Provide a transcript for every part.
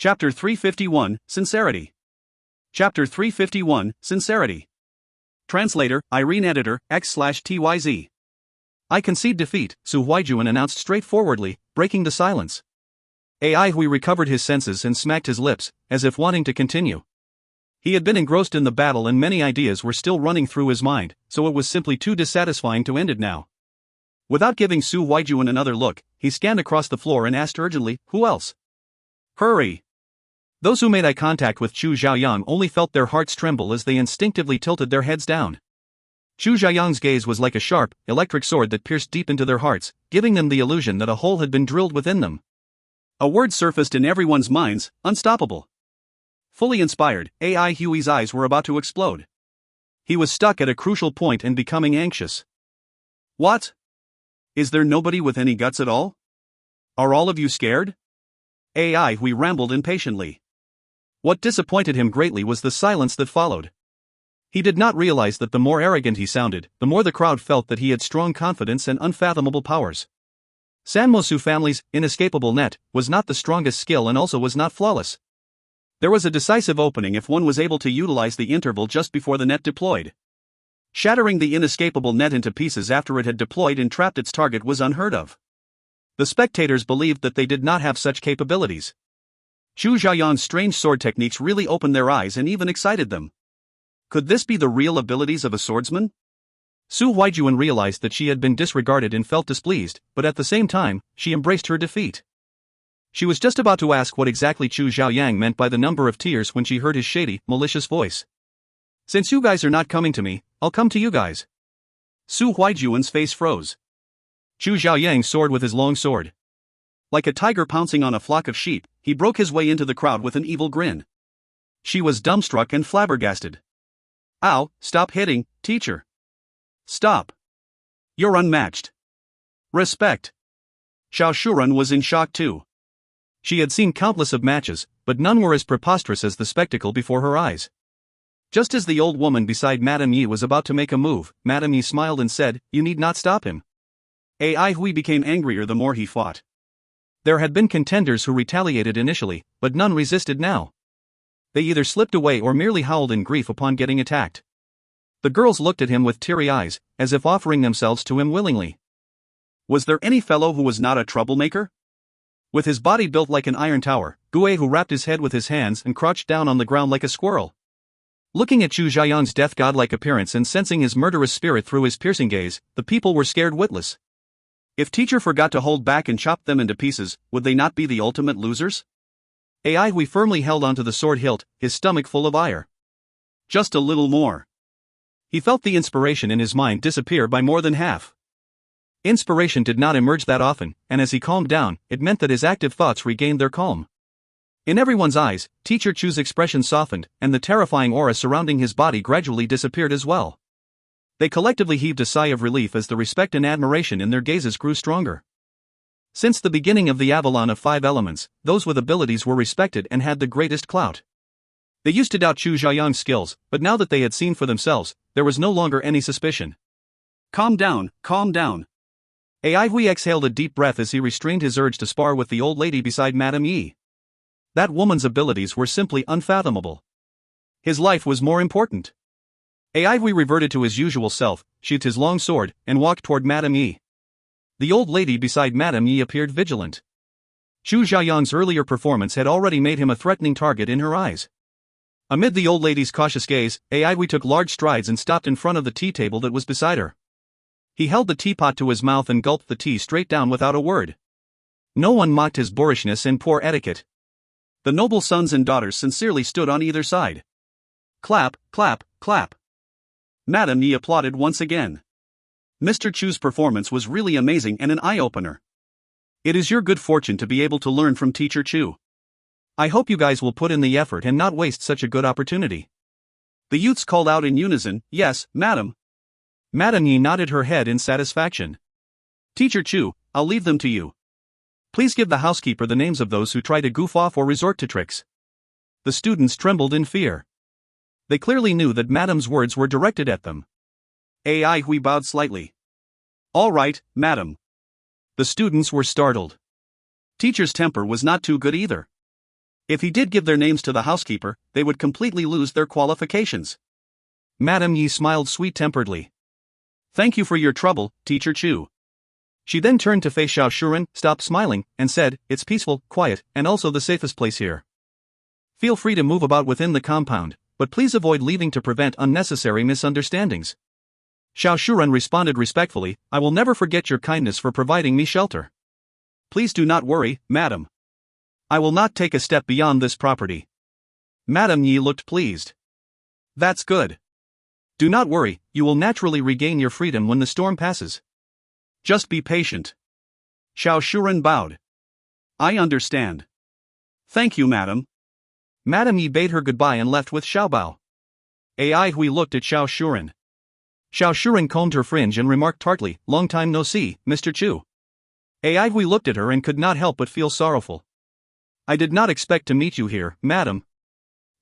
Chapter 351, Sincerity. Chapter 351, Sincerity. Translator, Irene Editor, X/TYZ. I concede defeat, Su Huaijuan announced straightforwardly, breaking the silence. Ai Hui recovered his senses and smacked his lips, as if wanting to continue. He had been engrossed in the battle and many ideas were still running through his mind, so it was simply too dissatisfying to end it now. Without giving Su Huaijuan another look, he scanned across the floor and asked urgently, "Who else?" "Hurry!" Those who made eye contact with Chu Xiaoyang only felt their hearts tremble as they instinctively tilted their heads down. Chu Xiaoyang's gaze was like a sharp, electric sword that pierced deep into their hearts, giving them the illusion that a hole had been drilled within them. A word surfaced in everyone's minds: unstoppable. Fully inspired, Ai Hui's eyes were about to explode. He was stuck at a crucial point and becoming anxious. What? Is there nobody with any guts at all? Are all of you scared? Ai Hui rambled impatiently. What disappointed him greatly was the silence that followed. He did not realize that the more arrogant he sounded, the more the crowd felt that he had strong confidence and unfathomable powers. Sanmosu family's inescapable net was not the strongest skill and also was not flawless. There was a decisive opening if one was able to utilize the interval just before the net deployed. Shattering the inescapable net into pieces after it had deployed and trapped its target was unheard of. The spectators believed that they did not have such capabilities. Chu Xiaoyang's strange sword techniques really opened their eyes and even excited them. Could this be the real abilities of a swordsman? Su Huaijuan realized that she had been disregarded and felt displeased, but at the same time, she embraced her defeat. She was just about to ask what exactly Chu Xiaoyang meant by the number of tears when she heard his shady, malicious voice. "Since you guys are not coming to me, I'll come to you guys." Su Huaijuan's face froze. Chu Xiaoyang soared with his long sword. Like a tiger pouncing on a flock of sheep, he broke his way into the crowd with an evil grin. She was dumbstruck and flabbergasted. "Ow, stop hitting, teacher. Stop. You're unmatched. Respect." Xiao Shuren was in shock too. She had seen countless of matches, but none were as preposterous as the spectacle before her eyes. Just as the old woman beside Madame Yi was about to make a move, Madame Yi smiled and said, "You need not stop him." Ai Hui became angrier the more he fought. There had been contenders who retaliated initially, but none resisted now. They either slipped away or merely howled in grief upon getting attacked. The girls looked at him with teary eyes, as if offering themselves to him willingly. Was there any fellow who was not a troublemaker? With his body built like an iron tower, Gue who wrapped his head with his hands and crouched down on the ground like a squirrel. Looking at Chu Xiaoyang's death godlike appearance and sensing his murderous spirit through his piercing gaze, the people were scared witless. If teacher forgot to hold back and chop them into pieces, would they not be the ultimate losers? Ai Hui firmly held onto the sword hilt, his stomach full of ire. Just a little more. He felt the inspiration in his mind disappear by more than half. Inspiration did not emerge that often, and as he calmed down, it meant that his active thoughts regained their calm. In everyone's eyes, Teacher Chu's expression softened, and the terrifying aura surrounding his body gradually disappeared as well. They collectively heaved a sigh of relief as the respect and admiration in their gazes grew stronger. Since the beginning of the Avalon of 5 elements, those with abilities were respected and had the greatest clout. They used to doubt Chu Xiaoyang's skills, but now that they had seen for themselves, there was no longer any suspicion. Calm down, calm down. Ai Hui exhaled a deep breath as he restrained his urge to spar with the old lady beside Madame Yi. That woman's abilities were simply unfathomable. His life was more important. Ai Hui reverted to his usual self, sheathed his long sword, and walked toward Madame Yi. The old lady beside Madame Yi appeared vigilant. Chu Xiaoyang's earlier performance had already made him a threatening target in her eyes. Amid the old lady's cautious gaze, Ai Hui took large strides and stopped in front of the tea table that was beside her. He held the teapot to his mouth and gulped the tea straight down without a word. No one mocked his boorishness and poor etiquette. The noble sons and daughters sincerely stood on either side. Clap, clap, clap. Madame Yi applauded once again. Mr. Chu's performance was really amazing and an eye-opener. It is your good fortune to be able to learn from Teacher Chu. I hope you guys will put in the effort and not waste such a good opportunity. The youths called out in unison, "Yes, madam." Madame Yi nodded her head in satisfaction. "Teacher Chu, I'll leave them to you. Please give the housekeeper the names of those who try to goof off or resort to tricks." The students trembled in fear. They clearly knew that Madame's words were directed at them. Ai Hui bowed slightly. "All right, madam." The students were startled. Teacher's temper was not too good either. If he did give their names to the housekeeper, they would completely lose their qualifications. Madame Yi smiled sweet-temperedly. Thank you for your trouble, Teacher Chu. She then turned to face Xiao Shuren, stopped smiling, and said, it's peaceful, quiet, and also the safest place here. Feel free to move about within the compound, but please avoid leaving to prevent unnecessary misunderstandings. Xiao Shuren responded respectfully, I will never forget your kindness for providing me shelter. Please do not worry, madam. I will not take a step beyond this property. Madame Yi looked pleased. That's good. Do not worry, you will naturally regain your freedom when the storm passes. Just be patient. Xiao Shuren bowed. I understand. Thank you, madam. Madame Yi bade her goodbye and left with Xiao Bao. Ai Hui looked at Xiao Shuren. Xiao Shuren combed her fringe and remarked tartly, long time no see, Mr. Chu. Ai Hui looked at her and could not help but feel sorrowful. I did not expect to meet you here, madam.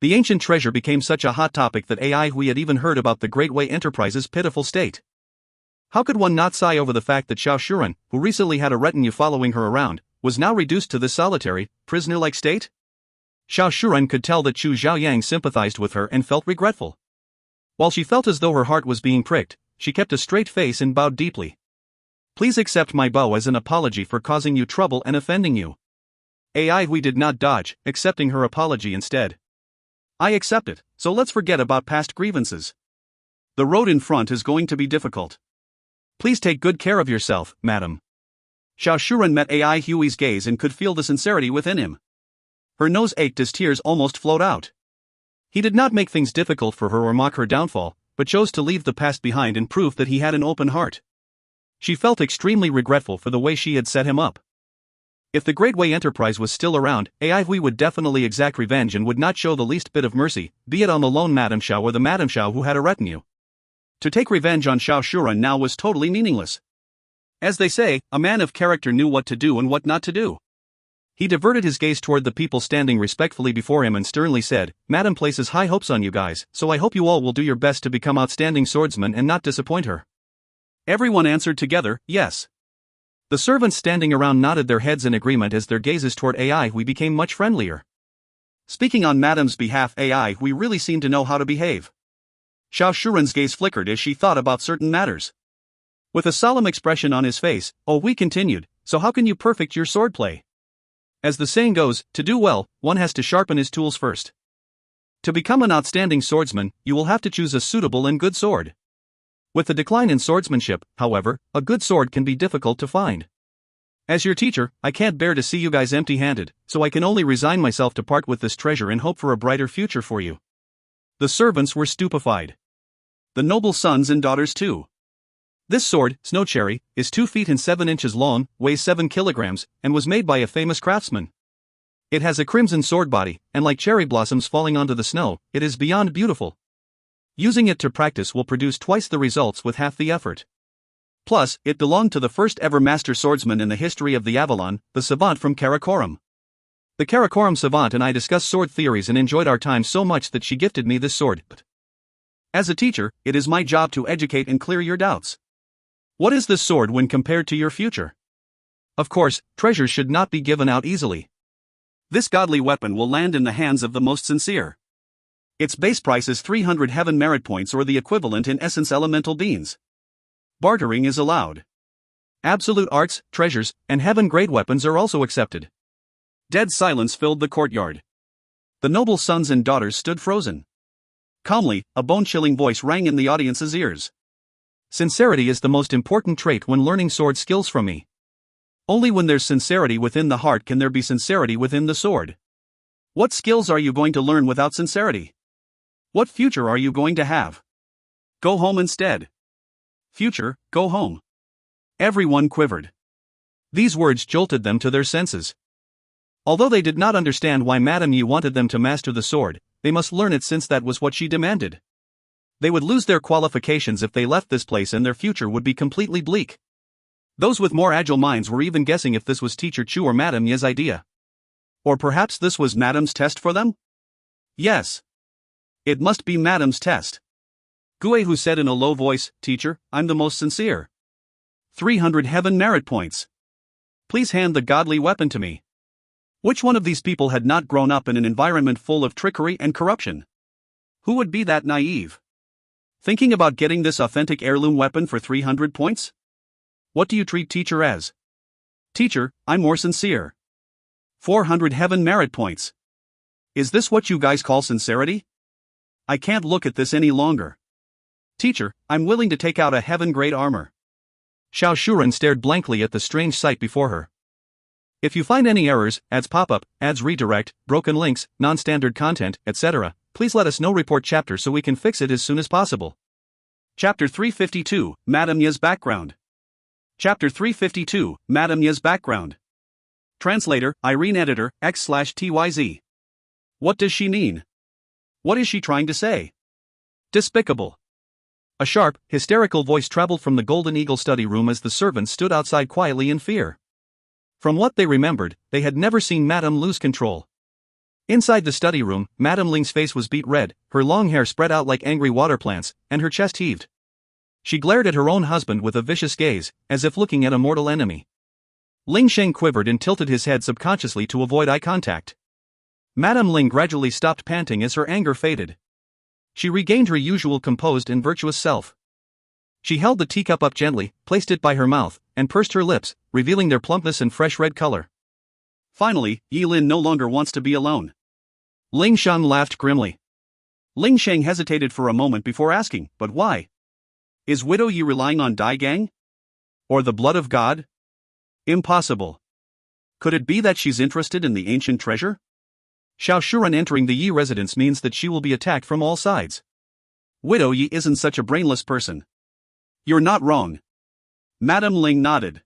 The ancient treasure became such a hot topic that Ai Hui had even heard about the Great Way Enterprise's pitiful state. How could one not sigh over the fact that Xiao Shuren, who recently had a retinue following her around, was now reduced to this solitary, prisoner-like state? Xiao Shuren could tell that Chu Xiaoyang sympathized with her and felt regretful. While she felt as though her heart was being pricked, she kept a straight face and bowed deeply. Please accept my bow as an apology for causing you trouble and offending you. Ai Hui did not dodge, accepting her apology instead. I accept it, so let's forget about past grievances. The road in front is going to be difficult. Please take good care of yourself, madam. Xiao Shuren met Ai Hui's gaze and could feel the sincerity within him. Her nose ached as tears almost flowed out. He did not make things difficult for her or mock her downfall, but chose to leave the past behind and prove that he had an open heart. She felt extremely regretful for the way she had set him up. If the Great Way Enterprise was still around, Ai Hui would definitely exact revenge and would not show the least bit of mercy, be it on the lone Madame Xiao or the Madame Xiao who had a retinue. To take revenge on Xiao Shuren now was totally meaningless. As they say, a man of character knew what to do and what not to do. He diverted his gaze toward the people standing respectfully before him and sternly said, Madam places high hopes on you guys, so I hope you all will do your best to become outstanding swordsmen and not disappoint her. Everyone answered together, yes. The servants standing around nodded their heads in agreement as their gazes toward Ai Hui became much friendlier. Speaking on Madame's behalf, Ai Hui really seemed to know how to behave. Xiao Shuren's gaze flickered as she thought about certain matters. With a solemn expression on his face, Hui continued, so how can you perfect your swordplay? As the saying goes, to do well, one has to sharpen his tools first. To become an outstanding swordsman, you will have to choose a suitable and good sword. With the decline in swordsmanship, however, a good sword can be difficult to find. As your teacher, I can't bear to see you guys empty-handed, so I can only resign myself to part with this treasure and hope for a brighter future for you. The servants were stupefied. The noble sons and daughters too. This sword, Snow Cherry, is 2 feet and 7 inches long, weighs 7 kilograms, and was made by a famous craftsman. It has a crimson sword body, and like cherry blossoms falling onto the snow, it is beyond beautiful. Using it to practice will produce twice the results with half the effort. Plus, it belonged to the first ever master swordsman in the history of the Avalon, the savant from Karakoram. The Karakoram savant and I discussed sword theories and enjoyed our time so much that she gifted me this sword. As a teacher, it is my job to educate and clear your doubts. What is this sword when compared to your future? Of course, treasures should not be given out easily. This godly weapon will land in the hands of the most sincere. Its base price is 300 heaven merit points or the equivalent in essence elemental beans. Bartering is allowed. Absolute arts, treasures, and heaven-grade weapons are also accepted. Dead silence filled the courtyard. The noble sons and daughters stood frozen. Calmly, a bone-chilling voice rang in the audience's ears. Sincerity is the most important trait when learning sword skills from me. Only when there's sincerity within the heart can there be sincerity within the sword. What skills are you going to learn without sincerity? What future are you going to have? Go home instead. Future, go home. Everyone quivered. These words jolted them to their senses. Although they did not understand why Madame Yi wanted them to master the sword, they must learn it since that was what she demanded. They would lose their qualifications if they left this place and their future would be completely bleak. Those with more agile minds were even guessing if this was Teacher Chu or Madame Yi's idea. Or perhaps this was Madame's test for them? Yes. It must be Madame's test. Guihu said in a low voice, Teacher, I'm the most sincere. 300 heaven merit points. Please hand the godly weapon to me. Which one of these people had not grown up in an environment full of trickery and corruption? Who would be that naive? Thinking about getting this authentic heirloom weapon for 300 points? What do you treat teacher as? Teacher, I'm more sincere. 400 heaven merit points. Is this what you guys call sincerity? I can't look at this any longer. Teacher, I'm willing to take out a heaven-grade armor. Xiao Shuren stared blankly at the strange sight before her. If you find any errors, ads pop-up, ads redirect, broken links, non-standard content, etc., please let us know. Report chapter so we can fix it as soon as possible. Chapter 352, Madame Ye's Background. Chapter 352, Madame Ye's Background. Translator, Irene Editor, X/TYZ. What does she mean? What is she trying to say? Despicable. A sharp, hysterical voice traveled from the Golden Eagle study room as the servants stood outside quietly in fear. From what they remembered, they had never seen Madame lose control. Inside the study room, Madame Ling's face was beet red, her long hair spread out like angry water plants, and her chest heaved. She glared at her own husband with a vicious gaze, as if looking at a mortal enemy. Ling Sheng quivered and tilted his head subconsciously to avoid eye contact. Madame Ling gradually stopped panting as her anger faded. She regained her usual composed and virtuous self. She held the teacup up gently, placed it by her mouth, and pursed her lips, revealing their plumpness and fresh red color. Finally, Yi Lin no longer wants to be alone. Ling Shan laughed grimly. Ling Sheng hesitated for a moment before asking, but why? Is Widow Yi relying on Dai Gang? Or the blood of God? Impossible. Could it be that she's interested in the ancient treasure? Xiao Shuren entering the Yi residence means that she will be attacked from all sides. Widow Yi isn't such a brainless person. You're not wrong. Madame Ling nodded.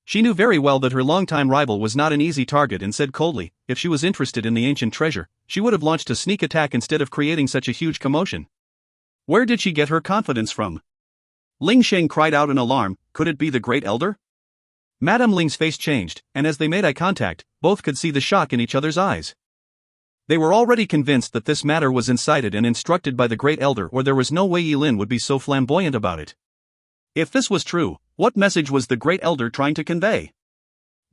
She knew very well that her longtime rival was not an easy target and said coldly, if she was interested in the ancient treasure, she would have launched a sneak attack instead of creating such a huge commotion. Where did she get her confidence from? Ling Sheng cried out in alarm, could it be the Great Elder? Madame Ling's face changed, and as they made eye contact, both could see the shock in each other's eyes. They were already convinced that this matter was incited and instructed by the Great Elder, or there was no way Yi Lin would be so flamboyant about it. If this was true, what message was the Great Elder trying to convey?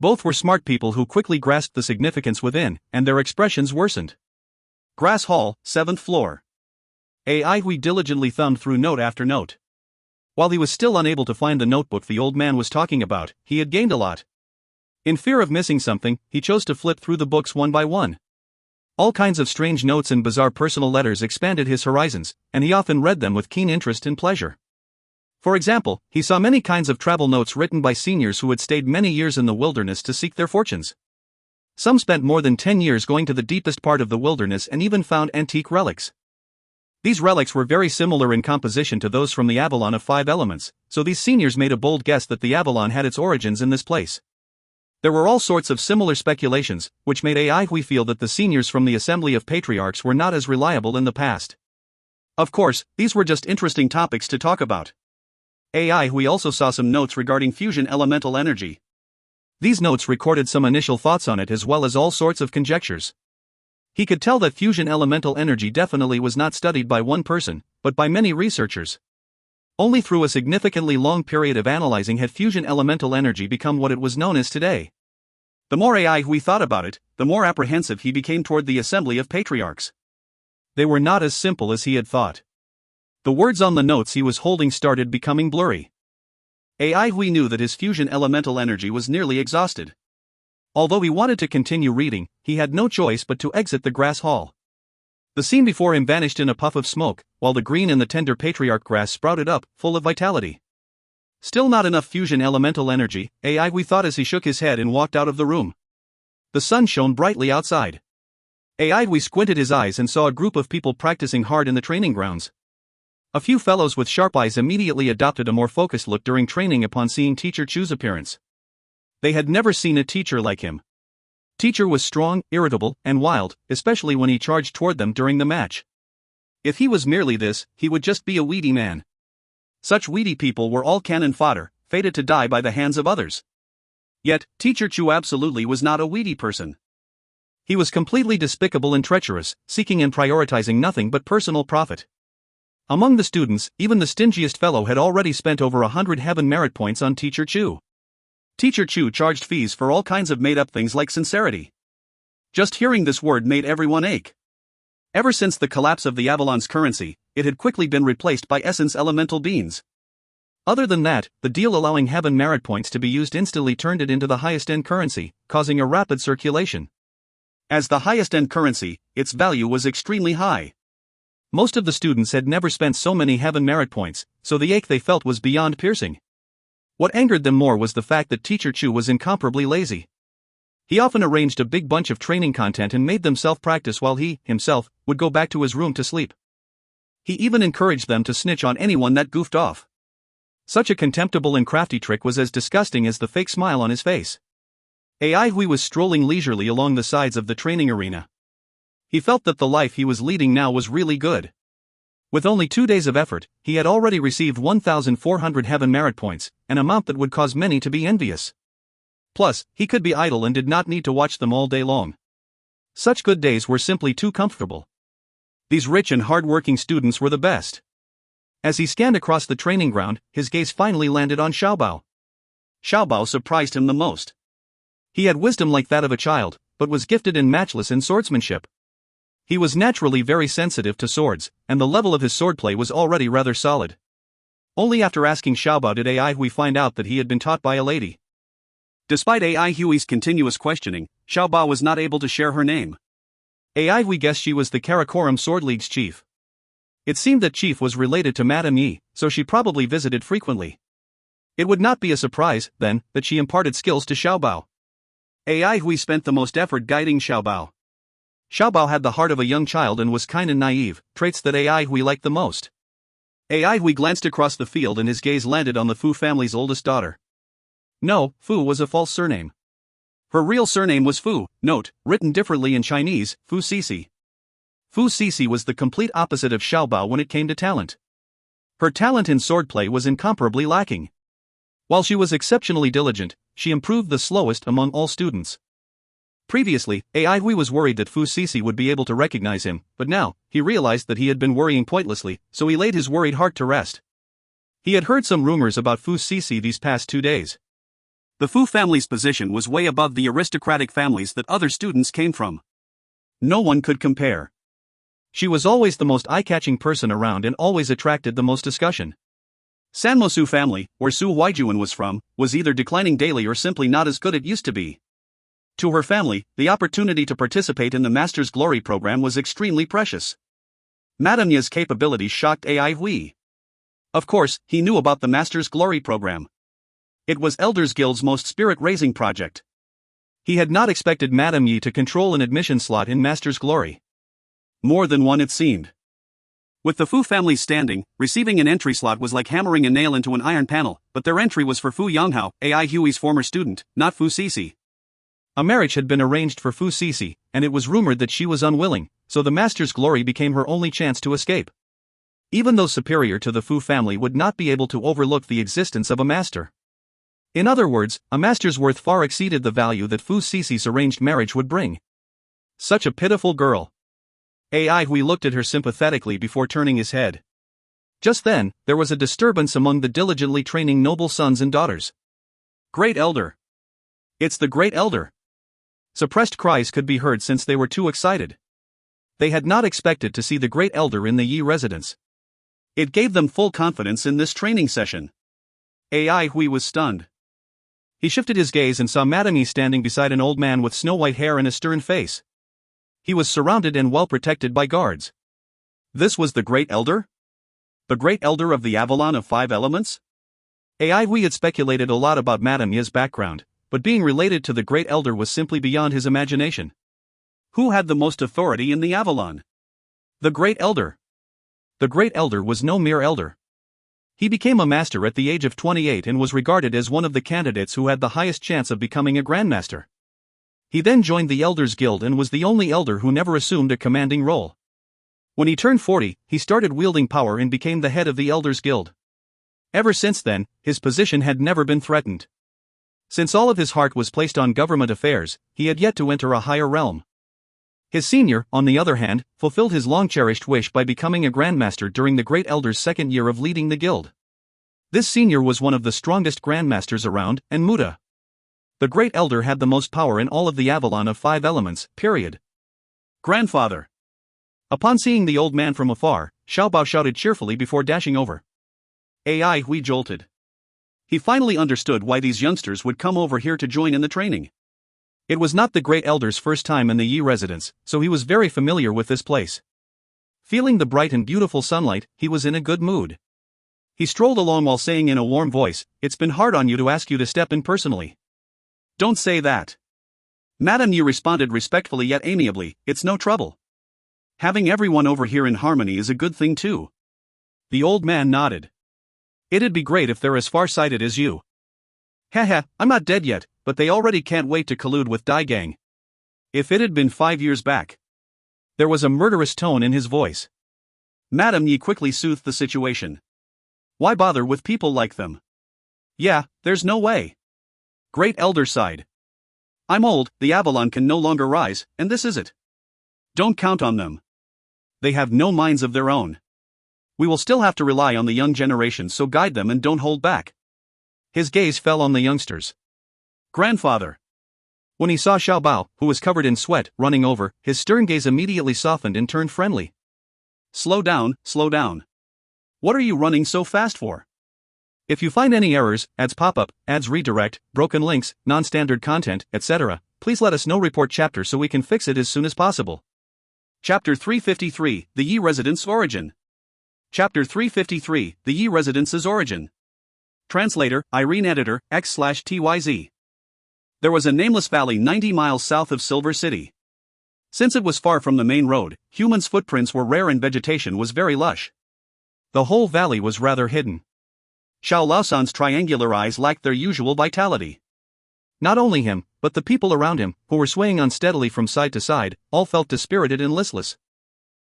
Both were smart people who quickly grasped the significance within, and their expressions worsened. Grass Hall, 7th floor. Ai Hui diligently thumbed through note after note. While he was still unable to find the notebook the old man was talking about, he had gained a lot. In fear of missing something, he chose to flip through the books one by one. All kinds of strange notes and bizarre personal letters expanded his horizons, and he often read them with keen interest and pleasure. For example, he saw many kinds of travel notes written by seniors who had stayed many years in the wilderness to seek their fortunes. Some spent more than 10 years going to the deepest part of the wilderness and even found antique relics. These relics were very similar in composition to those from the Avalon of 5 Elements, so these seniors made a bold guess that the Avalon had its origins in this place. There were all sorts of similar speculations, which made Ai Hui feel that the seniors from the Assembly of Patriarchs were not as reliable in the past. Of course, these were just interesting topics to talk about. Ai Hui also saw some notes regarding fusion elemental energy. These notes recorded some initial thoughts on it as well as all sorts of conjectures. He could tell that fusion elemental energy definitely was not studied by one person, but by many researchers. Only through a significantly long period of analyzing had fusion elemental energy become what it was known as today. The more Ai Hui thought about it, the more apprehensive he became toward the Assembly of Patriarchs. They were not as simple as he had thought. The words on the notes he was holding started becoming blurry. Ai Hui knew that his fusion elemental energy was nearly exhausted. Although he wanted to continue reading, he had no choice but to exit the grass hall. The scene before him vanished in a puff of smoke, while the green and the tender patriarch grass sprouted up, full of vitality. Still not enough fusion elemental energy, Ai Hui thought as he shook his head and walked out of the room. The sun shone brightly outside. Ai Hui squinted his eyes and saw a group of people practicing hard in the training grounds. A few fellows with sharp eyes immediately adopted a more focused look during training upon seeing Teacher Chu's appearance. They had never seen a teacher like him. Teacher was strong, irritable, and wild, especially when he charged toward them during the match. If he was merely this, he would just be a weedy man. Such weedy people were all cannon fodder, fated to die by the hands of others. Yet, Teacher Chu absolutely was not a weedy person. He was completely despicable and treacherous, seeking and prioritizing nothing but personal profit. Among the students, even the stingiest fellow had already spent over 100 heaven merit points on Teacher Chu. Teacher Chu charged fees for all kinds of made-up things like sincerity. Just hearing this word made everyone ache. Ever since the collapse of the Avalon's currency, it had quickly been replaced by Essence elemental beans. Other than that, the deal allowing heaven merit points to be used instantly turned it into the highest-end currency, causing a rapid circulation. As the highest-end currency, its value was extremely high. Most of the students had never spent so many heaven merit points, so the ache they felt was beyond piercing. What angered them more was the fact that Teacher Chu was incomparably lazy. He often arranged a big bunch of training content and made them self-practice while he, himself, would go back to his room to sleep. He even encouraged them to snitch on anyone that goofed off. Such a contemptible and crafty trick was as disgusting as the fake smile on his face. Ai Hui was strolling leisurely along the sides of the training arena. He felt that the life he was leading now was really good. With only 2 days of effort, he had already received 1,400 heaven merit points, an amount that would cause many to be envious. Plus, he could be idle and did not need to watch them all day long. Such good days were simply too comfortable. These rich and hard-working students were the best. As he scanned across the training ground, his gaze finally landed on Xiaobao. Xiaobao surprised him the most. He had wisdom like that of a child, but was gifted and matchless in swordsmanship. He was naturally very sensitive to swords, and the level of his swordplay was already rather solid. Only after asking Xiaobao did Ai Hui find out that he had been taught by a lady. Despite Ai Hui's continuous questioning, Xiaobao was not able to share her name. Ai Hui guessed she was the Karakoram Sword League's chief. It seemed that chief was related to Madame Yi, so she probably visited frequently. It would not be a surprise, then, that she imparted skills to Xiaobao. Ai Hui spent the most effort guiding Xiaobao. Xiaobao had the heart of a young child and was kind and naive, traits that Ai Hui liked the most. Ai Hui glanced across the field and his gaze landed on the Fu family's oldest daughter. No, Fu was a false surname. Her real surname was Fu, note, written differently in Chinese, Fu Sisi. Fu Sisi was the complete opposite of Xiaobao when it came to talent. Her talent in swordplay was incomparably lacking. While she was exceptionally diligent, she improved the slowest among all students. Previously, Ai Hui was worried that Fu Sisi would be able to recognize him, but now, he realized that he had been worrying pointlessly, so he laid his worried heart to rest. He had heard some rumors about Fu Sisi these past 2 days. The Fu family's position was way above the aristocratic families that other students came from. No one could compare. She was always the most eye-catching person around and always attracted the most discussion. Sanmosu family, where Su Huijuan was from, was either declining daily or simply not as good it used to be. To her family, the opportunity to participate in the Master's Glory program was extremely precious. Madame Ye's capabilities shocked Ai Hui. Of course, he knew about the Master's Glory program. It was Elders Guild's most spirit-raising project. He had not expected Madame Yi to control an admission slot in Master's Glory. More than one it seemed. With the Fu family standing, receiving an entry slot was like hammering a nail into an iron panel, but their entry was for Fu Yonghao, Ai Hui's former student, not Fu Sisi. A marriage had been arranged for Fu Sisi, and it was rumored that she was unwilling, so the Master's Glory became her only chance to escape. Even those superior to the Fu family would not be able to overlook the existence of a master. In other words, a master's worth far exceeded the value that Fu Sisi's arranged marriage would bring. Such a pitiful girl. Ai Hui looked at her sympathetically before turning his head. Just then, there was a disturbance among the diligently training noble sons and daughters. Great Elder! It's the Great Elder! Suppressed cries could be heard since they were too excited. They had not expected to see the Great Elder in the Yi residence. It gave them full confidence in this training session. Ai Hui was stunned. He shifted his gaze and saw Madame Yi standing beside an old man with snow-white hair and a stern face. He was surrounded and well protected by guards. This was the Great Elder? The Great Elder of the Avalon of 5 Elements? Ai Hui had speculated a lot about Madame Yi's background, but being related to the Great Elder was simply beyond his imagination. Who had the most authority in the Avalon? The Great Elder. The Great Elder was no mere elder. He became a master at the age of 28 and was regarded as one of the candidates who had the highest chance of becoming a grandmaster. He then joined the Elders Guild and was the only elder who never assumed a commanding role. When he turned 40, he started wielding power and became the head of the Elders Guild. Ever since then, his position had never been threatened. Since all of his heart was placed on government affairs, he had yet to enter a higher realm. His senior, on the other hand, fulfilled his long-cherished wish by becoming a grandmaster during the Great Elder's second year of leading the guild. This senior was one of the strongest grandmasters around, and Muda. The great elder had the most power in all of the Avalon of 5 elements, period. Grandfather. Upon seeing the old man from afar, Xiaobao shouted cheerfully before dashing over. Ai Hui jolted. He finally understood why these youngsters would come over here to join in the training. It was not the great elder's first time in the Yi residence, so he was very familiar with this place. Feeling the bright and beautiful sunlight, he was in a good mood. He strolled along while saying in a warm voice, "It's been hard on you to ask you to step in personally." "Don't say that." Madame Yi responded respectfully yet amiably, "It's no trouble. Having everyone over here in harmony is a good thing too." The old man nodded. "It'd be great if they're as far-sighted as you." "Haha, I'm not dead yet, but they already can't wait to collude with Dai Gang. If it had been 5 years back." There was a murderous tone in his voice. Madame Yi quickly soothed the situation. "Why bother with people like them? Yeah, there's no way." Great elder sighed. "I'm old, the Avalon can no longer rise, and this is it. Don't count on them. They have no minds of their own. We will still have to rely on the young generation, so guide them and don't hold back." His gaze fell on the youngsters. "Grandfather." When he saw Xiaobao, who was covered in sweat, running over, his stern gaze immediately softened and turned friendly. Slow down, slow down. What are you running so fast for? If you find any errors, ads pop up, ads redirect, broken links, non-standard content, etc., please let us know. Report chapter so we can fix it as soon as possible. Chapter 353, The Yi Residence Origin. Chapter 353, The Yi Residence's Origin. Translator, Irene Editor, X/TYZ. There was a nameless valley 90 miles south of Silver City. Since it was far from the main road, humans' footprints were rare and vegetation was very lush. The whole valley was rather hidden. Xiao Laosan's triangular eyes lacked their usual vitality. Not only him, but the people around him, who were swaying unsteadily from side to side, all felt dispirited and listless.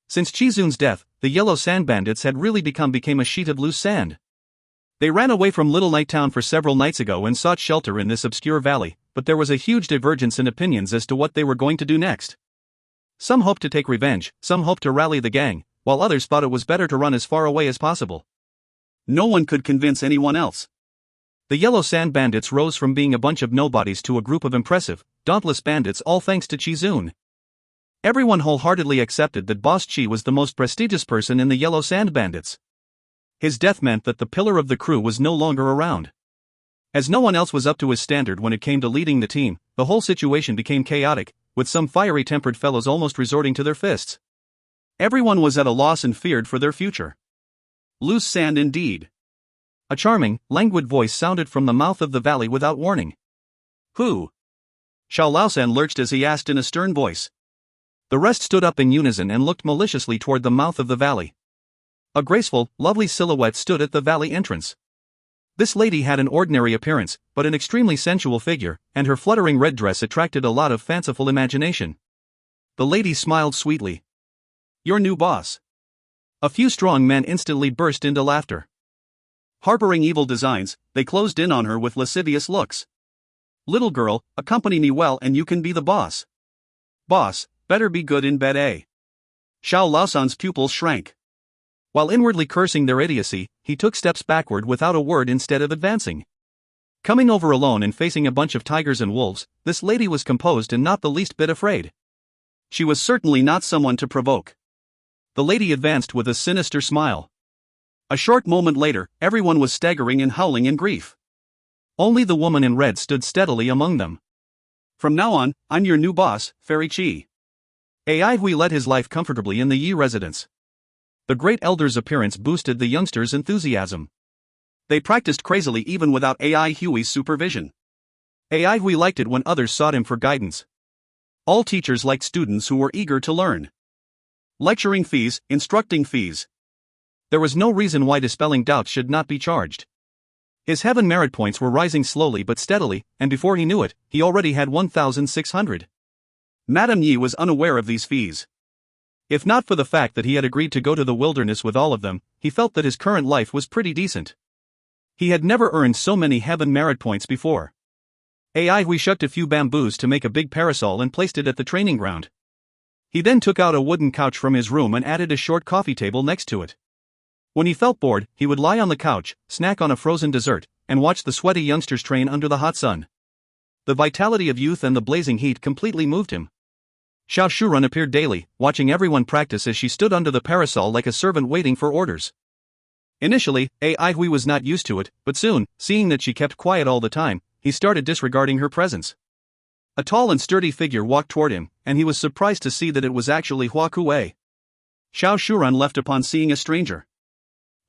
Since Qizun's death, the yellow sand bandits had really became a sheet of loose sand. They ran away from Little Night Town for several nights ago and sought shelter in this obscure valley, but there was a huge divergence in opinions as to what they were going to do next. Some hoped to take revenge, some hoped to rally the gang, while others thought it was better to run as far away as possible. No one could convince anyone else. The yellow sand bandits rose from being a bunch of nobodies to a group of impressive, dauntless bandits, all thanks to Qizun. Everyone wholeheartedly accepted that Boss Qi was the most prestigious person in the yellow sand bandits. His death meant that the pillar of the crew was no longer around. As no one else was up to his standard when it came to leading the team, the whole situation became chaotic, with some fiery-tempered fellows almost resorting to their fists. Everyone was at a loss and feared for their future. Loose sand indeed. A charming, languid voice sounded from the mouth of the valley without warning. "Who?" Xiao Laosan lurched as he asked in a stern voice. The rest stood up in unison and looked maliciously toward the mouth of the valley. A graceful, lovely silhouette stood at the valley entrance. This lady had an ordinary appearance, but an extremely sensual figure, and her fluttering red dress attracted a lot of fanciful imagination. The lady smiled sweetly. "Your new boss." A few strong men instantly burst into laughter. Harboring evil designs, they closed in on her with lascivious looks. "Little girl, accompany me well and you can be the boss." "Boss, better be good in bed, eh?" Xiao Laosan's pupils shrank. While inwardly cursing their idiocy, he took steps backward without a word instead of advancing. Coming over alone and facing a bunch of tigers and wolves, this lady was composed and not the least bit afraid. She was certainly not someone to provoke. The lady advanced with a sinister smile. A short moment later, everyone was staggering and howling in grief. Only the woman in red stood steadily among them. "From now on, I'm your new boss, Fairy Qi." Ai Hui led his life comfortably in the Yi residence. The great elder's appearance boosted the youngsters' enthusiasm. They practiced crazily even without Ai Hui's supervision. Ai Hui liked it when others sought him for guidance. All teachers liked students who were eager to learn. Lecturing fees, instructing fees. There was no reason why dispelling doubts should not be charged. His heaven merit points were rising slowly but steadily, and before he knew it, he already had 1,600. Madame Yi was unaware of these fees. If not for the fact that he had agreed to go to the wilderness with all of them, he felt that his current life was pretty decent. He had never earned so many heaven merit points before. Ai Hui shucked a few bamboos to make a big parasol and placed it at the training ground. He then took out a wooden couch from his room and added a short coffee table next to it. When he felt bored, he would lie on the couch, snack on a frozen dessert, and watch the sweaty youngsters train under the hot sun. The vitality of youth and the blazing heat completely moved him. Xiao Shurun appeared daily, watching everyone practice as she stood under the parasol like a servant waiting for orders. Initially, Ai Hui was not used to it, but soon, seeing that she kept quiet all the time, he started disregarding her presence. A tall and sturdy figure walked toward him, and he was surprised to see that it was actually Hua Kuei. Xiao Shurun left upon seeing a stranger.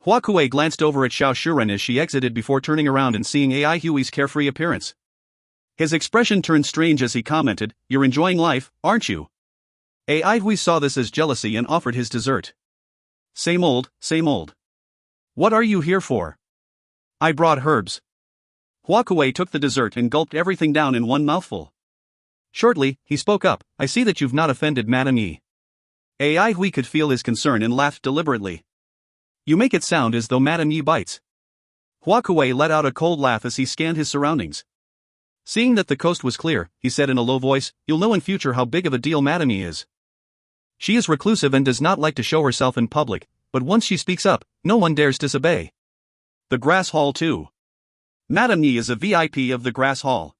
Hua Kuei glanced over at Xiao Shurun as she exited before turning around and seeing Ai Hui's carefree appearance. His expression turned strange as he commented, "You're enjoying life, aren't you?" Ai Hui saw this as jealousy and offered his dessert. Same old, same old. What are you here for? I brought herbs. Hua Kuei took the dessert and gulped everything down in one mouthful. Shortly, he spoke up, "I see that you've not offended Madame Yi." Ai Hui could feel his concern and laughed deliberately. You make it sound as though Madame Yi bites. Hua Kuei let out a cold laugh as he scanned his surroundings. Seeing that the coast was clear, he said in a low voice, "You'll know in future how big of a deal Madame Yi is. She is reclusive and does not like to show herself in public, but once she speaks up, no one dares disobey." The Grass Hall too. Madame Yi is a VIP of the Grass Hall.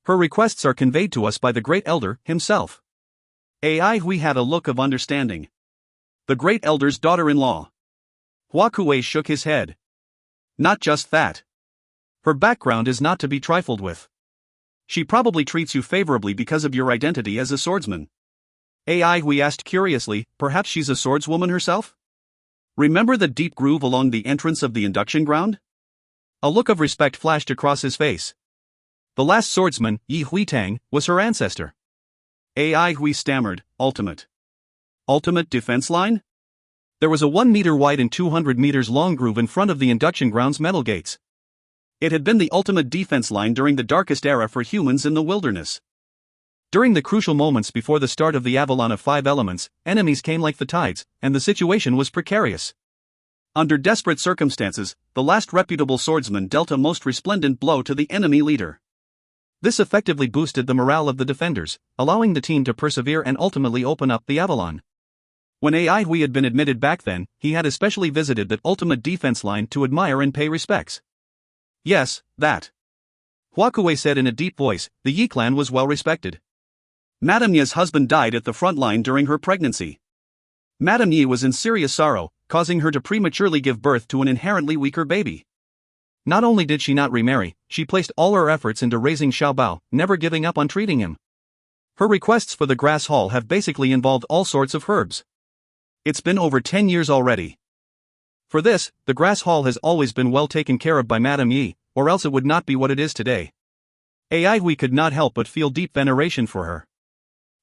Her requests are conveyed to us by the Great Elder himself. Ai Hui had a look of understanding. The Great Elder's daughter-in-law. Hua Kuei shook his head. Not just that. Her background is not to be trifled with. She probably treats you favorably because of your identity as a swordsman. Ai Hui asked curiously, perhaps she's a swordswoman herself? Remember the deep groove along the entrance of the induction ground? A look of respect flashed across his face. The last swordsman, Yi Huitang, was her ancestor. Ai Hui stammered, ultimate. Ultimate defense line? There was a 1 meter wide and 200 meters long groove in front of the induction ground's metal gates. It had been the ultimate defense line during the darkest era for humans in the wilderness. During the crucial moments before the start of the Avalon of 5 elements, enemies came like the tides, and the situation was precarious. Under desperate circumstances, the last reputable swordsman dealt a most resplendent blow to the enemy leader. This effectively boosted the morale of the defenders, allowing the team to persevere and ultimately open up the Avalon. When Ai Hui had been admitted back then, he had especially visited that ultimate defense line to admire and pay respects. Yes, that. Hua Kuei said in a deep voice, the Yi clan was well respected. Madame Yi's husband died at the front line during her pregnancy. Madame Yi was in serious sorrow, causing her to prematurely give birth to an inherently weaker baby. Not only did she not remarry, she placed all her efforts into raising Xiao Bao, never giving up on treating him. Her requests for the Grass Hall have basically involved all sorts of herbs. It's been over 10 years already. For this, the Grass Hall has always been well taken care of by Madame Yi, or else it would not be what it is today. Ai Hui could not help but feel deep veneration for her.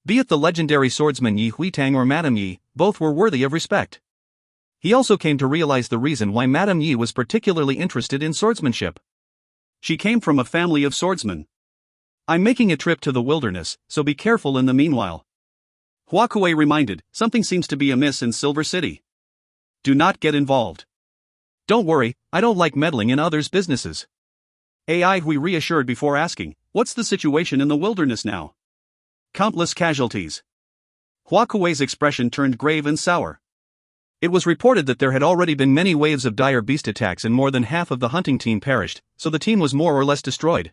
Be it the legendary swordsman Yi Huitang or Madame Yi, both were worthy of respect. He also came to realize the reason why Madame Yi was particularly interested in swordsmanship. She came from a family of swordsmen. I'm making a trip to the wilderness, so be careful in the meanwhile. Hua Kuei reminded, something seems to be amiss in Silver City. Do not get involved. Don't worry, I don't like meddling in others' businesses. Ai Hui reassured before asking, what's the situation in the wilderness now? Countless casualties. Hua Kuei's expression turned grave and sour. It was reported that there had already been many waves of dire beast attacks and more than half of the hunting team perished, so the team was more or less destroyed.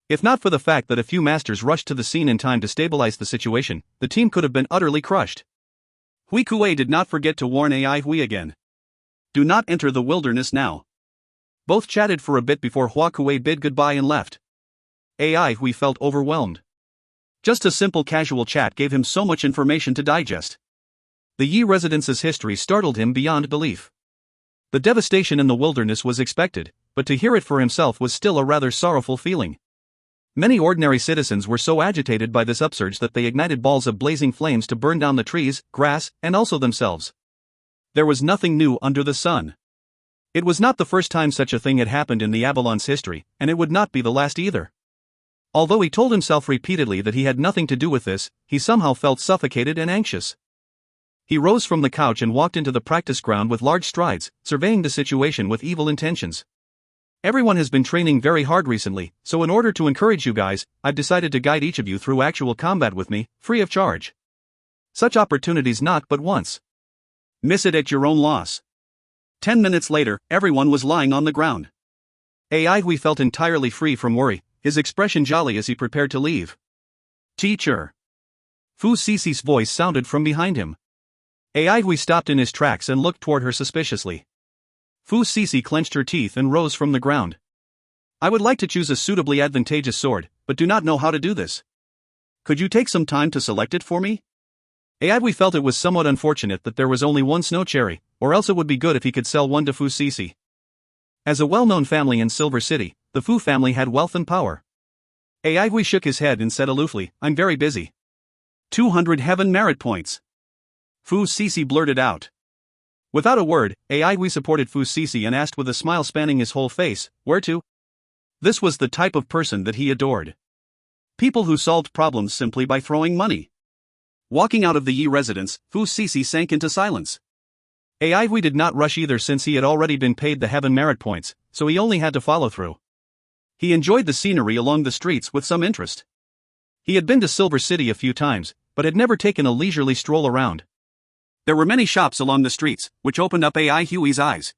If not for the fact that a few masters rushed to the scene in time to stabilize the situation, the team could have been utterly crushed. Hui Kuei did not forget to warn Ai Hui again. Do not enter the wilderness now. Both chatted for a bit before Hua Kuei bid goodbye and left. Ai Hui felt overwhelmed. Just a simple casual chat gave him so much information to digest. The Yi residence's history startled him beyond belief. The devastation in the wilderness was expected, but to hear it for himself was still a rather sorrowful feeling. Many ordinary citizens were so agitated by this upsurge that they ignited balls of blazing flames to burn down the trees, grass, and also themselves. There was nothing new under the sun. It was not the first time such a thing had happened in the Avalon's history, and it would not be the last either. Although he told himself repeatedly that he had nothing to do with this, he somehow felt suffocated and anxious. He rose from the couch and walked into the practice ground with large strides, surveying the situation with evil intentions. Everyone has been training very hard recently, so in order to encourage you guys, I've decided to guide each of you through actual combat with me, free of charge. Such opportunities not but once. Miss it at your own loss. 10 minutes later, everyone was lying on the ground. Ai Hui felt entirely free from worry. his expression jolly as he prepared to leave. Teacher! Fu Sisi's voice sounded from behind him. Aigui stopped in his tracks and looked toward her suspiciously. Fu Sisi clenched her teeth and rose from the ground. I would like to choose a suitably advantageous sword, but do not know how to do this. Could you take some time to select it for me? Aigui felt it was somewhat unfortunate that there was only one snow cherry, or else it would be good if he could sell one to Fu Sisi. As a well-known family in Silver City, the Fu family had wealth and power. Aigui shook his head and said aloofly, I'm very busy. 200 heaven merit points. Fu Sisi blurted out. Without a word, Aigui supported Fu Sisi and asked with a smile spanning his whole face, where to? This was the type of person that he adored. People who solved problems simply by throwing money. Walking out of the Yi residence, Fu Sisi sank into silence. Aigui did not rush either since he had already been paid the heaven merit points, so he only had to follow through. He enjoyed the scenery along the streets with some interest. He had been to Silver City a few times, but had never taken a leisurely stroll around. There were many shops along the streets, which opened up Aigui's eyes.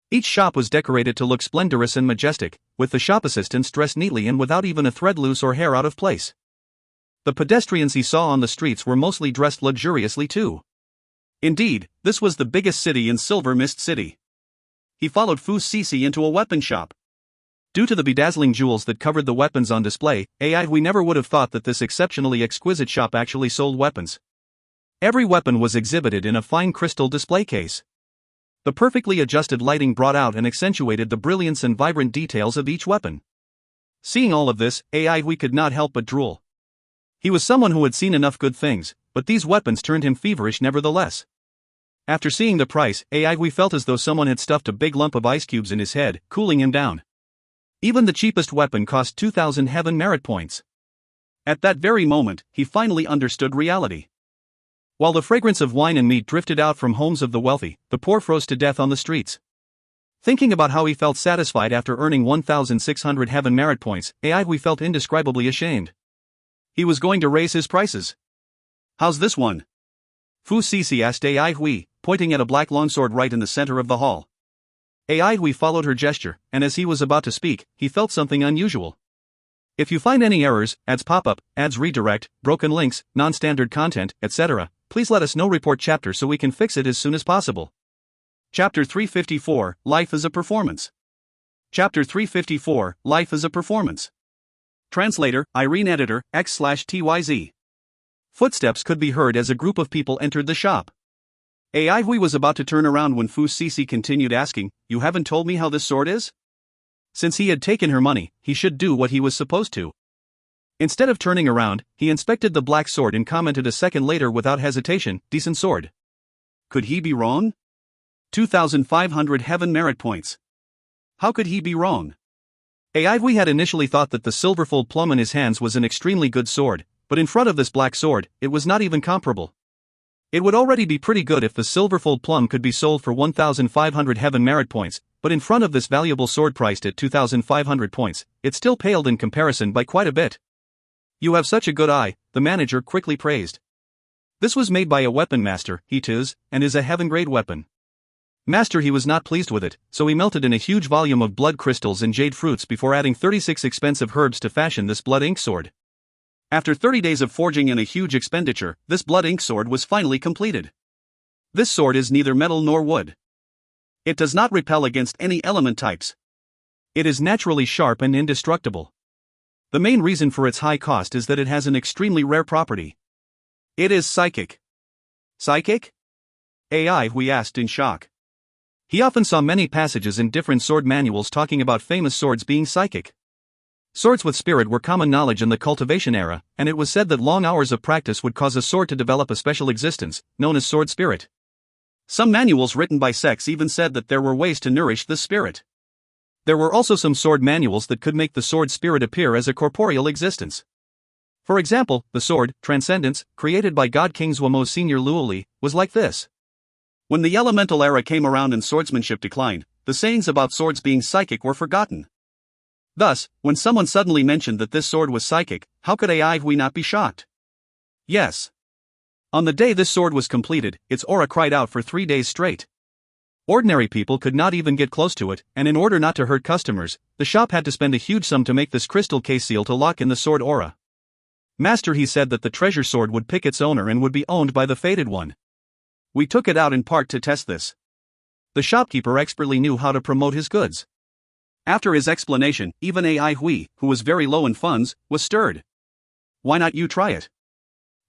Each shop was decorated to look splendorous and majestic, with the shop assistants dressed neatly and without even a thread loose or hair out of place. The pedestrians he saw on the streets were mostly dressed luxuriously too. Indeed, this was the biggest city in Silver Mist City. He followed Fu Sisi into a weapon shop. Due to the bedazzling jewels that covered the weapons on display, Aigui never would have thought that this exceptionally exquisite shop actually sold weapons. Every weapon was exhibited in a fine crystal display case. The perfectly adjusted lighting brought out and accentuated the brilliance and vibrant details of each weapon. Seeing all of this, Aigui could not help but drool. He was someone who had seen enough good things, but these weapons turned him feverish nevertheless. After seeing the price, Aigui felt as though someone had stuffed a big lump of ice cubes in his head, cooling him down. Even the cheapest weapon cost 2,000 heaven merit points. At that very moment, he finally understood reality. While the fragrance of wine and meat drifted out from homes of the wealthy, the poor froze to death on the streets. Thinking about how he felt satisfied after earning 1,600 heaven merit points, Aigui felt indescribably ashamed. He was going to raise his prices. How's this one? Fu Sisi asked Aigui, pointing at a black longsword right in the center of the hall. Aigui followed her gesture, and as he was about to speak, he felt something unusual. If you find any errors, ads pop up, ads redirect, broken links, non-standard content, etc., please let us know. Report chapter so we can fix it as soon as possible. Chapter 354, Life is a Performance. Chapter 354, Life is a Performance. Translator, Irene Editor, X/TYZ. Footsteps could be heard as a group of people entered the shop. Aigui was about to turn around when Fu Sisi continued asking, You haven't told me how this sword is? Since he had taken her money, he should do what he was supposed to. Instead of turning around, he inspected the black sword and commented a second later without hesitation, Decent sword. Could he be wrong? 2,500 heaven merit points. How could he be wrong? Aigui had initially thought that the silverfold plum in his hands was an extremely good sword, but in front of this black sword, it was not even comparable. It would already be pretty good if the silverfold plum could be sold for 1,500 heaven merit points, but in front of this valuable sword priced at 2,500 points, it still paled in comparison by quite a bit. You have such a good eye, the manager quickly praised. This was made by a weapon master, he tis, and is a heaven-grade weapon. Master, he was not pleased with it, so he melted in a huge volume of blood crystals and jade fruits before adding 36 expensive herbs to fashion this blood ink sword. After 30 days of forging and a huge expenditure, this blood ink sword was finally completed. This sword is neither metal nor wood. It does not repel against any element types. It is naturally sharp and indestructible. The main reason for its high cost is that it has an extremely rare property. It is psychic. Psychic? Aigui asked in shock. He often saw many passages in different sword manuals talking about famous swords being psychic. Swords with spirit were common knowledge in the cultivation era, and it was said that long hours of practice would cause a sword to develop a special existence, known as sword spirit. Some manuals written by sects even said that there were ways to nourish this spirit. There were also some sword manuals that could make the sword spirit appear as a corporeal existence. For example, the sword, Transcendence, created by God King Zhuamo Senior Luoli, was like this. When the elemental era came around and swordsmanship declined, the sayings about swords being psychic were forgotten. Thus, when someone suddenly mentioned that this sword was psychic, how could Aigui not be shocked? Yes. On the day this sword was completed, its aura cried out for 3 days straight. Ordinary people could not even get close to it, and in order not to hurt customers, the shop had to spend a huge sum to make this crystal case seal to lock in the sword aura. Master, he said that the treasure sword would pick its owner and would be owned by the fated one. We took it out in part to test this. The shopkeeper expertly knew how to promote his goods. After his explanation, even Ai Hui, who was very low in funds, was stirred. Why not you try it?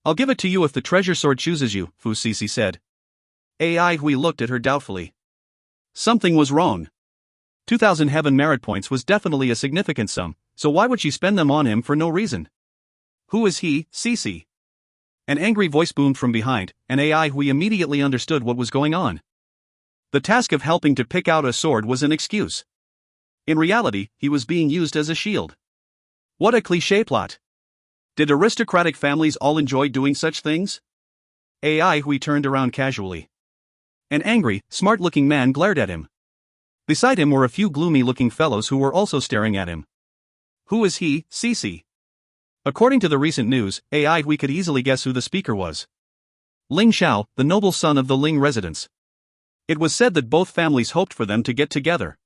I'll give it to you if the treasure sword chooses you, Fu Sisi said. Ai Hui looked at her doubtfully. Something was wrong. 2,000 heaven merit points was definitely a significant sum, so why would she spend them on him for no reason? Who is he, Sisi? An angry voice boomed from behind, and Ai Hui immediately understood what was going on. The task of helping to pick out a sword was an excuse. In reality, he was being used as a shield. What a cliché plot. Did aristocratic families all enjoy doing such things? Ai Hui turned around casually. An angry, smart-looking man glared at him. Beside him were a few gloomy-looking fellows who were also staring at him. Who is he, Sisi? According to the recent news, Ai Hui could easily guess who the speaker was. Ling Xiao, the noble son of the Ling residents. It was said that both families hoped for them to get together.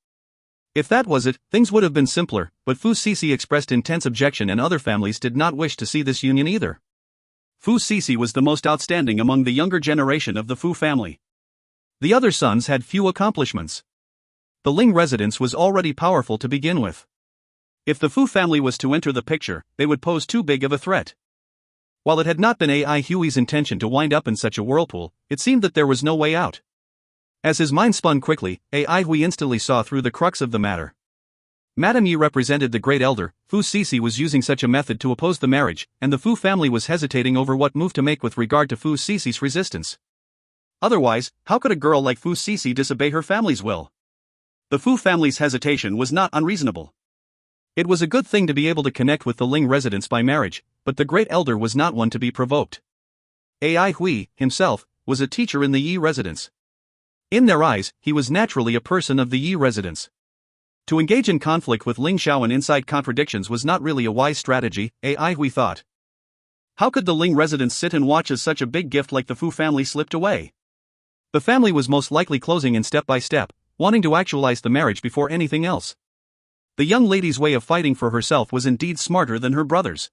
If that was it, things would have been simpler, but Fu Sisi expressed intense objection and other families did not wish to see this union either. Fu Sisi was the most outstanding among the younger generation of the Fu family. The other sons had few accomplishments. The Ling residence was already powerful to begin with. If the Fu family was to enter the picture, they would pose too big of a threat. While it had not been Ai Hui's intention to wind up in such a whirlpool, it seemed that there was no way out. As his mind spun quickly, Ai Hui instantly saw through the crux of the matter. Madame Yi represented the great elder. Fu Sisi was using such a method to oppose the marriage, and the Fu family was hesitating over what move to make with regard to Fu Sisi's resistance. Otherwise, how could a girl like Fu Sisi disobey her family's will? The Fu family's hesitation was not unreasonable. It was a good thing to be able to connect with the Ling residents by marriage, but the great elder was not one to be provoked. Ai Hui, himself, was a teacher in the Yi residence. In their eyes, he was naturally a person of the Yi residence. To engage in conflict with Ling Xiao and incite contradictions was not really a wise strategy, Ai Hui thought. How could the Ling residents sit and watch as such a big gift like the Fu family slipped away? The family was most likely closing in step by step, wanting to actualize the marriage before anything else. The young lady's way of fighting for herself was indeed smarter than her brother's.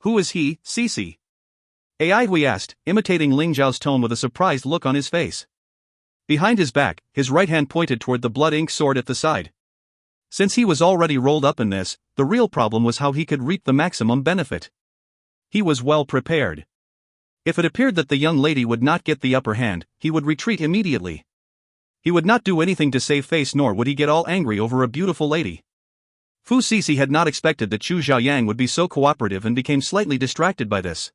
Who is he, Sisi? Ai Hui asked, imitating Ling Zhao's tone with a surprised look on his face. Behind his back, his right hand pointed toward the blood-ink sword at the side. Since he was already rolled up in this, the real problem was how he could reap the maximum benefit. He was well prepared. If it appeared that the young lady would not get the upper hand, he would retreat immediately. He would not do anything to save face, nor would he get all angry over a beautiful lady. Fu Sisi had not expected that Chu Xiaoyang would be so cooperative and became slightly distracted by this.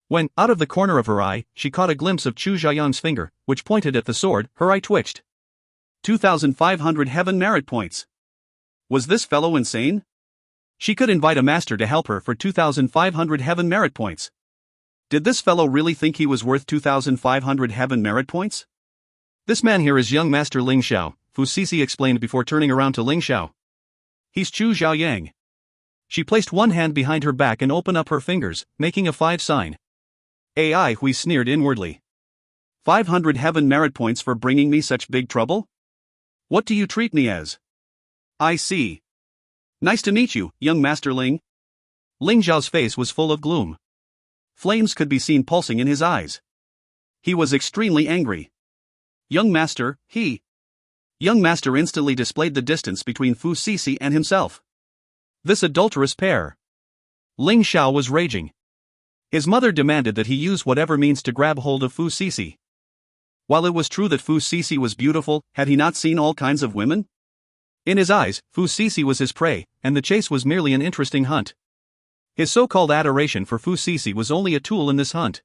When, out of the corner of her eye, she caught a glimpse of Chu Xiaoyang's finger, which pointed at the sword, her eye twitched. 2,500 heaven merit points. Was this fellow insane? She could invite a master to help her for 2,500 heaven merit points. Did this fellow really think he was worth 2,500 heaven merit points? This man here is young Master Ling Xiao, Fu Sisi explained before turning around to Ling Xiao. He's Chu Xiaoyang. She placed one hand behind her back and opened up her fingers, making a 5 sign. Ai Hui sneered inwardly. 500 heaven merit points for bringing me such big trouble? What do you treat me as? I see. Nice to meet you, young Master Ling. Ling Zhao's face was full of gloom. Flames could be seen pulsing in his eyes. He was extremely angry. Young Master, he. Young Master instantly displayed the distance between Fu Sisi and himself. This adulterous pair. Ling Xiao was raging. His mother demanded that he use whatever means to grab hold of Fu Sisi. While it was true that Fu Sisi was beautiful, had he not seen all kinds of women? In his eyes, Fu Sisi was his prey, and the chase was merely an interesting hunt. His so-called adoration for Fu Sisi was only a tool in this hunt.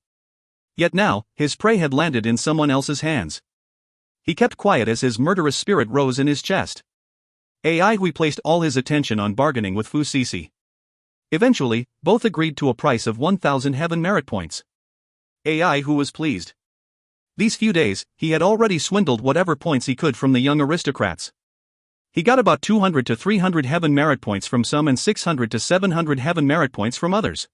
Yet now, his prey had landed in someone else's hands. He kept quiet as his murderous spirit rose in his chest. Ai Hui placed all his attention on bargaining with Fu Sisi. Eventually, both agreed to a price of 1,000 heaven merit points. Ai Hui was pleased. These few days, he had already swindled whatever points he could from the young aristocrats. He got about 200 to 300 heaven merit points from some and 600 to 700 heaven merit points from others.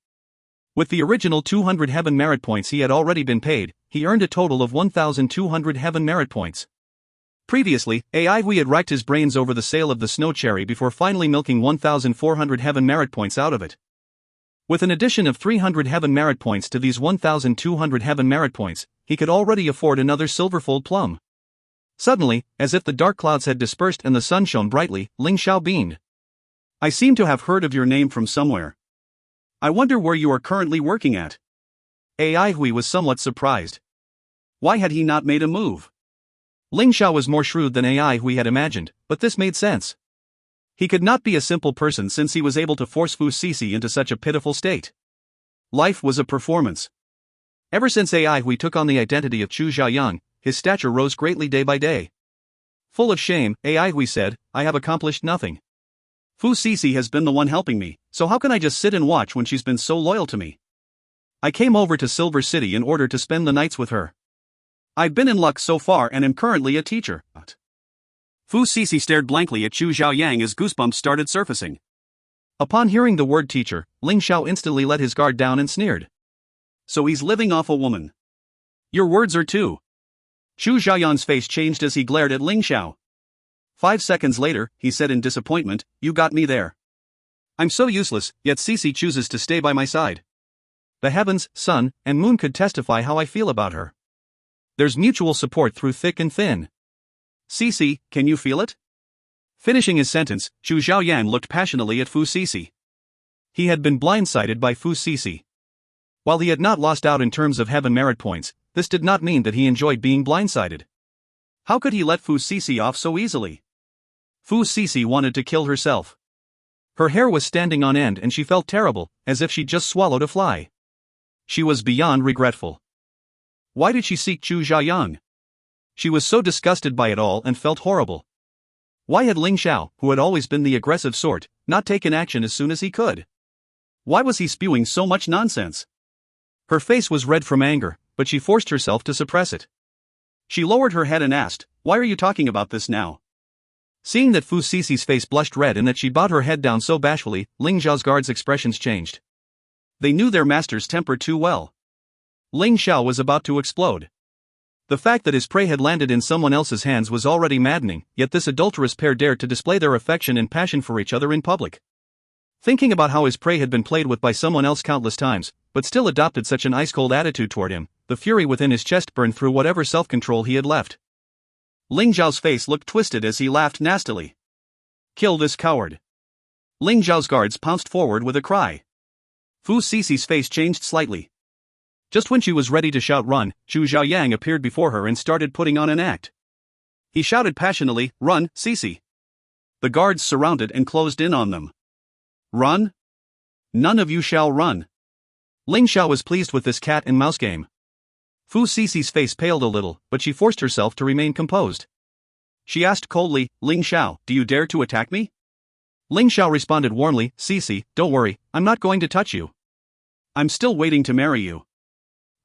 With the original 200 heaven merit points he had already been paid, he earned a total of 1,200 heaven merit points. Previously, AI Hui had racked his brains over the sale of the snow cherry before finally milking 1,400 heaven merit points out of it. With an addition of 300 heaven merit points to these 1,200 heaven merit points, he could already afford another silverfold plum. Suddenly, as if the dark clouds had dispersed and the sun shone brightly, Ling Xiao beamed. I seem to have heard of your name from somewhere. I wonder where you are currently working at. AI Hui was somewhat surprised. Why had he not made a move? Ling Xiao was more shrewd than AI Hui had imagined, but this made sense. He could not be a simple person since he was able to force Fu Sisi into such a pitiful state. Life was a performance. Ever since AI Hui took on the identity of Chu Xiaoyang, his stature rose greatly day by day. Full of shame, AI Hui said, I have accomplished nothing. Fu Sisi has been the one helping me, so how can I just sit and watch when she's been so loyal to me? I came over to Silver City in order to spend the nights with her. I've been in luck so far and am currently a teacher. Fu Sisi stared blankly at Chu Xiaoyang as goosebumps started surfacing. Upon hearing the word teacher, Ling Xiao instantly let his guard down and sneered. So he's living off a woman. Your words are too. Chu Xiaoyang's face changed as he glared at Ling Xiao. 5 seconds later, he said in disappointment, you got me there. I'm so useless, yet Sisi chooses to stay by my side. The heavens, sun, and moon could testify how I feel about her. There's mutual support through thick and thin. Sisi, can you feel it? Finishing his sentence, Chu Xiaoyang looked passionately at Fu Sisi. He had been blindsided by Fu Sisi. While he had not lost out in terms of heaven merit points, this did not mean that he enjoyed being blindsided. How could he let Fu Sisi off so easily? Fu Sisi wanted to kill herself. Her hair was standing on end and she felt terrible, as if she'd just swallowed a fly. She was beyond regretful. Why did she seek Chu Xiaoyang? She was so disgusted by it all and felt horrible. Why had Ling Xiao, who had always been the aggressive sort, not taken action as soon as he could? Why was he spewing so much nonsense? Her face was red from anger, but she forced herself to suppress it. She lowered her head and asked, why are you talking about this now? Seeing that Fu Sisi's face blushed red and that she bowed her head down so bashfully, Ling Xiao's guards' expressions changed. They knew their master's temper too well. Ling Xiao was about to explode. The fact that his prey had landed in someone else's hands was already maddening, yet this adulterous pair dared to display their affection and passion for each other in public. Thinking about how his prey had been played with by someone else countless times, but still adopted such an ice-cold attitude toward him, the fury within his chest burned through whatever self-control he had left. Ling Xiao's face looked twisted as he laughed nastily. Kill this coward. Ling Xiao's guards pounced forward with a cry. Fu Sisi's face changed slightly. Just when she was ready to shout run, Chu Xiaoyang appeared before her and started putting on an act. He shouted passionately, run, Sisi. The guards surrounded and closed in on them. Run? None of you shall run. Ling Xiao was pleased with this cat and mouse game. Fu Sisi's face paled a little, but she forced herself to remain composed. She asked coldly, Ling Xiao, do you dare to attack me? Ling Xiao responded warmly, Sisi, don't worry, I'm not going to touch you. I'm still waiting to marry you.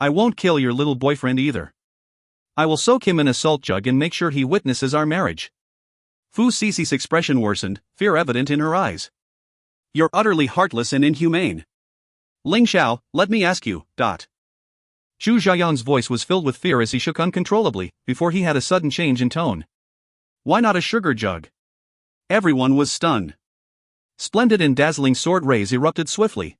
I won't kill your little boyfriend either. I will soak him in a salt jug and make sure he witnesses our marriage. Fu Sisi's expression worsened, fear evident in her eyes. You're utterly heartless and inhumane. Ling Xiao, let me ask you, Chu Xiaoyang's voice was filled with fear as he shook uncontrollably, before he had a sudden change in tone. Why not a sugar jug? Everyone was stunned. Splendid and dazzling sword rays erupted swiftly.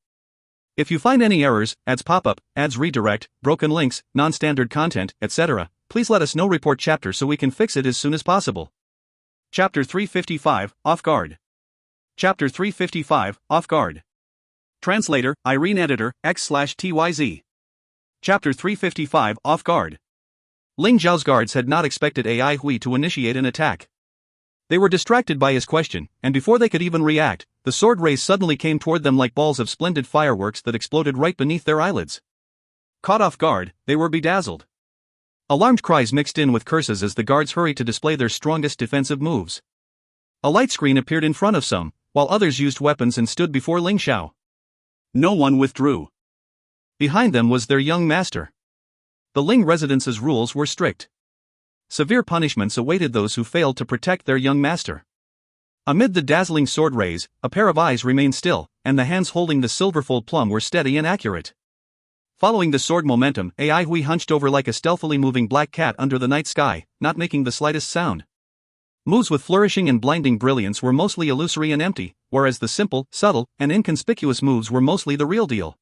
If you find any errors, ads pop-up, ads redirect, broken links, non-standard content, etc., please let us know. Report chapter so we can fix it as soon as possible. Chapter 355, Off Guard. Chapter 355, Off Guard. Translator, Irene Editor, X/TYZ. Chapter 355, Off Guard. Ling Xiao's guards had not expected AI Hui to initiate an attack. They were distracted by his question, and before they could even react, the sword rays suddenly came toward them like balls of splendid fireworks that exploded right beneath their eyelids. Caught off guard, they were bedazzled. Alarmed cries mixed in with curses as the guards hurried to display their strongest defensive moves. A light screen appeared in front of some, while others used weapons and stood before Ling Xiao. No one withdrew. Behind them was their young master. The Ling residence's rules were strict. Severe punishments awaited those who failed to protect their young master. Amid the dazzling sword rays, a pair of eyes remained still, and the hands holding the silverfold plum were steady and accurate. Following the sword momentum, AI Hui hunched over like a stealthily moving black cat under the night sky, not making the slightest sound. Moves with flourishing and blinding brilliance were mostly illusory and empty, whereas the simple, subtle, and inconspicuous moves were mostly the real deal.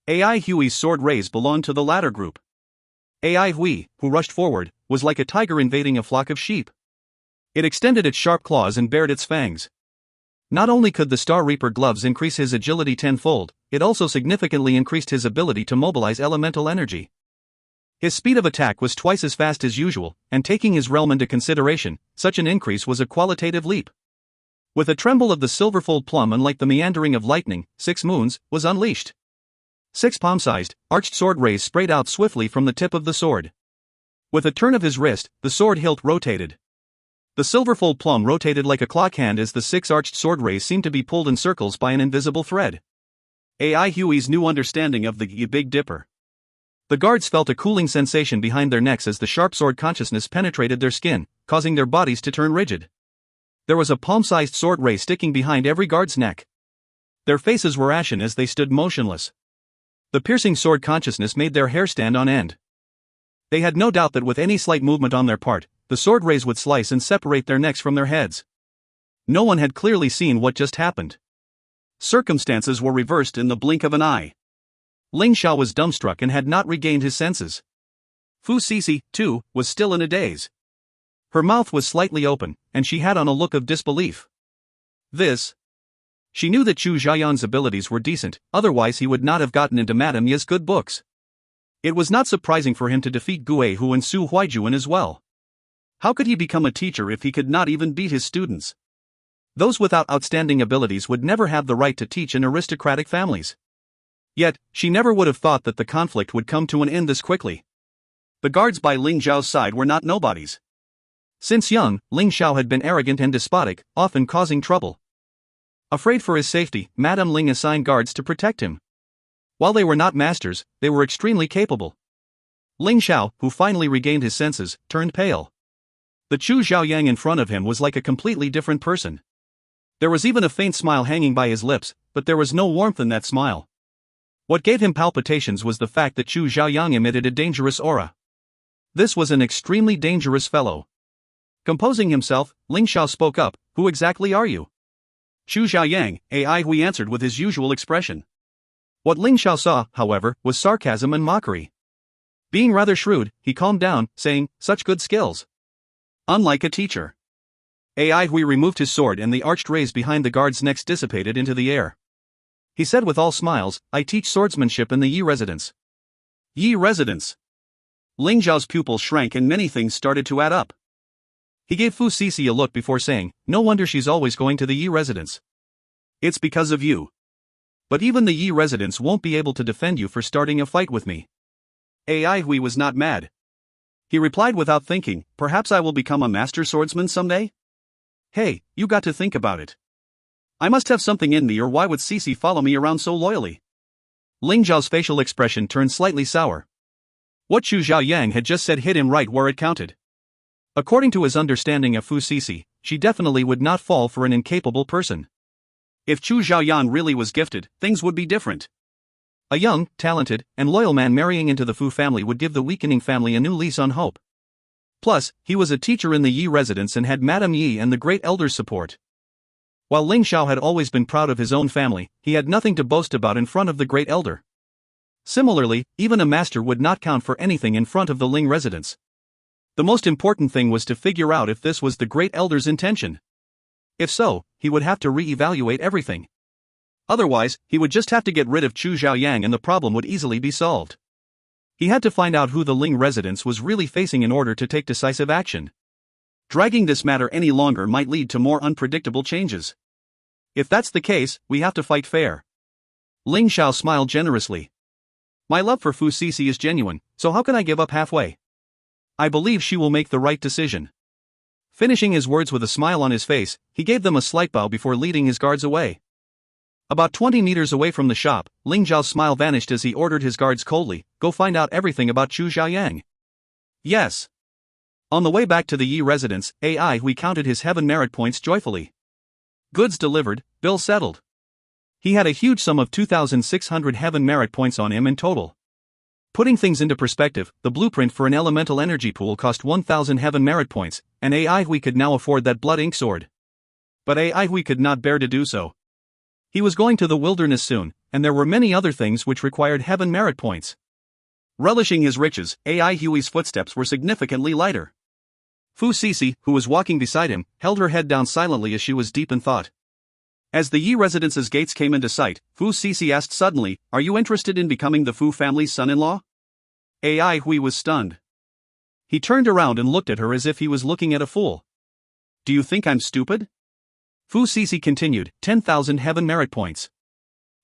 Ai Hui's sword rays belonged to the latter group. Ai Hui, who rushed forward, was like a tiger invading a flock of sheep. It extended its sharp claws and bared its fangs. Not only could the Star Reaper gloves increase his agility tenfold, it also significantly increased his ability to mobilize elemental energy. His speed of attack was twice as fast as usual, and taking his realm into consideration, such an increase was a qualitative leap. With a tremble of the silverfold plum and like the meandering of lightning, 6 moons was unleashed. 6 palm-sized, arched sword rays sprayed out swiftly from the tip of the sword. With a turn of his wrist, the sword hilt rotated. The silverfold plum rotated like a clock hand as the 6 arched sword rays seemed to be pulled in circles by an invisible thread. Ai Hui's new understanding of the Big Dipper. The guards felt a cooling sensation behind their necks as the sharp sword consciousness penetrated their skin, causing their bodies to turn rigid. There was a palm-sized sword ray sticking behind every guard's neck. Their faces were ashen as they stood motionless. The piercing sword consciousness made their hair stand on end. They had no doubt that with any slight movement on their part, the sword rays would slice and separate their necks from their heads. No one had clearly seen what just happened. Circumstances were reversed in the blink of an eye. Ling Xiao was dumbstruck and had not regained his senses. Fu Sisi, too, was still in a daze. Her mouth was slightly open, and she had on a look of disbelief. She knew that Chu Xiaoyan's abilities were decent, otherwise he would not have gotten into Madame Ye's good books. It was not surprising for him to defeat Gue Hu and Su Huijuan as well. How could he become a teacher if he could not even beat his students? Those without outstanding abilities would never have the right to teach in aristocratic families. Yet, she never would have thought that the conflict would come to an end this quickly. The guards by Ling Xiao's side were not nobodies. Since young, Ling Xiao had been arrogant and despotic, often causing trouble. Afraid for his safety, Madame Ling assigned guards to protect him. While they were not masters, they were extremely capable. Ling Xiao, who finally regained his senses, turned pale. The Chu Xiaoyang in front of him was like a completely different person. There was even a faint smile hanging by his lips, but there was no warmth in that smile. What gave him palpitations was the fact that Chu Xiaoyang emitted a dangerous aura. This was an extremely dangerous fellow. Composing himself, Ling Xiao spoke up, "Who exactly are you?" Chu Xiaoyang, Ai Hui answered with his usual expression. What Ling Xiao saw, however, was sarcasm and mockery. Being rather shrewd, he calmed down, saying, "Such good skills." Unlike a teacher. Ai Hui removed his sword and the arched rays behind the guard's necks dissipated into the air. He said with all smiles, "I teach swordsmanship in the Yi residence." Yi residence. Ling Xiao's pupils shrank and many things started to add up. He gave Fu Sisi a look before saying, "No wonder she's always going to the Yi residence. It's because of you. But even the Yi residence won't be able to defend you for starting a fight with me." Ai Hui was not mad. He replied without thinking, "Perhaps I will become a master swordsman someday?" Hey, you got to think about it. I must have something in me, or why would Sisi follow me around so loyally? Ling Zhao's facial expression turned slightly sour. What Chu Xiaoyang had just said hit him right where it counted. According to his understanding of Fu Sisi, she definitely would not fall for an incapable person. If Chu Xiaoyan really was gifted, things would be different. A young, talented, and loyal man marrying into the Fu family would give the weakening family a new lease on hope. Plus, he was a teacher in the Yi residence and had Madame Yi and the Great Elder's support. While Ling Xiao had always been proud of his own family, he had nothing to boast about in front of the Great Elder. Similarly, even a master would not count for anything in front of the Ling residence. The most important thing was to figure out if this was the Great Elder's intention. If so, he would have to re-evaluate everything. Otherwise, he would just have to get rid of Chu Xiaoyang and the problem would easily be solved. He had to find out who the Ling residence was really facing in order to take decisive action. Dragging this matter any longer might lead to more unpredictable changes. If that's the case, we have to fight fair. Ling Xiao smiled generously. My love for Fu Sisi is genuine, so how can I give up halfway? I believe she will make the right decision. Finishing his words with a smile on his face, he gave them a slight bow before leading his guards away. About 20 meters away from the shop, Ling Zhao's smile vanished as he ordered his guards coldly, "Go find out everything about Chu Xiaoyang." Yes. On the way back to the Yi residence, Ai Hui counted his heaven merit points joyfully. Goods delivered, bill settled. He had a huge sum of 2,600 heaven merit points on him in total. Putting things into perspective, the blueprint for an elemental energy pool cost 1,000 heaven merit points, and AI Hui could now afford that blood ink sword. But AI Hui could not bear to do so. He was going to the wilderness soon, and there were many other things which required heaven merit points. Relishing his riches, AI Hui's footsteps were significantly lighter. Fu Cece, who was walking beside him, held her head down silently as she was deep in thought. As the Yi residence's gates came into sight, Fu Cece asked suddenly, "Are you interested in becoming the Fu family's son-in-law?" AI Hui was stunned. He turned around and looked at her as if he was looking at a fool. "Do you think I'm stupid?" Fu Cece continued, 10,000 heaven merit points.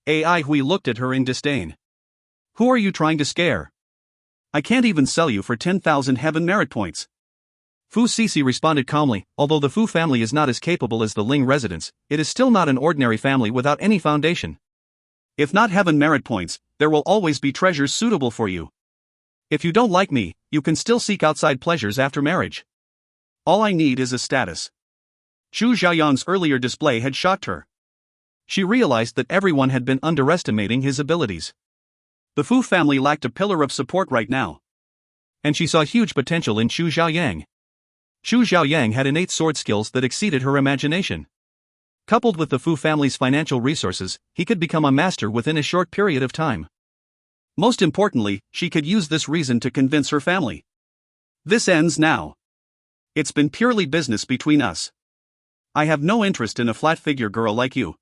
AI Hui looked at her in disdain. "Who are you trying to scare? I can't even sell you for 10,000 heaven merit points." Fu Cece responded calmly, "Although the Fu family is not as capable as the Ling residence, it is still not an ordinary family without any foundation. If not heaven merit points, there will always be treasures suitable for you. If you don't like me, you can still seek outside pleasures after marriage. All I need is a status." Chu Xiaoyang's earlier display had shocked her. She realized that everyone had been underestimating his abilities. The Fu family lacked a pillar of support right now. And she saw huge potential in Chu Xiaoyang. Chu Xiaoyang had innate sword skills that exceeded her imagination. Coupled with the Fu family's financial resources, he could become a master within a short period of time. Most importantly, she could use this reason to convince her family. This ends now. It's been purely business between us. I have no interest in a flat-figure girl like you.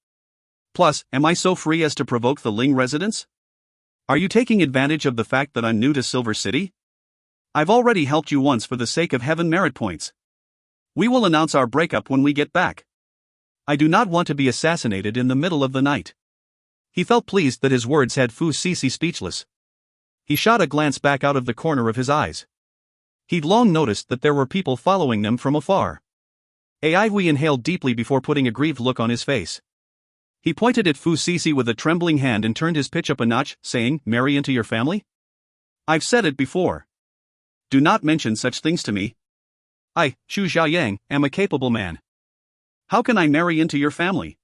Plus, am I so free as to provoke the Ling residents? Are you taking advantage of the fact that I'm new to Silver City? I've already helped you once for the sake of heaven merit points. We will announce our breakup when we get back. I do not want to be assassinated in the middle of the night." He felt pleased that his words had Fu Cece speechless. He shot a glance back out of the corner of his eyes. He'd long noticed that there were people following them from afar. AI Hui inhaled deeply before putting a grieved look on his face. He pointed at Fu Cece with a trembling hand and turned his pitch up a notch, saying, "Marry into your family? I've said it before. Do not mention such things to me. I, Chu Xiaoyang, am a capable man. How can I marry into your family?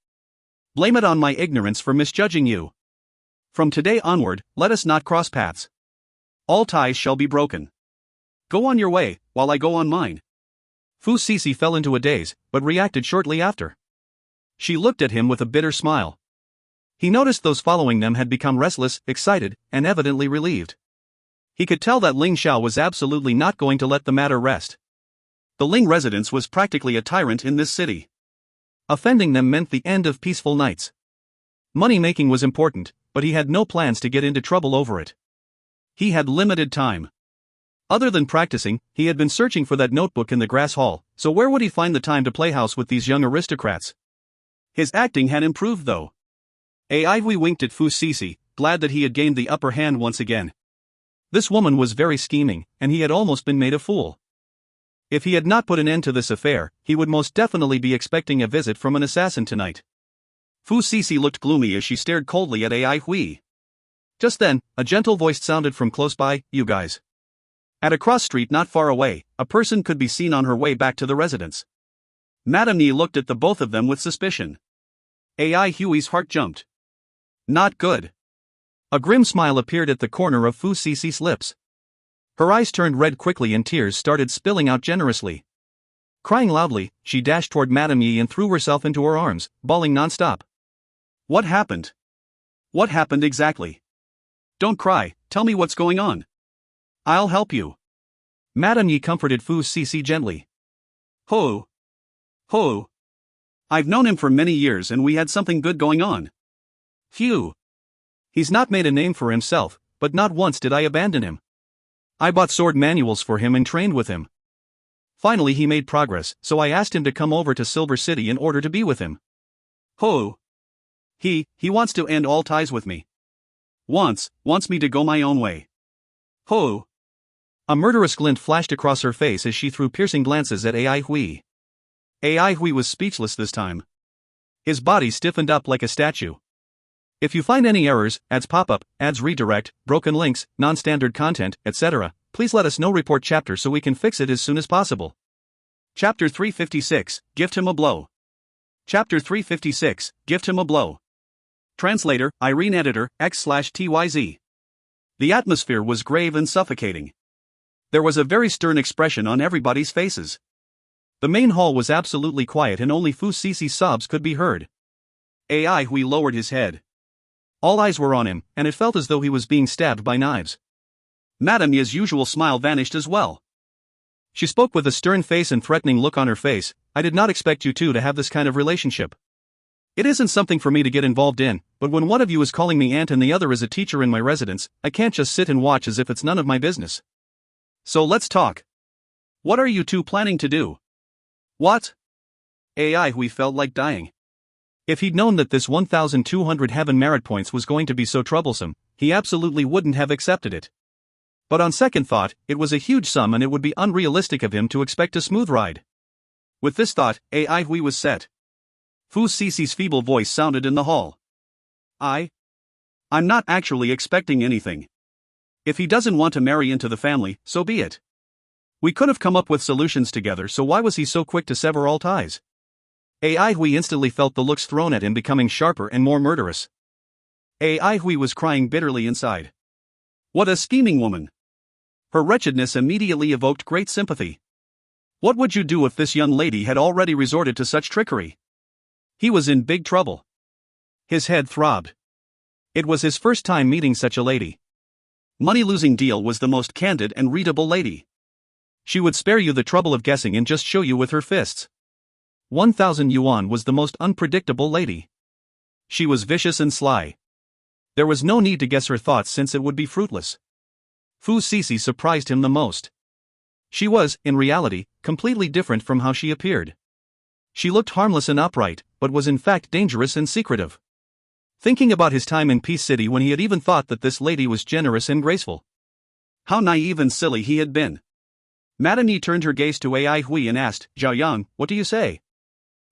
Blame it on my ignorance for misjudging you. From today onward, let us not cross paths. All ties shall be broken. Go on your way, while I go on mine." Fu Cece fell into a daze, but reacted shortly after. She looked at him with a bitter smile. He noticed those following them had become restless, excited, and evidently relieved. He could tell that Ling Xiao was absolutely not going to let the matter rest. The Ling residence was practically a tyrant in this city. Offending them meant the end of peaceful nights. Money-making was important, but he had no plans to get into trouble over it. He had limited time. Other than practicing, he had been searching for that notebook in the grass hall, so where would he find the time to play house with these young aristocrats? His acting had improved though. AI Hui winked at Fu Cece, glad that he had gained the upper hand once again. This woman was very scheming, and he had almost been made a fool. If he had not put an end to this affair, he would most definitely be expecting a visit from an assassin tonight. Fu Cece looked gloomy as she stared coldly at AI Hui. Just then, a gentle voice sounded from close by, "You guys." At a cross street not far away, a person could be seen on her way back to the residence. Madame Ni looked at the both of them with suspicion. AI Hui's heart jumped. Not good. A grim smile appeared at the corner of Fu Cece's lips. Her eyes turned red quickly and tears started spilling out generously. Crying loudly, she dashed toward Madame Yi and threw herself into her arms, bawling nonstop. "What happened? What happened exactly? Don't cry, tell me what's going on. I'll help you." Madame Yi comforted Fu Cece gently. Ho! Ho! I've known him for many years and we had something good going on. Phew! He's not made a name for himself, but not once did I abandon him. I bought sword manuals for him and trained with him. Finally he made progress, so I asked him to come over to Silver City in order to be with him. Ho! He wants to end all ties with me. Wants me to go my own way. Ho! A murderous glint flashed across her face as she threw piercing glances at AI Hui. AI Hui was speechless this time. His body stiffened up like a statue. If you find any errors, ads pop-up, ads redirect, broken links, non-standard content, etc., please let us know. Report chapter so we can fix it as soon as possible. Chapter 356, Gift Him a Blow. Chapter 356, Gift Him a Blow. Translator, Irene Editor, X/TYZ. The atmosphere was grave and suffocating. There was a very stern expression on everybody's faces. The main hall was absolutely quiet and only Fu Sisi's sobs could be heard. Ai Hui lowered his head. All eyes were on him, and it felt as though he was being stabbed by knives. Madame Ye's usual smile vanished as well. She spoke with a stern face and threatening look on her face. I did not expect you two to have this kind of relationship. It isn't something for me to get involved in, but when one of you is calling me aunt and the other is a teacher in my residence, I can't just sit and watch as if it's none of my business. So let's talk. What are you two planning to do? What? Ai Hui felt like dying. If he'd known that this 1,200 heaven merit points was going to be so troublesome, he absolutely wouldn't have accepted it. But on second thought, it was a huge sum and it would be unrealistic of him to expect a smooth ride. With this thought, Ai Hui was set. Fu Sisi's feeble voice sounded in the hall. I'm not actually expecting anything. If he doesn't want to marry into the family, so be it. We could have come up with solutions together, so why was he so quick to sever all ties? Ai Hui instantly felt the looks thrown at him becoming sharper and more murderous. Ai Hui was crying bitterly inside. What a scheming woman! Her wretchedness immediately evoked great sympathy. What would you do if this young lady had already resorted to such trickery? He was in big trouble. His head throbbed. It was his first time meeting such a lady. Money-losing deal was the most candid and readable lady. She would spare you the trouble of guessing and just show you with her fists. 1,000 yuan was the most unpredictable lady. She was vicious and sly. There was no need to guess her thoughts since it would be fruitless. Fu Sisi surprised him the most. She was, in reality, completely different from how she appeared. She looked harmless and upright, but was in fact dangerous and secretive. Thinking about his time in Peace City when he had even thought that this lady was generous and graceful. How naive and silly he had been. Madame Yi turned her gaze to Ai Hui and asked, Zhao Yang, what do you say?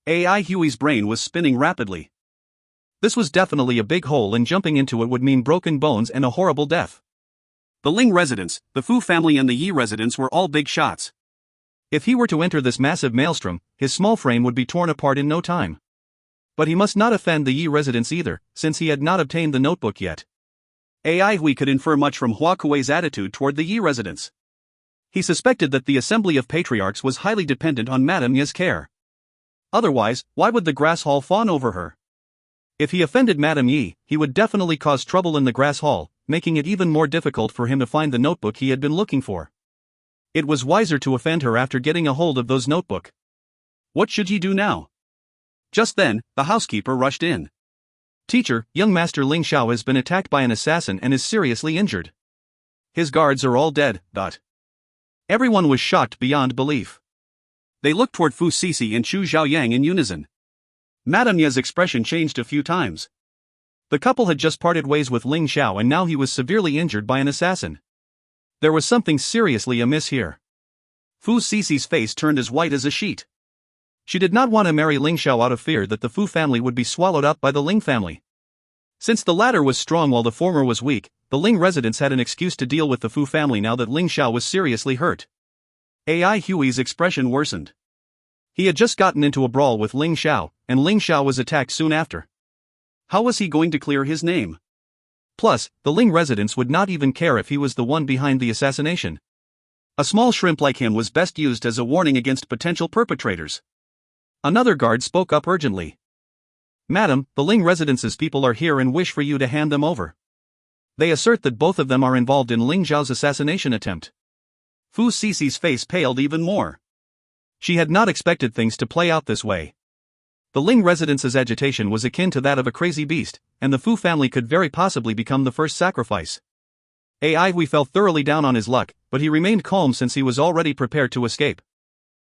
Ai Hui's brain was spinning rapidly. This was definitely a big hole and jumping into it would mean broken bones and a horrible death. The Ling residence, the Fu family and the Yi residence were all big shots. If he were to enter this massive maelstrom, his small frame would be torn apart in no time. But he must not offend the Yi residence either, since he had not obtained the notebook yet. Ai Hui could infer much from Hua Kuei's attitude toward the Yi residence. He suspected that the Assembly of Patriarchs was highly dependent on Madame Ye's care. Otherwise, why would the grass hall fawn over her? If he offended Madame Yi, he would definitely cause trouble in the grass hall, making it even more difficult for him to find the notebook he had been looking for. It was wiser to offend her after getting a hold of those notebook. What should he do now? Just then, the housekeeper rushed in. Teacher, young Master Ling Xiao has been attacked by an assassin and is seriously injured. His guards are all dead. Everyone was shocked beyond belief. They looked toward Fu Sisi and Chu Xiaoyang in unison. Madame Ye's expression changed a few times. The couple had just parted ways with Ling Xiao and now he was severely injured by an assassin. There was something seriously amiss here. Fu Sisi's face turned as white as a sheet. She did not want to marry Ling Xiao out of fear that the Fu family would be swallowed up by the Ling family. Since the latter was strong while the former was weak, the Ling residents had an excuse to deal with the Fu family now that Ling Xiao was seriously hurt. Ai Hui's expression worsened. He had just gotten into a brawl with Ling Xiao, and Ling Xiao was attacked soon after. How was he going to clear his name? Plus, the Ling residents would not even care if he was the one behind the assassination. A small shrimp like him was best used as a warning against potential perpetrators. Another guard spoke up urgently. Madam, the Ling residence's people are here and wish for you to hand them over. They assert that both of them are involved in Ling Zhao's assassination attempt. Fu Sisi's face paled even more. She had not expected things to play out this way. The Ling residence's agitation was akin to that of a crazy beast, and the Fu family could very possibly become the first sacrifice. Ai Hui fell thoroughly down on his luck, but he remained calm since he was already prepared to escape.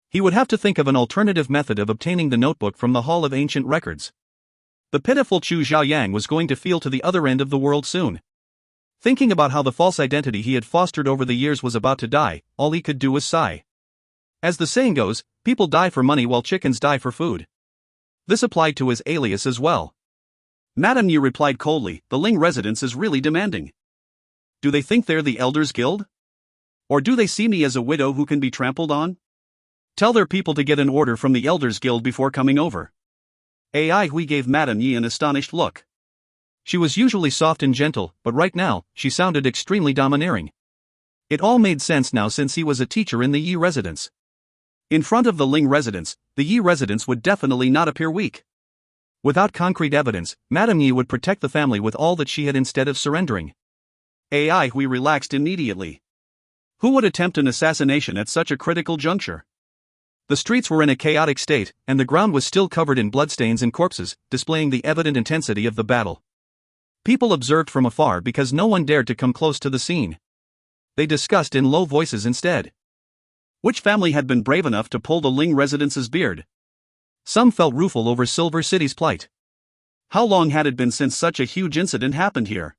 He would have to think of an alternative method of obtaining the notebook from the Hall of Ancient Records. The pitiful Chu Xiaoyang was going to feel to the other end of the world soon. Thinking about how the false identity he had fostered over the years was about to die, all he could do was sigh. As the saying goes, people die for money while chickens die for food. This applied to his alias as well. Madame Yu replied coldly, the Ling residence is really demanding. Do they think they're the Elders Guild? Or do they see me as a widow who can be trampled on? Tell their people to get an order from the Elders Guild before coming over. Ai Hui gave Madame Yi an astonished look. She was usually soft and gentle, but right now, she sounded extremely domineering. It all made sense now since he was a teacher in the Yi residence. In front of the Ling residence, the Yi residence would definitely not appear weak. Without concrete evidence, Madame Yi would protect the family with all that she had instead of surrendering. Ai Hui relaxed immediately. Who would attempt an assassination at such a critical juncture? The streets were in a chaotic state, and the ground was still covered in bloodstains and corpses, displaying the evident intensity of the battle. People observed from afar because no one dared to come close to the scene. They discussed in low voices instead. Which family had been brave enough to pull the Ling residence's beard? Some felt rueful over Silver City's plight. How long had it been since such a huge incident happened here?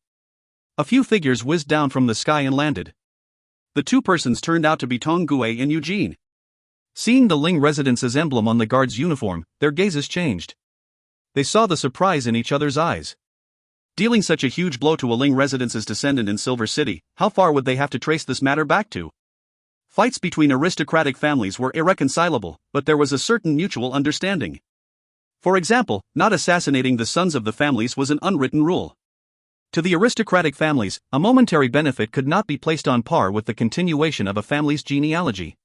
A few figures whizzed down from the sky and landed. The two persons turned out to be Tong Gue and Eugene. Seeing the Ling residence's emblem on the guard's uniform, their gazes changed. They saw the surprise in each other's eyes. Dealing such a huge blow to a Ling residence's descendant in Silver City, how far would they have to trace this matter back to? Fights between aristocratic families were irreconcilable, but there was a certain mutual understanding. For example, not assassinating the sons of the families was an unwritten rule. To the aristocratic families, a momentary benefit could not be placed on par with the continuation of a family's genealogy.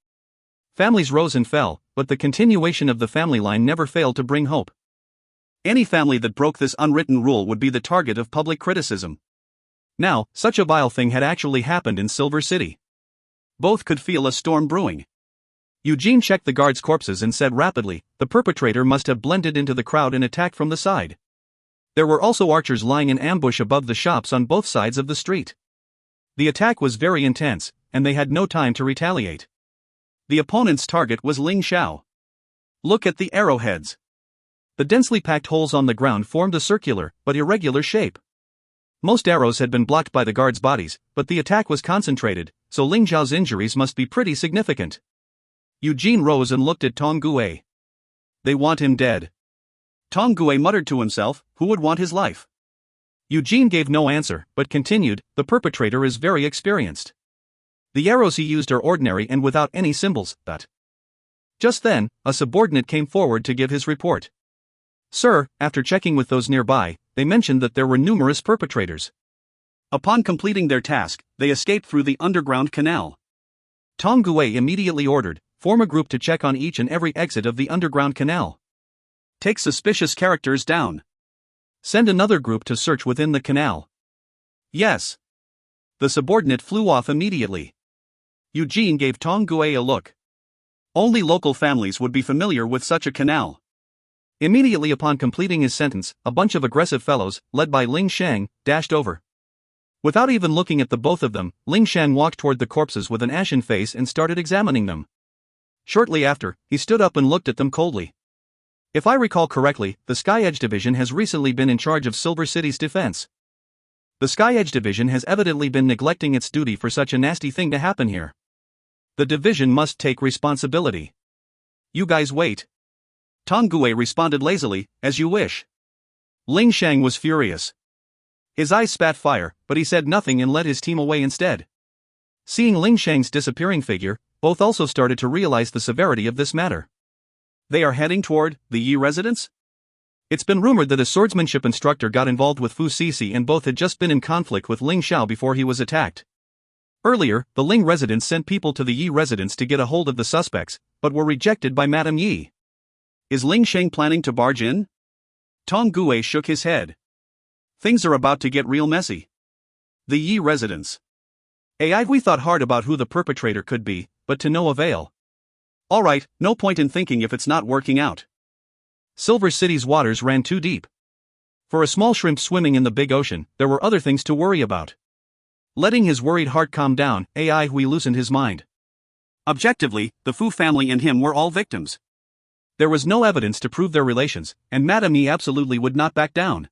Families rose and fell, but the continuation of the family line never failed to bring hope. Any family that broke this unwritten rule would be the target of public criticism. Now, such a vile thing had actually happened in Silver City. Both could feel a storm brewing. Eugene checked the guards' corpses and said rapidly, the perpetrator must have blended into the crowd and attacked from the side. There were also archers lying in ambush above the shops on both sides of the street. The attack was very intense, and they had no time to retaliate. The opponent's target was Ling Xiao. Look at the arrowheads. The densely packed holes on the ground formed a circular, but irregular shape. Most arrows had been blocked by the guards' bodies, but the attack was concentrated, so Ling Xiao's injuries must be pretty significant. Eugene rose and looked at Tong Gue. They want him dead. Tong Gue muttered to himself, who would want his life? Eugene gave no answer, but continued, the perpetrator is very experienced. The arrows he used are ordinary and without any symbols, but... Just then, a subordinate came forward to give his report. Sir, after checking with those nearby, they mentioned that there were numerous perpetrators. Upon completing their task, they escaped through the underground canal. Tong Gue immediately ordered, form a group to check on each and every exit of the underground canal. Take suspicious characters down. Send another group to search within the canal. Yes. The subordinate flew off immediately. Eugene gave Tong Gue a look. Only local families would be familiar with such a canal. Immediately upon completing his sentence, a bunch of aggressive fellows, led by Ling Shang, dashed over. Without even looking at the both of them, Ling Shang walked toward the corpses with an ashen face and started examining them. Shortly after, he stood up and looked at them coldly. If I recall correctly, the Sky Edge Division has recently been in charge of Silver City's defense. The Sky Edge Division has evidently been neglecting its duty for such a nasty thing to happen here. The division must take responsibility. You guys wait. Tong Gue responded lazily, as you wish. Ling Shang was furious. His eyes spat fire, but he said nothing and led his team away instead. Seeing Ling Shang's disappearing figure, both also started to realize the severity of this matter. They are heading toward the Yi residence? It's been rumored that a swordsmanship instructor got involved with Fu Sisi and both had just been in conflict with Ling Xiao before he was attacked. Earlier, the Ling residence sent people to the Yi residence to get a hold of the suspects, but were rejected by Madame Yi. Is Ling Shang planning to barge in? Tong Gue shook his head. Things are about to get real messy. The Yi residence. We thought hard about who the perpetrator could be, but to no avail. Alright, no point in thinking if it's not working out. Silver City's waters ran too deep. For a small shrimp swimming in the big ocean, there were other things to worry about. Letting his worried heart calm down, Hui loosened his mind. Objectively, the Fu family and him were all victims. There was no evidence to prove their relations, and Madame Yi absolutely would not back down.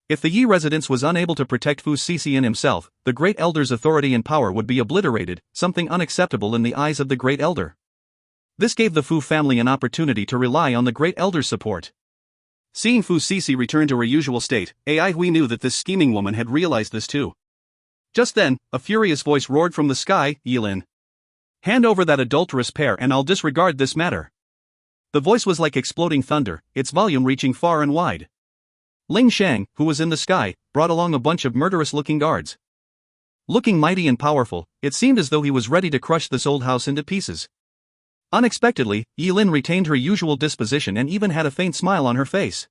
If the Yi residence was unable to protect Fu Sisi and himself, the Great Elder's authority and power would be obliterated, something unacceptable in the eyes of the Great Elder. This gave the Fu family an opportunity to rely on the Great Elder's support. Seeing Fu Sisi return to her usual state, Hui knew that this scheming woman had realized this too. Just then, a furious voice roared from the sky, Yilin. Hand over that adulterous pair and I'll disregard this matter. The voice was like exploding thunder, its volume reaching far and wide. Ling Shang, who was in the sky, brought along a bunch of murderous-looking guards. Looking mighty and powerful, it seemed as though he was ready to crush this old house into pieces. Unexpectedly, Yi Lin retained her usual disposition and even had a faint smile on her face.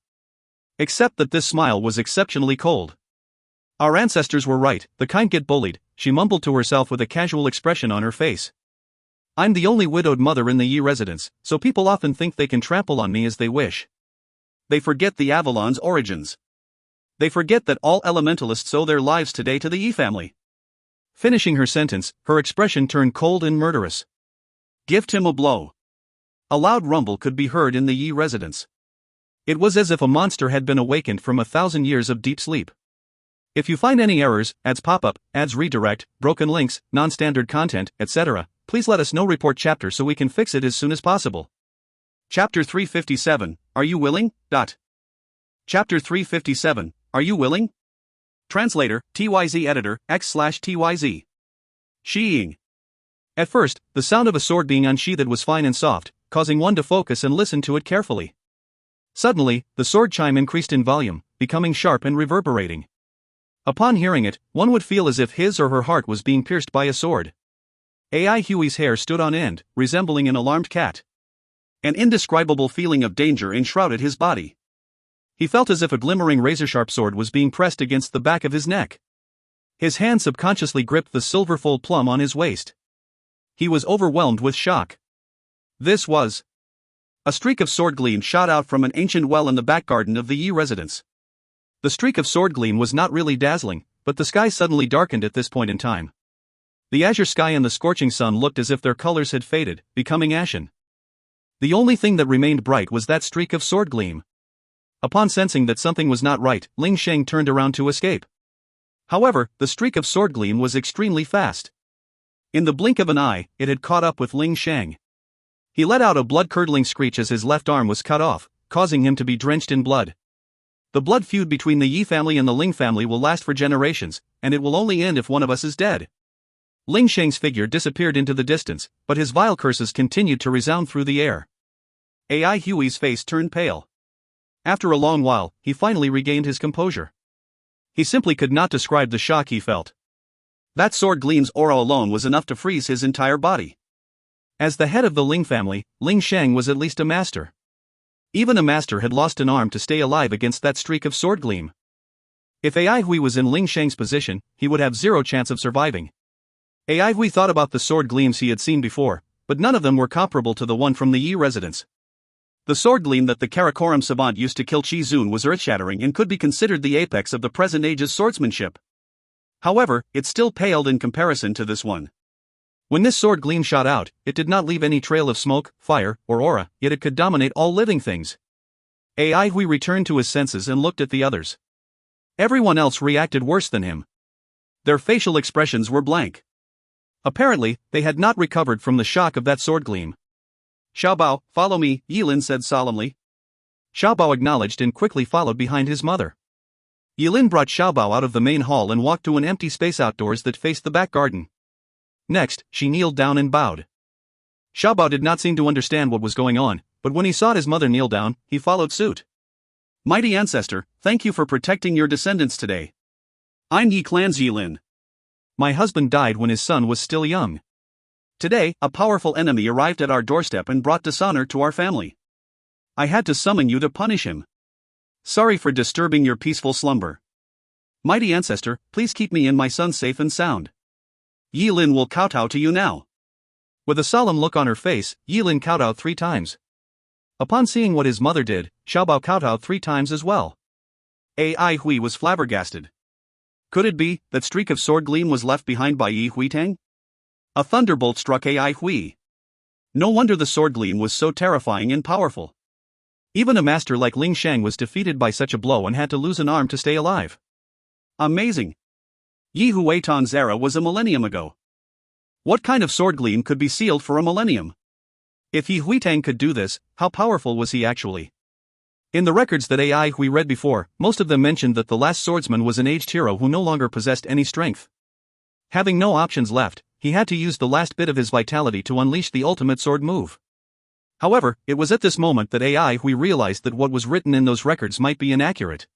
Except that this smile was exceptionally cold. Our ancestors were right, the kind get bullied, she mumbled to herself with a casual expression on her face. I'm the only widowed mother in the Yi residence, so people often think they can trample on me as they wish. They forget the Avalon's origins. They forget that all elementalists owe their lives today to the Yi family. Finishing her sentence, her expression turned cold and murderous. Gift him a blow. A loud rumble could be heard in the Yi residence. It was as if a monster had been awakened from 1,000 years of deep sleep. If you find any errors, ads pop-up, ads redirect, broken links, non-standard content, etc., please let us know. Report chapter so we can fix it as soon as possible. Chapter 357, Are You Willing? Chapter 357, Are You Willing? Translator, TYZ Editor, X/TYZ. Sheeing. At first, the sound of a sword being unsheathed was fine and soft, causing one to focus and listen to it carefully. Suddenly, the sword chime increased in volume, becoming sharp and reverberating. Upon hearing it, one would feel as if his or her heart was being pierced by a sword. AI Huey's hair stood on end, resembling an alarmed cat. An indescribable feeling of danger enshrouded his body. He felt as if a glimmering razor-sharp sword was being pressed against the back of his neck. His hand subconsciously gripped the silver full plum on his waist. He was overwhelmed with shock. This was... A streak of sword gleam shot out from an ancient well in the back garden of the Yi residence. The streak of sword gleam was not really dazzling, but the sky suddenly darkened at this point in time. The azure sky and the scorching sun looked as if their colors had faded, becoming ashen. The only thing that remained bright was that streak of sword gleam. Upon sensing that something was not right, Ling Sheng turned around to escape. However, the streak of sword gleam was extremely fast. In the blink of an eye, it had caught up with Ling Sheng. He let out a blood-curdling screech as his left arm was cut off, causing him to be drenched in blood. The blood feud between the Yi family and the Ling family will last for generations, and it will only end if one of us is dead. Ling Sheng's figure disappeared into the distance, but his vile curses continued to resound through the air. AI Huey's face turned pale. After a long while, he finally regained his composure. He simply could not describe the shock he felt. That sword gleam's aura alone was enough to freeze his entire body. As the head of the Ling family, Ling Sheng was at least a master. Even a master had lost an arm to stay alive against that streak of sword gleam. If AI Hui was in Ling Sheng's position, he would have zero chance of surviving. AI Hui thought about the sword gleams he had seen before, but none of them were comparable to the one from the Yi residence. The sword gleam that the Karakoram savant used to kill Qi Zun was earth-shattering and could be considered the apex of the present age's swordsmanship. However, it still paled in comparison to this one. When this sword gleam shot out, it did not leave any trail of smoke, fire, or aura, yet it could dominate all living things. AI Hui returned to his senses and looked at the others. Everyone else reacted worse than him. Their facial expressions were blank. Apparently, they had not recovered from the shock of that sword gleam. Xiaobao, follow me, Yilin said solemnly. Xiaobao acknowledged and quickly followed behind his mother. Yilin brought Xiaobao out of the main hall and walked to an empty space outdoors that faced the back garden. Next, she kneeled down and bowed. Xiaobao did not seem to understand what was going on, but when he saw his mother kneel down, he followed suit. Mighty ancestor, thank you for protecting your descendants today. I'm Yi Clan's Yilin. My husband died when his son was still young. Today, a powerful enemy arrived at our doorstep and brought dishonor to our family. I had to summon you to punish him. Sorry for disturbing your peaceful slumber. Mighty ancestor, please keep me and my son safe and sound. Yilin will kowtow to you now. With a solemn look on her face, Yilin kowtowed 3 times. Upon seeing what his mother did, Xiaobao kowtowed 3 times as well. AI Hui was flabbergasted. Could it be that streak of sword gleam was left behind by Yi Huitang? A thunderbolt struck AI Hui. No wonder the sword gleam was so terrifying and powerful. Even a master like Ling Sheng was defeated by such a blow and had to lose an arm to stay alive. Amazing. Yi Huitang's era was a millennium ago. What kind of sword gleam could be sealed for a millennium? If Yi Huitang could do this, how powerful was he actually? In the records that AI Hui read before, most of them mentioned that the last swordsman was an aged hero who no longer possessed any strength. Having no options left, he had to use the last bit of his vitality to unleash the ultimate sword move. However, it was at this moment that AI Hui realized that what was written in those records might be inaccurate.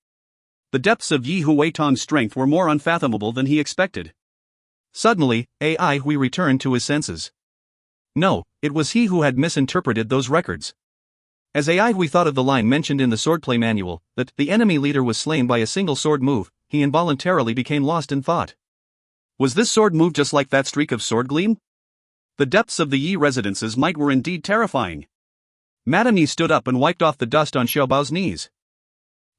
The depths of Yi Huitong's strength were more unfathomable than he expected. Suddenly, Ai Hui returned to his senses. No, it was he who had misinterpreted those records. As Ai Hui thought of the line mentioned in the swordplay manual, that the enemy leader was slain by a single sword move, he involuntarily became lost in thought. Was this sword move just like that streak of sword gleam? The depths of the Yi residence's might were indeed terrifying. Madame Yi stood up and wiped off the dust on Xiaobao's knees.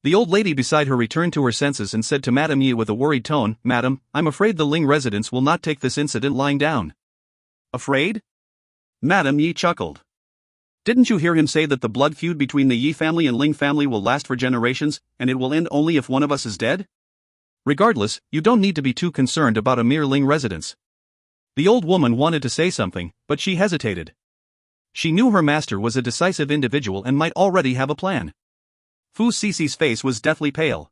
The old lady beside her returned to her senses and said to Madame Yi with a worried tone, "Madam, I'm afraid the Ling residence will not take this incident lying down." Afraid? Madame Yi chuckled. Didn't you hear him say that the blood feud between the Yi family and Ling family will last for generations, and it will end only if one of us is dead? Regardless, you don't need to be too concerned about a mere Ling residence. The old woman wanted to say something, but she hesitated. She knew her master was a decisive individual and might already have a plan. Fu Sisi's face was deathly pale.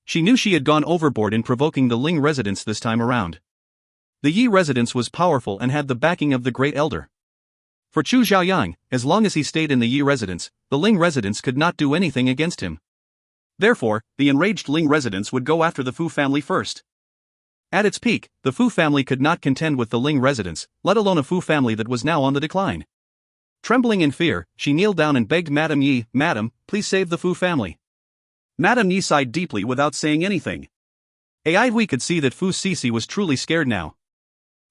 She knew she had gone overboard in provoking the Ling residence this time around. The Yi residence was powerful and had the backing of the Great Elder. For Chu Xiaoyang, as long as he stayed in the Yi residence, the Ling residence could not do anything against him. Therefore, the enraged Ling residence would go after the Fu family first. At its peak, the Fu family could not contend with the Ling residence, let alone a Fu family that was now on the decline. Trembling in fear, she kneeled down and begged Madame Yi, "Madam, please save the Fu family." Madame Yi sighed deeply without saying anything. Ai Hui could see that Fu Sisi was truly scared now.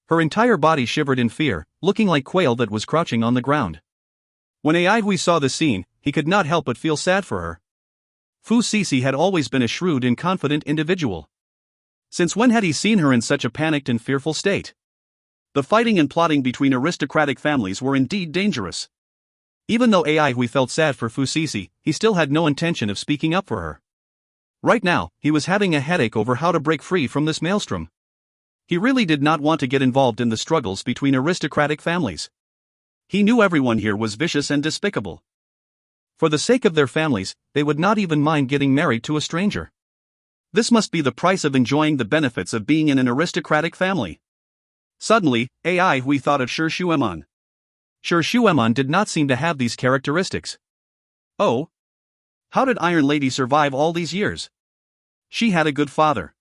Her entire body shivered in fear, looking like quail that was crouching on the ground. When Ai Hui saw the scene, he could not help but feel sad for her. Fu Sisi had always been a shrewd and confident individual. Since when had he seen her in such a panicked and fearful state? The fighting and plotting between aristocratic families were indeed dangerous. Even though Ai Hui felt sad for Fu Sisi, he still had no intention of speaking up for her. Right now, he was having a headache over how to break free from this maelstrom. He really did not want to get involved in the struggles between aristocratic families. He knew everyone here was vicious and despicable. For the sake of their families, they would not even mind getting married to a stranger. This must be the price of enjoying the benefits of being in an aristocratic family. Suddenly, Ai Hui thought of Shi Shueman. Shi Shueman did not seem to have these characteristics. Oh? How did Iron Lady survive all these years? She had a good father.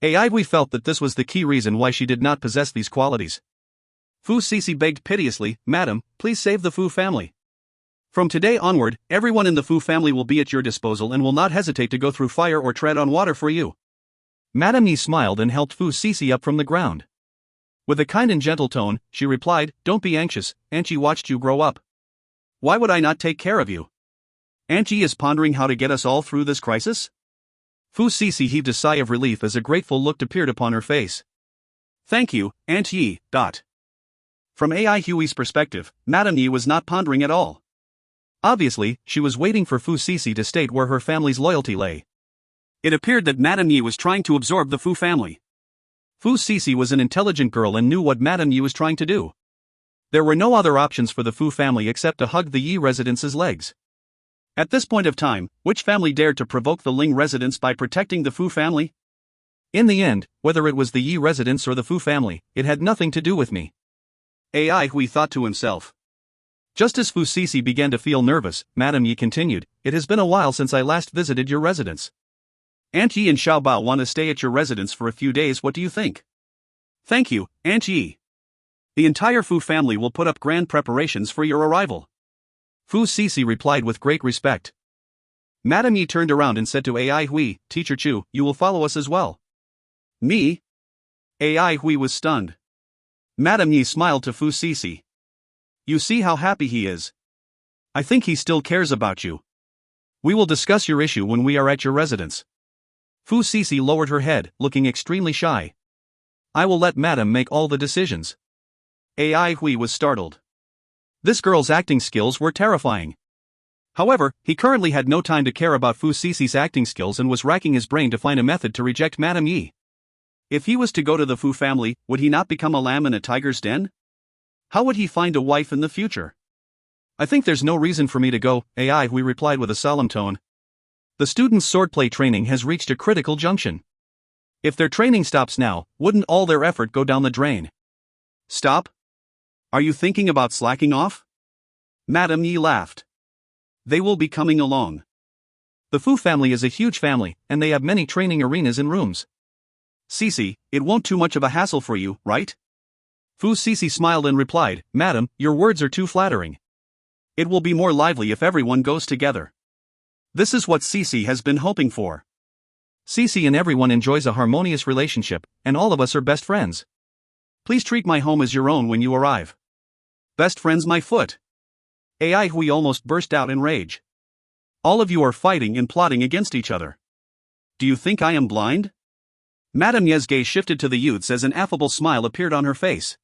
Ai Hui felt that this was the key reason why she did not possess these qualities. Fu Sisi begged piteously, "Madam, please save the Fu family. From today onward, everyone in the Fu family will be at your disposal and will not hesitate to go through fire or tread on water for you." Madame Yi smiled and helped Fu Sisi up from the ground. With a kind and gentle tone, she replied, "Don't be anxious, Aunt Yi watched you grow up. Why would I not take care of you? Aunt Yi is pondering how to get us all through this crisis?" Fu Sisi heaved a sigh of relief as a grateful look appeared upon her face. "Thank you, Aunt Yi." From Ai Hui's perspective, Madame Yi was not pondering at all. Obviously, she was waiting for Fu Sisi to state where her family's loyalty lay. It appeared that Madame Yi was trying to absorb the Fu family. Fu Sisi was an intelligent girl and knew what Madame Yi was trying to do. There were no other options for the Fu family except to hug the Yi residence's legs. At this point of time, which family dared to provoke the Ling residence by protecting the Fu family? In the end, whether it was the Yi residence or the Fu family, it had nothing to do with me. Ai Hui thought to himself. Just as Fu Sisi began to feel nervous, Madame Yi continued, "It has been a while since I last visited your residence. Aunt Yi and Xiao Bao want to stay at your residence for a few days. What do you think?" "Thank you, Aunt Yi. The entire Fu family will put up grand preparations for your arrival." Fu Sisi replied with great respect. Madame Yi turned around and said to Ai Hui, "Teacher Chu, you will follow us as well." "Me?" Ai Hui was stunned. Madame Yi smiled to Fu Sisi. "You see how happy he is. I think he still cares about you. We will discuss your issue when we are at your residence." Fu Sisi lowered her head, looking extremely shy. "I will let Madame make all the decisions." Ai Hui was startled. This girl's acting skills were terrifying. However, he currently had no time to care about Fu Sisi's acting skills and was racking his brain to find a method to reject Madame Yi. If he was to go to the Fu family, would he not become a lamb in a tiger's den? How would he find a wife in the future? "I think there's no reason for me to go," Ai Hui replied with a solemn tone. The students' swordplay training has reached a critical junction. If their training stops now, wouldn't all their effort go down the drain? Stop? Are you thinking about slacking off? Madame Yi laughed. They will be coming along. The Fu family is a huge family, and they have many training arenas and rooms. Cece, it won't too much of a hassle for you, right? Fu Cece smiled and replied, Madam, your words are too flattering. It will be more lively if everyone goes together. This is what Cece has been hoping for. Cece and everyone enjoys a harmonious relationship, and all of us are best friends. Please treat my home as your own when you arrive. Best friends my foot. Ai Hui almost burst out in rage. All of you are fighting and plotting against each other. Do you think I am blind? Madame Ye's gaze shifted to the youths as an affable smile appeared on her face.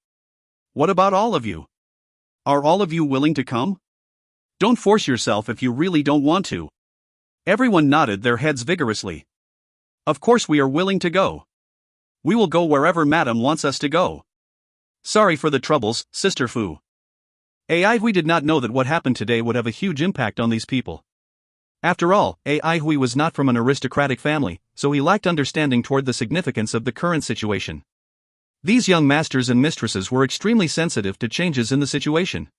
What about all of you? Are all of you willing to come? Don't force yourself if you really don't want to. Everyone nodded their heads vigorously. Of course we are willing to go. We will go wherever Madame wants us to go. Sorry for the troubles, Sister Fu. Ai Hui did not know that what happened today would have a huge impact on these people. After all, Ai Hui was not from an aristocratic family, so he lacked understanding toward the significance of the current situation. These young masters and mistresses were extremely sensitive to changes in the situation.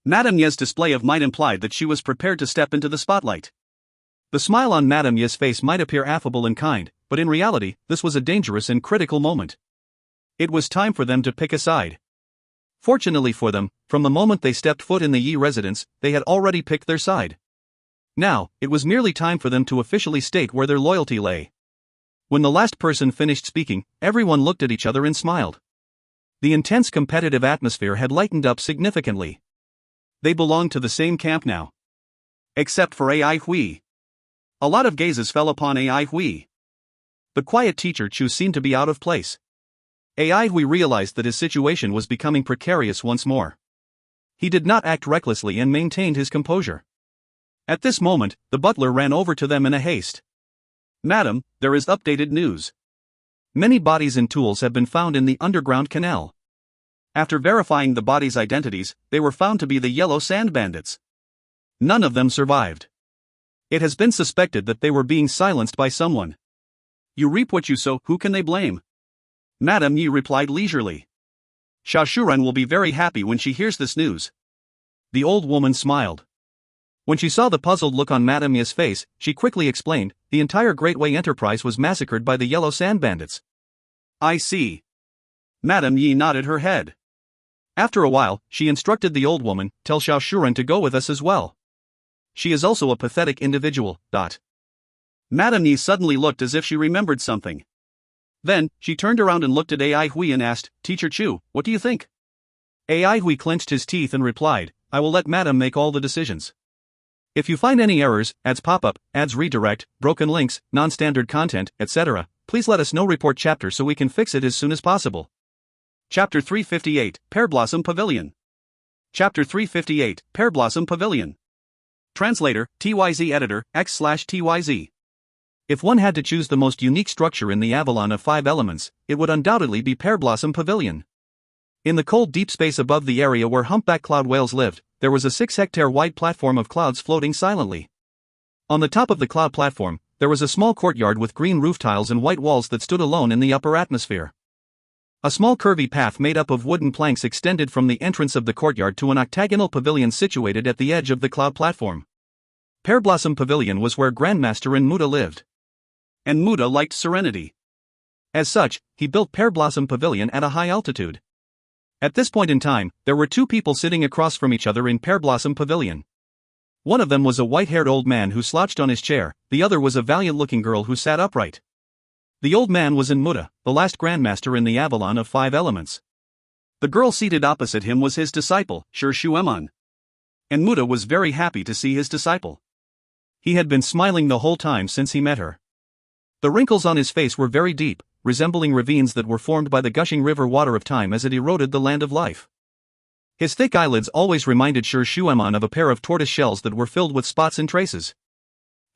Madame Ye's display of might implied that she was prepared to step into the spotlight. The smile on Madame Ye's face might appear affable and kind, but in reality, this was a dangerous and critical moment. It was time for them to pick a side. Fortunately for them, from the moment they stepped foot in the Yi residence, they had already picked their side. Now, it was merely time for them to officially state where their loyalty lay. When the last person finished speaking, everyone looked at each other and smiled. The intense competitive atmosphere had lightened up significantly. They belonged to the same camp now. Except for Ai Hui. A lot of gazes fell upon Ai Hui. The quiet teacher Chu seemed to be out of place. Ai Hui realized that his situation was becoming precarious once more. He did not act recklessly and maintained his composure. At this moment, the butler ran over to them in a haste. Madam, there is updated news. Many bodies and tools have been found in the underground canal. After verifying the bodies' identities, they were found to be the Yellow Sand Bandits. None of them survived. It has been suspected that they were being silenced by someone. You reap what you sow, who can they blame? Madame Yi replied leisurely. Xia Shuren will be very happy when she hears this news. The old woman smiled. When she saw the puzzled look on Madame Yi's face, she quickly explained, the entire Great Way Enterprise was massacred by the Yellow Sand Bandits. I see. Madame Yi nodded her head. After a while, she instructed the old woman, tell Xiao Shuren to go with us as well. She is also a pathetic individual. Madame Yi suddenly looked as if she remembered something. Then, she turned around and looked at Ai Hui and asked, Teacher Chu, what do you think? Ai Hui clenched his teeth and replied, I will let Madame make all the decisions. If you find any errors, ads pop-up, ads redirect, broken links, non-standard content, etc., please let us know. Report chapter so we can fix it as soon as possible. Chapter 358, Pear Blossom Pavilion. Chapter 358, Pear Blossom Pavilion. Translator, TYZ Editor, X/TYZ. If one had to choose the most unique structure in the Avalon of 5 elements, it would undoubtedly be Pear Blossom Pavilion. In the cold deep space above the area where humpback cloud whales lived, there was a 6-hectare wide platform of clouds floating silently. On the top of the cloud platform, there was a small courtyard with green roof tiles and white walls that stood alone in the upper atmosphere. A small curvy path made up of wooden planks extended from the entrance of the courtyard to an octagonal pavilion situated at the edge of the cloud platform. Pear Blossom Pavilion was where Grandmaster and Muda lived. And Muda liked serenity. As such, he built Pear Blossom Pavilion at a high altitude. At this point in time, there were 2 people sitting across from each other in Pear Blossom Pavilion. One of them was a white-haired old man who slouched on his chair, the other was a valiant-looking girl who sat upright. The old man was Muda, the last Grandmaster in the Avalon of 5 elements. The girl seated opposite him was his disciple, Shi Shueman. And Muda was very happy to see his disciple. He had been smiling the whole time since he met her. The wrinkles on his face were very deep, resembling ravines that were formed by the gushing river water of time as it eroded the land of life. His thick eyelids always reminded Shi Shueman of a pair of tortoise shells that were filled with spots and traces.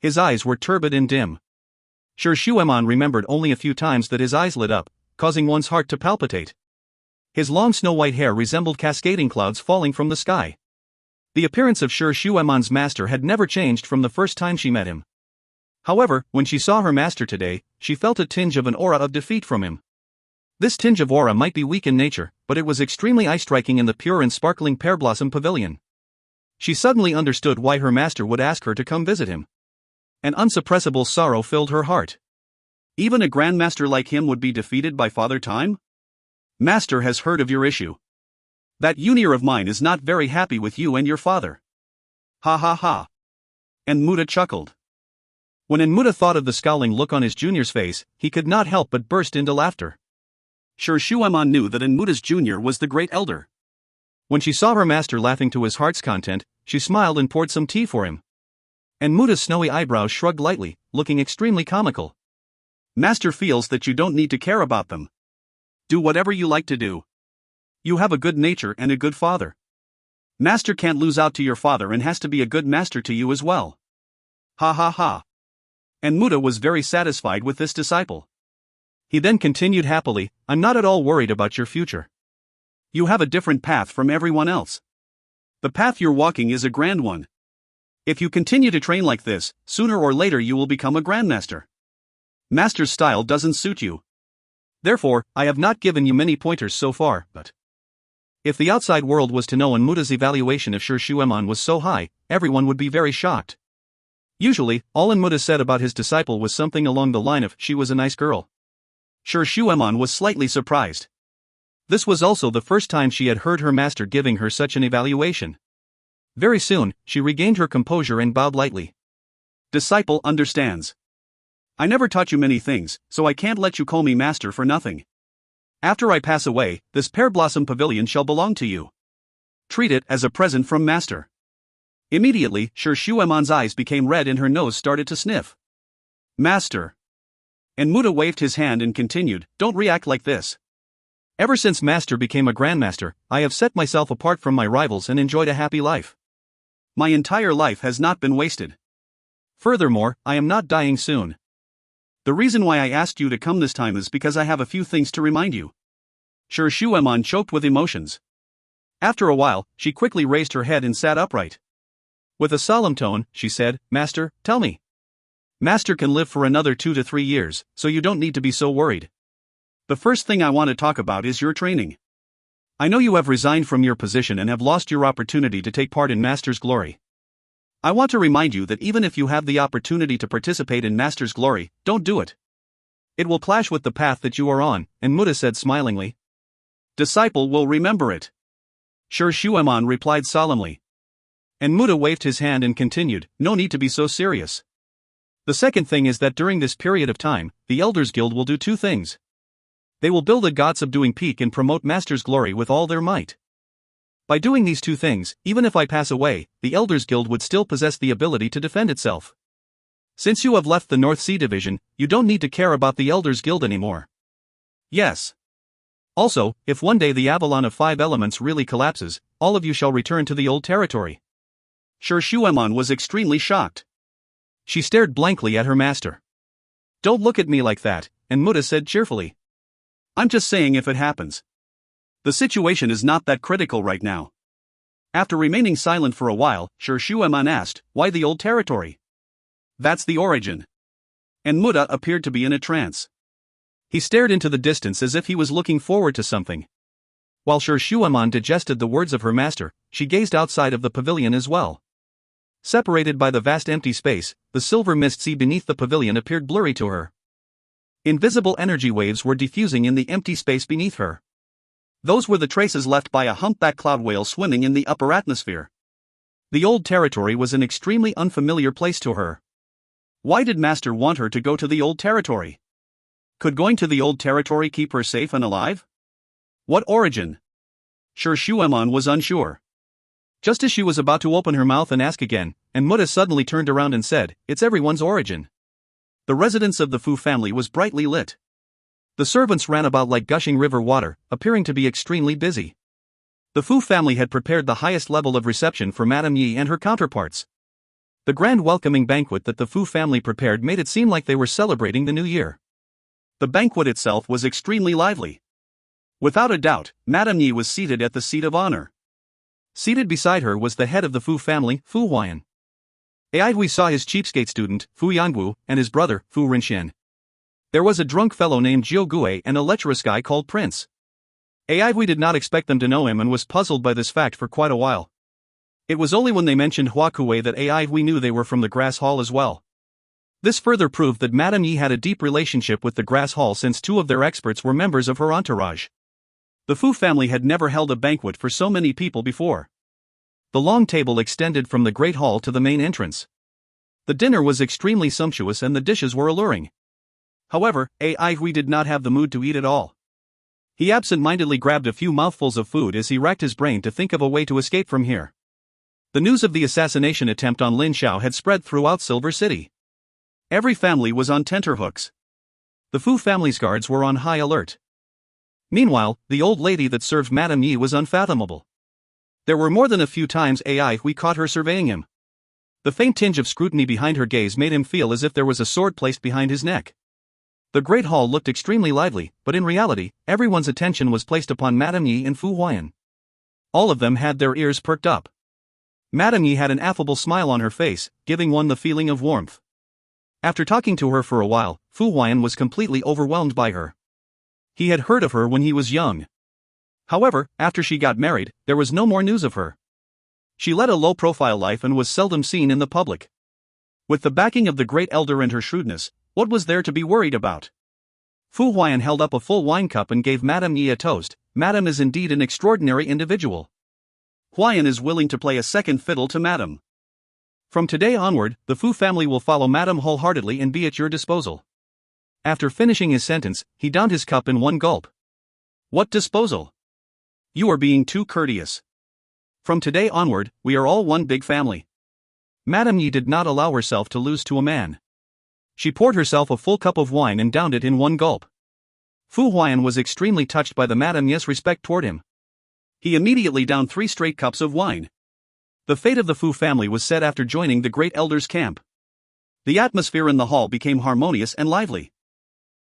His eyes were turbid and dim. Shi Shueman remembered only a few times that his eyes lit up, causing one's heart to palpitate. His long snow-white hair resembled cascading clouds falling from the sky. The appearance of Shi Shueman's master had never changed from the first time she met him. However, when she saw her master today, she felt a tinge of an aura of defeat from him. This tinge of aura might be weak in nature, but it was extremely eye-striking in the pure and sparkling Pear Blossom Pavilion. She suddenly understood why her master would ask her to come visit him. An unsuppressible sorrow filled her heart. Even a grandmaster like him would be defeated by Father Time? Master has heard of your issue. That junior of mine is not very happy with you and your father. Ha ha ha. And Muda chuckled. When Enmuda thought of the scowling look on his junior's face, he could not help but burst into laughter. Sure, Shuemon knew that Enmuda's junior was the great elder. When she saw her master laughing to his heart's content, she smiled and poured some tea for him. Enmuda's snowy eyebrows shrugged lightly, looking extremely comical. Master feels that you don't need to care about them. Do whatever you like to do. You have a good nature and a good father. Master can't lose out to your father and has to be a good master to you as well. Ha ha ha. And Muda was very satisfied with this disciple. He then continued happily, I'm not at all worried about your future. You have a different path from everyone else. The path you're walking is a grand one. If you continue to train like this, sooner or later you will become a grandmaster. Master's style doesn't suit you. Therefore, I have not given you many pointers so far, but if the outside world was to know Enmuda's evaluation of Sir Shuemon was so high, everyone would be very shocked. Usually, all Enmuda said about his disciple was something along the line of, she was a nice girl. Sir Shuemon was slightly surprised. This was also the first time she had heard her master giving her such an evaluation. Very soon, she regained her composure and bowed lightly. Disciple understands. I never taught you many things, so I can't let you call me master for nothing. After I pass away, this pear blossom pavilion shall belong to you. Treat it as a present from master. Immediately, Sir Shuemon's eyes became red and her nose started to sniff. Master. And Muda waved his hand and continued, don't react like this. Ever since master became a grandmaster, I have set myself apart from my rivals and enjoyed a happy life. My entire life has not been wasted. Furthermore, I am not dying soon. The reason why I asked you to come this time is because I have a few things to remind you. Sir Shuemon choked with emotions. After a while, she quickly raised her head and sat upright. With a solemn tone, she said, Master, tell me. Master can live for another 2 to 3 years, so you don't need to be so worried. The first thing I want to talk about is your training. I know you have resigned from your position and have lost your opportunity to take part in Master's glory. I want to remind you that even if you have the opportunity to participate in Master's glory, don't do it. It will clash with the path that you are on, and Muda said smilingly. Disciple will remember it. Sir Shuemon replied solemnly. And Muda waved his hand and continued, no need to be so serious. The second thing is that during this period of time, the Elders Guild will do 2 things. They will build a God subduing peak and promote Master's glory with all their might. By doing these 2 things, even if I pass away, the Elders Guild would still possess the ability to defend itself. Since you have left the North Sea Division, you don't need to care about the Elders Guild anymore. Yes. Also, if one day the Avalon of 5 elements really collapses, all of you shall return to the old territory. Sir Shuemon was extremely shocked. She stared blankly at her master. Don't look at me like that, and Muda said cheerfully. I'm just saying if it happens. The situation is not that critical right now. After remaining silent for a while, Sir Shuemon asked, why the old territory? That's the origin. And Muda appeared to be in a trance. He stared into the distance as if he was looking forward to something. While Sir Shuemon digested the words of her master, she gazed outside of the pavilion as well. Separated by the vast empty space, the silver mist sea beneath the pavilion appeared blurry to her. Invisible energy waves were diffusing in the empty space beneath her. Those were the traces left by a humpback cloud whale swimming in the upper atmosphere. The old territory was an extremely unfamiliar place to her. Why did Master want her to go to the old territory? Could going to the old territory keep her safe and alive? What origin? Sir Shuemon was unsure. Just as she was about to open her mouth and ask again, and Muda suddenly turned around and said, it's everyone's origin. The residence of the Fu family was brightly lit. The servants ran about like gushing river water, appearing to be extremely busy. The Fu family had prepared the highest level of reception for Madame Yi and her counterparts. The grand welcoming banquet that the Fu family prepared made it seem like they were celebrating the new year. The banquet itself was extremely lively. Without a doubt, Madame Yi was seated at the seat of honor. Seated beside her was the head of the Fu family, Fu Huayan. Aihui saw his cheapskate student, Fu Yangwu, and his brother, Fu Rinxian. There was a drunk fellow named Jiu Gue and a lecherous guy called Prince. Aihui did not expect them to know him and was puzzled by this fact for quite a while. It was only when they mentioned Hua Kue that Aihui knew they were from the grass hall as well. This further proved that Madame Yi had a deep relationship with the Grass Hall since two of their experts were members of her entourage. The Fu family had never held a banquet for so many people before. The long table extended from the Great Hall to the main entrance. The dinner was extremely sumptuous and the dishes were alluring. However, Ai Hui did not have the mood to eat at all. He absent-mindedly grabbed a few mouthfuls of food as he racked his brain to think of a way to escape from here. The news of the assassination attempt on Lin Xiao had spread throughout Silver City. Every family was on tenterhooks. The Fu family's guards were on high alert. Meanwhile, the old lady that served Madame Yi was unfathomable. There were more than a few times Ai Hui caught her surveying him. The faint tinge of scrutiny behind her gaze made him feel as if there was a sword placed behind his neck. The Great Hall looked extremely lively, but in reality, everyone's attention was placed upon Madame Yi and Fu Huaiyan. All of them had their ears perked up. Madame Yi had an affable smile on her face, giving one the feeling of warmth. After talking to her for a while, Fu Huaiyan was completely overwhelmed by her. He had heard of her when he was young. However, after she got married, there was no more news of her. She led a low-profile life and was seldom seen in the public. With the backing of the great elder and her shrewdness, what was there to be worried about? Fu Huaiyan held up a full wine cup and gave Madame Yi a toast. Madame is indeed an extraordinary individual. Huaiyan is willing to play a second fiddle to Madame. From today onward, the Fu family will follow Madame wholeheartedly and be at your disposal. After finishing his sentence, he downed his cup in one gulp. What disposal? You are being too courteous. From today onward, we are all one big family. Madame Yi did not allow herself to lose to a man. She poured herself a full cup of wine and downed it in one gulp. Fu Huaiyan was extremely touched by the Madame Yi's respect toward him. He immediately downed 3 straight cups of wine. The fate of the Fu family was set after joining the great elder's camp. The atmosphere in the hall became harmonious and lively.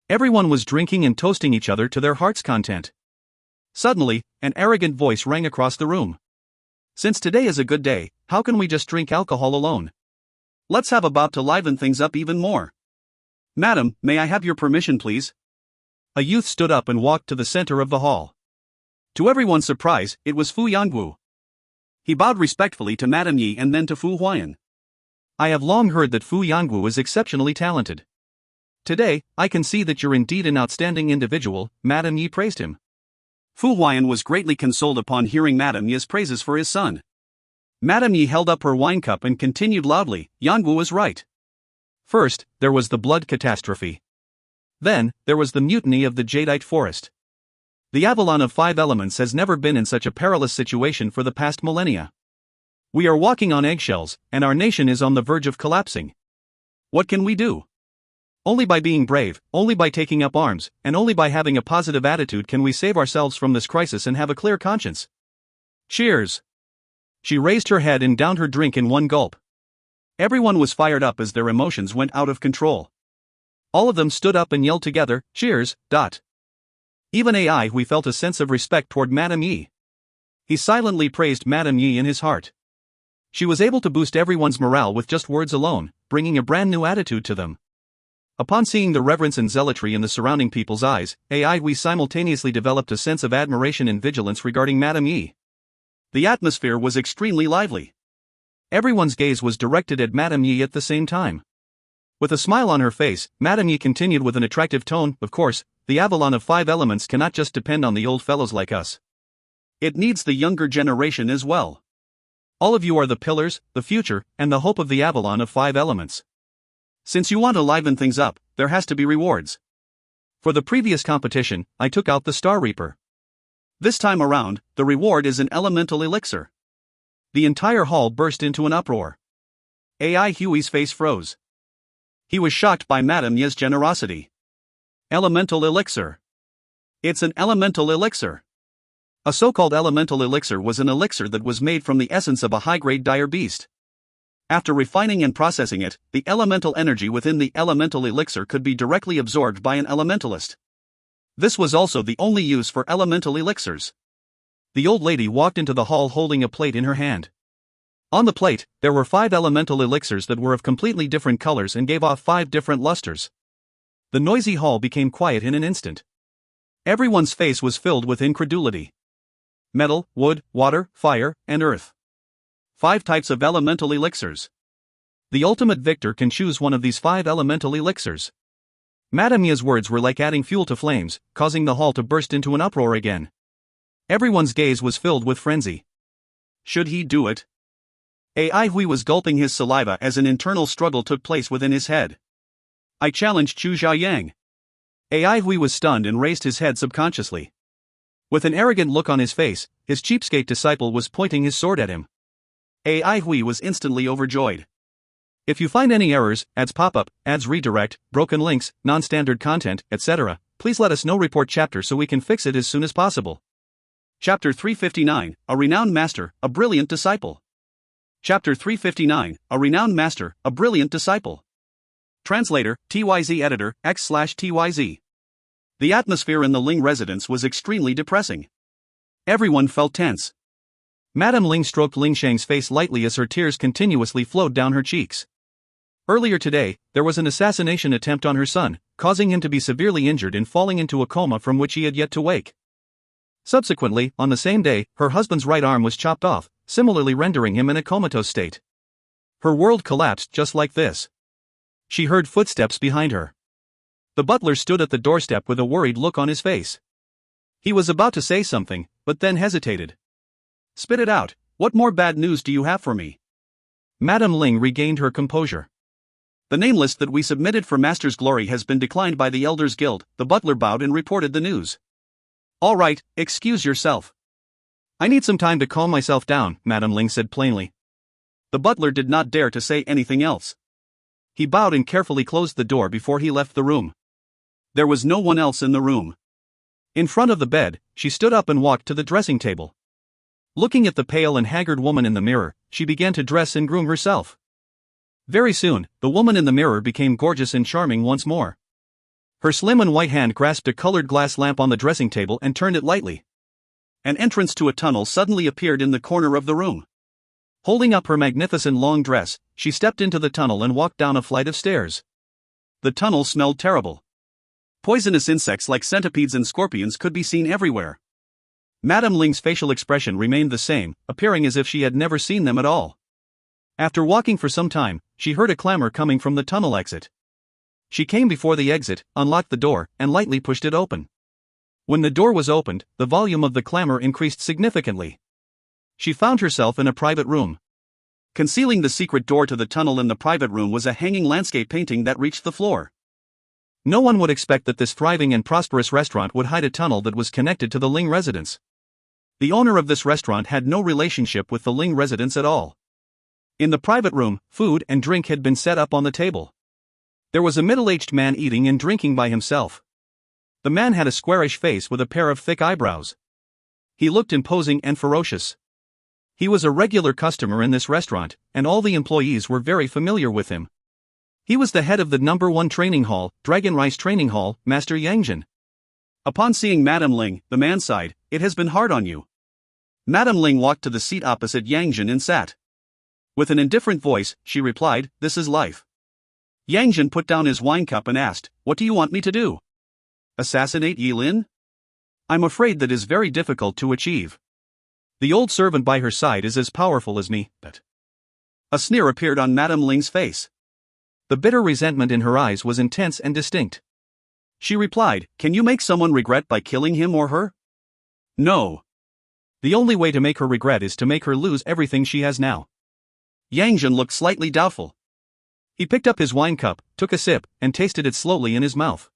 Everyone was drinking and toasting each other to their heart's content. Suddenly, an arrogant voice rang across the room. Since today is a good day, how can we just drink alcohol alone? Let's have a bout to liven things up even more. Madam, may I have your permission please? A youth stood up and walked to the center of the hall. To everyone's surprise, it was Fu Yangwu. He bowed respectfully to Madame Yi and then to Fu Huaiyan. I have long heard that Fu Yangwu is exceptionally talented. Today, I can see that you're indeed an outstanding individual, Madame Yi praised him. Fu Huaiyan was greatly consoled upon hearing Madame Yi's praises for his son. Madame Yi held up her wine cup and continued loudly, Yangwu was right. First, there was the blood catastrophe. Then, there was the mutiny of the jadeite forest. The Avalon of 5 elements has never been in such a perilous situation for the past millennia. We are walking on eggshells, and our nation is on the verge of collapsing. What can we do? Only by being brave, only by taking up arms, and only by having a positive attitude can we save ourselves from this crisis and have a clear conscience. Cheers! She raised her head and downed her drink in one gulp. Everyone was fired up as their emotions went out of control. All of them stood up and yelled together, cheers, dot. Even Ai Hui felt a sense of respect toward Madame Yi. He silently praised Madame Yi in his heart. She was able to boost everyone's morale with just words alone, bringing a brand new attitude to them. Upon seeing the reverence and zealotry in the surrounding people's eyes, Ai Hui simultaneously developed a sense of admiration and vigilance regarding Madame Yi. The atmosphere was extremely lively. Everyone's gaze was directed at Madame Yi at the same time. With a smile on her face, Madame Yi continued with an attractive tone, of course, the Avalon of 5 elements cannot just depend on the old fellows like us. It needs the younger generation as well. All of you are the pillars, the future, and the hope of the Avalon of 5 elements. Since you want to liven things up, there has to be rewards. For the previous competition, I took out the Star Reaper. This time around, the reward is an elemental elixir. The entire hall burst into an uproar. Ai Hui's face froze. He was shocked by Madame Yi's generosity. Elemental elixir. It's an elemental elixir. A so-called elemental elixir was an elixir that was made from the essence of a high-grade dire beast. After refining and processing it, the elemental energy within the elemental elixir could be directly absorbed by an elementalist. This was also the only use for elemental elixirs. The old lady walked into the hall holding a plate in her hand. On the plate, there were 5 elemental elixirs that were of completely different colors and gave off 5 different lusters. The noisy hall became quiet in an instant. Everyone's face was filled with incredulity. Metal, wood, water, fire, and earth. 5 types of elemental elixirs. The ultimate victor can choose one of these 5 elemental elixirs. Madame Ya's words were like adding fuel to flames, causing the hall to burst into an uproar again. Everyone's gaze was filled with frenzy. Should he do it? Ai Hui was gulping his saliva as an internal struggle took place within his head. I challenged Chu Xiaoyang. Ai Hui was stunned and raised his head subconsciously. With an arrogant look on his face, his cheapskate disciple was pointing his sword at him. Ai Hui was instantly overjoyed. If you find any errors, ads pop-up, ads redirect, broken links, non-standard content, etc., please let us know. Report chapter so we can fix it as soon as possible. Chapter 359, A Renowned Master, A Brilliant Disciple. Chapter 359, A Renowned Master, A Brilliant Disciple. Translator, TYZ Editor, X/TYZ. The atmosphere in the Ling residence was extremely depressing. Everyone felt tense. Madame Ling stroked Ling Shang's face lightly as her tears continuously flowed down her cheeks. Earlier today, there was an assassination attempt on her son, causing him to be severely injured and falling into a coma from which he had yet to wake. Subsequently, on the same day, her husband's right arm was chopped off, similarly rendering him in a comatose state. Her world collapsed just like this. She heard footsteps behind her. The butler stood at the doorstep with a worried look on his face. He was about to say something, but then hesitated. Spit it out, what more bad news do you have for me? Madame Ling regained her composure. The name list that we submitted for Master's Glory has been declined by the Elders Guild. The butler bowed and reported the news. All right, excuse yourself. I need some time to calm myself down, Madame Ling said plainly. The butler did not dare to say anything else. He bowed and carefully closed the door before he left the room. There was no one else in the room. In front of the bed, she stood up and walked to the dressing table. Looking at the pale and haggard woman in the mirror, she began to dress and groom herself. Very soon, the woman in the mirror became gorgeous and charming once more. Her slim and white hand grasped a colored glass lamp on the dressing table and turned it lightly. An entrance to a tunnel suddenly appeared in the corner of the room. Holding up her magnificent long dress, she stepped into the tunnel and walked down a flight of stairs. The tunnel smelled terrible. Poisonous insects like centipedes and scorpions could be seen everywhere. Madame Ling's facial expression remained the same, appearing as if she had never seen them at all. After walking for some time, she heard a clamor coming from the tunnel exit. She came before the exit, unlocked the door, and lightly pushed it open. When the door was opened, the volume of the clamor increased significantly. She found herself in a private room. Concealing the secret door to the tunnel in the private room was a hanging landscape painting that reached the floor. No one would expect that this thriving and prosperous restaurant would hide a tunnel that was connected to the Ling residence. The owner of this restaurant had no relationship with the Ling residence at all. In the private room, food and drink had been set up on the table. There was a middle-aged man eating and drinking by himself. The man had a squarish face with a pair of thick eyebrows. He looked imposing and ferocious. He was a regular customer in this restaurant, and all the employees were very familiar with him. He was the head of the #1 training hall, Dragon Rice Training Hall, Master Yangjin. Upon seeing Madame Ling, the man sighed, "It has been hard on you." Madame Ling walked to the seat opposite Yangjin and sat. With an indifferent voice, she replied, "This is life." Yangjin put down his wine cup and asked, "What do you want me to do? Assassinate Yilin? I'm afraid that is very difficult to achieve. The old servant by her side is as powerful as me, but..." A sneer appeared on Madame Ling's face. The bitter resentment in her eyes was intense and distinct. She replied, "Can you make someone regret by killing him or her?" "No. The only way to make her regret is to make her lose everything she has now." Yangjin looked slightly doubtful. He picked up his wine cup, took a sip, and tasted it slowly in his mouth.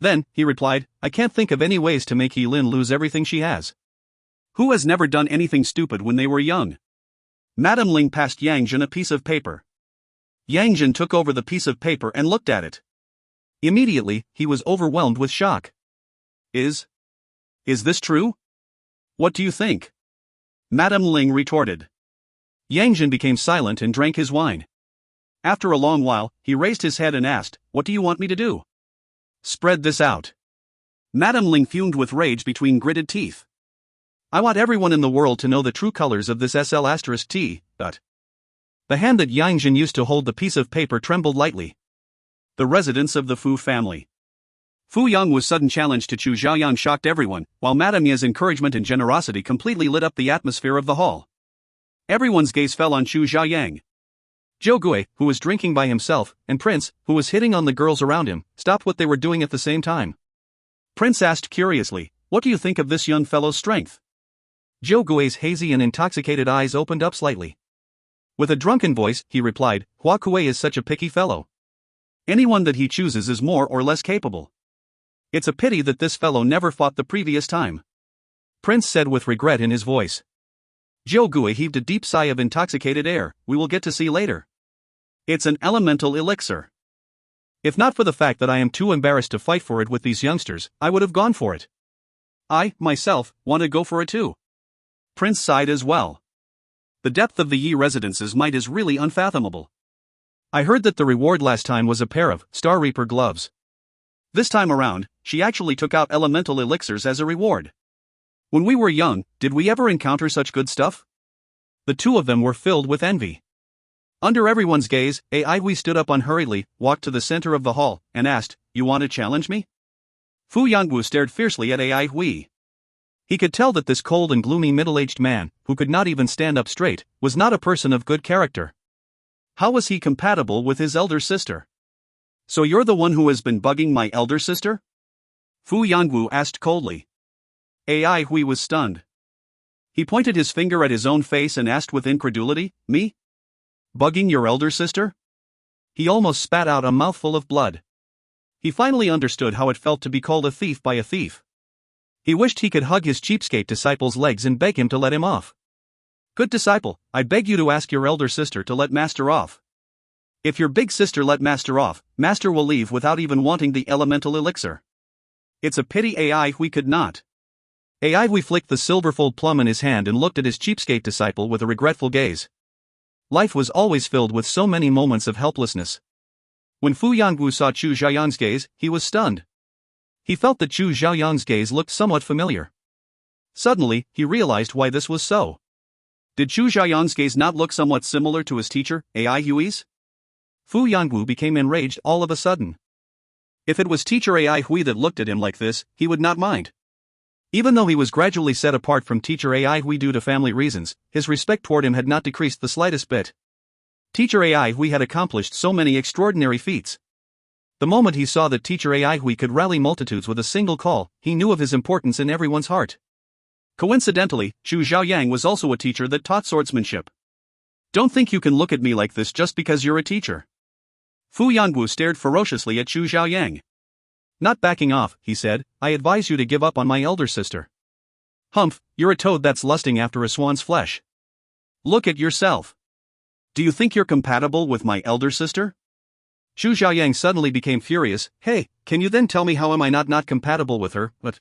Then, he replied, "I can't think of any ways to make Yilin lose everything she has. Who has never done anything stupid when they were young?" Madame Ling passed Yangjin a piece of paper. Yangjin took over the piece of paper and looked at it. Immediately, he was overwhelmed with shock. Is this true? What do you think?" Madame Ling retorted. Yangjin became silent and drank his wine. After a long while, he raised his head and asked, "What do you want me to do?" "Spread this out." Madame Ling fumed with rage between gritted teeth. "I want everyone in the world to know the true colors of this SL*T, but..." The hand that Yangjin used to hold the piece of paper trembled lightly. The residence of the Fu family. Fu Yang's sudden challenge to Chu Xiaoyang shocked everyone, while Madame Ya's encouragement and generosity completely lit up the atmosphere of the hall. Everyone's gaze fell on Chu Xiaoyang. Zhou Gui, who was drinking by himself, and Prince, who was hitting on the girls around him, stopped what they were doing at the same time. Prince asked curiously, "What do you think of this young fellow's strength?" Zhou Gui's hazy and intoxicated eyes opened up slightly. With a drunken voice, he replied, "Hua Kui is such a picky fellow. Anyone that he chooses is more or less capable. It's a pity that this fellow never fought the previous time," Prince said with regret in his voice. Zhou Gui heaved a deep sigh of intoxicated air. "We will get to see later. It's an elemental elixir. If not for the fact that I am too embarrassed to fight for it with these youngsters, I would have gone for it. I, myself, want to go for it too." Prince sighed as well. The depth of the Yi residence's might is really unfathomable. I heard that the reward last time was a pair of Star Reaper gloves. This time around, she actually took out elemental elixirs as a reward. When we were young, did we ever encounter such good stuff? The two of them were filled with envy. Under everyone's gaze, Hui stood up unhurriedly, walked to the center of the hall, and asked, "You want to challenge me?" Fu Yangwu stared fiercely at Hui. He could tell that this cold and gloomy middle-aged man, who could not even stand up straight, was not a person of good character. How was he compatible with his elder sister? "So you're the one who has been bugging my elder sister?" Fu Yangwu asked coldly. Hui was stunned. He pointed his finger at his own face and asked with incredulity, "Me? Bugging your elder sister?" He almost spat out a mouthful of blood. He finally understood how it felt to be called a thief by a thief. He wished he could hug his cheapskate disciple's legs and beg him to let him off. "Good disciple, I beg you to ask your elder sister to let master off. If your big sister let master off, master will leave without even wanting the elemental elixir." It's a pity Hui could not. Hui flicked the silver-fold plum in his hand and looked at his cheapskate disciple with a regretful gaze. Life was always filled with so many moments of helplessness. When Fu Yangwu saw Chu Xiaoyang's gaze, he was stunned. He felt that Chu Xiaoyang's gaze looked somewhat familiar. Suddenly, he realized why this was so. Did Chu Xiaoyang's gaze not look somewhat similar to his teacher, Hui's? Fu Yangwu became enraged all of a sudden. If it was teacher Hui that looked at him like this, he would not mind. Even though he was gradually set apart from teacher Hui due to family reasons, his respect toward him had not decreased the slightest bit. Teacher Hui had accomplished so many extraordinary feats. The moment he saw that teacher Hui could rally multitudes with a single call, he knew of his importance in everyone's heart. Coincidentally, Chu Xiaoyang was also a teacher that taught swordsmanship. "Don't think you can look at me like this just because you're a teacher." Fu Yangwu stared ferociously at Chu Xiaoyang. "Not backing off," he said, "I advise you to give up on my elder sister." "Humph, you're a toad that's lusting after a swan's flesh. Look at yourself. Do you think you're compatible with my elder sister?" Chu Xiaoyang suddenly became furious. "Hey, can you then tell me how am I not compatible with her, but..."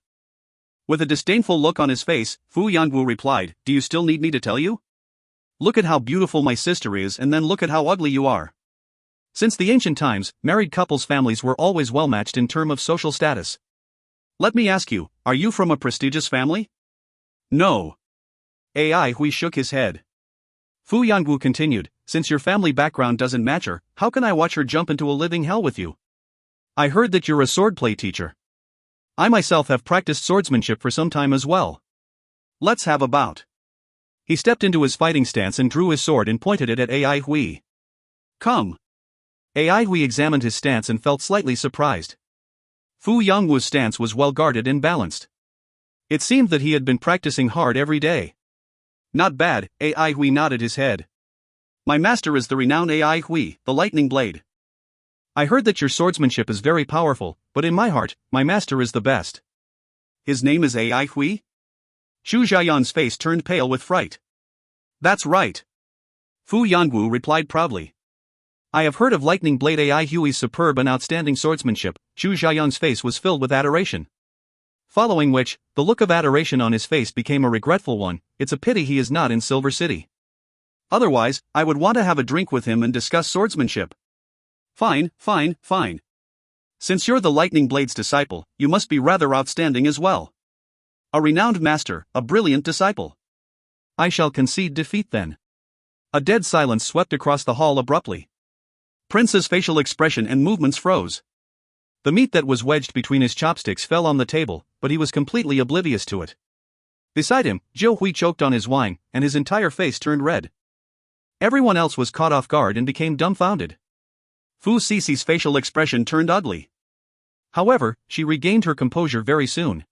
With a disdainful look on his face, Fu Yangwu replied, "Do you still need me to tell you? Look at how beautiful my sister is and then look at how ugly you are." Since the ancient times, married couples' families were always well matched in terms of social status. "Let me ask you, are you from a prestigious family?" "No." Hui shook his head. Fu Yangwu continued, "Since your family background doesn't match her, how can I watch her jump into a living hell with you? I heard that you're a swordplay teacher. I myself have practiced swordsmanship for some time as well. Let's have a bout." He stepped into his fighting stance and drew his sword and pointed it at Hui. "Come." Hui examined his stance and felt slightly surprised. Fu Yangwu's stance was well guarded and balanced. It seemed that he had been practicing hard every day. "Not bad," Hui nodded his head. "My master is the renowned Hui, the lightning blade. I heard that your swordsmanship is very powerful, but in my heart, my master is the best." "His name is Hui?" Chu Xiaoyang's face turned pale with fright. "That's right." Fu Yangwu replied proudly. "I have heard of Lightning Blade Hui's superb and outstanding swordsmanship." Chu Xiaoyang's face was filled with adoration. Following which, the look of adoration on his face became a regretful one. "It's a pity he is not in Silver City. Otherwise, I would want to have a drink with him and discuss swordsmanship." Fine. Since you're the Lightning Blade's disciple, you must be rather outstanding as well. A renowned master, a brilliant disciple." "I shall concede defeat then." A dead silence swept across the hall abruptly. Prince's facial expression and movements froze. The meat that was wedged between his chopsticks fell on the table, but he was completely oblivious to it. Beside him, Zhou Hui choked on his wine, and his entire face turned red. Everyone else was caught off guard and became dumbfounded. Fu Cici's facial expression turned ugly. However, she regained her composure very soon.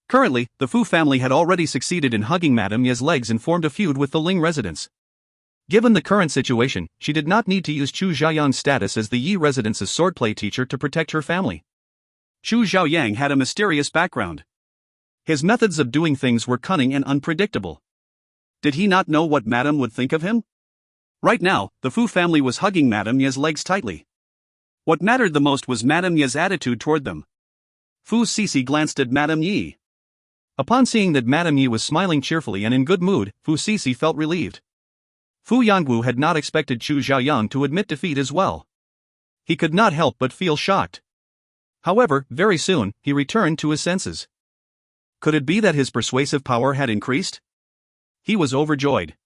Currently, the Fu family had already succeeded in hugging Madame Ye's legs and formed a feud with the Ling residents. Given the current situation, she did not need to use Chu Xiaoyang's status as the Yi residence's swordplay teacher to protect her family. Chu Xiaoyang had a mysterious background. His methods of doing things were cunning and unpredictable. Did he not know what Madame would think of him? Right now, the Fu family was hugging Madame Ye's legs tightly. What mattered the most was Madame Ye's attitude toward them. Fu Cici glanced at Madame Yi. Upon seeing that Madame Yi was smiling cheerfully and in good mood, Fu Cici felt relieved. Fu Yangwu had not expected Chu Xiaoyang to admit defeat as well. He could not help but feel shocked. However, very soon, he returned to his senses. Could it be that his persuasive power had increased? He was overjoyed.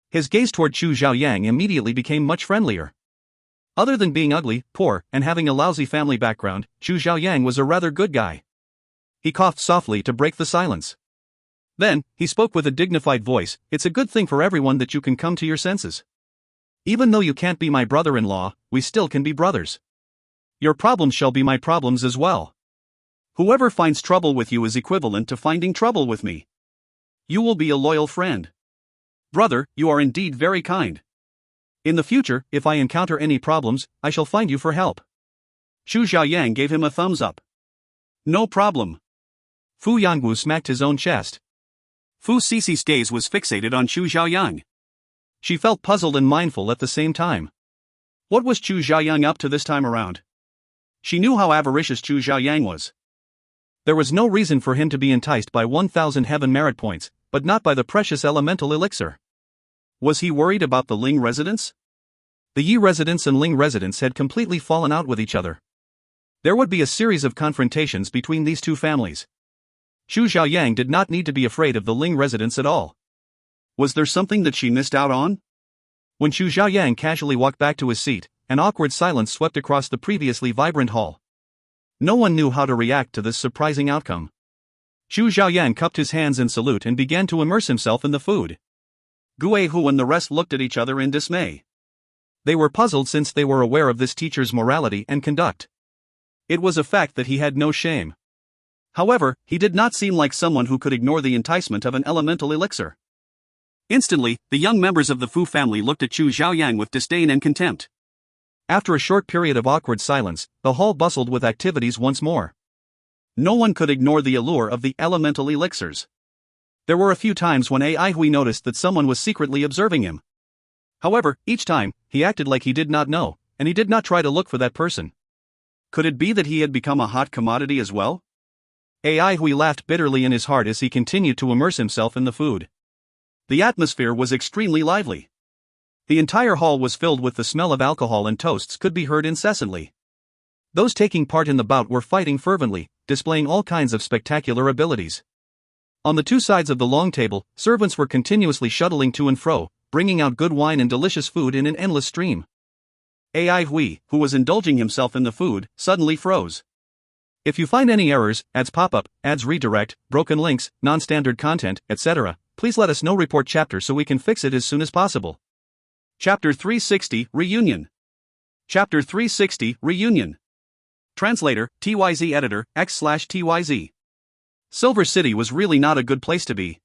His gaze toward Chu Xiaoyang immediately became much friendlier. Other than being ugly, poor, and having a lousy family background, Chu Xiaoyang was a rather good guy. He coughed softly to break the silence. Then, he spoke with a dignified voice, "It's a good thing for everyone that you can come to your senses. Even though you can't be my brother-in-law, we still can be brothers. Your problems shall be my problems as well. Whoever finds trouble with you is equivalent to finding trouble with me. You will be a loyal friend. Brother, you are indeed very kind. In the future, if I encounter any problems, I shall find you for help." Chu Xiaoyang gave him a thumbs up. "No problem." Fu Yangwu smacked his own chest. Fu Cici's gaze was fixated on Chu Xiaoyang. She felt puzzled and mindful at the same time. What was Chu Xiaoyang up to this time around? She knew how avaricious Chu Xiaoyang was. There was no reason for him to be enticed by 1,000 heaven merit points, but not by the precious elemental elixir. Was he worried about the Ling residents? The Yi residents and Ling residents had completely fallen out with each other. There would be a series of confrontations between these two families. Chu Xiaoyang did not need to be afraid of the Ling residents at all. Was there something that she missed out on? When Chu Xiaoyang casually walked back to his seat, an awkward silence swept across the previously vibrant hall. No one knew how to react to this surprising outcome. Chu Xiaoyang cupped his hands in salute and began to immerse himself in the food. Gue Hu and the rest looked at each other in dismay. They were puzzled since they were aware of this teacher's morality and conduct. It was a fact that he had no shame. However, he did not seem like someone who could ignore the enticement of an elemental elixir. Instantly, the young members of the Fu family looked at Chu Xiaoyang with disdain and contempt. After a short period of awkward silence, the hall bustled with activities once more. No one could ignore the allure of the elemental elixirs. There were a few times when Ai Hui noticed that someone was secretly observing him. However, each time, he acted like he did not know, and he did not try to look for that person. Could it be that he had become a hot commodity as well? Ai Hui laughed bitterly in his heart as he continued to immerse himself in the food. The atmosphere was extremely lively. The entire hall was filled with the smell of alcohol and toasts could be heard incessantly. Those taking part in the bout were fighting fervently, displaying all kinds of spectacular abilities. On the two sides of the long table, servants were continuously shuttling to and fro, bringing out good wine and delicious food in an endless stream. Ai Hui, who was indulging himself in the food, suddenly froze. If you find any errors, ads pop up, ads redirect, broken links, non-standard content, etc., please let us know. Report chapter so we can fix it as soon as possible. Chapter 360 Reunion. Chapter 360 Reunion. Translator, TYZ Editor, X/TYZ. Silver City was really not a good place to be.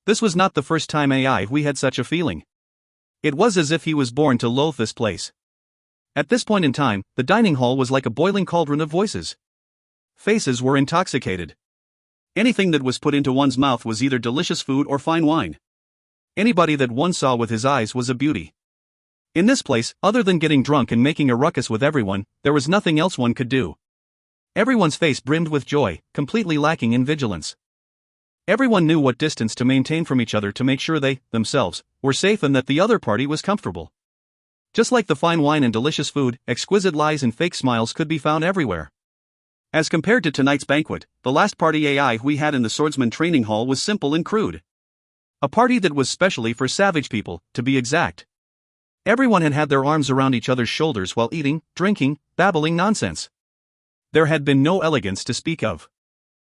This was not the first time Ai Hui had such a feeling. It was as if he was born to loathe this place. At this point in time, the dining hall was like a boiling cauldron of voices. Faces were intoxicated. Anything that was put into one's mouth was either delicious food or fine wine. Anybody that one saw with his eyes was a beauty. In this place, other than getting drunk and making a ruckus with everyone, there was nothing else one could do. Everyone's face brimmed with joy, completely lacking in vigilance. Everyone knew what distance to maintain from each other to make sure they, themselves, were safe and that the other party was comfortable. Just like the fine wine and delicious food, exquisite lies and fake smiles could be found everywhere. As compared to tonight's banquet, the last party Ai Hui had in the swordsman training hall was simple and crude. A party that was specially for savage people, to be exact. Everyone had had their arms around each other's shoulders while eating, drinking, babbling nonsense. There had been no elegance to speak of.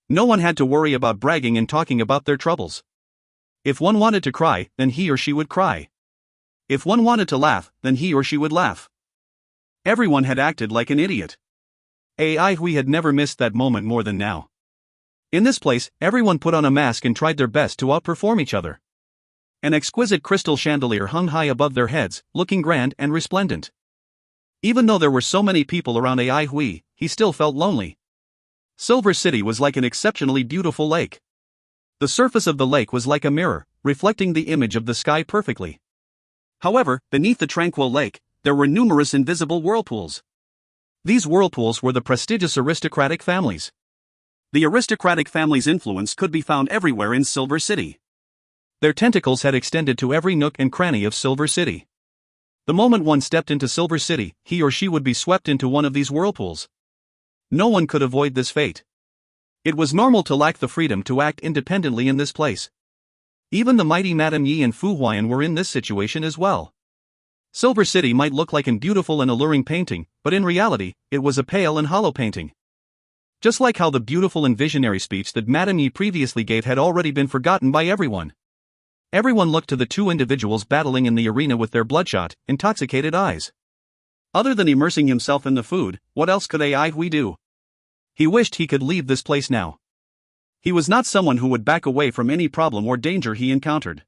No one had to worry about bragging and talking about their troubles. If one wanted to cry, then he or she would cry. If one wanted to laugh, then he or she would laugh. Everyone had acted like an idiot. AI Hui had never missed that moment more than now. In this place, everyone put on a mask and tried their best to outperform each other. An exquisite crystal chandelier hung high above their heads, looking grand and resplendent. Even though there were so many people around AI Hui, he still felt lonely. Silver City was like an exceptionally beautiful lake. The surface of the lake was like a mirror, reflecting the image of the sky perfectly. However, beneath the tranquil lake, there were numerous invisible whirlpools. These whirlpools were the prestigious aristocratic families. The aristocratic family's influence could be found everywhere in Silver City. Their tentacles had extended to every nook and cranny of Silver City. The moment one stepped into Silver City, he or she would be swept into one of these whirlpools. No one could avoid this fate. It was normal to lack the freedom to act independently in this place. Even the mighty Madame Yi and Fu Huayan were in this situation as well. Silver City might look like a beautiful and alluring painting, but in reality, it was a pale and hollow painting. Just like how the beautiful and visionary speech that Madame Yi previously gave had already been forgotten by everyone. Everyone looked to the two individuals battling in the arena with their bloodshot, intoxicated eyes. Other than immersing himself in the food, what else could AI Hui do? He wished he could leave this place now. He was not someone who would back away from any problem or danger he encountered.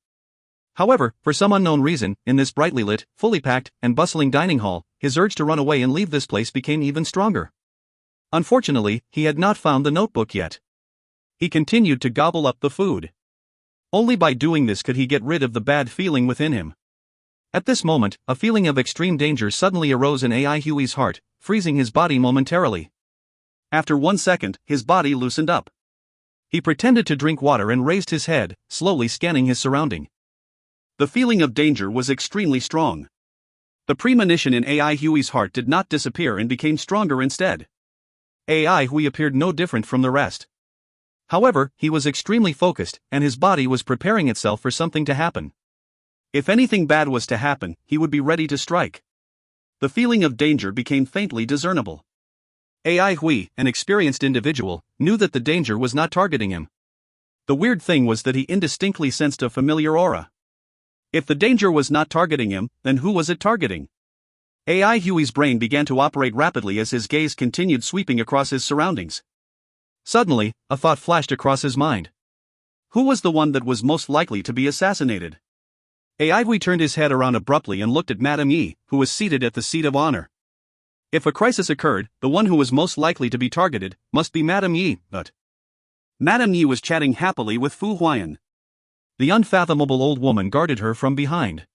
However, for some unknown reason, in this brightly lit, fully packed, and bustling dining hall, his urge to run away and leave this place became even stronger. Unfortunately, he had not found the notebook yet. He continued to gobble up the food. Only by doing this could he get rid of the bad feeling within him. At this moment, a feeling of extreme danger suddenly arose in AI Hui's heart, freezing his body momentarily. After 1 second, his body loosened up. He pretended to drink water and raised his head, slowly scanning his surrounding. The feeling of danger was extremely strong. The premonition in AI Hui's heart did not disappear and became stronger instead. AI Hui appeared no different from the rest. However, he was extremely focused, and his body was preparing itself for something to happen. If anything bad was to happen, he would be ready to strike. The feeling of danger became faintly discernible. AI Hui, an experienced individual, knew that the danger was not targeting him. The weird thing was that he indistinctly sensed a familiar aura. If the danger was not targeting him, then who was it targeting? AI Hui's brain began to operate rapidly as his gaze continued sweeping across his surroundings. Suddenly, a thought flashed across his mind. Who was the one that was most likely to be assassinated? AI Hui turned his head around abruptly and looked at Madame Yi, who was seated at the seat of honor. If a crisis occurred, the one who was most likely to be targeted must be Madame Yi, but Madame Yi was chatting happily with Fu Huayan. The unfathomable old woman guarded her from behind.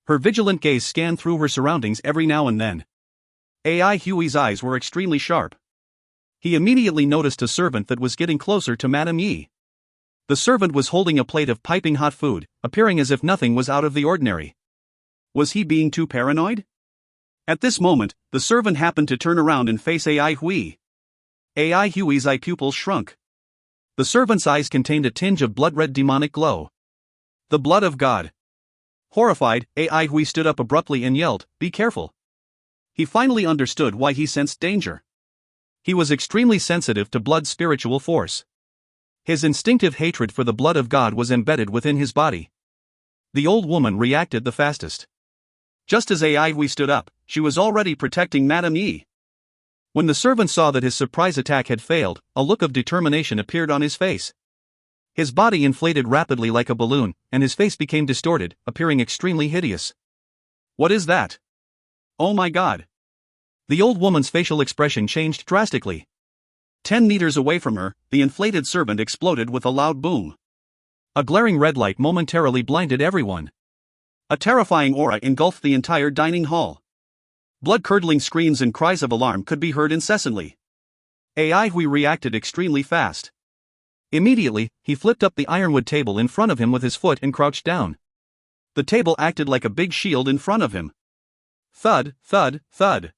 Her vigilant gaze scanned through her surroundings every now and then. AI Hui's eyes were extremely sharp. He immediately noticed a servant that was getting closer to Madame Yi. The servant was holding a plate of piping hot food, appearing as if nothing was out of the ordinary. Was he being too paranoid? At this moment, the servant happened to turn around and face AI Hui. AI Hui's eye pupils shrunk. The servant's eyes contained a tinge of blood-red demonic glow. The blood of God. Horrified, AI Hui stood up abruptly and yelled, "Be careful." He finally understood why he sensed danger. He was extremely sensitive to blood's spiritual force. His instinctive hatred for the blood of God was embedded within his body. The old woman reacted the fastest. Just as AI Hui stood up, she was already protecting Madame Yi. When the servant saw that his surprise attack had failed, a look of determination appeared on his face. His body inflated rapidly like a balloon, and his face became distorted, appearing extremely hideous. What is that? Oh my God! The old woman's facial expression changed drastically. 10 meters away from her, the inflated servant exploded with a loud boom. A glaring red light momentarily blinded everyone. A terrifying aura engulfed the entire dining hall. Blood-curdling screams and cries of alarm could be heard incessantly. AI Hui reacted extremely fast. Immediately, he flipped up the ironwood table in front of him with his foot and crouched down. The table acted like a big shield in front of him. Thud, thud, thud.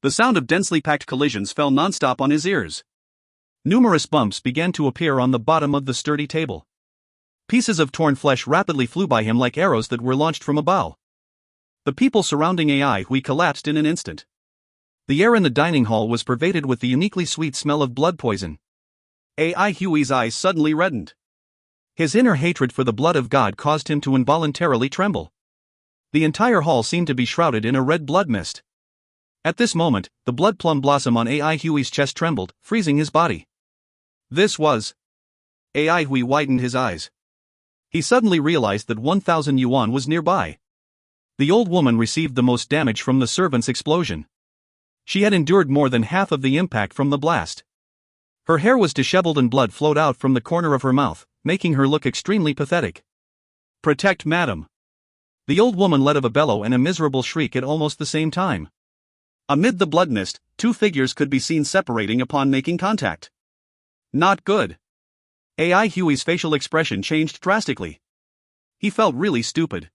The sound of densely packed collisions fell non-stop on his ears. Numerous bumps began to appear on the bottom of the sturdy table. Pieces of torn flesh rapidly flew by him like arrows that were launched from a bow. The people surrounding AI Hui collapsed in an instant. The air in the dining hall was pervaded with the uniquely sweet smell of blood poison. AI Hui's eyes suddenly reddened. His inner hatred for the blood of God caused him to involuntarily tremble. The entire hall seemed to be shrouded in a red blood mist. At this moment, the blood plum blossom on AI Huey's chest trembled, freezing his body. This was... AI Huey widened his eyes. He suddenly realized that 1,000 yuan was nearby. The old woman received the most damage from the servant's explosion. She had endured more than half of the impact from the blast. Her hair was disheveled and blood flowed out from the corner of her mouth, making her look extremely pathetic. "Protect madam!" The old woman let out a bellow and a miserable shriek at almost the same time. Amid the blood mist, two figures could be seen separating upon making contact. Not good. AI Huey's facial expression changed drastically. He felt really stupid.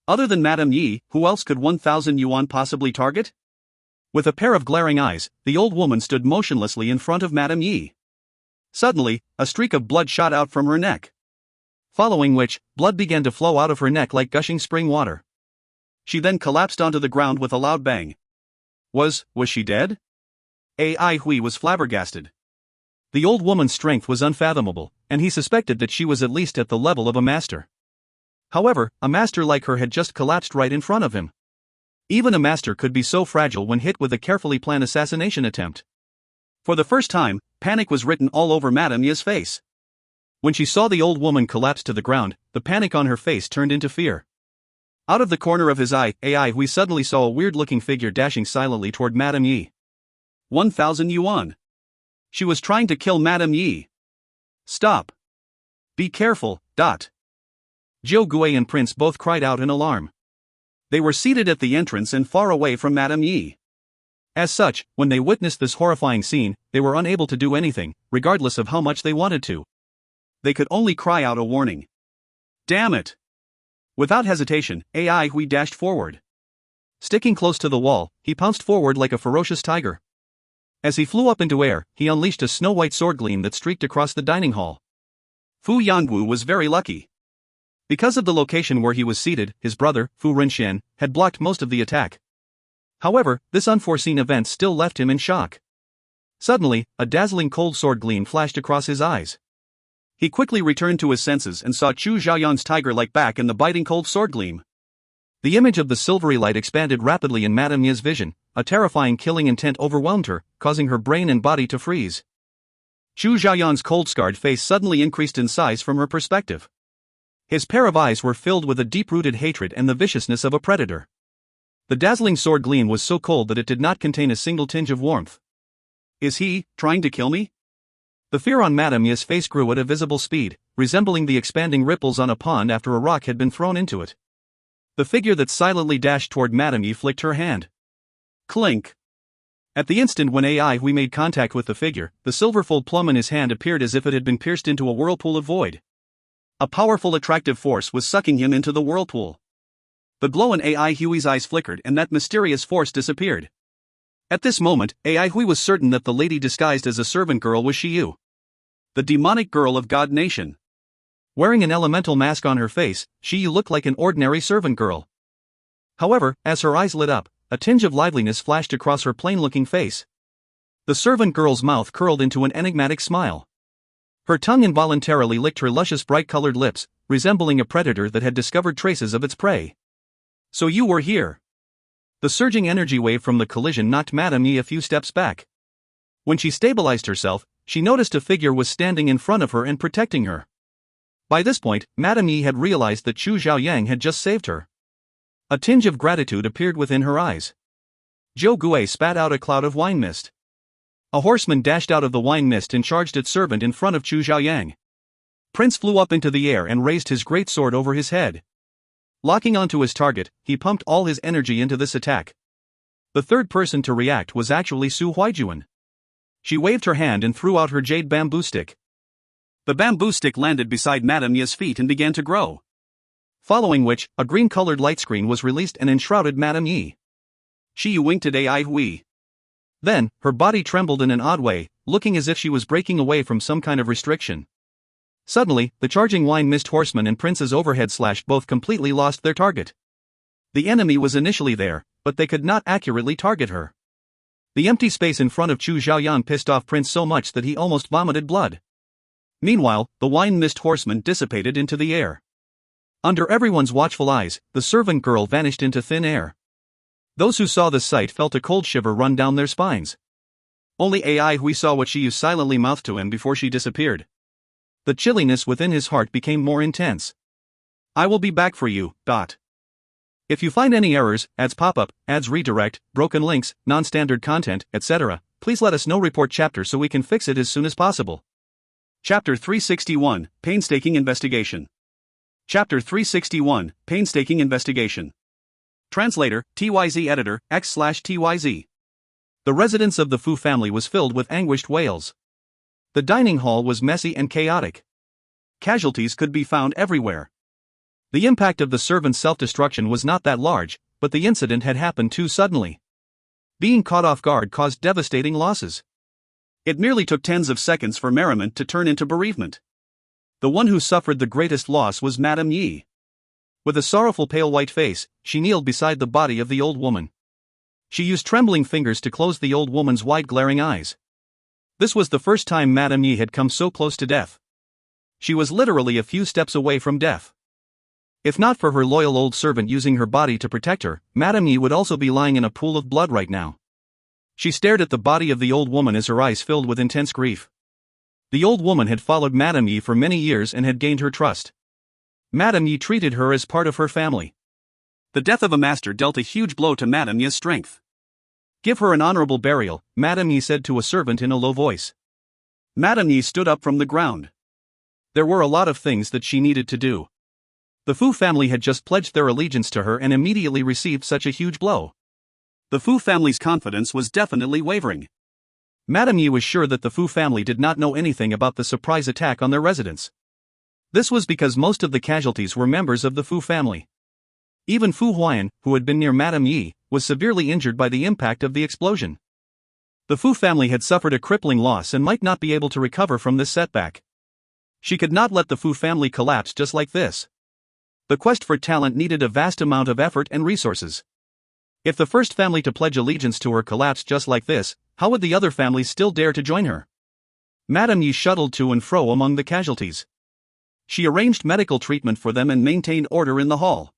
Other than Madame Yi, who else could 1,000 yuan possibly target? With a pair of glaring eyes, the old woman stood motionlessly in front of Madame Yi. Suddenly, a streak of blood shot out from her neck. Following which, blood began to flow out of her neck like gushing spring water. She then collapsed onto the ground with a loud bang. Was she dead? AI Hui was flabbergasted. The old woman's strength was unfathomable, and he suspected that she was at least at the level of a master. However, a master like her had just collapsed right in front of him. Even a master could be so fragile when hit with a carefully planned assassination attempt. For the first time, panic was written all over Madame Yi's face. When she saw the old woman collapse to the ground, the panic on her face turned into fear. Out of the corner of his eye, AI Hui suddenly saw a weird-looking figure dashing silently toward Madame Yi. 1,000 yuan. She was trying to kill Madame Yi. Stop. Be careful. Zhou Gui and Prince both cried out in alarm. They were seated at the entrance and far away from Madame Yi. As such, when they witnessed this horrifying scene, they were unable to do anything, regardless of how much they wanted to. They could only cry out a warning. Damn it! Without hesitation, AI Hui dashed forward. Sticking close to the wall, he pounced forward like a ferocious tiger. As he flew up into air, he unleashed a snow-white sword gleam that streaked across the dining hall. Fu Yangu was very lucky. Because of the location where he was seated, his brother, Fu Renxian, had blocked most of the attack. However, this unforeseen event still left him in shock. Suddenly, a dazzling cold sword gleam flashed across his eyes. He quickly returned to his senses and saw Chu Xiaoyan's tiger-like back in the biting cold sword gleam. The image of the silvery light expanded rapidly in Madame Yi's vision. A terrifying killing intent overwhelmed her, causing her brain and body to freeze. Chu Xiaoyan's cold-scarred face suddenly increased in size from her perspective. His pair of eyes were filled with a deep-rooted hatred and the viciousness of a predator. The dazzling sword gleam was so cold that it did not contain a single tinge of warmth. Is he trying to kill me? The fear on Madame Yi's face grew at a visible speed, resembling the expanding ripples on a pond after a rock had been thrown into it. The figure that silently dashed toward Madame Yi flicked her hand. Clink. At the instant when AI Hui made contact with the figure, the silver-fold plum in his hand appeared as if it had been pierced into a whirlpool of void. A powerful attractive force was sucking him into the whirlpool. The glow in AI Hui's eyes flickered and that mysterious force disappeared. At this moment, AI Hui was certain that the lady disguised as a servant girl was Shiyu, the demonic girl of God Nation. Wearing an elemental mask on her face, Shiyu looked like an ordinary servant girl. However, as her eyes lit up, a tinge of liveliness flashed across her plain-looking face. The servant girl's mouth curled into an enigmatic smile. Her tongue involuntarily licked her luscious bright-colored lips, resembling a predator that had discovered traces of its prey. So you were here. The surging energy wave from the collision knocked Madame Yi a few steps back. When she stabilized herself, she noticed a figure was standing in front of her and protecting her. By this point, Madame Yi had realized that Chu Xiaoyang had just saved her. A tinge of gratitude appeared within her eyes. Zhou Gui spat out a cloud of wine mist. A horseman dashed out of the wine mist and charged its servant in front of Chu Xiaoyang. Prince flew up into the air and raised his great sword over his head. Locking onto his target, he pumped all his energy into this attack. The third person to react was actually Su Huijuan. She waved her hand and threw out her jade bamboo stick. The bamboo stick landed beside Madame Yi's feet and began to grow. Following which, a green-colored light screen was released and enshrouded Madame Yi. She winked at AI Hui. Then, her body trembled in an odd way, looking as if she was breaking away from some kind of restriction. Suddenly, the charging wine mist horseman and Prince's overhead slash both completely lost their target. The enemy was initially there, but they could not accurately target her. The empty space in front of Chu Xiaoyan pissed off Prince so much that he almost vomited blood. Meanwhile, the wine mist horseman dissipated into the air. Under everyone's watchful eyes, the servant girl vanished into thin air. Those who saw the sight felt a cold shiver run down their spines. Only Ai Hui saw what Shi silently mouthed to him before she disappeared. The chilliness within his heart became more intense. I will be back for you. If you find any errors, ads pop up, ads redirect, broken links, non-standard content, etc., please let us know. Report chapter so we can fix it as soon as possible. Chapter 361, Painstaking Investigation. Chapter 361, Painstaking Investigation. Translator, TYZ Editor, X/TYZ. The residence of the Fu family was filled with anguished wails. The dining hall was messy and chaotic. Casualties could be found everywhere. The impact of the servant's self-destruction was not that large, but the incident had happened too suddenly. Being caught off guard caused devastating losses. It merely took tens of seconds for merriment to turn into bereavement. The one who suffered the greatest loss was Madame Yi. With a sorrowful pale white face, she kneeled beside the body of the old woman. She used trembling fingers to close the old woman's wide glaring eyes. This was the first time Madame Yi had come so close to death. She was literally a few steps away from death. If not for her loyal old servant using her body to protect her, Madame Yi would also be lying in a pool of blood right now. She stared at the body of the old woman as her eyes filled with intense grief. The old woman had followed Madame Yi for many years and had gained her trust. Madame Yi treated her as part of her family. The death of a master dealt a huge blow to Madame Yi's strength. Give her an honorable burial, Madame Yi said to a servant in a low voice. Madame Yi stood up from the ground. There were a lot of things that she needed to do. The Fu family had just pledged their allegiance to her and immediately received such a huge blow. The Fu family's confidence was definitely wavering. Madame Yi was sure that the Fu family did not know anything about the surprise attack on their residence. This was because most of the casualties were members of the Fu family. Even Fu Huayan, who had been near Madame Yi, was severely injured by the impact of the explosion. The Fu family had suffered a crippling loss and might not be able to recover from this setback. She could not let the Fu family collapse just like this. The quest for talent needed a vast amount of effort and resources. If the first family to pledge allegiance to her collapsed just like this, how would the other families still dare to join her? Madame Yi shuttled to and fro among the casualties. She arranged medical treatment for them and maintained order in the hall.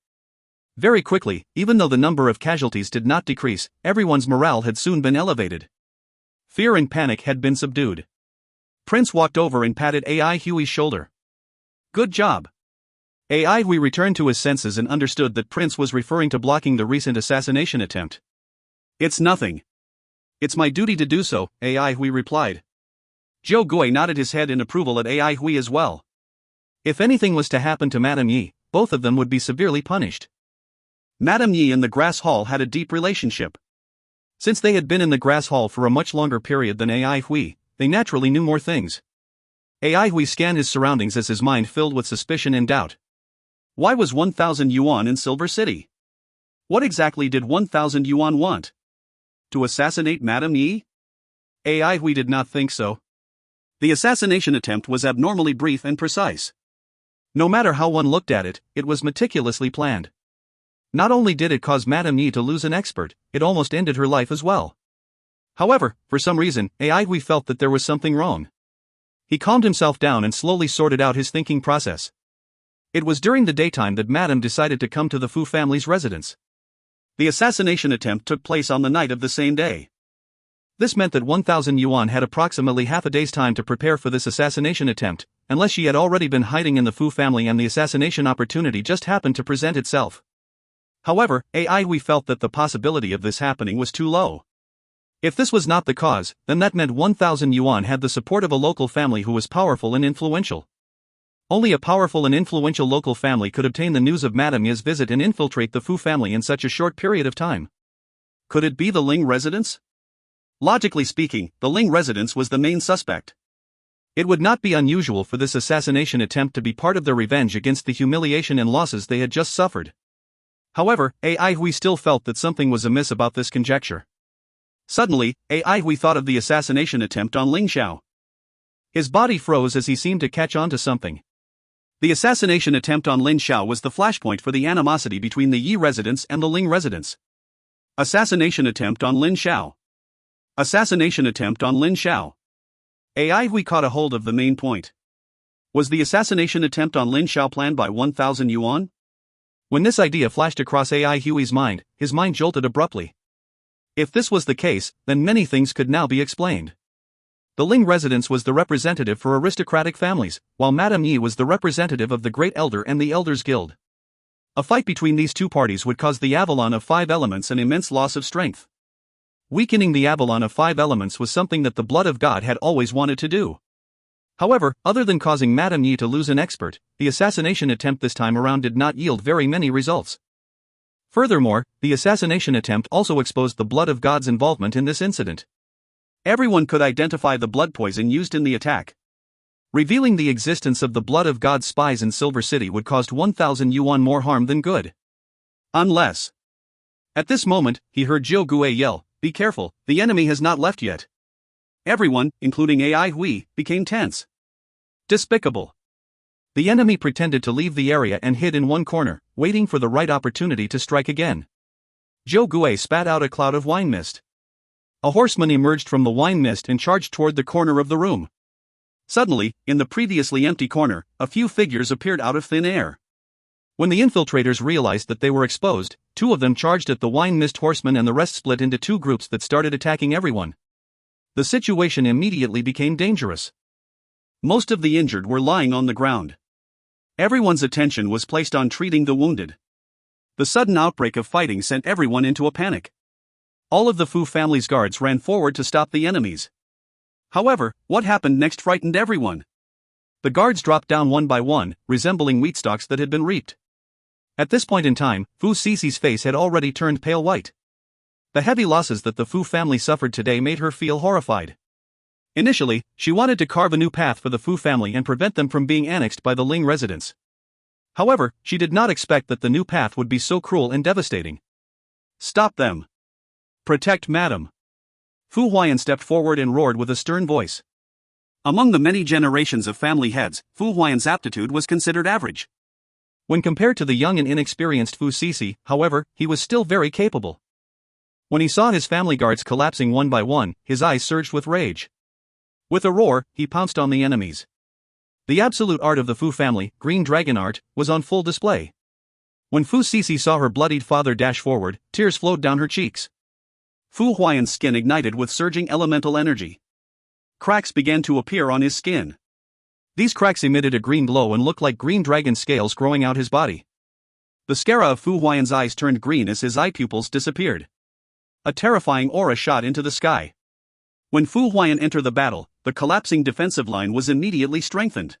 Very quickly, even though the number of casualties did not decrease, everyone's morale had soon been elevated. Fear and panic had been subdued. Prince walked over and patted Ai Hui's shoulder. Good job. Ai Hui returned to his senses and understood that Prince was referring to blocking the recent assassination attempt. It's nothing. It's my duty to do so, Ai Hui replied. Zhou Gui nodded his head in approval at Ai Hui as well. If anything was to happen to Madame Yi, both of them would be severely punished. Madame Yi and the Grass Hall had a deep relationship. Since they had been in the Grass Hall for a much longer period than Ai Hui, they naturally knew more things. Ai Hui scanned his surroundings as his mind filled with suspicion and doubt. Why was 1,000 yuan in Silver City? What exactly did 1,000 yuan want? To assassinate Madame Yi? Ai Hui did not think so. The assassination attempt was abnormally brief and precise. No matter how one looked at it, it was meticulously planned. Not only did it cause Madame Yi to lose an expert, it almost ended her life as well. However, for some reason, Ai Hui felt that there was something wrong. He calmed himself down and slowly sorted out his thinking process. It was during the daytime that Madame decided to come to the Fu family's residence. The assassination attempt took place on the night of the same day. This meant that 1,000 yuan had approximately half a day's time to prepare for this assassination attempt, unless she had already been hiding in the Fu family and the assassination opportunity just happened to present itself. However, Ai Hui felt that the possibility of this happening was too low. If this was not the cause, then that meant 1,000 yuan had the support of a local family who was powerful and influential. Only a powerful and influential local family could obtain the news of Madame Yi's visit and infiltrate the Fu family in such a short period of time. Could it be the Ling residence? Logically speaking, the Ling residence was the main suspect. It would not be unusual for this assassination attempt to be part of their revenge against the humiliation and losses they had just suffered. However, Ai Hui still felt that something was amiss about this conjecture. Suddenly, Ai Hui thought of the assassination attempt on Ling Xiao. His body froze as he seemed to catch on to something. The assassination attempt on Lin Xiao was the flashpoint for the animosity between the Yi residence and the Ling residence. Assassination attempt on Lin Xiao. Assassination attempt on Lin Xiao. Ai Hui caught a hold of the main point. Was the assassination attempt on Lin Xiao planned by 1,000 yuan? When this idea flashed across AI Huey's mind, his mind jolted abruptly. If this was the case, then many things could now be explained. The Ling residence was the representative for aristocratic families, while Madame Yi was the representative of the Great Elder and the Elders Guild. A fight between these two parties would cause the Avalon of Five Elements an immense loss of strength. Weakening the Avalon of Five Elements was something that the Blood of God had always wanted to do. However, other than causing Madame Yi to lose an expert, the assassination attempt this time around did not yield very many results. Furthermore, the assassination attempt also exposed the Blood of God's involvement in this incident. Everyone could identify the blood poison used in the attack. Revealing the existence of the Blood of God's spies in Silver City would cause 1,000 yuan more harm than good. Unless. At this moment, he heard Zhou Gui yell, "Be careful, the enemy has not left yet." Everyone, including AI Hui, became tense. Despicable. The enemy pretended to leave the area and hid in one corner, waiting for the right opportunity to strike again. Zhou Gui spat out a cloud of wine mist. A horseman emerged from the wine mist and charged toward the corner of the room. Suddenly, in the previously empty corner, a few figures appeared out of thin air. When the infiltrators realized that they were exposed, two of them charged at the wine mist horseman and the rest split into two groups that started attacking everyone. The situation immediately became dangerous. Most of the injured were lying on the ground. Everyone's attention was placed on treating the wounded. The sudden outbreak of fighting sent everyone into a panic. All of the Fu family's guards ran forward to stop the enemies. However, what happened next frightened everyone. The guards dropped down one by one, resembling wheat stalks that had been reaped. At this point in time, Fu Cici's face had already turned pale white. The heavy losses that the Fu family suffered today made her feel horrified. Initially, she wanted to carve a new path for the Fu family and prevent them from being annexed by the Ling residents. However, she did not expect that the new path would be so cruel and devastating. Stop them. Protect Madam. Fu Huaiyan stepped forward and roared with a stern voice. Among the many generations of family heads, Fu Huaiyan's aptitude was considered average. When compared to the young and inexperienced Fu Cici, however, he was still very capable. When he saw his family guards collapsing one by one, his eyes surged with rage. With a roar, he pounced on the enemies. The absolute art of the Fu family, Green Dragon art, was on full display. When Fu Cici saw her bloodied father dash forward, tears flowed down her cheeks. Fu Huaiyan's skin ignited with surging elemental energy. Cracks began to appear on his skin. These cracks emitted a green glow and looked like green dragon scales growing out his body. The scara of Fu Huaiyan's eyes turned green as his eye pupils disappeared. A terrifying aura shot into the sky. When Fu Huaiyan entered the battle, the collapsing defensive line was immediately strengthened.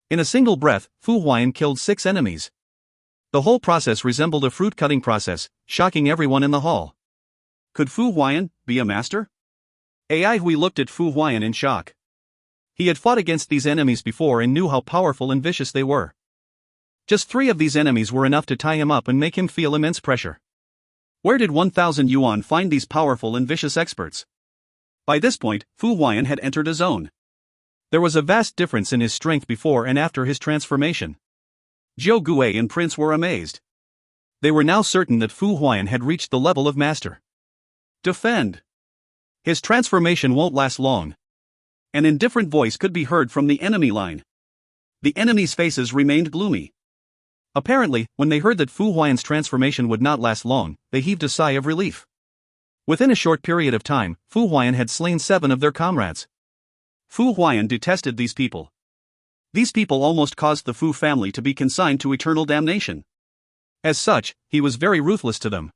In a single breath, Fu Huaiyan killed 6 enemies. The whole process resembled a fruit-cutting process, shocking everyone in the hall. Could Fu Huaiyan be a master? AI Hui looked at Fu Huaiyan in shock. He had fought against these enemies before and knew how powerful and vicious they were. Just 3 of these enemies were enough to tie him up and make him feel immense pressure. Where did 1,000 yuan find these powerful and vicious experts? By this point, Fu Huaiyan had entered a zone. There was a vast difference in his strength before and after his transformation. Zhou Gui and Prince were amazed. They were now certain that Fu Huaiyan had reached the level of master. Defend! His transformation won't last long. An indifferent voice could be heard from the enemy line. The enemies' faces remained gloomy. Apparently, when they heard that Fu Huaiyan's transformation would not last long, they heaved a sigh of relief. Within a short period of time, Fu Huaiyan had slain 7 of their comrades. Fu Huaiyan detested these people. These people almost caused the Fu family to be consigned to eternal damnation. As such, he was very ruthless to them.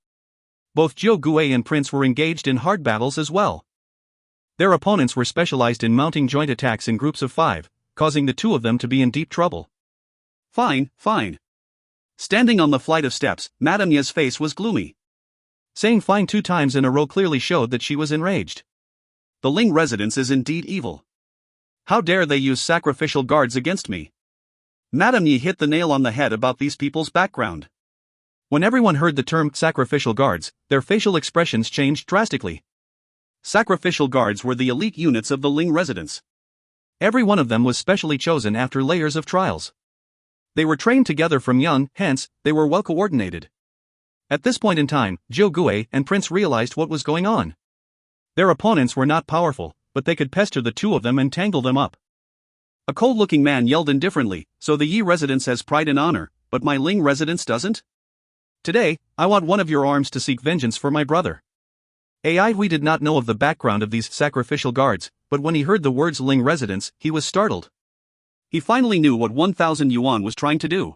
Both Zhou Gui and Prince were engaged in hard battles as well. Their opponents were specialized in mounting joint attacks in groups of 5, causing the 2 of them to be in deep trouble. Fine, fine. Standing on the flight of steps, Madame Ye's face was gloomy. Saying fine 2 times in a row clearly showed that she was enraged. The Ling residence is indeed evil. How dare they use sacrificial guards against me? Madame Ye hit the nail on the head about these people's background. When everyone heard the term sacrificial guards, their facial expressions changed drastically. Sacrificial guards were the elite units of the Ling residence. Every one of them was specially chosen after layers of trials. They were trained together from young, hence, they were well coordinated. At this point in time, Zhou Gui and Prince realized what was going on. Their opponents were not powerful, but they could pester the 2 of them and tangle them up. A cold-looking man yelled indifferently, "So the Yi residence has pride and honor, but my Ling residence doesn't?" Today, I want one of your arms to seek vengeance for my brother. We did not know of the background of these sacrificial guards, but when he heard the words Ling residence, he was startled. He finally knew what 1,000 Yuan was trying to do.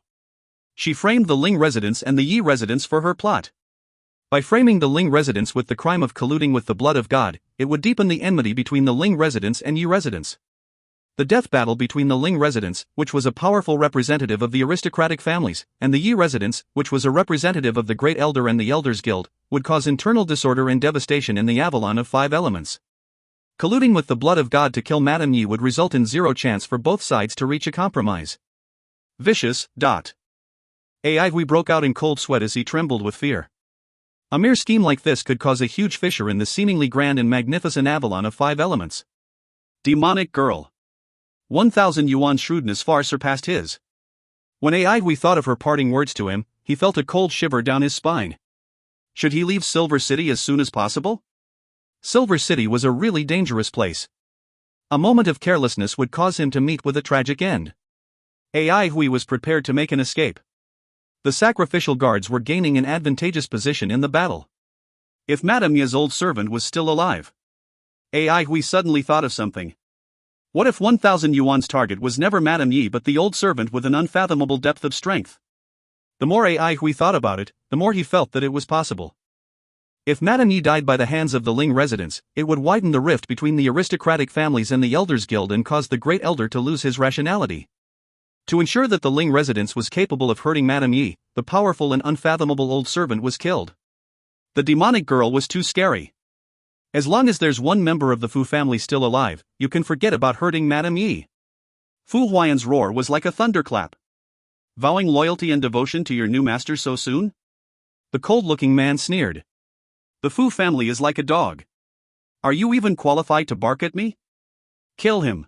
She framed the Ling residence and the Yi residence for her plot. By framing the Ling residence with the crime of colluding with the blood of God, it would deepen the enmity between the Ling residence and Yi residence. The death battle between the Ling residence, which was a powerful representative of the aristocratic families, and the Yi residence, which was a representative of the Great Elder and the Elders Guild, would cause internal disorder and devastation in the Avalon of 5 elements. Colluding with the blood of God to kill Madame Yi would result in zero chance for both sides to reach a compromise. Vicious. We broke out in cold sweat as he trembled with fear. A mere scheme like this could cause a huge fissure in the seemingly grand and magnificent Avalon of 5 elements. Demonic girl. 1,000 Yuan's shrewdness far surpassed his. When we thought of her parting words to him, he felt a cold shiver down his spine. Should he leave Silver City as soon as possible? Silver City was a really dangerous place. A moment of carelessness would cause him to meet with a tragic end. Hui was prepared to make an escape. The sacrificial guards were gaining an advantageous position in the battle. If Madame Yi's old servant was still alive. Hui suddenly thought of something. What if 1,000 Yuan's target was never Madame Yi but the old servant with an unfathomable depth of strength? The more Hui thought about it, the more he felt that it was possible. If Madame Yi died by the hands of the Ling residents, it would widen the rift between the aristocratic families and the Elders Guild and cause the Great Elder to lose his rationality. To ensure that the Ling residence was capable of hurting Madame Yi, the powerful and unfathomable old servant was killed. The demonic girl was too scary. As long as there's one member of the Fu family still alive, you can forget about hurting Madame Yi. Fu Huayan's roar was like a thunderclap. Vowing loyalty and devotion to your new master so soon? The cold-looking man sneered. The Fu family is like a dog. Are you even qualified to bark at me? Kill him.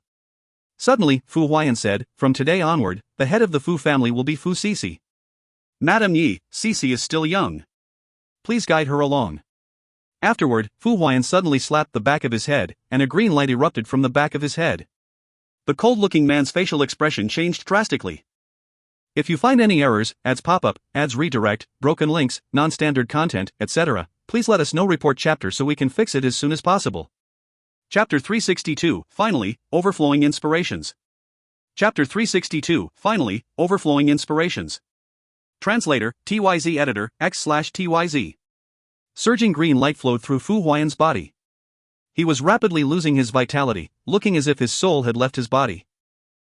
Suddenly, Fu Huayan said, from today onward, the head of the Fu family will be Fu Sisi. Madame Yi, Sisi is still young. Please guide her along. Afterward, Fu Huayan suddenly slapped the back of his head, and a green light erupted from the back of his head. The cold-looking man's facial expression changed drastically. If you find any errors, ads pop up, ads redirect, broken links, non-standard content, etc., please let us know. Report chapter so we can fix it as soon as possible. Chapter 362, finally, overflowing inspirations. Chapter 362, finally, overflowing inspirations. Translator, TYZ editor, X/TYZ. Surging green light flowed through Fu Huayan's body. He was rapidly losing his vitality, looking as if his soul had left his body.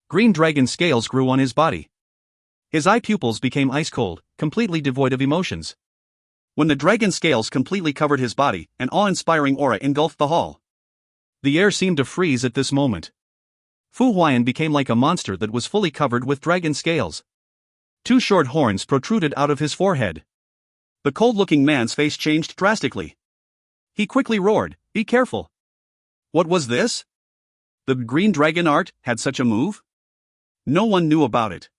Green dragon scales grew on his body. His eye pupils became ice cold, completely devoid of emotions. When the dragon scales completely covered his body, an awe-inspiring aura engulfed the hall. The air seemed to freeze at this moment. Fu Huayan became like a monster that was fully covered with dragon scales. 2 short horns protruded out of his forehead. The cold-looking man's face changed drastically. He quickly roared, "Be careful!" What was this? The green dragon art had such a move? No one knew about it.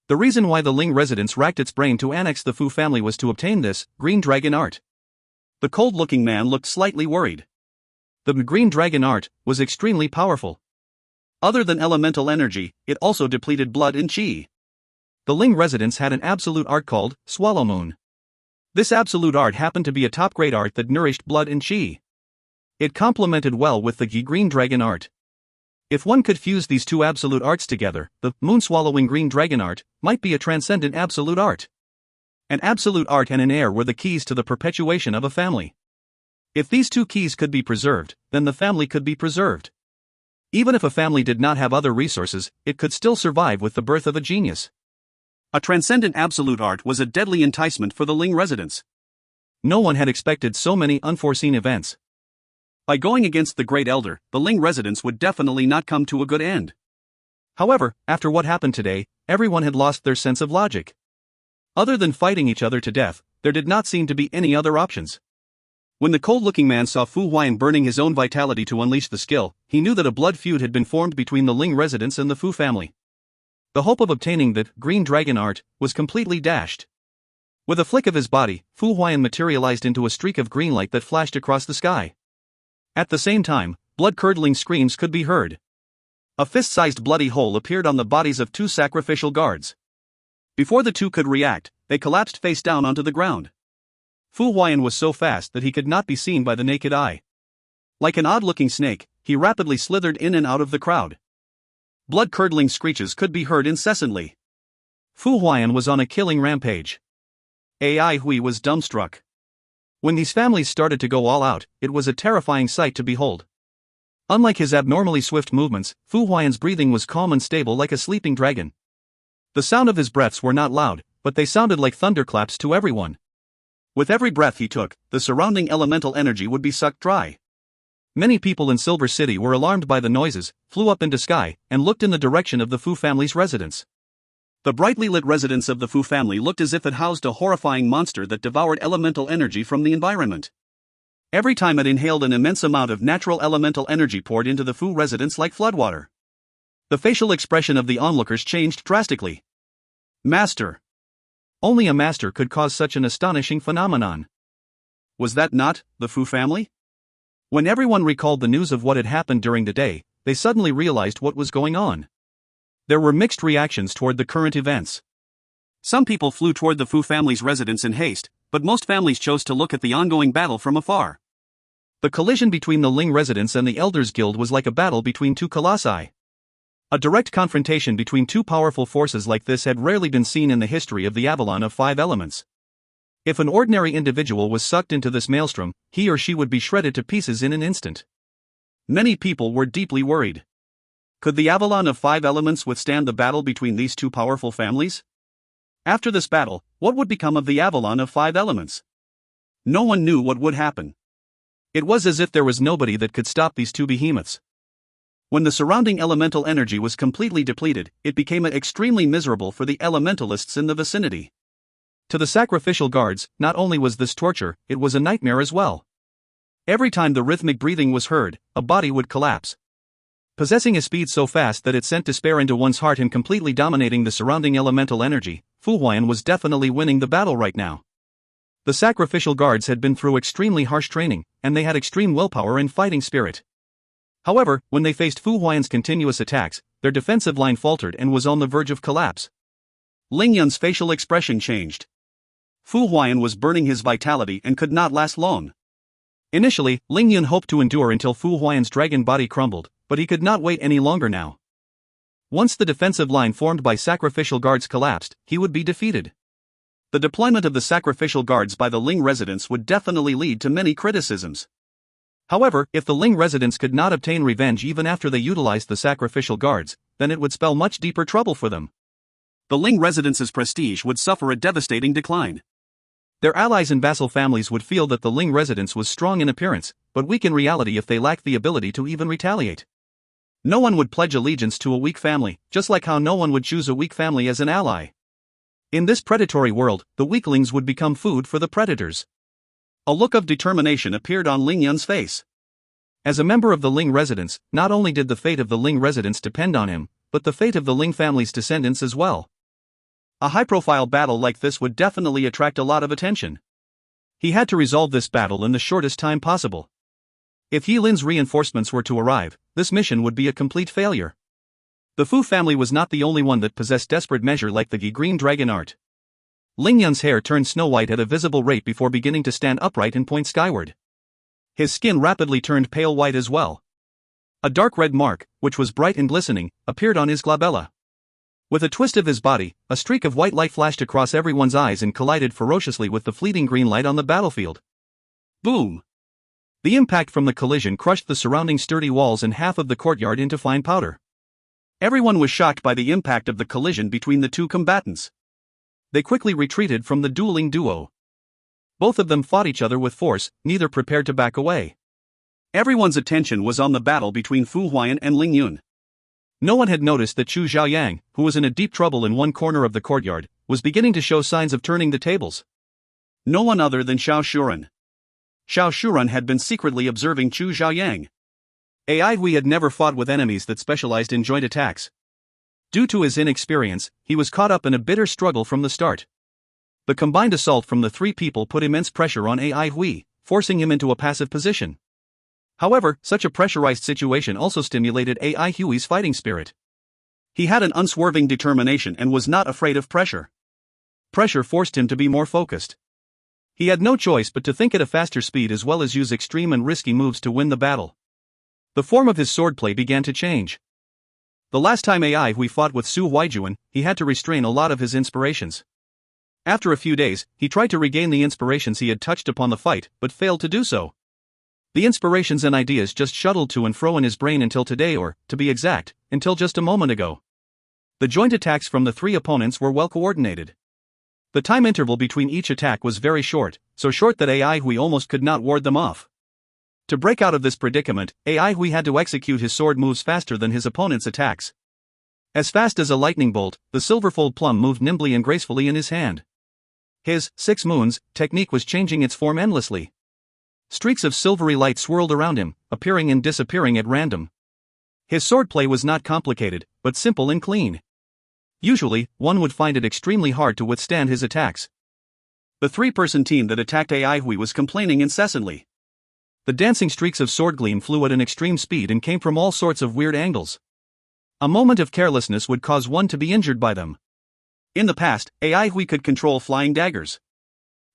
The reason why the Ling residence racked its brain to annex the Fu family was to obtain this green dragon art. The cold-looking man looked slightly worried. The green dragon art was extremely powerful. Other than elemental energy, it also depleted blood and qi. The Ling residence had an absolute art called Swallow Moon. This absolute art happened to be a top-grade art that nourished blood and qi. It complemented well with the green dragon art. If one could fuse these two absolute arts together, the moon-swallowing green dragon art might be a transcendent absolute art. An absolute art and an heir were the keys to the perpetuation of a family. If these two keys could be preserved, then the family could be preserved. Even if a family did not have other resources, it could still survive with the birth of a genius. A transcendent absolute art was a deadly enticement for the Ling residents. No one had expected so many unforeseen events. By going against the Great Elder, the Ling residents would definitely not come to a good end. However, after what happened today, everyone had lost their sense of logic. Other than fighting each other to death, there did not seem to be any other options. When the cold-looking man saw Fu Huayan burning his own vitality to unleash the skill, he knew that a blood feud had been formed between the Ling residents and the Fu family. The hope of obtaining the green dragon art was completely dashed. With a flick of his body, Fu Huayan materialized into a streak of green light that flashed across the sky. At the same time, blood-curdling screams could be heard. A fist-sized bloody hole appeared on the bodies of 2 sacrificial guards. Before the two could react, they collapsed face down onto the ground. Fu Huaiyan was so fast that he could not be seen by the naked eye. Like an odd-looking snake, he rapidly slithered in and out of the crowd. Blood-curdling screeches could be heard incessantly. Fu Huaiyan was on a killing rampage. Ai Hui was dumbstruck. When these families started to go all out, it was a terrifying sight to behold. Unlike his abnormally swift movements, Fu Huaiyan's breathing was calm and stable like a sleeping dragon. The sound of his breaths were not loud, but they sounded like thunderclaps to everyone. With every breath he took, the surrounding elemental energy would be sucked dry. Many people in Silver City were alarmed by the noises, flew up into sky, and looked in the direction of the Fu family's residence. The brightly lit residence of the Fu family looked as if it housed a horrifying monster that devoured elemental energy from the environment. Every time it inhaled, an immense amount of natural elemental energy poured into the Fu residence like floodwater. The facial expression of the onlookers changed drastically. Master! Only a master could cause such an astonishing phenomenon. Was that not the Fu family? When everyone recalled the news of what had happened during the day, they suddenly realized what was going on. There were mixed reactions toward the current events. Some people flew toward the Fu family's residence in haste, but most families chose to look at the ongoing battle from afar. The collision between the Ling residence and the Elders Guild was like a battle between two colossi. A direct confrontation between two powerful forces like this had rarely been seen in the history of the Avalon of Five Elements. If an ordinary individual was sucked into this maelstrom, he or she would be shredded to pieces in an instant. Many people were deeply worried. Could the Avalon of Five Elements withstand the battle between these two powerful families? After this battle, what would become of the Avalon of Five Elements? No one knew what would happen. It was as if there was nobody that could stop these two behemoths. When the surrounding elemental energy was completely depleted, it became extremely miserable for the elementalists in the vicinity. To the sacrificial guards, not only was this torture, it was a nightmare as well. Every time the rhythmic breathing was heard, a body would collapse. Possessing a speed so fast that it sent despair into one's heart and completely dominating the surrounding elemental energy, Fu Huaiyan was definitely winning the battle right now. The sacrificial guards had been through extremely harsh training, and they had extreme willpower and fighting spirit. However, when they faced Fu Huaiyan's continuous attacks, their defensive line faltered and was on the verge of collapse. Ling Yun's facial expression changed. Fu Huaiyan was burning his vitality and could not last long. Initially, Ling Yun hoped to endure until Fu Huaiyan's dragon body crumbled, but he could not wait any longer now. Once the defensive line formed by sacrificial guards collapsed, he would be defeated. The deployment of the sacrificial guards by the Ling residents would definitely lead to many criticisms. However, if the Ling residents could not obtain revenge even after they utilized the sacrificial guards, then it would spell much deeper trouble for them. The Ling residents' prestige would suffer a devastating decline. Their allies and vassal families would feel that the Ling residence was strong in appearance, but weak in reality if they lacked the ability to even retaliate. No one would pledge allegiance to a weak family, just like how no one would choose a weak family as an ally. In this predatory world, the weaklings would become food for the predators. A look of determination appeared on Ling Yun's face. As a member of the Ling residence, not only did the fate of the Ling residence depend on him, but the fate of the Ling family's descendants as well. A high-profile battle like this would definitely attract a lot of attention. He had to resolve this battle in the shortest time possible. If He Lin's reinforcements were to arrive, this mission would be a complete failure. The Fu family was not the only one that possessed desperate measure like the green dragon art. Ling Yun's hair turned snow-white at a visible rate before beginning to stand upright and point skyward. His skin rapidly turned pale white as well. A dark red mark, which was bright and glistening, appeared on his glabella. With a twist of his body, a streak of white light flashed across everyone's eyes and collided ferociously with the fleeting green light on the battlefield. Boom! The impact from the collision crushed the surrounding sturdy walls and half of the courtyard into fine powder. Everyone was shocked by the impact of the collision between the two combatants. They quickly retreated from the dueling duo. Both of them fought each other with force, neither prepared to back away. Everyone's attention was on the battle between Fu Huaiyan and Ling Yun. No one had noticed that Chu Xiaoyang, who was in a deep trouble in one corner of the courtyard, was beginning to show signs of turning the tables. No one other than Xiao Shuren. Xiao Shuren had been secretly observing Chu Xiaoyang. Ai Hui had never fought with enemies that specialized in joint attacks. Due to his inexperience, he was caught up in a bitter struggle from the start. The combined assault from the three people put immense pressure on Ai Hui, forcing him into a passive position. However, such a pressurized situation also stimulated Ai Hui's fighting spirit. He had an unswerving determination and was not afraid of pressure. pressure forced him to be more focused. He had no choice but to think at a faster speed as well as use extreme and risky moves to win the battle. The form of his swordplay began to change. The last time AI Hui fought with Su Huaijuan, he had to restrain a lot of his inspirations. After a few days, he tried to regain the inspirations he had touched upon the fight, but failed to do so. The inspirations and ideas just shuttled to and fro in his brain until today, or, to be exact, until just a moment ago. The joint attacks from the three opponents were well coordinated. The time interval between each attack was very short, so short that AI Hui almost could not ward them off. To break out of this predicament, AI Hui had to execute his sword moves faster than his opponent's attacks. As fast as a lightning bolt, the silverfold plum moved nimbly and gracefully in his hand. His 6 moons technique was changing its form endlessly. Streaks of silvery light swirled around him, appearing and disappearing at random. His swordplay was not complicated, but simple and clean. Usually, one would find it extremely hard to withstand his attacks. The 3-person team that attacked AI Hui was complaining incessantly. The dancing streaks of sword gleam flew at an extreme speed and came from all sorts of weird angles. A moment of carelessness would cause one to be injured by them. In the past, AI Hui could control flying daggers.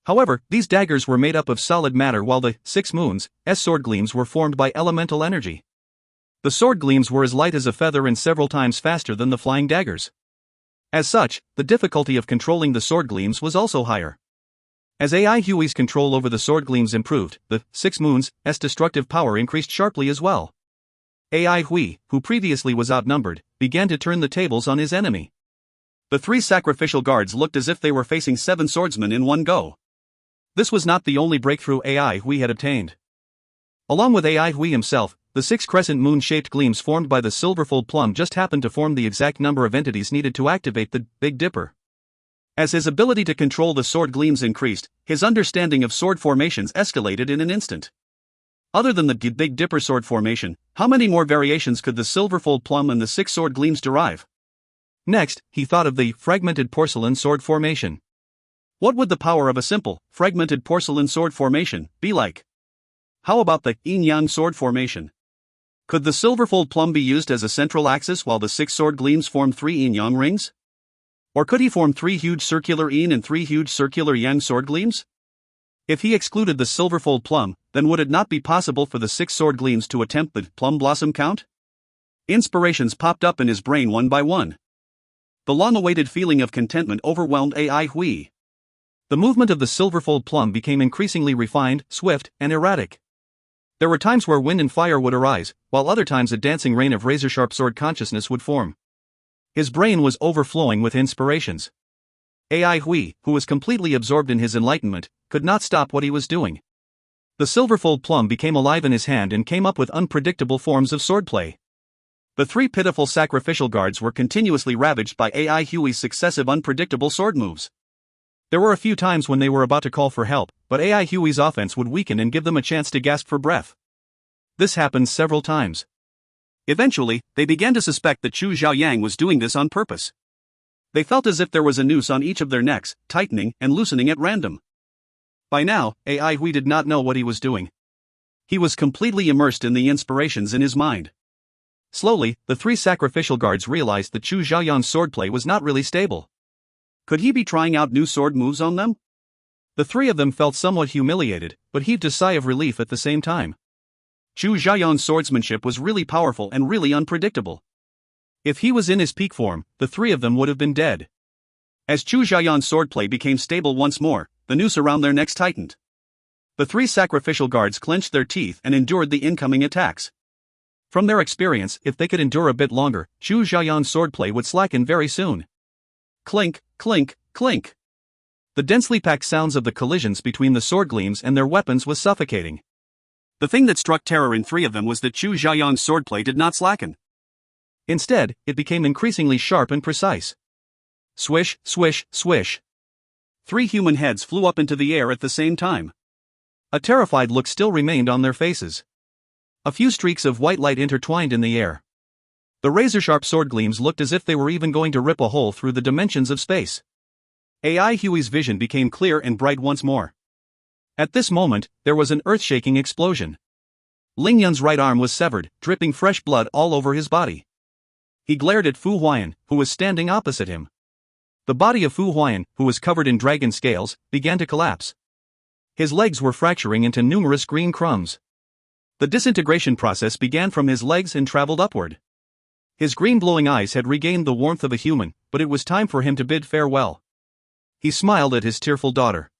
However, these daggers were made up of solid matter while the 6 moons' sword gleams were formed by elemental energy. The sword gleams were as light as a feather and several times faster than the flying daggers. As such, the difficulty of controlling the sword gleams was also higher. As AI Hui's control over the sword gleams improved, the 6 moons' destructive power increased sharply as well. AI Hui, who previously was outnumbered, began to turn the tables on his enemy. The 3 sacrificial guards looked as if they were facing 7 swordsmen in one go. This was not the only breakthrough AI Hui had obtained. Along with AI Hui himself, the 6 crescent moon-shaped gleams formed by the silverfold plum just happened to form the exact number of entities needed to activate the Big Dipper. As his ability to control the sword gleams increased, his understanding of sword formations escalated in an instant. Other than the Big Dipper sword formation, how many more variations could the silverfold plum and the 6 sword gleams derive? Next, he thought of the fragmented porcelain sword formation. What would the power of a simple, fragmented porcelain sword formation be like? How about the yin-yang sword formation? Could the silverfold plum be used as a central axis while the 6 sword gleams formed 3 yin-yang rings? Or could he form 3 huge circular yin and 3 huge circular yang sword gleams? If he excluded the silverfold plum, then would it not be possible for the 6 sword gleams to attempt the plum blossom count? Inspirations popped up in his brain one by one. The long-awaited feeling of contentment overwhelmed AI Hui. The movement of the silverfold plum became increasingly refined, swift, and erratic. There were times where wind and fire would arise, while other times a dancing rain of razor-sharp sword consciousness would form. His brain was overflowing with inspirations. AI Hui, who was completely absorbed in his enlightenment, could not stop what he was doing. The silverfold plum became alive in his hand and came up with unpredictable forms of swordplay. The 3 pitiful sacrificial guards were continuously ravaged by AI Hui's successive unpredictable sword moves. There were a few times when they were about to call for help, but AI Hui's offense would weaken and give them a chance to gasp for breath. This happened several times. Eventually, they began to suspect that Chu Xiaoyang was doing this on purpose. They felt as if there was a noose on each of their necks, tightening and loosening at random. By now, AI Hui did not know what he was doing. He was completely immersed in the inspirations in his mind. Slowly, the 3 sacrificial guards realized that Chu Xiaoyang's swordplay was not really stable. Could he be trying out new sword moves on them? The 3 of them felt somewhat humiliated, but heaved a sigh of relief at the same time. Chu Xiaoyang's swordsmanship was really powerful and really unpredictable. If he was in his peak form, the 3 of them would have been dead. As Chu Xiaoyang's swordplay became stable once more, the noose around their necks tightened. The 3 sacrificial guards clenched their teeth and endured the incoming attacks. From their experience, if they could endure a bit longer, Chu Xiaoyang's swordplay would slacken very soon. Clink, clink, clink. The densely packed sounds of the collisions between the sword gleams and their weapons was suffocating. The thing that struck terror in 3 of them was that Chu Xiaoyang's swordplay did not slacken. Instead, it became increasingly sharp and precise. Swish, swish, swish. 3 human heads flew up into the air at the same time. A terrified look still remained on their faces. A few streaks of white light intertwined in the air. The razor-sharp sword gleams looked as if they were even going to rip a hole through the dimensions of space. AI Hui's vision became clear and bright once more. At this moment, there was an earth-shaking explosion. Ling Yun's right arm was severed, dripping fresh blood all over his body. He glared at Fu Huaiyan, who was standing opposite him. The body of Fu Huayan, who was covered in dragon scales, began to collapse. His legs were fracturing into numerous green crumbs. The disintegration process began from his legs and traveled upward. His green glowing eyes had regained the warmth of a human, but it was time for him to bid farewell. He smiled at his tearful daughter.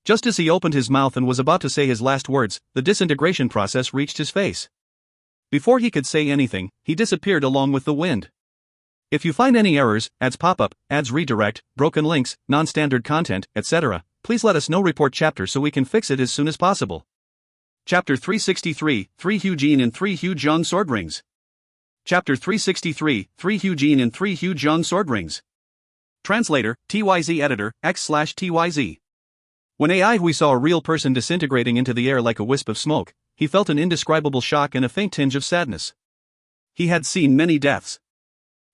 Just as he opened his mouth and was about to say his last words, the disintegration process reached his face. Before he could say anything, he disappeared along with the wind. If you find any errors, ads pop up, ads redirect, broken links, non-standard content, etc., please let us know. Report chapter so we can fix it as soon as possible. Chapter 363, 3 Hujin and 3 Hujong Sword Rings. Chapter 363, 3 Hujin and 3 Hujong Sword Rings. Translator, TYZ Editor, X/TYZ. When AI Hui saw a real person disintegrating into the air like a wisp of smoke, he felt an indescribable shock and a faint tinge of sadness. He had seen many deaths.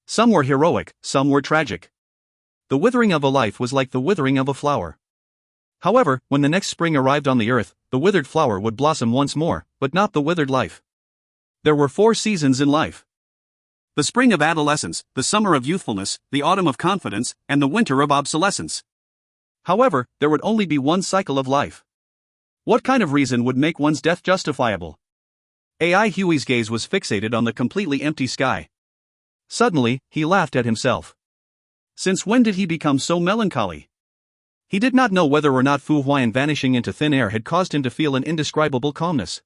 Some were heroic, some were tragic. The withering of a life was like the withering of a flower. However, when the next spring arrived on the earth, the withered flower would blossom once more, but not the withered life. There were 4 seasons in life: the spring of adolescence, the summer of youthfulness, the autumn of confidence, and the winter of obsolescence. However, there would only be one cycle of life. What kind of reason would make one's death justifiable? AI Hui's gaze was fixated on the completely empty sky. Suddenly, he laughed at himself. Since when did he become so melancholy? He did not know whether or not Fu Huayan vanishing into thin air had caused him to feel an indescribable calmness.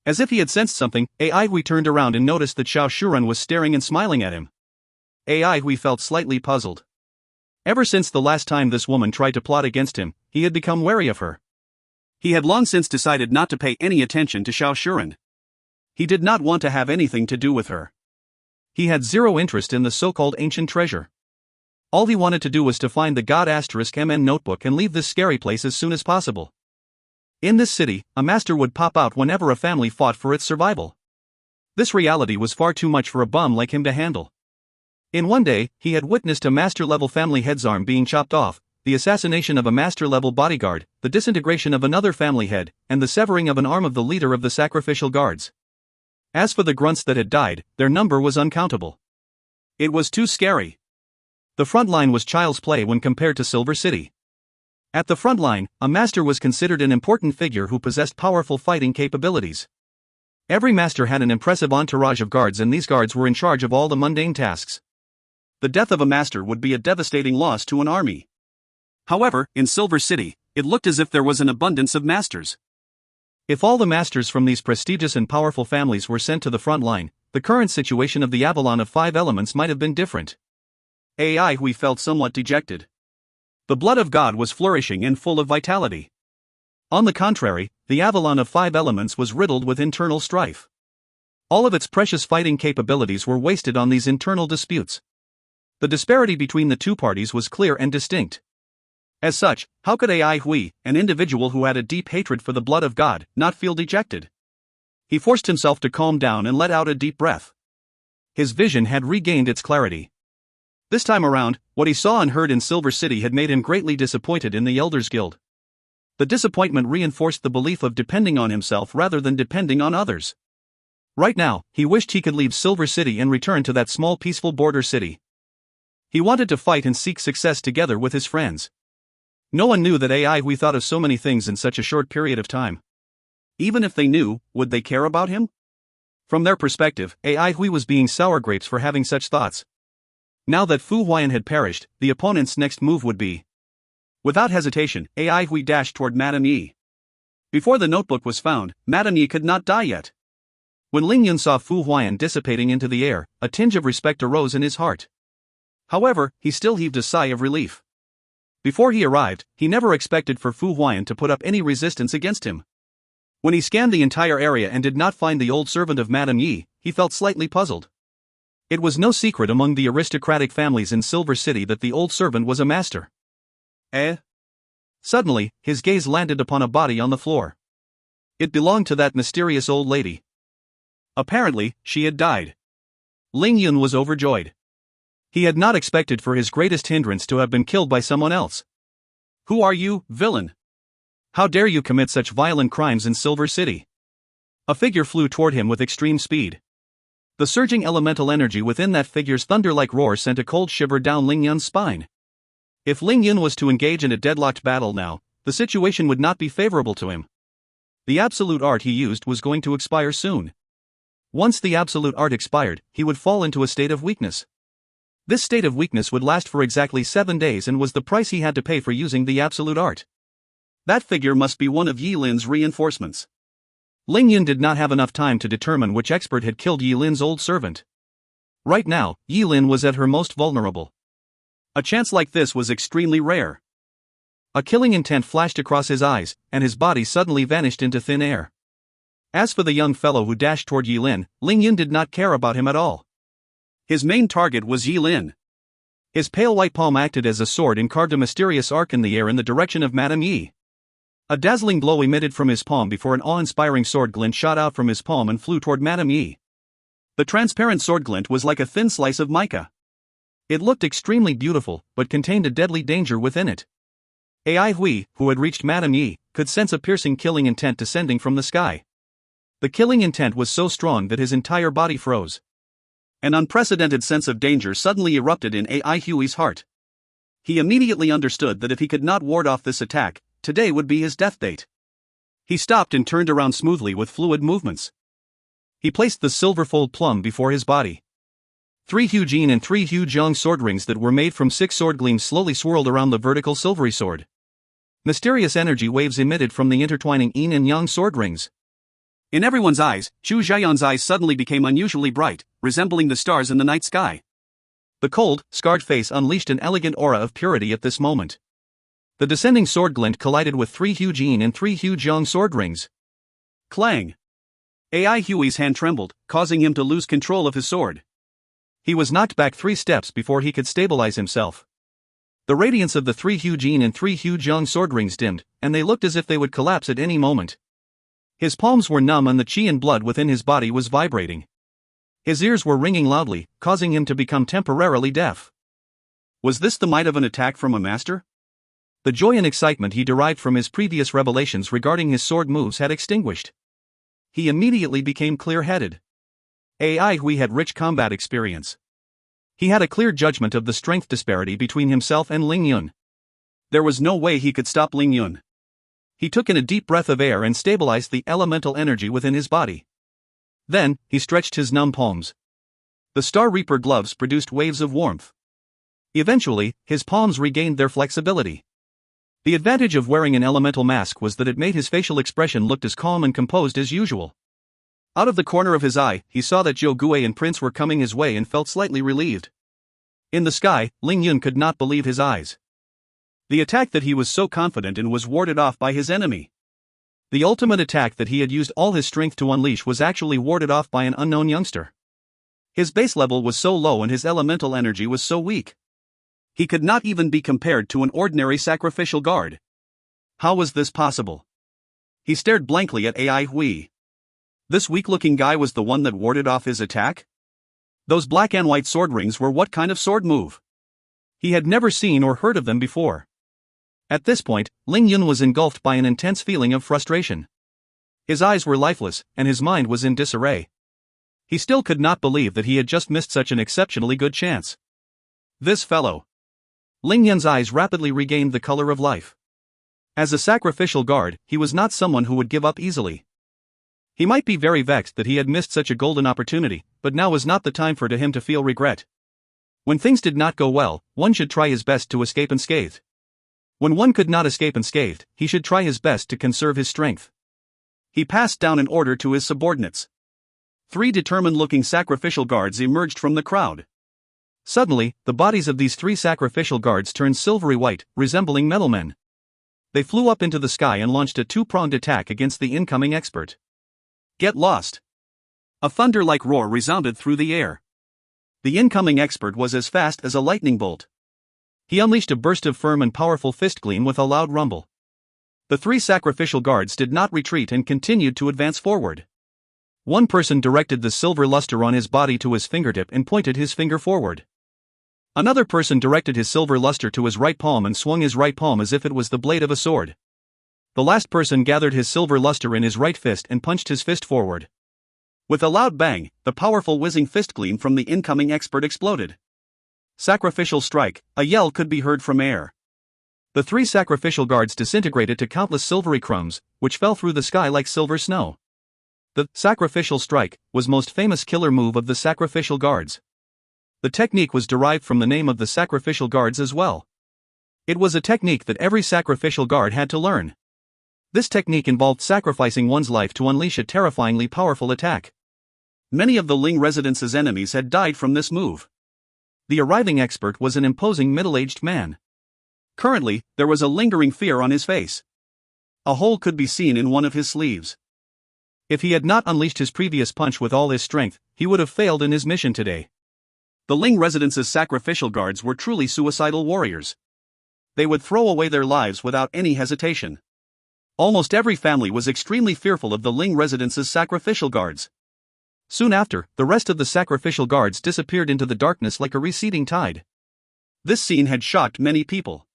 As if he had sensed something, AI Hui turned around and noticed that Xiao Shuren was staring and smiling at him. AI Hui felt slightly puzzled. Ever since the last time this woman tried to plot against him, he had become wary of her. He had long since decided not to pay any attention to Xiao Shuren. He did not want to have anything to do with her. He had zero interest in the so-called ancient treasure. All he wanted to do was to find the God *MN notebook and leave this scary place as soon as possible. In this city, a master would pop out whenever a family fought for its survival. This reality was far too much for a bum like him to handle. In one day, he had witnessed a master-level family head's arm being chopped off, the assassination of a master-level bodyguard, the disintegration of another family head, and the severing of an arm of the leader of the sacrificial guards. As for the grunts that had died, their number was uncountable. It was too scary. The front line was child's play when compared to Silver City. At the front line, a master was considered an important figure who possessed powerful fighting capabilities. Every master had an impressive entourage of guards, and these guards were in charge of all the mundane tasks. The death of a master would be a devastating loss to an army. However, in Silver City, it looked as if there was an abundance of masters. If all the masters from these prestigious and powerful families were sent to the front line, the current situation of the Avalon of 5 Elements might have been different. AI Hui felt somewhat dejected. The blood of God was flourishing and full of vitality. On the contrary, the Avalon of 5 Elements was riddled with internal strife. All of its precious fighting capabilities were wasted on these internal disputes. The disparity between the two parties was clear and distinct. As such, how could AI Hui, an individual who had a deep hatred for the blood of God, not feel dejected? He forced himself to calm down and let out a deep breath. His vision had regained its clarity. This time around, what he saw and heard in Silver City had made him greatly disappointed in the Elders Guild. The disappointment reinforced the belief of depending on himself rather than depending on others. Right now, he wished he could leave Silver City and return to that small peaceful border city. He wanted to fight and seek success together with his friends. No one knew that AI Hui thought of so many things in such a short period of time. Even if they knew, would they care about him? From their perspective, AI Hui was being sour grapes for having such thoughts. Now that Fu Huayan had perished, the opponent's next move would be. Without hesitation, AI Hui dashed toward Madame Yi. Before the notebook was found, Madame Yi could not die yet. When Ling Yun saw Fu Huayan dissipating into the air, a tinge of respect arose in his heart. However, he still heaved a sigh of relief. Before he arrived, he never expected for Fu Huayan to put up any resistance against him. When he scanned the entire area and did not find the old servant of Madame Yi, he felt slightly puzzled. It was no secret among the aristocratic families in Silver City that the old servant was a master. Suddenly, his gaze landed upon a body on the floor. It belonged to that mysterious old lady. Apparently, she had died. Ling Yun was overjoyed. He had not expected for his greatest hindrance to have been killed by someone else. Who are you, villain? How dare you commit such violent crimes in Silver City? A figure flew toward him with extreme speed. The surging elemental energy within that figure's thunder-like roar sent a cold shiver down Ling Yun's spine. If Ling Yun was to engage in a deadlocked battle now, the situation would not be favorable to him. The absolute art he used was going to expire soon. Once the absolute art expired, he would fall into a state of weakness. This state of weakness would last for exactly 7 days and was the price he had to pay for using the absolute art. That figure must be one of Yi Lin's reinforcements. Ling Yun did not have enough time to determine which expert had killed Yi Lin's old servant. Right now, Yi Lin was at her most vulnerable. A chance like this was extremely rare. A killing intent flashed across his eyes, and his body suddenly vanished into thin air. As for the young fellow who dashed toward Yi Lin, Ling Yun did not care about him at all. His main target was Yi Lin. His pale white palm acted as a sword and carved a mysterious arc in the air in the direction of Madame Yi. A dazzling glow emitted from his palm before an awe-inspiring sword glint shot out from his palm and flew toward Madame Yi. The transparent sword glint was like a thin slice of mica. It looked extremely beautiful, but contained a deadly danger within it. Ai Hui, who had reached Madame Yi, could sense a piercing killing intent descending from the sky. The killing intent was so strong that his entire body froze. An unprecedented sense of danger suddenly erupted in Ai Hui's heart. He immediately understood that if he could not ward off this attack, today would be his death date. He stopped and turned around smoothly with fluid movements. He placed the silver fold plum before his body. 3 huge yin and 3 huge yang sword rings that were made from 6 sword gleams slowly swirled around the vertical silvery sword. Mysterious energy waves emitted from the intertwining yin and yang sword rings. In everyone's eyes, Chu Zhayan's eyes suddenly became unusually bright, resembling the stars in the night sky. The cold, scarred face unleashed an elegant aura of purity at this moment. The descending sword glint collided with 3 huge yin and 3 huge yang sword rings. Clang! Ai Hui's hand trembled, causing him to lose control of his sword. He was knocked back 3 steps before he could stabilize himself. The radiance of the 3 huge yin and 3 huge yang sword rings dimmed, and they looked as if they would collapse at any moment. His palms were numb and the qi and blood within his body was vibrating. His ears were ringing loudly, causing him to become temporarily deaf. Was this the might of an attack from a master? The joy and excitement he derived from his previous revelations regarding his sword moves had extinguished. He immediately became clear-headed. Ai Hui had rich combat experience. He had a clear judgment of the strength disparity between himself and Ling Yun. There was no way he could stop Ling Yun. He took in a deep breath of air and stabilized the elemental energy within his body. Then, he stretched his numb palms. The Star Reaper gloves produced waves of warmth. Eventually, his palms regained their flexibility. The advantage of wearing an elemental mask was that it made his facial expression look as calm and composed as usual. Out of the corner of his eye, he saw that Zhou Gui and Prince were coming his way and felt slightly relieved. In the sky, Ling Yun could not believe his eyes. The attack that he was so confident in was warded off by his enemy. The ultimate attack that he had used all his strength to unleash was actually warded off by an unknown youngster. His base level was so low and his elemental energy was so weak. He could not even be compared to an ordinary sacrificial guard. How was this possible? He stared blankly at Ai Hui. This weak-looking guy was the one that warded off his attack? Those black and white sword rings were what kind of sword move? He had never seen or heard of them before. At this point, Ling Yun was engulfed by an intense feeling of frustration. His eyes were lifeless, and his mind was in disarray. He still could not believe that he had just missed such an exceptionally good chance. This fellow. Ling Yun's eyes rapidly regained the color of life. As a sacrificial guard, he was not someone who would give up easily. He might be very vexed that he had missed such a golden opportunity, but now was not the time for him to feel regret. When things did not go well, one should try his best to escape unscathed. When one could not escape unscathed, he should try his best to conserve his strength. He passed down an order to his subordinates. 3 determined-looking sacrificial guards emerged from the crowd. Suddenly, the bodies of these 3 sacrificial guards turned silvery white, resembling metal men. They flew up into the sky and launched a 2-pronged attack against the incoming expert. Get lost! A thunder-like roar resounded through the air. The incoming expert was as fast as a lightning bolt. He unleashed a burst of firm and powerful fist gleam with a loud rumble. The 3 sacrificial guards did not retreat and continued to advance forward. One person directed the silver luster on his body to his fingertip and pointed his finger forward. Another person directed his silver luster to his right palm and swung his right palm as if it was the blade of a sword. The last person gathered his silver luster in his right fist and punched his fist forward. With a loud bang, the powerful whizzing fist gleam from the incoming expert exploded. Sacrificial strike, a yell could be heard from air. The 3 sacrificial guards disintegrated to countless silvery crumbs, which fell through the sky like silver snow. The sacrificial strike was most famous killer move of the sacrificial guards. The technique was derived from the name of the sacrificial guards as well. It was a technique that every sacrificial guard had to learn. This technique involved sacrificing one's life to unleash a terrifyingly powerful attack. Many of the Ling residence's enemies had died from this move. The arriving expert was an imposing middle-aged man. Currently, there was a lingering fear on his face. A hole could be seen in one of his sleeves. If he had not unleashed his previous punch with all his strength, he would have failed in his mission today. The Ling residence's sacrificial guards were truly suicidal warriors. They would throw away their lives without any hesitation. Almost every family was extremely fearful of the Ling residence's sacrificial guards. Soon after, the rest of the sacrificial guards disappeared into the darkness like a receding tide. This scene had shocked many people.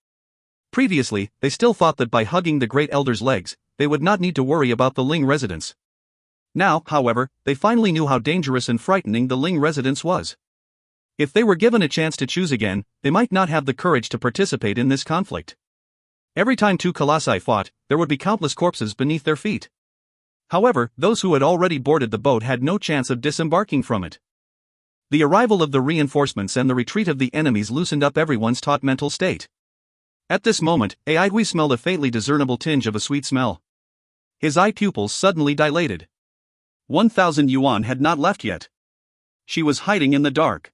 Previously, they still thought that by hugging the Great Elder's legs, they would not need to worry about the Ling residence. Now, however, they finally knew how dangerous and frightening the Ling residence was. If they were given a chance to choose again, they might not have the courage to participate in this conflict. Every time 2 colossi fought, there would be countless corpses beneath their feet. However, those who had already boarded the boat had no chance of disembarking from it. The arrival of the reinforcements and the retreat of the enemies loosened up everyone's taut mental state. At this moment, Aidhui smelled a faintly discernible tinge of a sweet smell. His eye pupils suddenly dilated. 1,000 yuan had not left yet. She was hiding in the dark.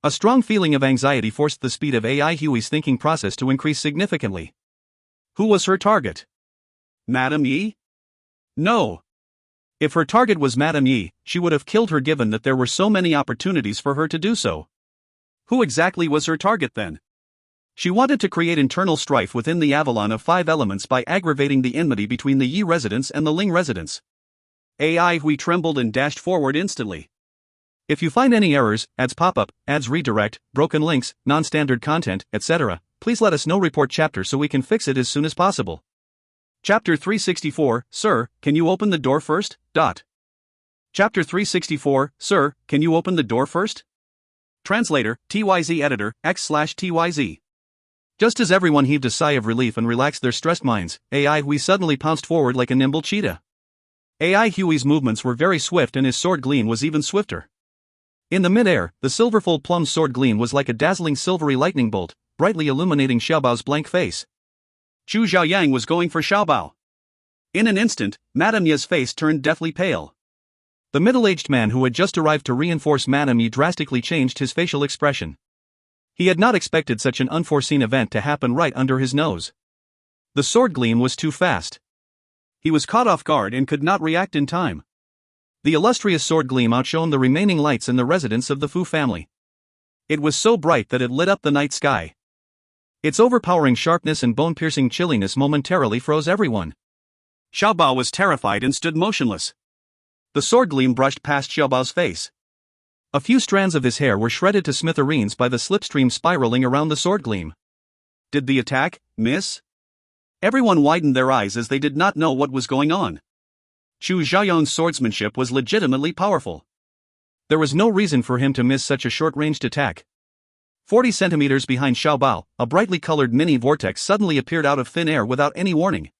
A strong feeling of anxiety forced the speed of Aihui's thinking process to increase significantly. Who was her target? Madame Yi? No. If her target was Madame Yi, she would have killed her given that there were so many opportunities for her to do so. Who exactly was her target then? She wanted to create internal strife within the Avalon of 5 elements by aggravating the enmity between the Yi residence and the Ling residence. Aihui trembled and dashed forward instantly. If you find any errors, ads pop-up, ads redirect, broken links, non-standard content, etc., please let us know. Report chapter so we can fix it as soon as possible. Chapter 364, Sir, can you open the door first? Chapter 364, Sir, can you open the door first? Translator, TYZ Editor, X/TYZ. Just as everyone heaved a sigh of relief and relaxed their stressed minds, Aihui suddenly pounced forward like a nimble cheetah. Aihui's movements were very swift and his sword gleam was even swifter. In the mid-air, the silver-full plumb sword gleam was like a dazzling silvery lightning bolt, brightly illuminating Xiaobao's blank face. Chu Xiaoyang was going for Xiaobao. In an instant, Madame Yi's face turned deathly pale. The middle-aged man who had just arrived to reinforce Madame Yi drastically changed his facial expression. He had not expected such an unforeseen event to happen right under his nose. The sword gleam was too fast. He was caught off guard and could not react in time. The illustrious sword gleam outshone the remaining lights in the residence of the Fu family. It was so bright that it lit up the night sky. Its overpowering sharpness and bone-piercing chilliness momentarily froze everyone. Xiaobao was terrified and stood motionless. The sword gleam brushed past Xiaobao's face. A few strands of his hair were shredded to smithereens by the slipstream spiraling around the sword gleam. Did the attack miss? Everyone widened their eyes as they did not know what was going on. Chu Xiaoyang's swordsmanship was legitimately powerful. There was no reason for him to miss such a short-ranged attack. 40 centimeters behind Xiaobao, a brightly colored mini vortex suddenly appeared out of thin air without any warning.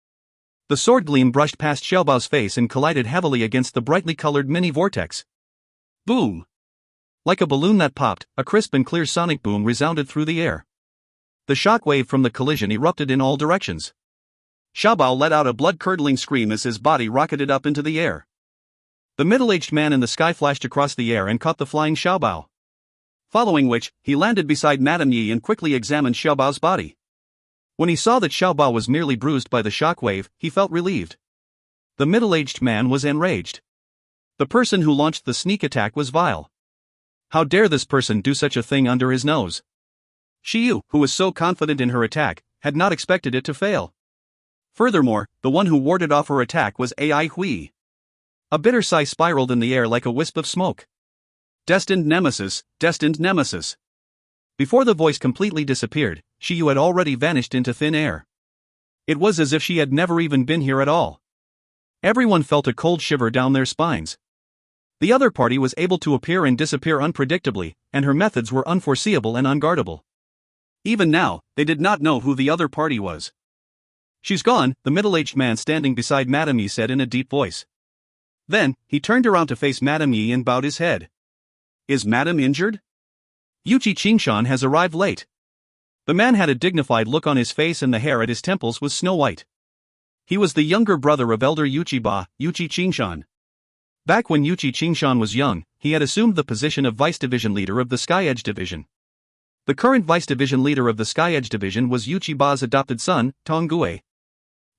The sword gleam brushed past Xiaobao's face and collided heavily against the brightly colored mini vortex. Boom! Like a balloon that popped, a crisp and clear sonic boom resounded through the air. The shock wave from the collision erupted in all directions. Xiaobao let out a blood-curdling scream as his body rocketed up into the air. The middle-aged man in the sky flashed across the air and caught the flying Xiaobao. Following which, he landed beside Madame Yi and quickly examined Xiaobao's body. When he saw that Xiaobao was merely bruised by the shock wave, he felt relieved. The middle-aged man was enraged. The person who launched the sneak attack was vile. How dare this person do such a thing under his nose? Xiyu, who was so confident in her attack, had not expected it to fail. Furthermore, the one who warded off her attack was Aihui. A bitter sigh spiraled in the air like a wisp of smoke. Destined nemesis, destined nemesis. Before the voice completely disappeared, Xiyu had already vanished into thin air. It was as if she had never even been here at all. Everyone felt a cold shiver down their spines. The other party was able to appear and disappear unpredictably, and her methods were unforeseeable and unguardable. Even now, they did not know who the other party was. "She's gone," the middle-aged man standing beside Madame Yi said in a deep voice. Then, he turned around to face Madame Yi and bowed his head. "Is Madame injured?" "Yuqi Qingshan has arrived late." The man had a dignified look on his face and the hair at his temples was snow-white. He was the younger brother of elder Yuqi Qingshan. Back when Yuqi Qingshan was young, he had assumed the position of Vice Division Leader of the Sky Edge Division. The current Vice Division Leader of the Sky Edge Division was Yuqi Ba's adopted son, Tong Gue.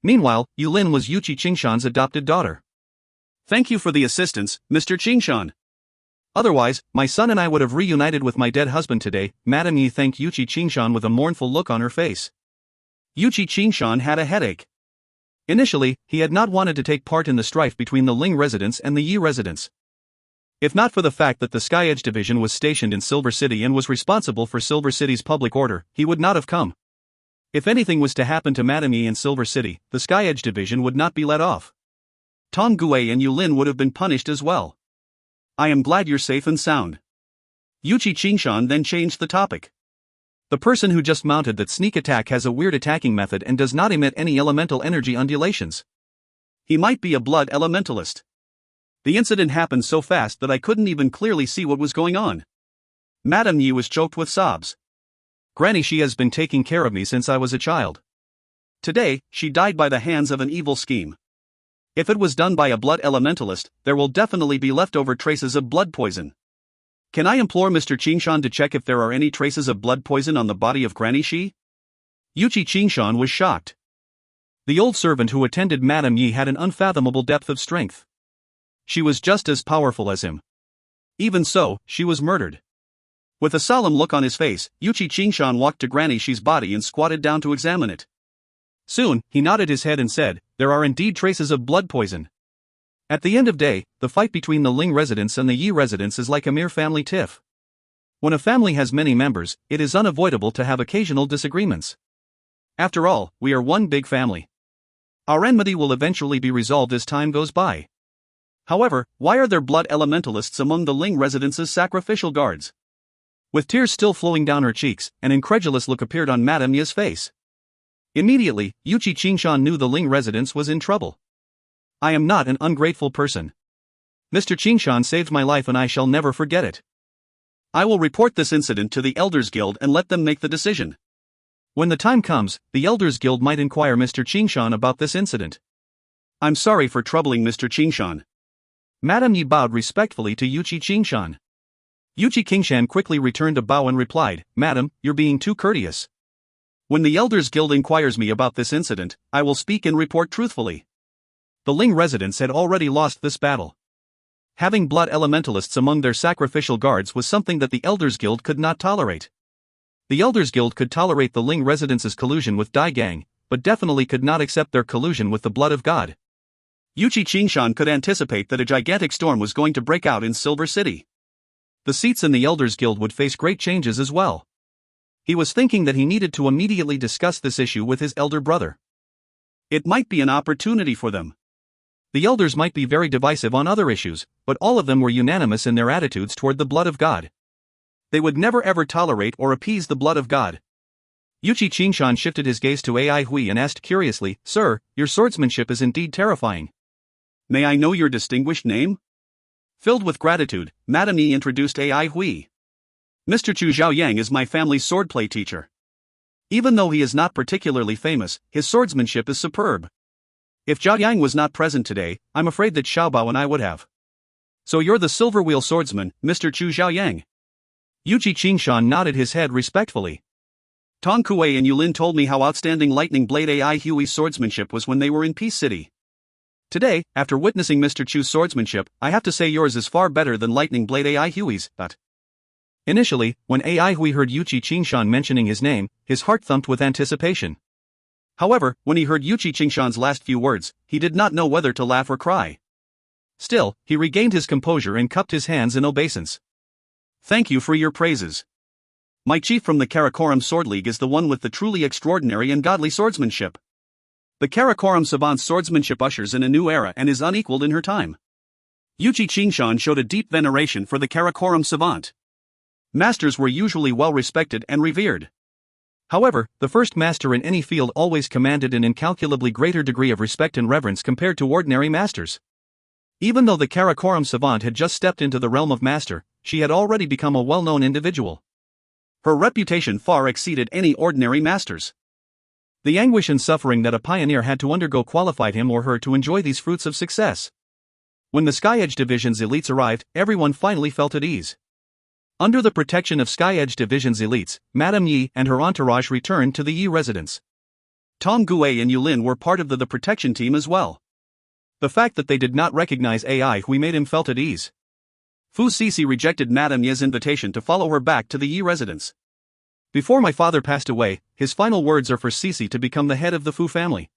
Meanwhile, Yulin was Yuqi Qingshan's adopted daughter. "Thank you for the assistance, Mr. Qingshan. Otherwise, my son and I would have reunited with my dead husband today," Madame Yi thanked Yuqi Qingshan with a mournful look on her face. Yuqi Qingshan had a headache. Initially, he had not wanted to take part in the strife between the Ling residents and the Yi residents. If not for the fact that the Sky Edge Division was stationed in Silver City and was responsible for Silver City's public order, he would not have come. If anything was to happen to Madame Yi in Silver City, the Sky Edge Division would not be let off. Tong Gue and Yulin would have been punished as well. "I am glad you're safe and sound." Yuqi Qingshan then changed the topic. "The person who just mounted that sneak attack has a weird attacking method and does not emit any elemental energy undulations. He might be a blood elementalist. The incident happened so fast that I couldn't even clearly see what was going on." Madame Yi was choked with sobs. "Granny, she has been taking care of me since I was a child. Today, she died by the hands of an evil scheme. If it was done by a blood elementalist, there will definitely be leftover traces of blood poison. Can I implore Mr. Qingshan to check if there are any traces of blood poison on the body of Granny Shi?" Yuqi Qingshan was shocked. The old servant who attended Madame Yi had an unfathomable depth of strength. She was just as powerful as him. Even so, she was murdered. With a solemn look on his face, Yuqi Qingshan walked to Granny Shi's body and squatted down to examine it. Soon, he nodded his head and said, "There are indeed traces of blood poison." At the end of day, the fight between the Ling residents and the Yi residents is like a mere family tiff. When a family has many members, it is unavoidable to have occasional disagreements. After all, we are one big family. Our enmity will eventually be resolved as time goes by. However, why are there blood elementalists among the Ling residents as sacrificial guards? With tears still flowing down her cheeks, an incredulous look appeared on Madame Yi's face. Immediately, Yuqi Qingshan knew the Ling residence was in trouble. "I am not an ungrateful person. Mr. Qingshan saved my life and I shall never forget it. I will report this incident to the Elders Guild and let them make the decision. When the time comes, the Elders Guild might inquire Mr. Qingshan about this incident. I'm sorry for troubling Mr. Qingshan." Madame Yi bowed respectfully to Yuqi Qingshan. Yuqi Qingshan quickly returned a bow and replied, "Madam, you're being too courteous. When the Elders Guild inquires me about this incident, I will speak and report truthfully." The Ling residents had already lost this battle. Having blood elementalists among their sacrificial guards was something that the Elders Guild could not tolerate. The Elders Guild could tolerate the Ling residents' collusion with Dai Gang, but definitely could not accept their collusion with the blood of God. Yuqi Qingshan could anticipate that a gigantic storm was going to break out in Silver City. The seats in the Elders Guild would face great changes as well. He was thinking that he needed to immediately discuss this issue with his elder brother. It might be an opportunity for them. The elders might be very divisive on other issues, but all of them were unanimous in their attitudes toward the blood of God. They would never ever tolerate or appease the blood of God. Yuqi Qingshan shifted his gaze to Ai Hui and asked curiously, "Sir, your swordsmanship is indeed terrifying. May I know your distinguished name?" Filled with gratitude, Madame Yi introduced Ai Hui. "Mr. Chu Zhaoyang is my family's swordplay teacher. Even though he is not particularly famous, his swordsmanship is superb. If Zhaoyang was not present today, I'm afraid that Xiaobao and I would have. So you're the silver wheel swordsman, Mr. Chu Zhaoyang?" Yuqi Qingshan nodded his head respectfully. "Tong Kuei and Yulin told me how outstanding Lightning Blade Ai Hui's swordsmanship was when they were in Peace City. Today, after witnessing Mr. Chu's swordsmanship, I have to say yours is far better than Lightning Blade Ai Hui's, but..." Initially, when Ai Hui heard Yuqi Qingshan mentioning his name, his heart thumped with anticipation. However, when he heard Yuqi Qingshan's last few words, he did not know whether to laugh or cry. Still, he regained his composure and cupped his hands in obeisance. "Thank you for your praises. My chief from the Karakoram Sword League is the one with the truly extraordinary and godly swordsmanship. The Karakoram Savant's swordsmanship ushers in a new era and is unequaled in her time." Yuqi Qingshan showed a deep veneration for the Karakoram Savant. Masters were usually well respected and revered. However, the first master in any field always commanded an incalculably greater degree of respect and reverence compared to ordinary masters. Even though the Karakoram savant had just stepped into the realm of master, she had already become a well-known individual. Her reputation far exceeded any ordinary master's. The anguish and suffering that a pioneer had to undergo qualified him or her to enjoy these fruits of success. When the Sky-Edge Division's elites arrived, everyone finally felt at ease. Under the protection of Sky-Edge Division's elites, Madame Yi and her entourage returned to the Yi residence. Tom Gue and Yulin were part of the protection team as well. The fact that they did not recognize AI Hui made him felt at ease. Fu Sisi rejected Madame Yi's invitation to follow her back to the Yi residence. Before my father passed away, his final words are for Sisi to become the head of the Fu family.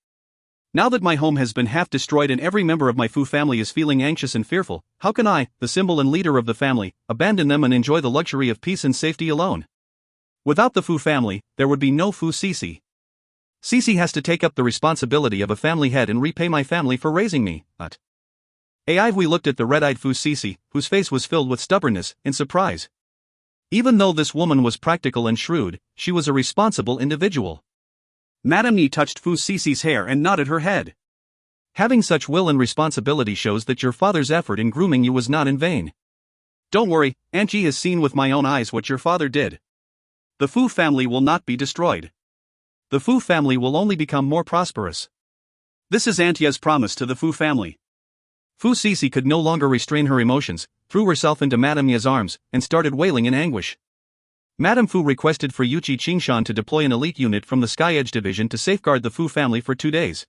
Now that my home has been half destroyed and every member of my Fu family is feeling anxious and fearful, how can I, the symbol and leader of the family, abandon them and enjoy the luxury of peace and safety alone? Without the Fu family, there would be no Fu Sisi. Sisi has to take up the responsibility of a family head and repay my family for raising me. We looked at the red-eyed Fu Sisi, whose face was filled with stubbornness, in surprise. Even though this woman was practical and shrewd, she was a responsible individual. Madame Yi touched Fu Sisi's hair and nodded her head. Having such will and responsibility shows that your father's effort in grooming you was not in vain. Don't worry, Aunt Yi has seen with my own eyes what your father did. The Fu family will not be destroyed. The Fu family will only become more prosperous. This is Aunt Yi's promise to the Fu family. Fu Sisi could no longer restrain her emotions, threw herself into Madame Yi's arms, and started wailing in anguish. Madame Fu requested for Yuqi Qingshan to deploy an elite unit from the Sky-Edge Division to safeguard the Fu family for 2 days.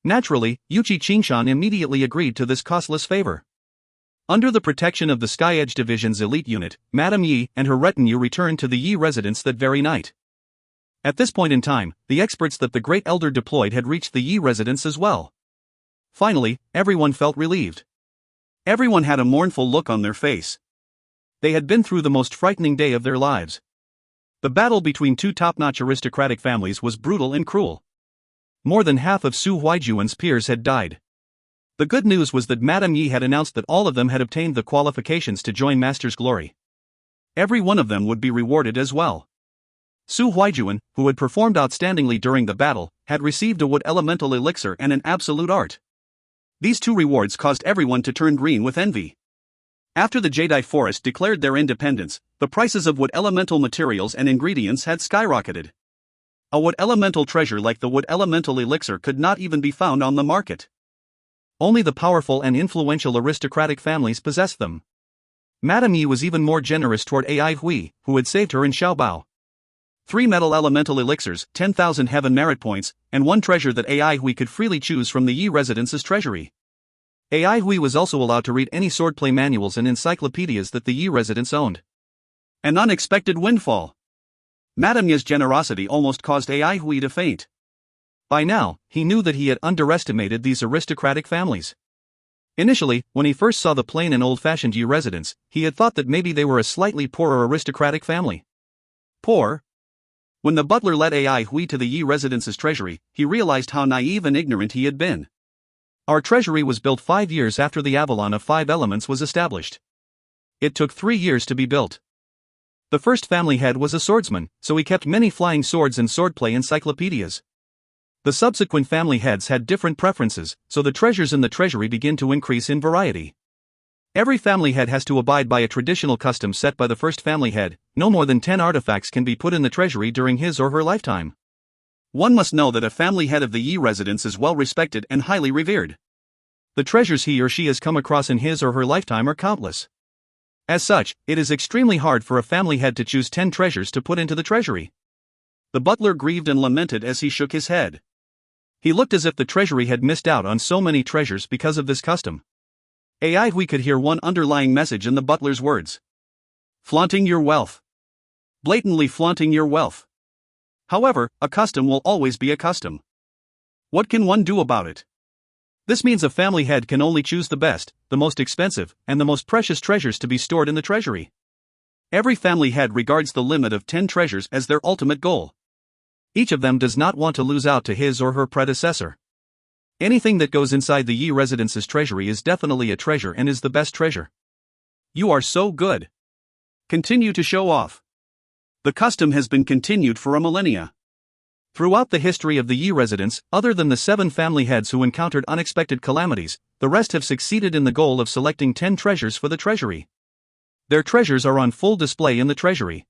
Naturally, Yuqi Qingshan immediately agreed to this costless favor. Under the protection of the Sky-Edge Division's elite unit, Madame Yi and her retinue returned to the Yi residence that very night. At this point in time, the experts that the Great Elder deployed had reached the Yi residence as well. Finally, everyone felt relieved. Everyone had a mournful look on their face. They had been through the most frightening day of their lives. The battle between two top-notch aristocratic families was brutal and cruel. More than half of Su Huijuan's peers had died. The good news was that Madame Yi had announced that all of them had obtained the qualifications to join Master's Glory. Every one of them would be rewarded as well. Su Huijuan, who had performed outstandingly during the battle, had received a wood elemental elixir and an absolute art. These two rewards caused everyone to turn green with envy. After the Jedi Forest declared their independence, the prices of wood elemental materials and ingredients had skyrocketed. A wood elemental treasure like the wood elemental elixir could not even be found on the market. Only the powerful and influential aristocratic families possessed them. Madame Yi was even more generous toward Ai Hui, who had saved her in Xiaobao. 3 metal elemental elixirs, 10,000 heaven merit points, and 1 treasure that Ai Hui could freely choose from the Yi residence's treasury. Ai Hui was also allowed to read any swordplay manuals and encyclopedias that the Yi residence owned. An unexpected windfall. Madame Yi's generosity almost caused Ai Hui to faint. By now, he knew that he had underestimated these aristocratic families. Initially, when he first saw the plain and old-fashioned Yi residence, he had thought that maybe they were a slightly poorer aristocratic family. Poor? When the butler led Ai Hui to the Yi residence's treasury, he realized how naive and ignorant he had been. Our treasury was built 5 years after the Avalon of 5 Elements was established. It took 3 years to be built. The first family head was a swordsman, so he kept many flying swords and swordplay encyclopedias. The subsequent family heads had different preferences, so the treasures in the treasury begin to increase in variety. Every family head has to abide by a traditional custom set by the first family head. No more than 10 artifacts can be put in the treasury during his or her lifetime. One must know that a family head of the Yi residence is well respected and highly revered. The treasures he or she has come across in his or her lifetime are countless. As such, it is extremely hard for a family head to choose 10 treasures to put into the treasury. The butler grieved and lamented as he shook his head. He looked as if the treasury had missed out on so many treasures because of this custom. Ai Hui could hear one underlying message in the butler's words. Flaunting your wealth. Blatantly flaunting your wealth. However, a custom will always be a custom. What can one do about it? This means a family head can only choose the best, the most expensive, and the most precious treasures to be stored in the treasury. Every family head regards the limit of 10 treasures as their ultimate goal. Each of them does not want to lose out to his or her predecessor. Anything that goes inside the Yi residence's treasury is definitely a treasure and is the best treasure. You are so good. Continue to show off. The custom has been continued for a millennia. Throughout the history of the Yi residence, other than the 7 family heads who encountered unexpected calamities, the rest have succeeded in the goal of selecting 10 treasures for the treasury. Their treasures are on full display in the treasury.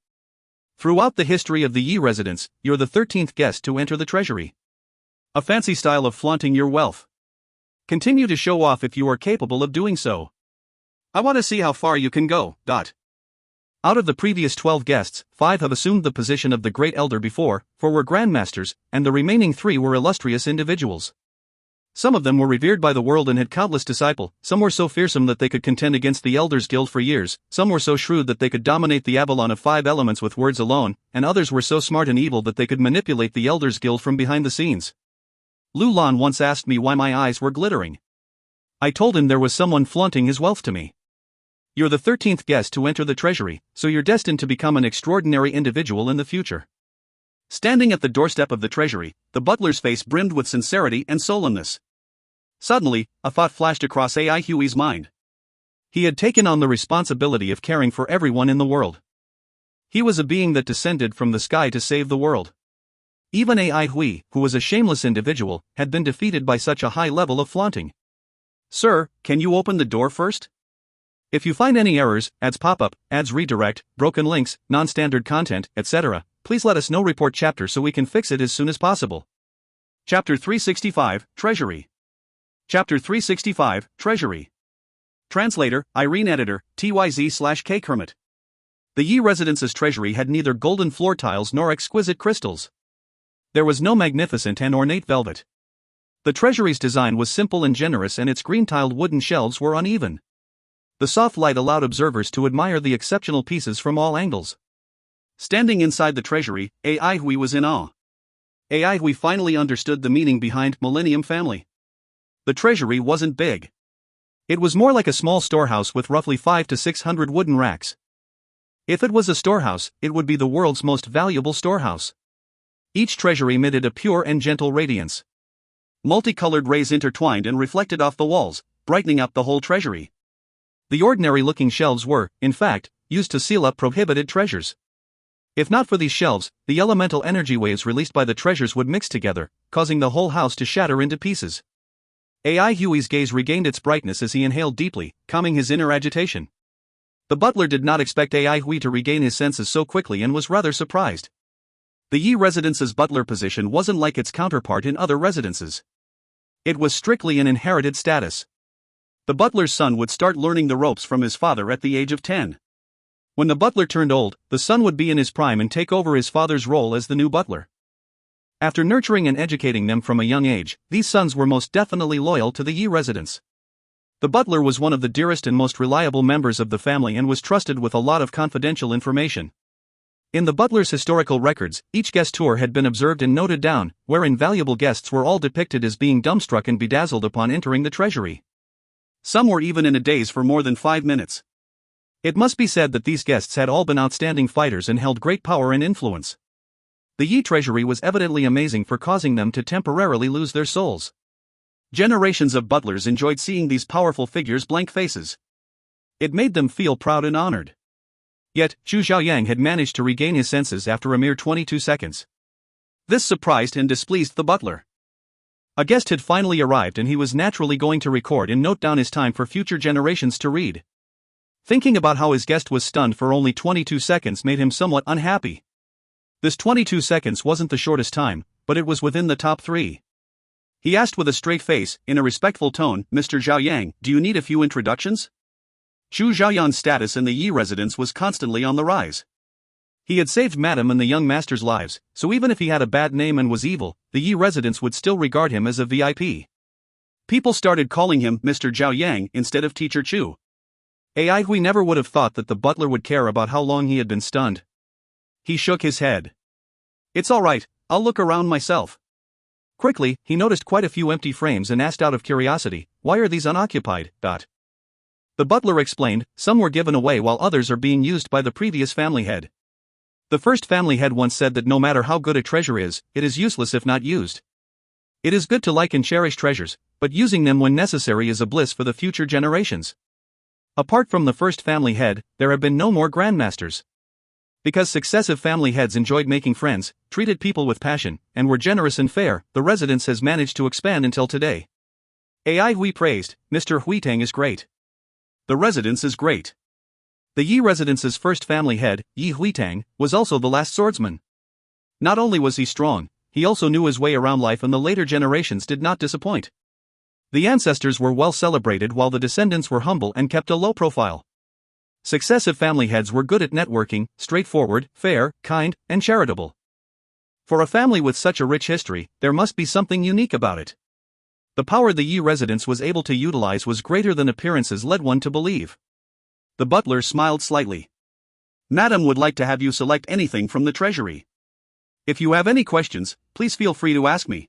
Throughout the history of the Yi residence, you're the 13th guest to enter the treasury. A fancy style of flaunting your wealth. Continue to show off if you are capable of doing so. I want to see how far you can go. Out of the previous 12 guests, 5 have assumed the position of the Great Elder before, 4 were grandmasters, and the remaining 3 were illustrious individuals. Some of them were revered by the world and had countless disciples. Some were so fearsome that they could contend against the Elders Guild for years, some were so shrewd that they could dominate the Avalon of 5 elements with words alone, and others were so smart and evil that they could manipulate the Elders Guild from behind the scenes. Lu Lan once asked me why my eyes were glittering. I told him there was someone flaunting his wealth to me. You're the 13th guest to enter the treasury, so you're destined to become an extraordinary individual in the future. Standing at the doorstep of the treasury, the butler's face brimmed with sincerity and solemnness. Suddenly, a thought flashed across Ai Hui's mind. He had taken on the responsibility of caring for everyone in the world. He was a being that descended from the sky to save the world. Even Ai Hui, who was a shameless individual, had been defeated by such a high level of flaunting. Sir, can you open the door first? If you find any errors, ads pop up, ads redirect, broken links, non-standard content, etc., please let us know. Report chapter so we can fix it as soon as possible. Chapter 365, Treasury. Chapter 365, Treasury. Translator, Irene Editor, TYZ/K Kermit. The Yi residence's treasury had neither golden floor tiles nor exquisite crystals. There was no magnificent and ornate velvet. The treasury's design was simple and generous, and its green-tiled wooden shelves were uneven. The soft light allowed observers to admire the exceptional pieces from all angles. Standing inside the treasury, Ai Hui was in awe. Ai Hui finally understood the meaning behind Millennium Family. The treasury wasn't big. It was more like a small storehouse with roughly 500 to 600 wooden racks. If it was a storehouse, it would be the world's most valuable storehouse. Each treasury emitted a pure and gentle radiance. Multicolored rays intertwined and reflected off the walls, brightening up the whole treasury. The ordinary-looking shelves were, in fact, used to seal up prohibited treasures. If not for these shelves, the elemental energy waves released by the treasures would mix together, causing the whole house to shatter into pieces. Ai Hui's gaze regained its brightness as he inhaled deeply, calming his inner agitation. The butler did not expect Ai Hui to regain his senses so quickly and was rather surprised. The Yi residence's butler position wasn't like its counterpart in other residences. It was strictly an inherited status. The butler's son would start learning the ropes from his father at the age of 10. When the butler turned old, the son would be in his prime and take over his father's role as the new butler. After nurturing and educating them from a young age, these sons were most definitely loyal to the Yi residence. The butler was one of the dearest and most reliable members of the family and was trusted with a lot of confidential information. In the butler's historical records, each guest tour had been observed and noted down, wherein valuable guests were all depicted as being dumbstruck and bedazzled upon entering the treasury. Some were even in a daze for more than 5 minutes. It must be said that these guests had all been outstanding fighters and held great power and influence. The Yi treasury was evidently amazing for causing them to temporarily lose their souls. Generations of butlers enjoyed seeing these powerful figures' blank faces. It made them feel proud and honored. Yet, Zhu Xiaoyang had managed to regain his senses after a mere 22 seconds. This surprised and displeased the butler. A guest had finally arrived and he was naturally going to record and note down his time for future generations to read. Thinking about how his guest was stunned for only 22 seconds made him somewhat unhappy. This 22 seconds wasn't the shortest time, but it was within the top 3. He asked with a straight face, in a respectful tone, "Mr. Xiaoyang, do you need a few introductions?" Zhu Xiaoyang's status in the Yi residence was constantly on the rise. He had saved Madame and the young master's lives, so even if he had a bad name and was evil, the Yi residents would still regard him as a VIP. People started calling him Mr. Xiaoyang instead of Teacher Chu. Ai Hui never would have thought that the butler would care about how long he had been stunned. He shook his head. "It's all right, I'll look around myself." Quickly, he noticed quite a few empty frames and asked out of curiosity, "Why are these unoccupied?" The butler explained, "Some were given away while others are being used by the previous family head. The first family head once said that no matter how good a treasure is, it is useless if not used. It is good to like and cherish treasures, but using them when necessary is a bliss for the future generations." Apart from the first family head, there have been no more grandmasters. Because successive family heads enjoyed making friends, treated people with passion, and were generous and fair, the residence has managed to expand until today. Ai Hui praised, Mr. Huitang is great. The residence is great. The Yi residence's first family head, Yi Huitang, was also the last swordsman. Not only was he strong, he also knew his way around life, and the later generations did not disappoint. The ancestors were well celebrated while the descendants were humble and kept a low profile. Successive family heads were good at networking, straightforward, fair, kind, and charitable. For a family with such a rich history, there must be something unique about it. The power the Yi residence was able to utilize was greater than appearances led one to believe. The butler smiled slightly. Madam would like to have you select anything from the treasury. If you have any questions, please feel free to ask me.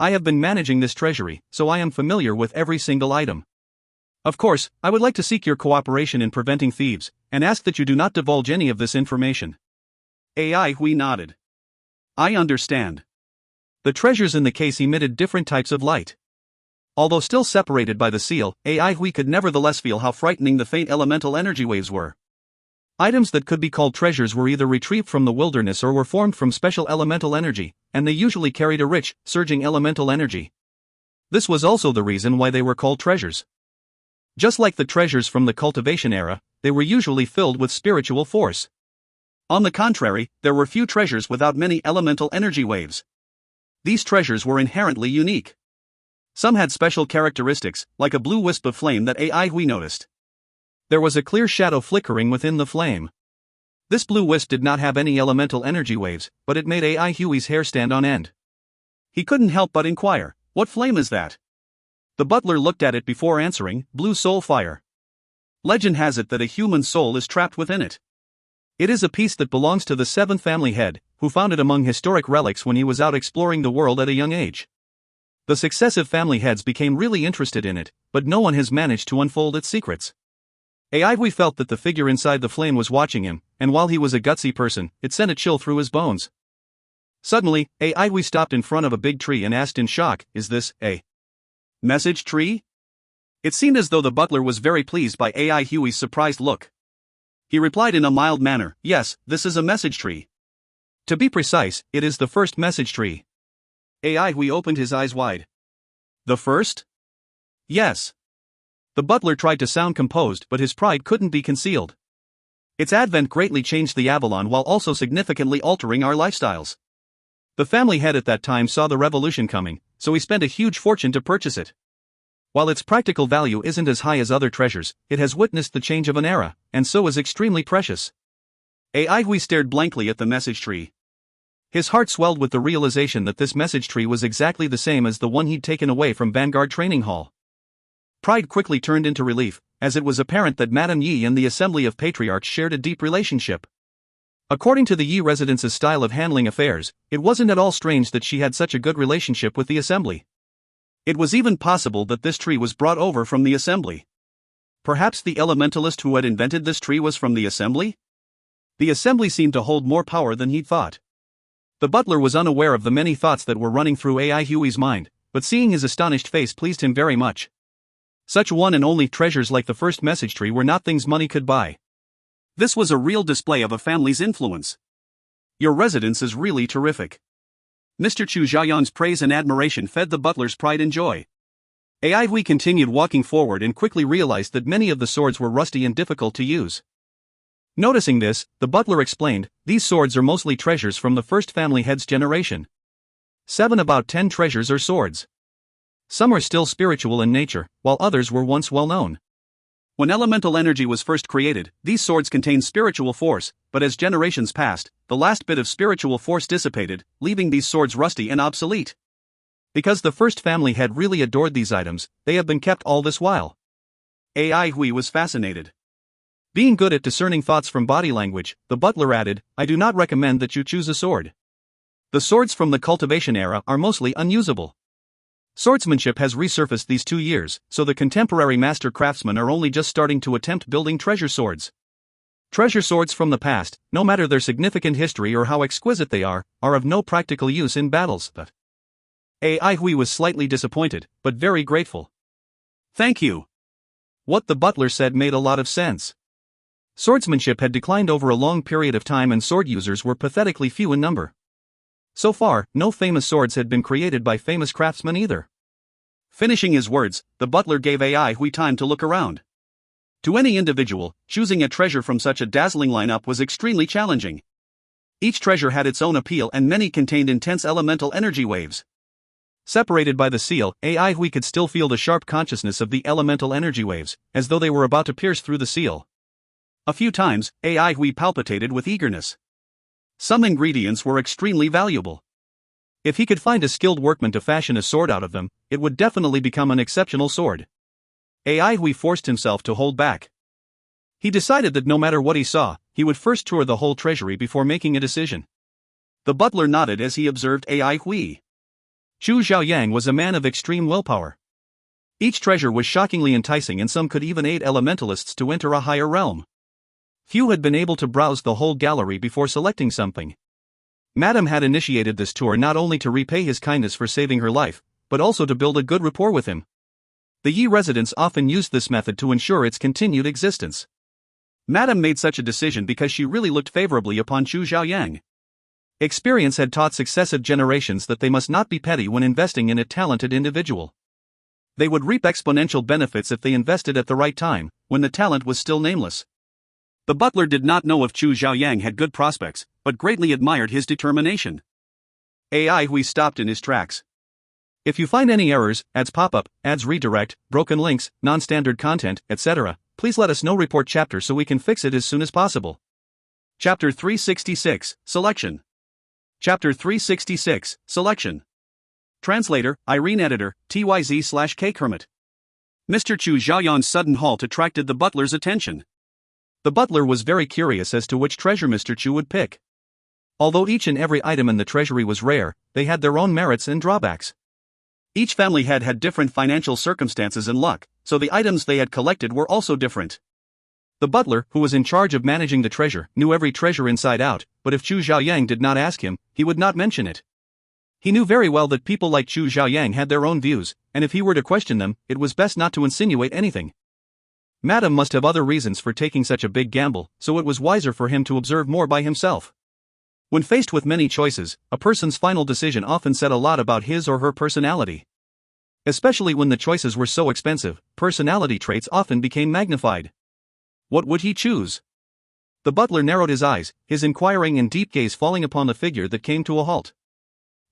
I have been managing this treasury, so I am familiar with every single item. Of course, I would like to seek your cooperation in preventing thieves, and ask that you do not divulge any of this information. Ai Hui nodded. I understand. The treasures in the case emitted different types of light. Although still separated by the seal, Ai Hui could nevertheless feel how frightening the faint elemental energy waves were. Items that could be called treasures were either retrieved from the wilderness or were formed from special elemental energy, and they usually carried a rich, surging elemental energy. This was also the reason why they were called treasures. Just like the treasures from the cultivation era, they were usually filled with spiritual force. On the contrary, there were few treasures without many elemental energy waves. These treasures were inherently unique. Some had special characteristics, like a blue wisp of flame that Ai Hui noticed. There was a clear shadow flickering within the flame. This blue wisp did not have any elemental energy waves, but it made Ai Hui's hair stand on end. He couldn't help but inquire, what flame is that? The butler looked at it before answering, blue soul fire. Legend has it that a human soul is trapped within it. It is a piece that belongs to the seventh family head, who found it among historic relics when he was out exploring the world at a young age. The successive family heads became really interested in it, but no one has managed to unfold its secrets. Ai Hui felt that the figure inside the flame was watching him, and while he was a gutsy person, it sent a chill through his bones. Suddenly, Ai Hui stopped in front of a big tree and asked in shock, is this a message tree? It seemed as though the butler was very pleased by Ai Hui's surprised look. He replied in a mild manner, yes, this is a message tree. To be precise, it is the first message tree. Ai Hui opened his eyes wide. The first? Yes. The butler tried to sound composed, but his pride couldn't be concealed. Its advent greatly changed the Avalon while also significantly altering our lifestyles. The family head at that time saw the revolution coming, so he spent a huge fortune to purchase it. While its practical value isn't as high as other treasures, it has witnessed the change of an era, and so is extremely precious. Ai Hui stared blankly at the message tree. His heart swelled with the realization that this message tree was exactly the same as the one he'd taken away from Vanguard Training Hall. Pride quickly turned into relief, as it was apparent that Madame Yi and the Assembly of Patriarchs shared a deep relationship. According to the Yi residence's style of handling affairs, it wasn't at all strange that she had such a good relationship with the Assembly. It was even possible that this tree was brought over from the Assembly. Perhaps the elementalist who had invented this tree was from the Assembly? The Assembly seemed to hold more power than he'd thought. The butler was unaware of the many thoughts that were running through Ai Hui's mind, but seeing his astonished face pleased him very much. Such one and only treasures like the first message tree were not things money could buy. This was a real display of a family's influence. Your residence is really terrific. Mr. Chu Xiaoyan's praise and admiration fed the butler's pride and joy. Ai Hui continued walking forward and quickly realized that many of the swords were rusty and difficult to use. Noticing this, the butler explained, these swords are mostly treasures from the first family head's generation. 7 about 10 treasures are swords. Some are still spiritual in nature, while others were once well known. When elemental energy was first created, these swords contained spiritual force, but as generations passed, the last bit of spiritual force dissipated, leaving these swords rusty and obsolete. Because the first family head really adored these items, they have been kept all this while. Ai Hui was fascinated. Being good at discerning thoughts from body language, the butler added, I do not recommend that you choose a sword. The swords from the cultivation era are mostly unusable. Swordsmanship has resurfaced these 2 years, so the contemporary master craftsmen are only just starting to attempt building treasure swords. Treasure swords from the past, no matter their significant history or how exquisite they are of no practical use in battles. Ai Hui was slightly disappointed, but very grateful. Thank you. What the butler said made a lot of sense. Swordsmanship had declined over a long period of time and sword users were pathetically few in number. So far, no famous swords had been created by famous craftsmen either. Finishing his words, the butler gave Ai Hui time to look around. To any individual, choosing a treasure from such a dazzling lineup was extremely challenging. Each treasure had its own appeal and many contained intense elemental energy waves. Separated by the seal, Ai Hui could still feel the sharp consciousness of the elemental energy waves, as though they were about to pierce through the seal. A few times, Ai Hui palpitated with eagerness. Some ingredients were extremely valuable. If he could find a skilled workman to fashion a sword out of them, it would definitely become an exceptional sword. Ai Hui forced himself to hold back. He decided that no matter what he saw, he would first tour the whole treasury before making a decision. The butler nodded as he observed Ai Hui. Chu Xiaoyang was a man of extreme willpower. Each treasure was shockingly enticing and some could even aid elementalists to enter a higher realm. Few had been able to browse the whole gallery before selecting something. Madame had initiated this tour not only to repay his kindness for saving her life, but also to build a good rapport with him. The Yi residents often used this method to ensure its continued existence. Madame made such a decision because she really looked favorably upon Chu Xiaoyang. Experience had taught successive generations that they must not be petty when investing in a talented individual. They would reap exponential benefits if they invested at the right time, when the talent was still nameless. The butler did not know if Chu Xiaoyang had good prospects, but greatly admired his determination. Ai Hui stopped in his tracks. If you find any errors, ads pop up, ads redirect, broken links, non-standard content, etc., please let us know. Report chapter so we can fix it as soon as possible. Chapter 366, Selection. Chapter 366, Selection. Translator, Irene. Editor, TYZ/K Kermit. Mr. Chu Xiaoyang's sudden halt attracted the butler's attention. The butler was very curious as to which treasure Mr. Chu would pick. Although each and every item in the treasury was rare, they had their own merits and drawbacks. Each family had different financial circumstances and luck, so the items they had collected were also different. The butler, who was in charge of managing the treasure, knew every treasure inside out, but if Chu Xiaoyang did not ask him, he would not mention it. He knew very well that people like Chu Xiaoyang had their own views, and if he were to question them, it was best not to insinuate anything. Madame must have other reasons for taking such a big gamble, so it was wiser for him to observe more by himself. When faced with many choices, a person's final decision often said a lot about his or her personality. Especially when the choices were so expensive, personality traits often became magnified. What would he choose? The butler narrowed his eyes, his inquiring and deep gaze falling upon the figure that came to a halt.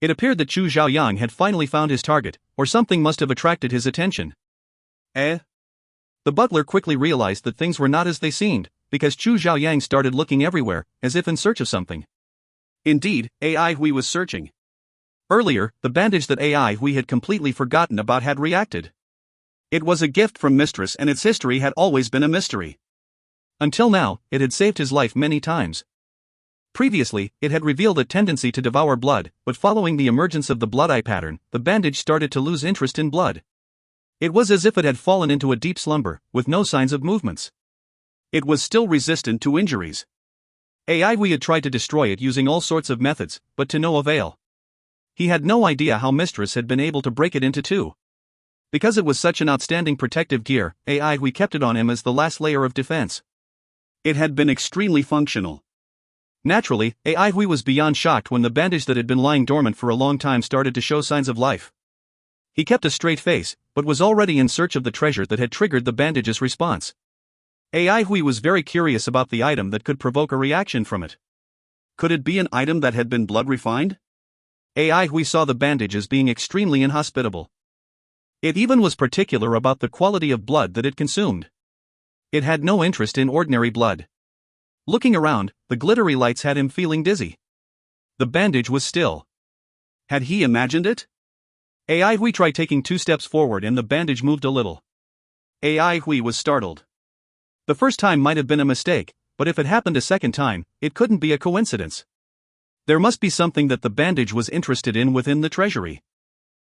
It appeared that Chu Xiaoyang had finally found his target, or something must have attracted his attention. The butler quickly realized that things were not as they seemed, because Chu Xiaoyang started looking everywhere, as if in search of something. Indeed, Ai Hui was searching. Earlier, the bandage that Ai Hui had completely forgotten about had reacted. It was a gift from Mistress and its history had always been a mystery. Until now, it had saved his life many times. Previously, it had revealed a tendency to devour blood, but following the emergence of the blood eye pattern, the bandage started to lose interest in blood. It was as if it had fallen into a deep slumber, with no signs of movements. It was still resistant to injuries. Ai Hui had tried to destroy it using all sorts of methods, but to no avail. He had no idea how Mistress had been able to break it into two. Because it was such an outstanding protective gear, Ai Hui kept it on him as the last layer of defense. It had been extremely functional. Naturally, Ai Hui was beyond shocked when the bandage that had been lying dormant for a long time started to show signs of life. He kept a straight face, but was already in search of the treasure that had triggered the bandage's response. Ai Hui was very curious about the item that could provoke a reaction from it. Could it be an item that had been blood refined? Ai Hui saw the bandage as being extremely inhospitable. It even was particular about the quality of blood that it consumed. It had no interest in ordinary blood. Looking around, the glittery lights had him feeling dizzy. The bandage was still. Had he imagined it? Ai Hui tried taking 2 steps forward and the bandage moved a little. Ai Hui was startled. The first time might have been a mistake, but if it happened a second time, it couldn't be a coincidence. There must be something that the bandage was interested in within the treasury.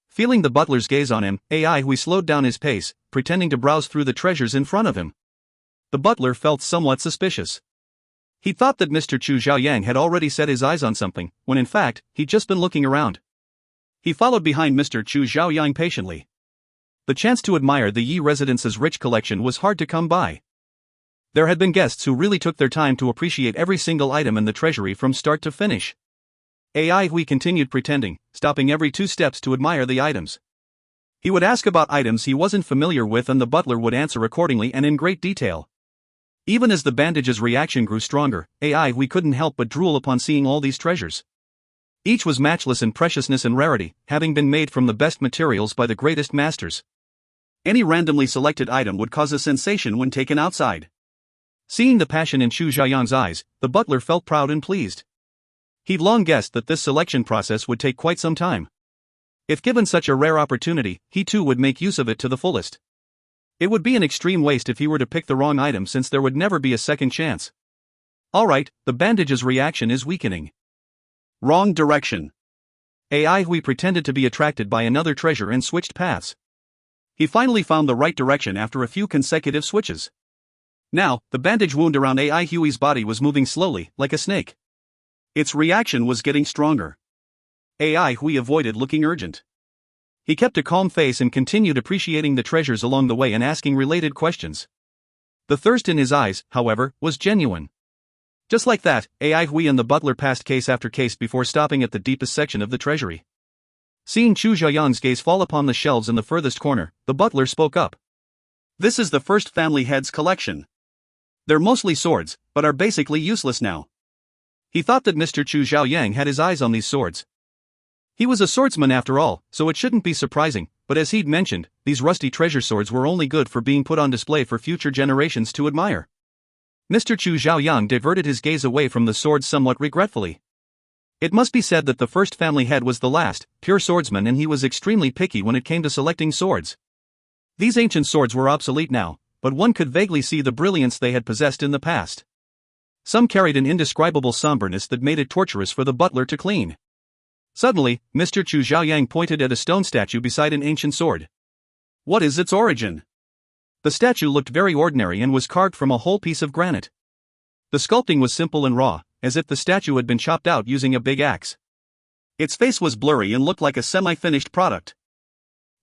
Feeling the butler's gaze on him, Ai Hui slowed down his pace, pretending to browse through the treasures in front of him. The butler felt somewhat suspicious. He thought that Mr. Chu Xiaoyang had already set his eyes on something, when in fact, he'd just been looking around. He followed behind Mr. Chu Xiaoyang patiently. The chance to admire the Yi residence's rich collection was hard to come by. There had been guests who really took their time to appreciate every single item in the treasury from start to finish. AI Hui continued pretending, stopping every 2 steps to admire the items. He would ask about items he wasn't familiar with and the butler would answer accordingly and in great detail. Even as the bandage's reaction grew stronger, AI Hui couldn't help but drool upon seeing all these treasures. Each was matchless in preciousness and rarity, having been made from the best materials by the greatest masters. Any randomly selected item would cause a sensation when taken outside. Seeing the passion in Chu Xiaoyang's eyes, the butler felt proud and pleased. He'd long guessed that this selection process would take quite some time. If given such a rare opportunity, he too would make use of it to the fullest. It would be an extreme waste if he were to pick the wrong item since there would never be a second chance. Alright, the bandage's reaction is weakening. Wrong direction. AI Hui pretended to be attracted by another treasure and switched paths. He finally found the right direction after a few consecutive switches. Now, the bandage wound around AI Hui's body was moving slowly, like a snake. Its reaction was getting stronger. AI Hui avoided looking urgent. He kept a calm face and continued appreciating the treasures along the way and asking related questions. The thirst in his eyes, however, was genuine. Just like that, AI Hui and the butler passed case after case before stopping at the deepest section of the treasury. Seeing Chu Xiaoyang's gaze fall upon the shelves in the furthest corner, the butler spoke up. This is the first family head's collection. They're mostly swords, but are basically useless now. He thought that Mr. Chu Xiaoyang had his eyes on these swords. He was a swordsman after all, so it shouldn't be surprising, but as he'd mentioned, these rusty treasure swords were only good for being put on display for future generations to admire. Mr. Chu Xiaoyang diverted his gaze away from the swords somewhat regretfully. It must be said that the first family head was the last, pure swordsman, and he was extremely picky when it came to selecting swords. These ancient swords were obsolete now, but one could vaguely see the brilliance they had possessed in the past. Some carried an indescribable somberness that made it torturous for the butler to clean. Suddenly, Mr. Chu Xiaoyang pointed at a stone statue beside an ancient sword. What is its origin? The statue looked very ordinary and was carved from a whole piece of granite. The sculpting was simple and raw, as if the statue had been chopped out using a big axe. Its face was blurry and looked like a semi-finished product.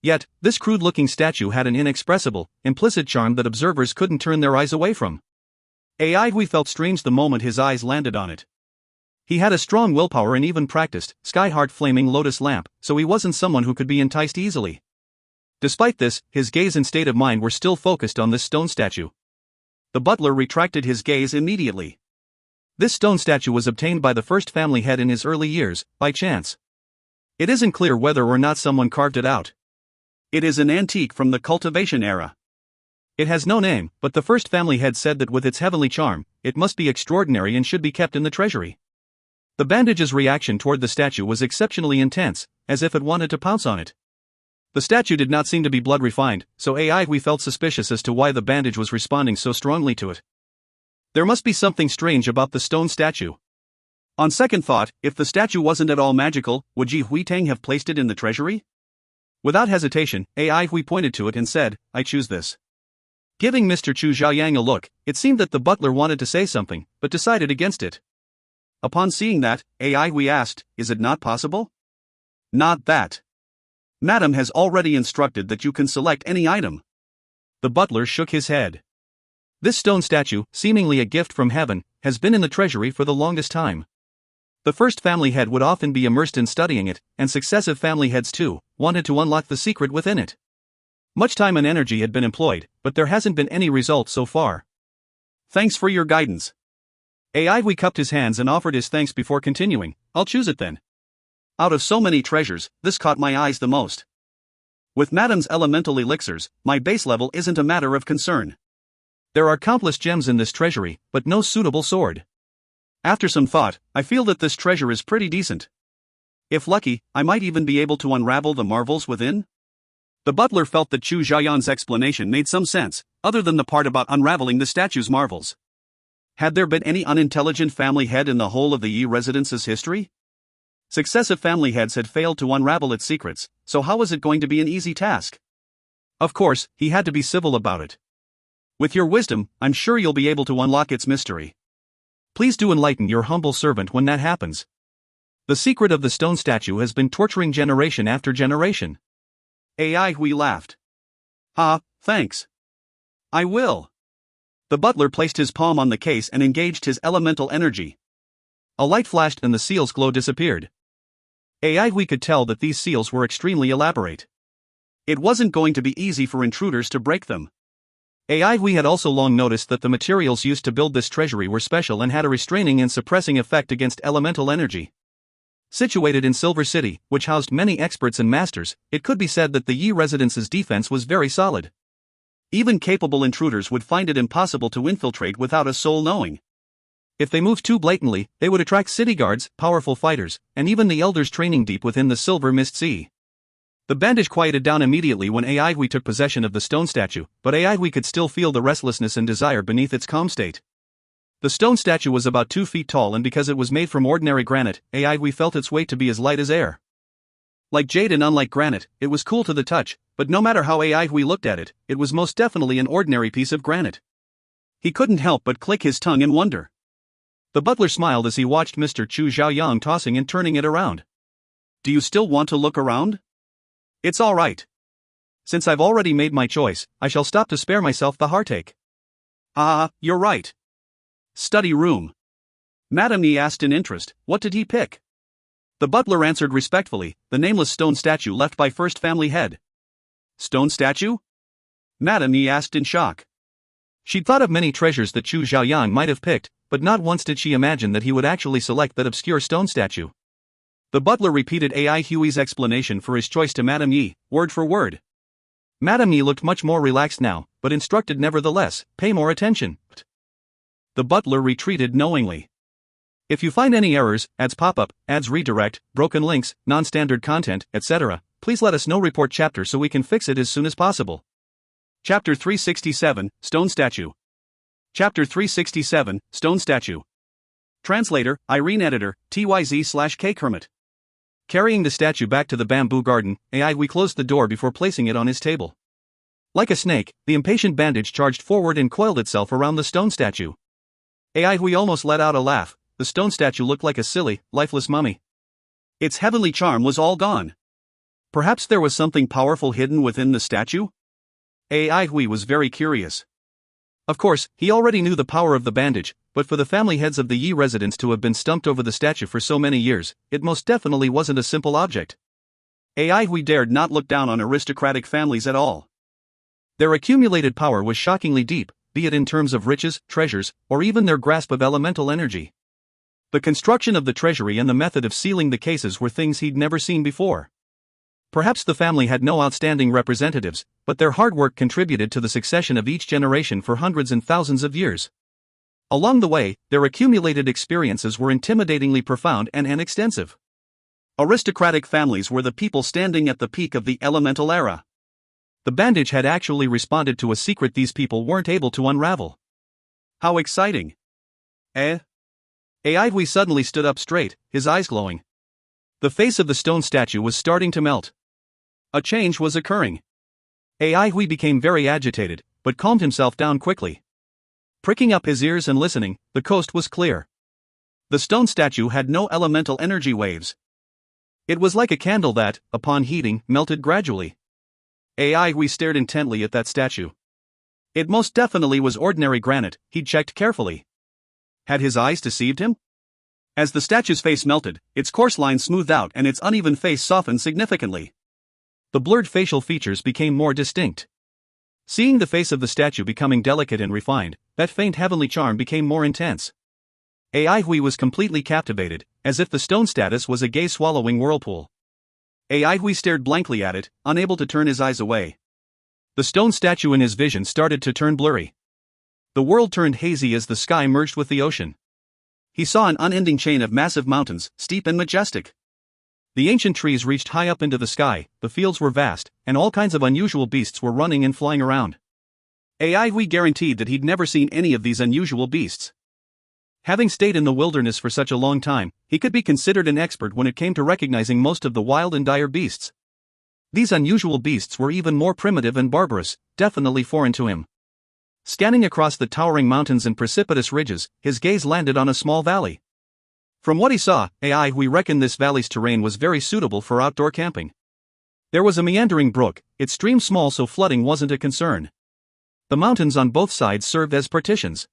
Yet, this crude-looking statue had an inexpressible, implicit charm that observers couldn't turn their eyes away from. AI Hui felt strange the moment his eyes landed on it. He had a strong willpower and even practiced sky-heart flaming lotus lamp, so he wasn't someone who could be enticed easily. Despite this, his gaze and state of mind were still focused on this stone statue. The butler retracted his gaze immediately. This stone statue was obtained by the first family head in his early years, by chance. It isn't clear whether or not someone carved it out. It is an antique from the cultivation era. It has no name, but the first family head said that with its heavenly charm, it must be extraordinary and should be kept in the treasury. The bandage's reaction toward the statue was exceptionally intense, as if it wanted to pounce on it. The statue did not seem to be blood-refined, so AI Hui felt suspicious as to why the bandage was responding so strongly to it. There must be something strange about the stone statue. On second thought, if the statue wasn't at all magical, would Ji Huitang have placed it in the treasury? Without hesitation, AI Hui pointed to it and said, "I choose this." Giving Mr. Chu Xiaoyang a look, it seemed that the butler wanted to say something, but decided against it. Upon seeing that, AI Hui asked, "Is it not possible?" "Not that. Madam has already instructed that you can select any item." The butler shook his head. This stone statue, seemingly a gift from heaven, has been in the treasury for the longest time. The first family head would often be immersed in studying it, and successive family heads too, wanted to unlock the secret within it. Much time and energy had been employed, but there hasn't been any result so far. Thanks for your guidance. AI Hui cupped his hands and offered his thanks before continuing, "I'll choose it then. Out of so many treasures, this caught my eyes the most. With Madam's elemental elixirs, my base level isn't a matter of concern. There are countless gems in this treasury, but no suitable sword. After some thought, I feel that this treasure is pretty decent. If lucky, I might even be able to unravel the marvels within." The butler felt that Chu Xiaoyang's explanation made some sense, other than the part about unraveling the statue's marvels. Had there been any unintelligent family head in the whole of the Yi residence's history? Successive family heads had failed to unravel its secrets, so how was it going to be an easy task? Of course, he had to be civil about it. "With your wisdom, I'm sure you'll be able to unlock its mystery. Please do enlighten your humble servant when that happens. The secret of the stone statue has been torturing generation after generation." AI Hui laughed. Ah, thanks. I will. The butler placed his palm on the case and engaged his elemental energy. A light flashed and the seal's glow disappeared. We could tell that these seals were extremely elaborate. It wasn't going to be easy for intruders to break them. We had also long noticed that the materials used to build this treasury were special and had a restraining and suppressing effect against elemental energy. Situated in Silver City, which housed many experts and masters, it could be said that the Yi residence's defense was very solid. Even capable intruders would find it impossible to infiltrate without a soul knowing. If they moved too blatantly, they would attract city guards, powerful fighters, and even the elders training deep within the Silver Mist Sea. The bandage quieted down immediately when We took possession of the stone statue, but We could still feel the restlessness and desire beneath its calm state. The stone statue was about 2 feet tall, and because it was made from ordinary granite, We felt its weight to be as light as air. Like jade and unlike granite, it was cool to the touch, but no matter how We looked at it, it was most definitely an ordinary piece of granite. He couldn't help but click his tongue in wonder. The butler smiled as he watched Mr. Chu Xiaoyang tossing and turning it around. Do you still want to look around? It's all right. Since I've already made my choice, I shall stop to spare myself the heartache. You're right. Study room. Madame Yi asked in interest, what did he pick? The butler answered respectfully, the nameless stone statue left by first family head. Stone statue? Madame Yi asked in shock. She'd thought of many treasures that Chu Xiaoyang might have picked, but not once did she imagine that he would actually select that obscure stone statue. The butler repeated Hui's explanation for his choice to Madame Yi, word for word. Madame Yi looked much more relaxed now, but instructed nevertheless, pay more attention. The butler retreated knowingly. If you find any errors, ads pop-up, ads redirect, broken links, non-standard content, etc., please let us know. Report chapter so we can fix it as soon as possible. Chapter 367, Stone Statue. Chapter 367, Stone Statue. Translator, Irene. Editor, TYZ/K Kermit. Carrying the statue back to the bamboo garden, We closed the door before placing it on his table. Like a snake, the impatient bandage charged forward and coiled itself around the stone statue. We almost let out a laugh. The stone statue looked like a silly, lifeless mummy. Its heavenly charm was all gone. Perhaps there was something powerful hidden within the statue? Hui was very curious. Of course, he already knew the power of the bandage, but for the family heads of the Yi residents to have been stumped over the statue for so many years, it most definitely wasn't a simple object. Hui dared not look down on aristocratic families at all. Their accumulated power was shockingly deep, be it in terms of riches, treasures, or even their grasp of elemental energy. The construction of the treasury and the method of sealing the cases were things he'd never seen before. Perhaps the family had no outstanding representatives, but their hard work contributed to the succession of each generation for hundreds and thousands of years. Along the way, their accumulated experiences were intimidatingly profound and extensive. Aristocratic families were the people standing at the peak of the elemental era. The bandage had actually responded to a secret these people weren't able to unravel. How exciting! Hui suddenly stood up straight, his eyes glowing. The face of the stone statue was starting to melt. A change was occurring. Hui became very agitated, but calmed himself down quickly. Pricking up his ears and listening, the coast was clear. The stone statue had no elemental energy waves. It was like a candle that, upon heating, melted gradually. Hui stared intently at that statue. It most definitely was ordinary granite, he'd checked carefully. Had his eyes deceived him? As the statue's face melted, its coarse lines smoothed out and its uneven face softened significantly. The blurred facial features became more distinct. Seeing the face of the statue becoming delicate and refined, that faint heavenly charm became more intense. Hui was completely captivated, as if the stone status was a gaze-swallowing whirlpool. Hui stared blankly at it, unable to turn his eyes away. The stone statue in his vision started to turn blurry. The world turned hazy as the sky merged with the ocean. He saw an unending chain of massive mountains, steep and majestic. The ancient trees reached high up into the sky, the fields were vast, and all kinds of unusual beasts were running and flying around. Hui guaranteed that he'd never seen any of these unusual beasts. Having stayed in the wilderness for such a long time, he could be considered an expert when it came to recognizing most of the wild and dire beasts. These unusual beasts were even more primitive and barbarous, definitely foreign to him. Scanning across the towering mountains and precipitous ridges, his gaze landed on a small valley. From what he saw, Hui reckoned this valley's terrain was very suitable for outdoor camping. There was a meandering brook, it streamed small so flooding wasn't a concern. The mountains on both sides served as partitions.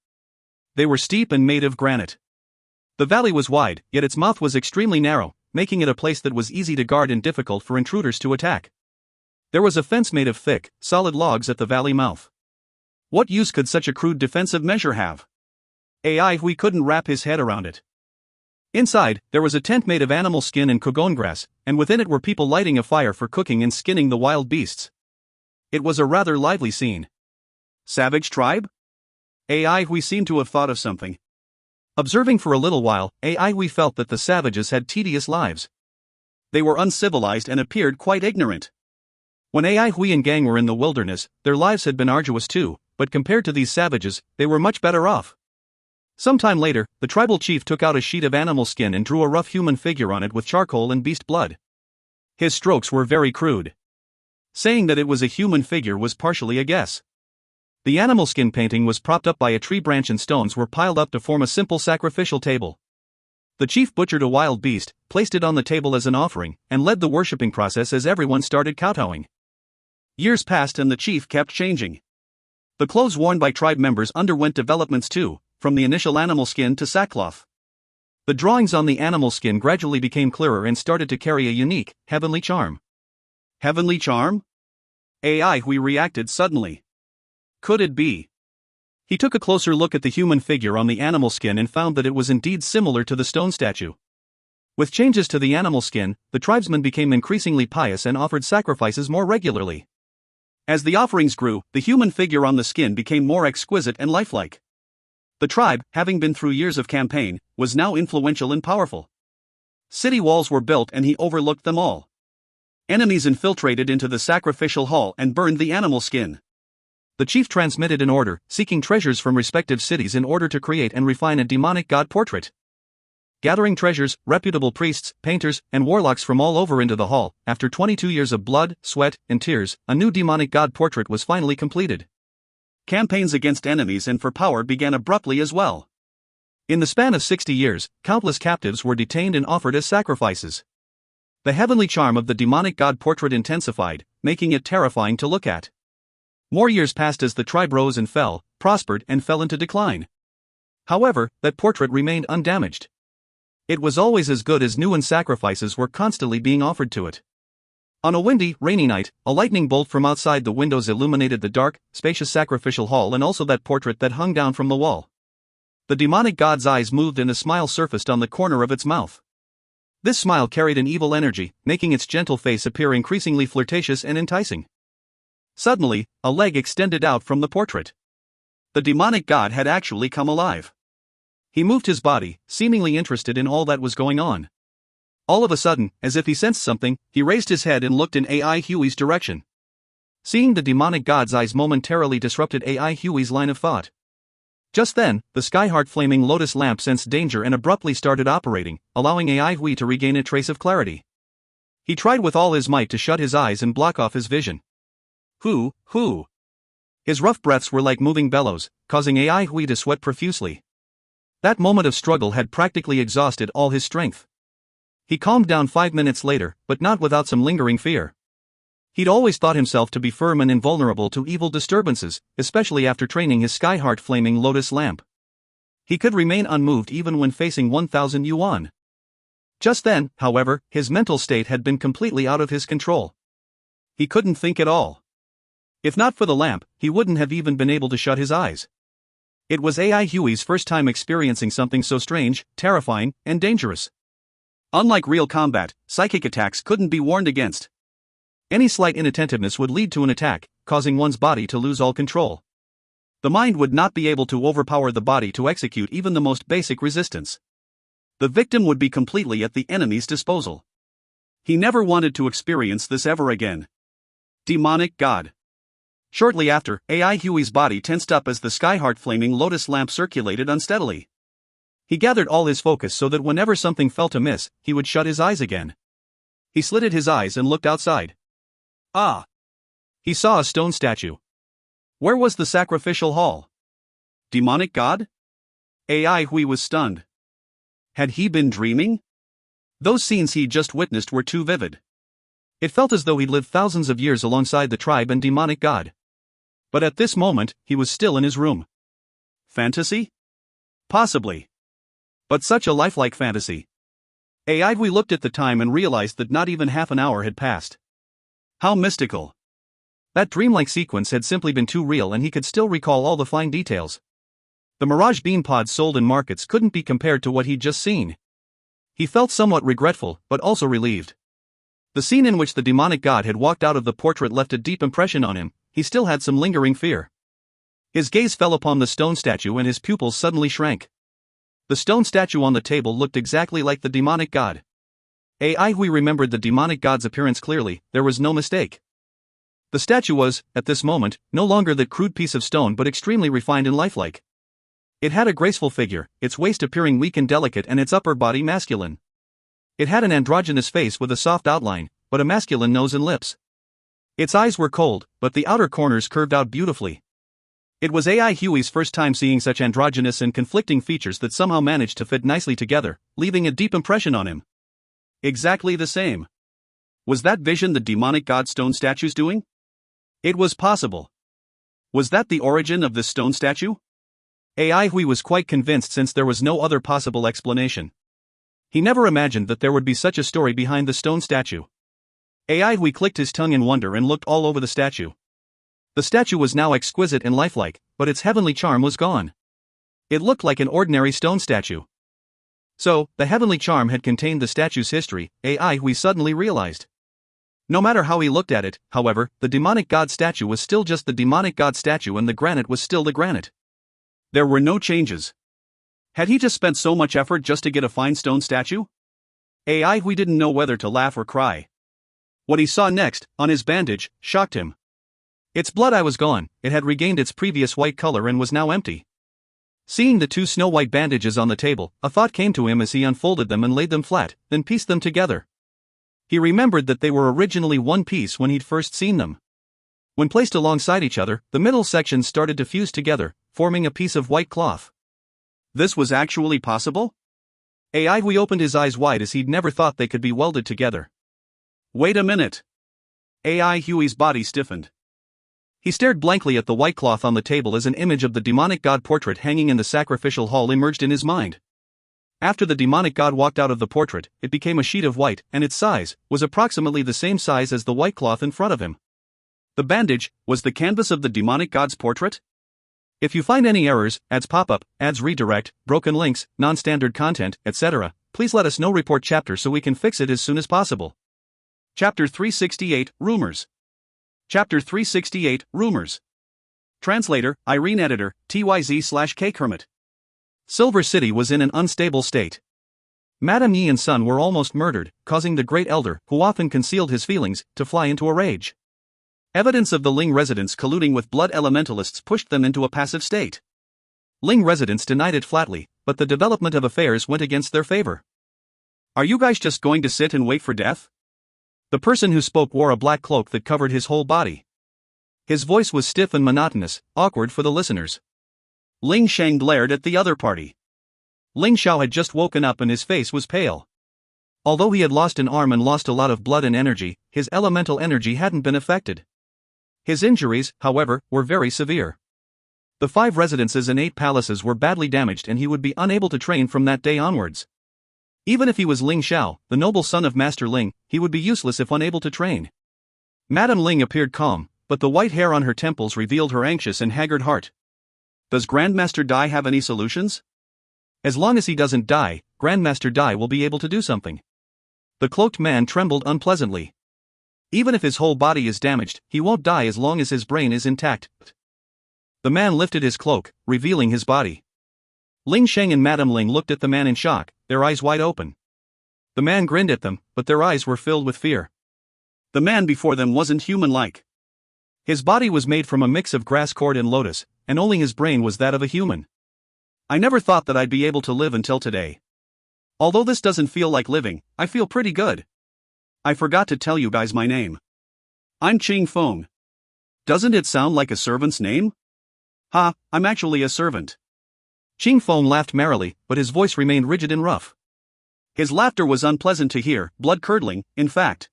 They were steep and made of granite. The valley was wide, yet its mouth was extremely narrow, making it a place that was easy to guard and difficult for intruders to attack. There was a fence made of thick, solid logs at the valley mouth. What use could such a crude defensive measure have? We couldn't wrap his head around it. Inside, there was a tent made of animal skin and kogon grass, and within it were people lighting a fire for cooking and skinning the wild beasts. It was a rather lively scene. Savage tribe? We seemed to have thought of something. Observing for a little while, we felt that the savages had tedious lives. They were uncivilized and appeared quite ignorant. When Hui and gang were in the wilderness, their lives had been arduous too, but compared to these savages, they were much better off. Some time later, the tribal chief took out a sheet of animal skin and drew a rough human figure on it with charcoal and beast blood. His strokes were very crude. Saying that it was a human figure was partially a guess. The animal skin painting was propped up by a tree branch and stones were piled up to form a simple sacrificial table. The chief butchered a wild beast, placed it on the table as an offering, and led the worshipping process as everyone started kowtowing. Years passed and the chief kept changing. The clothes worn by tribe members underwent developments too, from the initial animal skin to sackcloth. The drawings on the animal skin gradually became clearer and started to carry a unique, heavenly charm. Heavenly charm? We reacted suddenly. Could it be? He took a closer look at the human figure on the animal skin and found that it was indeed similar to the stone statue. With changes to the animal skin, the tribesmen became increasingly pious and offered sacrifices more regularly. As the offerings grew, the human figure on the skin became more exquisite and lifelike. The tribe, having been through years of campaign, was now influential and powerful. City walls were built and he overlooked them all. Enemies infiltrated into the sacrificial hall and burned the animal skin. The chief transmitted an order, seeking treasures from respective cities in order to create and refine a demonic god portrait. Gathering treasures, reputable priests, painters, and warlocks from all over into the hall, after 22 years of blood, sweat, and tears, a new demonic god portrait was finally completed. Campaigns against enemies and for power began abruptly as well. In the span of 60 years, countless captives were detained and offered as sacrifices. The heavenly charm of the demonic god portrait intensified, making it terrifying to look at. More years passed as the tribe rose and fell, prospered and fell into decline. However, that portrait remained undamaged. It was always as good as new and sacrifices were constantly being offered to it. On a windy, rainy night, a lightning bolt from outside the windows illuminated the dark, spacious sacrificial hall and also that portrait that hung down from the wall. The demonic god's eyes moved and a smile surfaced on the corner of its mouth. This smile carried an evil energy, making its gentle face appear increasingly flirtatious and enticing. Suddenly, a leg extended out from the portrait. The demonic god had actually come alive. He moved his body, seemingly interested in all that was going on. All of a sudden, as if he sensed something, he raised his head and looked in Hui's direction. Seeing the demonic god's eyes momentarily disrupted Hui's line of thought. Just then, the sky-heart flaming lotus lamp sensed danger and abruptly started operating, allowing Hui to regain a trace of clarity. He tried with all his might to shut his eyes and block off his vision. Hoo. His rough breaths were like moving bellows, causing Hui to sweat profusely. That moment of struggle had practically exhausted all his strength. He calmed down 5 minutes later, but not without some lingering fear. He'd always thought himself to be firm and invulnerable to evil disturbances, especially after training his sky-heart flaming lotus lamp. He could remain unmoved even when facing 1,000 yuan. Just then, however, his mental state had been completely out of his control. He couldn't think at all. If not for the lamp, he wouldn't have even been able to shut his eyes. It was Hui's first time experiencing something so strange, terrifying, and dangerous. Unlike real combat, psychic attacks couldn't be warned against. Any slight inattentiveness would lead to an attack, causing one's body to lose all control. The mind would not be able to overpower the body to execute even the most basic resistance. The victim would be completely at the enemy's disposal. He never wanted to experience this ever again. Demonic god. Shortly after, Hui's body tensed up as the sky-heart flaming lotus lamp circulated unsteadily. He gathered all his focus so that whenever something felt amiss, he would shut his eyes again. He slitted his eyes and looked outside. He saw a stone statue. Where was the sacrificial hall? Demonic god? Hui was stunned. Had he been dreaming? Those scenes he'd just witnessed were too vivid. It felt as though he'd lived thousands of years alongside the tribe and demonic god. But at this moment, he was still in his room. Fantasy? Possibly. But such a lifelike fantasy. We looked at the time and realized that not even half an hour had passed. How mystical. That dreamlike sequence had simply been too real, and he could still recall all the fine details. The Mirage bean pods sold in markets couldn't be compared to what he'd just seen. He felt somewhat regretful, but also relieved. The scene in which the demonic god had walked out of the portrait left a deep impression on him. He still had some lingering fear. His gaze fell upon the stone statue and his pupils suddenly shrank. The stone statue on the table looked exactly like the demonic god. We remembered the demonic god's appearance clearly, there was no mistake. The statue was, at this moment, no longer that crude piece of stone but extremely refined and lifelike. It had a graceful figure, its waist appearing weak and delicate and its upper body masculine. It had an androgynous face with a soft outline, but a masculine nose and lips. Its eyes were cold, but the outer corners curved out beautifully. It was Huey's first time seeing such androgynous and conflicting features that somehow managed to fit nicely together, leaving a deep impression on him. Exactly the same. Was that vision the demonic god stone statue's doing? It was possible. Was that the origin of this stone statue? Huey was quite convinced, since there was no other possible explanation. He never imagined that there would be such a story behind the stone statue. Huey clicked his tongue in wonder and looked all over the statue. The statue was now exquisite and lifelike, but its heavenly charm was gone. It looked like an ordinary stone statue. So, the heavenly charm had contained the statue's history, Huey suddenly realized. No matter how he looked at it, however, the demonic god statue was still just the demonic god statue and the granite was still the granite. There were no changes. Had he just spent so much effort just to get a fine stone statue? Huey didn't know whether to laugh or cry. What he saw next, on his bandage, shocked him. Its blood eye was gone, it had regained its previous white color and was now empty. Seeing the two snow-white bandages on the table, a thought came to him as he unfolded them and laid them flat, then pieced them together. He remembered that they were originally one piece when he'd first seen them. When placed alongside each other, the middle sections started to fuse together, forming a piece of white cloth. This was actually possible? Huey opened his eyes wide, as he'd never thought they could be welded together. Wait a minute. Huey's body stiffened. He stared blankly at the white cloth on the table as an image of the demonic god portrait hanging in the sacrificial hall emerged in his mind. After the demonic god walked out of the portrait, it became a sheet of white, and its size was approximately the same size as the white cloth in front of him. The bandage was the canvas of the demonic god's portrait? If you find any errors, ads pop up, ads redirect, broken links, non-standard content, etc., please let us know. Report chapter so we can fix it as soon as possible. Chapter 368, Rumors. Chapter 368, Rumors. Translator, Irene. Editor, TYZ/K Kermit. Silver City was in an unstable state. Madame Yi and Sun were almost murdered, causing the Great Elder, who often concealed his feelings, to fly into a rage. Evidence of the Ling residents colluding with blood elementalists pushed them into a passive state. Ling residents denied it flatly, but the development of affairs went against their favor. Are you guys just going to sit and wait for death? The person who spoke wore a black cloak that covered his whole body. His voice was stiff and monotonous, awkward for the listeners. Ling Shang glared at the other party. Ling Xiao had just woken up and his face was pale. Although he had lost an arm and lost a lot of blood and energy, his elemental energy hadn't been affected. His injuries, however, were very severe. The 5 residences and 8 palaces were badly damaged and he would be unable to train from that day onwards. Even if he was Ling Xiao, the noble son of Master Ling, he would be useless if unable to train. Madame Ling appeared calm, but the white hair on her temples revealed her anxious and haggard heart. Does Grandmaster Dai have any solutions? As long as he doesn't die, Grandmaster Dai will be able to do something. The cloaked man trembled unpleasantly. Even if his whole body is damaged, he won't die as long as his brain is intact. The man lifted his cloak, revealing his body. Ling Sheng and Madame Ling looked at the man in shock, their eyes wide open. The man grinned at them, but their eyes were filled with fear. The man before them wasn't human-like. His body was made from a mix of grass cord and lotus, and only his brain was that of a human. I never thought that I'd be able to live until today. Although this doesn't feel like living, I feel pretty good. I forgot to tell you guys my name. I'm Ching Feng. Doesn't it sound like a servant's name? Ha, I'm actually a servant. Ching Feng laughed merrily, but his voice remained rigid and rough. His laughter was unpleasant to hear, blood-curdling, in fact.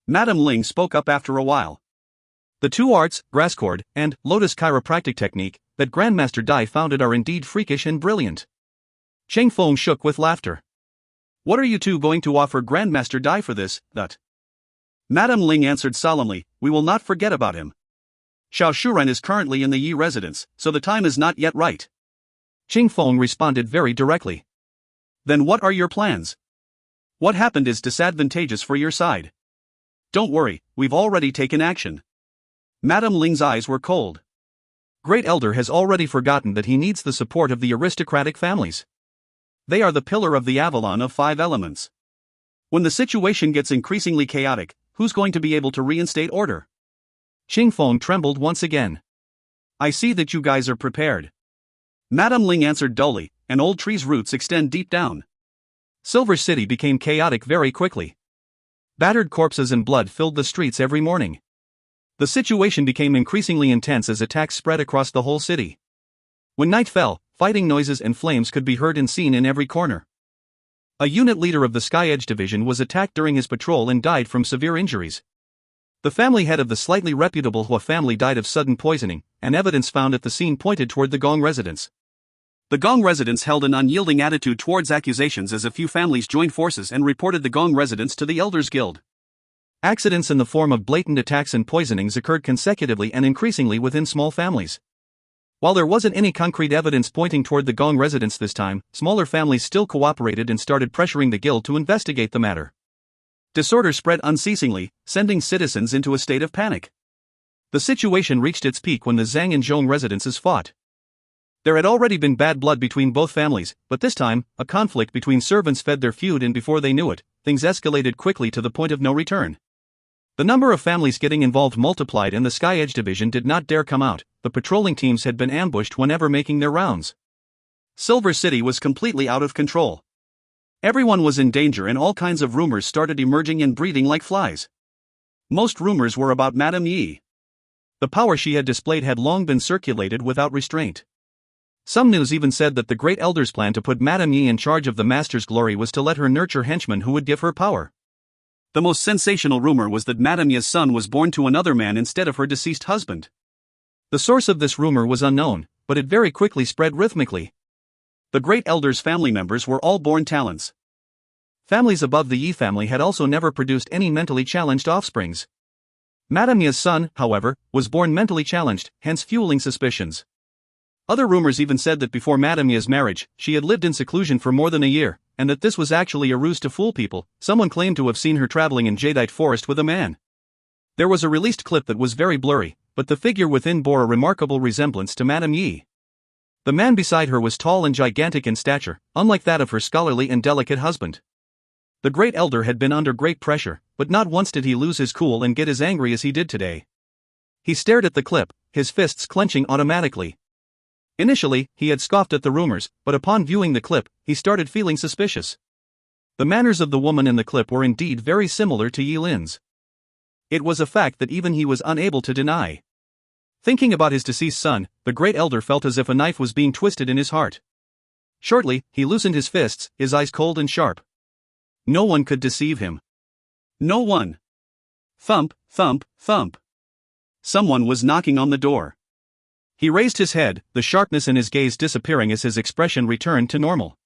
Madame Ling spoke up after a while. The two arts, grasscord and lotus chiropractic technique, that Grandmaster Dai founded are indeed freakish and brilliant. Cheng Feng shook with laughter. What are you two going to offer Grandmaster Dai for this, that? Madame Ling answered solemnly, we will not forget about him. Xiao Shuren is currently in the Yi residence, so the time is not yet right. Cheng Feng responded very directly. Then what are your plans? What happened is disadvantageous for your side. Don't worry, we've already taken action. Madame Ling's eyes were cold. Great Elder has already forgotten that he needs the support of the aristocratic families. They are the pillar of the Avalon of 5 elements. When the situation gets increasingly chaotic, who's going to be able to reinstate order? Cheng Feng trembled once again. I see that you guys are prepared. Madame Ling answered dully, an old tree's roots extend deep down. Silver City became chaotic very quickly. Battered corpses and blood filled the streets every morning. The situation became increasingly intense as attacks spread across the whole city. When night fell, fighting noises and flames could be heard and seen in every corner. A unit leader of the Sky Edge Division was attacked during his patrol and died from severe injuries. The family head of the slightly reputable Hua family died of sudden poisoning, and evidence found at the scene pointed toward the Gong residence. The Gong residence held an unyielding attitude towards accusations as a few families joined forces and reported the Gong residence to the Elders Guild. Accidents in the form of blatant attacks and poisonings occurred consecutively and increasingly within small families. While there wasn't any concrete evidence pointing toward the Gong residence this time, smaller families still cooperated and started pressuring the guild to investigate the matter. Disorder spread unceasingly, sending citizens into a state of panic. The situation reached its peak when the Zhang and Zhong residences fought. There had already been bad blood between both families, but this time, a conflict between servants fed their feud, and before they knew it, things escalated quickly to the point of no return. The number of families getting involved multiplied and the Sky Edge Division did not dare come out. The patrolling teams had been ambushed whenever making their rounds. Silver City was completely out of control. Everyone was in danger and all kinds of rumors started emerging and breeding like flies. Most rumors were about Madame Yi. The power she had displayed had long been circulated without restraint. Some news even said that the Great Elder's plan to put Madame Yi in charge of the Master's glory was to let her nurture henchmen who would give her power. The most sensational rumor was that Madame Yi's son was born to another man instead of her deceased husband. The source of this rumor was unknown, but it very quickly spread rhythmically. The Great Elder's family members were all born talents. Families above the Yi family had also never produced any mentally challenged offsprings. Madame Yi's son, however, was born mentally challenged, hence fueling suspicions. Other rumors even said that before Madame Yi's marriage, she had lived in seclusion for more than a year, and that this was actually a ruse to fool people. Someone claimed to have seen her traveling in Jadeite Forest with a man. There was a released clip that was very blurry, but the figure within bore a remarkable resemblance to Madame Yi. The man beside her was tall and gigantic in stature, unlike that of her scholarly and delicate husband. The Great Elder had been under great pressure, but not once did he lose his cool and get as angry as he did today. He stared at the clip, his fists clenching automatically. Initially, he had scoffed at the rumors, but upon viewing the clip, he started feeling suspicious. The manners of the woman in the clip were indeed very similar to Yi Lin's. It was a fact that even he was unable to deny. Thinking about his deceased son, the Great Elder felt as if a knife was being twisted in his heart. Shortly, he loosened his fists, his eyes cold and sharp. No one could deceive him. No one. Thump, thump, thump. Someone was knocking on the door. He raised his head, the sharpness in his gaze disappearing as his expression returned to normal.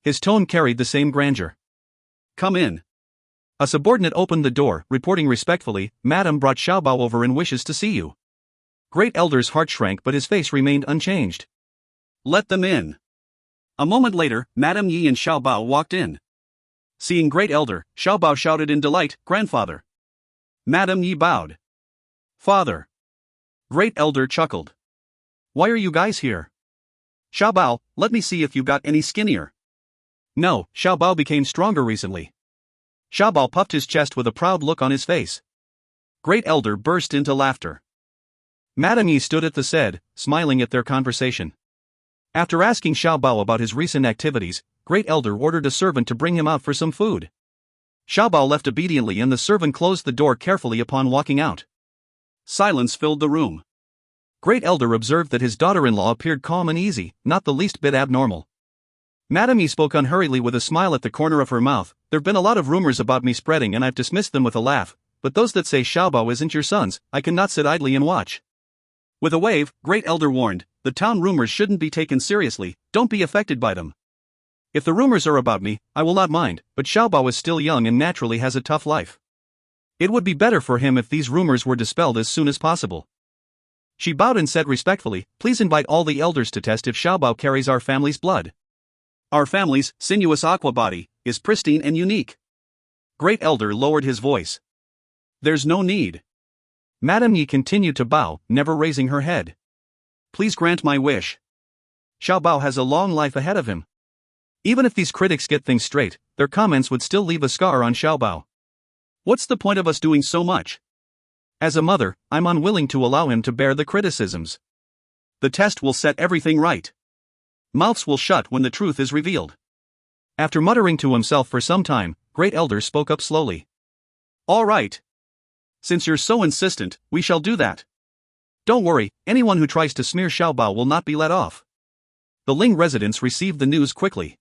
His tone carried the same grandeur. Come in. A subordinate opened the door, reporting respectfully, Madam brought Xiaobao over and wishes to see you. Great Elder's heart shrank but his face remained unchanged. Let them in. A moment later, Madame Yi and Xiaobao walked in. Seeing Great Elder, Xiaobao shouted in delight, Grandfather. Madame Yi bowed. Father. Great Elder chuckled. Why are you guys here? Xiaobao, let me see if you got any skinnier. No, Xiaobao became stronger recently. Xiaobao puffed his chest with a proud look on his face. Great Elder burst into laughter. Madame Yi stood at the side, smiling at their conversation. After asking Xiaobao about his recent activities, Great Elder ordered a servant to bring him out for some food. Xiaobao left obediently and the servant closed the door carefully upon walking out. Silence filled the room. Great Elder observed that his daughter-in-law appeared calm and easy, not the least bit abnormal. Madame Yi spoke unhurriedly with a smile at the corner of her mouth. There've been a lot of rumors about me spreading and I've dismissed them with a laugh, but those that say Xiaobao isn't your sons, I cannot sit idly and watch. With a wave, Great Elder warned, the town rumors shouldn't be taken seriously, don't be affected by them. If the rumors are about me, I will not mind, but Xiaobao is still young and naturally has a tough life. It would be better for him if these rumors were dispelled as soon as possible. She bowed and said respectfully, please invite all the elders to test if Xiaobao carries our family's blood. Our family's sinuous aqua body is pristine and unique. Great Elder lowered his voice. There's no need. Madame Yi continued to bow, never raising her head. Please grant my wish. Xiaobao has a long life ahead of him. Even if these critics get things straight, their comments would still leave a scar on Xiaobao. What's the point of us doing so much? As a mother, I'm unwilling to allow him to bear the criticisms. The test will set everything right. Mouths will shut when the truth is revealed. After muttering to himself for some time, Great Elder spoke up slowly. All right. Since you're so insistent, we shall do that. Don't worry, anyone who tries to smear Xiaobao will not be let off. The Ling residents received the news quickly.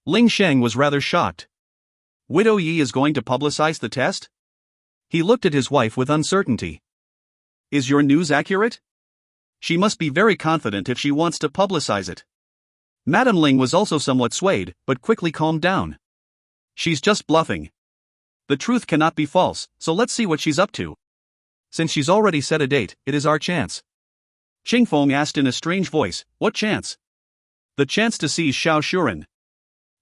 Ling Sheng was rather shocked. Widow Yi is going to publicize the test? He looked at his wife with uncertainty. Is your news accurate? She must be very confident if she wants to publicize it. Madame Ling was also somewhat swayed, but quickly calmed down. She's just bluffing. The truth cannot be false, so let's see what she's up to. Since she's already set a date, it is our chance. Qingfeng asked in a strange voice, what chance? The chance to seize Xiao Shuren.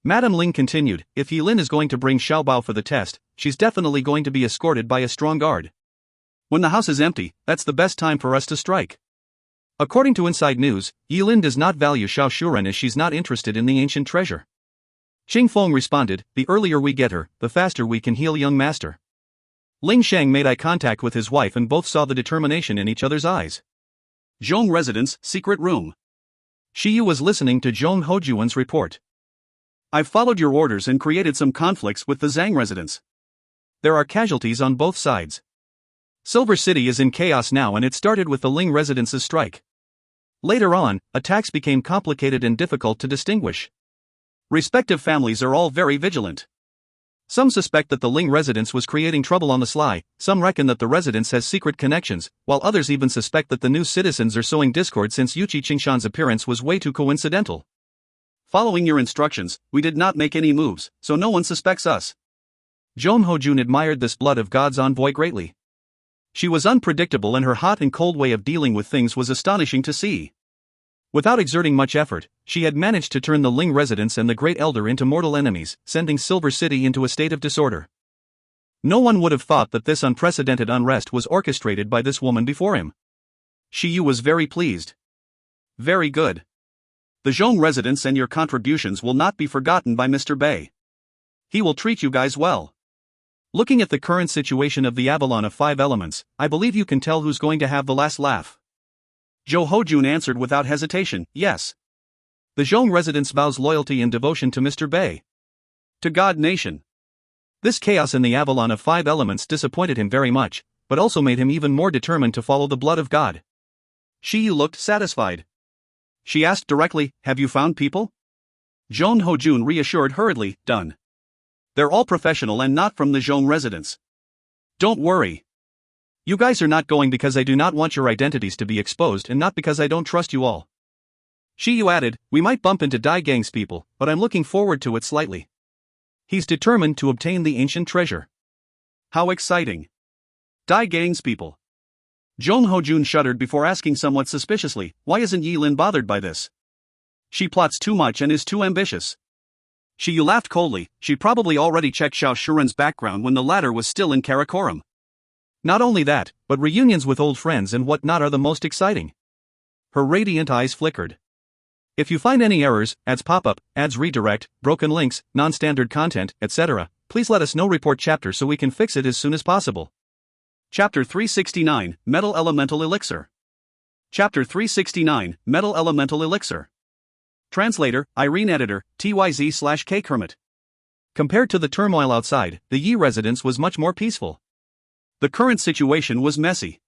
Madame Ling continued, if Yilin is going to bring Xiaobao for the test, she's definitely going to be escorted by a strong guard. When the house is empty, that's the best time for us to strike. According to inside news, Yilin does not value Xiao Shuren as she's not interested in the ancient treasure. Qingfeng responded, the earlier we get her, the faster we can heal young master. Ling Sheng made eye contact with his wife and both saw the determination in each other's eyes. Zhong residence, secret room. Shi Yu was listening to Zhong Hojuan's report. I've followed your orders and created some conflicts with the Zhang residents. There are casualties on both sides. Silver City is in chaos now and it started with the Ling residence's strike. Later on, attacks became complicated and difficult to distinguish. Respective families are all very vigilant. Some suspect that the Ling residence was creating trouble on the sly, some reckon that the residence has secret connections, while others even suspect that the new citizens are sowing discord since Yuqi Qingshan's appearance was way too coincidental. Following your instructions, we did not make any moves, so no one suspects us. Zhong Hojun admired this blood of God's envoy greatly. She was unpredictable and her hot and cold way of dealing with things was astonishing to see. Without exerting much effort, she had managed to turn the Ling residents and the Great Elder into mortal enemies, sending Silver City into a state of disorder. No one would have thought that this unprecedented unrest was orchestrated by this woman before him. Shi Yu was very pleased. Very good. The Zhong residents and your contributions will not be forgotten by Mr. Bei. He will treat you guys well. Looking at the current situation of the Avalon of 5 elements, I believe you can tell who's going to have the last laugh. Zhou Hojun answered without hesitation, yes. The Zhong residents vows loyalty and devotion to Mr. Bei. To God Nation. This chaos in the Avalon of 5 elements disappointed him very much, but also made him even more determined to follow the blood of God. Shi Yu looked satisfied. She asked directly, have you found people? Zhong Hojun reassured hurriedly, done. They're all professional and not from the Zhong residence. Don't worry. You guys are not going because I do not want your identities to be exposed and not because I don't trust you all. Shi Yu added, we might bump into Dai Gang's people, but I'm looking forward to it slightly. He's determined to obtain the ancient treasure. How exciting. Dai Gang's people. Zhong Hojun shuddered before asking somewhat suspiciously, why isn't Yilin bothered by this? She plots too much and is too ambitious. Shi Yu laughed coldly, she probably already checked Xiao Shuren's background when the latter was still in Karakoram. Not only that, but reunions with old friends and whatnot are the most exciting. Her radiant eyes flickered. If you find any errors, ads pop up, ads redirect, broken links, non-standard content, etc., please let us know. Report chapter so we can fix it as soon as possible. Chapter 369, Metal Elemental Elixir. Chapter 369, Metal Elemental Elixir. Translator, Irene Editor, TYZ/K Kermit. Compared to the turmoil outside, the Yi residence was much more peaceful. The current situation was messy.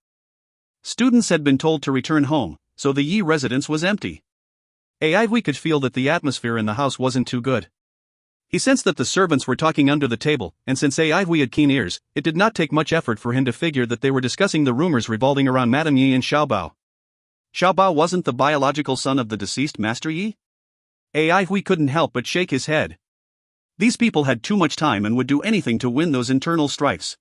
Students had been told to return home, so the Yi residence was empty. We could feel that the atmosphere in the house wasn't too good. He sensed that the servants were talking under the table, and since AI Hui had keen ears, it did not take much effort for him to figure that they were discussing the rumors revolving around Madame Yi and Xiaobao. Xiaobao wasn't the biological son of the deceased Master Yi? AI Hui couldn't help but shake his head. These people had too much time and would do anything to win those internal strifes.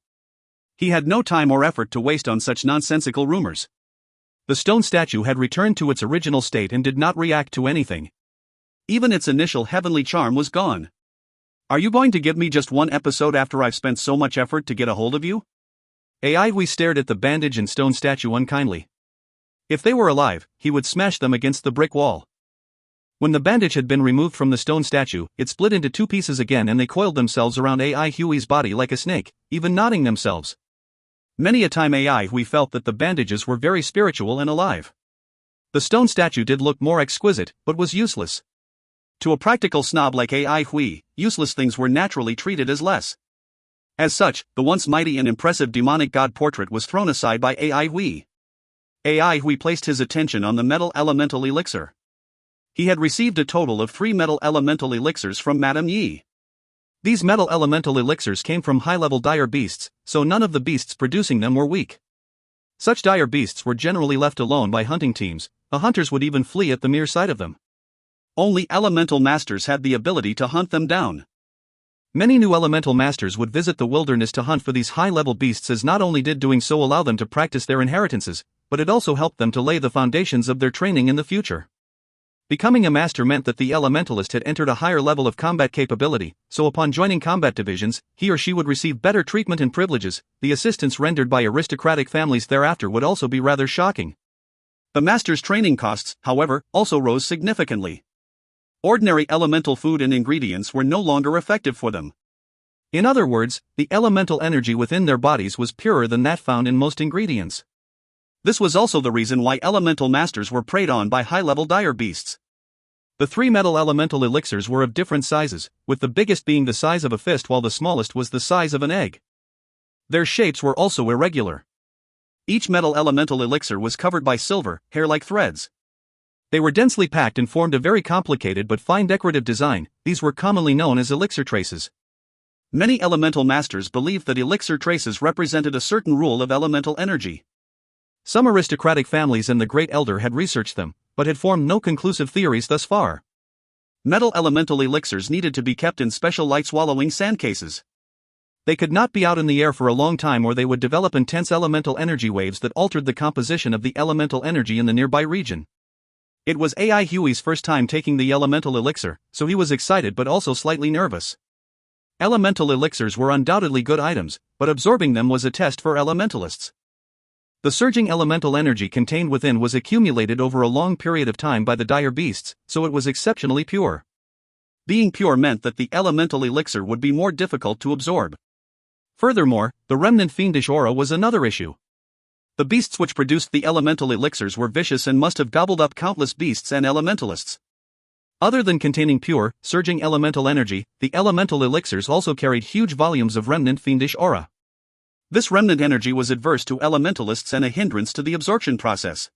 He had no time or effort to waste on such nonsensical rumors. The stone statue had returned to its original state and did not react to anything. Even its initial heavenly charm was gone. Are you going to give me just one episode after I've spent so much effort to get a hold of you? AI Hui stared at the bandage and stone statue unkindly. If they were alive, he would smash them against the brick wall. When the bandage had been removed from the stone statue, it split into two pieces again and they coiled themselves around AI Hui's body like a snake, even knotting themselves. Many a time AI Hui felt that the bandages were very spiritual and alive. The stone statue did look more exquisite, but was useless. To a practical snob like AI Hui, useless things were naturally treated as less. As such, the once mighty and impressive demonic god portrait was thrown aside by AI Hui. AI Hui placed his attention on the metal elemental elixir. He had received a total of 3 metal elemental elixirs from Madame Yi. These metal elemental elixirs came from high-level dire beasts, so none of the beasts producing them were weak. Such dire beasts were generally left alone by hunting teams. The hunters would even flee at the mere sight of them. Only elemental masters had the ability to hunt them down. Many new elemental masters would visit the wilderness to hunt for these high-level beasts, as not only did doing so allow them to practice their inheritances, but it also helped them to lay the foundations of their training in the future. Becoming a master meant that the elementalist had entered a higher level of combat capability, so upon joining combat divisions, he or she would receive better treatment and privileges. The assistance rendered by aristocratic families thereafter would also be rather shocking. The master's training costs, however, also rose significantly. Ordinary elemental food and ingredients were no longer effective for them. In other words, the elemental energy within their bodies was purer than that found in most ingredients. This was also the reason why elemental masters were preyed on by high-level dire beasts. The 3 metal elemental elixirs were of different sizes, with the biggest being the size of a fist while the smallest was the size of an egg. Their shapes were also irregular. Each metal elemental elixir was covered by silver, hair-like threads. They were densely packed and formed a very complicated but fine decorative design. These were commonly known as elixir traces. Many elemental masters believed that elixir traces represented a certain rule of elemental energy. Some aristocratic families and the Great Elder had researched them, but had formed no conclusive theories thus far. Metal elemental elixirs needed to be kept in special light-swallowing sand cases. They could not be out in the air for a long time or they would develop intense elemental energy waves that altered the composition of the elemental energy in the nearby region. It was AI Hui's first time taking the elemental elixir, so he was excited but also slightly nervous. Elemental elixirs were undoubtedly good items, but absorbing them was a test for elementalists. The surging elemental energy contained within was accumulated over a long period of time by the dire beasts, so it was exceptionally pure. Being pure meant that the elemental elixir would be more difficult to absorb. Furthermore, the remnant fiendish aura was another issue. The beasts which produced the elemental elixirs were vicious and must have gobbled up countless beasts and elementalists. Other than containing pure, surging elemental energy, the elemental elixirs also carried huge volumes of remnant fiendish aura. This remnant energy was adverse to elementalists and a hindrance to the absorption process.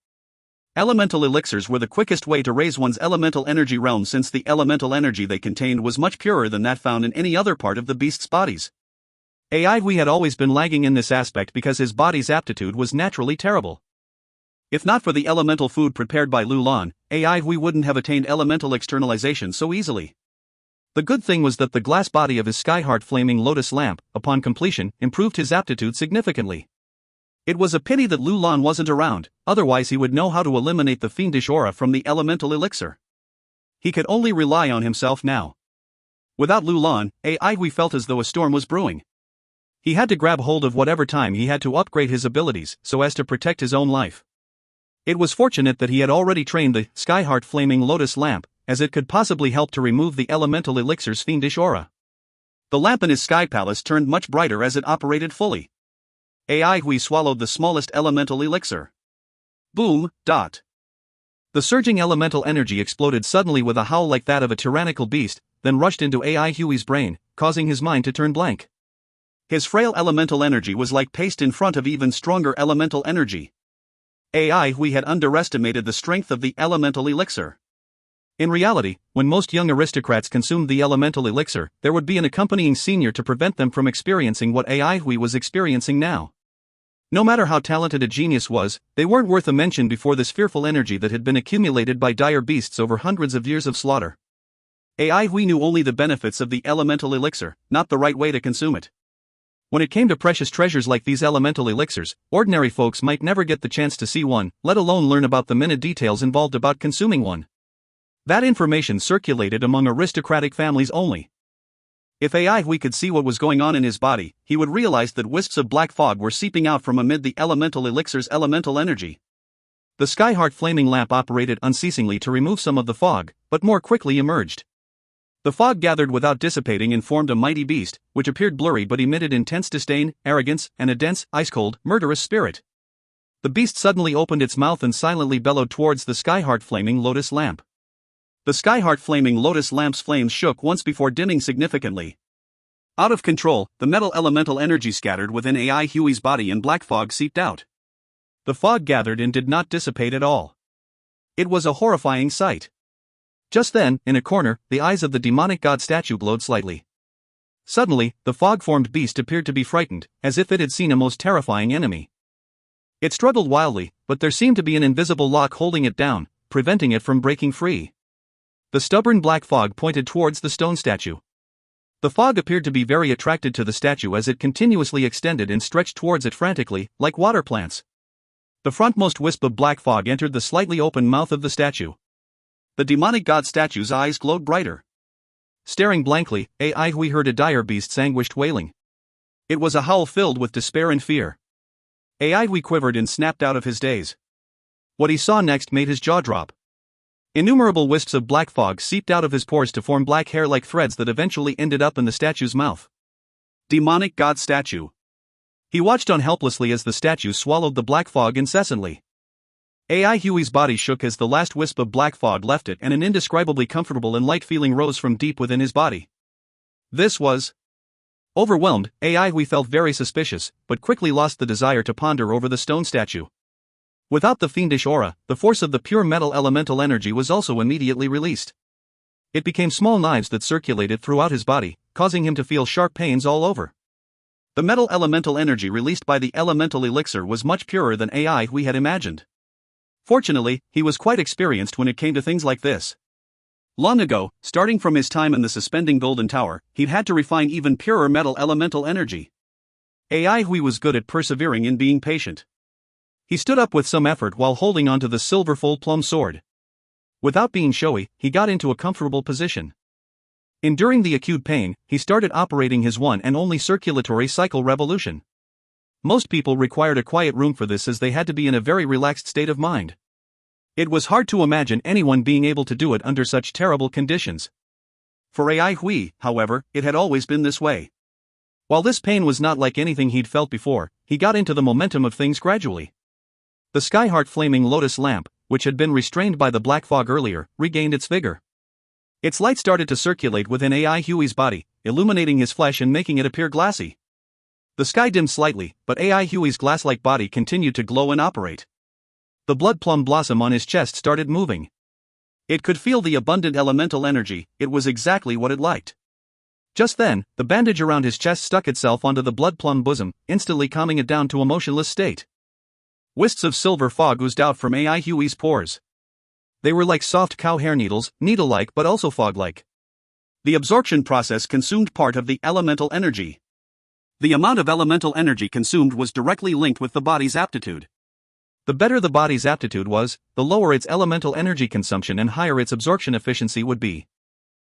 Elemental elixirs were the quickest way to raise one's elemental energy realm since the elemental energy they contained was much purer than that found in any other part of the beast's bodies. AI Hui had always been lagging in this aspect because his body's aptitude was naturally terrible. If not for the elemental food prepared by Lu Lan, AI Hui wouldn't have attained elemental externalization so easily. The good thing was that the glass body of his sky-heart flaming lotus lamp, upon completion, improved his aptitude significantly. It was a pity that Lu Lan wasn't around, otherwise he would know how to eliminate the fiendish aura from the elemental elixir. He could only rely on himself now. Without Lu Lan, AI Hui felt as though a storm was brewing. He had to grab hold of whatever time he had to upgrade his abilities so as to protect his own life. It was fortunate that he had already trained the Skyheart Flaming Lotus Lamp, as it could possibly help to remove the elemental elixir's fiendish aura. The lamp in his sky palace turned much brighter as it operated fully. AI Hui swallowed the smallest elemental elixir. Boom, dot. The surging elemental energy exploded suddenly with a howl like that of a tyrannical beast, then rushed into AI Hui's brain, causing his mind to turn blank. His frail elemental energy was like paste in front of even stronger elemental energy. AI Hui had underestimated the strength of the elemental elixir. In reality, when most young aristocrats consumed the elemental elixir, there would be an accompanying senior to prevent them from experiencing what Ai Hui was experiencing now. No matter how talented a genius was, they weren't worth a mention before this fearful energy that had been accumulated by dire beasts over hundreds of years of slaughter. Ai Hui knew only the benefits of the elemental elixir, not the right way to consume it. When it came to precious treasures like these elemental elixirs, ordinary folks might never get the chance to see one, let alone learn about the minute details involved about consuming one. That information circulated among aristocratic families only. If Ai Hui could see what was going on in his body, he would realize that wisps of black fog were seeping out from amid the elemental elixir's elemental energy. The sky-heart flaming lamp operated unceasingly to remove some of the fog, but more quickly emerged. The fog gathered without dissipating and formed a mighty beast, which appeared blurry but emitted intense disdain, arrogance, and a dense, ice-cold, murderous spirit. The beast suddenly opened its mouth and silently bellowed towards the sky-heart flaming lotus lamp. The sky-heart flaming lotus lamp's flames shook once before dimming significantly. Out of control, the metal elemental energy scattered within Ai Hui's body and black fog seeped out. The fog gathered and did not dissipate at all. It was a horrifying sight. Just then, in a corner, the eyes of the demonic god statue glowed slightly. Suddenly, the fog-formed beast appeared to be frightened, as if it had seen a most terrifying enemy. It struggled wildly, but there seemed to be an invisible lock holding it down, preventing it from breaking free. The stubborn black fog pointed towards the stone statue. The fog appeared to be very attracted to the statue as it continuously extended and stretched towards it frantically, like water plants. The frontmost wisp of black fog entered the slightly open mouth of the statue. The demonic god statue's eyes glowed brighter. Staring blankly, Ai Hui heard a dire beast's anguished wailing. It was a howl filled with despair and fear. Ai Hui quivered and snapped out of his daze. What he saw next made his jaw drop. Innumerable wisps of black fog seeped out of his pores to form black hair like threads that eventually ended up in the statue's mouth. Demonic god statue. He watched on helplessly as the statue swallowed the black fog incessantly. Ai Hui's body shook as the last wisp of black fog left it and an indescribably comfortable and light feeling rose from deep within his body. This was... Overwhelmed, Ai Hui felt very suspicious, but quickly lost the desire to ponder over the stone statue. Without the fiendish aura, the force of the pure metal elemental energy was also immediately released. It became small knives that circulated throughout his body, causing him to feel sharp pains all over. The metal elemental energy released by the elemental elixir was much purer than Ai Hui had imagined. Fortunately, he was quite experienced when it came to things like this. Long ago, starting from his time in the suspending golden tower, he'd had to refine even purer metal elemental energy. Ai Hui was good at persevering and being patient. He stood up with some effort while holding onto the silver full-plumb sword. Without being showy, he got into a comfortable position. Enduring the acute pain, he started operating his one and only circulatory cycle revolution. Most people required a quiet room for this as they had to be in a very relaxed state of mind. It was hard to imagine anyone being able to do it under such terrible conditions. For Ai Hui, however, it had always been this way. While this pain was not like anything he'd felt before, he got into the momentum of things gradually. The sky-heart flaming lotus lamp, which had been restrained by the black fog earlier, regained its vigor. Its light started to circulate within Ai Hui's body, illuminating his flesh and making it appear glassy. The sky dimmed slightly, but Ai Hui's glass-like body continued to glow and operate. The blood plum blossom on his chest started moving. It could feel the abundant elemental energy, it was exactly what it liked. Just then, the bandage around his chest stuck itself onto the blood plum bosom, instantly calming it down to a motionless state. Wisps of silver fog oozed out from Ai Hui's pores. They were like soft cow hair needles, needle-like but also fog-like. The absorption process consumed part of the elemental energy. The amount of elemental energy consumed was directly linked with the body's aptitude. The better the body's aptitude was, the lower its elemental energy consumption and higher its absorption efficiency would be.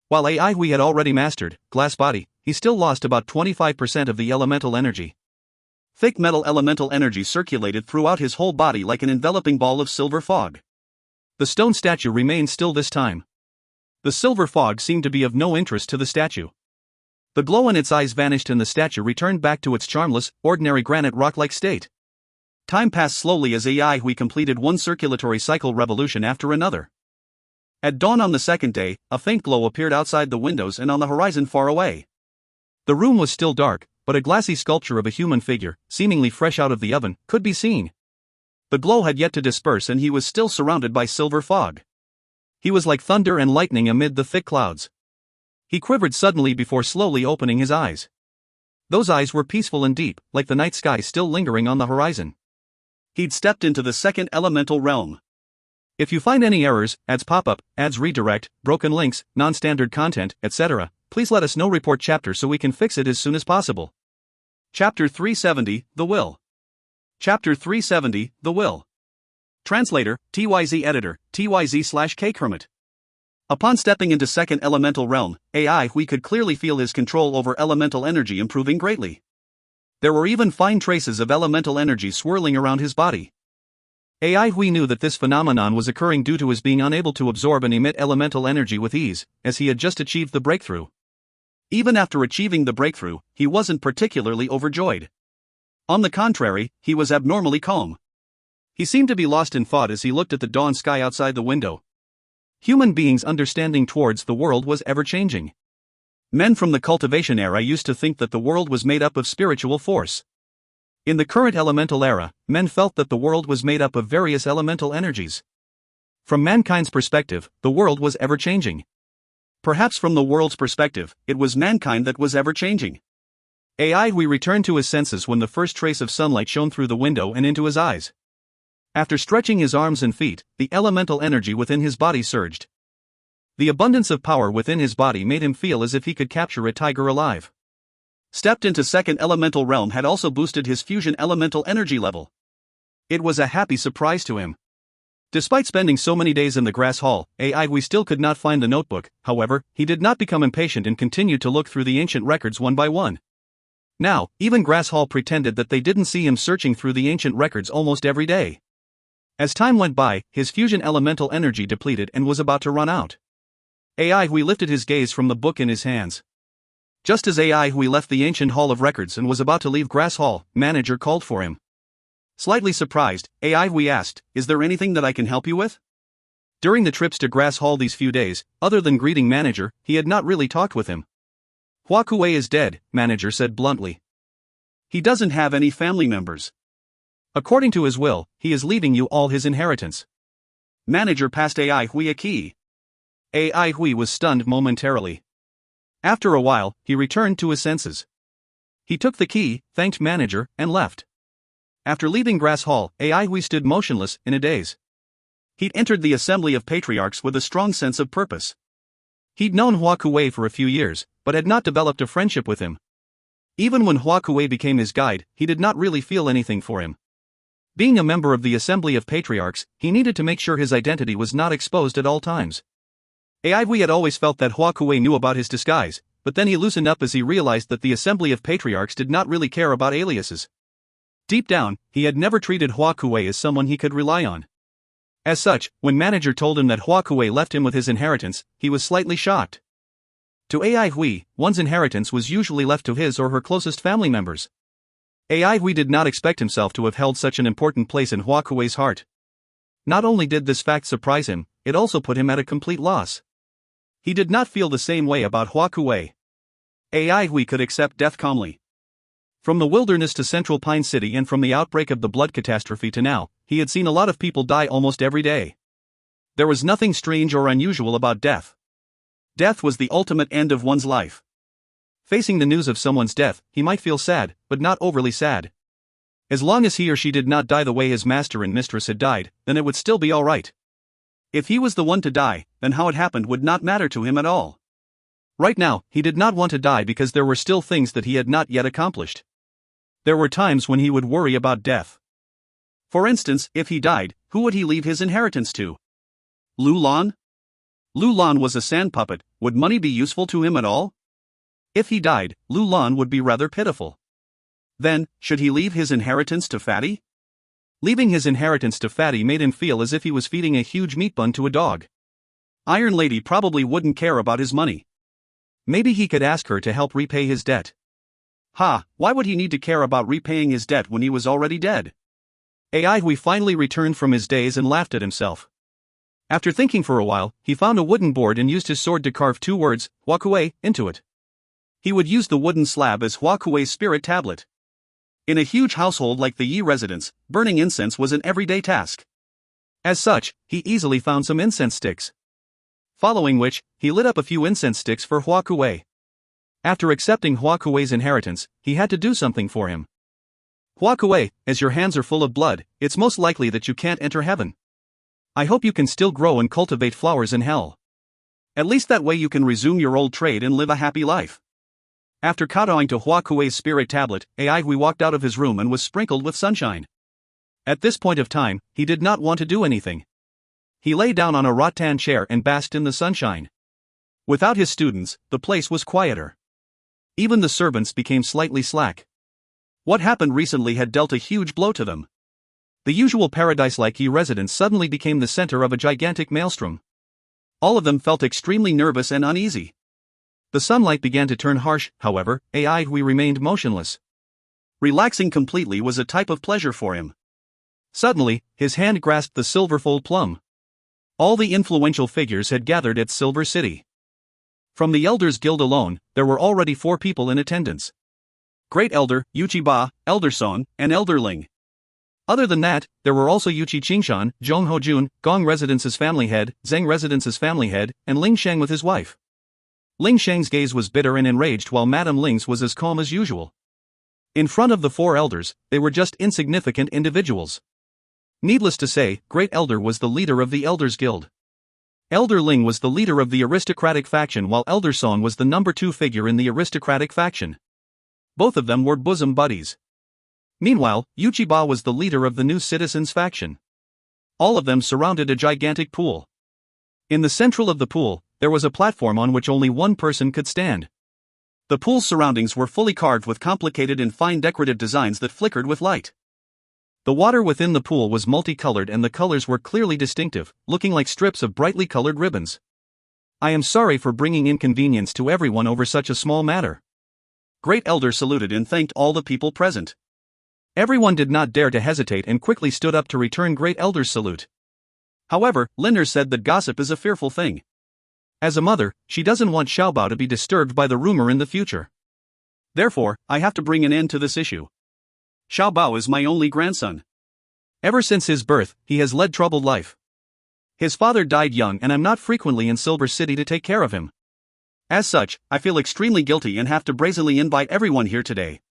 While Ai Hui had already mastered glass body, he still lost about 25% of the elemental energy. Thick metal elemental energy circulated throughout his whole body like an enveloping ball of silver fog. The stone statue remained still this time. The silver fog seemed to be of no interest to the statue. The glow in its eyes vanished and the statue returned back to its charmless, ordinary granite rock-like state. Time passed slowly as Ai Hui completed one circulatory cycle revolution after another. At dawn on the second day, a faint glow appeared outside the windows and on the horizon far away. The room was still dark, but a glassy sculpture of a human figure, seemingly fresh out of the oven, could be seen. The glow had yet to disperse and he was still surrounded by silver fog. He was like thunder and lightning amid the thick clouds. He quivered suddenly before slowly opening his eyes. Those eyes were peaceful and deep, like the night sky still lingering on the horizon. He'd stepped into the second elemental realm. If you find any errors, ads pop up, ads redirect, broken links, non-standard content, etc., please let us know. Report chapter so we can fix it as soon as possible. Chapter 370, The Will. Chapter 370, The Will. Translator, TYZ Editor, TYZ/Cake Hermit. Upon stepping into second elemental realm, AI Hui could clearly feel his control over elemental energy improving greatly. There were even fine traces of elemental energy swirling around his body. AI Hui knew that this phenomenon was occurring due to his being unable to absorb and emit elemental energy with ease, as he had just achieved the breakthrough. Even after achieving the breakthrough, he wasn't particularly overjoyed. On the contrary, he was abnormally calm. He seemed to be lost in thought as he looked at the dawn sky outside the window. Human beings' understanding towards the world was ever-changing. Men from the cultivation era used to think that the world was made up of spiritual force. In the current elemental era, men felt that the world was made up of various elemental energies. From mankind's perspective, the world was ever-changing. Perhaps from the world's perspective, it was mankind that was ever-changing. AI Hui returned to his senses when the first trace of sunlight shone through the window and into his eyes. After stretching his arms and feet, the elemental energy within his body surged. The abundance of power within his body made him feel as if he could capture a tiger alive. Stepped into second elemental realm had also boosted his fusion elemental energy level. It was a happy surprise to him. Despite spending so many days in the grass hall, AI Hui still could not find the notebook. However, he did not become impatient and continued to look through the ancient records one by one. Now, even Grass Hall pretended that they didn't see him searching through the ancient records almost every day. As time went by, his fusion elemental energy depleted and was about to run out. AI Hui lifted his gaze from the book in his hands. Just as AI Hui left the ancient hall of records and was about to leave Grass Hall, manager called for him. Slightly surprised, AI Hui asked, "Is there anything that I can help you with?" During the trips to Grass Hall these few days, other than greeting manager, he had not really talked with him. Hua Kuei is dead, manager said bluntly. He doesn't have any family members. According to his will, he is leaving you all his inheritance. Manager passed AI Hui a key. AI Hui was stunned momentarily. After a while, he returned to his senses. He took the key, thanked manager, and left. After leaving Grass Hall, AI Hui stood motionless, in a daze. He'd entered the assembly of patriarchs with a strong sense of purpose. He'd known Hua Kuei for a few years, but had not developed a friendship with him. Even when Hua Kuei became his guide, he did not really feel anything for him. Being a member of the Assembly of Patriarchs, he needed to make sure his identity was not exposed at all times. AI Hui had always felt that Hua Kuei knew about his disguise, but then he loosened up as he realized that the Assembly of Patriarchs did not really care about aliases. Deep down, he had never treated Hua Kuei as someone he could rely on. As such, when manager told him that Hua Kuei left him with his inheritance, he was slightly shocked. To AI Hui, one's inheritance was usually left to his or her closest family members. AI Hui did not expect himself to have held such an important place in Hua Kuei's heart. Not only did this fact surprise him, it also put him at a complete loss. He did not feel the same way about Hua Kuei. AI Hui could accept death calmly. From the wilderness to Central Pine City and from the outbreak of the blood catastrophe to now, he had seen a lot of people die almost every day. There was nothing strange or unusual about death. Death was the ultimate end of one's life. Facing the news of someone's death, he might feel sad, but not overly sad. As long as he or she did not die the way his master and mistress had died, then it would still be alright. If he was the one to die, then how it happened would not matter to him at all. Right now, he did not want to die because there were still things that he had not yet accomplished. There were times when he would worry about death. For instance, if he died, who would he leave his inheritance to? Lu Lan? Lu Lan was a sand puppet. Would money be useful to him at all? If he died, Lu Lan would be rather pitiful. Then, should he leave his inheritance to Fatty? Leaving his inheritance to Fatty made him feel as if he was feeding a huge meat bun to a dog. Iron Lady probably wouldn't care about his money. Maybe he could ask her to help repay his debt. Why would he need to care about repaying his debt when he was already dead? AI Hui finally returned from his daze and laughed at himself. After thinking for a while, he found a wooden board and used his sword to carve two words, Hua Kuei, into it. He would use the wooden slab as Hua Kuei's spirit tablet. In a huge household like the Yi residence, burning incense was an everyday task. As such, he easily found some incense sticks. following which, he lit up a few incense sticks for Hua Kuei. After accepting Hua Kuei's inheritance, he had to do something for him. Hua Kuei, as your hands are full of blood, it's most likely that you can't enter heaven. I hope you can still grow and cultivate flowers in hell. At least that way you can resume your old trade and live a happy life. After kowtowing to Hua Kuei's spirit tablet, Aihui walked out of his room and was sprinkled with sunshine. At this point of time, he did not want to do anything. He lay down on a rattan chair and basked in the sunshine. Without his students, the place was quieter. Even the servants became slightly slack. What happened recently had dealt a huge blow to them. The usual paradise-like residence suddenly became the center of a gigantic maelstrom. All of them felt extremely nervous and uneasy. The sunlight began to turn harsh, however, Aihui remained motionless. Relaxing completely was a type of pleasure for him. Suddenly, his hand grasped the silver-fold plum. All the influential figures had gathered at Silver City. From the Elders Guild alone, there were already 4 people in attendance. Great Elder, Yuchi-ba, Elder Son, and Elder Ling. Other than that, there were also Yuchi Qingshan, Zhong Hojun, Gong Residence's family head, Zheng Residence's family head, and Ling Sheng with his wife. Ling Sheng's gaze was bitter and enraged while Madame Ling's was as calm as usual. In front of the 4 elders, they were just insignificant individuals. Needless to say, Great Elder was the leader of the Elders Guild. Elder Ling was the leader of the aristocratic faction while Elder Song was the number 2 figure in the aristocratic faction. Both of them were bosom buddies. Meanwhile, Yuchi-ba was the leader of the New Citizens faction. All of them surrounded a gigantic pool. In the central of the pool, there was a platform on which only one person could stand. The pool's surroundings were fully carved with complicated and fine decorative designs that flickered with light. The water within the pool was multicolored and the colors were clearly distinctive, looking like strips of brightly colored ribbons. I am sorry for bringing inconvenience to everyone over such a small matter. Great Elder saluted and thanked all the people present. Everyone did not dare to hesitate and quickly stood up to return Great Elder's salute. However, Lindner said that gossip is a fearful thing. As a mother, she doesn't want Xiaobao to be disturbed by the rumor in the future. Therefore, I have to bring an end to this issue. Xiaobao is my only grandson. Ever since his birth, he has led troubled life. His father died young and I'm not frequently in Silver City to take care of him. As such, I feel extremely guilty and have to brazenly invite everyone here today.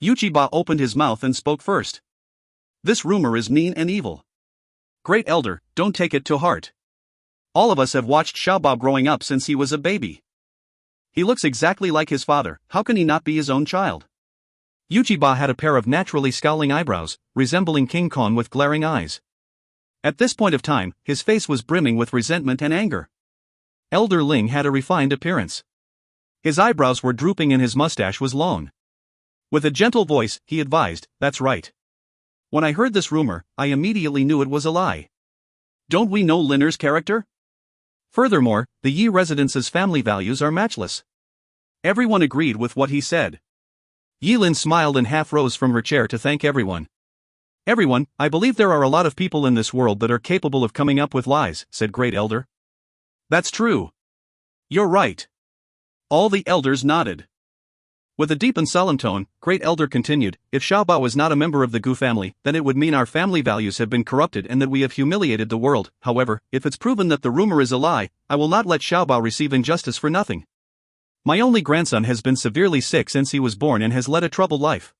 Yuchi-ba opened his mouth and spoke first. This rumor is mean and evil. Great Elder, don't take it to heart. All of us have watched Xiaobao growing up since he was a baby. He looks exactly like his father, how can he not be his own child? Yuchi-ba had a pair of naturally scowling eyebrows, resembling King Kong with glaring eyes. At this point of time, his face was brimming with resentment and anger. Elder Ling had a refined appearance. His eyebrows were drooping and his mustache was long. With a gentle voice, he advised, "That's right. When I heard this rumor, I immediately knew it was a lie. Don't we know Linner's character? Furthermore, the Yi Residence's family values are matchless." Everyone agreed with what he said. Yilin smiled and half rose from her chair to thank everyone. "Everyone, I believe there are a lot of people in this world that are capable of coming up with lies," said Great Elder. "That's true. You're right." All the elders nodded. With a deep and solemn tone, Great Elder continued, "If Xiaobao is not a member of the Gu family, then it would mean our family values have been corrupted and that we have humiliated the world. However, if it's proven that the rumor is a lie, I will not let Xiaobao receive injustice for nothing. My only grandson has been severely sick since he was born and has led a troubled life.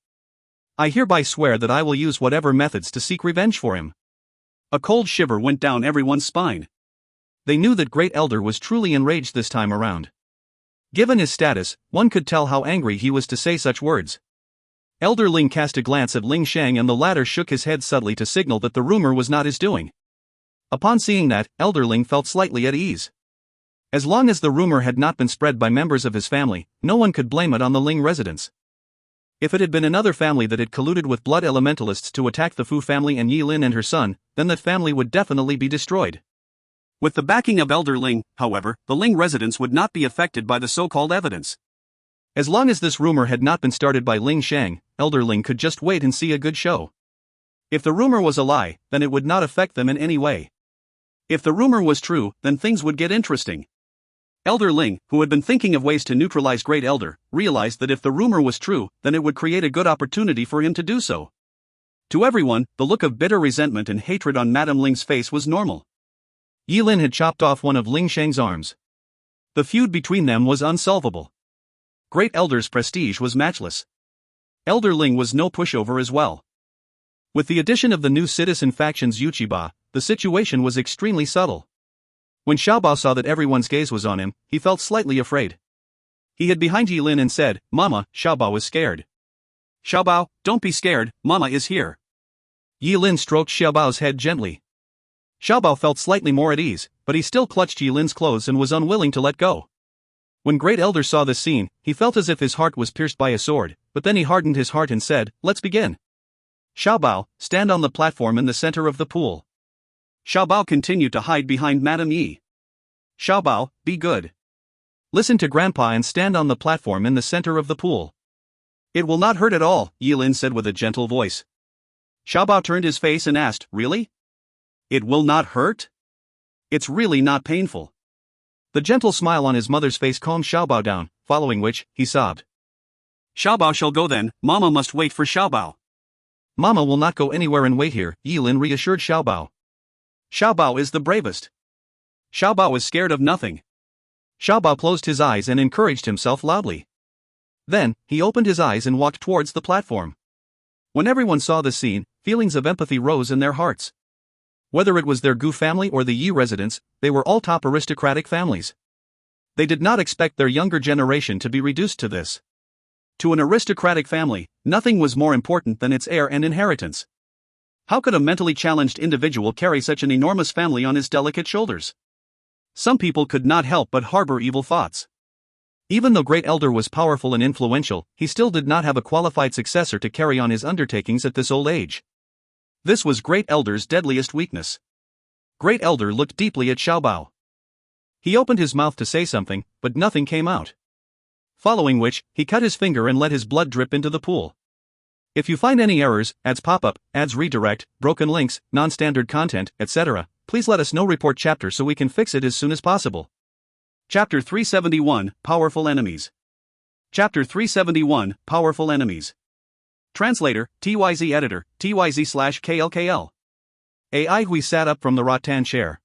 I hereby swear that I will use whatever methods to seek revenge for him." A cold shiver went down everyone's spine. They knew that Great Elder was truly enraged this time around. Given his status, one could tell how angry he was to say such words. Elder Ling cast a glance at Ling Shang and the latter shook his head subtly to signal that the rumor was not his doing. Upon seeing that, Elder Ling felt slightly at ease. As long as the rumor had not been spread by members of his family, no one could blame it on the Ling residence. If it had been another family that had colluded with blood elementalists to attack the Fu family and Yi Lin and her son, then that family would definitely be destroyed. With the backing of Elder Ling, however, the Ling residence would not be affected by the so-called evidence. As long as this rumor had not been started by Ling Shang, Elder Ling could just wait and see a good show. If the rumor was a lie, then it would not affect them in any way. If the rumor was true, then things would get interesting. Elder Ling, who had been thinking of ways to neutralize Great Elder, realized that if the rumor was true, then it would create a good opportunity for him to do so. To everyone, the look of bitter resentment and hatred on Madame Ling's face was normal. Yi Lin had chopped off one of Ling Sheng's arms. The feud between them was unsolvable. Great Elder's prestige was matchless. Elder Ling was no pushover as well. With the addition of the new citizen faction's Yuchiba, the situation was extremely subtle. When Xiaobao saw that everyone's gaze was on him, he felt slightly afraid. He hid behind Yi Lin and said, "Mama." Xiaobao was scared. "Xiaobao, don't be scared, Mama is here." Yi Lin stroked Xiaobao's head gently. Xiaobao felt slightly more at ease, but he still clutched Yi Lin's clothes and was unwilling to let go. When Great Elder saw this scene, he felt as if his heart was pierced by a sword, but then he hardened his heart and said, "Let's begin. Xiaobao, stand on the platform in the center of the pool." Xiaobao continued to hide behind Madame Yi. "Xiaobao, be good. Listen to Grandpa and stand on the platform in the center of the pool." "It will not hurt at all," Yi Lin said with a gentle voice. Xiaobao turned his face and asked, "Really? It will not hurt? It's really not painful." The gentle smile on his mother's face calmed Xiaobao down, following which, he sobbed. "Xiaobao shall go then, Mama must wait for Xiaobao." "Mama will not go anywhere and wait here," Yi Lin reassured Xiaobao. "Xiaobao is the bravest. Xiaobao is scared of nothing." Xiaobao closed his eyes and encouraged himself loudly. Then, he opened his eyes and walked towards the platform. When everyone saw the scene, feelings of empathy rose in their hearts. Whether it was their Gu family or the Yi residents, they were all top aristocratic families. They did not expect their younger generation to be reduced to this. To an aristocratic family, nothing was more important than its heir and inheritance. How could a mentally challenged individual carry such an enormous family on his delicate shoulders? Some people could not help but harbor evil thoughts. Even though Great Elder was powerful and influential, he still did not have a qualified successor to carry on his undertakings at this old age. This was Great Elder's deadliest weakness. Great Elder looked deeply at Xiaobao. He opened his mouth to say something, but nothing came out. Following which, he cut his finger and let his blood drip into the pool. If you find any errors, ads pop up, ads redirect, broken links, non-standard content, etc., please let us know. Report chapter so we can fix it as soon as possible. Chapter 371, Powerful Enemies. Chapter 371, Powerful Enemies. Translator, TYZ Editor, TYZ/KLKL. Ai Hui sat up from the rattan chair.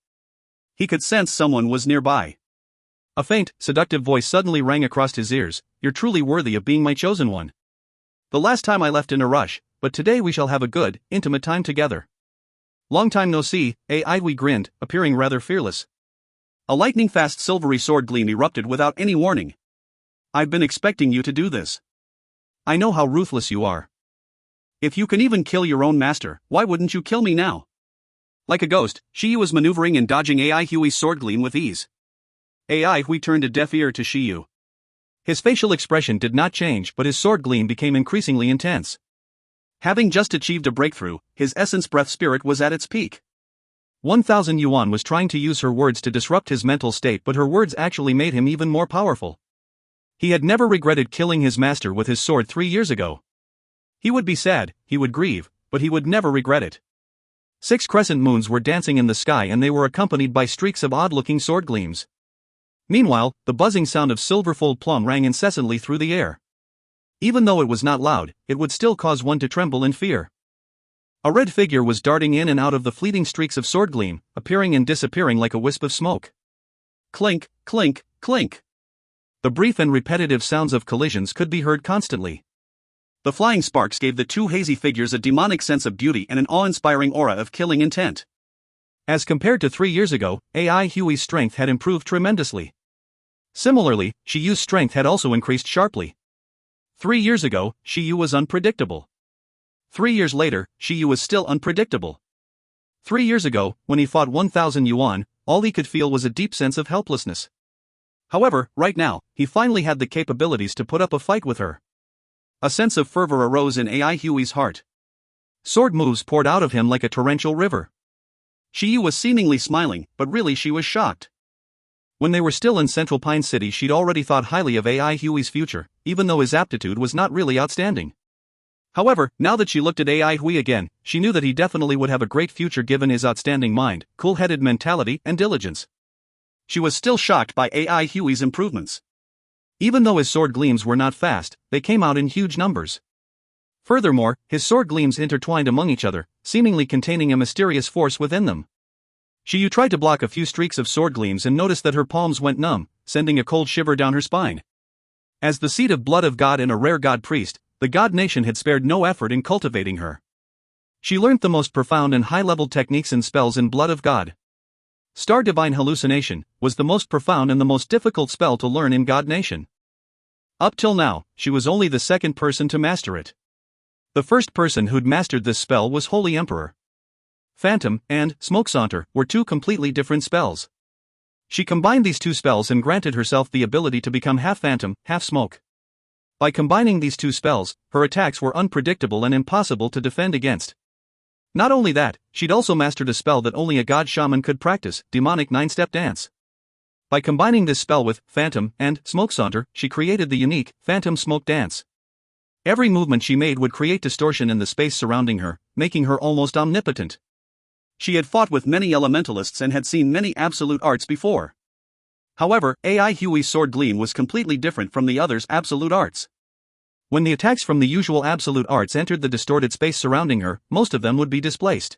He could sense someone was nearby. A faint, seductive voice suddenly rang across his ears. "You're truly worthy of being my chosen one. The last time I left in a rush, but today we shall have a good, intimate time together." "Long time no see," Ai Hui grinned, appearing rather fearless. A lightning-fast silvery sword gleam erupted without any warning. "I've been expecting you to do this. I know how ruthless you are. If you can even kill your own master, why wouldn't you kill me now?" Like a ghost, Shiyu was maneuvering and dodging Ai Hui's sword gleam with ease. Ai Hui turned a deaf ear to Shiyu. His facial expression did not change, but his sword gleam became increasingly intense. Having just achieved a breakthrough, his essence breath spirit was at its peak. 1,000 Yuan was trying to use her words to disrupt his mental state, but her words actually made him even more powerful. He had never regretted killing his master with his sword 3 years ago. He would be sad, he would grieve, but he would never regret it. 6 crescent moons were dancing in the sky and they were accompanied by streaks of odd-looking sword gleams. Meanwhile, the buzzing sound of silver-fold plum rang incessantly through the air. Even though it was not loud, it would still cause one to tremble in fear. A red figure was darting in and out of the fleeting streaks of sword gleam, appearing and disappearing like a wisp of smoke. Clink, clink, clink. The brief and repetitive sounds of collisions could be heard constantly. The flying sparks gave the two hazy figures a demonic sense of beauty and an awe-inspiring aura of killing intent. As compared to 3 years ago, Ai Hui's strength had improved tremendously. Similarly, Shiyu's strength had also increased sharply. 3 years ago, Shiyu was unpredictable. 3 years later, Shiyu was still unpredictable. 3 years ago, when he fought 1,000 Yuan, all he could feel was a deep sense of helplessness. However, right now, he finally had the capabilities to put up a fight with her. A sense of fervor arose in Ai Hui's heart. Sword moves poured out of him like a torrential river. Shiyu was seemingly smiling, but really she was shocked. When they were still in Central Pine City, she'd already thought highly of Ai Hui's future, even though his aptitude was not really outstanding. However, now that she looked at Ai Hui again, she knew that he definitely would have a great future given his outstanding mind, cool-headed mentality, and diligence. She was still shocked by Ai Hui's improvements. Even though his sword gleams were not fast, they came out in huge numbers. Furthermore, his sword gleams intertwined among each other, seemingly containing a mysterious force within them. Shiyu tried to block a few streaks of sword gleams and noticed that her palms went numb, sending a cold shiver down her spine. As the seed of blood of God and a rare god priest, the god nation had spared no effort in cultivating her. She learned the most profound and high-level techniques and spells in Blood of God. Star Divine Hallucination was the most profound and the most difficult spell to learn in God Nation. Up till now, she was only the second person to master it. The first person who'd mastered this spell was Holy Emperor. Phantom and Smoke Saunter were two completely different spells. She combined these two spells and granted herself the ability to become half phantom, half smoke. By combining these two spells, her attacks were unpredictable and impossible to defend against. Not only that, she'd also mastered a spell that only a god shaman could practice, Demonic 9-Step Dance. By combining this spell with Phantom and Smoke Saunter, she created the unique Phantom Smoke Dance. Every movement she made would create distortion in the space surrounding her, making her almost omnipotent. She had fought with many elementalists and had seen many absolute arts before. However, AI Huey's sword gleam was completely different from the others' absolute arts. When the attacks from the usual absolute arts entered the distorted space surrounding her, most of them would be displaced.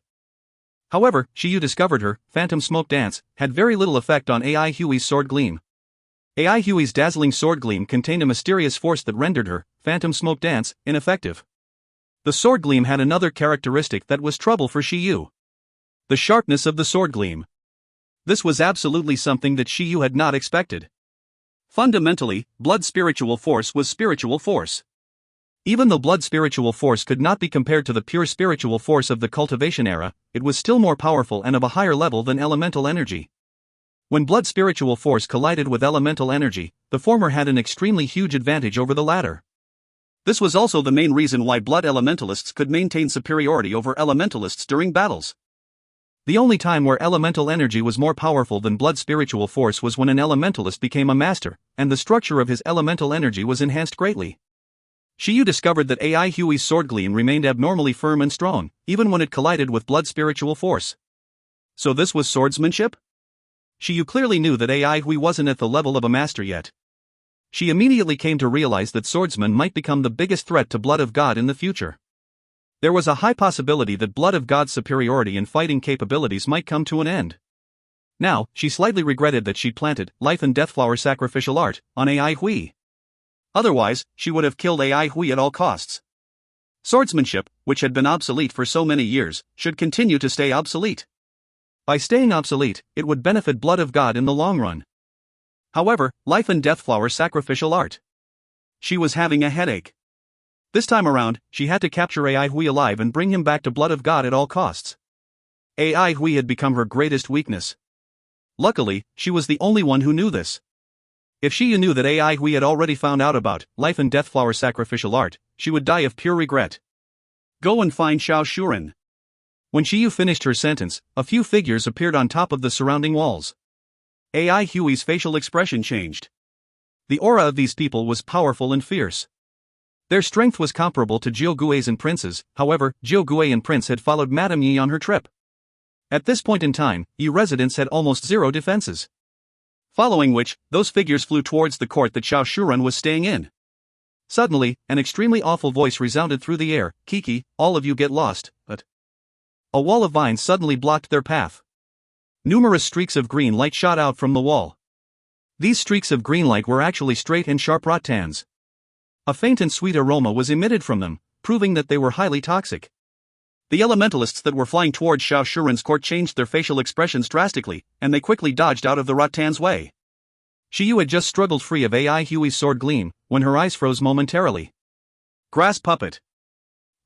However, Shiyu discovered her Phantom Smoke Dance had very little effect on AI Huey's sword gleam. AI Huey's dazzling sword gleam contained a mysterious force that rendered her Phantom Smoke Dance ineffective. The sword gleam had another characteristic that was trouble for Shiyu. The sharpness of the sword gleam. This was absolutely something that Shiyu had not expected. Fundamentally, blood spiritual force was spiritual force. Even though blood spiritual force could not be compared to the pure spiritual force of the cultivation era, it was still more powerful and of a higher level than elemental energy. When blood spiritual force collided with elemental energy, the former had an extremely huge advantage over the latter. This was also the main reason why blood elementalists could maintain superiority over elementalists during battles. The only time where elemental energy was more powerful than blood spiritual force was when an elementalist became a master, and the structure of his elemental energy was enhanced greatly. Shiyu discovered that AI Huey's sword gleam remained abnormally firm and strong, even when it collided with blood spiritual force. So this was swordsmanship? Shiyu clearly knew that AI Huey wasn't at the level of a master yet. She immediately came to realize that swordsmen might become the biggest threat to Blood of God in the future. There was a high possibility that Blood of God's superiority in fighting capabilities might come to an end. Now, she slightly regretted that she'd planted Life and Death Flower Sacrificial Art on AI Hui. Otherwise, she would have killed AI Hui at all costs. Swordsmanship, which had been obsolete for so many years, should continue to stay obsolete. By staying obsolete, it would benefit Blood of God in the long run. However, Life and Death Flower Sacrificial Art. She was having a headache. This time around, she had to capture AI Hui alive and bring him back to Blood of God at all costs. AI Hui had become her greatest weakness. Luckily, she was the only one who knew this. If Shiyu knew that AI Hui had already found out about Life and Death Flower Sacrificial Art, she would die of pure regret. Go and find Xiao Shuren. When Shiyu finished her sentence, a few figures appeared on top of the surrounding walls. AI Huey's facial expression changed. The aura of these people was powerful and fierce. Their strength was comparable to Jiu Gui's and Prince's, however, Jiu Gui and Prince had followed Madame Yi on her trip. At this point in time, Yi residents had almost zero defenses. Following which, those figures flew towards the court that Xiao Shuren was staying in. Suddenly, an extremely awful voice resounded through the air, "Kiki, all of you get lost," but a wall of vines suddenly blocked their path. Numerous streaks of green light shot out from the wall. These streaks of green light were actually straight and sharp rattans. A faint and sweet aroma was emitted from them, proving that they were highly toxic. The elementalists that were flying towards Xiao Shuren's court changed their facial expressions drastically, and they quickly dodged out of the rattan's way. Shiyu had just struggled free of AI Huey's sword gleam, when her eyes froze momentarily. Grass puppet.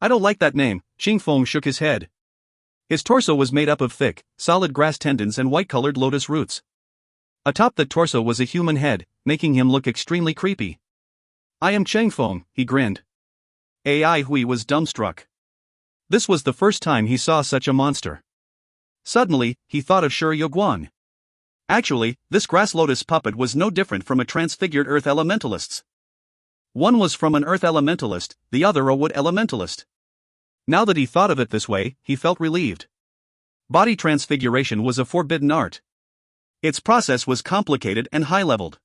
I don't like that name, Xingfeng shook his head. His torso was made up of thick, solid grass tendons and white-colored lotus roots. Atop that torso was a human head, making him look extremely creepy. I am Chengfeng, he grinned. AI Hui was dumbstruck. This was the first time he saw such a monster. Suddenly, he thought of Shi Guan. Actually, this grass lotus puppet was no different from a transfigured earth elementalist's. One was from an earth elementalist, the other a wood elementalist. Now that he thought of it this way, he felt relieved. Body transfiguration was a forbidden art. Its process was complicated and high-leveled.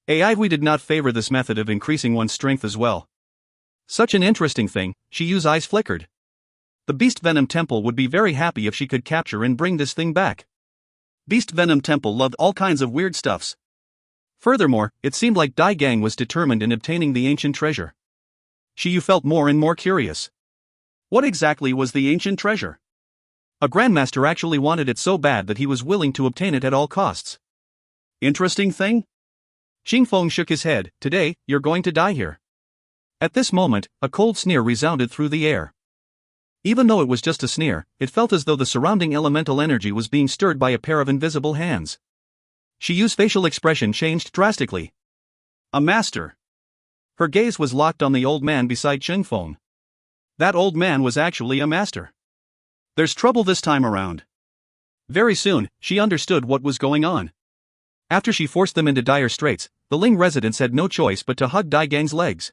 AI Hui did not favor this method of increasing one's strength as well. Such an interesting thing, Shiyu's eyes flickered. The Beast Venom Temple would be very happy if she could capture and bring this thing back. Beast Venom Temple loved all kinds of weird stuffs. Furthermore, it seemed like Dai Gang was determined in obtaining the ancient treasure. Shiyu felt more and more curious. What exactly was the ancient treasure? A grandmaster actually wanted it so bad that he was willing to obtain it at all costs. Interesting thing? Xingfeng shook his head. Today, you're going to die here. At this moment, a cold sneer resounded through the air. Even though it was just a sneer, it felt as though the surrounding elemental energy was being stirred by a pair of invisible hands. Shiyu's facial expression changed drastically. A master. Her gaze was locked on the old man beside Xingfeng. That old man was actually a master. There's trouble this time around. Very soon, she understood what was going on. After she forced them into dire straits, the Ling residents had no choice but to hug Dai Gang's legs.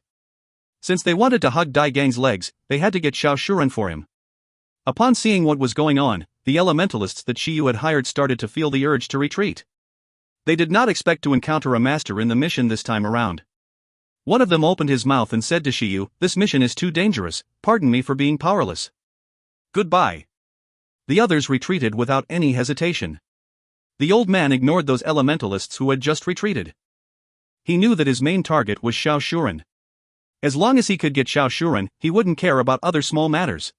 Since they wanted to hug Dai Gang's legs, they had to get Xiao Shuren for him. Upon seeing what was going on, the elementalists that Shiyu had hired started to feel the urge to retreat. They did not expect to encounter a master in the mission this time around. One of them opened his mouth and said to Shiyu, "This mission is too dangerous, pardon me for being powerless. Goodbye." The others retreated without any hesitation. The old man ignored those elementalists who had just retreated. He knew that his main target was Xiao Shuren. As long as he could get Xiao Shuren, he wouldn't care about other small matters.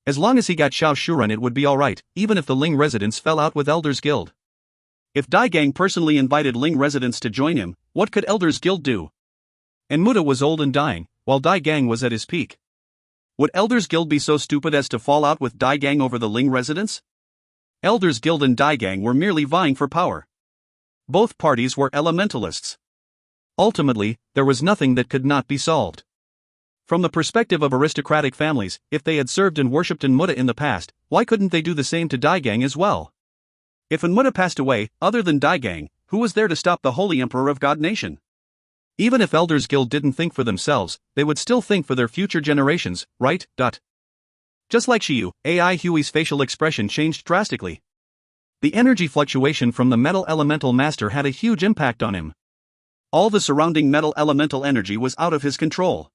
As long as he got Xiao Shuren, it would be alright, even if the Ling residents fell out with Elders Guild. If Dai Gang personally invited Ling residents to join him, what could Elders Guild do? And Muda was old and dying, while Dai Gang was at his peak. Would Elders Guild be so stupid as to fall out with Dai Gang over the Ling residents? Elders Guild and Dai Gang were merely vying for power. Both parties were elementalists. Ultimately, there was nothing that could not be solved. From the perspective of aristocratic families, if they had served and worshipped Muda in the past, why couldn't they do the same to Dai Gang as well? If Muda passed away, other than Dai Gang, who was there to stop the Holy Emperor of God Nation? Even if Elders Guild didn't think for themselves, they would still think for their future generations, right? Just like Shiyu, AI Huey's facial expression changed drastically. The energy fluctuation from the metal elemental master had a huge impact on him. All the surrounding metal elemental energy was out of his control.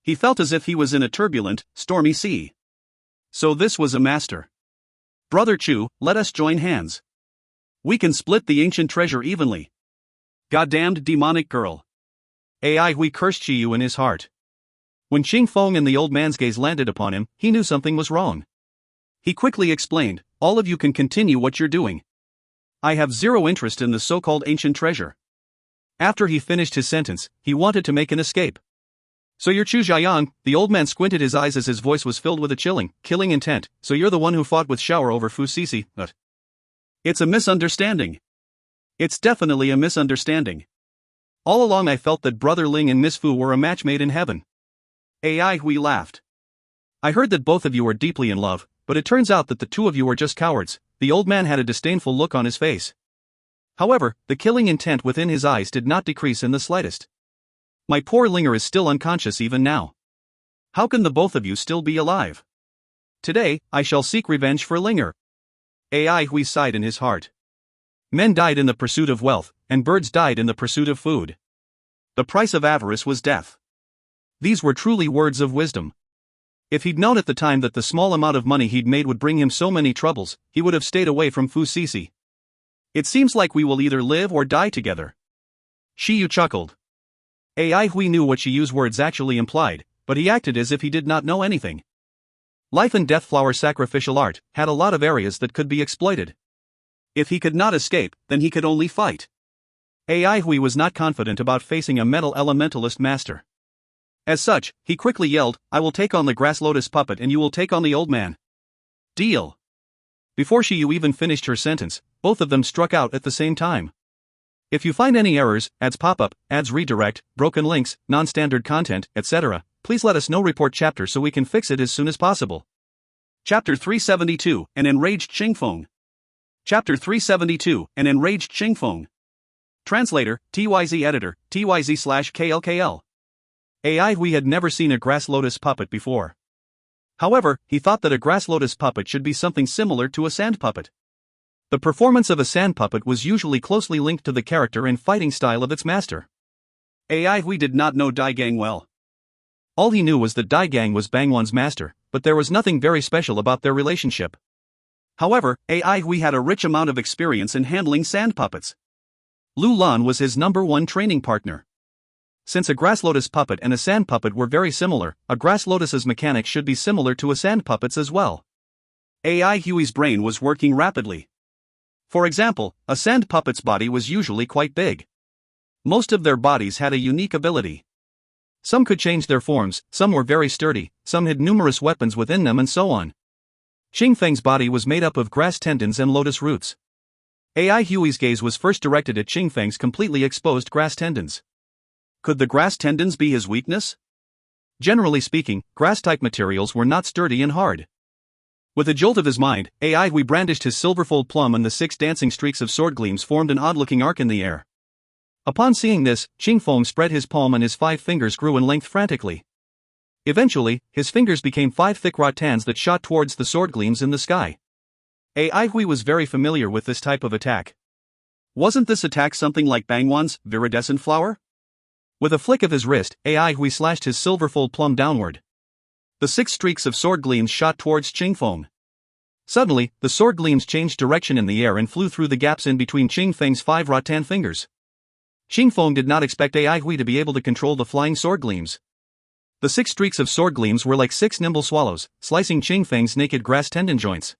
He felt as if he was in a turbulent, stormy sea. So this was a master. Brother Chu, let us join hands. We can split the ancient treasure evenly. Goddamned demonic girl. AI Hui cursed Shiyu in his heart. When Xingfeng and the old man's gaze landed upon him, he knew something was wrong. He quickly explained, "All of you can continue what you're doing. I have zero interest in the so-called ancient treasure." After he finished his sentence, he wanted to make an escape. "So you're Chu Jiayang?" The old man squinted his eyes as his voice was filled with a killing intent. "So you're the one who fought with Shower over Fu Sisi, but it's a misunderstanding. It's definitely a misunderstanding. All along I felt that Brother Ling and Miss Fu were a match made in heaven." AI Hui laughed. "I heard that both of you were deeply in love, but it turns out that the two of you were just cowards." The old man had a disdainful look on his face. However, the killing intent within his eyes did not decrease in the slightest. "My poor Linger is still unconscious even now. How can the both of you still be alive? Today, I shall seek revenge for Linger." AI Hui sighed in his heart. Men died in the pursuit of wealth, and birds died in the pursuit of food. The price of avarice was death. These were truly words of wisdom. If he'd known at the time that the small amount of money he'd made would bring him so many troubles, he would have stayed away from Fu Sisi. "It seems like we will either live or die together." Shiyu chuckled. AI Hui knew what Shiyu's words actually implied, but he acted as if he did not know anything. Life and Death Flower sacrificial art had a lot of areas that could be exploited. If he could not escape, then he could only fight. AI Hui was not confident about facing a metal elementalist master. As such, he quickly yelled, "I will take on the grass lotus puppet and you will take on the old man. Deal." Before Shiyu even finished her sentence, both of them struck out at the same time. If you find any errors, ads pop-up, ads redirect, broken links, non-standard content, etc., please let us know. Report chapter so we can fix it as soon as possible. Chapter 372, An Enraged Xingfeng. Chapter 372, An Enraged Xingfeng. Translator, TYZ Editor, TYZ/KLKL. AI Hui had never seen a grass lotus puppet before. However, he thought that a grass lotus puppet should be something similar to a sand puppet. The performance of a sand puppet was usually closely linked to the character and fighting style of its master. AI Hui did not know Dai Gang well. All he knew was that Dai Gang was Bangwan's master, but there was nothing very special about their relationship. However, AI Hui had a rich amount of experience in handling sand puppets. Lu Lan was his #1 training partner. Since a grass lotus puppet and a sand puppet were very similar, a grass lotus's mechanics should be similar to a sand puppet's as well. AI Hui's brain was working rapidly. For example, a sand puppet's body was usually quite big. Most of their bodies had a unique ability. Some could change their forms, some were very sturdy, some had numerous weapons within them, and so on. Qingfeng's body was made up of grass tendons and lotus roots. AI Hui's gaze was first directed at Qingfeng's completely exposed grass tendons. Could the grass tendons be his weakness? Generally speaking, grass-type materials were not sturdy and hard. With a jolt of his mind, AI Hui brandished his silverfold plum, and the 6 dancing streaks of sword gleams formed an odd-looking arc in the air. Upon seeing this, Qingfeng spread his palm and his 5 fingers grew in length frantically. Eventually, his fingers became 5 thick rattans that shot towards the sword gleams in the sky. AI Hui was very familiar with this type of attack. Wasn't this attack something like Bangwan's viridescent flower? With a flick of his wrist, AI Hui slashed his silverfold plum downward. The 6 streaks of sword gleams shot towards Qingfeng. Suddenly, the sword gleams changed direction in the air and flew through the gaps in between Qingfeng's 5 rattan fingers. Qingfeng did not expect AI Hui to be able to control the flying sword gleams. The 6 streaks of sword gleams were like 6 nimble swallows, slicing Qingfeng's naked grass tendon joints.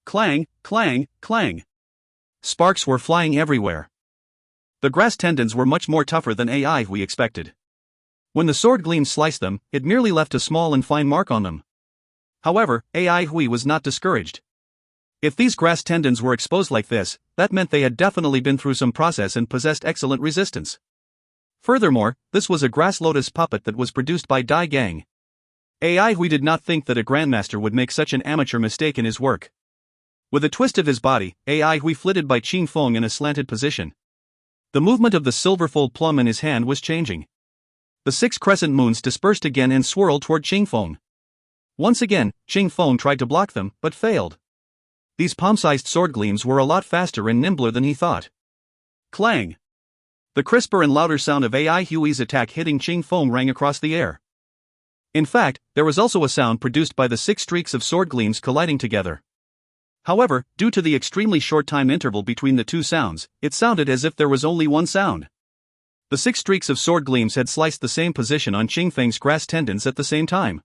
Clang, clang, clang. Sparks were flying everywhere. The grass tendons were much more tougher than AI Hui expected. When the sword gleams sliced them, it merely left a small and fine mark on them. However, AI Hui was not discouraged. If these grass tendons were exposed like this, that meant they had definitely been through some process and possessed excellent resistance. Furthermore, this was a grass lotus puppet that was produced by Dai Gang. AI Hui did not think that a grandmaster would make such an amateur mistake in his work. With a twist of his body, AI Hui flitted by Qingfeng in a slanted position. The movement of the silverfold plum in his hand was changing. The 6 crescent moons dispersed again and swirled toward Qingfeng. Once again, Qingfeng tried to block them, but failed. These palm-sized sword gleams were a lot faster and nimbler than he thought. Clang! The crisper and louder sound of AI Hui's attack hitting Qingfeng rang across the air. In fact, there was also a sound produced by the 6 streaks of sword gleams colliding together. However, due to the extremely short time interval between the 2 sounds, it sounded as if there was only one sound. The 6 streaks of sword gleams had sliced the same position on Qingfeng's grass tendons at the same time.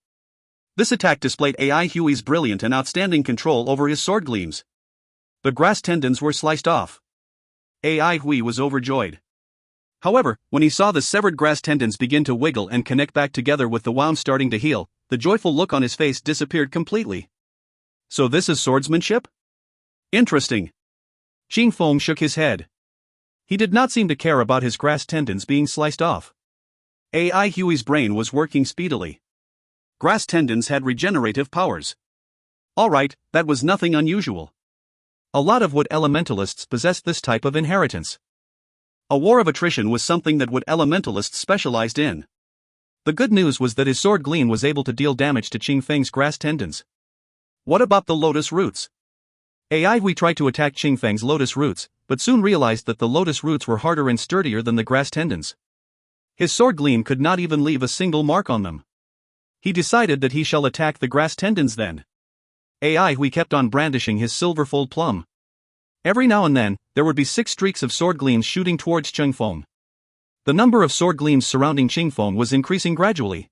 This attack displayed AI Hui's brilliant and outstanding control over his sword gleams. The grass tendons were sliced off. AI Hui was overjoyed. However, when he saw the severed grass tendons begin to wiggle and connect back together with the wound starting to heal, the joyful look on his face disappeared completely. So this is swordsmanship? Interesting. Qingfeng shook his head. He did not seem to care about his grass tendons being sliced off. AI Hui's brain was working speedily. Grass tendons had regenerative powers. Alright, that was nothing unusual. A lot of wood elementalists possessed this type of inheritance. A war of attrition was something that wood elementalists specialized in. The good news was that his sword gleam was able to deal damage to Qingfeng's grass tendons. What about the lotus roots? AI Hui tried to attack Qingfeng's lotus roots, but soon realized that the lotus roots were harder and sturdier than the grass tendons. His sword gleam could not even leave a single mark on them. He decided that he shall attack the grass tendons then. AI Hui kept on brandishing his silverfold plum. Every now and then, there would be 6 streaks of sword gleams shooting towards Qingfeng. The number of sword gleams surrounding Qingfeng was increasing gradually.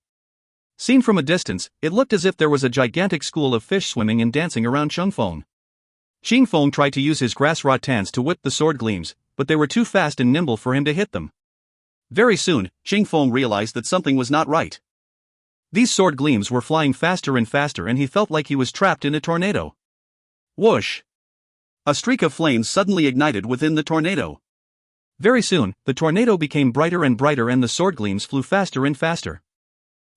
Seen from a distance, it looked as if there was a gigantic school of fish swimming and dancing around Qingfeng. Qingfeng tried to use his grass rattans to whip the sword gleams, but they were too fast and nimble for him to hit them. Very soon, Qingfeng realized that something was not right. These sword gleams were flying faster and faster, and he felt like he was trapped in a tornado. Whoosh! A streak of flames suddenly ignited within the tornado. Very soon, the tornado became brighter and brighter and the sword gleams flew faster and faster.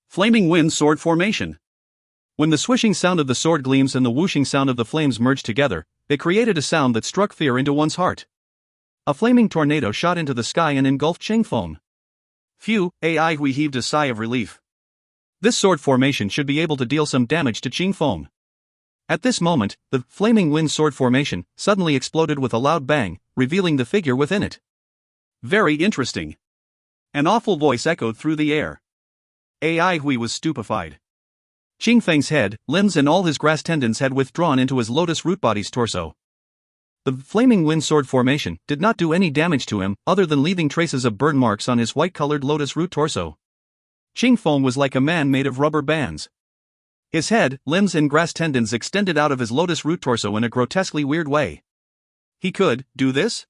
Flaming wind sword formation. When the swishing sound of the sword gleams and the whooshing sound of the flames merged together, they created a sound that struck fear into one's heart. A flaming tornado shot into the sky and engulfed Qingfeng. Phew, AI Hui heaved a sigh of relief. This sword formation should be able to deal some damage to Qingfeng. At this moment, the flaming wind sword formation suddenly exploded with a loud bang, revealing the figure within it. Very interesting. An awful voice echoed through the air. AI Hui was stupefied. Qing Feng's head, limbs and all his grass tendons had withdrawn into his lotus root body's torso. The flaming wind sword formation did not do any damage to him other than leaving traces of burn marks on his white-colored lotus root torso. Qing Feng was like a man made of rubber bands. His head, limbs and grass tendons extended out of his lotus root torso in a grotesquely weird way. He could do this?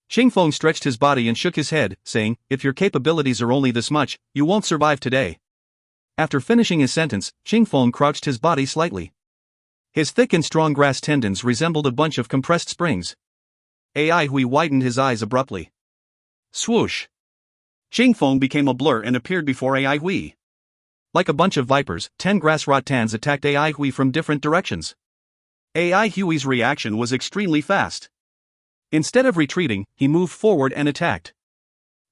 Qing Feng stretched his body and shook his head, saying, "If your capabilities are only this much, you won't survive today." After finishing his sentence, Qing Feng crouched his body slightly. His thick and strong grass tendons resembled a bunch of compressed springs. Ai Hui widened his eyes abruptly. Swoosh! Qing Feng became a blur and appeared before Ai Hui. Like a bunch of vipers, 10 grass rattans attacked Ai Hui from different directions. Ai Hui's reaction was extremely fast. Instead of retreating, he moved forward and attacked.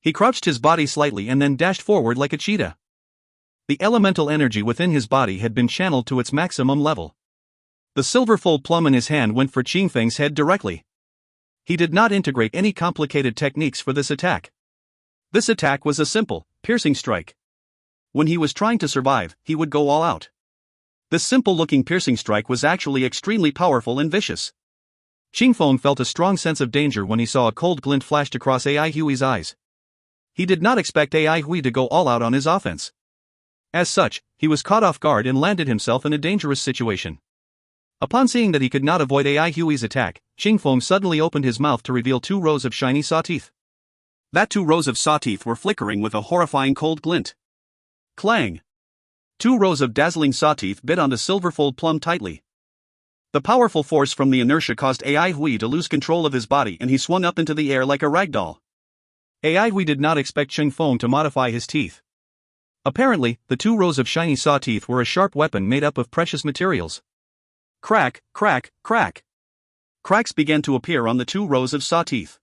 He crouched his body slightly and then dashed forward like a cheetah. The elemental energy within his body had been channeled to its maximum level. The silver full plum in his hand went for Qing Feng's head directly. He did not integrate any complicated techniques for this attack. This attack was a simple, piercing strike. When he was trying to survive, he would go all out. This simple-looking piercing strike was actually extremely powerful and vicious. Qing Feng felt a strong sense of danger when he saw a cold glint flashed across Ai Hui's eyes. He did not expect Ai Hui to go all out on his offense. As such, he was caught off guard and landed himself in a dangerous situation. Upon seeing that he could not avoid Ai Hui's attack, Qing Feng suddenly opened his mouth to reveal 2 rows of shiny saw teeth. That 2 rows of saw teeth were flickering with a horrifying cold glint. Clang! 2 rows of dazzling saw teeth bit on the silver-fold plum tightly. The powerful force from the inertia caused Ai Hui to lose control of his body and he swung up into the air like a ragdoll. Ai Hui did not expect Qing Feng to modify his teeth. Apparently, the 2 rows of shiny saw teeth were a sharp weapon made up of precious materials. Crack, crack, crack. Cracks began to appear on the 2 rows of saw teeth.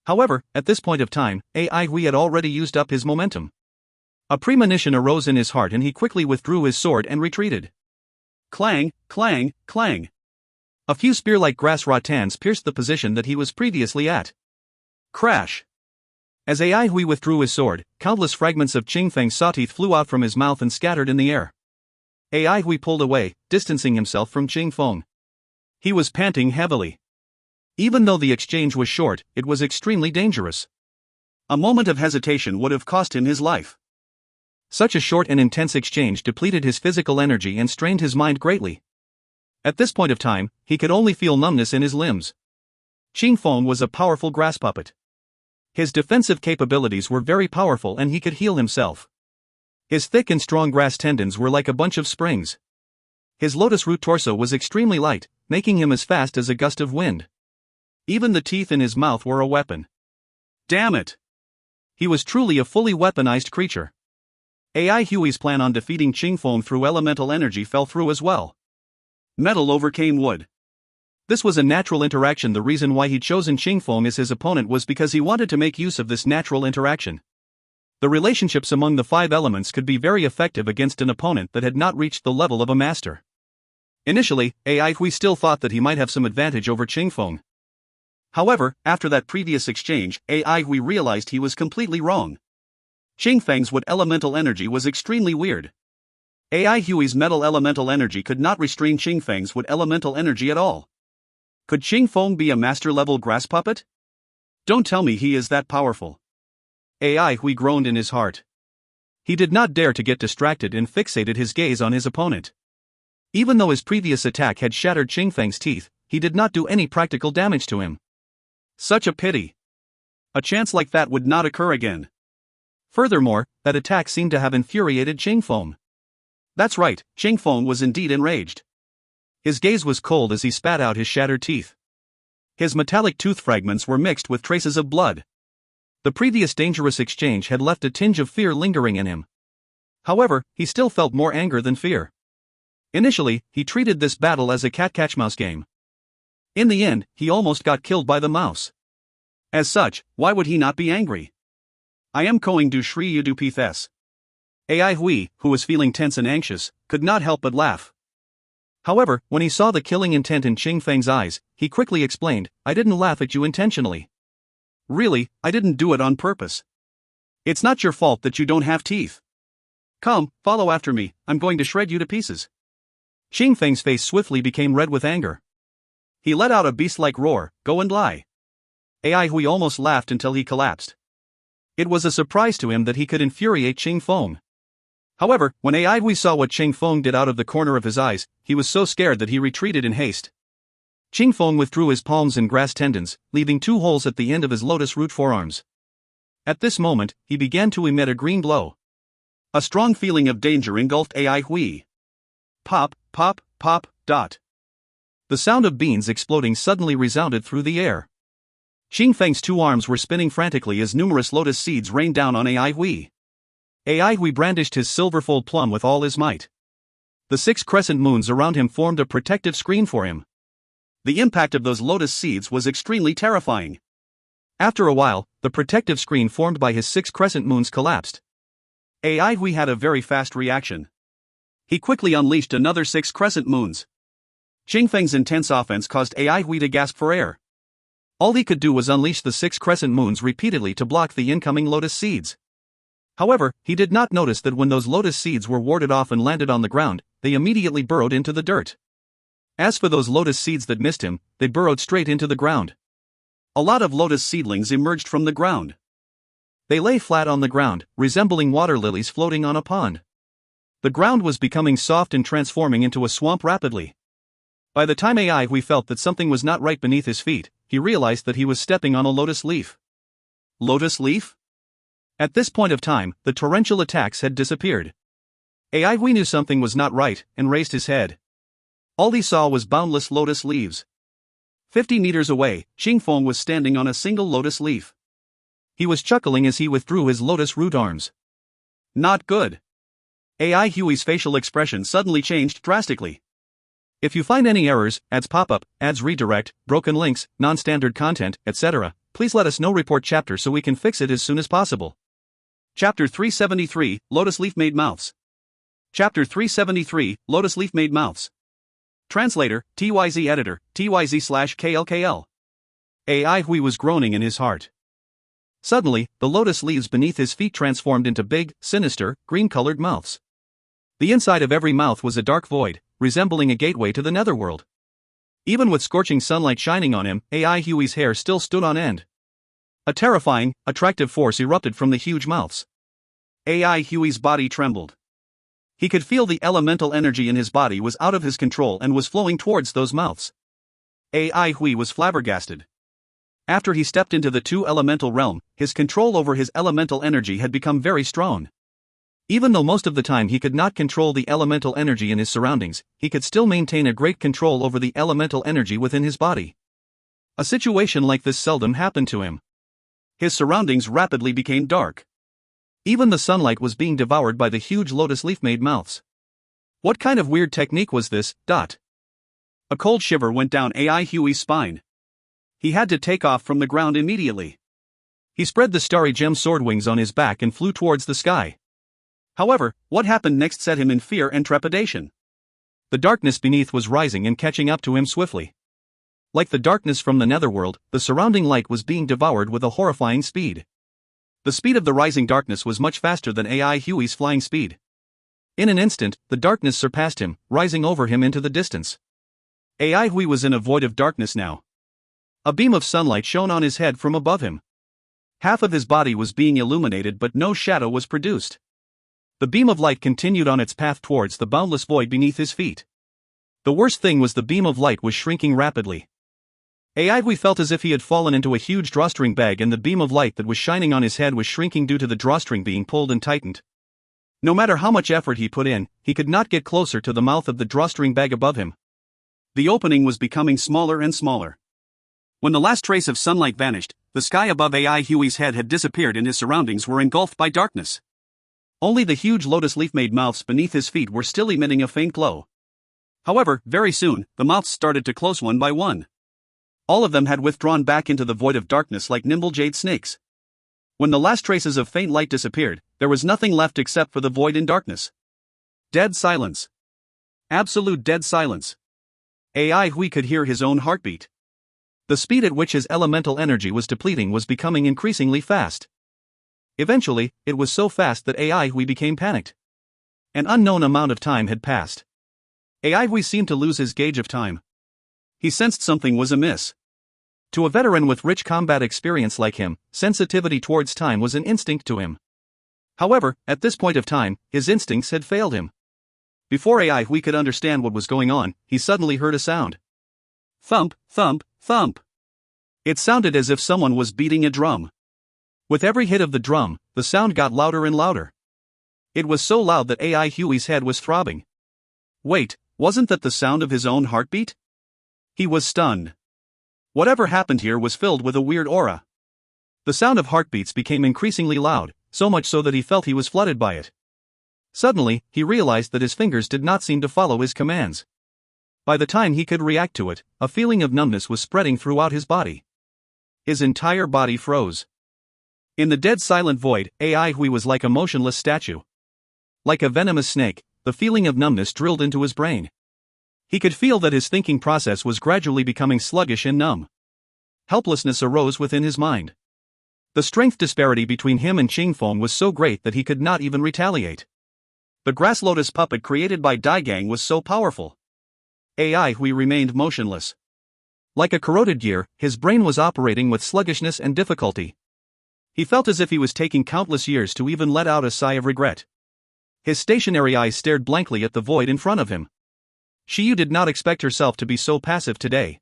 However, at this point of time, Ai Hui had already used up his momentum. A premonition arose in his heart and he quickly withdrew his sword and retreated. Clang, clang, clang. A few spear-like grass rattans pierced the position that he was previously at. Crash! As Ai Hui withdrew his sword, countless fragments of Qing Feng's saw teeth flew out from his mouth and scattered in the air. Ai Hui pulled away, distancing himself from Qing Feng. He was panting heavily. Even though the exchange was short, it was extremely dangerous. A moment of hesitation would have cost him his life. Such a short and intense exchange depleted his physical energy and strained his mind greatly. At this point of time, he could only feel numbness in his limbs. Qing Feng was a powerful grass puppet. His defensive capabilities were very powerful and he could heal himself. His thick and strong grass tendons were like a bunch of springs. His lotus root torso was extremely light, making him as fast as a gust of wind. Even the teeth in his mouth were a weapon. Damn it! He was truly a fully weaponized creature. Ai Hui's plan on defeating Qing Feng through elemental energy fell through as well. Metal overcame wood. This was a natural interaction. The reason why he'd chosen Qing Feng as his opponent was because he wanted to make use of this natural interaction. The relationships among the 5 elements could be very effective against an opponent that had not reached the level of a master. Initially, Ai Hui still thought that he might have some advantage over Qing Feng. However, after that previous exchange, Ai Hui realized he was completely wrong. Qing Feng's wood elemental energy was extremely weird. Ai Hui's metal elemental energy could not restrain Qing Feng's wood elemental energy at all. Could Qing Feng be a master-level grass puppet? Don't tell me he is that powerful. Ai Hui groaned in his heart. He did not dare to get distracted and fixated his gaze on his opponent. Even though his previous attack had shattered Qing Feng's teeth, he did not do any practical damage to him. Such a pity. A chance like that would not occur again. Furthermore, that attack seemed to have infuriated Qing Feng. That's right, Qing Feng was indeed enraged. His gaze was cold as he spat out his shattered teeth. His metallic tooth fragments were mixed with traces of blood. The previous dangerous exchange had left a tinge of fear lingering in him. However, he still felt more anger than fear. Initially, he treated this battle as a cat-catch-mouse game. In the end, he almost got killed by the mouse. As such, why would he not be angry? I am going to Shri Yudu Pithes. Ai Hui, who was feeling tense and anxious, could not help but laugh. However, when he saw the killing intent in Qing Feng's eyes, he quickly explained, "I didn't laugh at you intentionally. Really, I didn't do it on purpose. It's not your fault that you don't have teeth. Come, follow after me, I'm going to shred you to pieces. Xing Feng's face swiftly became red with anger. He let out a beast-like roar, go and lie. AI Hui almost laughed until he collapsed. It was a surprise to him that he could infuriate Qing Feng. However, when AI Hui saw what Qing Feng did out of the corner of his eyes, he was so scared that he retreated in haste. Qing Feng withdrew his palms and grass tendons, leaving 2 holes at the end of his lotus root forearms. At this moment, he began to emit a green glow. A strong feeling of danger engulfed AI Hui. Pop, pop, pop, dot. The sound of beans exploding suddenly resounded through the air. Xing Feng's 2 arms were spinning frantically as numerous lotus seeds rained down on AI Hui. AI Hui brandished his silver-fold plum with all his might. The 6 crescent moons around him formed a protective screen for him. The impact of those lotus seeds was extremely terrifying. After a while, the protective screen formed by his 6 crescent moons collapsed. AI Hui had a very fast reaction. He quickly unleashed another 6 crescent moons. Xing Feng's intense offense caused AI Hui to gasp for air. All he could do was unleash the 6 crescent moons repeatedly to block the incoming lotus seeds. However, he did not notice that when those lotus seeds were warded off and landed on the ground, they immediately burrowed into the dirt. As for those lotus seeds that missed him, they burrowed straight into the ground. A lot of lotus seedlings emerged from the ground. They lay flat on the ground, resembling water lilies floating on a pond. The ground was becoming soft and transforming into a swamp rapidly. By the time AI Hui felt that something was not right beneath his feet, he realized that he was stepping on a lotus leaf. Lotus leaf? At this point of time, the torrential attacks had disappeared. AI Hui knew something was not right and raised his head. All he saw was boundless lotus leaves. 50 meters away, Xing Feng was standing on a single lotus leaf. He was chuckling as he withdrew his lotus root arms. Not good. AI Hui's facial expression suddenly changed drastically. If you find any errors, ads pop-up, ads redirect, broken links, non-standard content, etc., please let us know. Report chapter so we can fix it as soon as possible. Chapter 373, Lotus Leaf Made Mouths. Chapter 373, Lotus Leaf Made Mouths. Translator, TYZ Editor, TYZ/KLKL. AI Hui was groaning in his heart. Suddenly, the lotus leaves beneath his feet transformed into big, sinister, green-colored mouths. The inside of every mouth was a dark void, resembling a gateway to the netherworld. Even with scorching sunlight shining on him, AI Hui's hair still stood on end. A terrifying, attractive force erupted from the huge mouths. AI Hui's body trembled. He could feel the elemental energy in his body was out of his control and was flowing towards those mouths. AI Hui was flabbergasted. After he stepped into the 2 elemental realm, his control over his elemental energy had become very strong. Even though most of the time he could not control the elemental energy in his surroundings, he could still maintain a great control over the elemental energy within his body. A situation like this seldom happened to him. His surroundings rapidly became dark. Even the sunlight was being devoured by the huge lotus leaf-made mouths. What kind of weird technique was this? A cold shiver went down AI Hui's spine. He had to take off from the ground immediately. He spread the starry gem sword wings on his back and flew towards the sky. However, what happened next set him in fear and trepidation. The darkness beneath was rising and catching up to him swiftly. Like the darkness from the netherworld, the surrounding light was being devoured with a horrifying speed. The speed of the rising darkness was much faster than AI Hui's flying speed. In an instant, the darkness surpassed him, rising over him into the distance. AI Hui was in a void of darkness now. A beam of sunlight shone on his head from above him. Half of his body was being illuminated but no shadow was produced. The beam of light continued on its path towards the boundless void beneath his feet. The worst thing was the beam of light was shrinking rapidly. AI Hui felt as if he had fallen into a huge drawstring bag and the beam of light that was shining on his head was shrinking due to the drawstring being pulled and tightened. No matter how much effort he put in, he could not get closer to the mouth of the drawstring bag above him. The opening was becoming smaller and smaller. When the last trace of sunlight vanished, the sky above AI Hui's head had disappeared and his surroundings were engulfed by darkness. Only the huge lotus leaf-made mouths beneath his feet were still emitting a faint glow. However, very soon, the mouths started to close one by one. All of them had withdrawn back into the void of darkness like nimble jade snakes. When the last traces of faint light disappeared, there was nothing left except for the void in darkness. Dead silence. Absolute dead silence. AI Hui could hear his own heartbeat. The speed at which his elemental energy was depleting was becoming increasingly fast. Eventually, it was so fast that AI Hui became panicked. An unknown amount of time had passed. Aihui seemed to lose his gauge of time. He sensed something was amiss. To a veteran with rich combat experience like him, sensitivity towards time was an instinct to him. However, at this point of time, his instincts had failed him. Before Aihui could understand what was going on, he suddenly heard a sound. Thump, thump, thump. It sounded as if someone was beating a drum. With every hit of the drum, the sound got louder and louder. It was so loud that Aihui's head was throbbing. Wait, wasn't that the sound of his own heartbeat? He was stunned. Whatever happened here was filled with a weird aura. The sound of heartbeats became increasingly loud, so much so that he felt he was flooded by it. Suddenly, he realized that his fingers did not seem to follow his commands. By the time he could react to it, a feeling of numbness was spreading throughout his body. His entire body froze. In the dead silent void, Aihui was like a motionless statue. Like a venomous snake, the feeling of numbness drilled into his brain. He could feel that his thinking process was gradually becoming sluggish and numb. Helplessness arose within his mind. The strength disparity between him and Qingfeng was so great that he could not even retaliate. The grass lotus puppet created by Daigang was so powerful. Aihui remained motionless. Like a corroded gear, his brain was operating with sluggishness and difficulty. He felt as if he was taking countless years to even let out a sigh of regret. His stationary eyes stared blankly at the void in front of him. Shiyu did not expect herself to be so passive today.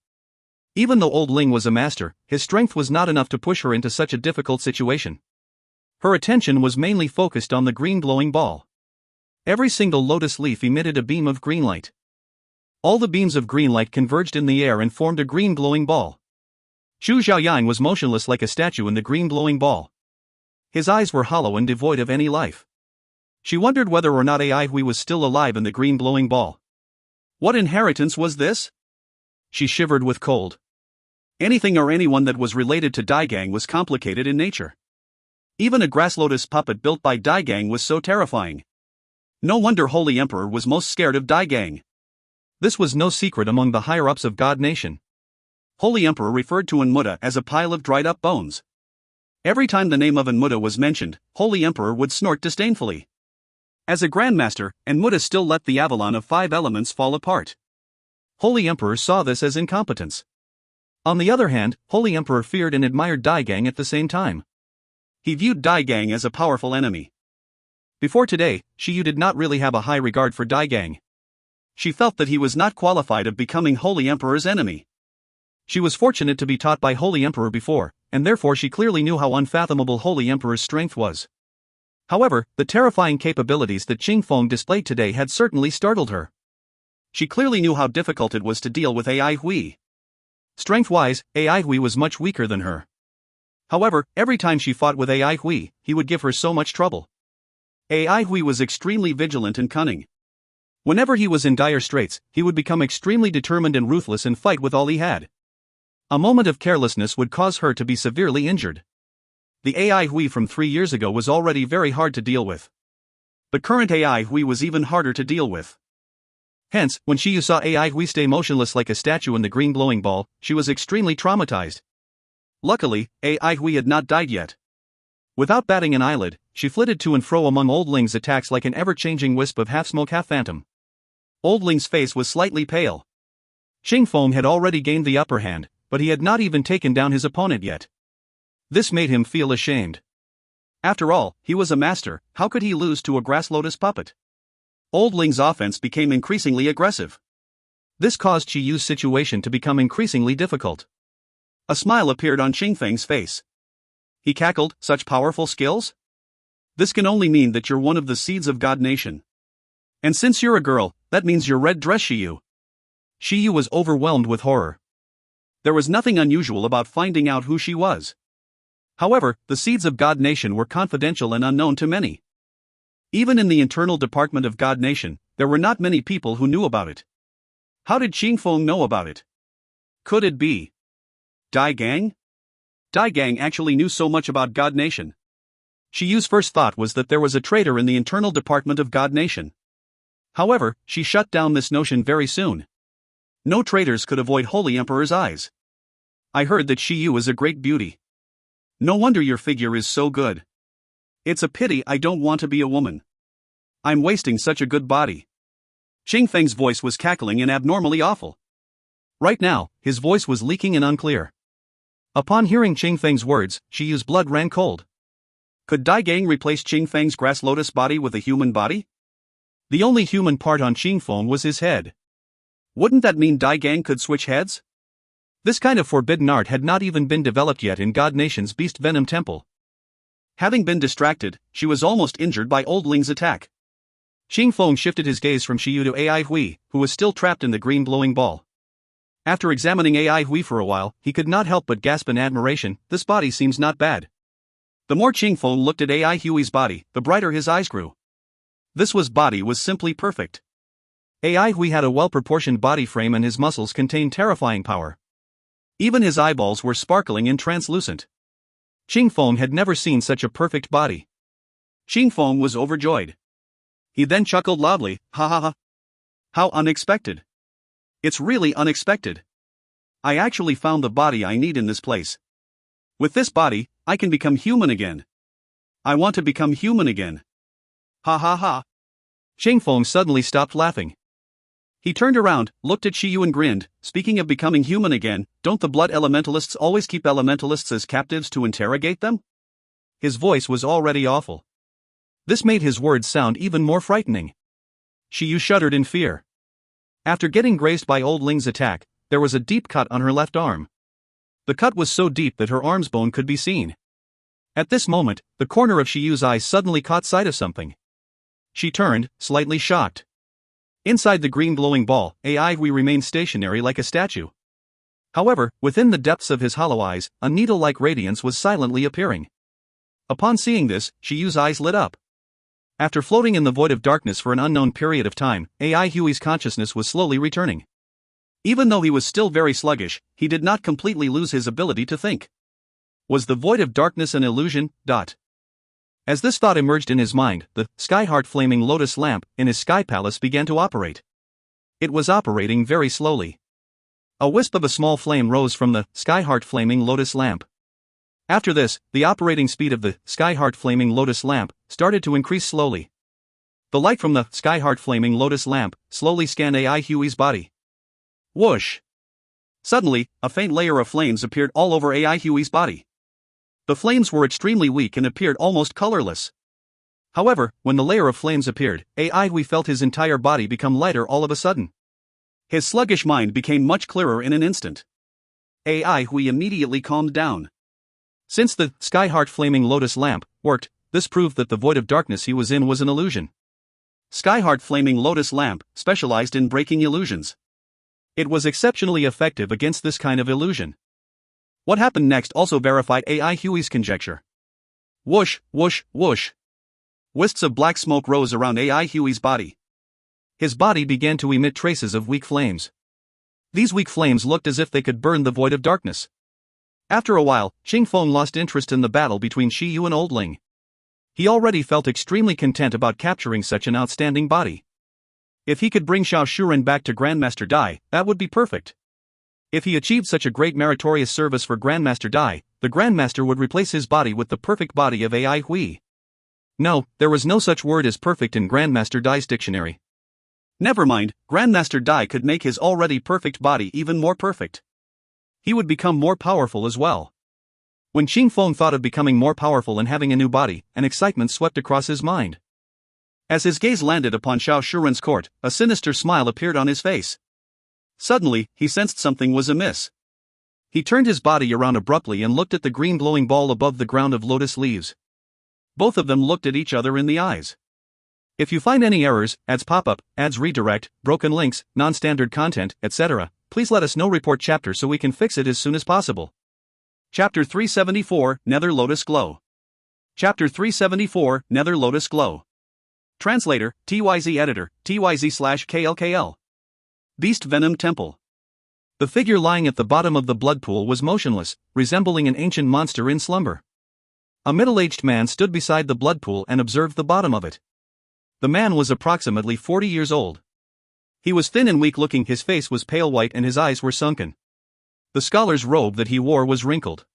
Even though Old Ling was a master, his strength was not enough to push her into such a difficult situation. Her attention was mainly focused on the green glowing ball. Every single lotus leaf emitted a beam of green light. All the beams of green light converged in the air and formed a green glowing ball. Xu Xiaoyan was motionless like a statue in the green glowing ball. His eyes were hollow and devoid of any life. She wondered whether or not Aihui was still alive in the green glowing ball. What inheritance was this? She shivered with cold. Anything or anyone that was related to Daigang was complicated in nature. Even a grass lotus puppet built by Daigang was so terrifying. No wonder Holy Emperor was most scared of Daigang. This was no secret among the higher-ups of God Nation. Holy Emperor referred to Enmuta as a pile of dried-up bones. Every time the name of Enmuta was mentioned, Holy Emperor would snort disdainfully. As a Grandmaster, Enmuta still let the Avalon of 5 elements fall apart. Holy Emperor saw this as incompetence. On the other hand, Holy Emperor feared and admired Daigang at the same time. He viewed Daigang as a powerful enemy. Before today, Shiyu did not really have a high regard for Daigang. She felt that he was not qualified of becoming Holy Emperor's enemy. She was fortunate to be taught by Holy Emperor before, and therefore she clearly knew how unfathomable Holy Emperor's strength was. However, the terrifying capabilities that Qingfeng displayed today had certainly startled her. She clearly knew how difficult it was to deal with Aihui. Strength-wise, Aihui was much weaker than her. However, every time she fought with Aihui, he would give her so much trouble. Aihui was extremely vigilant and cunning. Whenever he was in dire straits, he would become extremely determined and ruthless and fight with all he had. A moment of carelessness would cause her to be severely injured. The Aihui from 3 years ago was already very hard to deal with. The current Aihui was even harder to deal with. Hence, when Shiyu saw Aihui stay motionless like a statue in the green glowing ball, she was extremely traumatized. Luckily, Aihui had not died yet. Without batting an eyelid, she flitted to and fro among Old Ling's attacks like an ever-changing wisp of half-smoke half-phantom. Old Ling's face was slightly pale. Qingfeng had already gained the upper hand, but he had not even taken down his opponent yet. This made him feel ashamed. After all, he was a master, how could he lose to a grass lotus puppet? Old Ling's offense became increasingly aggressive. This caused Qiyu's situation to become increasingly difficult. A smile appeared on Qingfeng's face. He cackled, "Such powerful skills? This can only mean that you're one of the seeds of God Nation. And since you're a girl, that means you're red dress Shiyu." Shiyu was overwhelmed with horror. There was nothing unusual about finding out who she was. However, the seeds of God Nation were confidential and unknown to many. Even in the internal department of God Nation, there were not many people who knew about it. How did Qingfeng know about it? Could it be Daigang? Daigang actually knew so much about God Nation. Shiyu's first thought was that there was a traitor in the internal department of God Nation. However, she shut down this notion very soon. No traitors could avoid Holy Emperor's eyes. I heard that Shiyu is a great beauty. No wonder your figure is so good. It's a pity I don't want to be a woman. I'm wasting such a good body. Qing Feng's voice was cackling and abnormally awful. Right now, his voice was leaking and unclear. Upon hearing Qing Feng's words, Shiyu's blood ran cold. Could Dai Gang replace Qing Feng's grass lotus body with a human body? The only human part on Qing Feng was his head. Wouldn't that mean Dai Gang could switch heads? This kind of forbidden art had not even been developed yet in God Nation's Beast Venom Temple. Having been distracted, she was almost injured by Old Ling's attack. Qing Feng shifted his gaze from Shiyu to Ai Hui, who was still trapped in the green glowing ball. After examining Ai Hui for a while, he could not help but gasp in admiration. This body seems not bad. The more Qing Feng looked at Ai Hui's body, the brighter his eyes grew. This body was simply perfect. Ai Hui had a well-proportioned body frame and his muscles contained terrifying power. Even his eyeballs were sparkling and translucent. Qing Feng had never seen such a perfect body. Qing Feng was overjoyed. He then chuckled loudly, ha ha ha. How unexpected. It's really unexpected. I actually found the body I need in this place. With this body, I can become human again. I want to become human again. Ha ha ha. Qing Feng suddenly stopped laughing. He turned around, looked at Shiyu and grinned. Speaking of becoming human again, don't the blood elementalists always keep elementalists as captives to interrogate them? His voice was already awful. This made his words sound even more frightening. Shiyu shuddered in fear. After getting grazed by Old Ling's attack, there was a deep cut on her left arm. The cut was so deep that her arm's bone could be seen. At this moment, the corner of Shiyu's eye suddenly caught sight of something. She turned, slightly shocked. Inside the green glowing ball, Ai Hui remained stationary like a statue. However, within the depths of his hollow eyes, a needle-like radiance was silently appearing. Upon seeing this, Shiyu's eyes lit up. After floating in the void of darkness for an unknown period of time, Ai Hui's consciousness was slowly returning. Even though he was still very sluggish, he did not completely lose his ability to think. Was the void of darkness an illusion? As this thought emerged in his mind, the sky-heart flaming lotus lamp in his sky palace began to operate. It was operating very slowly. A wisp of a small flame rose from the sky-heart flaming lotus lamp. After this, the operating speed of the sky-heart flaming lotus lamp started to increase slowly. The light from the sky-heart flaming lotus lamp slowly scanned Ai Hui's body. Whoosh! Suddenly, a faint layer of flames appeared all over Ai Hui's body. The flames were extremely weak and appeared almost colorless. However, when the layer of flames appeared, Ai Hui felt his entire body become lighter all of a sudden. His sluggish mind became much clearer in an instant. Ai Hui immediately calmed down. Since the sky-heart flaming lotus lamp worked, this proved that the void of darkness he was in was an illusion. Sky-heart flaming lotus lamp specialized in breaking illusions. It was exceptionally effective against this kind of illusion. What happened next also verified Ai Hui's conjecture. Whoosh, whoosh, whoosh. Wisps of black smoke rose around Ai Hui's body. His body began to emit traces of weak flames. These weak flames looked as if they could burn the void of darkness. After a while, Qing Feng lost interest in the battle between Shiyu and Old Ling. He already felt extremely content about capturing such an outstanding body. If he could bring Xiao Shuren back to Grandmaster Dai, that would be perfect. If he achieved such a great meritorious service for Grandmaster Dai, the Grandmaster would replace his body with the perfect body of Ai Hui. No, there was no such word as perfect in Grandmaster Dai's dictionary. Never mind, Grandmaster Dai could make his already perfect body even more perfect. He would become more powerful as well. When Qing Feng thought of becoming more powerful and having a new body, an excitement swept across his mind. As his gaze landed upon Xiao Shuren's court, a sinister smile appeared on his face. Suddenly, he sensed something was amiss. He turned his body around abruptly and looked at the green glowing ball above the ground of lotus leaves. Both of them looked at each other in the eyes. If you find any errors, ads pop-up, ads redirect, broken links, non-standard content, etc., please let us know. Report chapter so we can fix it as soon as possible. Chapter 374, Nether Lotus Glow. Chapter 374, Nether Lotus Glow. Translator, TYZ Editor, TYZ/KLKL. Beast Venom Temple. The figure lying at the bottom of the blood pool was motionless, resembling an ancient monster in slumber. A middle-aged man stood beside the blood pool and observed the bottom of it. The man was approximately 40 years old. He was thin and weak-looking, his face was pale white and his eyes were sunken. The scholar's robe that he wore was wrinkled.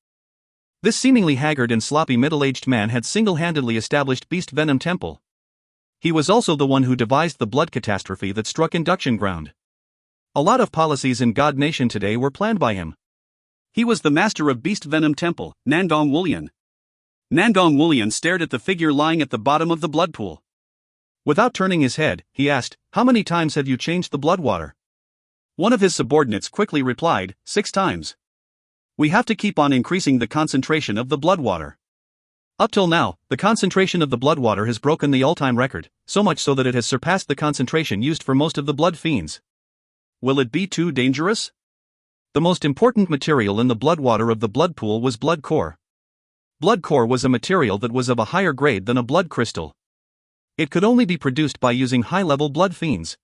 This seemingly haggard and sloppy middle-aged man had single-handedly established Beast Venom Temple. He was also the one who devised the blood catastrophe that struck Induction Ground. A lot of policies in God Nation today were planned by him. He was the master of Beast Venom Temple, Nandong Wulyan. Nandong Wulyan stared at the figure lying at the bottom of the blood pool. Without turning his head, he asked, "How many times have you changed the blood water?" One of his subordinates quickly replied, 6 times. We have to keep on increasing the concentration of the blood water. Up till now, the concentration of the blood water has broken the all-time record, so much so that it has surpassed the concentration used for most of the blood fiends. Will it be too dangerous? The most important material in the blood water of the blood pool was blood core. Blood core was a material that was of a higher grade than a blood crystal. It could only be produced by using high-level blood fiends.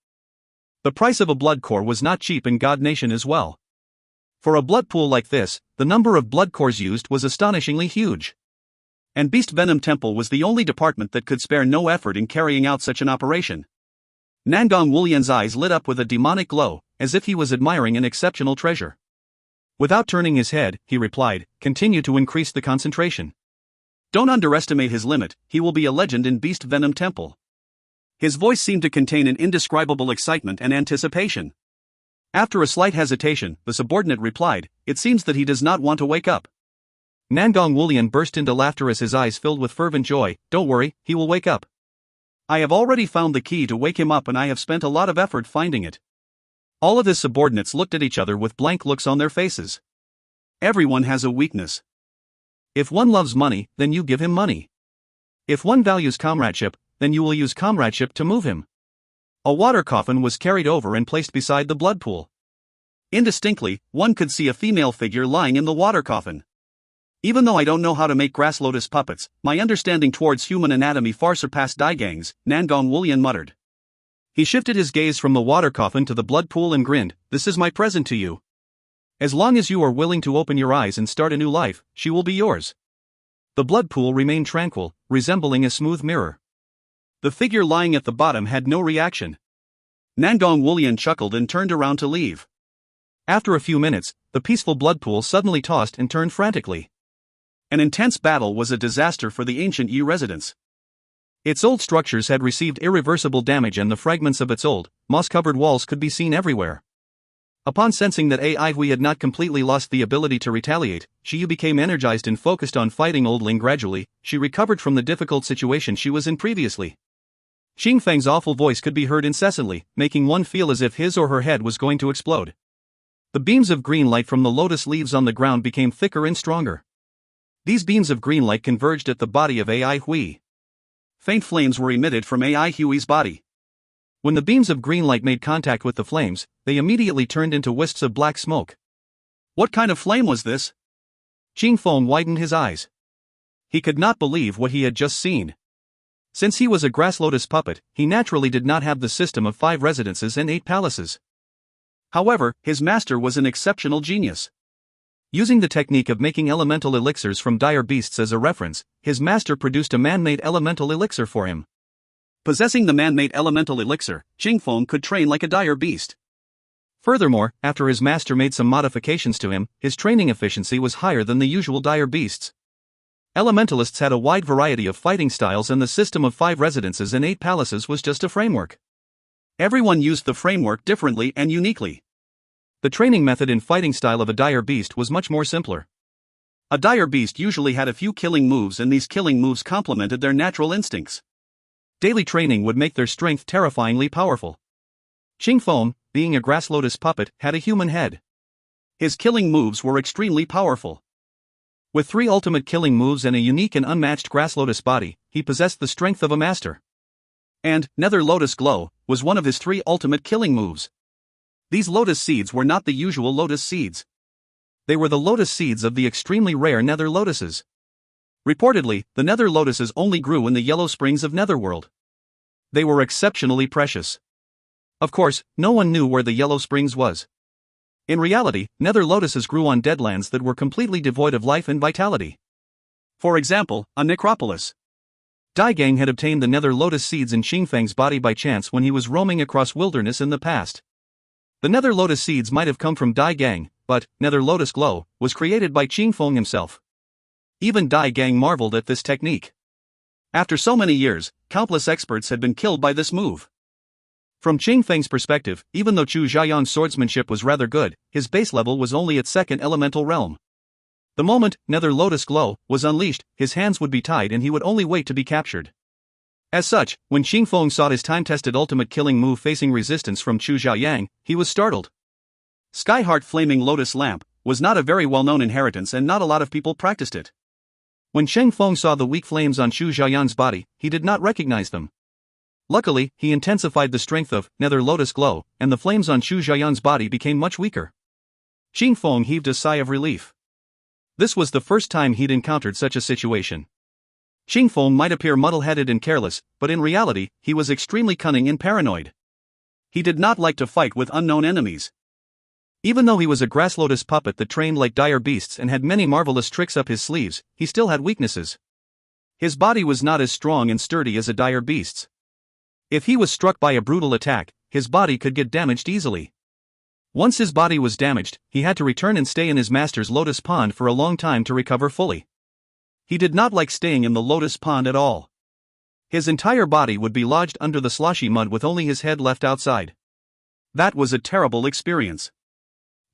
The price of a blood core was not cheap in God Nation as well. For a blood pool like this, the number of blood cores used was astonishingly huge. And Beast Venom Temple was the only department that could spare no effort in carrying out such an operation. Nandong Wulyan's eyes lit up with a demonic glow, as if he was admiring an exceptional treasure. Without turning his head, he replied, "Continue to increase the concentration. Don't underestimate his limit, he will be a legend in Beast Venom Temple." His voice seemed to contain an indescribable excitement and anticipation. After a slight hesitation, the subordinate replied, "It seems that he does not want to wake up." Nandong Wulyan burst into laughter as his eyes filled with fervent joy. "Don't worry, he will wake up. I have already found the key to wake him up and I have spent a lot of effort finding it." All of his subordinates looked at each other with blank looks on their faces. Everyone has a weakness. If one loves money, then you give him money. If one values comradeship, then you will use comradeship to move him. A water coffin was carried over and placed beside the blood pool. Indistinctly, one could see a female figure lying in the water coffin. Even though I don't know how to make grass lotus puppets, my understanding towards human anatomy far surpassed Daigang's, Nandong Wulyan muttered. He shifted his gaze from the water coffin to the blood pool and grinned, "This is my present to you. As long as you are willing to open your eyes and start a new life, she will be yours." The blood pool remained tranquil, resembling a smooth mirror. The figure lying at the bottom had no reaction. Nandong Wulyan chuckled and turned around to leave. After a few minutes, the peaceful blood pool suddenly tossed and turned frantically. An intense battle was a disaster for the ancient Yi residence. Its old structures had received irreversible damage and the fragments of its old, moss-covered walls could be seen everywhere. Upon sensing that Ai Hui had not completely lost the ability to retaliate, Shi Yu became energized and focused on fighting Old Ling. Gradually, she recovered from the difficult situation she was in previously. Xing Feng's awful voice could be heard incessantly, making one feel as if his or her head was going to explode. The beams of green light from the lotus leaves on the ground became thicker and stronger. These beams of green light converged at the body of Ai Hui. Faint flames were emitted from Ai Hui's body. When the beams of green light made contact with the flames, they immediately turned into wisps of black smoke. What kind of flame was this? Qing Feng widened his eyes. He could not believe what he had just seen. Since he was a grass lotus puppet, he naturally did not have the system of 5 residences and 8 palaces. However, his master was an exceptional genius. Using the technique of making elemental elixirs from dire beasts as a reference, his master produced a man-made elemental elixir for him. Possessing the man-made elemental elixir, Qing Feng could train like a dire beast. Furthermore, after his master made some modifications to him, his training efficiency was higher than the usual dire beasts. Elementalists had a wide variety of fighting styles and the system of 5 residences and 8 palaces was just a framework. Everyone used the framework differently and uniquely. The training method and fighting style of a dire beast was much more simpler. A dire beast usually had a few killing moves and these killing moves complemented their natural instincts. Daily training would make their strength terrifyingly powerful. Qing Feng, being a grass lotus puppet, had a human head. His killing moves were extremely powerful. With 3 ultimate killing moves and a unique and unmatched grass lotus body, he possessed the strength of a master. And, Nether Lotus Glow, was one of his 3 ultimate killing moves. These lotus seeds were not the usual lotus seeds. They were the lotus seeds of the extremely rare nether lotuses. Reportedly, the nether lotuses only grew in the yellow springs of Netherworld. They were exceptionally precious. Of course, no one knew where the yellow springs was. In reality, nether lotuses grew on deadlands that were completely devoid of life and vitality. For example, a necropolis. Daigang had obtained the nether lotus seeds in Qingfeng's body by chance when he was roaming across wilderness in the past. The nether lotus seeds might have come from Daigang, but Nether Lotus Glow was created by Qing Feng himself. Even Daigang marveled at this technique. After so many years, countless experts had been killed by this move. From Qing Feng's perspective, even though Chu Xiaoyan's swordsmanship was rather good, his base level was only its second elemental realm. The moment Nether Lotus Glow was unleashed, his hands would be tied and he would only wait to be captured. As such, when Qing Feng saw his time-tested ultimate killing move facing resistance from Chu Xiaoyang, he was startled. Skyheart Flaming Lotus Lamp was not a very well-known inheritance and not a lot of people practiced it. When Qing Feng saw the weak flames on Chu Xiaoyan's body, he did not recognize them. Luckily, he intensified the strength of Nether Lotus Glow, and the flames on Chu Xiaoyan's body became much weaker. Qing Feng heaved a sigh of relief. This was the first time he'd encountered such a situation. Qing Feng might appear muddle-headed and careless, but in reality, he was extremely cunning and paranoid. He did not like to fight with unknown enemies. Even though he was a grass lotus puppet that trained like dire beasts and had many marvelous tricks up his sleeves, he still had weaknesses. His body was not as strong and sturdy as a dire beast's. If he was struck by a brutal attack, his body could get damaged easily. Once his body was damaged, he had to return and stay in his master's lotus pond for a long time to recover fully. He did not like staying in the lotus pond at all. His entire body would be lodged under the sloshy mud with only his head left outside. That was a terrible experience.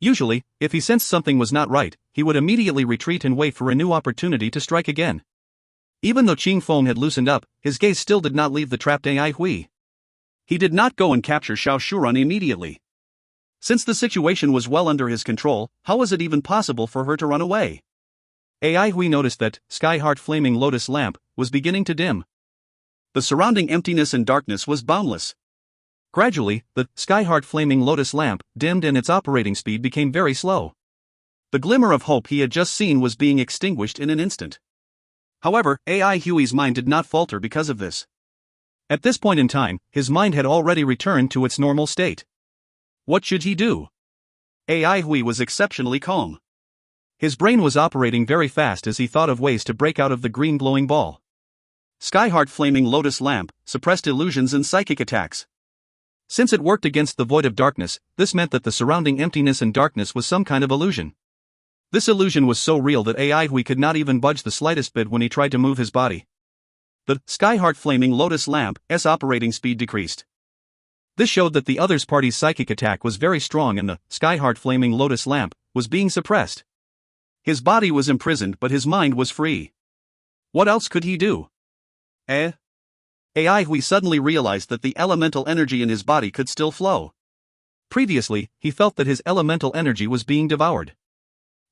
Usually, if he sensed something was not right, he would immediately retreat and wait for a new opportunity to strike again. Even though Qing Feng had loosened up, his gaze still did not leave the trapped Ai Hui. He did not go and capture Xiao Shuran immediately. Since the situation was well under his control, how was it even possible for her to run away? Ai Hui noticed that Skyheart Flaming Lotus Lamp was beginning to dim. The surrounding emptiness and darkness was boundless. Gradually, the Skyheart Flaming Lotus Lamp dimmed and its operating speed became very slow. The glimmer of hope he had just seen was being extinguished in an instant. However, Ai Hui's mind did not falter because of this. At this point in time, his mind had already returned to its normal state. What should he do? Ai Hui was exceptionally calm. His brain was operating very fast as he thought of ways to break out of the green glowing ball. Skyheart Flaming Lotus Lamp suppressed illusions and psychic attacks. Since it worked against the void of darkness, this meant that the surrounding emptiness and darkness was some kind of illusion. This illusion was so real that Ai Hui could not even budge the slightest bit when he tried to move his body. The Skyheart Flaming Lotus Lamp's operating speed decreased. This showed that the other party's psychic attack was very strong and the Skyheart Flaming Lotus Lamp was being suppressed. His body was imprisoned but his mind was free. What else could he do? Ai Hui suddenly realized that the elemental energy in his body could still flow. Previously, he felt that his elemental energy was being devoured.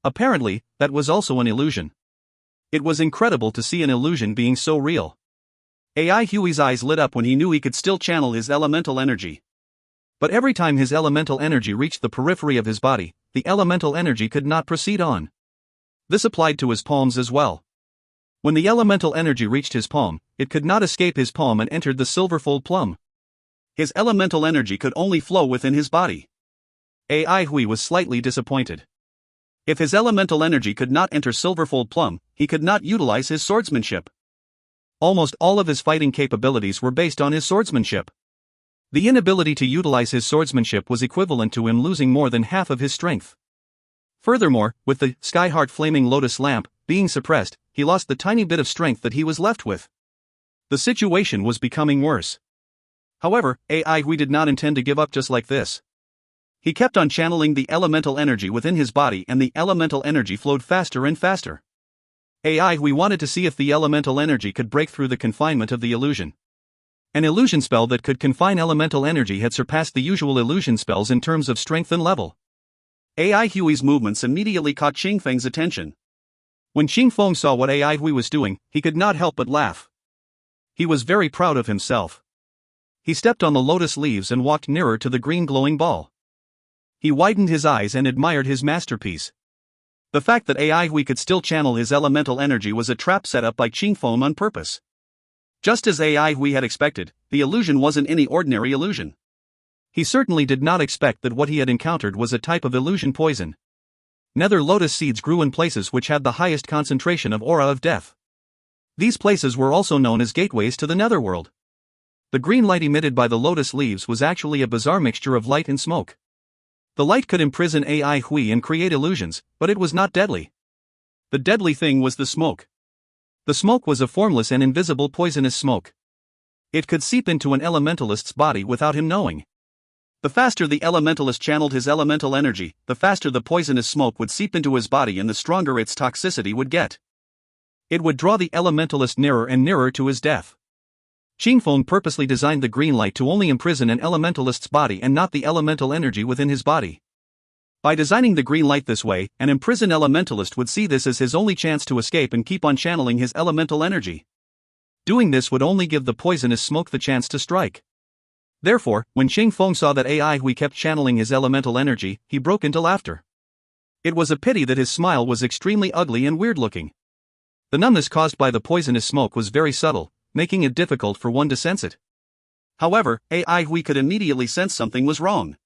Apparently, that was also an illusion. It was incredible to see an illusion being so real. Ai Hui's eyes lit up when he knew he could still channel his elemental energy. But every time his elemental energy reached the periphery of his body, the elemental energy could not proceed on. This applied to his palms as well. When the elemental energy reached his palm, it could not escape his palm and entered the silverfold plum. His elemental energy could only flow within his body. Ai Hui was slightly disappointed. If his elemental energy could not enter silverfold plum, he could not utilize his swordsmanship. Almost all of his fighting capabilities were based on his swordsmanship. The inability to utilize his swordsmanship was equivalent to him losing more than half of his strength. Furthermore, with the Skyheart Flaming Lotus Lamp being suppressed, he lost the tiny bit of strength that he was left with. The situation was becoming worse. However, Ai Hui did not intend to give up just like this. He kept on channeling the elemental energy within his body and the elemental energy flowed faster and faster. Ai Hui wanted to see if the elemental energy could break through the confinement of the illusion. An illusion spell that could confine elemental energy had surpassed the usual illusion spells in terms of strength and level. Ai Hui's movements immediately caught Qing Feng's attention. When Qing Feng saw what Ai Hui was doing, he could not help but laugh. He was very proud of himself. He stepped on the lotus leaves and walked nearer to the green glowing ball. He widened his eyes and admired his masterpiece. The fact that Ai Hui could still channel his elemental energy was a trap set up by Qing Feng on purpose. Just as Ai Hui had expected, the illusion wasn't any ordinary illusion. He certainly did not expect that what he had encountered was a type of illusion poison. Nether lotus seeds grew in places which had the highest concentration of aura of death. These places were also known as gateways to the netherworld. The green light emitted by the lotus leaves was actually a bizarre mixture of light and smoke. The light could imprison Ai Hui and create illusions, but it was not deadly. The deadly thing was the smoke. The smoke was a formless and invisible poisonous smoke. It could seep into an elementalist's body without him knowing. The faster the elementalist channeled his elemental energy, the faster the poisonous smoke would seep into his body and the stronger its toxicity would get. It would draw the elementalist nearer and nearer to his death. Qingfeng purposely designed the green light to only imprison an elementalist's body and not the elemental energy within his body. By designing the green light this way, an imprisoned elementalist would see this as his only chance to escape and keep on channeling his elemental energy. Doing this would only give the poisonous smoke the chance to strike. Therefore, when Qingfeng saw that AI Hui kept channeling his elemental energy, he broke into laughter. It was a pity that his smile was extremely ugly and weird-looking. The numbness caused by the poisonous smoke was very subtle, making it difficult for one to sense it. However, AI Hui could immediately sense something was wrong.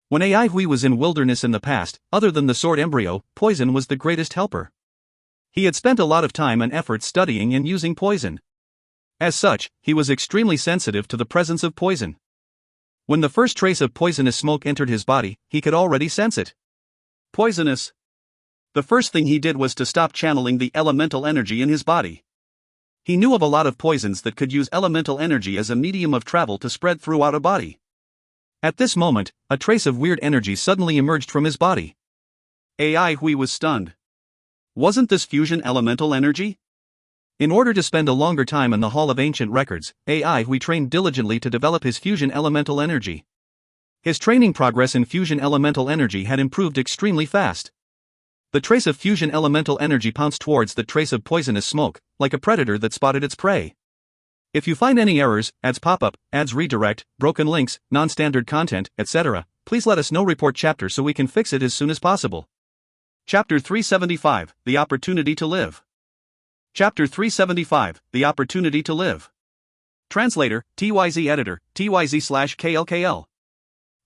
When AI Hui was in wilderness in the past, other than the sword embryo, poison was the greatest helper. He had spent a lot of time and effort studying and using poison. As such, he was extremely sensitive to the presence of poison. When the first trace of poisonous smoke entered his body, he could already sense it. Poisonous. The first thing he did was to stop channeling the elemental energy in his body. He knew of a lot of poisons that could use elemental energy as a medium of travel to spread throughout a body. At this moment, a trace of weird energy suddenly emerged from his body. AI Hui was stunned. Wasn't this fusion elemental energy? In order to spend a longer time in the Hall of Ancient Records, AI Hui trained diligently to develop his fusion elemental energy. His training progress in fusion elemental energy had improved extremely fast. The trace of fusion elemental energy pounced towards the trace of poisonous smoke, like a predator that spotted its prey. If you find any errors, ads pop up, ads redirect, broken links, non-standard content, etc., please let us know. Report chapter so we can fix it as soon as possible. Chapter 375, The Opportunity to Live. Chapter 375, The Opportunity to Live. Translator, TYZ Editor, TYZ/KLKL.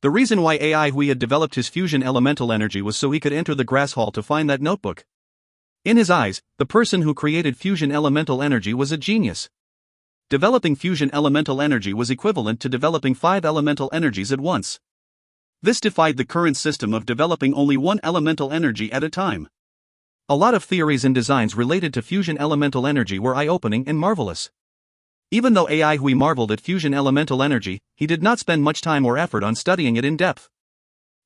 The reason why AI Hui had developed his fusion elemental energy was so he could enter the grass hall to find that notebook. In his eyes, the person who created fusion elemental energy was a genius. Developing fusion elemental energy was equivalent to developing 5 elemental energies at once. This defied the current system of developing only one elemental energy at a time. A lot of theories and designs related to fusion elemental energy were eye-opening and marvelous. Even though AI Hui marveled at fusion elemental energy, he did not spend much time or effort on studying it in depth.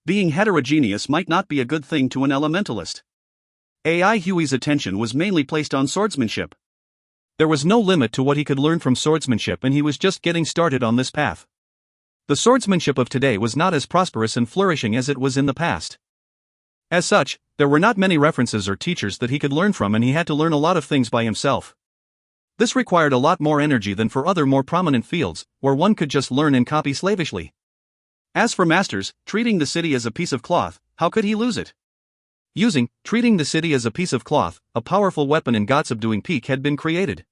Being heterogeneous might not be a good thing to an elementalist. AI Hui's attention was mainly placed on swordsmanship. There was no limit to what he could learn from swordsmanship, and he was just getting started on this path. The swordsmanship of today was not as prosperous and flourishing as it was in the past. As such, there were not many references or teachers that he could learn from, and he had to learn a lot of things by himself. This required a lot more energy than for other more prominent fields, where one could just learn and copy slavishly. As for masters, treating the city as a piece of cloth, how could he lose it? Treating the city as a piece of cloth, a powerful weapon in God's subduing peak had been created.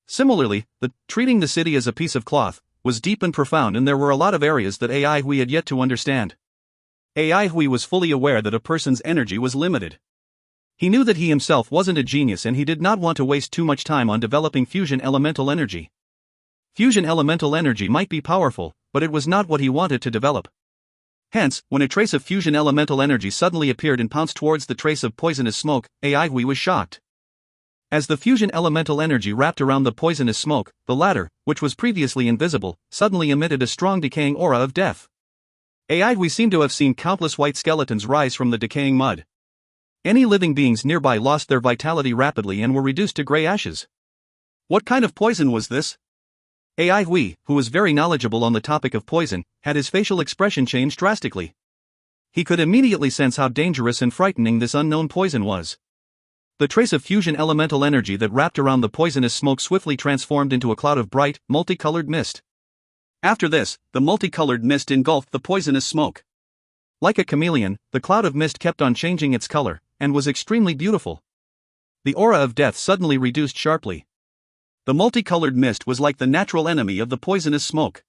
Similarly, the treating the city as a piece of cloth was deep and profound, and there were a lot of areas that AI Hui had yet to understand. AI Hui was fully aware that a person's energy was limited. He knew that he himself wasn't a genius, and he did not want to waste too much time on developing fusion elemental energy. Fusion elemental energy might be powerful, but it was not what he wanted to develop. Hence, when a trace of fusion elemental energy suddenly appeared and pounced towards the trace of poisonous smoke, AI Hui was shocked. As the fusion elemental energy wrapped around the poisonous smoke, the latter, which was previously invisible, suddenly emitted a strong decaying aura of death. AI Hui seemed to have seen countless white skeletons rise from the decaying mud. Any living beings nearby lost their vitality rapidly and were reduced to gray ashes. What kind of poison was this? AI Hui, who was very knowledgeable on the topic of poison, had his facial expression change drastically. He could immediately sense how dangerous and frightening this unknown poison was. The trace of fusion elemental energy that wrapped around the poisonous smoke swiftly transformed into a cloud of bright, multicolored mist. After this, the multicolored mist engulfed the poisonous smoke. Like a chameleon, the cloud of mist kept on changing its color, and was extremely beautiful. The aura of death suddenly reduced sharply. The multicolored mist was like the natural enemy of the poisonous smoke.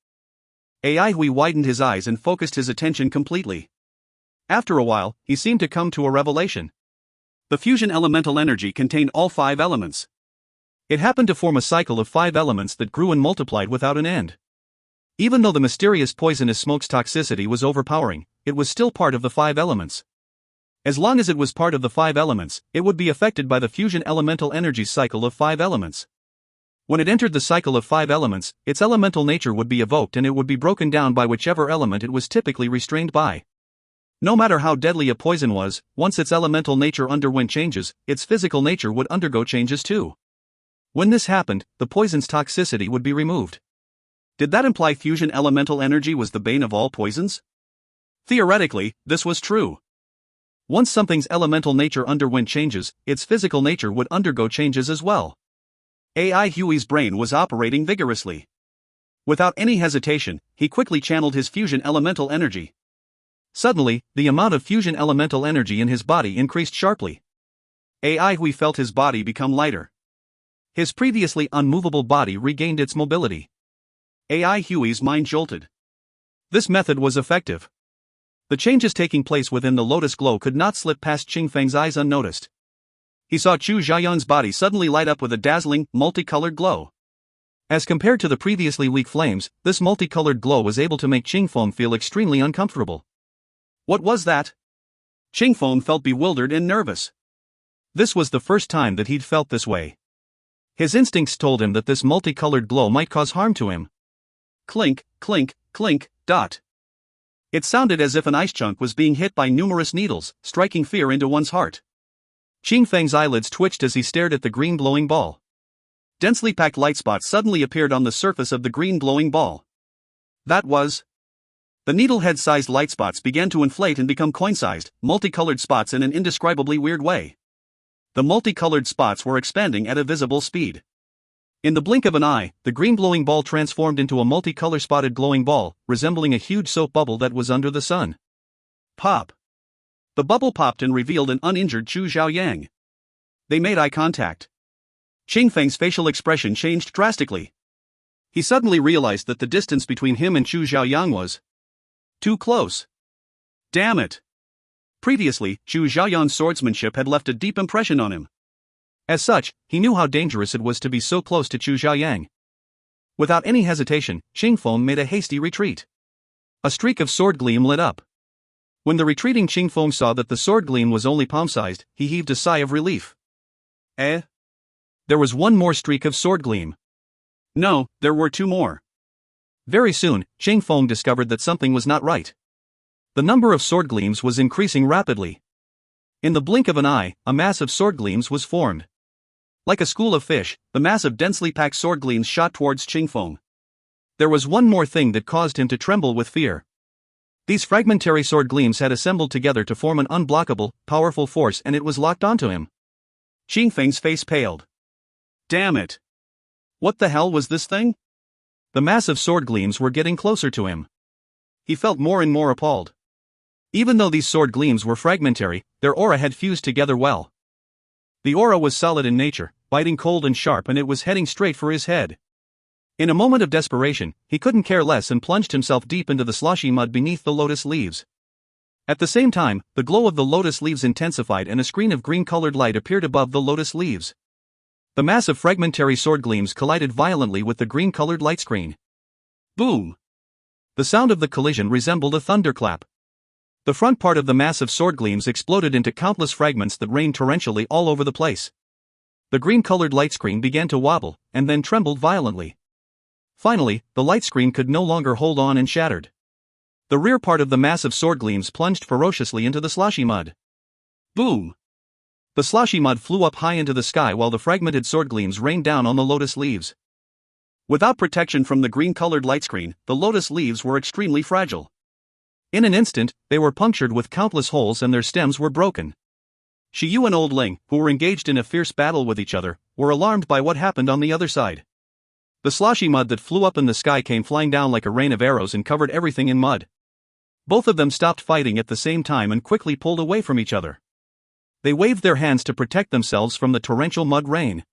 AI Hui widened his eyes and focused his attention completely. After a while, he seemed to come to a revelation. The fusion elemental energy contained all 5 elements. It happened to form a cycle of 5 elements that grew and multiplied without an end. Even though the mysterious poisonous smoke's toxicity was overpowering, it was still part of the 5 elements. As long as it was part of the 5 elements, it would be affected by the fusion elemental energy cycle of 5 elements. When it entered the cycle of 5 elements, its elemental nature would be evoked and it would be broken down by whichever element it was typically restrained by. No matter how deadly a poison was, once its elemental nature underwent changes, its physical nature would undergo changes too. When this happened, the poison's toxicity would be removed. Did that imply fusion elemental energy was the bane of all poisons? Theoretically, this was true. Once something's elemental nature underwent changes, its physical nature would undergo changes as well. AI Huey's brain was operating vigorously. Without any hesitation, he quickly channeled his fusion elemental energy. Suddenly, the amount of fusion elemental energy in his body increased sharply. AI Huey felt his body become lighter. His previously unmovable body regained its mobility. AI Huey's mind jolted. This method was effective. The changes taking place within the lotus glow could not slip past Qingfeng's eyes unnoticed. He saw Chu Xiaoyang's body suddenly light up with a dazzling, multicolored glow. As compared to the previously weak flames, this multicolored glow was able to make Qingfeng feel extremely uncomfortable. What was that? Qingfeng felt bewildered and nervous. This was the first time that he'd felt this way. His instincts told him that this multicolored glow might cause harm to him. Clink, clink, clink, dot. It sounded as if an ice chunk was being hit by numerous needles, striking fear into one's heart. Qingfeng's eyelids twitched as he stared at the green glowing ball. Densely packed light spots suddenly appeared on the surface of the green glowing ball. That was... The needlehead-sized light spots began to inflate and become coin-sized, multicolored spots in an indescribably weird way. The multicolored spots were expanding at a visible speed. In the blink of an eye, the green glowing ball transformed into a multicolor spotted glowing ball, resembling a huge soap bubble that was under the sun. Pop! The bubble popped and revealed an uninjured Chu Xiaoyang. They made eye contact. Qingfeng's facial expression changed drastically. He suddenly realized that the distance between him and Chu Xiaoyang was too close. Damn it! Previously, Chu Xiaoyang's swordsmanship had left a deep impression on him. As such, he knew how dangerous it was to be so close to Chu Xiaoyang. Without any hesitation, Qingfeng made a hasty retreat. A streak of sword gleam lit up. When the retreating Qingfeng saw that the sword gleam was only palm-sized, he heaved a sigh of relief. There was one more streak of sword gleam. No, there were 2 more. Very soon, Qingfeng discovered that something was not right. The number of sword gleams was increasing rapidly. In the blink of an eye, a mass of sword gleams was formed. Like a school of fish, the mass of densely packed sword gleams shot towards Qingfeng. There was one more thing that caused him to tremble with fear. These fragmentary sword gleams had assembled together to form an unblockable, powerful force, and it was locked onto him. Qingfeng's face paled. Damn it! What the hell was this thing? The massive sword gleams were getting closer to him. He felt more and more appalled. Even though these sword gleams were fragmentary, their aura had fused together well. The aura was solid in nature, biting cold and sharp, and it was heading straight for his head. In a moment of desperation, he couldn't care less and plunged himself deep into the sloshy mud beneath the lotus leaves. At the same time, the glow of the lotus leaves intensified and a screen of green-colored light appeared above the lotus leaves. The massive fragmentary sword gleams collided violently with the green-colored light screen. Boom! The sound of the collision resembled a thunderclap. The front part of the massive sword gleams exploded into countless fragments that rained torrentially all over the place. The green-colored light screen began to wobble, and then trembled violently. Finally, the light screen could no longer hold on and shattered. The rear part of the massive sword gleams plunged ferociously into the sloshy mud. Boom! The sloshy mud flew up high into the sky while the fragmented sword gleams rained down on the lotus leaves. Without protection from the green-colored light screen, the lotus leaves were extremely fragile. In an instant, they were punctured with countless holes and their stems were broken. Shiyu and Old Ling, who were engaged in a fierce battle with each other, were alarmed by what happened on the other side. The sloshy mud that flew up in the sky came flying down like a rain of arrows and covered everything in mud. Both of them stopped fighting at the same time and quickly pulled away from each other. They waved their hands to protect themselves from the torrential mud rain.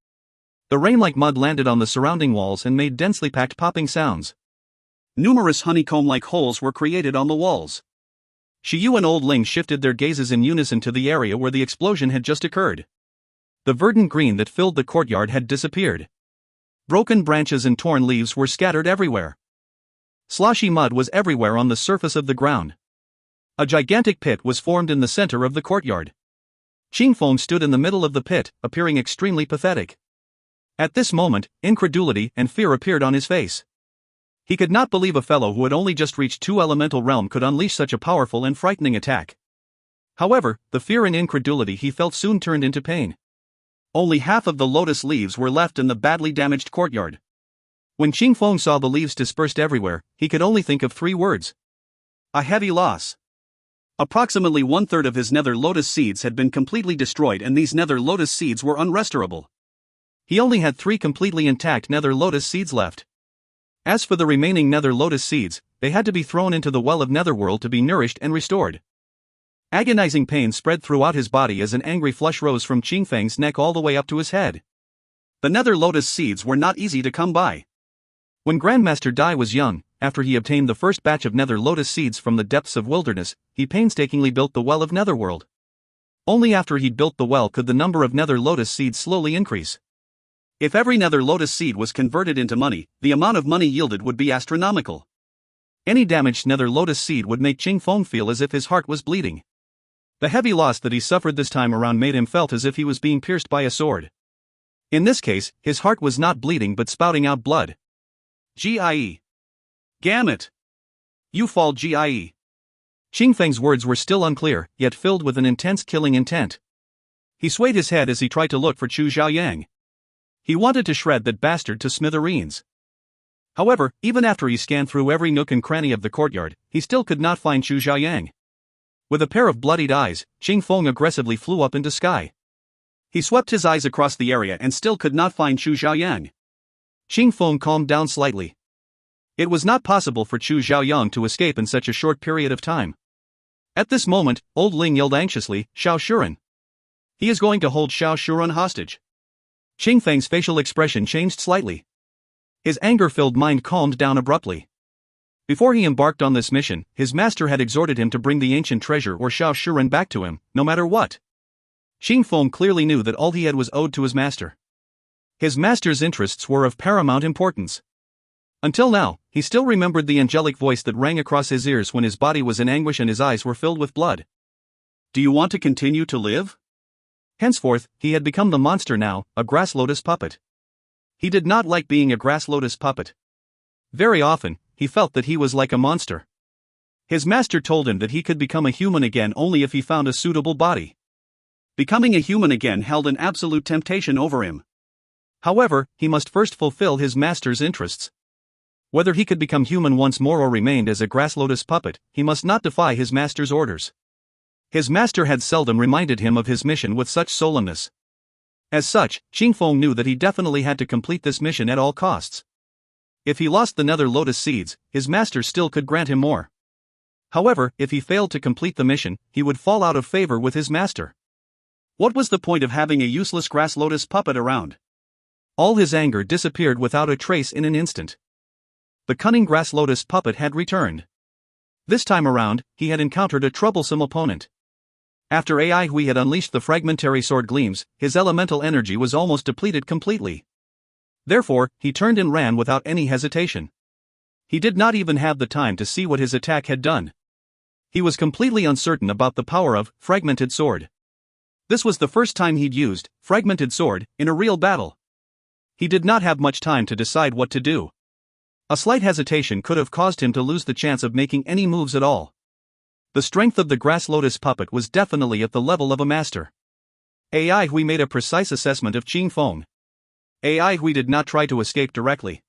The rain-like mud landed on the surrounding walls and made densely packed popping sounds. Numerous honeycomb-like holes were created on the walls. Shiyu and Old Ling shifted their gazes in unison to the area where the explosion had just occurred. The verdant green that filled the courtyard had disappeared. Broken branches and torn leaves were scattered everywhere. Sloshy mud was everywhere on the surface of the ground. A gigantic pit was formed in the center of the courtyard. Qing Feng stood in the middle of the pit, appearing extremely pathetic. At this moment, incredulity and fear appeared on his face. He could not believe a fellow who had only just reached 2 elemental realm could unleash such a powerful and frightening attack. However, the fear and incredulity he felt soon turned into pain. Only half of the lotus leaves were left in the badly damaged courtyard. When Qing Feng saw the leaves dispersed everywhere, he could only think of 3 words. A heavy loss. Approximately 1/3 of his nether lotus seeds had been completely destroyed, and these nether lotus seeds were unrestorable. He only had 3 completely intact nether lotus seeds left. As for the remaining nether lotus seeds, they had to be thrown into the well of netherworld to be nourished and restored. Agonizing pain spread throughout his body as an angry flush rose from Qing Feng's neck all the way up to his head. The nether lotus seeds were not easy to come by. When Grandmaster Dai was young, after he obtained the first batch of nether lotus seeds from the depths of wilderness, he painstakingly built the well of netherworld. Only after he'd built the well could the number of nether lotus seeds slowly increase. If every nether lotus seed was converted into money, the amount of money yielded would be astronomical. Any damaged nether lotus seed would make Qing Feng feel as if his heart was bleeding. The heavy loss that he suffered this time around made him felt as if he was being pierced by a sword. In this case, his heart was not bleeding but spouting out blood. Gie. Gamut. You fall Gie. Qing Feng's words were still unclear, yet filled with an intense killing intent. He swayed his head as he tried to look for Chu Xiaoyang. He wanted to shred that bastard to smithereens. However, even after he scanned through every nook and cranny of the courtyard, he still could not find Chu Xiaoyang. With a pair of bloodied eyes, Qing Feng aggressively flew up into sky. He swept his eyes across the area and still could not find Chu Xiaoyang. Qing Feng calmed down slightly. It was not possible for Chu Xiaoyang to escape in such a short period of time. At this moment, Old Ling yelled anxiously, "Xiao Shuren! He is going to hold Xiao Shuren hostage." Qing Feng's facial expression changed slightly. His anger-filled mind calmed down abruptly. Before he embarked on this mission, his master had exhorted him to bring the ancient treasure or Xiao Shuren back to him, no matter what. Qing Feng clearly knew that all he had was owed to his master. His master's interests were of paramount importance. Until now, he still remembered the angelic voice that rang across his ears when his body was in anguish and his eyes were filled with blood. "Do you want to continue to live?" Henceforth, he had become the monster now, a grass lotus puppet. He did not like being a grass lotus puppet. Very often, he felt that he was like a monster. His master told him that he could become a human again only if he found a suitable body. Becoming a human again held an absolute temptation over him. However, he must first fulfill his master's interests. Whether he could become human once more or remained as a grass lotus puppet, he must not defy his master's orders. His master had seldom reminded him of his mission with such solemnness. As such, Qing Feng knew that he definitely had to complete this mission at all costs. If he lost the nether lotus seeds, his master still could grant him more. However, if he failed to complete the mission, he would fall out of favor with his master. What was the point of having a useless grass lotus puppet around? All his anger disappeared without a trace in an instant. The cunning grass lotus puppet had returned. This time around, he had encountered a troublesome opponent. After Ai Hui had unleashed the fragmentary sword gleams, his elemental energy was almost depleted completely. Therefore, he turned and ran without any hesitation. He did not even have the time to see what his attack had done. He was completely uncertain about the power of fragmented sword. This was the first time he'd used fragmented sword in a real battle. He did not have much time to decide what to do. A slight hesitation could have caused him to lose the chance of making any moves at all. The strength of the grass lotus puppet was definitely at the level of a master. Ai Hui made a precise assessment of Qing Feng. Ai Hui did not try to escape directly.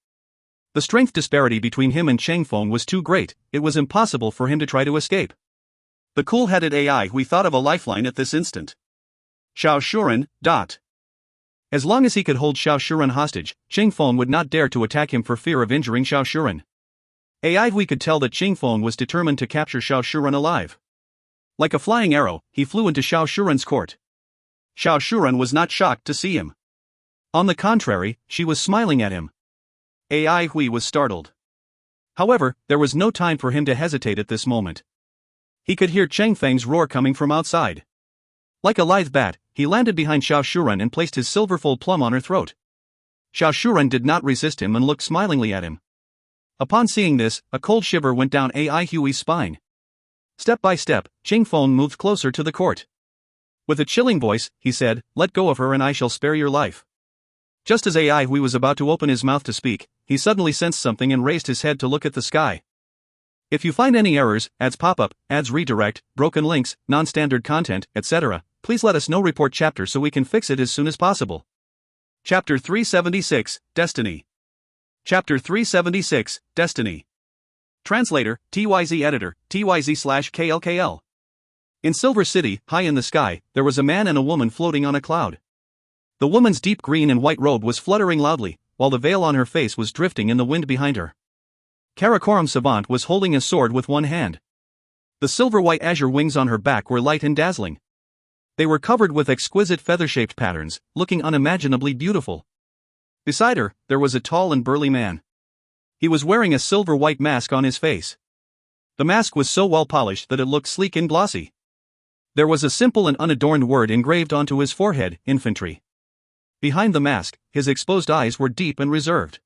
The strength disparity between him and Qing Feng was too great, it was impossible for him to try to escape. The cool-headed Ai Hui thought of a lifeline at this instant. Xiao Shuren. As long as he could hold Xiao Shuren hostage, Qing Feng would not dare to attack him for fear of injuring Xiao Shuren. Ai Hui could tell that Qing Feng was determined to capture Xiao Shuren alive. Like a flying arrow, he flew into Xiao Shuren's court. Xiao Shuren was not shocked to see him. On the contrary, she was smiling at him. Ai Hui was startled. However, there was no time for him to hesitate at this moment. He could hear Cheng Feng's roar coming from outside. Like a lithe bat, he landed behind Xiao Shuren and placed his silver-fold plum on her throat. Xiao Shuren did not resist him and looked smilingly at him. Upon seeing this, a cold shiver went down Ai Hui's spine. Step by step, Ching Feng moved closer to the court. With a chilling voice, he said, "Let go of her and I shall spare your life." Just as Ai Hui was about to open his mouth to speak, he suddenly sensed something and raised his head to look at the sky. If you find any errors, ads pop up, ads redirect, broken links, non-standard content, etc., please let us know. Report chapter so we can fix it as soon as possible. Chapter 376, Destiny. Chapter 376, Destiny. Translator, TYZ Editor, TYZ/KLKL. In Silver City, high in the sky, there was a man and a woman floating on a cloud. The woman's deep green and white robe was fluttering loudly, while the veil on her face was drifting in the wind behind her. Karakoram Savant was holding a sword with one hand. The silver-white azure wings on her back were light and dazzling. They were covered with exquisite feather-shaped patterns, looking unimaginably beautiful. Beside her, there was a tall and burly man. He was wearing a silver-white mask on his face. The mask was so well polished that it looked sleek and glossy. There was a simple and unadorned word engraved onto his forehead, infantry. Behind the mask, his exposed eyes were deep and reserved.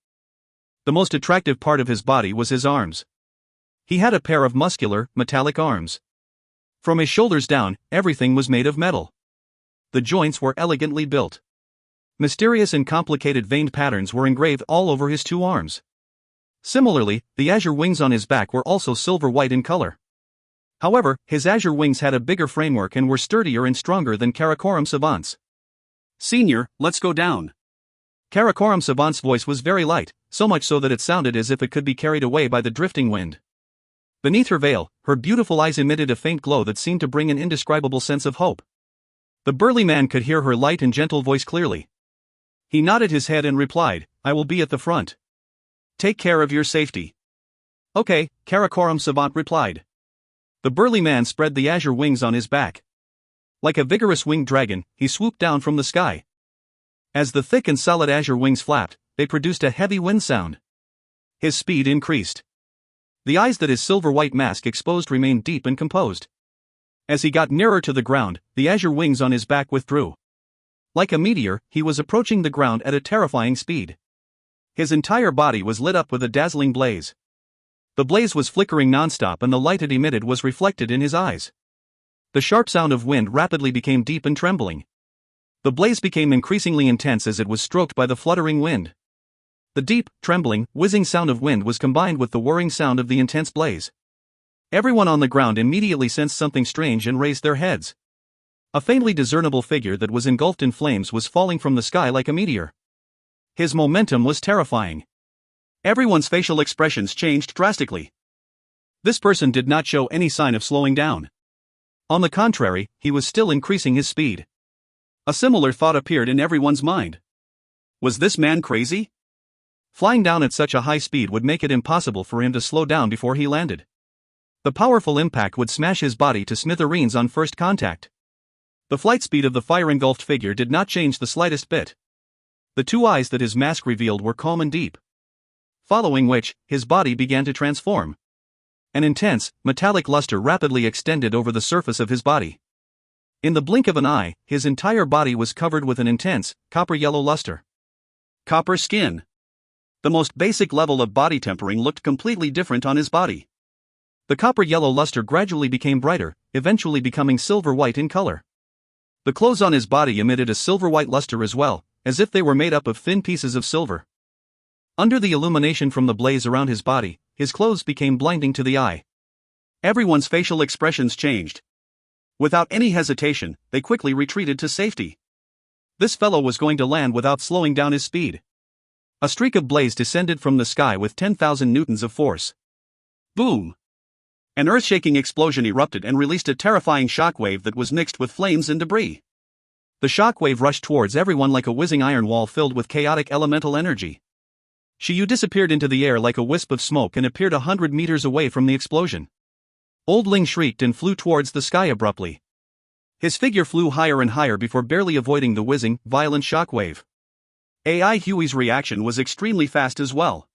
The most attractive part of his body was his arms. He had a pair of muscular, metallic arms. From his shoulders down, everything was made of metal. The joints were elegantly built. Mysterious and complicated veined patterns were engraved all over his two arms. Similarly, the azure wings on his back were also silver-white in color. However, his azure wings had a bigger framework and were sturdier and stronger than Karakoram Savant's. "Senior, let's go down." Karakoram Savant's voice was very light, so much so that it sounded as if it could be carried away by the drifting wind. Beneath her veil, her beautiful eyes emitted a faint glow that seemed to bring an indescribable sense of hope. The burly man could hear her light and gentle voice clearly. He nodded his head and replied, "I will be at the front. Take care of your safety." "Okay," Karakoram Savant replied. The burly man spread the azure wings on his back. Like a vigorous winged dragon, he swooped down from the sky. As the thick and solid azure wings flapped, they produced a heavy wind sound. His speed increased. The eyes that his silver-white mask exposed remained deep and composed. As he got nearer to the ground, the azure wings on his back withdrew. Like a meteor, he was approaching the ground at a terrifying speed. His entire body was lit up with a dazzling blaze. The blaze was flickering non-stop and the light it emitted was reflected in his eyes. The sharp sound of wind rapidly became deep and trembling. The blaze became increasingly intense as it was stroked by the fluttering wind. The deep, trembling, whizzing sound of wind was combined with the whirring sound of the intense blaze. Everyone on the ground immediately sensed something strange and raised their heads. A faintly discernible figure that was engulfed in flames was falling from the sky like a meteor. His momentum was terrifying. Everyone's facial expressions changed drastically. This person did not show any sign of slowing down. On the contrary, he was still increasing his speed. A similar thought appeared in everyone's mind. Was this man crazy? Flying down at such a high speed would make it impossible for him to slow down before he landed. The powerful impact would smash his body to smithereens on first contact. The flight speed of the fire-engulfed figure did not change the slightest bit. The two eyes that his mask revealed were calm and deep. Following which, his body began to transform. An intense, metallic luster rapidly extended over the surface of his body. In the blink of an eye, his entire body was covered with an intense, copper-yellow luster. Copper skin. The most basic level of body tempering looked completely different on his body. The copper-yellow luster gradually became brighter, eventually becoming silver-white in color. The clothes on his body emitted a silver-white luster as well, as if they were made up of thin pieces of silver. Under the illumination from the blaze around his body, his clothes became blinding to the eye. Everyone's facial expressions changed. Without any hesitation, they quickly retreated to safety. This fellow was going to land without slowing down his speed. A streak of blaze descended from the sky with 10,000 newtons of force. Boom! An earth-shaking explosion erupted and released a terrifying shockwave that was mixed with flames and debris. The shockwave rushed towards everyone like a whizzing iron wall filled with chaotic elemental energy. Shiyu disappeared into the air like a wisp of smoke and appeared 100 meters away from the explosion. Old Ling shrieked and flew towards the sky abruptly. His figure flew higher and higher before barely avoiding the whizzing, violent shockwave. Ai Hui's reaction was extremely fast as well.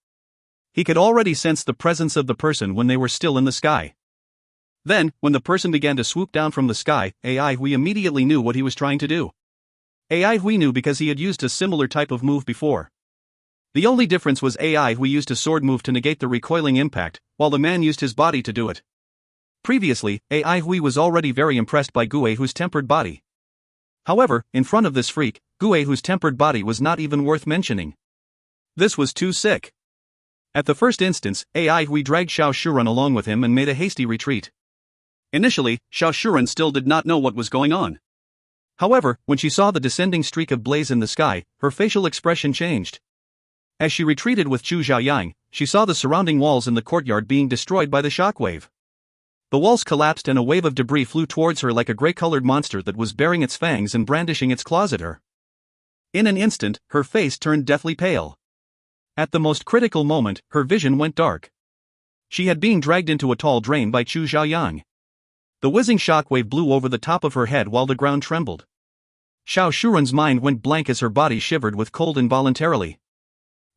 He could already sense the presence of the person when they were still in the sky. Then, when the person began to swoop down from the sky, Ai Hui immediately knew what he was trying to do. Ai Hui knew because he had used a similar type of move before. The only difference was Ai Hui used a sword move to negate the recoiling impact, while the man used his body to do it. Previously, Ai Hui was already very impressed by Gue Hu's tempered body. However, in front of this freak, Gue Hu's tempered body was not even worth mentioning. This was too sick. At the first instance, Ai Hui dragged Xiao Shuren along with him and made a hasty retreat. Initially, Xiao Shuren still did not know what was going on. However, when she saw the descending streak of blaze in the sky, her facial expression changed. As she retreated with Chu Xiaoyang, she saw the surrounding walls in the courtyard being destroyed by the shockwave. The walls collapsed and a wave of debris flew towards her like a gray-colored monster that was baring its fangs and brandishing its claws at her. In an instant, her face turned deathly pale. At the most critical moment, her vision went dark. She had been dragged into a tall drain by Chu Xiaoyang. The whizzing shockwave blew over the top of her head while the ground trembled. Xiao Shuren's mind went blank as her body shivered with cold involuntarily.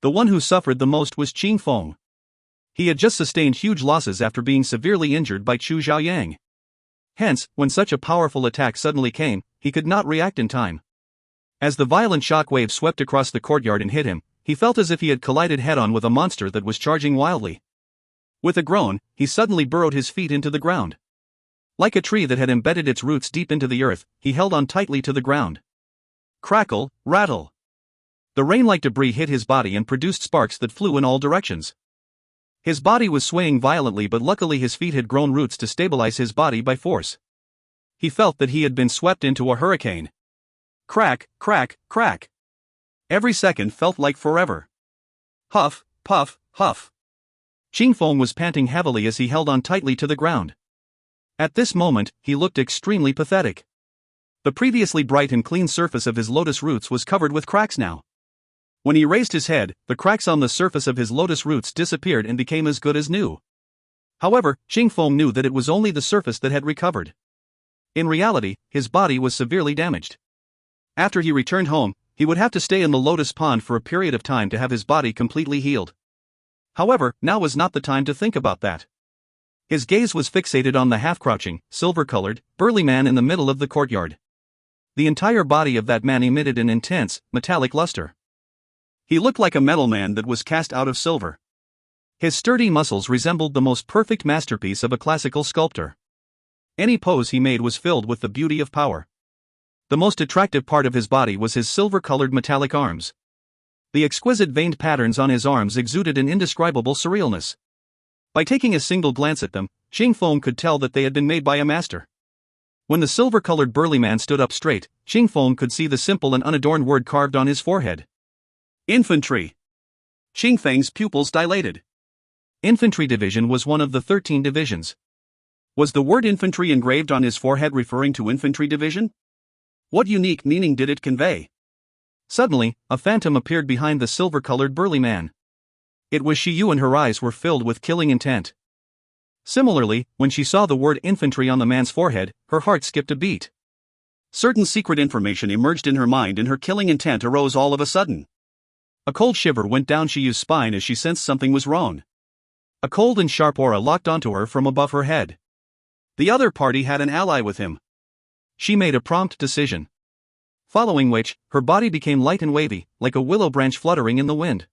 The one who suffered the most was Qing Feng. He had just sustained huge losses after being severely injured by Chu Xiaoyang. Hence, when such a powerful attack suddenly came, he could not react in time. As the violent shockwave swept across the courtyard and hit him, he felt as if he had collided head-on with a monster that was charging wildly. With a groan, he suddenly burrowed his feet into the ground. Like a tree that had embedded its roots deep into the earth, he held on tightly to the ground. Crackle, rattle. The rain-like debris hit his body and produced sparks that flew in all directions. His body was swaying violently, but luckily his feet had grown roots to stabilize his body by force. He felt that he had been swept into a hurricane. Crack, crack, crack. Every second felt like forever. Huff, puff, huff. Qing Feng was panting heavily as he held on tightly to the ground. At this moment, he looked extremely pathetic. The previously bright and clean surface of his lotus roots was covered with cracks now. When he raised his head, the cracks on the surface of his lotus roots disappeared and became as good as new. However, Qing Feng knew that it was only the surface that had recovered. In reality, his body was severely damaged. After he returned home, he would have to stay in the lotus pond for a period of time to have his body completely healed. However, now was not the time to think about that. His gaze was fixated on the half-crouching, silver-colored, burly man in the middle of the courtyard. The entire body of that man emitted an intense, metallic luster. He looked like a metal man that was cast out of silver. His sturdy muscles resembled the most perfect masterpiece of a classical sculptor. Any pose he made was filled with the beauty of power. The most attractive part of his body was his silver-colored metallic arms. The exquisite veined patterns on his arms exuded an indescribable surrealness. By taking a single glance at them, Qing Feng could tell that they had been made by a master. When the silver-colored burly man stood up straight, Qing Feng could see the simple and unadorned word carved on his forehead. Infantry. Qing Feng's pupils dilated. Infantry division was one of the 13 divisions. Was the word infantry engraved on his forehead referring to infantry division? What unique meaning did it convey? Suddenly, a phantom appeared behind the silver-colored burly man. It was Shi Yu and her eyes were filled with killing intent. Similarly, when she saw the word infantry on the man's forehead, her heart skipped a beat. Certain secret information emerged in her mind and her killing intent arose all of a sudden. A cold shiver went down Shi Yu's spine as she sensed something was wrong. A cold and sharp aura locked onto her from above her head. The other party had an ally with him. She made a prompt decision. Following which, her body became light and wavy, like a willow branch fluttering in the wind.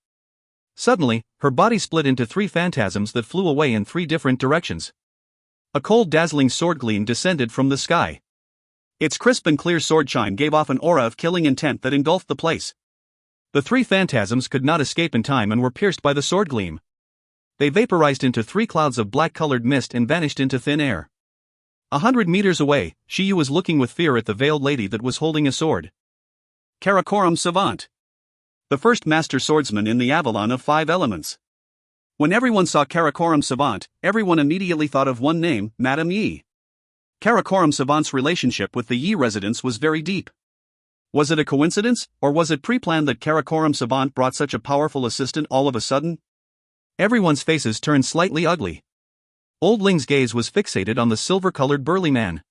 Suddenly, her body split into 3 phantasms that flew away in 3 different directions. A cold dazzling sword gleam descended from the sky. Its crisp and clear sword shine gave off an aura of killing intent that engulfed the place. The 3 phantasms could not escape in time and were pierced by the sword gleam. They vaporized into 3 clouds of black-colored mist and vanished into thin air. 100 meters away, Shi Yu was looking with fear at the veiled lady that was holding a sword. Karakoram Savant. The first master swordsman in the Avalon of 5 elements. When everyone saw Karakoram Savant, everyone immediately thought of one name, Madame Yi. Karakoram Savant's relationship with the Yi residents was very deep. Was it a coincidence, or was it pre-planned that Karakoram Savant brought such a powerful assistant all of a sudden? Everyone's faces turned slightly ugly. Old Ling's gaze was fixated on the silver-colored burly man.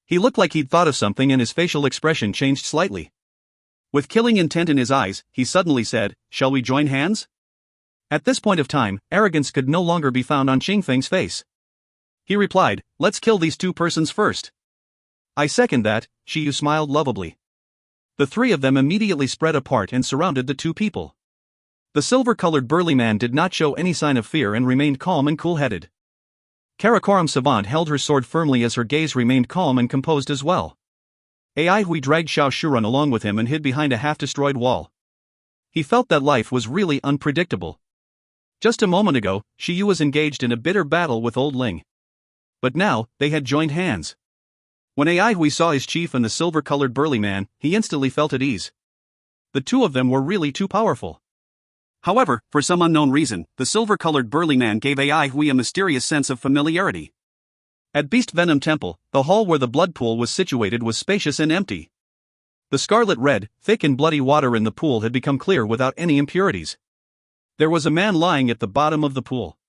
He looked like he'd thought of something and his facial expression changed slightly. With killing intent in his eyes, he suddenly said, "Shall we join hands?" At this point of time, arrogance could no longer be found on Qing Feng's face. He replied, "Let's kill these 2 persons first." "I second that," Shi Yu smiled lovably. The 3 of them immediately spread apart and surrounded the 2 people. The silver-colored burly man did not show any sign of fear and remained calm and cool-headed. Karakoram Savant held her sword firmly as her gaze remained calm and composed as well. Ai Hui dragged Xiao Shurun along with him and hid behind a half-destroyed wall. He felt that life was really unpredictable. Just a moment ago, Shi Yu was engaged in a bitter battle with Old Ling. But now, they had joined hands. When Ai Hui saw his chief and the silver-colored burly man, he instantly felt at ease. The two of them were really too powerful. However, for some unknown reason, the silver-colored burly man gave Ai Hui a mysterious sense of familiarity. At Beast Venom Temple, the hall where the blood pool was situated was spacious and empty. The scarlet red, thick and bloody water in the pool had become clear without any impurities. There was a man lying at the bottom of the pool.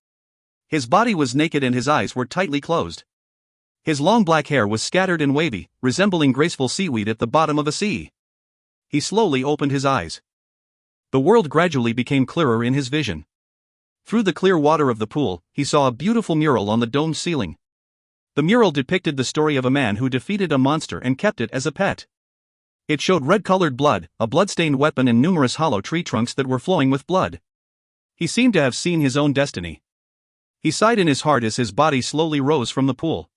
His body was naked and his eyes were tightly closed. His long black hair was scattered and wavy, resembling graceful seaweed at the bottom of a sea. He slowly opened his eyes. The world gradually became clearer in his vision. Through the clear water of the pool, he saw a beautiful mural on the domed ceiling. The mural depicted the story of a man who defeated a monster and kept it as a pet. It showed red-colored blood, a blood-stained weapon and numerous hollow tree trunks that were flowing with blood. He seemed to have seen his own destiny. He sighed in his heart as his body slowly rose from the pool.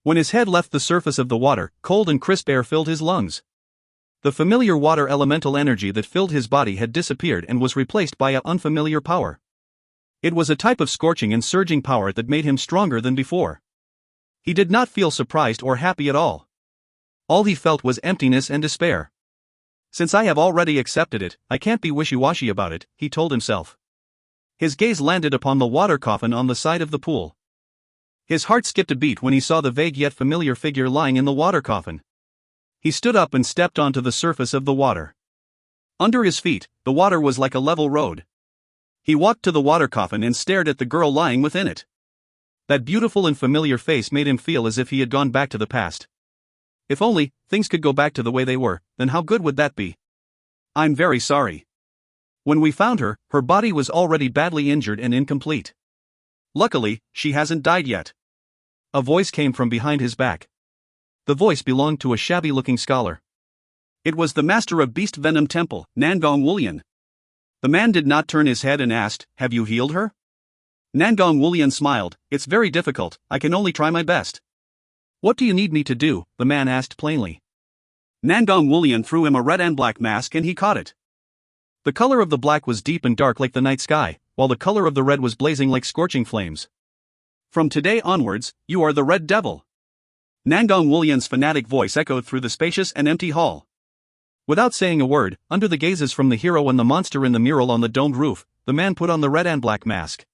When his head left the surface of the water, cold and crisp air filled his lungs. The familiar water elemental energy that filled his body had disappeared and was replaced by an unfamiliar power. It was a type of scorching and surging power that made him stronger than before. He did not feel surprised or happy at all. All he felt was emptiness and despair. Since I have already accepted it, I can't be wishy-washy about it, he told himself. His gaze landed upon the water coffin on the side of the pool. His heart skipped a beat when he saw the vague yet familiar figure lying in the water coffin. He stood up and stepped onto the surface of the water. Under his feet, the water was like a level road. He walked to the water coffin and stared at the girl lying within it. That beautiful and familiar face made him feel as if he had gone back to the past. If only things could go back to the way they were, then how good would that be? I'm very sorry. When we found her, her body was already badly injured and incomplete. Luckily, she hasn't died yet. A voice came from behind his back. The voice belonged to a shabby-looking scholar. It was the master of Beast Venom Temple, Nangong Wulian. The man did not turn his head and asked, "Have you healed her?" Nangong Wulian smiled, "It's very difficult, I can only try my best." "What do you need me to do?" the man asked plainly. Nangong Wulian threw him a red and black mask and he caught it. The color of the black was deep and dark like the night sky, while the color of the red was blazing like scorching flames. "From today onwards, you are the Red Devil." Nangong Wulian's fanatic voice echoed through the spacious and empty hall. Without saying a word, under the gazes from the hero and the monster in the mural on the domed roof, the man put on the red and black mask.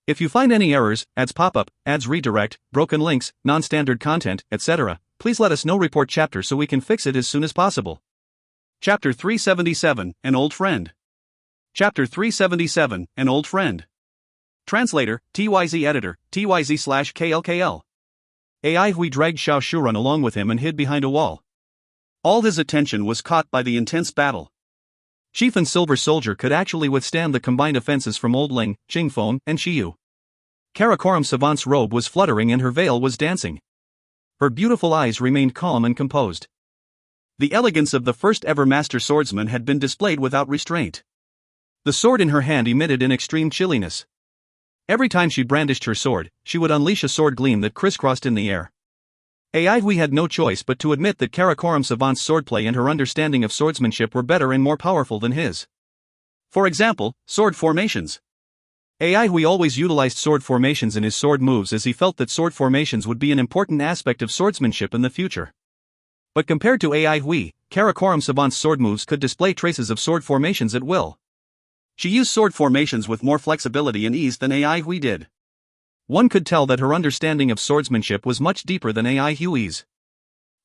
If you find any errors, ads pop-up, ads redirect, broken links, non-standard content, etc., please let us know. Report chapter so we can fix it as soon as possible. Chapter 377, An Old Friend. Chapter 377, An Old Friend. Translator, TYZ Editor, TYZ/KLKL. Ai Hui dragged Xiao Shurun along with him and hid behind a wall. All his attention was caught by the intense battle. Chief and Silver Soldier could actually withstand the combined offenses from Old Ling, Qingfeng, and Shiyu. Karakoram Savant's robe was fluttering and her veil was dancing. Her beautiful eyes remained calm and composed. The elegance of the first-ever master swordsman had been displayed without restraint. The sword in her hand emitted an extreme chilliness. Every time she brandished her sword, she would unleash a sword gleam that crisscrossed in the air. Ai Hui had no choice but to admit that Karakoram Savant's swordplay and her understanding of swordsmanship were better and more powerful than his. For example, sword formations. Ai Hui always utilized sword formations in his sword moves as he felt that sword formations would be an important aspect of swordsmanship in the future. But compared to Ai Hui, Karakoram Savant's sword moves could display traces of sword formations at will. She used sword formations with more flexibility and ease than Ai Hui did. One could tell that her understanding of swordsmanship was much deeper than Ai Hui's.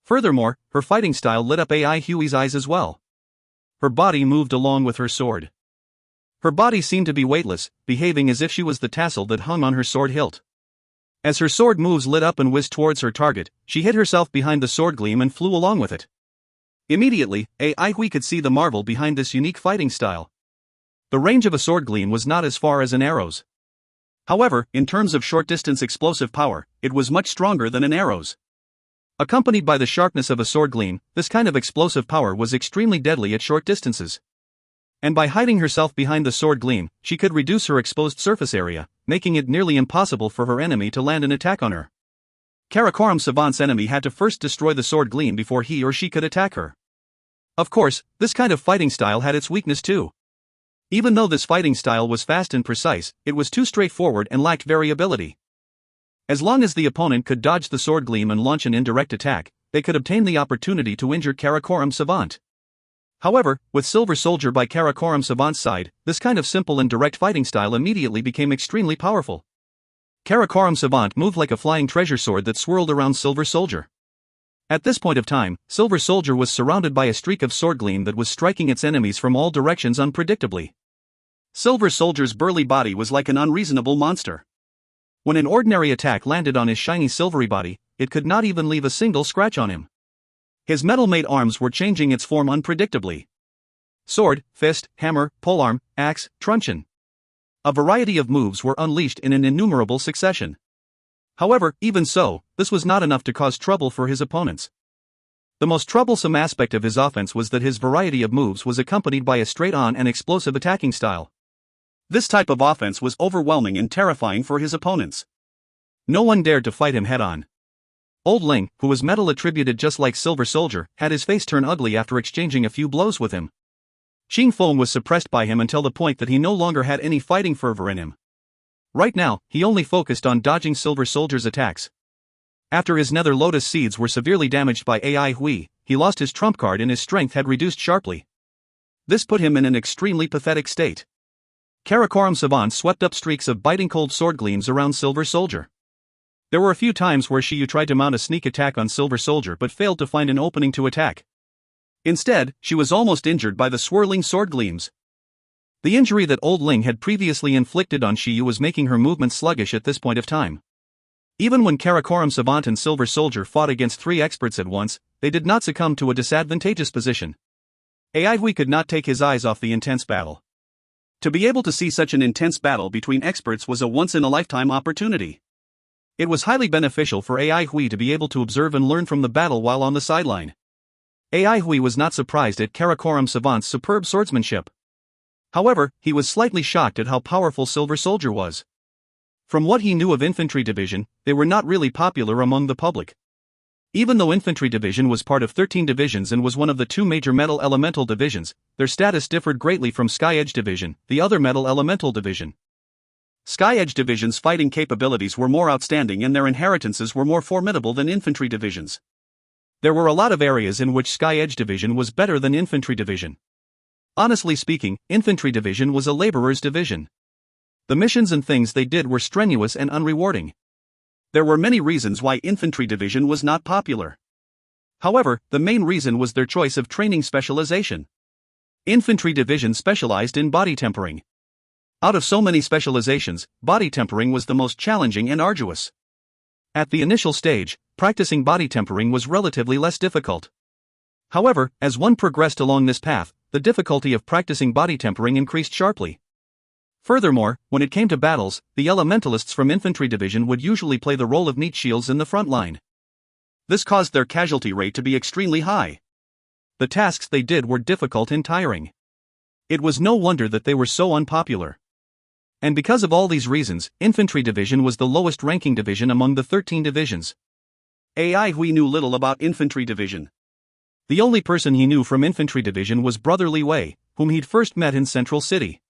Furthermore, her fighting style lit up Ai Hui's eyes as well. Her body moved along with her sword. Her body seemed to be weightless, behaving as if she was the tassel that hung on her sword hilt. As her sword moves lit up and whizzed towards her target, she hid herself behind the sword gleam and flew along with it. Immediately, Ai Hui could see the marvel behind this unique fighting style. The range of a sword gleam was not as far as an arrow's. However, in terms of short-distance explosive power, it was much stronger than an arrow's. Accompanied by the sharpness of a sword gleam, this kind of explosive power was extremely deadly at short distances. And by hiding herself behind the sword gleam, she could reduce her exposed surface area, making it nearly impossible for her enemy to land an attack on her. Karakoram Savant's enemy had to first destroy the sword gleam before he or she could attack her. Of course, this kind of fighting style had its weakness too. Even though this fighting style was fast and precise, it was too straightforward and lacked variability. As long as the opponent could dodge the sword gleam and launch an indirect attack, they could obtain the opportunity to injure Karakoram Savant. However, with Silver Soldier by Karakoram Savant's side, this kind of simple and direct fighting style immediately became extremely powerful. Karakoram Savant moved like a flying treasure sword that swirled around Silver Soldier. At this point of time, Silver Soldier was surrounded by a streak of sword gleam that was striking its enemies from all directions unpredictably. Silver Soldier's burly body was like an unreasonable monster. When an ordinary attack landed on his shiny silvery body, it could not even leave a single scratch on him. His metal-made arms were changing its form unpredictably. Sword, fist, hammer, polearm, axe, truncheon. A variety of moves were unleashed in an innumerable succession. However, even so, this was not enough to cause trouble for his opponents. The most troublesome aspect of his offense was that his variety of moves was accompanied by a straight-on and explosive attacking style. This type of offense was overwhelming and terrifying for his opponents. No one dared to fight him head-on. Old Ling, who was metal attributed just like Silver Soldier, had his face turn ugly after exchanging a few blows with him. Xing Feng was suppressed by him until the point that he no longer had any fighting fervor in him. Right now, he only focused on dodging Silver Soldier's attacks. After his Nether Lotus seeds were severely damaged by AI Hui, he lost his trump card and his strength had reduced sharply. This put him in an extremely pathetic state. Karakoram Savant swept up streaks of biting cold sword gleams around Silver Soldier. There were a few times where Shiyu tried to mount a sneak attack on Silver Soldier but failed to find an opening to attack. Instead, she was almost injured by the swirling sword gleams. The injury that Old Ling had previously inflicted on Shiyu was making her movement sluggish at this point of time. Even when Karakoram Savant and Silver Soldier fought against 3 experts at once, they did not succumb to a disadvantageous position. AI Hui could not take his eyes off the intense battle. To be able to see such an intense battle between experts was a once-in-a-lifetime opportunity. It was highly beneficial for AI Hui to be able to observe and learn from the battle while on the sideline. AI Hui was not surprised at Karakoram Savant's superb swordsmanship. However, he was slightly shocked at how powerful Silver Soldier was. From what he knew of Infantry Division, they were not really popular among the public. Even though Infantry Division was part of 13 divisions and was one of the 2 major metal elemental divisions, their status differed greatly from Sky Edge Division, the other metal elemental division. Sky Edge Division's fighting capabilities were more outstanding and their inheritances were more formidable than Infantry Division's. There were a lot of areas in which Sky Edge Division was better than Infantry Division. Honestly speaking, Infantry Division was a laborer's division. The missions and things they did were strenuous and unrewarding. There were many reasons why Infantry Division was not popular. However, the main reason was their choice of training specialization. Infantry Division specialized in body tempering. Out of so many specializations, body tempering was the most challenging and arduous. At the initial stage, practicing body tempering was relatively less difficult. However, as one progressed along this path, the difficulty of practicing body tempering increased sharply. Furthermore, when it came to battles, the elementalists from Infantry Division would usually play the role of meat shields in the front line. This caused their casualty rate to be extremely high. The tasks they did were difficult and tiring. It was no wonder that they were so unpopular. And because of all these reasons, Infantry Division was the lowest ranking division among the 13 divisions. AI Hui knew little about Infantry Division. The only person he knew from Infantry Division was Brother Li Wei, whom he'd first met in Central City.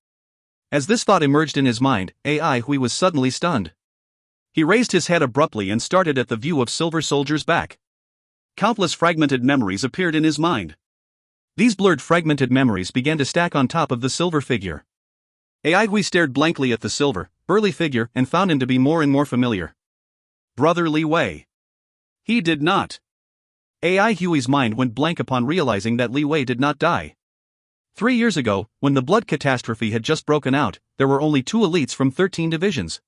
As this thought emerged in his mind, AI Hui was suddenly stunned. He raised his head abruptly and started at the view of Silver Soldier's back. Countless fragmented memories appeared in his mind. These blurred fragmented memories began to stack on top of the silver figure. AI Hui stared blankly at the silver, burly figure and found him to be more and more familiar. Brother Li Wei. He did not. AI Hui's mind went blank upon realizing that Li Wei did not die. 3 years ago, when the blood catastrophe had just broken out, there were only 2 elites from 13 divisions.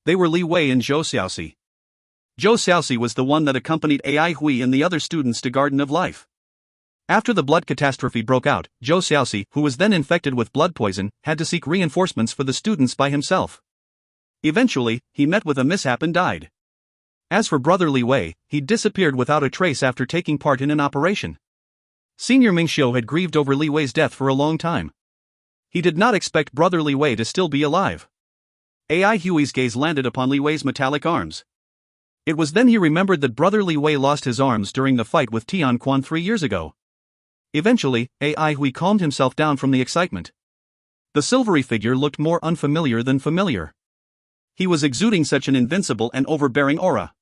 They were Li Wei and Zhou Xiaoxi. Zhou Xiaoxi was the one that accompanied AI Hui and the other students to Garden of Life. After the blood catastrophe broke out, Zhou Xiaoxi, who was then infected with blood poison, had to seek reinforcements for the students by himself. Eventually, he met with a mishap and died. As for Brother Li Wei, he disappeared without a trace after taking part in an operation. Senior Mingxiu had grieved over Li Wei's death for a long time. He did not expect Brother Li Wei to still be alive. AI Hui's gaze landed upon Li Wei's metallic arms. It was then he remembered that Brother Li Wei lost his arms during the fight with Tian Quan 3 years ago. Eventually, AI Hui calmed himself down from the excitement. The silvery figure looked more unfamiliar than familiar. He was exuding such an invincible and overbearing aura.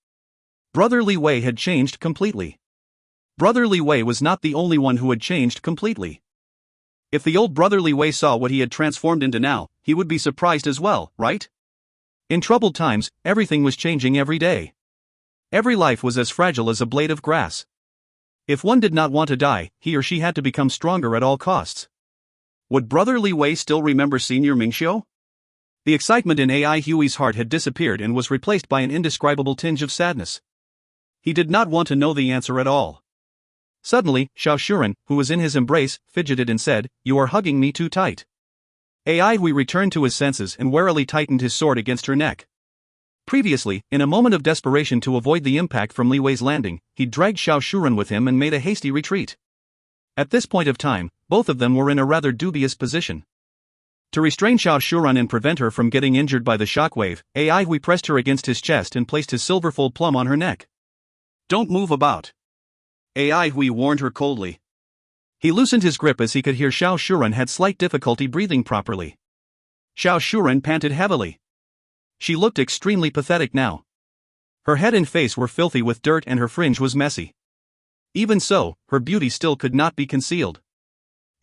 Brother Li Wei had changed completely. Brother Li Wei was not the only one who had changed completely. If the old Brother Li Wei saw what he had transformed into now, he would be surprised as well, right? In troubled times, everything was changing every day. Every life was as fragile as a blade of grass. If one did not want to die, he or she had to become stronger at all costs. Would Brother Li Wei still remember Senior Mingxiu? The excitement in AI Hui's heart had disappeared and was replaced by an indescribable tinge of sadness. He did not want to know the answer at all. Suddenly, Xiao Shuren, who was in his embrace, fidgeted and said, "You are hugging me too tight." AI Hui returned to his senses and warily tightened his sword against her neck. Previously, in a moment of desperation to avoid the impact from Li Wei's landing, he dragged Xiao Shuren with him and made a hasty retreat. At this point of time, both of them were in a rather dubious position. To restrain Xiao Shuren and prevent her from getting injured by the shockwave, AI Hui pressed her against his chest and placed his silver-fold plum on her neck. "Don't move about," AI Hui warned her coldly. He loosened his grip as he could hear Xiao Shuren had slight difficulty breathing properly. Xiao Shuren panted heavily. She looked extremely pathetic now. Her head and face were filthy with dirt and her fringe was messy. Even so, her beauty still could not be concealed.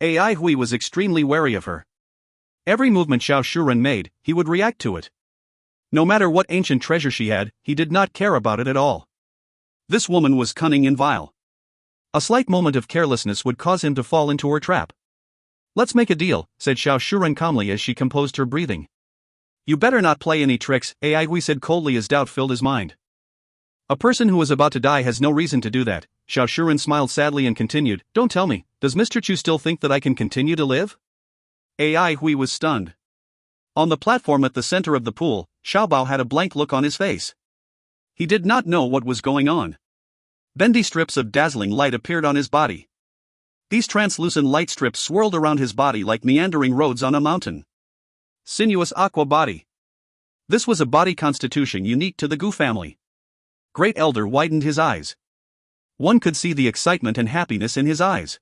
AI Hui was extremely wary of her. Every movement Xiao Shuren made, he would react to it. No matter what ancient treasure she had, he did not care about it at all. This woman was cunning and vile. A slight moment of carelessness would cause him to fall into her trap. "Let's make a deal," said Xiao Shuren calmly as she composed her breathing. "You better not play any tricks," AI Hui said coldly as doubt filled his mind. "A person who is about to die has no reason to do that." Xiao Shuren smiled sadly and continued, "Don't tell me, does Mr. Chu still think that I can continue to live?" AI Hui was stunned. On the platform at the center of the pool, Xiaobao had a blank look on his face. He did not know what was going on. Bendy strips of dazzling light appeared on his body. These translucent light strips swirled around his body like meandering roads on a mountain. Sinuous aqua body. This was a body constitution unique to the Gu family. Great Elder widened his eyes. One could see the excitement and happiness in his eyes.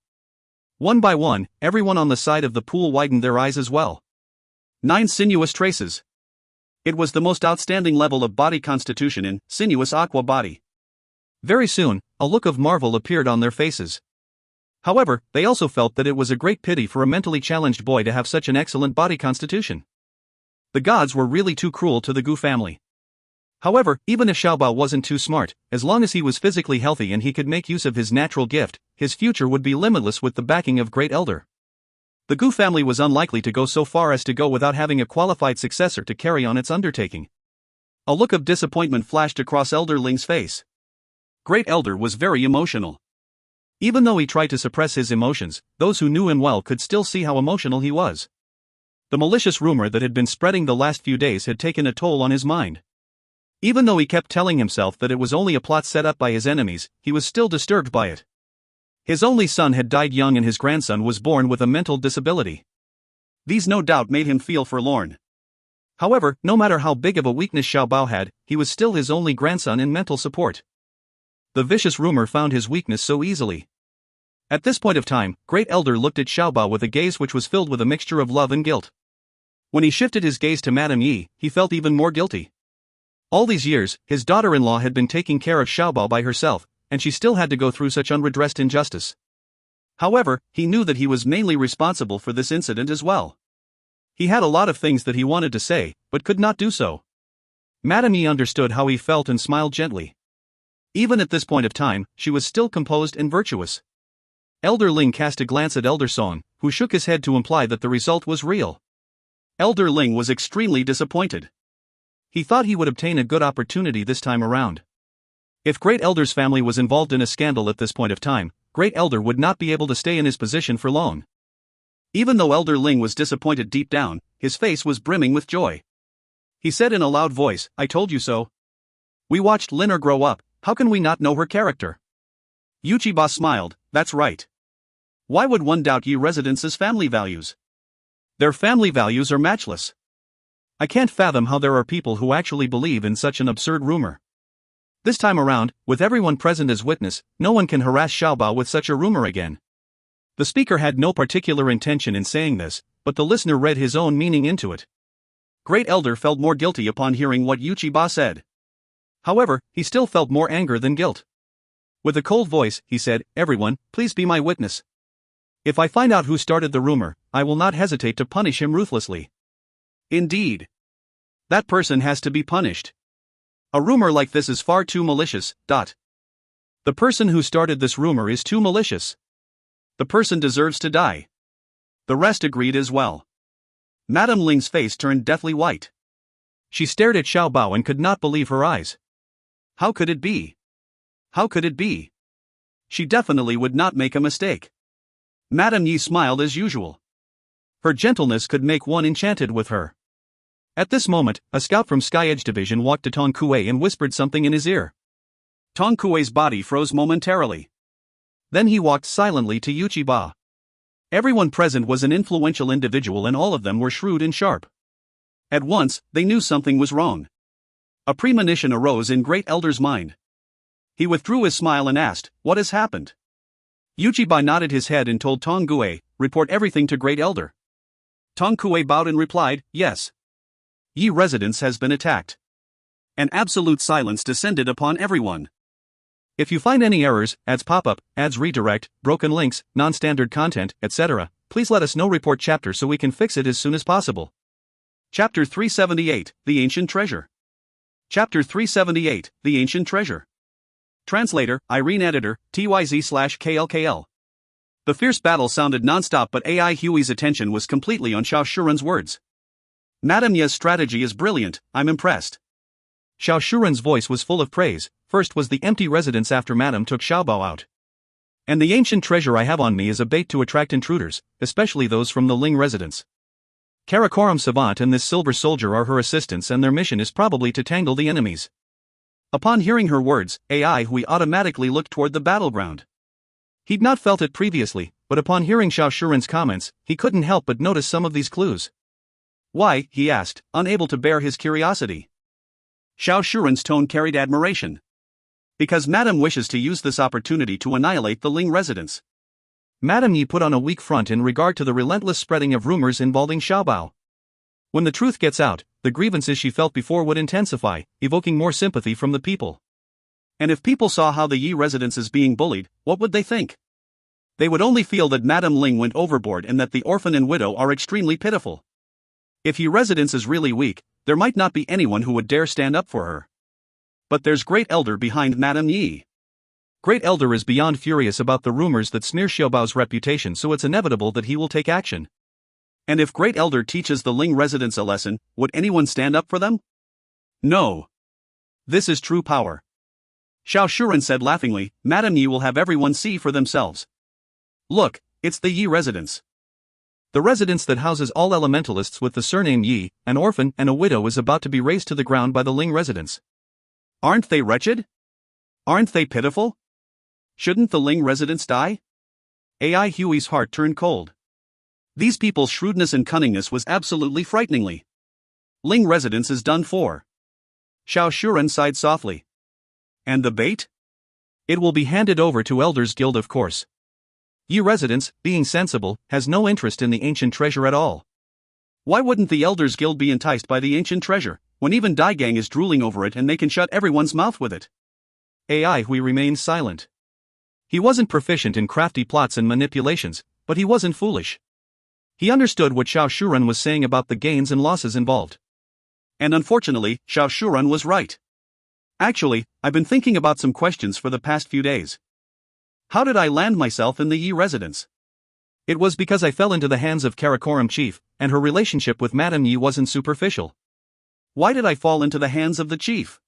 One by one, everyone on the side of the pool widened their eyes as well. 9 sinuous traces. It was the most outstanding level of body constitution in sinuous aqua body. Very soon, a look of marvel appeared on their faces. However, they also felt that it was a great pity for a mentally challenged boy to have such an excellent body constitution. The gods were really too cruel to the Gu family. However, even if Xiaobao wasn't too smart, as long as he was physically healthy and he could make use of his natural gift, his future would be limitless with the backing of Great Elder. The Gu family was unlikely to go so far as to go without having a qualified successor to carry on its undertaking. A look of disappointment flashed across Elder Ling's face. Great Elder was very emotional. Even though he tried to suppress his emotions, those who knew him well could still see how emotional he was. The malicious rumor that had been spreading the last few days had taken a toll on his mind. Even though he kept telling himself that it was only a plot set up by his enemies, he was still disturbed by it. His only son had died young and his grandson was born with a mental disability. These no doubt made him feel forlorn. However, no matter how big of a weakness Xiaobao had, he was still his only grandson in mental support. The vicious rumor found his weakness so easily. At this point of time, Great Elder looked at Xiaobao with a gaze which was filled with a mixture of love and guilt. When he shifted his gaze to Madame Yi, he felt even more guilty. All these years, his daughter-in-law had been taking care of Xiaobao by herself, and she still had to go through such unredressed injustice. However, he knew that he was mainly responsible for this incident as well. He had a lot of things that he wanted to say, but could not do so. Madame Yi understood how he felt and smiled gently. Even at this point of time, she was still composed and virtuous. Elder Ling cast a glance at Elder Song, who shook his head to imply that the result was real. Elder Ling was extremely disappointed. He thought he would obtain a good opportunity this time around. If Great Elder's family was involved in a scandal at this point of time, Great Elder would not be able to stay in his position for long. Even though Elder Ling was disappointed deep down, his face was brimming with joy. He said in a loud voice, "I told you so. We watched Linner grow up, how can we not know her character?" Yuchiba smiled, "That's right. Why would one doubt Yi Residence's family values? Their family values are matchless. I can't fathom how there are people who actually believe in such an absurd rumor. This time around, with everyone present as witness, no one can harass Xiaobao with such a rumor again. The speaker had no particular intention in saying this, but the listener read his own meaning into it. Great Elder felt more guilty upon hearing what Yuchi-ba said. However, he still felt more anger than guilt. With a cold voice, he said, "Everyone, please be my witness. If I find out who started the rumor, I will not hesitate to punish him ruthlessly." Indeed. That person has to be punished. A rumor like this is far too malicious. The person who started this rumor is too malicious. The person deserves to die. The rest agreed as well. Madame Ling's face turned deathly white. She stared at Xiaobao and could not believe her eyes. How could it be? How could it be? She definitely would not make a mistake. Madame Yi smiled as usual. Her gentleness could make one enchanted with her. At this moment, a scout from Sky Edge Division walked to Tong Kuei and whispered something in his ear. Tong Kuei's body froze momentarily. Then he walked silently to Yuchi-ba. Everyone present was an influential individual and all of them were shrewd and sharp. At once, they knew something was wrong. A premonition arose in Great Elder's mind. He withdrew his smile and asked, "What has happened?" Yuchi-ba nodded his head and told Tong Kuei, "Report everything to Great Elder." Tong Kuei bowed and replied, "Yes. Yi residence has been attacked." An absolute silence descended upon everyone. If you find any errors, ads pop-up, ads redirect, broken links, non-standard content, etc., please let us know. Report chapter so we can fix it as soon as possible. Chapter 378, The Ancient Treasure. Chapter 378, The Ancient Treasure. Translator, Irene Editor, TYZ/KLKL. The fierce battle sounded non-stop, but AI Huey's attention was completely on Xiao Shuren's words. "Madame Ye's strategy is brilliant, I'm impressed." Xiao Shuren's voice was full of praise. First was the empty residence after Madame took Xiaobao out. And the ancient treasure I have on me is a bait to attract intruders, especially those from the Ling residence. Karakoram Savant and this silver soldier are her assistants and their mission is probably to tangle the enemies. Upon hearing her words, AI Hui automatically looked toward the battleground. He'd not felt it previously, but upon hearing Xiao Shuren's comments, he couldn't help but notice some of these clues. "Why?" he asked, unable to bear his curiosity. Xiao Shuren's tone carried admiration. "Because Madame wishes to use this opportunity to annihilate the Ling residence." Madame Yi put on a weak front in regard to the relentless spreading of rumors involving Xiaobao. When the truth gets out, the grievances she felt before would intensify, evoking more sympathy from the people. And if people saw how the Yi residence is being bullied, what would they think? They would only feel that Madame Ling went overboard and that the orphan and widow are extremely pitiful. If Yi residence is really weak, there might not be anyone who would dare stand up for her. But there's Great Elder behind Madame Yi. Great Elder is beyond furious about the rumors that smear Xiaobao's reputation, so it's inevitable that he will take action. And if Great Elder teaches the Ling residents a lesson, would anyone stand up for them? No. This is true power. Xiao Shuren said laughingly, "Madame Yi will have everyone see for themselves. Look, it's the Yi residence. The residence that houses all elementalists with the surname Yi, an orphan and a widow, is about to be razed to the ground by the Ling residents. Aren't they wretched? Aren't they pitiful? Shouldn't the Ling residents die?" AI Huey's heart turned cold. These people's shrewdness and cunningness was absolutely frighteningly. Ling residence is done for. Xiao Shuren sighed softly. And the bait? It will be handed over to Elders Guild, of course. Yi residence, being sensible, has no interest in the ancient treasure at all. Why wouldn't the Elders Guild be enticed by the ancient treasure, when even Daigang is drooling over it and they can shut everyone's mouth with it? AI Hui remained silent. He wasn't proficient in crafty plots and manipulations, but he wasn't foolish. He understood what Xiao Shuren was saying about the gains and losses involved. And unfortunately, Xiao Shuren was right. Actually, I've been thinking about some questions for the past few days. How did I land myself in the Yi residence? It was because I fell into the hands of Karakoram Chief, and her relationship with Madame Yi wasn't superficial. Why did I fall into the hands of the chief?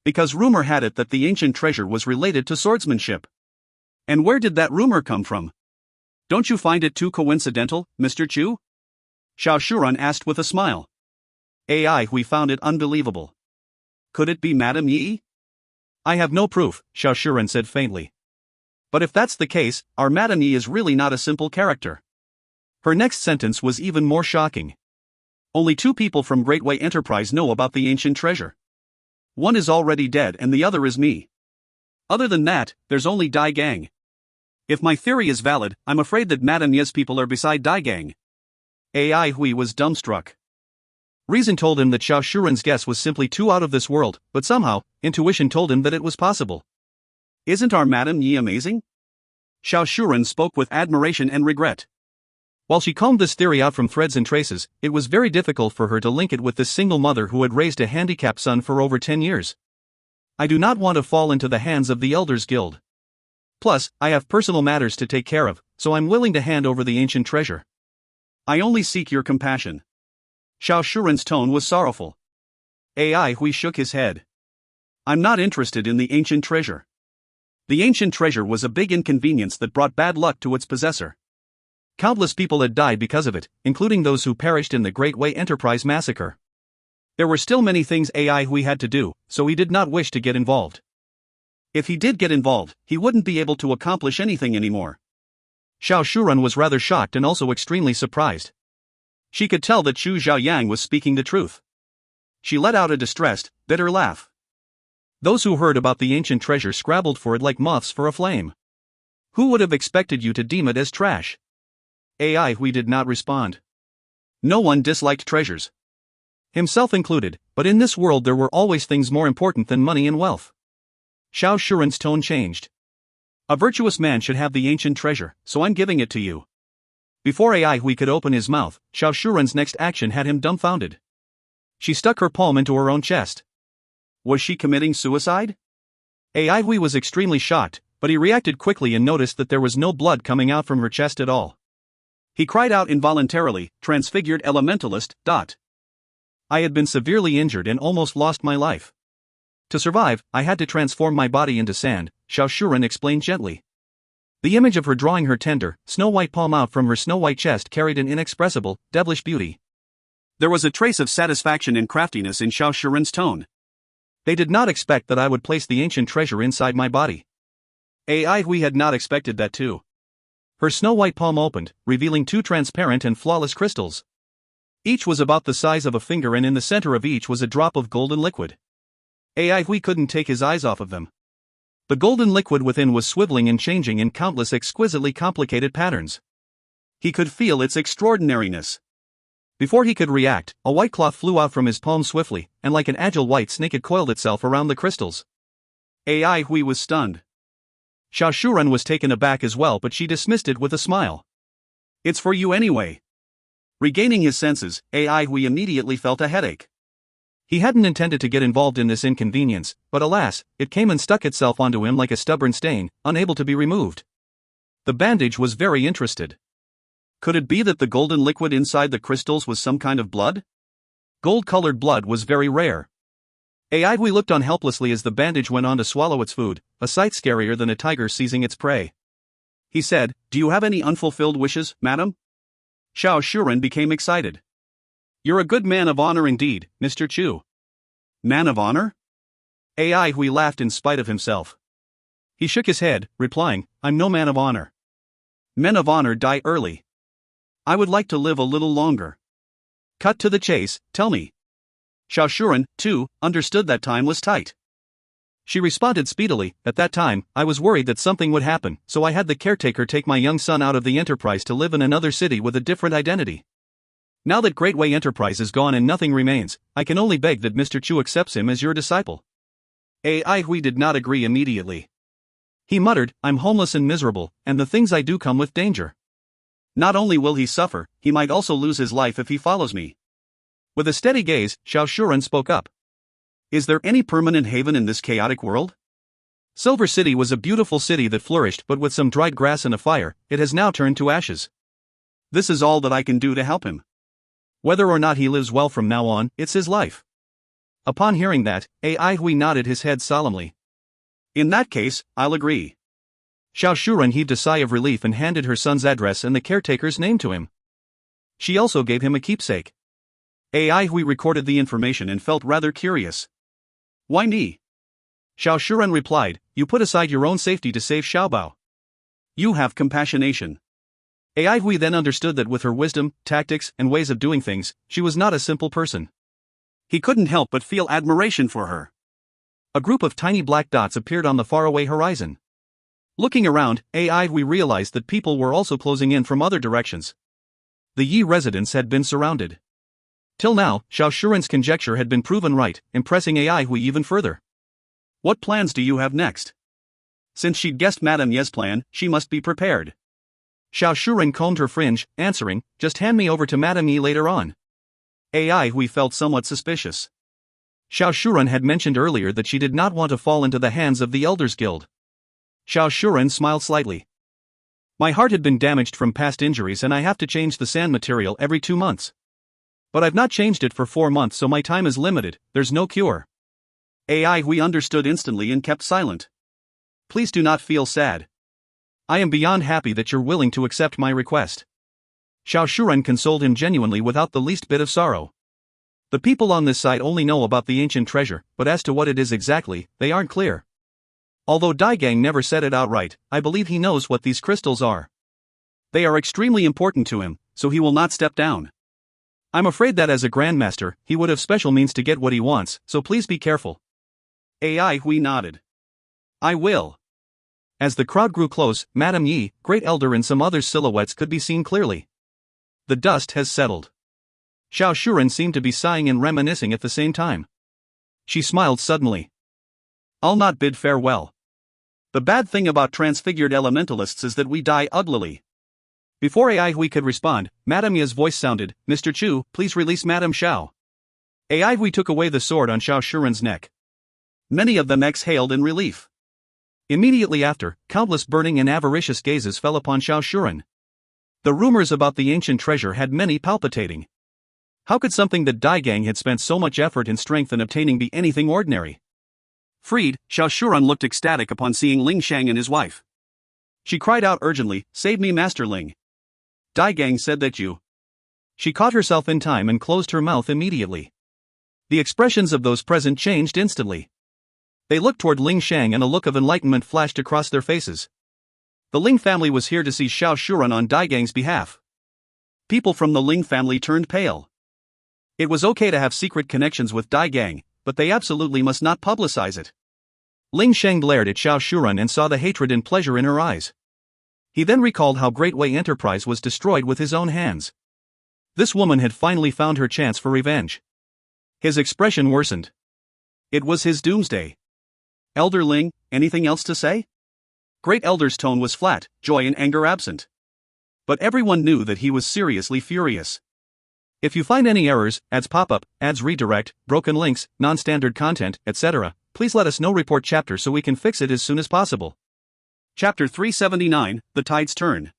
Because rumor had it that the ancient treasure was related to swordsmanship. And where did that rumor come from? Don't you find it too coincidental, Mr. Chu? Xiao Shuren asked with a smile. AI Hui found it unbelievable. Could it be Madame Yi? I have no proof, Xiao Shuren said faintly. But if that's the case, our Madame Yi is really not a simple character. Her next sentence was even more shocking. Only 2 people from Great Way Enterprise know about the ancient treasure. One is already dead and the other is me. Other than that, there's only Dai Gang. If my theory is valid, I'm afraid that Madame Ye's people are beside Dai Gang. AI Hui was dumbstruck. Reason told him that Xiao Shuren's guess was simply too out of this world, but somehow, intuition told him that it was possible. Isn't our Madame Yi amazing? Xiao Shuren spoke with admiration and regret. While she combed this theory out from threads and traces, it was very difficult for her to link it with this single mother who had raised a handicapped son for over 10 years. I do not want to fall into the hands of the Elders Guild. Plus, I have personal matters to take care of, so I'm willing to hand over the ancient treasure. I only seek your compassion. Xiao Shuren's tone was sorrowful. Ai Hui shook his head. I'm not interested in the ancient treasure. The ancient treasure was a big inconvenience that brought bad luck to its possessor. Countless people had died because of it, including those who perished in the Great Way Enterprise massacre. There were still many things Ai Hui had to do, so he did not wish to get involved. If he did get involved, he wouldn't be able to accomplish anything anymore. Xiao Shuren was rather shocked and also extremely surprised. She could tell that Xu Zhaoyang was speaking the truth. She let out a distressed, bitter laugh. Those who heard about the ancient treasure scrabbled for it like moths for a flame. Who would have expected you to deem it as trash? Ai Hui did not respond. No one disliked treasures. Himself included, but in this world there were always things more important than money and wealth. Xiao Shuren's tone changed. A virtuous man should have the ancient treasure, so I'm giving it to you. Before Ai Hui could open his mouth, Xiao Shuren's next action had him dumbfounded. She stuck her palm into her own chest. Was she committing suicide? Ai Hui was extremely shocked, but he reacted quickly and noticed that there was no blood coming out from her chest at all. He cried out involuntarily, transfigured elementalist. I had been severely injured and almost lost my life. To survive, I had to transform my body into sand, Xiao Shuren explained gently. The image of her drawing her tender, snow-white palm out from her snow-white chest carried an inexpressible, devilish beauty. There was a trace of satisfaction and craftiness in Xiao Shuren's tone. They did not expect that I would place the ancient treasure inside my body. Ai Hui had not expected that too. Her snow-white palm opened, revealing 2 transparent and flawless crystals. Each was about the size of a finger and in the center of each was a drop of golden liquid. Ai Hui couldn't take his eyes off of them. The golden liquid within was swiveling and changing in countless exquisitely complicated patterns. He could feel its extraordinariness. Before he could react, a white cloth flew out from his palm swiftly, and like an agile white snake it coiled itself around the crystals. Ai Hui was stunned. Xiao Shuren was taken aback as well, but she dismissed it with a smile. It's for you anyway. Regaining his senses, Ai Hui immediately felt a headache. He hadn't intended to get involved in this inconvenience, but alas, it came and stuck itself onto him like a stubborn stain, unable to be removed. The bandage was very interested. Could it be that the golden liquid inside the crystals was some kind of blood? Gold-colored blood was very rare. Ai Hui looked on helplessly as the bandage went on to swallow its food, a sight scarier than a tiger seizing its prey. He said, "Do you have any unfulfilled wishes, madam?" Xiao Shuren became excited. "You're a good man of honor indeed, Mr. Chu." Man of honor? Ai Hui laughed in spite of himself. He shook his head, replying, "I'm no man of honor. Men of honor die early. I would like to live a little longer." Cut to the chase, tell me. Xiao Shuren, too, understood that time was tight. She responded speedily, "At that time, I was worried that something would happen, so I had the caretaker take my young son out of the Enterprise to live in another city with a different identity. Now that Great Way Enterprise is gone and nothing remains, I can only beg that Mr. Chu accepts him as your disciple." Ai Hui did not agree immediately. He muttered, "I'm homeless and miserable, and the things I do come with danger. Not only will he suffer, he might also lose his life if he follows me." With a steady gaze, Xiao Shuren spoke up. "Is there any permanent haven in this chaotic world?" Silver City was a beautiful city that flourished, but with some dried grass and a fire, it has now turned to ashes. This is all that I can do to help him. Whether or not he lives well from now on, it's his life." Upon hearing that, Ai Hui nodded his head solemnly. "In that case, I'll agree." Xiao Shuren heaved a sigh of relief and handed her son's address and the caretaker's name to him. She also gave him a keepsake. Ai Hui recorded the information and felt rather curious. "Why me?" Xiao Shuren replied, "You put aside your own safety to save Xiaobao. You have compassionation. Ai Hui then understood that with her wisdom, tactics, and ways of doing things, she was not a simple person. He couldn't help but feel admiration for her. A group of tiny black dots appeared on the faraway horizon. Looking around, Ai Hui realized that people were also closing in from other directions. The Yi residence had been surrounded. Till now, Xiao Shuren's conjecture had been proven right, impressing Ai Hui even further. What plans do you have next? Since she'd guessed Madame Ye's plan, she must be prepared. Xiao Shuren combed her fringe, answering, "Just hand me over to Madame Yi later on." Ai Hui felt somewhat suspicious. Xiao Shuren had mentioned earlier that she did not want to fall into the hands of the Elders Guild. Xiao Shuren smiled slightly. "My heart had been damaged from past injuries and I have to change the sand material every 2 months. But I've not changed it for 4 months, so my time is limited, there's no cure." Ai Hui understood instantly and kept silent. "Please do not feel sad. I am beyond happy that you're willing to accept my request." Xiao Shuren consoled him genuinely without the least bit of sorrow. The people on this side only know about the ancient treasure, but as to what it is exactly, they aren't clear. Although Daigang never said it outright, I believe he knows what these crystals are. They are extremely important to him, so he will not step down. I'm afraid that as a grandmaster, he would have special means to get what he wants, so please be careful. Ai Hui nodded. "I will." As the crowd grew close, Madame Yi, Great Elder and some other silhouettes could be seen clearly. The dust has settled. Xiao Shuren seemed to be sighing and reminiscing at the same time. She smiled suddenly. "I'll not bid farewell. The bad thing about transfigured elementalists is that we die uglily." Before Ai Hui could respond, Madame Yi's voice sounded, "Mr. Chu, please release Madame Xiao." Ai Hui took away the sword on Xiao Shuren's neck. Many of them exhaled in relief. Immediately after, countless burning and avaricious gazes fell upon Xiao Shuren. The rumors about the ancient treasure had many palpitating. How could something that Daigang had spent so much effort and strength in obtaining be anything ordinary? Freed, Xiao Shuren looked ecstatic upon seeing Ling Shang and his wife. She cried out urgently, "Save me, Master Ling. Daigang said that you..." She caught herself in time and closed her mouth immediately. The expressions of those present changed instantly. They looked toward Ling Shang and a look of enlightenment flashed across their faces. The Ling family was here to see Xiao Shuren on Daigang's behalf. People from the Ling family turned pale. It was okay to have secret connections with Daigang, but they absolutely must not publicize it. Ling Shang glared at Xiao Shuren and saw the hatred and pleasure in her eyes. He then recalled how Great Wei Enterprise was destroyed with his own hands. This woman had finally found her chance for revenge. His expression worsened. It was his doomsday. "Elder Ling, anything else to say?" Great Elder's tone was flat, joy and anger absent. But everyone knew that he was seriously furious. If you find any errors, ads pop-up, ads redirect, broken links, non-standard content, etc., please let us know. Report chapter so we can fix it as soon as possible. Chapter 379, The Tide's Turn.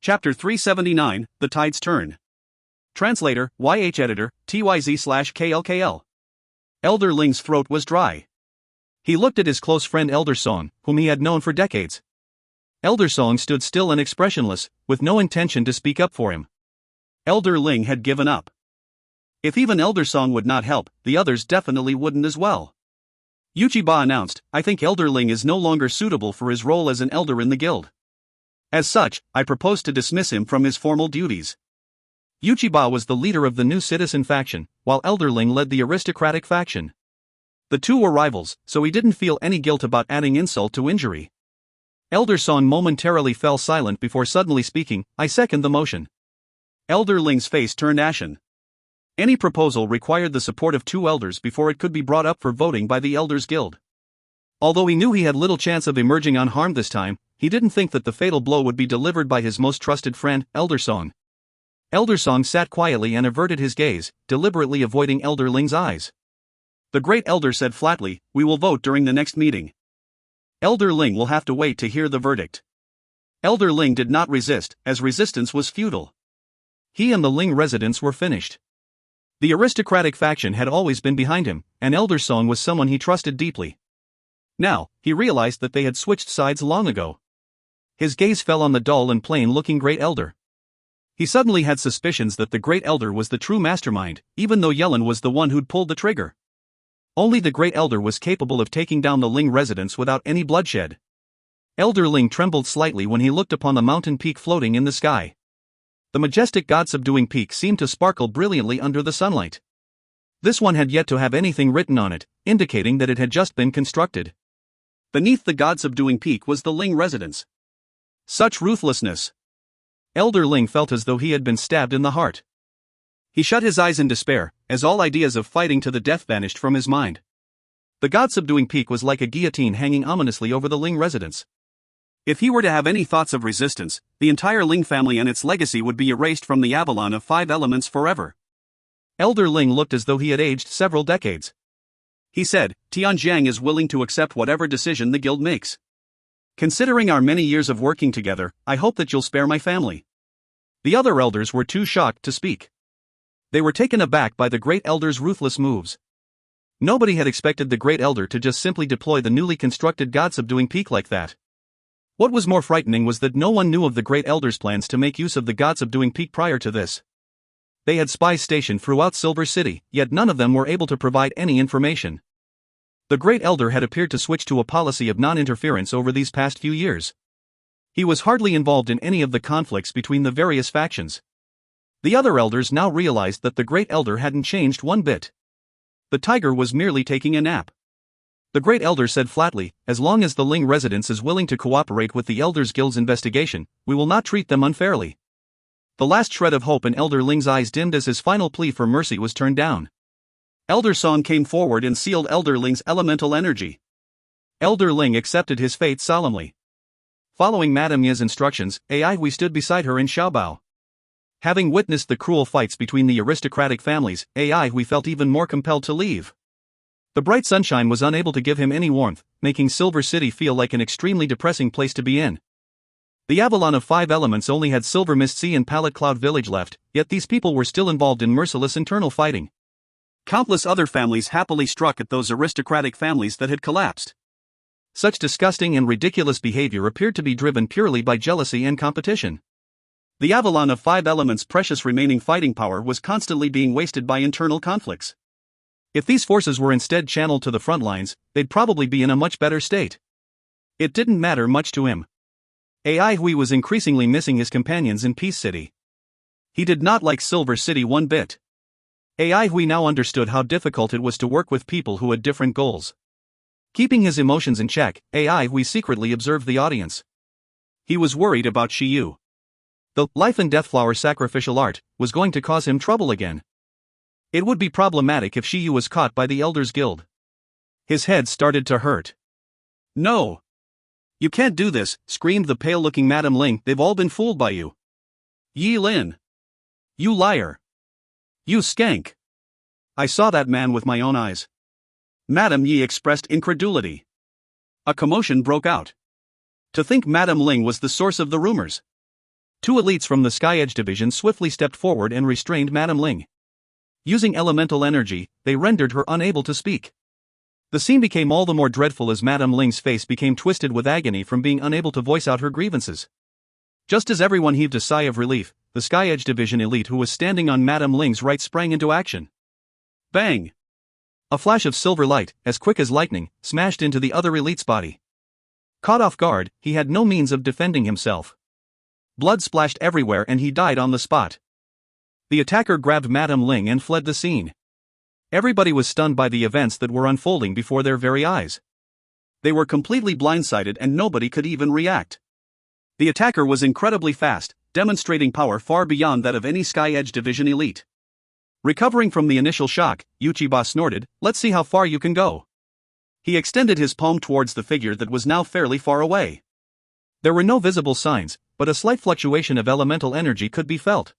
Chapter 379, The Tide's Turn. Translator, YH Editor, TYZ/KLKL. Elder Ling's throat was dry. He looked at his close friend Elder Song, whom he had known for decades. Elder Song stood still and expressionless, with no intention to speak up for him. Elder Ling had given up. If even Elder Song would not help, the others definitely wouldn't as well. Yuchiba announced, "I think Elder Ling is no longer suitable for his role as an elder in the guild. As such, I propose to dismiss him from his formal duties." Yuchiba was the leader of the new citizen faction, while Elder Ling led the aristocratic faction. The two were rivals, so he didn't feel any guilt about adding insult to injury. Elder Song momentarily fell silent before suddenly speaking, "I second the motion." Elder Ling's face turned ashen. Any proposal required the support of 2 elders before it could be brought up for voting by the Elders Guild. Although he knew he had little chance of emerging unharmed this time, he didn't think that the fatal blow would be delivered by his most trusted friend, Elder Song. Elder Song sat quietly and averted his gaze, deliberately avoiding Elder Ling's eyes. The Great Elder said flatly, "We will vote during the next meeting. Elder Ling will have to wait to hear the verdict." Elder Ling did not resist, as resistance was futile. He and the Ling residents were finished. The aristocratic faction had always been behind him, and Elder Song was someone he trusted deeply. Now, he realized that they had switched sides long ago. His gaze fell on the dull and plain-looking Great Elder. He suddenly had suspicions that the Great Elder was the true mastermind, even though Yellen was the one who'd pulled the trigger. Only the Great Elder was capable of taking down the Ling residents without any bloodshed. Elder Ling trembled slightly when he looked upon the mountain peak floating in the sky. The majestic god-subduing peak seemed to sparkle brilliantly under the sunlight. This one had yet to have anything written on it, indicating that it had just been constructed. Beneath the god-subduing peak was the Ling residence. Such ruthlessness! Elder Ling felt as though he had been stabbed in the heart. He shut his eyes in despair, as all ideas of fighting to the death vanished from his mind. The god-subduing peak was like a guillotine hanging ominously over the Ling residence. If he were to have any thoughts of resistance, the entire Ling family and its legacy would be erased from the Avalon of 5 Elements forever. Elder Ling looked as though he had aged several decades. He said, Tianjiang is willing to accept whatever decision the guild makes. Considering our many years of working together, I hope that you'll spare my family. The other elders were too shocked to speak. They were taken aback by the Great Elder's ruthless moves. Nobody had expected the Great Elder to just simply deploy the newly constructed god-subduing peak like that. What was more frightening was that no one knew of the Great Elder's plans to make use of the god-subduing peak prior to this. They had spies stationed throughout Silver City, yet none of them were able to provide any information. The Great Elder had appeared to switch to a policy of non-interference over these past few years. He was hardly involved in any of the conflicts between the various factions. The other elders now realized that the Great Elder hadn't changed one bit. The tiger was merely taking a nap. The Great Elder said flatly, as long as the Ling residence is willing to cooperate with the Elders Guild's investigation, we will not treat them unfairly. The last shred of hope in Elder Ling's eyes dimmed as his final plea for mercy was turned down. Elder Song came forward and sealed Elder Ling's elemental energy. Elder Ling accepted his fate solemnly. Following Madame Ye's instructions, Hui stood beside her in Xiaobao. Having witnessed the cruel fights between the aristocratic families, Hui felt even more compelled to leave. The bright sunshine was unable to give him any warmth, making Silver City feel like an extremely depressing place to be in. The Avalon of 5 Elements only had Silver Mist Sea and Pallet Cloud Village left, yet these people were still involved in merciless internal fighting. Countless other families happily struck at those aristocratic families that had collapsed. Such disgusting and ridiculous behavior appeared to be driven purely by jealousy and competition. The Avalon of 5 Elements' precious remaining fighting power was constantly being wasted by internal conflicts. If these forces were instead channeled to the front lines, they'd probably be in a much better state. It didn't matter much to him. Hui was increasingly missing his companions in Peace City. He did not like Silver City one bit. Hui now understood how difficult it was to work with people who had different goals. Keeping his emotions in check, Hui secretly observed the audience. He was worried about Shiyu. The life and death flower sacrificial art was going to cause him trouble again. It would be problematic if Shiyu was caught by the Elders Guild. His head started to hurt. No! You can't do this, screamed the pale-looking Madame Ling. They've all been fooled by you. Yi Lin! You liar! You skank! I saw that man with my own eyes. Madame Yi expressed incredulity. A commotion broke out. To think Madame Ling was the source of the rumors. 2 elites from the Sky Edge division swiftly stepped forward and restrained Madame Ling. Using elemental energy, they rendered her unable to speak. The scene became all the more dreadful as Madame Ling's face became twisted with agony from being unable to voice out her grievances. Just as everyone heaved a sigh of relief, the Sky Edge division elite who was standing on Madame Ling's right sprang into action. Bang! A flash of silver light, as quick as lightning, smashed into the other elite's body. Caught off guard, he had no means of defending himself. Blood splashed everywhere and he died on the spot. The attacker grabbed Madame Ling and fled the scene. Everybody was stunned by the events that were unfolding before their very eyes. They were completely blindsided and nobody could even react. The attacker was incredibly fast, demonstrating power far beyond that of any Sky Edge division elite. Recovering from the initial shock, Yuchiba snorted, "Let's see how far you can go." He extended his palm towards the figure that was now fairly far away. There were no visible signs, but a slight fluctuation of elemental energy could be felt.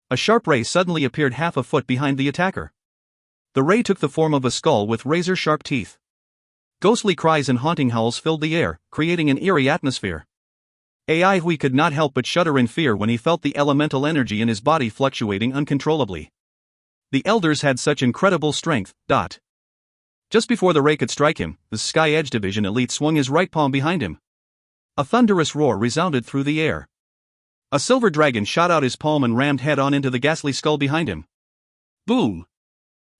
A sharp ray suddenly appeared half a foot behind the attacker. The ray took the form of a skull with razor-sharp teeth. Ghostly cries and haunting howls filled the air, creating an eerie atmosphere. Hui could not help but shudder in fear when he felt the elemental energy in his body fluctuating uncontrollably. The elders had such incredible strength. Just before the ray could strike him, the Sky Edge division elite swung his right palm behind him. A thunderous roar resounded through the air. A silver dragon shot out his palm and rammed head-on into the ghastly skull behind him. Boom!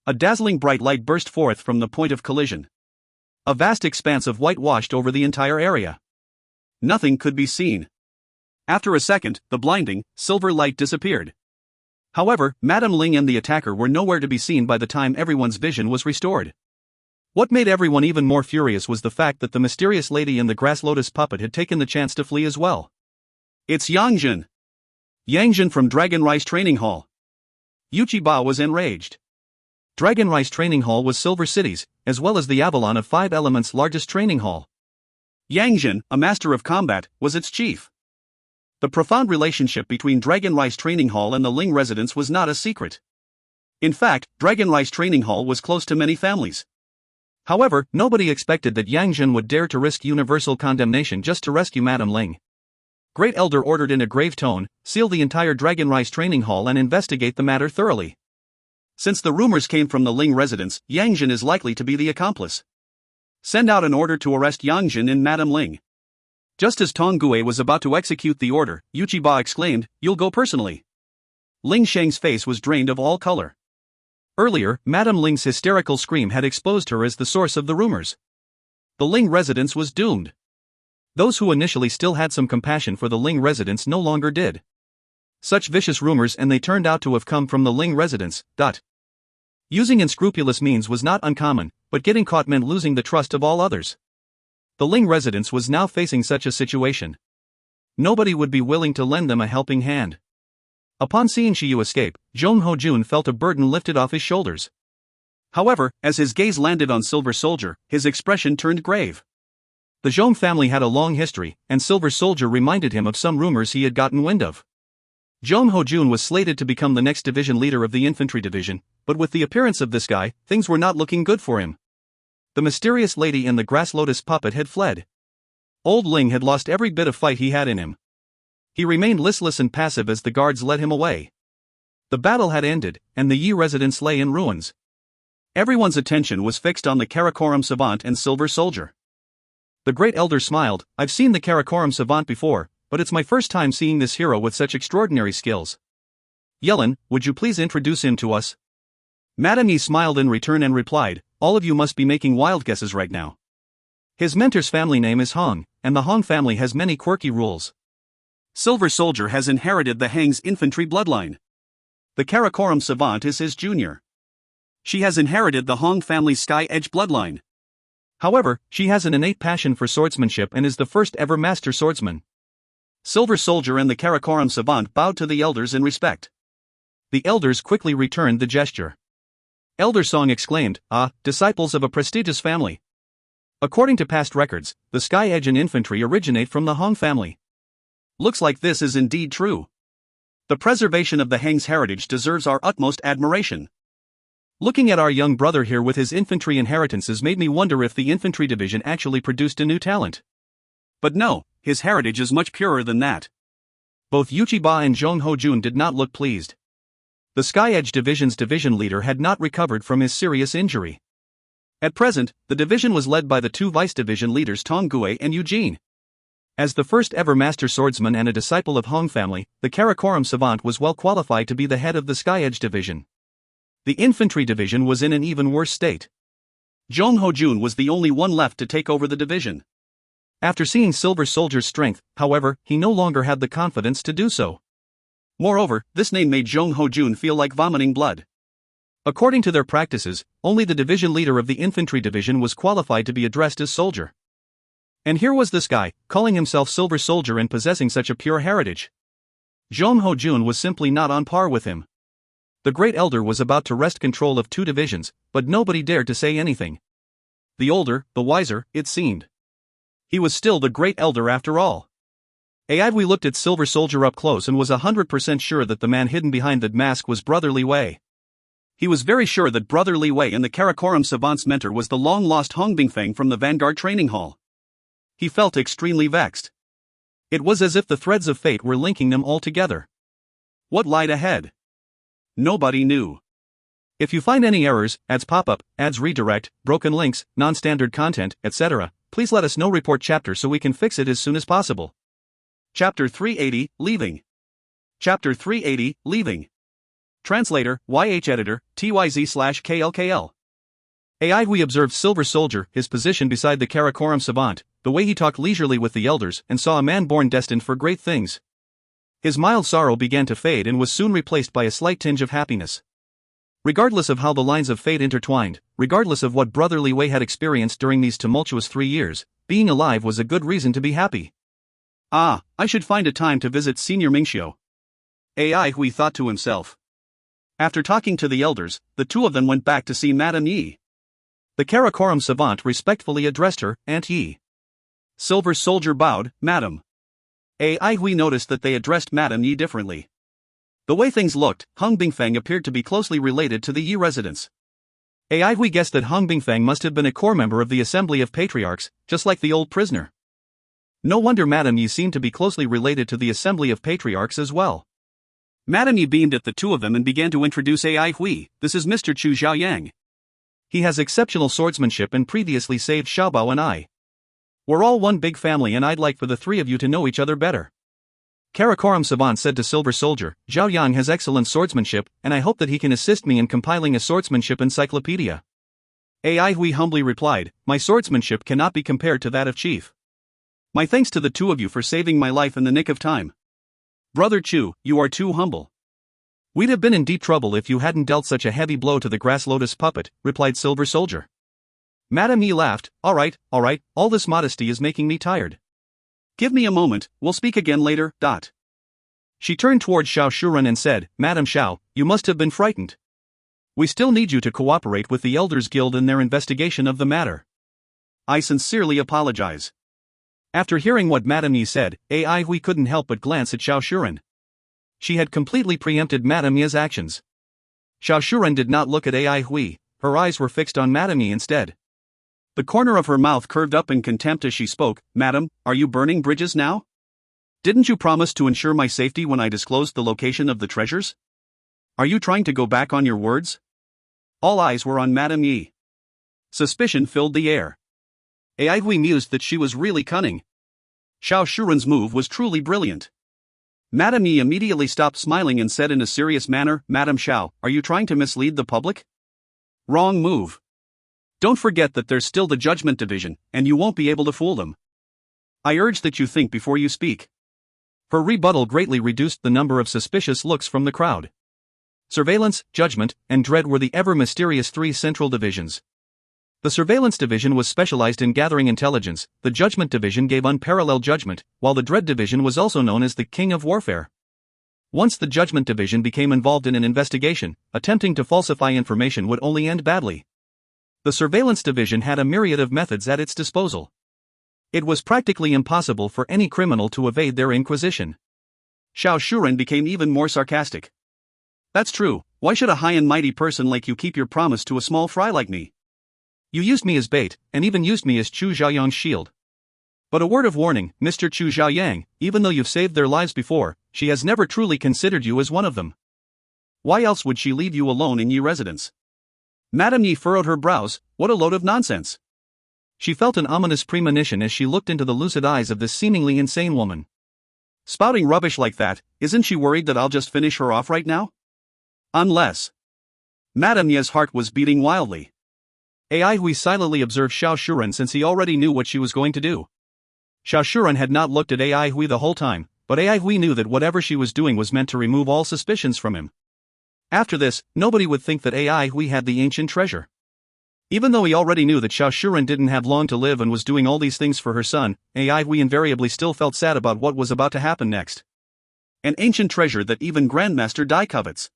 A dazzling bright light burst forth from the point of collision. A vast expanse of white washed over the entire area. Nothing could be seen. After a second, the blinding, silver light disappeared. However, Madame Ling and the attacker were nowhere to be seen by the time everyone's vision was restored. What made everyone even more furious was the fact that the mysterious lady in the grass lotus puppet had taken the chance to flee as well. It's Yangjin! Yangjin from Dragon Rice Training Hall. Yuchiba was enraged. Dragon Rice Training Hall was Silver City's, as well as the Avalon of Five Elements' largest training hall. Yangjin, a master of combat, was its chief. The profound relationship between Dragon Rice Training Hall and the Ling residence was not a secret. In fact, Dragon Rice Training Hall was close to many families. However, nobody expected that Yangjin would dare to risk universal condemnation just to rescue Madame Ling. Great Elder ordered in a grave tone, seal the entire Dragon Rice Training Hall and investigate the matter thoroughly. Since the rumors came from the Ling residence, Yangjin is likely to be the accomplice. Send out an order to arrest Yangjin and Madame Ling. Just as Tong Gue was about to execute the order, Yuchiba exclaimed, "You'll go personally." Ling Sheng's face was drained of all color. Earlier, Madame Ling's hysterical scream had exposed her as the source of the rumors. The Ling residence was doomed. Those who initially still had some compassion for the Ling residence no longer did. Such vicious rumors, and they turned out to have come from the Ling residence. Using unscrupulous means was not uncommon, but getting caught meant losing the trust of all others. The Ling residence was now facing such a situation. Nobody would be willing to lend them a helping hand. Upon seeing Shiyu escape, Zhong Hojun felt a burden lifted off his shoulders. However, as his gaze landed on Silver Soldier, his expression turned grave. The Zhong family had a long history, and Silver Soldier reminded him of some rumors he had gotten wind of. Zhong Hojun was slated to become the next division leader of the infantry division, but with the appearance of this guy, things were not looking good for him. The mysterious lady in the grass lotus puppet had fled. Old Ling had lost every bit of fight he had in him. He remained listless and passive as the guards led him away. The battle had ended, and the Yi residence lay in ruins. Everyone's attention was fixed on the Karakoram Savant and Silver Soldier. The Great Elder smiled. "I've seen the Karakoram Savant before, but it's my first time seeing this hero with such extraordinary skills. Yellen, would you please introduce him to us?" Madame Yi smiled in return and replied, "All of you must be making wild guesses right now. His mentor's family name is Hong, and the Hong family has many quirky rules. Silver Soldier has inherited the Hang's infantry bloodline. The Karakoram Savant is his junior. She has inherited the Hong family's Sky Edge bloodline. However, she has an innate passion for swordsmanship and is the first ever master swordsman." Silver Soldier and the Karakoram Savant bowed to the elders in respect. The elders quickly returned the gesture. Elder Song exclaimed, "Ah, disciples of a prestigious family. According to past records, the Sky Edge and infantry originate from the Hong family. Looks like this is indeed true. The preservation of the Hang's heritage deserves our utmost admiration. Looking at our young brother here with his infantry inheritances made me wonder if the infantry division actually produced a new talent. But no, his heritage is much purer than that." Both Yuchiba and Zhong Hojun did not look pleased. The Sky Edge Division's division leader had not recovered from his serious injury. At present, the division was led by the two vice division leaders Tong Gue and Eugene. As the first ever master swordsman and a disciple of Hong family, the Karakoram Savant was well qualified to be the head of the Sky Edge Division. The infantry division was in an even worse state. Zhong Hojun was the only one left to take over the division. After seeing Silver Soldier's strength, however, he no longer had the confidence to do so. Moreover, this name made Zhong Hojun feel like vomiting blood. According to their practices, only the division leader of the infantry division was qualified to be addressed as soldier. And here was this guy, calling himself Silver Soldier and possessing such a pure heritage. Zhong Hojun was simply not on par with him. The Great Elder was about to wrest control of two divisions, but nobody dared to say anything. The older, the wiser, it seemed. He was still the Great Elder after all. Aidwi looked at Silver Soldier up close and was 100% sure that the man hidden behind that mask was Brother Li Wei. He was very sure that Brother Li Wei and the Karakoram Savant's mentor was the long-lost Hong Bingfeng from the Vanguard Training Hall. He felt extremely vexed. It was as if the threads of fate were linking them all together. What lied ahead? Nobody knew. If you find any errors, ads pop-up, ads redirect, broken links, non-standard content, etc., please let us know. Report chapter so we can fix it as soon as possible. Chapter 380, Leaving. Chapter 380, Leaving. Translator, YH Editor, TYZ/KLKL. Aidwi observed Silver Soldier, his position beside the Karakoram Savant, the way he talked leisurely with the elders and saw a man born destined for great things. His mild sorrow began to fade and was soon replaced by a slight tinge of happiness. Regardless of how the lines of fate intertwined, regardless of what brotherly Wei had experienced during these tumultuous 3 years, being alive was a good reason to be happy. Ah, I should find a time to visit Senior Mingxiu. Ai Hui thought to himself. After talking to the elders, the two of them went back to see Madame Yi. The Karakoram savant respectfully addressed her, Aunt Yi. Silver Soldier bowed, Madam. Ai Hui noticed that they addressed Madame Yi differently. The way things looked, Hung Bingfeng appeared to be closely related to the Yi residents. Ai Hui guessed that Hung Bingfeng must have been a core member of the Assembly of Patriarchs, just like the old prisoner. No wonder Madame Yi seemed to be closely related to the Assembly of Patriarchs as well. Madame Yi beamed at the two of them and began to introduce Ai Hui. This is Mr. Chu Xiaoyang. He has exceptional swordsmanship and previously saved Xiaobao and I. We're all one big family and I'd like for the three of you to know each other better. Karakoram Savant said to Silver Soldier, Zhao Yang has excellent swordsmanship, and I hope that he can assist me in compiling a swordsmanship encyclopedia. Ai Hui humbly replied, my swordsmanship cannot be compared to that of Chief. My thanks to the two of you for saving my life in the nick of time. Brother Chu, you are too humble. We'd have been in deep trouble if you hadn't dealt such a heavy blow to the grass lotus puppet, replied Silver Soldier. Madame Yi laughed, all right, all this modesty is making me tired. Give me a moment, we'll speak again later. She turned toward Xiao Shuren and said, Madame Xiao, you must have been frightened. We still need you to cooperate with the Elders Guild in their investigation of the matter. I sincerely apologize. After hearing what Madame Yi said, Ai Hui couldn't help but glance at Xiao Shuren. She had completely preempted Madame Yi's actions. Xiao Shuren did not look at Ai Hui, her eyes were fixed on Madame Yi instead. The corner of her mouth curved up in contempt as she spoke, Madam, are you burning bridges now? Didn't you promise to ensure my safety when I disclosed the location of the treasures? Are you trying to go back on your words? All eyes were on Madame Yi. Suspicion filled the air. Ai Hui mused that she was really cunning. Xiao Shuren's move was truly brilliant. Madame Yi immediately stopped smiling and said in a serious manner, Madame Xiao, are you trying to mislead the public? Wrong move. Don't forget that there's still the Judgment Division, and you won't be able to fool them. I urge that you think before you speak. Her rebuttal greatly reduced the number of suspicious looks from the crowd. Surveillance, Judgment, and Dread were the ever-mysterious three central divisions. The Surveillance Division was specialized in gathering intelligence, the Judgment Division gave unparalleled judgment, while the Dread Division was also known as the King of Warfare. Once the Judgment Division became involved in an investigation, attempting to falsify information would only end badly. The Surveillance Division had a myriad of methods at its disposal. It was practically impossible for any criminal to evade their inquisition. Xiao Shuren became even more sarcastic. That's true, why should a high and mighty person like you keep your promise to a small fry like me? You used me as bait, and even used me as Chu Xiaoyang's shield. But a word of warning, Mr. Chu Xiaoyang, even though you've saved their lives before, she has never truly considered you as one of them. Why else would she leave you alone in Yi residence? Madame Yi furrowed her brows, what a load of nonsense. She felt an ominous premonition as she looked into the lucid eyes of this seemingly insane woman. Spouting rubbish like that, isn't she worried that I'll just finish her off right now? Unless. Madame Yi's heart was beating wildly. Ai Hui silently observed Xiao Shuren since he already knew what she was going to do. Xiao Shuren had not looked at Ai Hui the whole time, but Ai Hui knew that whatever she was doing was meant to remove all suspicions from him. After this, nobody would think that Ai Hui had the ancient treasure. Even though he already knew that Xiao Shuren didn't have long to live and was doing all these things for her son, Ai Hui invariably still felt sad about what was about to happen next. An ancient treasure that even Grandmaster Dai covets.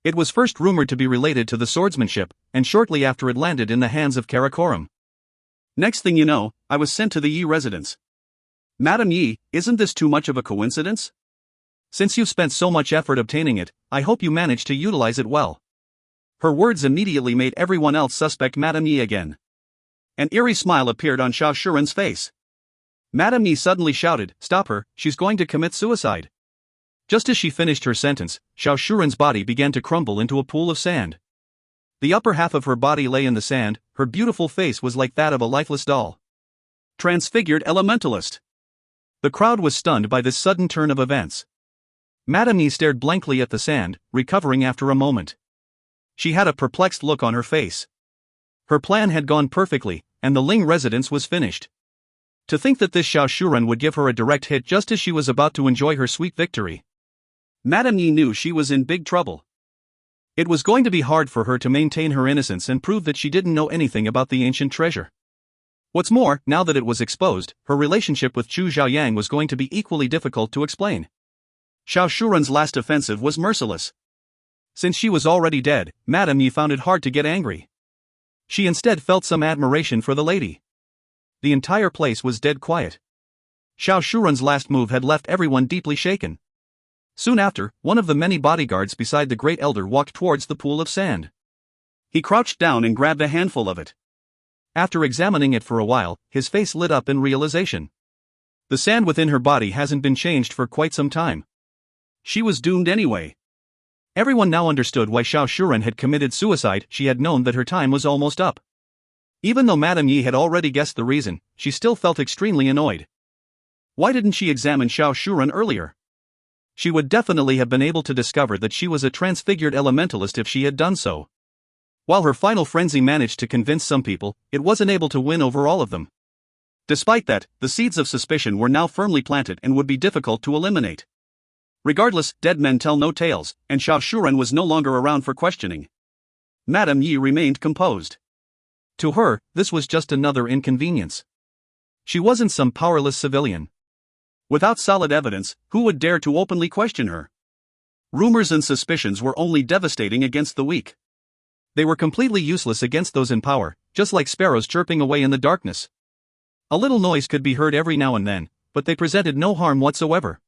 It was first rumored to be related to the swordsmanship, and shortly after it landed in the hands of Karakoram. Next thing you know, I was sent to the Yi residence. Madame Yi, isn't this too much of a coincidence? Since you've spent so much effort obtaining it, I hope you managed to utilize it well. Her words immediately made everyone else suspect Madame Yi again. An eerie smile appeared on Xiao Shuren's face. Madame Yi suddenly shouted, stop her, she's going to commit suicide. Just as she finished her sentence, Xiao Shuren's body began to crumble into a pool of sand. The upper half of her body lay in the sand, her beautiful face was like that of a lifeless doll. Transfigured elementalist. The crowd was stunned by this sudden turn of events. Madame Yi stared blankly at the sand, recovering after a moment. She had a perplexed look on her face. Her plan had gone perfectly, and the Ling residence was finished. To think that this Xiao Shuren would give her a direct hit just as she was about to enjoy her sweet victory. Madame Yi knew she was in big trouble. It was going to be hard for her to maintain her innocence and prove that she didn't know anything about the ancient treasure. What's more, now that it was exposed, her relationship with Chu Xiaoyang was going to be equally difficult to explain. Xiao Shuren's last offensive was merciless. Since she was already dead, Madame Yi found it hard to get angry. She instead felt some admiration for the lady. The entire place was dead quiet. Xiao Shuren's last move had left everyone deeply shaken. Soon after, one of the many bodyguards beside the great elder walked towards the pool of sand. He crouched down and grabbed a handful of it. After examining it for a while, his face lit up in realization. The sand within her body hasn't been changed for quite some time. She was doomed anyway. Everyone now understood why Xiao Shuren had committed suicide. She had known that her time was almost up. Even though Madame Yi had already guessed the reason, she still felt extremely annoyed. Why didn't she examine Xiao Shuren earlier? She would definitely have been able to discover that she was a transfigured elementalist if she had done so. While her final frenzy managed to convince some people, it wasn't able to win over all of them. Despite that, the seeds of suspicion were now firmly planted and would be difficult to eliminate. Regardless, dead men tell no tales, and Xiao Shuren was no longer around for questioning. Madame Yi remained composed. To her, this was just another inconvenience. She wasn't some powerless civilian. Without solid evidence, who would dare to openly question her? Rumors and suspicions were only devastating against the weak. They were completely useless against those in power, just like sparrows chirping away in the darkness. A little noise could be heard every now and then, but they presented no harm whatsoever.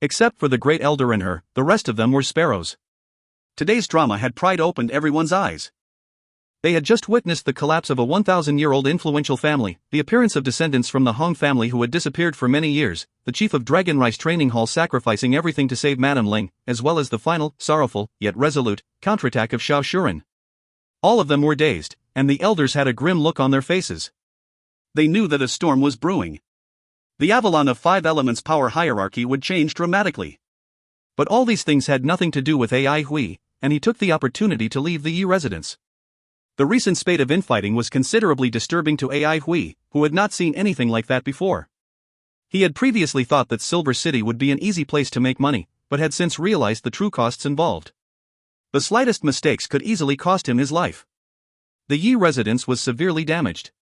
Except for the great elder and her, the rest of them were sparrows. Today's drama had pried open everyone's eyes. They had just witnessed the collapse of a 1,000-year-old influential family, the appearance of descendants from the Hong family who had disappeared for many years, the chief of Dragon Rice Training Hall sacrificing everything to save Madame Ling, as well as the final, sorrowful, yet resolute, counterattack of Xiao Shuren. All of them were dazed, and the elders had a grim look on their faces. They knew that a storm was brewing. The Avalon of Five Elements power hierarchy would change dramatically. But all these things had nothing to do with Ai Hui, and he took the opportunity to leave the Yi residence. The recent spate of infighting was considerably disturbing to Ai Hui, who had not seen anything like that before. He had previously thought that Silver City would be an easy place to make money, but had since realized the true costs involved. The slightest mistakes could easily cost him his life. The Yi residence was severely damaged.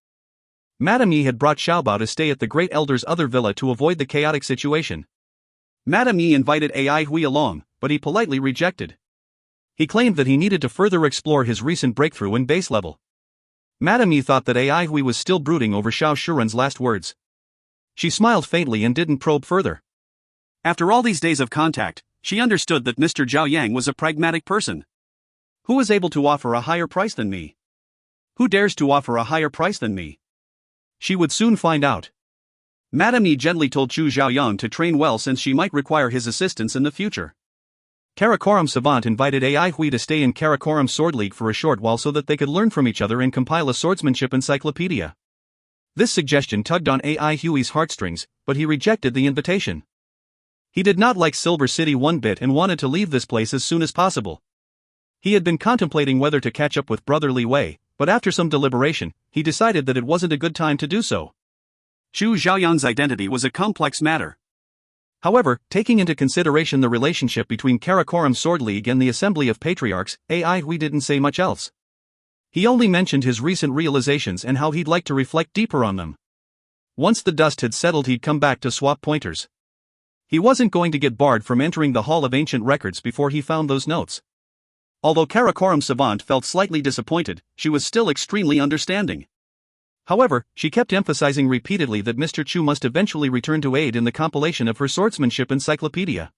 Madame Yi had brought Xiaobao to stay at the great elder's other villa to avoid the chaotic situation. Madame Yi invited Ai Hui along, but he politely rejected. He claimed that he needed to further explore his recent breakthrough in base level. Madame Yi thought that Ai Hui was still brooding over Xiao Shuren's last words. She smiled faintly and didn't probe further. After all these days of contact, she understood that Mr. Zhao Yang was a pragmatic person. Who is able to offer a higher price than me? Who dares to offer a higher price than me? She would soon find out. Madame Yi gently told Chu Xiaoyang to train well since she might require his assistance in the future. Karakoram Savant invited Ai Hui to stay in Karakoram Sword League for a short while so that they could learn from each other and compile a swordsmanship encyclopedia. This suggestion tugged on Ai Hui's heartstrings, but he rejected the invitation. He did not like Silver City one bit and wanted to leave this place as soon as possible. He had been contemplating whether to catch up with Brother Li Wei, but after some deliberation, he decided that it wasn't a good time to do so. Chu Xiaoyang's identity was a complex matter. However, taking into consideration the relationship between Karakoram Sword League and the Assembly of Patriarchs, Ai Hui didn't say much else. He only mentioned his recent realizations and how he'd like to reflect deeper on them. Once the dust had settled, he'd come back to swap pointers. He wasn't going to get barred from entering the Hall of Ancient Records before he found those notes. Although Karakoram Savant felt slightly disappointed, she was still extremely understanding. However, she kept emphasizing repeatedly that Mr. Chu must eventually return to aid in the compilation of her swordsmanship encyclopedia.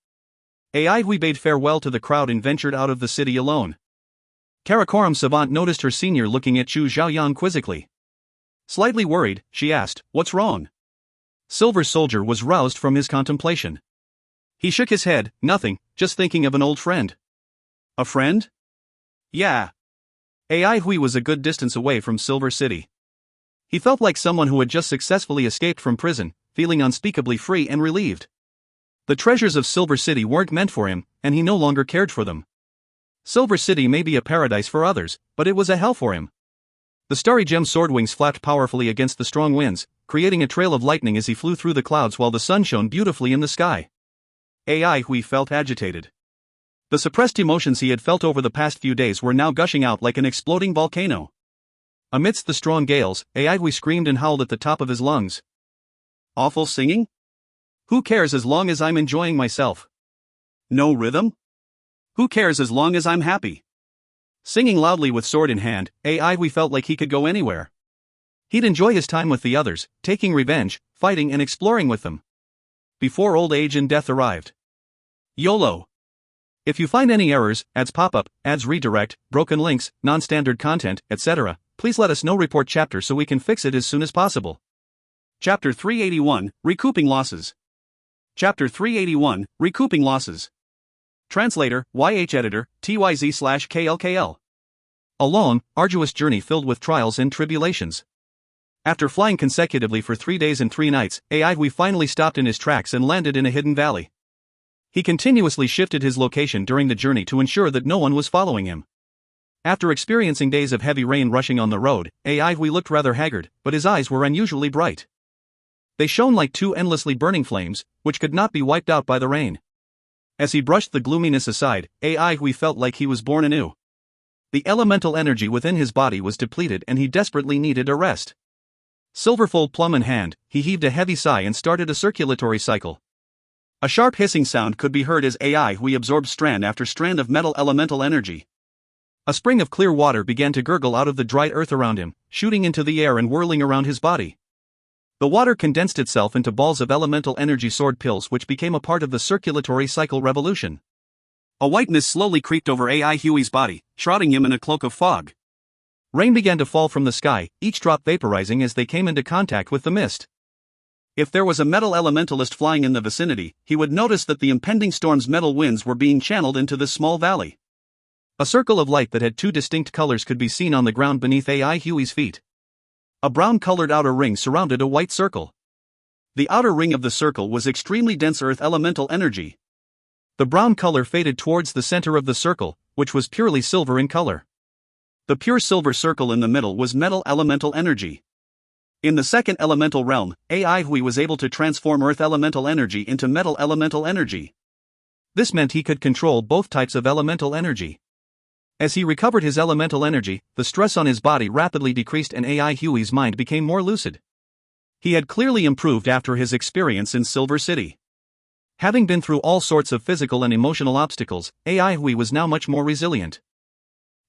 Ai Hui bade farewell to the crowd and ventured out of the city alone. Karakoram Savant noticed her senior looking at Chu Xiaoyang quizzically. Slightly worried, she asked, "What's wrong?" Silver Soldier was roused from his contemplation. He shook his head, "Nothing, just thinking of an old friend." "A friend?" "Yeah." Ai Hui was a good distance away from Silver City. He felt like someone who had just successfully escaped from prison, feeling unspeakably free and relieved. The treasures of Silver City weren't meant for him, and he no longer cared for them. Silver City may be a paradise for others, but it was a hell for him. The starry gem sword wings flapped powerfully against the strong winds, creating a trail of lightning as he flew through the clouds while the sun shone beautifully in the sky. AI Hui felt agitated. The suppressed emotions he had felt over the past few days were now gushing out like an exploding volcano. Amidst the strong gales, AI Hui screamed and howled at the top of his lungs. Awful singing? Who cares as long as I'm enjoying myself? No rhythm? Who cares as long as I'm happy? Singing loudly with sword in hand, AI Hui felt like he could go anywhere. He'd enjoy his time with the others, taking revenge, fighting and exploring with them. Before old age and death arrived. YOLO. If you find any errors, ads pop up, ads redirect, broken links, non-standard content, etc., please let us know. Report chapter so we can fix it as soon as possible. Chapter 381, Recouping Losses. Chapter 381, Recouping Losses. Translator, YH Editor, TYZ/KLKL. A long, arduous journey filled with trials and tribulations. After flying consecutively for 3 days and 3 nights, AI Hui finally stopped in his tracks and landed in a hidden valley. He continuously shifted his location during the journey to ensure that no one was following him. After experiencing days of heavy rain rushing on the road, AI Hui looked rather haggard, but his eyes were unusually bright. They shone like two endlessly burning flames, which could not be wiped out by the rain. As he brushed the gloominess aside, AI Hui felt like he was born anew. The elemental energy within his body was depleted and he desperately needed a rest. Silverfold plum in hand, he heaved a heavy sigh and started a circulatory cycle. A sharp hissing sound could be heard as AI Hui absorbed strand after strand of metal elemental energy. A spring of clear water began to gurgle out of the dried earth around him, shooting into the air and whirling around his body. The water condensed itself into balls of elemental energy sword pills which became a part of the circulatory cycle revolution. A white mist slowly creeped over AI Hui's body, shrouding him in a cloak of fog. Rain began to fall from the sky, each drop vaporizing as they came into contact with the mist. If there was a metal elementalist flying in the vicinity, he would notice that the impending storm's metal winds were being channeled into this small valley. A circle of light that had 2 distinct colors could be seen on the ground beneath AI Hui's feet. A brown-colored outer ring surrounded a white circle. The outer ring of the circle was extremely dense earth elemental energy. The brown color faded towards the center of the circle, which was purely silver in color. The pure silver circle in the middle was metal elemental energy. In the second elemental realm, AI Hui was able to transform earth elemental energy into metal elemental energy. This meant he could control both types of elemental energy. As he recovered his elemental energy, the stress on his body rapidly decreased and AI Hui's mind became more lucid. He had clearly improved after his experience in Silver City. Having been through all sorts of physical and emotional obstacles, AI Hui was now much more resilient.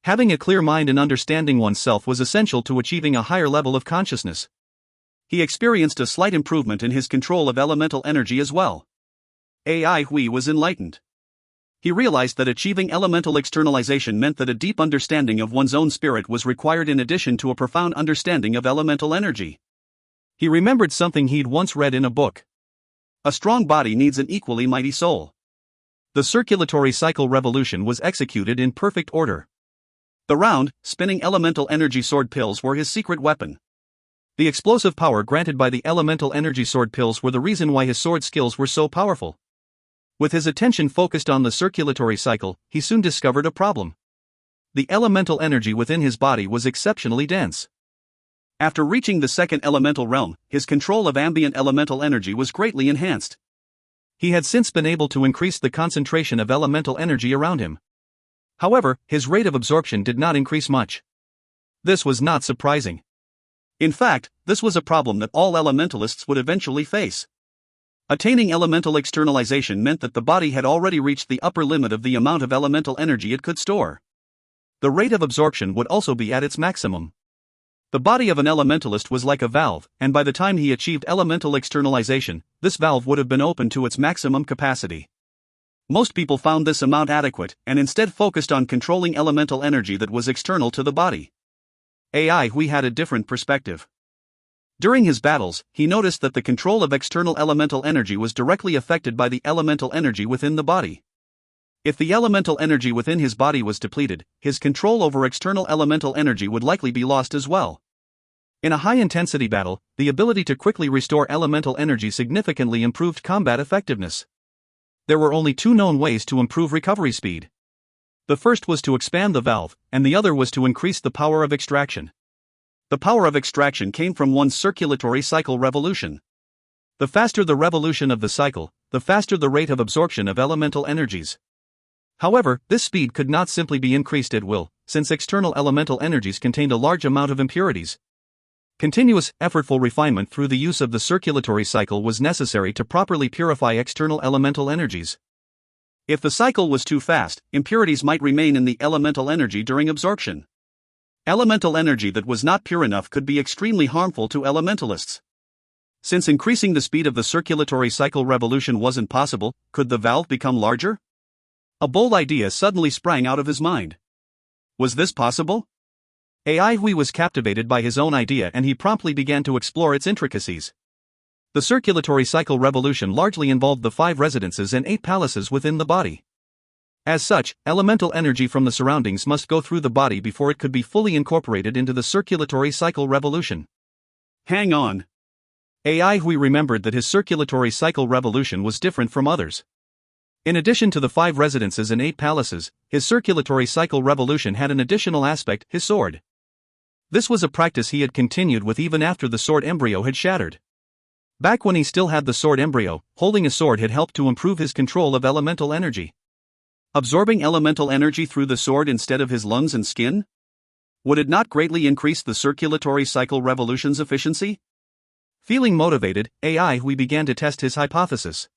Having a clear mind and understanding oneself was essential to achieving a higher level of consciousness. He experienced a slight improvement in his control of elemental energy as well. AI Hui was enlightened. He realized that achieving elemental externalization meant that a deep understanding of one's own spirit was required in addition to a profound understanding of elemental energy. He remembered something he'd once read in a book. A strong body needs an equally mighty soul. The circulatory cycle revolution was executed in perfect order. The round, spinning elemental energy sword pills were his secret weapon. The explosive power granted by the elemental energy sword pills were the reason why his sword skills were so powerful. With his attention focused on the circulatory cycle, he soon discovered a problem. The elemental energy within his body was exceptionally dense. After reaching the second elemental realm, his control of ambient elemental energy was greatly enhanced. He had since been able to increase the concentration of elemental energy around him. However, his rate of absorption did not increase much. This was not surprising. In fact, this was a problem that all elementalists would eventually face. Attaining elemental externalization meant that the body had already reached the upper limit of the amount of elemental energy it could store. The rate of absorption would also be at its maximum. The body of an elementalist was like a valve, and by the time he achieved elemental externalization, this valve would have been open to its maximum capacity. Most people found this amount adequate, and instead focused on controlling elemental energy that was external to the body. AI Hui had a different perspective. During his battles, he noticed that the control of external elemental energy was directly affected by the elemental energy within the body. If the elemental energy within his body was depleted, his control over external elemental energy would likely be lost as well. In a high-intensity battle, the ability to quickly restore elemental energy significantly improved combat effectiveness. There were only 2 known ways to improve recovery speed. The first was to expand the valve, and the other was to increase the power of extraction. The power of extraction came from one circulatory cycle revolution. The faster the revolution of the cycle, the faster the rate of absorption of elemental energies. However, this speed could not simply be increased at will, since external elemental energies contained a large amount of impurities. Continuous, effortful refinement through the use of the circulatory cycle was necessary to properly purify external elemental energies. If the cycle was too fast, impurities might remain in the elemental energy during absorption. Elemental energy that was not pure enough could be extremely harmful to elementalists. Since increasing the speed of the circulatory cycle revolution wasn't possible, could the valve become larger? A bold idea suddenly sprang out of his mind. Was this possible? Ai Hui was captivated by his own idea and he promptly began to explore its intricacies. The circulatory cycle revolution largely involved the 5 residences and 8 palaces within the body. As such, elemental energy from the surroundings must go through the body before it could be fully incorporated into the circulatory cycle revolution. Hang on. Ai Hui remembered that his circulatory cycle revolution was different from others. In addition to the 5 residences and 8 palaces, his circulatory cycle revolution had an additional aspect, his sword. This was a practice he had continued with even after the sword embryo had shattered. Back when he still had the sword embryo, holding a sword had helped to improve his control of elemental energy. Absorbing elemental energy through the sword instead of his lungs and skin? Would it not greatly increase the circulatory cycle revolution's efficiency? Feeling motivated, Ai Hui began to test his hypothesis.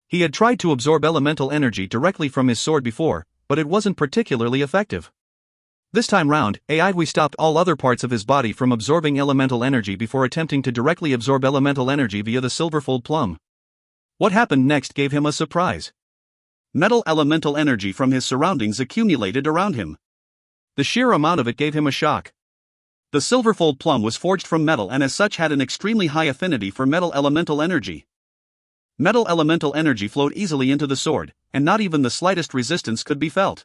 He had tried to absorb elemental energy directly from his sword before, but it wasn't particularly effective. This time round, Ai Hui stopped all other parts of his body from absorbing elemental energy before attempting to directly absorb elemental energy via the silverfold plum. What happened next gave him a surprise. Metal elemental energy from his surroundings accumulated around him. The sheer amount of it gave him a shock. The silverfold plum was forged from metal and as such had an extremely high affinity for metal elemental energy. Metal elemental energy flowed easily into the sword, and not even the slightest resistance could be felt.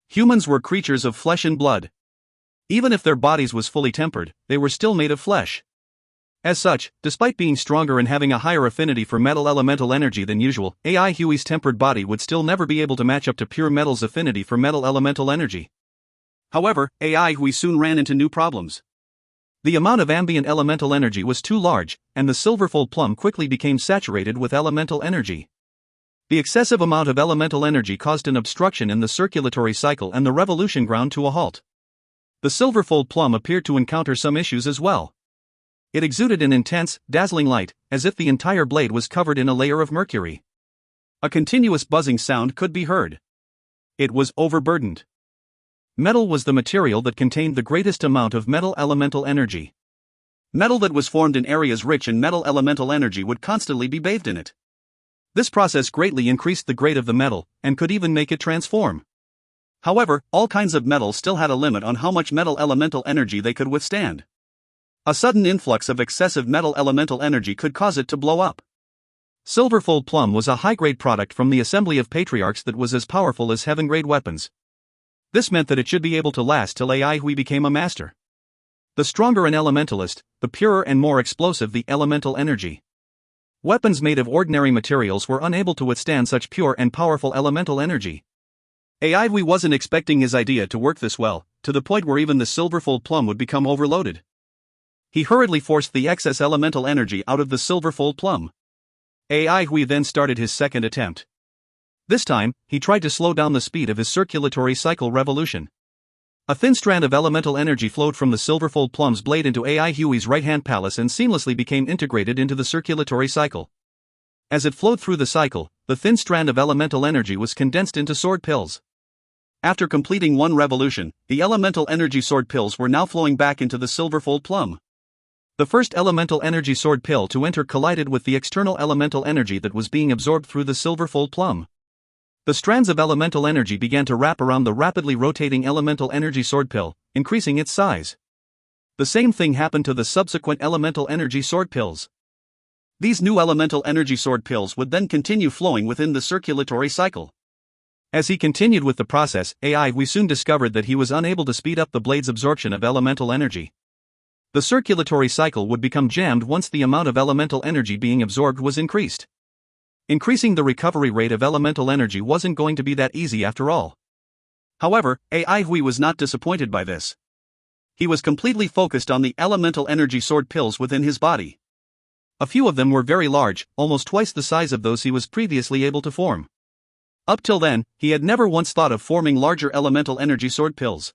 Humans were creatures of flesh and blood. Even if their bodies was fully tempered, they were still made of flesh. As such, despite being stronger and having a higher affinity for metal elemental energy than usual, Ai Hui's tempered body would still never be able to match up to pure metal's affinity for metal elemental energy. However, Ai Hui soon ran into new problems. The amount of ambient elemental energy was too large, and the silverfold plum quickly became saturated with elemental energy. The excessive amount of elemental energy caused an obstruction in the circulatory cycle and the revolution ground to a halt. The silverfold plum appeared to encounter some issues as well. It exuded an intense, dazzling light, as if the entire blade was covered in a layer of mercury. A continuous buzzing sound could be heard. It was overburdened. Metal was the material that contained the greatest amount of metal elemental energy. Metal that was formed in areas rich in metal elemental energy would constantly be bathed in it. This process greatly increased the grade of the metal, and could even make it transform. However, all kinds of metal still had a limit on how much metal elemental energy they could withstand. A sudden influx of excessive metal elemental energy could cause it to blow up. Silverfold plum was a high-grade product from the assembly of patriarchs that was as powerful as heaven-grade weapons. This meant that it should be able to last till Ai Hui became a master. The stronger an elementalist, the purer and more explosive the elemental energy. Weapons made of ordinary materials were unable to withstand such pure and powerful elemental energy. Ai Hui wasn't expecting his idea to work this well, to the point where even the silverfold plum would become overloaded. He hurriedly forced the excess elemental energy out of the silverfold plum. Ai Hui then started his second attempt. This time, he tried to slow down the speed of his circulatory cycle revolution. A thin strand of elemental energy flowed from the silverfold plum's blade into Ai Hui's right-hand palace and seamlessly became integrated into the circulatory cycle. As it flowed through the cycle, the thin strand of elemental energy was condensed into sword pills. After completing one revolution, the elemental energy sword pills were now flowing back into the silverfold plum. The first elemental energy sword pill to enter collided with the external elemental energy that was being absorbed through the silverfold plum. The strands of elemental energy began to wrap around the rapidly rotating elemental energy sword pill, increasing its size. The same thing happened to the subsequent elemental energy sword pills. These new elemental energy sword pills would then continue flowing within the circulatory cycle. As he continued with the process, Ai Hui soon discovered that he was unable to speed up the blade's absorption of elemental energy. The circulatory cycle would become jammed once the amount of elemental energy being absorbed was increased. Increasing the recovery rate of elemental energy wasn't going to be that easy after all. However, Ai Hui was not disappointed by this. He was completely focused on the elemental energy sword pills within his body. A few of them were very large, almost twice the size of those he was previously able to form. Up till then, he had never once thought of forming larger elemental energy sword pills.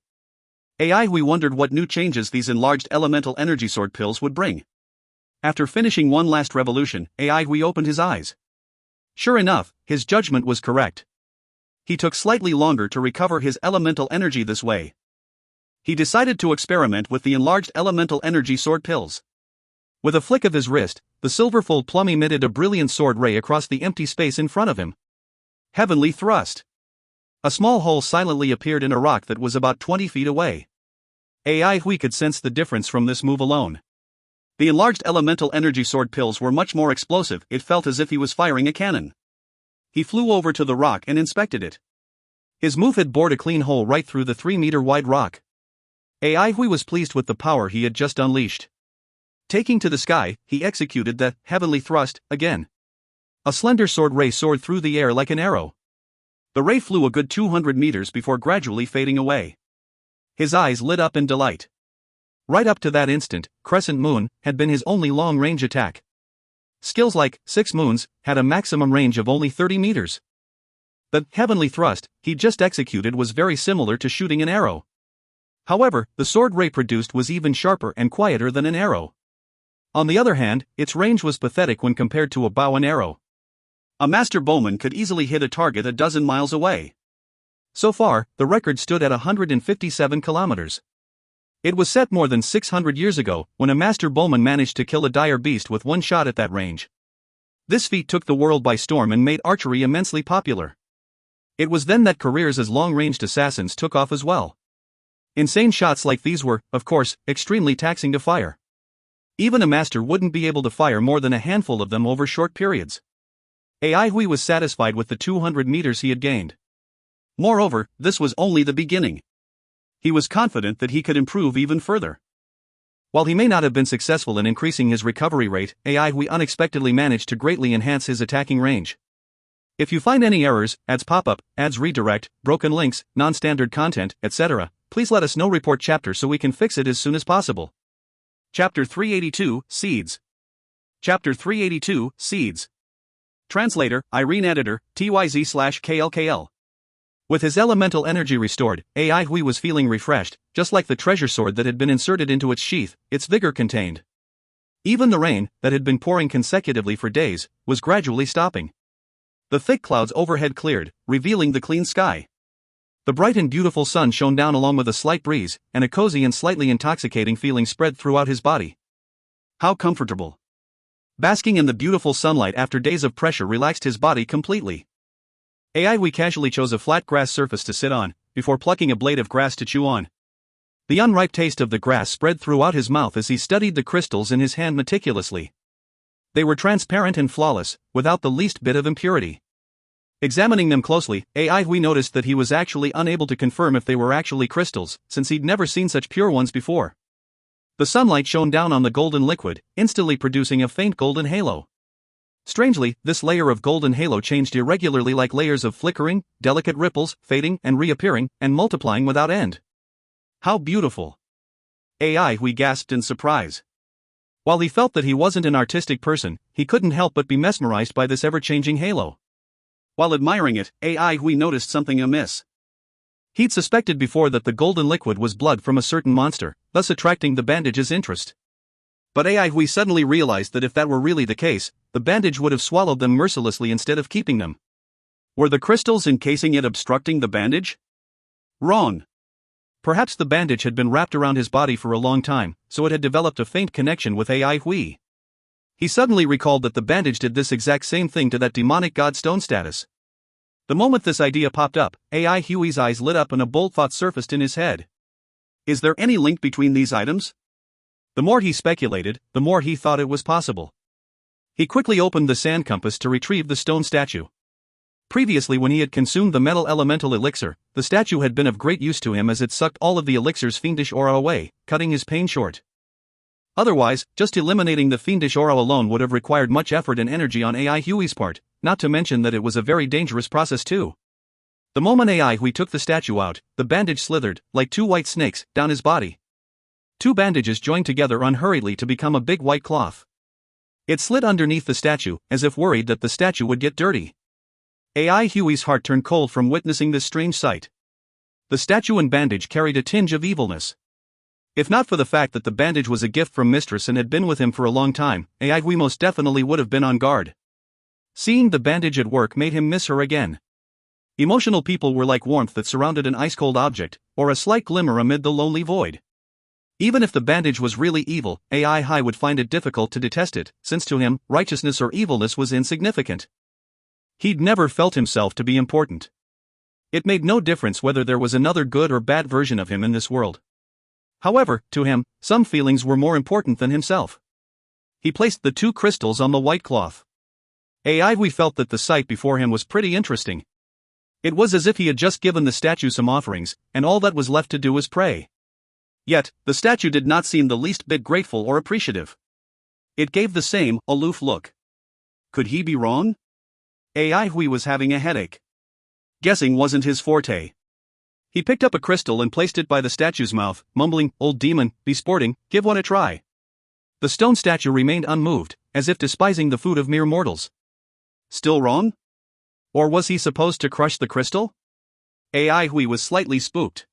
We wondered what new changes these enlarged elemental energy sword pills would bring. After finishing one last revolution, we opened his eyes. Sure enough, his judgment was correct. He took slightly longer to recover his elemental energy this way. He decided to experiment with the enlarged elemental energy sword pills. With a flick of his wrist, the silverfold plum emitted a brilliant sword ray across the empty space in front of him. Heavenly thrust. A small hole silently appeared in a rock that was about 20 feet away. We could sense the difference from this move alone. The enlarged elemental energy sword pills were much more explosive. It felt as if he was firing a cannon. He flew over to the rock and inspected it. His move had bored a clean hole right through the 3-meter-wide rock. Was pleased with the power he had just unleashed. Taking to the sky, he executed the heavenly thrust again. A slender sword ray soared through the air like an arrow. The ray flew a good 200 meters before gradually fading away. His eyes lit up in delight. Right up to that instant, Crescent Moon had been his only long-range attack. Skills like 6 Moons had a maximum range of only 30 meters. The heavenly thrust he just executed was very similar to shooting an arrow. However, the sword ray produced was even sharper and quieter than an arrow. On the other hand, its range was pathetic when compared to a bow and arrow. A master bowman could easily hit a target a dozen miles away. So far, the record stood at 157 kilometers. It was set more than 600 years ago, when a master bowman managed to kill a dire beast with one shot at that range. This feat took the world by storm and made archery immensely popular. It was then that careers as long-ranged assassins took off as well. Insane shots like these were, of course, extremely taxing to fire. Even a master wouldn't be able to fire more than a handful of them over short periods. Hui was satisfied with the 200 meters he had gained. Moreover, this was only the beginning. He was confident that he could improve even further. While he may not have been successful in increasing his recovery rate, Hui unexpectedly managed to greatly enhance his attacking range. If you find any errors, ads pop up, ads redirect, broken links, non-standard content, etc., please let us know. Report chapter so we can fix it as soon as possible. Chapter 382, Seeds. Chapter 382, Seeds. Translator, Irene. Editor, TYZ/KLKL. With his elemental energy restored, Hui was feeling refreshed, just like the treasure sword that had been inserted into its sheath, its vigor contained. Even the rain, that had been pouring consecutively for days, was gradually stopping. The thick clouds overhead cleared, revealing the clean sky. The bright and beautiful sun shone down along with a slight breeze, and a cozy and slightly intoxicating feeling spread throughout his body. How comfortable. Basking in the beautiful sunlight after days of pressure relaxed his body completely. Hui casually chose a flat grass surface to sit on, before plucking a blade of grass to chew on. The unripe taste of the grass spread throughout his mouth as he studied the crystals in his hand meticulously. They were transparent and flawless, without the least bit of impurity. Examining them closely, Hui noticed that he was actually unable to confirm if they were actually crystals, since he'd never seen such pure ones before. The sunlight shone down on the golden liquid, instantly producing a faint golden halo. Strangely, this layer of golden halo changed irregularly like layers of flickering, delicate ripples, fading and reappearing, and multiplying without end. How beautiful! Hui gasped in surprise. While he felt that he wasn't an artistic person, he couldn't help but be mesmerized by this ever-changing halo. While admiring it, Hui noticed something amiss. He'd suspected before that the golden liquid was blood from a certain monster, thus attracting the bandage's interest. But Hui suddenly realized that if that were really the case, the bandage would have swallowed them mercilessly instead of keeping them. Were the crystals encasing it obstructing the bandage? Wrong. Perhaps the bandage had been wrapped around his body for a long time, so it had developed a faint connection with Hui. He suddenly recalled that the bandage did this exact same thing to that demonic god stone status. The moment this idea popped up, Hui's eyes lit up and a bold thought surfaced in his head. Is there any link between these items? The more he speculated, the more he thought it was possible. He quickly opened the sand compass to retrieve the stone statue. Previously, when he had consumed the metal elemental elixir, the statue had been of great use to him as it sucked all of the elixir's fiendish aura away, cutting his pain short. Otherwise, just eliminating the fiendish aura alone would have required much effort and energy on Hui's part, not to mention that it was a very dangerous process too. The moment Hui took the statue out, the bandage slithered, like two white snakes, down his body. 2 bandages joined together unhurriedly to become a big white cloth. It slid underneath the statue, as if worried that the statue would get dirty. AI Huey's heart turned cold from witnessing this strange sight. The statue and bandage carried a tinge of evilness. If not for the fact that the bandage was a gift from Mistress and had been with him for a long time, AI Hui most definitely would have been on guard. Seeing the bandage at work made him miss her again. Emotional people were like warmth that surrounded an ice-cold object, or a slight glimmer amid the lonely void. Even if the bandage was really evil, AI Hui would find it difficult to detest it, since to him, righteousness or evilness was insignificant. He'd never felt himself to be important. It made no difference whether there was another good or bad version of him in this world. However, to him, some feelings were more important than himself. He placed the 2 crystals on the white cloth. AI Hui felt that the sight before him was pretty interesting. It was as if he had just given the statue some offerings, and all that was left to do was pray. Yet, the statue did not seem the least bit grateful or appreciative. It gave the same, aloof look. Could he be wrong? AI Hui was having a headache. Guessing wasn't his forte. He picked up a crystal and placed it by the statue's mouth, mumbling, "Old demon, be sporting, give one a try." The stone statue remained unmoved, as if despising the food of mere mortals. Still wrong? Or was he supposed to crush the crystal? AI Hui was slightly spooked.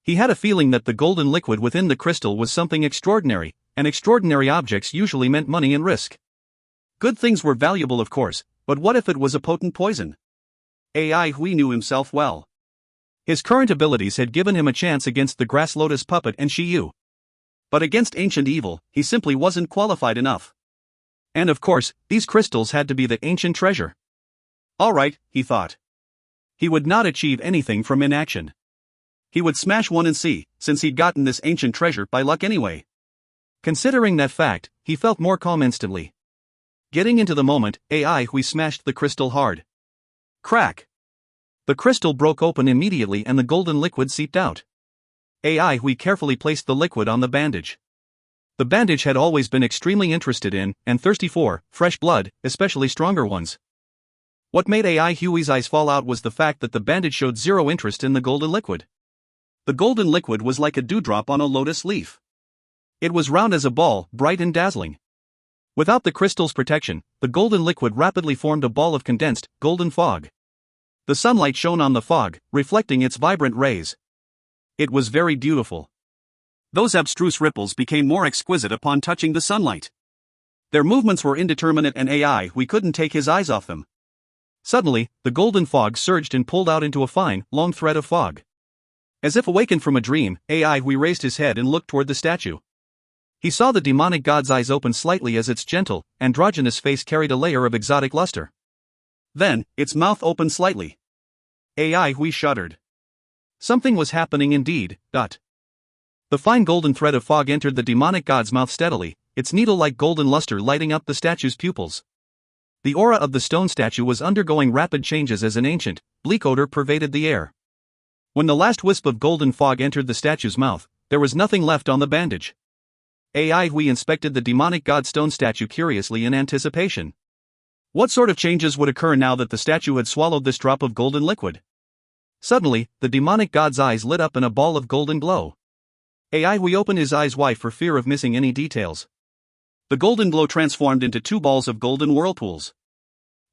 He had a feeling that the golden liquid within the crystal was something extraordinary, and extraordinary objects usually meant money and risk. Good things were valuable, of course, but what if it was a potent poison? AI Hui knew himself well. His current abilities had given him a chance against the grass lotus puppet and Shiyu. But against ancient evil, he simply wasn't qualified enough. And of course, these crystals had to be the ancient treasure. All right, he thought. He would not achieve anything from inaction. He would smash one and see, since he'd gotten this ancient treasure by luck anyway. Considering that fact, he felt more calm instantly. Getting into the moment, AI Hui smashed the crystal hard. Crack! The crystal broke open immediately and the golden liquid seeped out. AI Hui carefully placed the liquid on the bandage. The bandage had always been extremely interested in, and thirsty for, fresh blood, especially stronger ones. What made AI Huey's eyes fall out was the fact that the bandage showed zero interest in the golden liquid. The golden liquid was like a dewdrop on a lotus leaf. It was round as a ball, bright and dazzling. Without the crystal's protection, the golden liquid rapidly formed a ball of condensed, golden fog. The sunlight shone on the fog, reflecting its vibrant rays. It was very beautiful. Those abstruse ripples became more exquisite upon touching the sunlight. Their movements were indeterminate and AI we couldn't take his eyes off them. Suddenly, the golden fog surged and pulled out into a fine, long thread of fog. As if awakened from a dream, AI we raised his head and looked toward the statue. He saw the demonic god's eyes open slightly as its gentle, androgynous face carried a layer of exotic luster. Then, its mouth opened slightly. AI we shuddered. Something was happening indeed. The fine golden thread of fog entered the demonic god's mouth steadily, its needle-like golden luster lighting up the statue's pupils. The aura of the stone statue was undergoing rapid changes as an ancient, bleak odor pervaded the air. When the last wisp of golden fog entered the statue's mouth, there was nothing left on the bandage. AI Hui inspected the demonic god stone statue curiously in anticipation. What sort of changes would occur now that the statue had swallowed this drop of golden liquid? Suddenly, the demonic god's eyes lit up in a ball of golden glow. AI Hui opened his eyes wide for fear of missing any details. The golden glow transformed into 2 balls of golden whirlpools.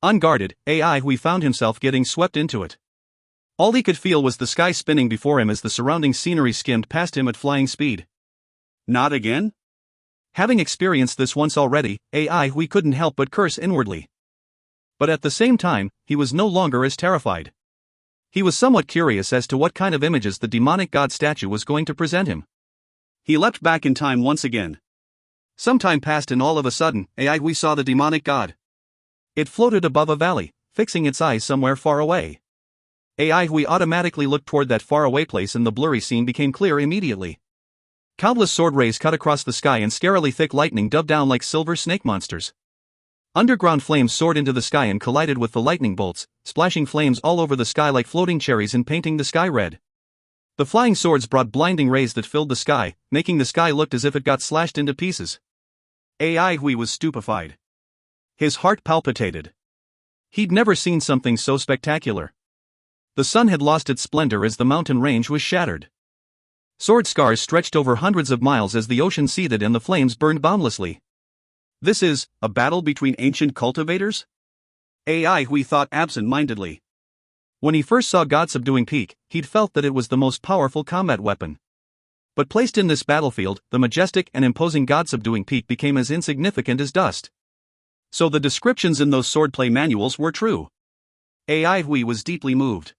Unguarded, AI Hui found himself getting swept into it. All he could feel was the sky spinning before him as the surrounding scenery skimmed past him at flying speed. Not again? Having experienced this once already, AI Hui couldn't help but curse inwardly. But at the same time, he was no longer as terrified. He was somewhat curious as to what kind of images the demonic god statue was going to present him. He leapt back in time once again. Some time passed and all of a sudden, AI Hui saw the demonic god. It floated above a valley, fixing its eyes somewhere far away. AI Hui automatically looked toward that faraway place and the blurry scene became clear immediately. Countless sword rays cut across the sky and scarily thick lightning dove down like silver snake monsters. Underground flames soared into the sky and collided with the lightning bolts, splashing flames all over the sky like floating cherries and painting the sky red. The flying swords brought blinding rays that filled the sky, making the sky look as if it got slashed into pieces. AI Hui was stupefied. His heart palpitated. He'd never seen something so spectacular. The sun had lost its splendor as the mountain range was shattered. Sword scars stretched over hundreds of miles as the ocean seethed and the flames burned boundlessly. This is a battle between ancient cultivators? AI Hui thought absent-mindedly. When he first saw God subduing Peak, he'd felt that it was the most powerful combat weapon. But placed in this battlefield, the majestic and imposing God subduing Peak became as insignificant as dust. So the descriptions in those swordplay manuals were true. AI Hui was deeply moved.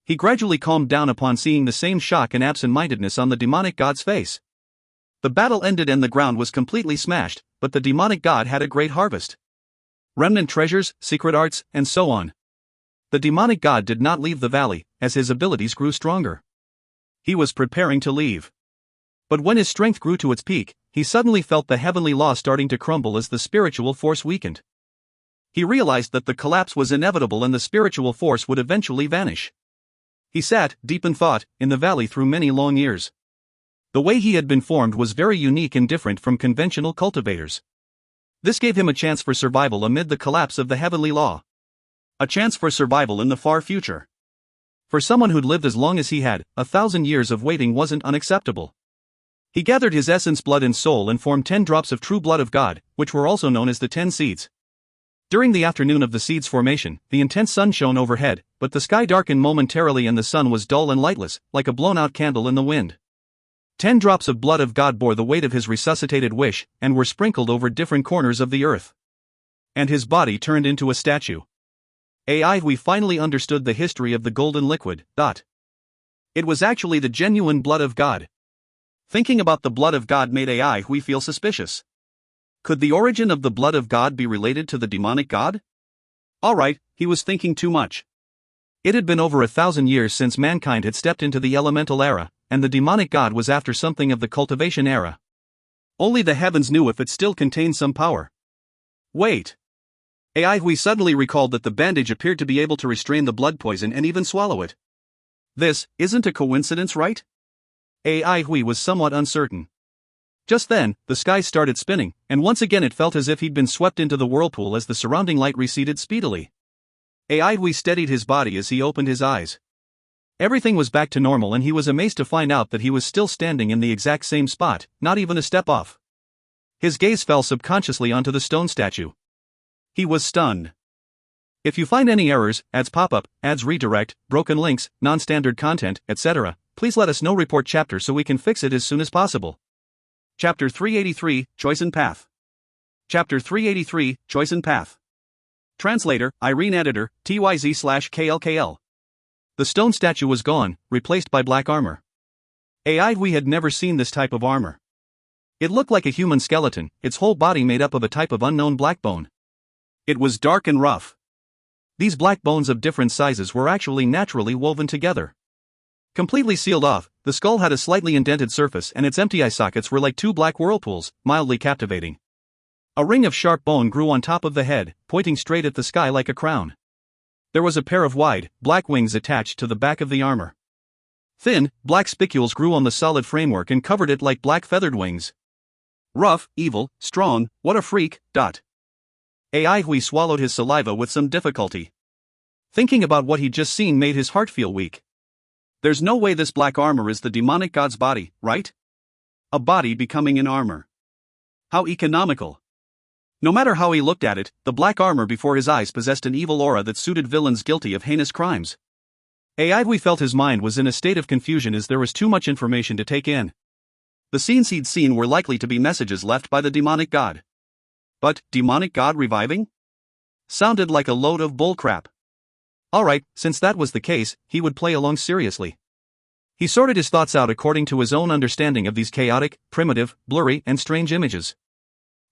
He gradually calmed down upon seeing the same shock and absent-mindedness on the demonic god's face. The battle ended and the ground was completely smashed, but the demonic god had a great harvest. Remnant treasures, secret arts, and so on. The demonic god did not leave the valley, as his abilities grew stronger. He was preparing to leave. But when his strength grew to its peak, he suddenly felt the heavenly law starting to crumble as the spiritual force weakened. He realized that the collapse was inevitable and the spiritual force would eventually vanish. He sat, deep in thought, in the valley through many long years. The way he had been formed was very unique and different from conventional cultivators. This gave him a chance for survival amid the collapse of the heavenly law. A chance for survival in the far future. For someone who'd lived as long as he had, 1,000 years of waiting wasn't unacceptable. He gathered his essence, blood and soul and formed 10 drops of true blood of God, which were also known as the 10 seeds. During the afternoon of the seed's formation, the intense sun shone overhead, but the sky darkened momentarily and the sun was dull and lightless, like a blown-out candle in the wind. 10 drops of blood of God bore the weight of his resuscitated wish, and were sprinkled over different corners of the earth. And his body turned into a statue. AI Hui finally understood the history of the golden liquid. It was actually the genuine blood of God. Thinking about the blood of God made AI Hui feel suspicious. Could the origin of the blood of God be related to the demonic god? Alright, he was thinking too much. It had been over 1,000 years since mankind had stepped into the elemental era, and the demonic god was after something of the cultivation era. Only the heavens knew if it still contained some power. Wait. AI Hui suddenly recalled that the bandage appeared to be able to restrain the blood poison and even swallow it. This isn't a coincidence, right? AI Hui was somewhat uncertain. Just then, the sky started spinning, and once again it felt as if he'd been swept into the whirlpool as the surrounding light receded speedily. AI Hui steadied his body as he opened his eyes. Everything was back to normal and he was amazed to find out that he was still standing in the exact same spot, not even a step off. His gaze fell subconsciously onto the stone statue. He was stunned. If you find any errors, ads pop up, ads redirect, broken links, non-standard content, etc., please let us know. Report chapter so we can fix it as soon as possible. Chapter 383, Choice and Path. Chapter 383, Choice and Path. Translator, Irene. Editor, TYZ/KLKL. The stone statue was gone, replaced by black armor. AI Hui had never seen this type of armor. It looked like a human skeleton, its whole body made up of a type of unknown black bone. It was dark and rough. These black bones of different sizes were actually naturally woven together. Completely sealed off, the skull had a slightly indented surface and its empty eye sockets were like 2 black whirlpools, mildly captivating. A ring of sharp bone grew on top of the head, pointing straight at the sky like a crown. There was a pair of wide, black wings attached to the back of the armor. Thin, black spicules grew on the solid framework and covered it like black feathered wings. Rough, evil, strong, what a freak. AI Hui swallowed his saliva with some difficulty. Thinking about what he'd just seen made his heart feel weak. There's no way this black armor is the demonic god's body, right? A body becoming an armor. How economical. No matter how he looked at it, the black armor before his eyes possessed an evil aura that suited villains guilty of heinous crimes. AI Hui felt his mind was in a state of confusion as there was too much information to take in. The scenes he'd seen were likely to be messages left by the demonic god. But, demonic god reviving? Sounded like a load of bullcrap. Alright, since that was the case, he would play along seriously. He sorted his thoughts out according to his own understanding of these chaotic, primitive, blurry, and strange images.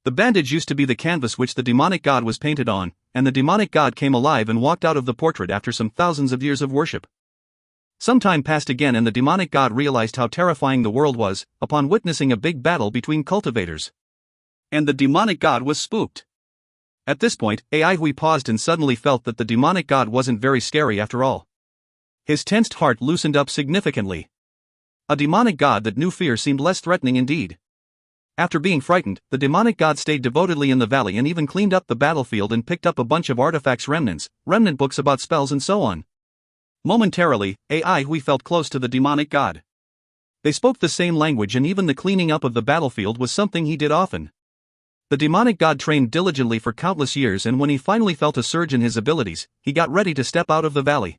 The bandage used to be the canvas which the demonic god was painted on, and the demonic god came alive and walked out of the portrait after some thousands of years of worship. Some time passed again and the demonic god realized how terrifying the world was, upon witnessing a big battle between cultivators. And the demonic god was spooked. At this point, AI Hui paused and suddenly felt that the demonic god wasn't very scary after all. His tensed heart loosened up significantly. A demonic god that knew fear seemed less threatening indeed. After being frightened, the demonic god stayed devotedly in the valley and even cleaned up the battlefield and picked up a bunch of artifacts, remnant books about spells and so on. Momentarily, AI Hui felt close to the demonic god. They spoke the same language, and even the cleaning up of the battlefield was something he did often. The demonic god trained diligently for countless years, and when he finally felt a surge in his abilities, he got ready to step out of the valley.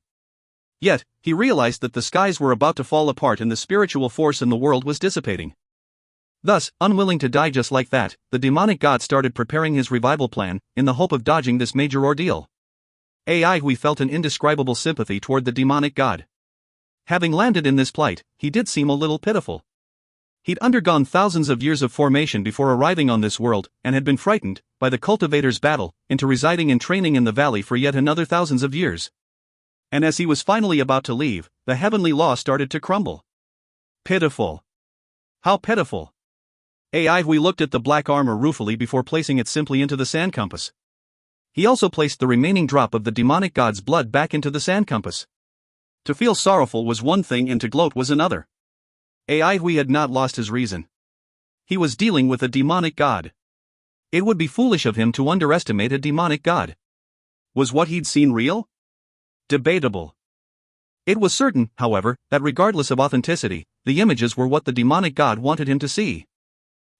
Yet, he realized that the skies were about to fall apart and the spiritual force in the world was dissipating. Thus, unwilling to die just like that, the demonic god started preparing his revival plan, in the hope of dodging this major ordeal. We felt an indescribable sympathy toward the demonic god. Having landed in this plight, he did seem a little pitiful. He'd undergone thousands of years of formation before arriving on this world, and had been frightened, by the cultivators' battle, into residing and training in the valley for yet another thousands of years. And as he was finally about to leave, the heavenly law started to crumble. Pitiful. How pitiful. We looked at the black armor ruefully before placing it simply into the sand compass. He also placed the remaining drop of the demonic god's blood back into the sand compass. To feel sorrowful was one thing and to gloat was another. Had not lost his reason. He was dealing with a demonic god. It would be foolish of him to underestimate a demonic god. Was what he'd seen real? Debatable. It was certain, however, that regardless of authenticity, the images were what the demonic god wanted him to see.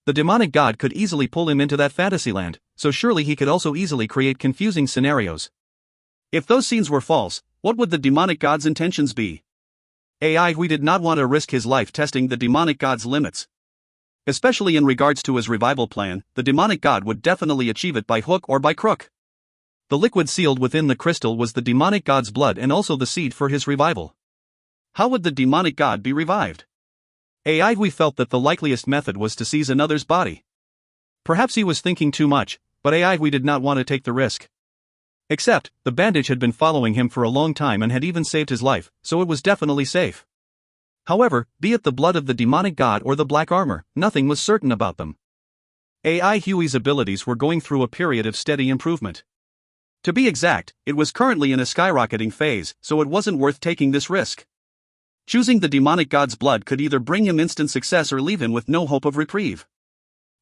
The demonic god could easily pull him into that fantasyland, so surely he could also easily create confusing scenarios. If those scenes were false, what would the demonic god's intentions be? We did not want to risk his life testing the demonic god's limits. Especially in regards to his revival plan, the demonic god would definitely achieve it by hook or by crook. The liquid sealed within the crystal was the demonic god's blood and also the seed for his revival. How would the demonic god be revived? We felt that the likeliest method was to seize another's body. Perhaps he was thinking too much, but we did not want to take the risk. Except, the bandage had been following him for a long time and had even saved his life, so it was definitely safe. However, be it the blood of the demonic god or the black armor, nothing was certain about them. Huey's abilities were going through a period of steady improvement. To be exact, it was currently in a skyrocketing phase, so it wasn't worth taking this risk. Choosing the demonic god's blood could either bring him instant success or leave him with no hope of reprieve.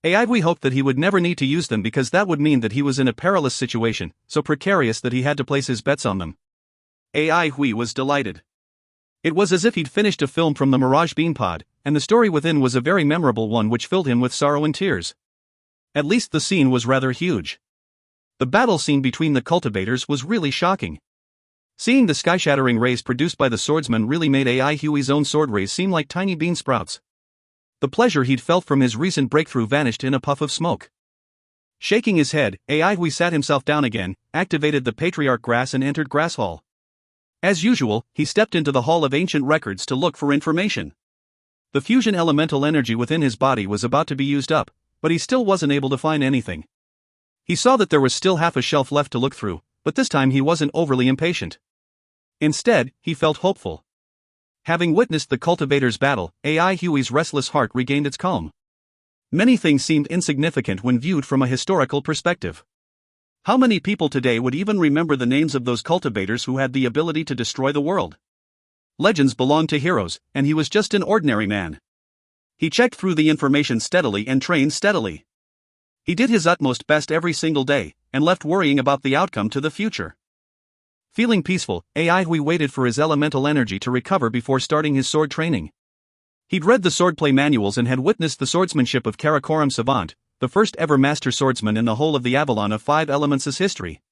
We hoped that he would never need to use them because that would mean that he was in a perilous situation, so precarious that he had to place his bets on them. Hui was delighted. It was as if he'd finished a film from the Mirage Beanpod, and the story within was a very memorable one which filled him with sorrow and tears. At least the scene was rather huge. The battle scene between the cultivators was really shocking. Seeing the sky-shattering rays produced by the swordsman really made Huey's own sword rays seem like tiny bean sprouts. The pleasure he'd felt from his recent breakthrough vanished in a puff of smoke. Shaking his head, Hui sat himself down again, activated the Patriarch Grass and entered Grass Hall. As usual, he stepped into the Hall of Ancient Records to look for information. The fusion elemental energy within his body was about to be used up, but he still wasn't able to find anything. He saw that there was still half a shelf left to look through, but this time he wasn't overly impatient. Instead, he felt hopeful. Having witnessed the cultivators' battle, Huey's restless heart regained its calm. Many things seemed insignificant when viewed from a historical perspective. How many people today would even remember the names of those cultivators who had the ability to destroy the world? Legends belonged to heroes, and he was just an ordinary man. He checked through the information steadily and trained steadily. He did his utmost best every single day, and left worrying about the outcome to the future. Feeling peaceful, Hui waited for his elemental energy to recover before starting his sword training. He'd read the swordplay manuals and had witnessed the swordsmanship of Karakoram Savant, the first ever master swordsman in the whole of the Avalon of 5 Elements' history.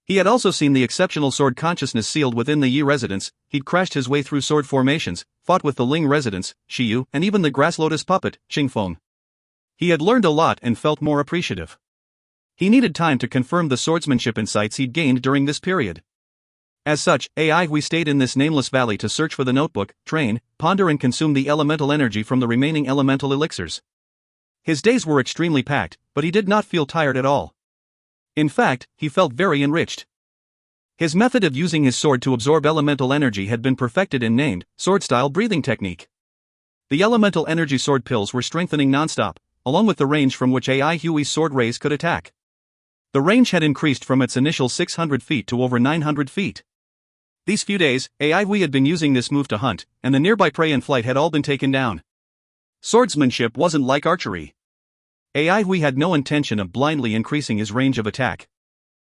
He had also seen the exceptional sword consciousness sealed within the Yi residents. He'd crashed his way through sword formations, fought with the Ling residents, Shiyu, and even the grass lotus puppet, Qingfeng. He had learned a lot and felt more appreciative. He needed time to confirm the swordsmanship insights he'd gained during this period. As such, Hui stayed in this nameless valley to search for the notebook, train, ponder and consume the elemental energy from the remaining elemental elixirs. His days were extremely packed, but he did not feel tired at all. In fact, he felt very enriched. His method of using his sword to absorb elemental energy had been perfected and named sword-style breathing technique. The elemental energy sword pills were strengthening nonstop, along with the range from which Huey's sword rays could attack. The range had increased from its initial 600 feet to over 900 feet. These few days, Hui had been using this move to hunt, and the nearby prey in flight had all been taken down. Swordsmanship wasn't like archery. Hui had no intention of blindly increasing his range of attack.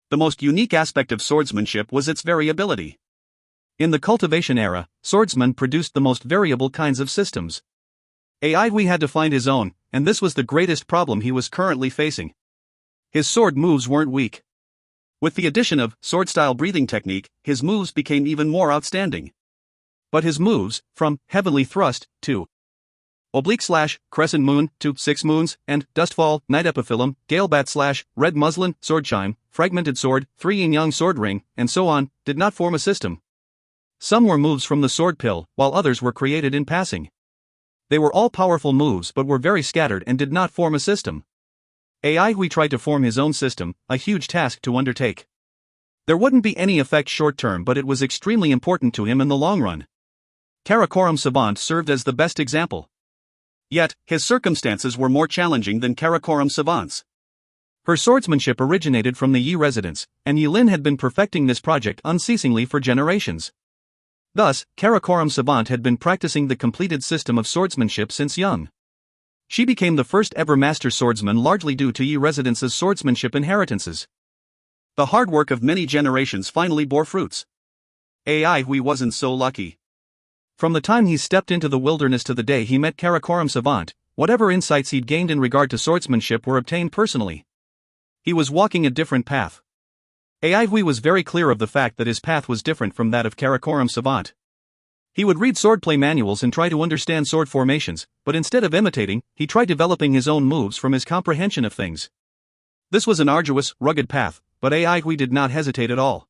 The most unique aspect of swordsmanship was its variability. In the cultivation era, swordsmen produced the most variable kinds of systems. AI Hui had to find his own, and this was the greatest problem he was currently facing. His sword moves weren't weak. With the addition of sword-style breathing technique, his moves became even more outstanding. But his moves, from heavenly thrust to oblique slash crescent moon to 6 moons and dustfall, night epiphyllum, galebat slash red muslin, sword chime, fragmented sword, 3 yin-yang sword ring, and so on, did not form a system. Some were moves from the sword pill, while others were created in passing. They were all powerful moves but were very scattered and did not form a system. AI Hui tried to form his own system, a huge task to undertake. There wouldn't be any effect short term, but it was extremely important to him in the long run. Karakoram Savant served as the best example. Yet, his circumstances were more challenging than Karakoram Savant's. Her swordsmanship originated from the Yi residence, and Yilin had been perfecting this project unceasingly for generations. Thus, Karakoram Savant had been practicing the completed system of swordsmanship since young. She became the first ever master swordsman largely due to Yi residence's swordsmanship inheritances. The hard work of many generations finally bore fruits. AI Hui wasn't so lucky. From the time he stepped into the wilderness to the day he met Karakoram Savant, whatever insights he'd gained in regard to swordsmanship were obtained personally. He was walking a different path. AI Hui was very clear of the fact that his path was different from that of Karakoram Savant. He would read swordplay manuals and try to understand sword formations, but instead of imitating, he tried developing his own moves from his comprehension of things. This was an arduous, rugged path, but AI Hui did not hesitate at all.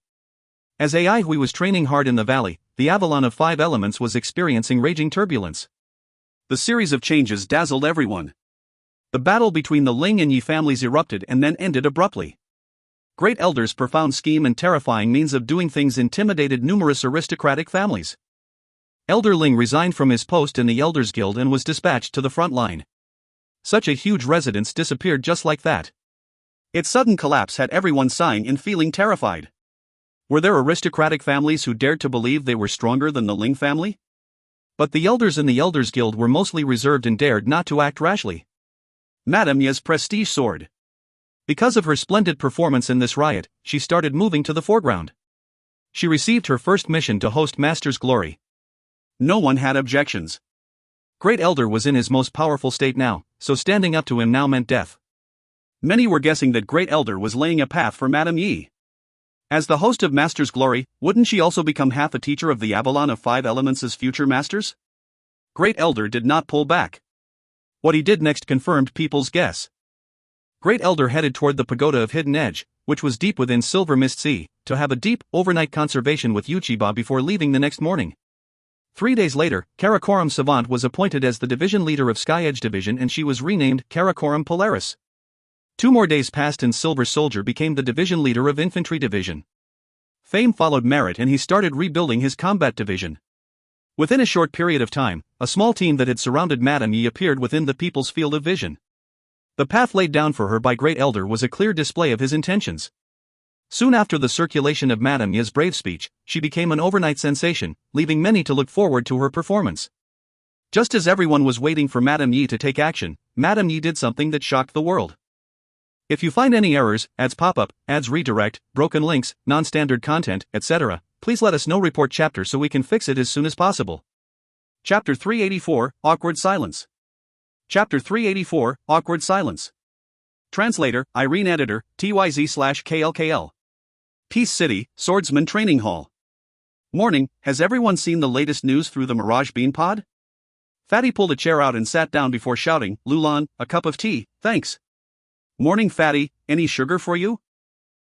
As AI Hui was training hard in the valley, the Avalon of 5 elements was experiencing raging turbulence. The series of changes dazzled everyone. The battle between the Ling and Yi families erupted and then ended abruptly. Great Elder's profound scheme and terrifying means of doing things intimidated numerous aristocratic families. Elder Ling resigned from his post in the Elders Guild and was dispatched to the front line. Such a huge residence disappeared just like that. Its sudden collapse had everyone sighing and feeling terrified. Were there aristocratic families who dared to believe they were stronger than the Ling family? But the elders in the Elders Guild were mostly reserved and dared not to act rashly. Madame Ye's prestige soared. Because of her splendid performance in this riot, she started moving to the foreground. She received her first mission to host Master's Glory. No one had objections. Great Elder was in his most powerful state now, so standing up to him now meant death. Many were guessing that Great Elder was laying a path for Madame Yi. As the host of Master's Glory, wouldn't she also become half a teacher of the Avalon of 5 Elements' future masters? Great Elder did not pull back. What he did next confirmed people's guess. Great Elder headed toward the pagoda of Hidden Edge, which was deep within Silver Mist Sea, to have a deep, overnight conversation with Uchiba before leaving the next morning. 3 days later, Karakoram Savant was appointed as the division leader of Sky Edge Division and she was renamed Karakoram Polaris. 2 more days passed and Silver Soldier became the division leader of Infantry Division. Fame followed merit and he started rebuilding his combat division. Within a short period of time, a small team that had surrounded Madame Yi appeared within the people's field of vision. The path laid down for her by Great Elder was a clear display of his intentions. Soon after the circulation of Madame Yi's brave speech, she became an overnight sensation, leaving many to look forward to her performance. Just as everyone was waiting for Madame Yi to take action, Madame Yi did something that shocked the world. If you find any errors, ads pop up, ads redirect, broken links, non-standard content, etc., please let us know. Report chapter so we can fix it as soon as possible. Chapter 384, Awkward Silence. Chapter 384, Awkward Silence. Translator, Irene Editor, TYZ/KLKL. Peace City, Swordsman Training Hall. Morning, has everyone seen the latest news through the Mirage Bean Pod? Fatty pulled a chair out and sat down before shouting, Lulan, a cup of tea, thanks. Morning Fatty, any sugar for you?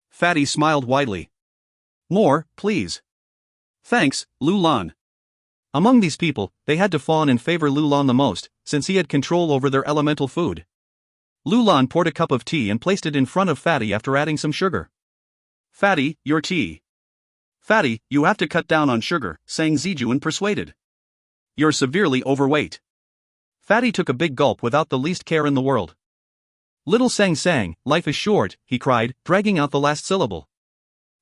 Fatty smiled widely. More, please. Thanks, Lulan. Among these people, they had to fawn and favor Lulan the most, since he had control over their elemental food. Lulan poured a cup of tea and placed it in front of Fatty after adding some sugar. Fatty, your tea. Fatty, you have to cut down on sugar, sang Zijuan persuaded. You're severely overweight. Fatty took a big gulp without the least care in the world. Little sang, life is short, he cried, dragging out the last syllable.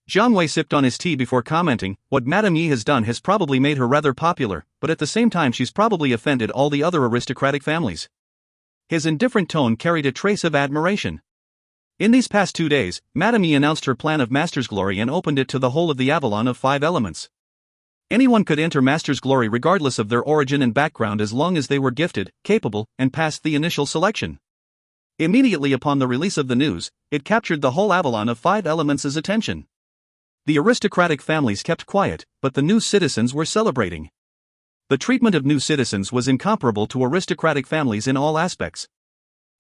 Jiang Wei sipped on his tea before commenting, what Madame Yi has done has probably made her rather popular, but at the same time she's probably offended all the other aristocratic families. His indifferent tone carried a trace of admiration. In these past 2 days, Madame Yi announced her plan of Master's Glory and opened it to the whole of the Avalon of 5 Elements. Anyone could enter Master's Glory regardless of their origin and background as long as they were gifted, capable, and passed the initial selection. Immediately upon the release of the news, it captured the whole Avalon of 5 Elements' attention. The aristocratic families kept quiet, but the new citizens were celebrating. The treatment of new citizens was incomparable to aristocratic families in all aspects.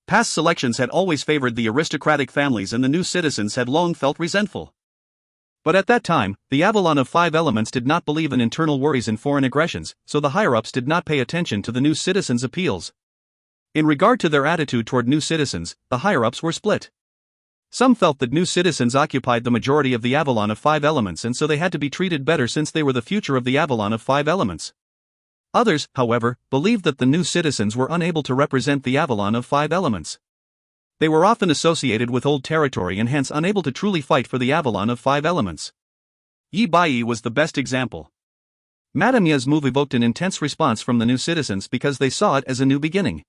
Past selections had always favored the aristocratic families and the new citizens had long felt resentful. But at that time, the Avalon of 5 Elements did not believe in internal worries and foreign aggressions, so the higher-ups did not pay attention to the new citizens' appeals. In regard to their attitude toward new citizens, the higher-ups were split. Some felt that new citizens occupied the majority of the Avalon of 5 Elements and so they had to be treated better since they were the future of the Avalon of 5 Elements. Others, however, believed that the new citizens were unable to represent the Avalon of 5 Elements. They were often associated with old territory and hence unable to truly fight for the Avalon of 5 Elements. Yi Bai was the best example. Madame Ye's move evoked an intense response from the new citizens because they saw it as a new beginning.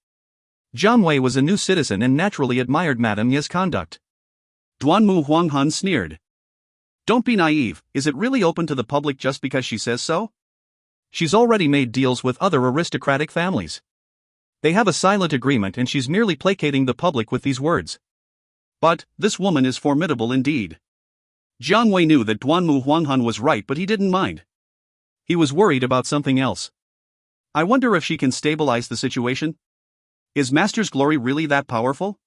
Jiang Wei was a new citizen and naturally admired Madame Ye's conduct. Duanmu Huanghan sneered. Don't be naive, is it really open to the public just because she says so? She's already made deals with other aristocratic families. They have a silent agreement and she's merely placating the public with these words. But, this woman is formidable indeed. Jiang Wei knew that Duanmu Huanghan was right but he didn't mind. He was worried about something else. I wonder if she can stabilize the situation? Is Master's Glory really that powerful?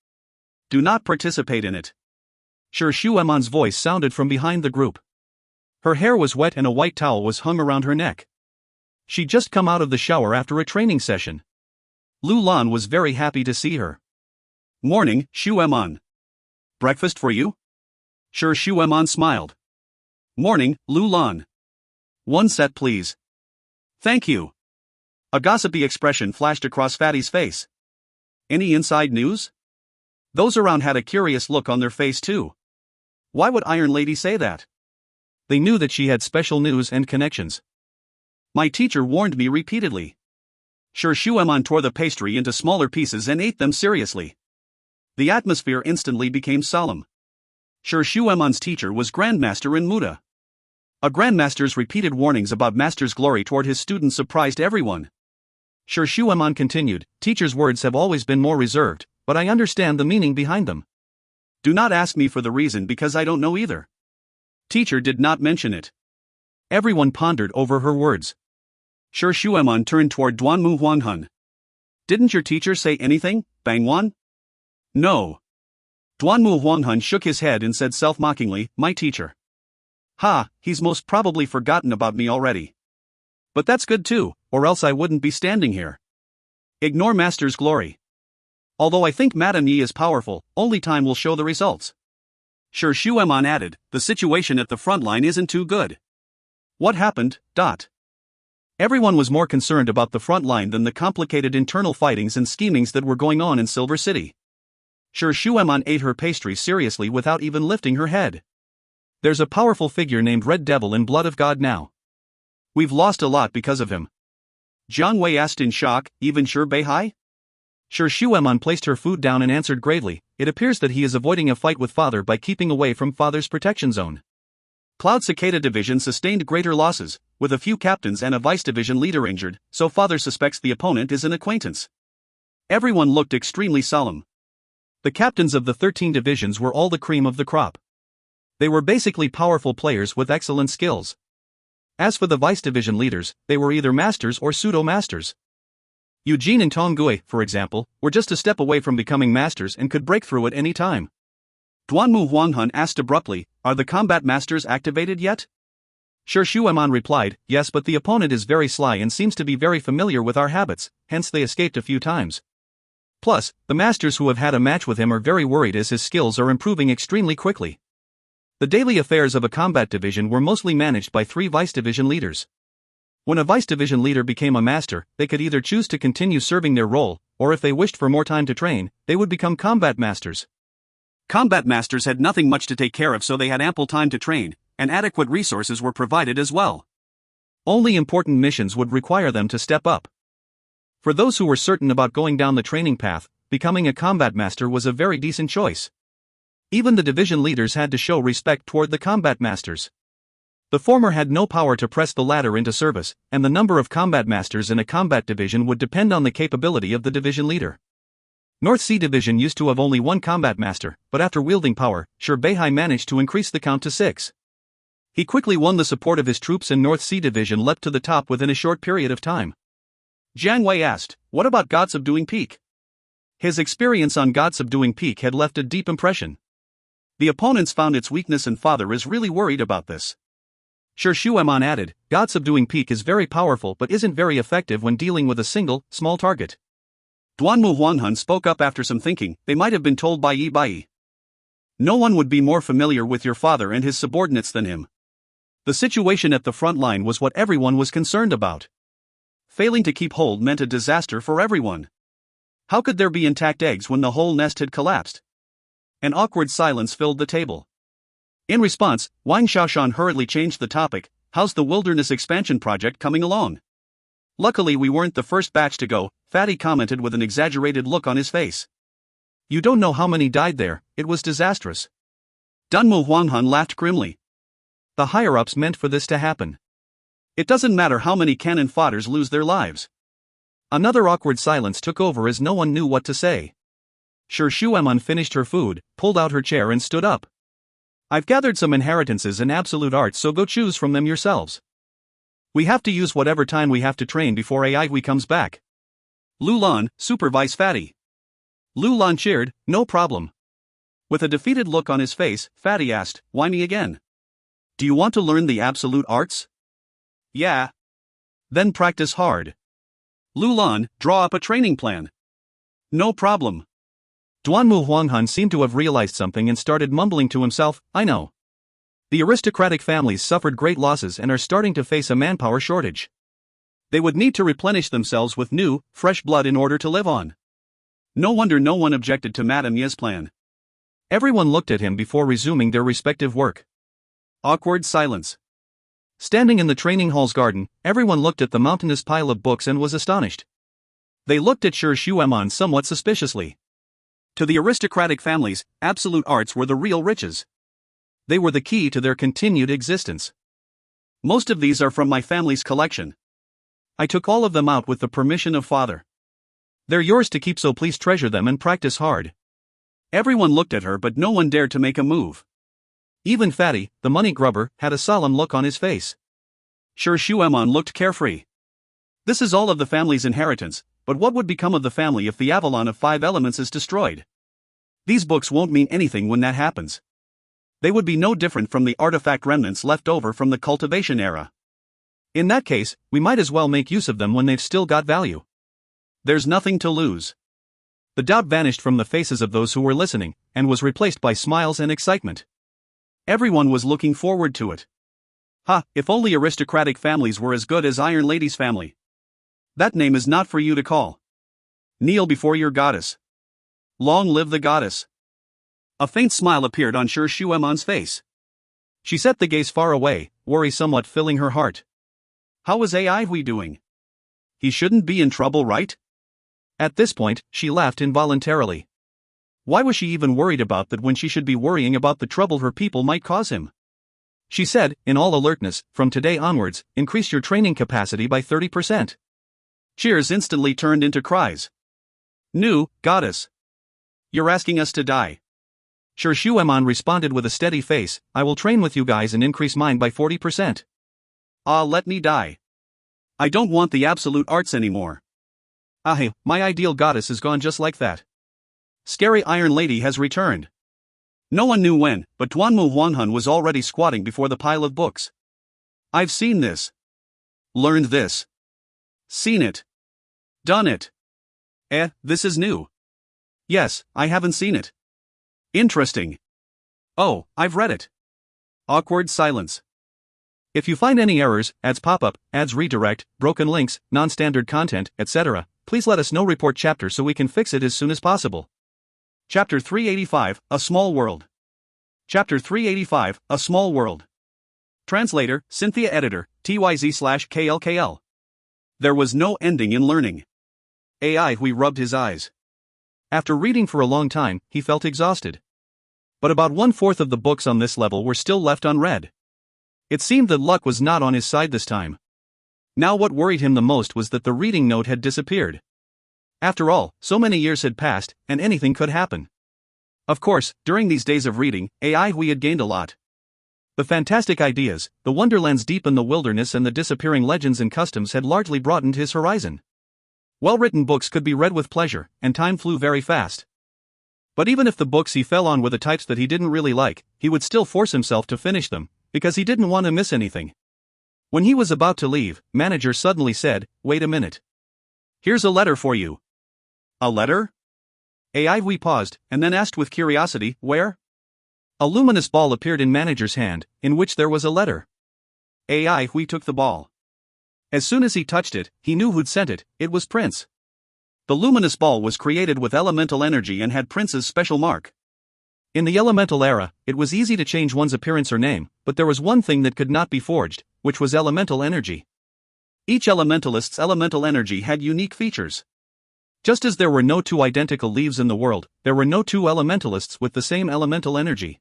Do not participate in it. Shi Shuemon's voice sounded from behind the group. Her hair was wet and a white towel was hung around her neck. She'd just come out of the shower after a training session. Lu Lan was very happy to see her. Morning, Shuemon. Breakfast for you? Shi Shuemon smiled. Morning, Lu Lan. One set please. Thank you. A gossipy expression flashed across Fatty's face. Any inside news? Those around had a curious look on their face too. Why would Iron Lady say that? They knew that she had special news and connections. My teacher warned me repeatedly. Shi Shuemon tore the pastry into smaller pieces and ate them seriously. The atmosphere instantly became solemn. Shi Shuemon's teacher was Grandmaster in Muda. A Grandmaster's repeated warnings about Master's Glory toward his students surprised everyone. Shi Shuemon continued, teacher's words have always been more reserved, but I understand the meaning behind them. Do not ask me for the reason because I don't know either. Teacher did not mention it. Everyone pondered over her words. Shi Shuemon turned toward Duanmu Huanghan. Didn't your teacher say anything, Bangwan? No. Duanmu Huanghan shook his head and said self-mockingly, my teacher. Ha, he's most probably forgotten about me already. But that's good too, or else I wouldn't be standing here. Ignore Master's Glory. Although I think Madame Yi is powerful, only time will show the results. Shi Shuemon added, the situation at the front line isn't too good. What happened? Everyone was more concerned about the front line than the complicated internal fightings and schemings that were going on in Silver City. Shi Shuemon ate her pastry seriously without even lifting her head. There's a powerful figure named Red Devil in Blood of God now. We've lost a lot because of him. Jiang Wei asked in shock, even Shi Beihai? Shi Shuemon placed her food down and answered gravely, it appears that he is avoiding a fight with Father by keeping away from Father's protection zone. Cloud Cicada Division sustained greater losses, with a few captains and a vice division leader injured, so Father suspects the opponent is an acquaintance. Everyone looked extremely solemn. The captains of the 13 divisions were all the cream of the crop. They were basically powerful players with excellent skills. As for the vice division leaders, they were either masters or pseudo-masters. Eugene and Tonggui, for example, were just a step away from becoming masters and could break through at any time. Duanmu Huanghan asked abruptly, are the combat masters activated yet? Shi Shuemon replied, yes, but the opponent is very sly and seems to be very familiar with our habits, hence they escaped a few times. Plus, the masters who have had a match with him are very worried as his skills are improving extremely quickly. The daily affairs of a combat division were mostly managed by 3 vice division leaders. When a vice division leader became a master, they could either choose to continue serving their role, or if they wished for more time to train, they would become combat masters. Combat masters had nothing much to take care of, so they had ample time to train, and adequate resources were provided as well. Only important missions would require them to step up. For those who were certain about going down the training path, becoming a combat master was a very decent choice. Even the division leaders had to show respect toward the combat masters. The former had no power to press the latter into service, and the number of combat masters in a combat division would depend on the capability of the division leader. North Sea Division used to have only one combat master, but after wielding power, Beihai managed to increase the count to 6. He quickly won the support of his troops and North Sea Division leapt to the top within a short period of time. Jiang Wei asked, "What about God Subduing Peak?" His experience on God Subduing Peak had left a deep impression. The opponents found its weakness and father is really worried about this. Shi Shueman added, God Subduing Peak is very powerful but isn't very effective when dealing with a single, small target. Duanmu Huanhan spoke up after some thinking. They might have been told by Yi Bai. No one would be more familiar with your father and his subordinates than him. The situation at the front line was what everyone was concerned about. Failing to keep hold meant a disaster for everyone. How could there be intact eggs when the whole nest had collapsed? An awkward silence filled the table. In response, Wang Xiaoshan hurriedly changed the topic. How's the wilderness expansion project coming along? Luckily we weren't the first batch to go, Fatty commented with an exaggerated look on his face. You don't know how many died there, it was disastrous. Dunmu Huanghan laughed grimly. The higher-ups meant for this to happen. It doesn't matter how many cannon fodders lose their lives. Another awkward silence took over as no one knew what to say. Shi Shueman finished her food, pulled out her chair and stood up. I've gathered some inheritances in absolute arts, so go choose from them yourselves. We have to use whatever time we have to train before Aihui comes back. Lu Lan, supervise Fatty. Lu Lan cheered, no problem. With a defeated look on his face, Fatty asked, why me again? Do you want to learn the absolute arts? Yeah. Then practice hard. Lu Lan, draw up a training plan. No problem. Duanmu Huanghan seemed to have realized something and started mumbling to himself, I know. The aristocratic families suffered great losses and are starting to face a manpower shortage. They would need to replenish themselves with new, fresh blood in order to live on. No wonder no one objected to Madame Ye's plan. Everyone looked at him before resuming their respective work. Awkward silence. Standing in the training hall's garden, everyone looked at the mountainous pile of books and was astonished. They looked at Shi Shueman somewhat suspiciously. To the aristocratic families, absolute arts were the real riches. They were the key to their continued existence. Most of these are from my family's collection. I took all of them out with the permission of father. They're yours to keep, so please treasure them and practice hard. Everyone looked at her but no one dared to make a move. Even Fatty, the money grubber, had a solemn look on his face. Shi Shueman looked carefree. This is all of the family's inheritance, but what would become of the family if the Avalon of 5 elements is destroyed? These books won't mean anything when that happens. They would be no different from the artifact remnants left over from the cultivation era. In that case, we might as well make use of them when they've still got value. There's nothing to lose. The doubt vanished from the faces of those who were listening, and was replaced by smiles and excitement. Everyone was looking forward to it. Ha, if only aristocratic families were as good as Iron Lady's family. That name is not for you to call. Kneel before your goddess. Long live the goddess. A faint smile appeared on Shi Shueman's face. She set the gaze far away, worry somewhat filling her heart. How was Aihui doing? He shouldn't be in trouble, right? At this point, she laughed involuntarily. Why was she even worried about that when she should be worrying about the trouble her people might cause him? She said, in all alertness, from today onwards, increase your training capacity by 30%. Cheers instantly turned into cries. New, goddess. You're asking us to die. Shi Shueman responded with a steady face, I will train with you guys and increase mine by 40%. Ah, let me die. I don't want the absolute arts anymore. Ah, my ideal goddess is gone just like that. Scary Iron Lady has returned. No one knew when, but Duanmu Huanhan was already squatting before the pile of books. I've seen this. Learned this. Seen it. Done it. This is new. Yes, I haven't seen it. Interesting. Oh, I've read it. Awkward silence. If you find any errors, ads pop up, ads redirect, broken links, non-standard content, etc., please let us know. Report chapter so we can fix it as soon as possible. Chapter 385, A Small World. Chapter 385, A Small World. Translator, Cynthia Editor, TYZ/KLKL. There was no ending in learning. Aihui rubbed his eyes. After reading for a long time, he felt exhausted. But about 1/4 of the books on this level were still left unread. It seemed that luck was not on his side this time. Now what worried him the most was that the reading note had disappeared. After all, so many years had passed, and anything could happen. Of course, during these days of reading, AI Hui had gained a lot. The fantastic ideas, the wonderlands deep in the wilderness and the disappearing legends and customs had largely broadened his horizon. Well-written books could be read with pleasure, and time flew very fast. But even if the books he fell on were the types that he didn't really like, he would still force himself to finish them, because he didn't want to miss anything. When he was about to leave, manager suddenly said, "Wait a minute. Here's a letter for you." "A letter?" AI Hui paused, and then asked with curiosity, "Where?" A luminous ball appeared in manager's hand, in which there was a letter. AI Hui took the ball. As soon as he touched it, he knew who'd sent it. It was Prince. The luminous ball was created with elemental energy and had Prince's special mark. In the elemental era, it was easy to change one's appearance or name, but there was one thing that could not be forged, which was elemental energy. Each elementalist's elemental energy had unique features. Just as there were no two identical leaves in the world, there were no two elementalists with the same elemental energy.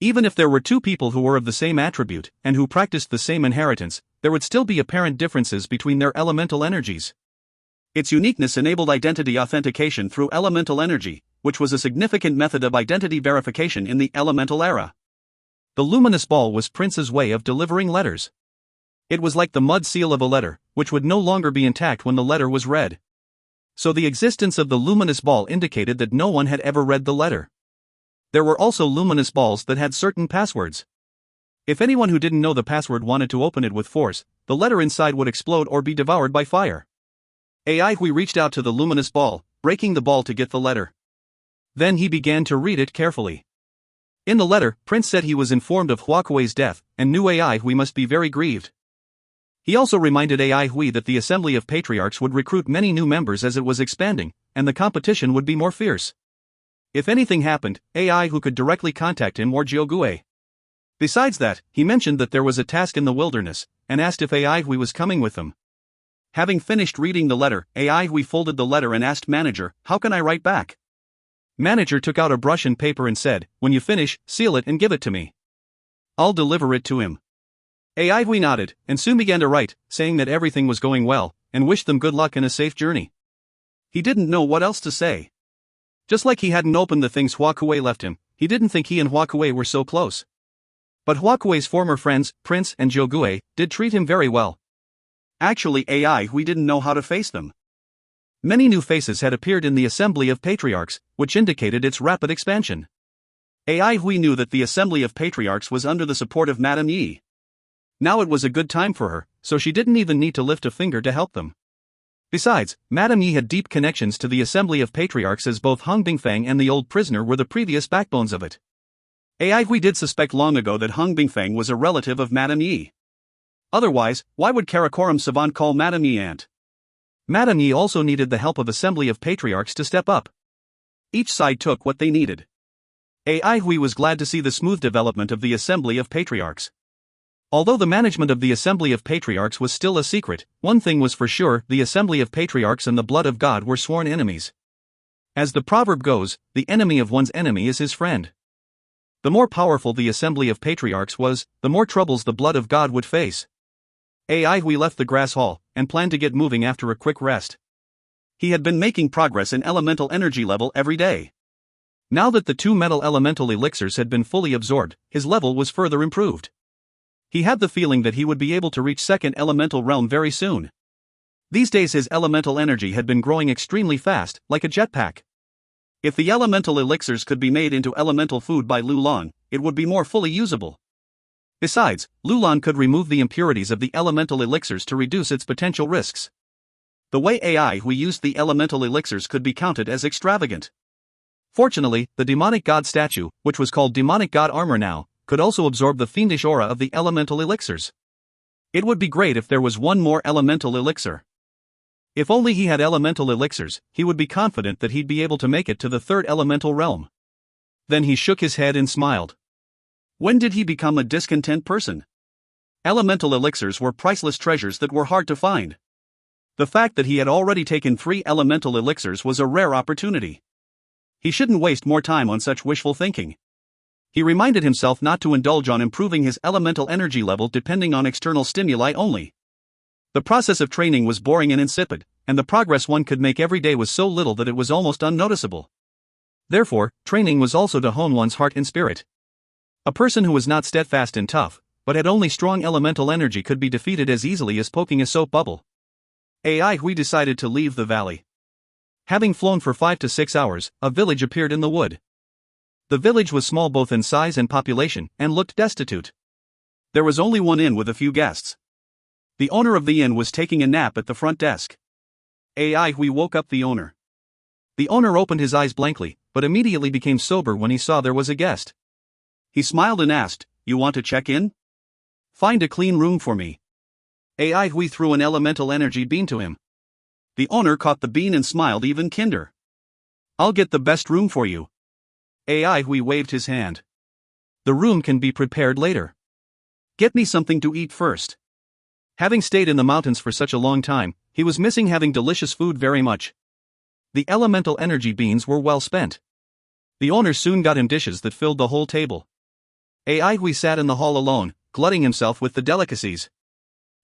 Even if there were two people who were of the same attribute, and who practiced the same inheritance, there would still be apparent differences between their elemental energies. Its uniqueness enabled identity authentication through elemental energy, which was a significant method of identity verification in the elemental era. The luminous ball was Prince's way of delivering letters. It was like the mud seal of a letter, which would no longer be intact when the letter was read. So the existence of the luminous ball indicated that no one had ever read the letter. There were also luminous balls that had certain passwords. If anyone who didn't know the password wanted to open it with force, the letter inside would explode or be devoured by fire. AI Hui reached out to the luminous ball, breaking the ball to get the letter. Then he began to read it carefully. In the letter, Prince said he was informed of Hua Kuei's death, and knew AI Hui must be very grieved. He also reminded AI Hui that the Assembly of Patriarchs would recruit many new members as it was expanding, and the competition would be more fierce. If anything happened, AI Hui could directly contact him or Jiugue. Besides that, he mentioned that there was a task in the wilderness, and asked if AI Hui was coming with them. Having finished reading the letter, AI Hui folded the letter and asked manager, "How can I write back?" Manager took out a brush and paper and said, "When you finish, seal it and give it to me. I'll deliver it to him." AI Hui nodded, and soon began to write, saying that everything was going well, and wished them good luck and a safe journey. He didn't know what else to say. Just like he hadn't opened the things Hua Kuei left him, he didn't think he and Hua Kuei were so close. But Hua Kuei's former friends, Prince and Jiugue, did treat him very well. Actually, AI Hui didn't know how to face them. Many new faces had appeared in the Assembly of Patriarchs, which indicated its rapid expansion. AI Hui knew that the Assembly of Patriarchs was under the support of Madame Yi. Now it was a good time for her, so she didn't even need to lift a finger to help them. Besides, Madame Yi had deep connections to the Assembly of Patriarchs, as both Hung Bingfang and the old prisoner were the previous backbones of it. AI Hui did suspect long ago that Hung Bingfang was a relative of Madame Yi. Otherwise, why would Karakoram Savant call Madame Yi aunt? Madame Yi also needed the help of Assembly of Patriarchs to step up. Each side took what they needed. AI Hui was glad to see the smooth development of the Assembly of Patriarchs. Although the management of the Assembly of Patriarchs was still a secret, one thing was for sure: the Assembly of Patriarchs and the blood of God were sworn enemies. As the proverb goes, the enemy of one's enemy is his friend. The more powerful the Assembly of Patriarchs was, the more troubles the blood of God would face. AI Hui left the grass hall, and planned to get moving after a quick rest. He had been making progress in elemental energy level every day. Now that the two metal elemental elixirs had been fully absorbed, his level was further improved. He had the feeling that he would be able to reach second elemental realm very soon. These days his elemental energy had been growing extremely fast, like a jetpack. If the elemental elixirs could be made into elemental food by Lulan, it would be more fully usable. Besides, Lulan could remove the impurities of the elemental elixirs to reduce its potential risks. The way AI Hui used the elemental elixirs could be counted as extravagant. Fortunately, the demonic god statue, which was called demonic god armor now, could also absorb the fiendish aura of the elemental elixirs. It would be great if there was one more elemental elixir. If only he had elemental elixirs, he would be confident that he'd be able to make it to the third elemental realm. Then he shook his head and smiled. When did he become a discontent person? Elemental elixirs were priceless treasures that were hard to find. The fact that he had already taken 3 elemental elixirs was a rare opportunity. He shouldn't waste more time on such wishful thinking. He reminded himself not to indulge on improving his elemental energy level depending on external stimuli only. The process of training was boring and insipid, and the progress one could make every day was so little that it was almost unnoticeable. Therefore, training was also to hone one's heart and spirit. A person who was not steadfast and tough, but had only strong elemental energy could be defeated as easily as poking a soap bubble. We decided to leave the valley. Having flown for 5 to 6 hours, a village appeared in the wood. The village was small both in size and population, and looked destitute. There was only one inn with a few guests. The owner of the inn was taking a nap at the front desk. We woke up the owner. The owner opened his eyes blankly, but immediately became sober when he saw there was a guest. He smiled and asked, "You want to check in? Find a clean room for me." We threw an elemental energy beam to him. The owner caught the beam and smiled even kinder. "I'll get the best room for you." We waved his hand. "The room can be prepared later. Get me something to eat first." Having stayed in the mountains for such a long time, he was missing having delicious food very much. The elemental energy beans were well spent. The owner soon got him dishes that filled the whole table. We sat in the hall alone, glutting himself with the delicacies.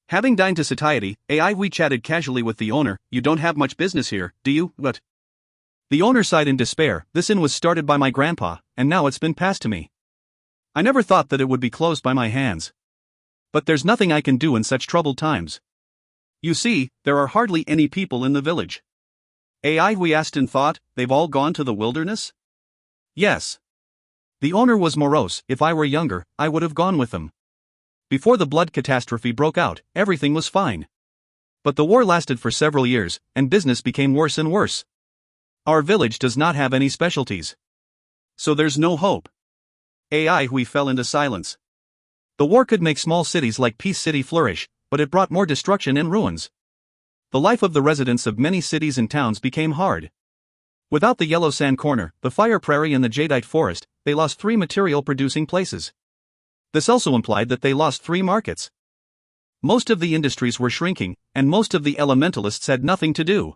Having dined to satiety, we chatted casually with the owner. "You don't have much business here, do you?" "What?" The owner sighed in despair. "This inn was started by my grandpa, and now it's been passed to me. I never thought that it would be closed by my hands. But there's nothing I can do in such troubled times. You see, there are hardly any people in the village." We asked in thought, "They've all gone to the wilderness?" "Yes." The owner was morose. "If I were younger, I would have gone with them. Before the blood catastrophe broke out, everything was fine. But the war lasted for several years, and business became worse and worse. Our village does not have any specialties. So there's no hope." We fell into silence. The war could make small cities like Peace City flourish, but it brought more destruction and ruins. The life of the residents of many cities and towns became hard. Without the Yellow Sand Corner, the Fire Prairie and the Jadeite Forest, they lost 3 material-producing places. This also implied that they lost 3 markets. Most of the industries were shrinking, and most of the elementalists had nothing to do.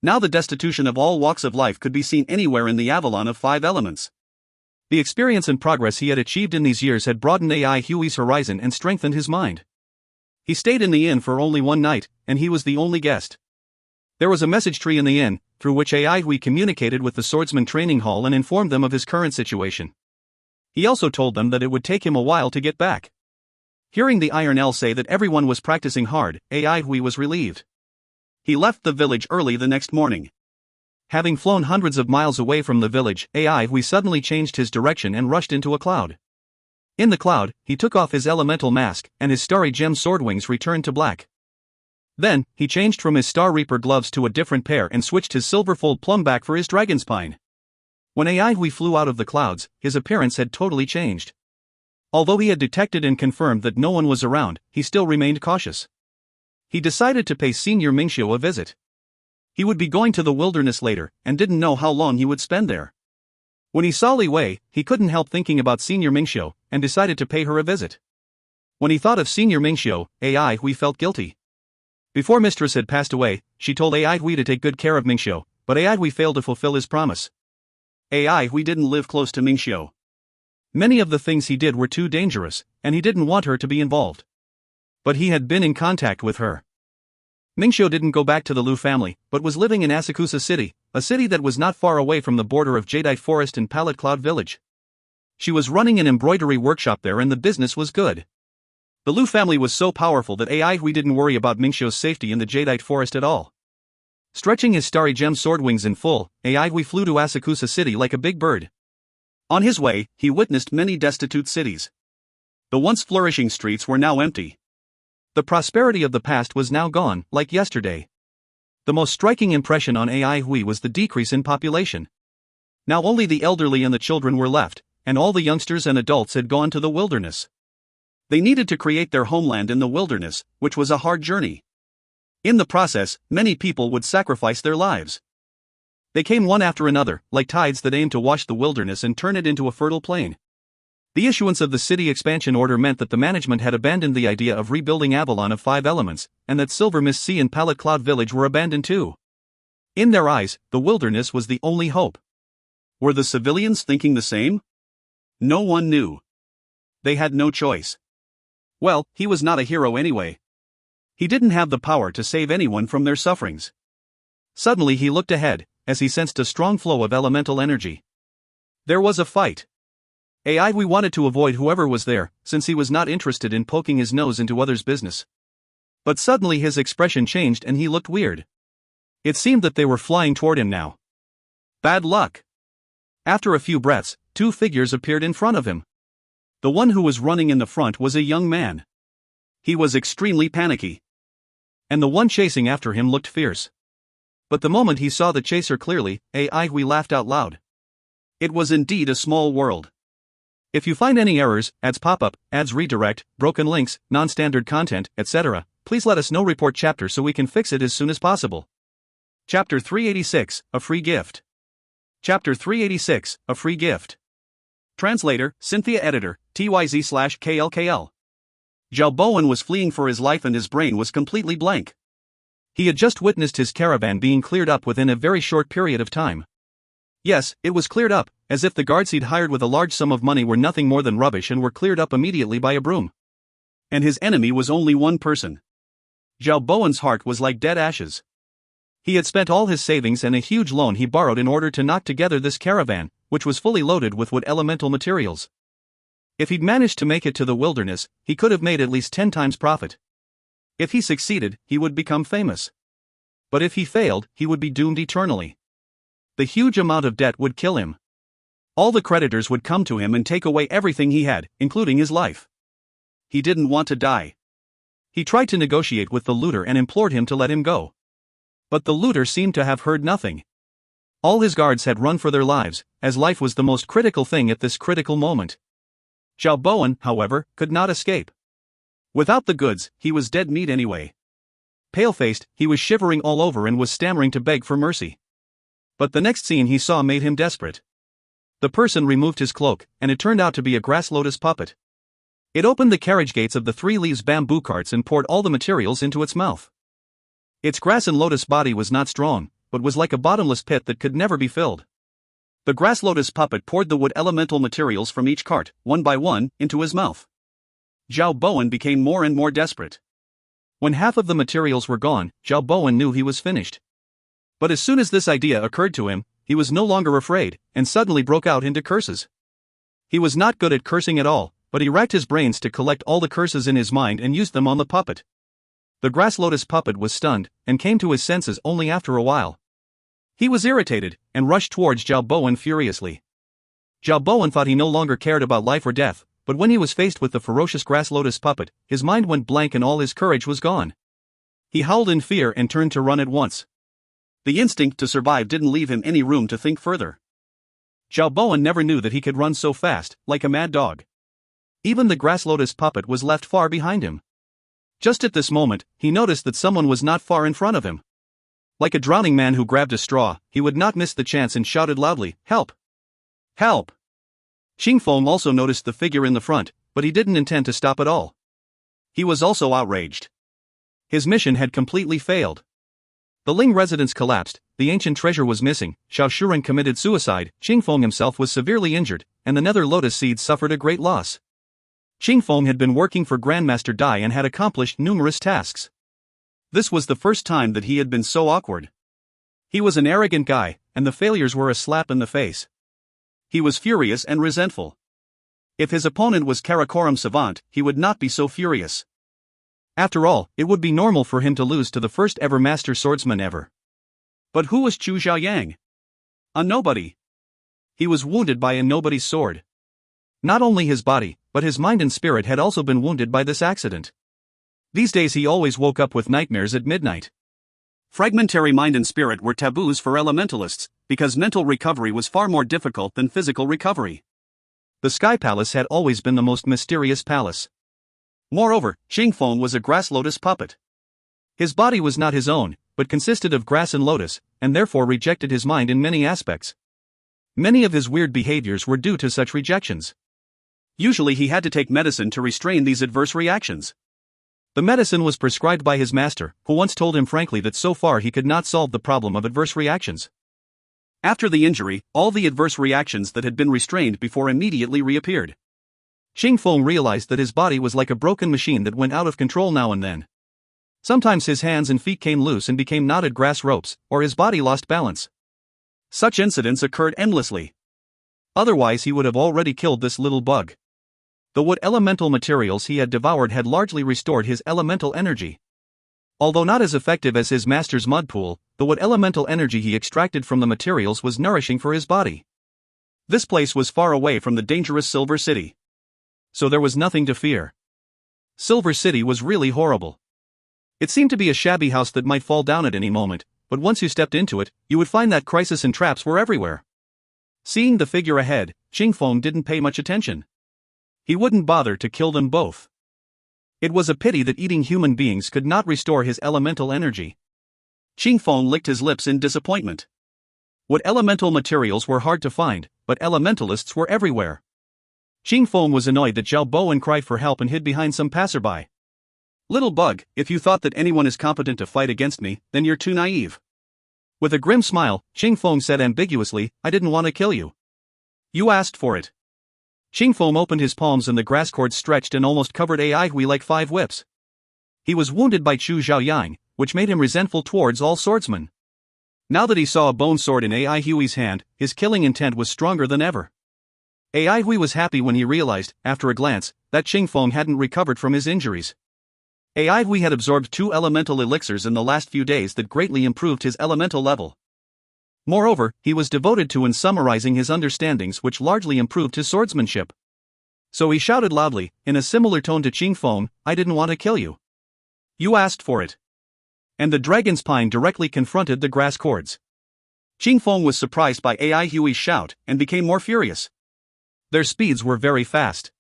Now the destitution of all walks of life could be seen anywhere in the Avalon of 5 elements. The experience and progress he had achieved in these years had broadened Huey's horizon and strengthened his mind. He stayed in the inn for only one night, and he was the only guest. There was a message tree in the inn, through which Huey communicated with the swordsman training hall and informed them of his current situation. He also told them that it would take him a while to get back. Hearing the Iron L say that everyone was practicing hard, Huey was relieved. He left the village early the next morning. Having flown hundreds of miles away from the village, Huey suddenly changed his direction and rushed into a cloud. In the cloud, he took off his elemental mask, and his starry gem sword wings returned to black. Then, he changed from his Star Reaper gloves to a different pair and switched his silver-fold plum back for his dragon's pine. When Huey flew out of the clouds, his appearance had totally changed. Although he had detected and confirmed that no one was around, he still remained cautious. He decided to pay Senior Mingxiu a visit. He would be going to the wilderness later, and didn't know how long he would spend there. When he saw Li Wei, he couldn't help thinking about Senior Mingxiu, and decided to pay her a visit. When he thought of Senior Mingxiu, Huey felt guilty. Before Mistress had passed away, she told Huey to take good care of Mingxiu, but Huey failed to fulfill his promise. Huey didn't live close to Mingxiu. Many of the things he did were too dangerous, and he didn't want her to be involved. But he had been in contact with her. Mingxiu didn't go back to the Lu family, but was living in Asakusa City, a city that was not far away from the border of Jadeite Forest and Pallet Cloud Village. She was running an embroidery workshop there and the business was good. The Lu family was so powerful that Huey didn't worry about Mingxiu's safety in the Jadeite Forest at all. Stretching his starry gem sword wings in full, Huey flew to Asakusa City like a big bird. On his way, he witnessed many destitute cities. The once flourishing streets were now empty. The prosperity of the past was now gone, like yesterday. The most striking impression on Huey was the decrease in population. Now only the elderly and the children were left, and all the youngsters and adults had gone to the wilderness. They needed to create their homeland in the wilderness, which was a hard journey. In the process, many people would sacrifice their lives. They came one after another, like tides that aimed to wash the wilderness and turn it into a fertile plain. The issuance of the city expansion order meant that the management had abandoned the idea of rebuilding Avalon of 5 elements, and that Silver Mist Sea and Pallet Cloud Village were abandoned too. In their eyes, the wilderness was the only hope. Were the civilians thinking the same? No one knew. They had no choice. Well, he was not a hero anyway. He didn't have the power to save anyone from their sufferings. Suddenly he looked ahead, as he sensed a strong flow of elemental energy. There was a fight. We wanted to avoid whoever was there, since he was not interested in poking his nose into others' business. But suddenly his expression changed and he looked weird. It seemed that they were flying toward him now. Bad luck. After a few breaths, two figures appeared in front of him. The one who was running in the front was a young man. He was extremely panicky. And the one chasing after him looked fierce. But the moment he saw the chaser clearly, we laughed out loud. It was indeed a small world. If you find any errors, ads pop up, ads redirect, broken links, non-standard content, etc., please let us know. Report chapter so we can fix it as soon as possible. Chapter 386, A Free Gift. Chapter 386, A Free Gift. Translator, Cynthia. Editor, TYZ/KLKL. Zhao Bowen was fleeing for his life and his brain was completely blank. He had just witnessed his caravan being cleared up within a very short period of time. Yes, it was cleared up, as if the guards he'd hired with a large sum of money were nothing more than rubbish and were cleared up immediately by a broom. And his enemy was only one person. Zhao Bowen's heart was like dead ashes. He had spent all his savings and a huge loan he borrowed in order to knock together this caravan, which was fully loaded with wood elemental materials. If he'd managed to make it to the wilderness, he could have made at least 10 times profit. If he succeeded, he would become famous. But if he failed, he would be doomed eternally. The huge amount of debt would kill him. All the creditors would come to him and take away everything he had, including his life. He didn't want to die. He tried to negotiate with the looter and implored him to let him go. But the looter seemed to have heard nothing. All his guards had run for their lives, as life was the most critical thing at this critical moment. Zhao Bowen, however, could not escape. Without the goods, he was dead meat anyway. Pale-faced, he was shivering all over and was stammering to beg for mercy. But the next scene he saw made him desperate. The person removed his cloak, and it turned out to be a grass lotus puppet. It opened the carriage gates of the 3 leaves bamboo carts and poured all the materials into its mouth. Its grass and lotus body was not strong, but was like a bottomless pit that could never be filled. The grass lotus puppet poured the wood elemental materials from each cart, one by one, into his mouth. Zhao Bowen became more and more desperate. When half of the materials were gone, Zhao Bowen knew he was finished. But as soon as this idea occurred to him, he was no longer afraid, and suddenly broke out into curses. He was not good at cursing at all, but he racked his brains to collect all the curses in his mind and used them on the puppet. The grass lotus puppet was stunned, and came to his senses only after a while. He was irritated, and rushed towards Zhao Bowen furiously. Zhao Bowen thought he no longer cared about life or death, but when he was faced with the ferocious grass lotus puppet, his mind went blank and all his courage was gone. He howled in fear and turned to run at once. The instinct to survive didn't leave him any room to think further. Zhao Bowen never knew that he could run so fast, like a mad dog. Even the grass lotus puppet was left far behind him. Just at this moment, he noticed that someone was not far in front of him. Like a drowning man who grabbed a straw, he would not miss the chance and shouted loudly, "Help! Help!" Xingfeng also noticed the figure in the front, but he didn't intend to stop at all. He was also outraged. His mission had completely failed. The Ling residence collapsed, the ancient treasure was missing, Xiao Shuren committed suicide, Xingfeng himself was severely injured, and the nether lotus seed suffered a great loss. Xingfeng had been working for Grandmaster Dai and had accomplished numerous tasks. This was the first time that he had been so awkward. He was an arrogant guy, and the failures were a slap in the face. He was furious and resentful. If his opponent was Karakoram Savant, he would not be so furious. After all, it would be normal for him to lose to the first ever master swordsman ever. But who was Chu Xiaoyang? A nobody. He was wounded by a nobody's sword. Not only his body, but his mind and spirit had also been wounded by this accident. These days he always woke up with nightmares at midnight. Fragmentary mind and spirit were taboos for elementalists, because mental recovery was far more difficult than physical recovery. The Sky Palace had always been the most mysterious palace. Moreover, Xingfeng was a grass lotus puppet. His body was not his own, but consisted of grass and lotus, and therefore rejected his mind in many aspects. Many of his weird behaviors were due to such rejections. Usually he had to take medicine to restrain these adverse reactions. The medicine was prescribed by his master, who once told him frankly that so far he could not solve the problem of adverse reactions. After the injury, all the adverse reactions that had been restrained before immediately reappeared. Xing Feng realized that his body was like a broken machine that went out of control now and then. Sometimes his hands and feet came loose and became knotted grass ropes, or his body lost balance. Such incidents occurred endlessly. Otherwise he would have already killed this little bug. The wood elemental materials he had devoured had largely restored his elemental energy. Although not as effective as his master's mud pool, the wood elemental energy he extracted from the materials was nourishing for his body. This place was far away from the dangerous Silver City. So there was nothing to fear. Silver City was really horrible. It seemed to be a shabby house that might fall down at any moment, but once you stepped into it, you would find that crisis and traps were everywhere. Seeing the figure ahead, Xing Feng didn't pay much attention. He wouldn't bother to kill them both. It was a pity that eating human beings could not restore his elemental energy. Xing Feng licked his lips in disappointment. What elemental materials were hard to find, but elementalists were everywhere. Xing Feng was annoyed that Zhao Bowen cried for help and hid behind some passerby. Little bug, if you thought that anyone is competent to fight against me, then you're too naive. With a grim smile, Xing Feng said ambiguously, I didn't want to kill you. You asked for it. Xing Feng opened his palms and the grass cords stretched and almost covered Ai Hui like 5 whips. He was wounded by Chu Zhaoyang, which made him resentful towards all swordsmen. Now that he saw a bone sword in Ai Hui's hand, his killing intent was stronger than ever. Ai Hui was happy when he realized, after a glance, that Xing Feng hadn't recovered from his injuries. Ai Hui had absorbed 2 elemental elixirs in the last few days that greatly improved his elemental level. Moreover, he was devoted to and summarizing his understandings which largely improved his swordsmanship. So he shouted loudly, in a similar tone to Xing Feng, I didn't want to kill you. You asked for it. And the dragon's pine directly confronted the grass cords. Xing Feng was surprised by Ai Hui's shout, and became more furious. Their speeds were very fast.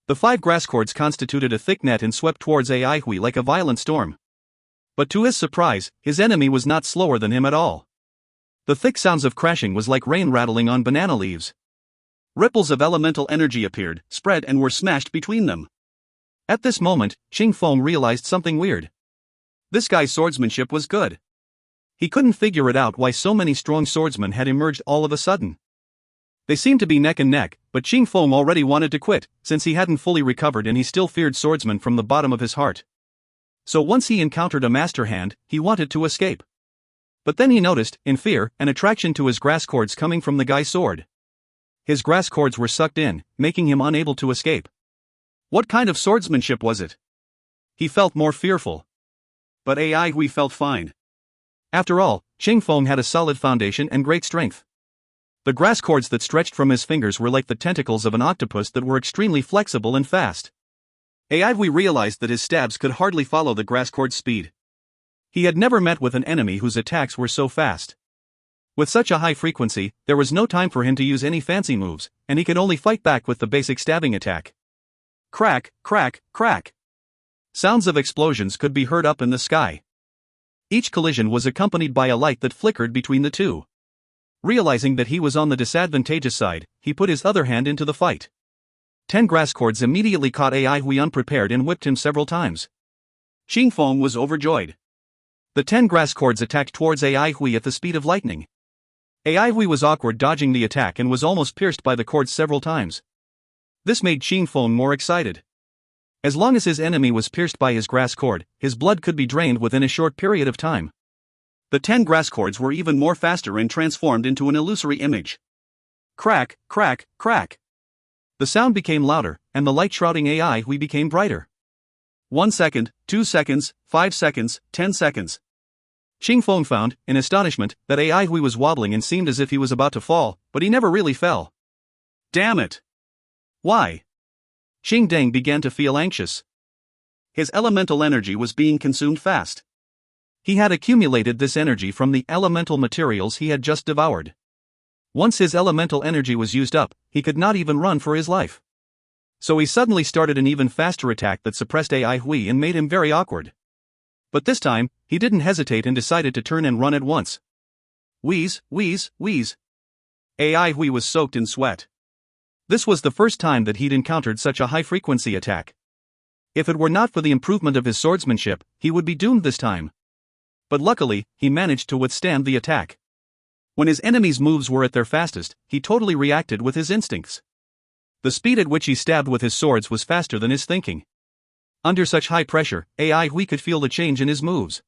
The 5 grass cords constituted a thick net and swept towards Ai Hui like a violent storm. But to his surprise, his enemy was not slower than him at all. The thick sounds of crashing was like rain rattling on banana leaves. Ripples of elemental energy appeared, spread and were smashed between them. At this moment, Xing Feng realized something weird. This guy's swordsmanship was good. He couldn't figure it out why so many strong swordsmen had emerged all of a sudden. They seemed to be neck and neck, but Xing Feng already wanted to quit, since he hadn't fully recovered and he still feared swordsmen from the bottom of his heart. So once he encountered a master hand, he wanted to escape. But then he noticed, in fear, an attraction to his grass cords coming from the guy's sword. His grass cords were sucked in, making him unable to escape. What kind of swordsmanship was it? He felt more fearful. But Ai Hui felt fine. After all, Xing Feng had a solid foundation and great strength. The grass cords that stretched from his fingers were like the tentacles of an octopus that were extremely flexible and fast. Ai Hui realized that his stabs could hardly follow the grass cord's speed. He had never met with an enemy whose attacks were so fast. With such a high frequency, there was no time for him to use any fancy moves, and he could only fight back with the basic stabbing attack. Crack, crack, crack. Sounds of explosions could be heard up in the sky. Each collision was accompanied by a light that flickered between the two. Realizing that he was on the disadvantageous side, he put his other hand into the fight. 10 grass cords immediately caught Ai Hui unprepared and whipped him several times. Xing Feng was overjoyed. The 10 grass cords attacked towards Ai Hui at the speed of lightning. Ai Hui was awkward dodging the attack and was almost pierced by the cords several times. This made Xing Feng more excited. As long as his enemy was pierced by his grass cord, his blood could be drained within a short period of time. The 10 grass cords were even more faster and transformed into an illusory image. Crack, crack, crack. The sound became louder, and the light shrouding Ai Hui became brighter. 1 second, 2 seconds, 5 seconds, 10 seconds. Xing Feng found, in astonishment, that Ai Hui was wobbling and seemed as if he was about to fall, but he never really fell. Damn it! Why? Xing Deng began to feel anxious. His elemental energy was being consumed fast. He had accumulated this energy from the elemental materials he had just devoured. Once his elemental energy was used up, he could not even run for his life. So he suddenly started an even faster attack that suppressed Ai Hui and made him very awkward. But this time, he didn't hesitate and decided to turn and run at once. Wheeze, wheeze, wheeze. Ai Hui was soaked in sweat. This was the first time that he'd encountered such a high-frequency attack. If it were not for the improvement of his swordsmanship, he would be doomed this time. But luckily, he managed to withstand the attack. When his enemy's moves were at their fastest, he totally reacted with his instincts. The speed at which he stabbed with his swords was faster than his thinking. Under such high pressure, Ai Hui could feel the change in his moves.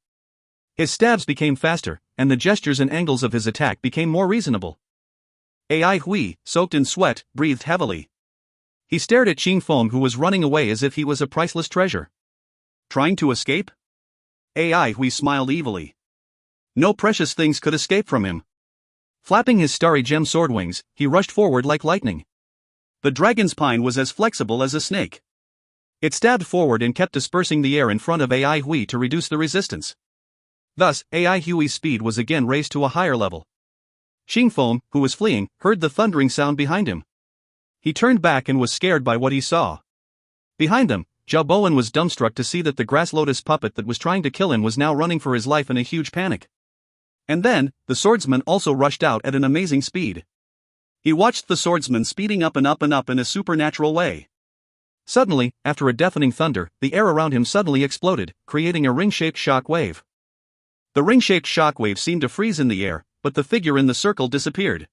His stabs became faster, and the gestures and angles of his attack became more reasonable. Ai Hui, soaked in sweat, breathed heavily. He stared at Qing Feng, who was running away as if he was a priceless treasure. Trying to escape? Ai Hui smiled evilly. No precious things could escape from him. Flapping his starry gem sword wings, he rushed forward like lightning. The dragon's spine was as flexible as a snake. It stabbed forward and kept dispersing the air in front of Ai Hui to reduce the resistance. Thus, Ai Hui's speed was again raised to a higher level. Qing Feng, who was fleeing, heard the thundering sound behind him. He turned back and was scared by what he saw. Behind them, Zhao Bowen was dumbstruck to see that the grass lotus puppet that was trying to kill him was now running for his life in a huge panic. And then, the swordsman also rushed out at an amazing speed. He watched the swordsman speeding up and up and up in a supernatural way. Suddenly, after a deafening thunder, the air around him suddenly exploded, creating a ring-shaped shock wave. The ring-shaped shock wave seemed to freeze in the air, but the figure in the circle disappeared.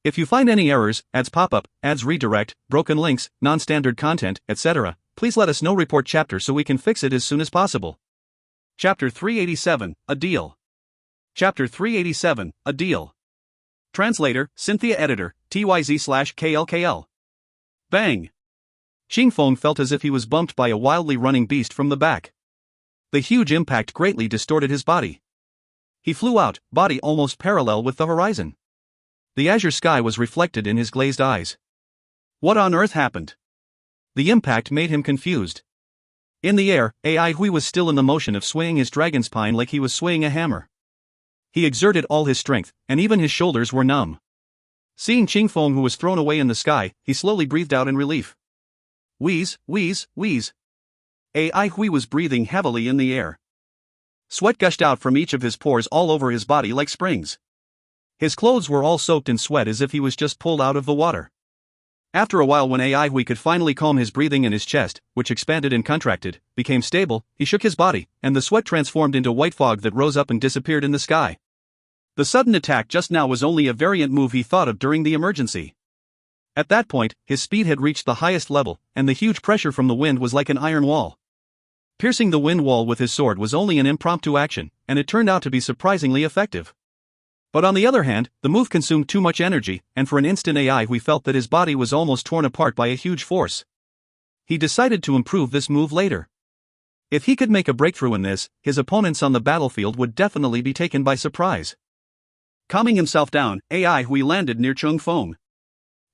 If you find any errors, ads pop up, ads redirect, broken links, non-standard content, etc., please let us know. Report chapter so we can fix it as soon as possible. Chapter 387, A Deal. Chapter 387, A Deal. Translator, Cynthia Editor, TYZ/KLKL. Bang! Qing Feng felt as if he was bumped by a wildly running beast from the back. The huge impact greatly distorted his body. He flew out, body almost parallel with the horizon. The azure sky was reflected in his glazed eyes. What on earth happened? The impact made him confused. In the air, Ai Hui was still in the motion of swaying his dragon spine like he was swaying a hammer. He exerted all his strength, and even his shoulders were numb. Seeing Qing Feng, who was thrown away in the sky, he slowly breathed out in relief. Wheeze, wheeze, wheeze. Ai Hui was breathing heavily in the air. Sweat gushed out from each of his pores all over his body like springs. His clothes were all soaked in sweat as if he was just pulled out of the water. After a while, when Ai Hui could finally calm his breathing and his chest, which expanded and contracted, became stable, he shook his body, and the sweat transformed into white fog that rose up and disappeared in the sky. The sudden attack just now was only a variant move he thought of during the emergency. At that point, his speed had reached the highest level, and the huge pressure from the wind was like an iron wall. Piercing the wind wall with his sword was only an impromptu action, and it turned out to be surprisingly effective. But on the other hand, the move consumed too much energy, and for an instant Ai Hui felt that his body was almost torn apart by a huge force. He decided to improve this move later. If he could make a breakthrough in this, his opponents on the battlefield would definitely be taken by surprise. Calming himself down, Ai Hui landed near Qing Feng.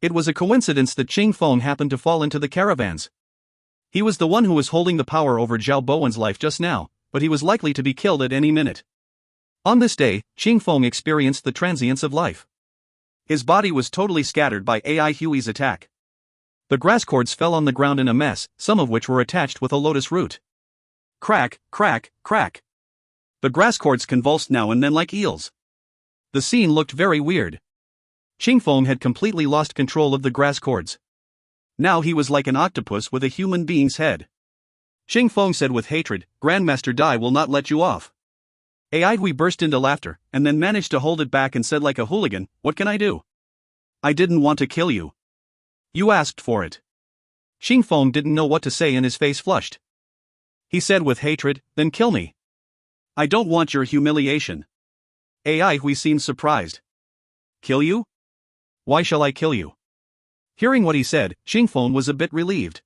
It was a coincidence that Qing Feng happened to fall into the caravans. He was the one who was holding the power over Zhao Bowen's life just now, but he was likely to be killed at any minute. On this day, Qing Feng experienced the transience of life. His body was totally scattered by Ai Hui's attack. The grass cords fell on the ground in a mess, some of which were attached with a lotus root. Crack, crack, crack. The grass cords convulsed now and then like eels. The scene looked very weird. Qing Feng had completely lost control of the grass cords. Now he was like an octopus with a human being's head. Qing Feng said with hatred, "Grandmaster Dai will not let you off." Ai Hui burst into laughter, and then managed to hold it back and said like a hooligan, "What can I do? I didn't want to kill you. You asked for it." Qing Feng didn't know what to say and his face flushed. He said with hatred, "Then kill me. I don't want your humiliation." Ai Hui seemed surprised. "Kill you? Why shall I kill you?" Hearing what he said, Qing Feng was a bit relieved.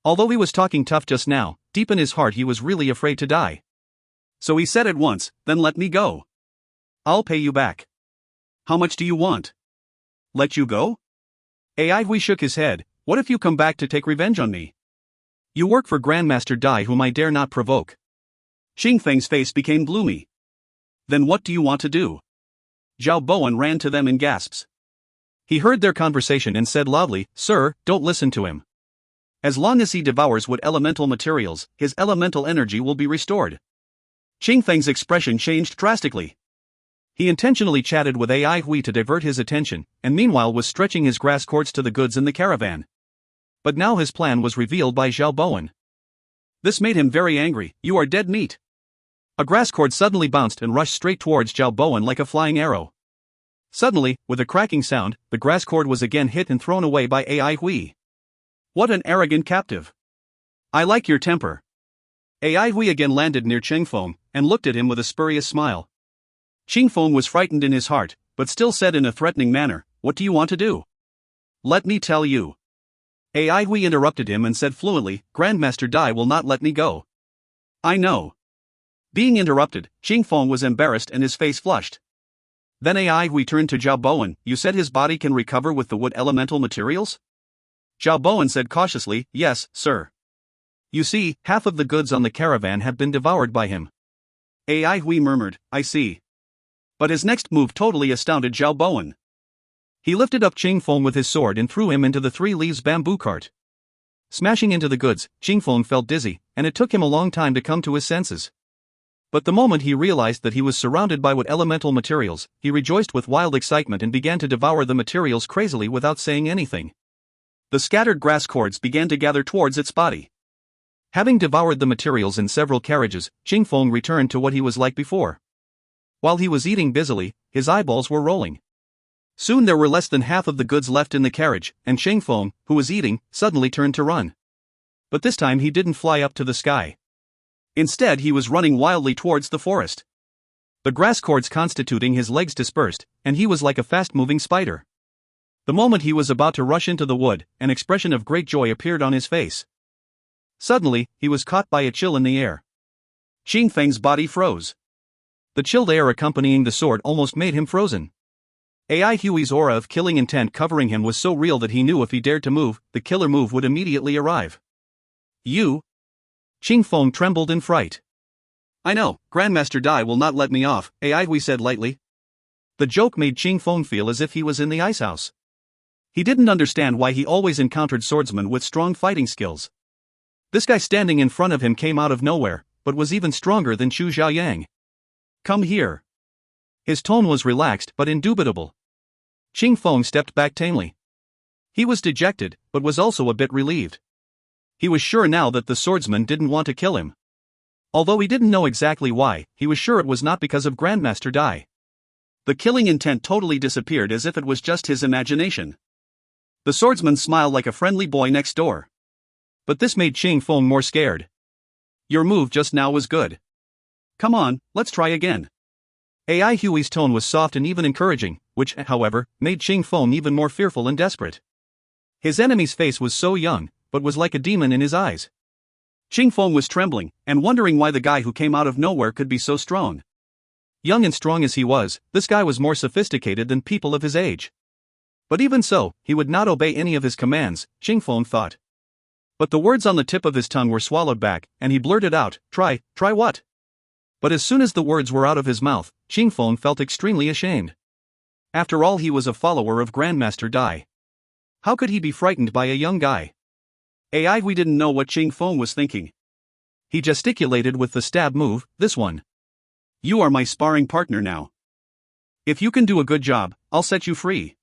Although he was talking tough just now, deep in his heart he was really afraid to die. So he said at once, "Then let me go. I'll pay you back. How much do you want? Let you go?" Ai Hui shook his head. "What if you come back to take revenge on me? You work for Grandmaster Dai, whom I dare not provoke." Qing Feng's face became gloomy. "Then what do you want to do?" Zhao Bowen ran to them in gasps. He heard their conversation and said loudly, "Sir, don't listen to him. As long as he devours wood elemental materials, his elemental energy will be restored." Qing Feng's expression changed drastically. He intentionally chatted with Ai Hui to divert his attention, and meanwhile was stretching his grass cords to the goods in the caravan. But now his plan was revealed by Zhao Bowen. This made him very angry. "You are dead meat." A grass cord suddenly bounced and rushed straight towards Zhao Bowen like a flying arrow. Suddenly, with a cracking sound, the grass cord was again hit and thrown away by Ai Hui. What an arrogant captive. I like your temper. Ai Hui again landed near Ching Feng, and looked at him with a spurious smile. Ching Feng was frightened in his heart, but still said in a threatening manner, "What do you want to do?" "Let me tell you." Ai Hui interrupted him and said fluently, "Grandmaster Dai will not let me go." "I know." Being interrupted, Ching Feng was embarrassed and his face flushed. Then Ai Hui turned to Zhao Bowen. "You said his body can recover with the wood elemental materials?" Zhao Bowen said cautiously, "Yes, sir. You see, half of the goods on the caravan have been devoured by him." Ai Hui murmured, "I see." But his next move totally astounded Zhao Bowen. He lifted up Ching Feng with his sword and threw him into the 3 leaves bamboo cart. Smashing into the goods, Ching Feng felt dizzy, and it took him a long time to come to his senses. But the moment he realized that he was surrounded by wood elemental materials, he rejoiced with wild excitement and began to devour the materials crazily without saying anything. The scattered grass cords began to gather towards its body. Having devoured the materials in several carriages, Ching Feng returned to what he was like before. While he was eating busily, his eyeballs were rolling. Soon there were less than half of the goods left in the carriage, and Ching Feng, who was eating, suddenly turned to run. But this time he didn't fly up to the sky. Instead, he was running wildly towards the forest. The grass cords constituting his legs dispersed, and he was like a fast-moving spider. The moment he was about to rush into the wood, an expression of great joy appeared on his face. Suddenly, he was caught by a chill in the air. Ching Feng's body froze. The chilled air accompanying the sword almost made him frozen. Ai Hui's aura of killing intent covering him was so real that he knew if he dared to move, the killer move would immediately arrive. "You?" Ching Feng trembled in fright. "I know, Grandmaster Dai will not let me off," Ai Hui said lightly. The joke made Ching Feng feel as if he was in the ice house. He didn't understand why he always encountered swordsmen with strong fighting skills. This guy standing in front of him came out of nowhere, but was even stronger than Chu Xiaoyang. "Come here." His tone was relaxed but indubitable. Ching Feng stepped back tamely. He was dejected, but was also a bit relieved. He was sure now that the swordsman didn't want to kill him. Although he didn't know exactly why, he was sure it was not because of Grandmaster Dai. The killing intent totally disappeared as if it was just his imagination. The swordsman smiled like a friendly boy next door. But this made Ching Feng more scared. "Your move just now was good. Come on, let's try again." Ai Hui's tone was soft and even encouraging, which, however, made Ching Feng even more fearful and desperate. His enemy's face was so young, but was like a demon in his eyes. Ching Feng was trembling, and wondering why the guy who came out of nowhere could be so strong. Young and strong as he was, this guy was more sophisticated than people of his age. But even so, he would not obey any of his commands, Ching Feng thought. But the words on the tip of his tongue were swallowed back, and he blurted out, try what?" But as soon as the words were out of his mouth, Ching Feng felt extremely ashamed. After all, he was a follower of Grandmaster Dai. How could he be frightened by a young guy? Ai Hui didn't know what Ching Feng was thinking. He gesticulated with the stab move, "This one. You are my sparring partner now. If you can do a good job, I'll set you free."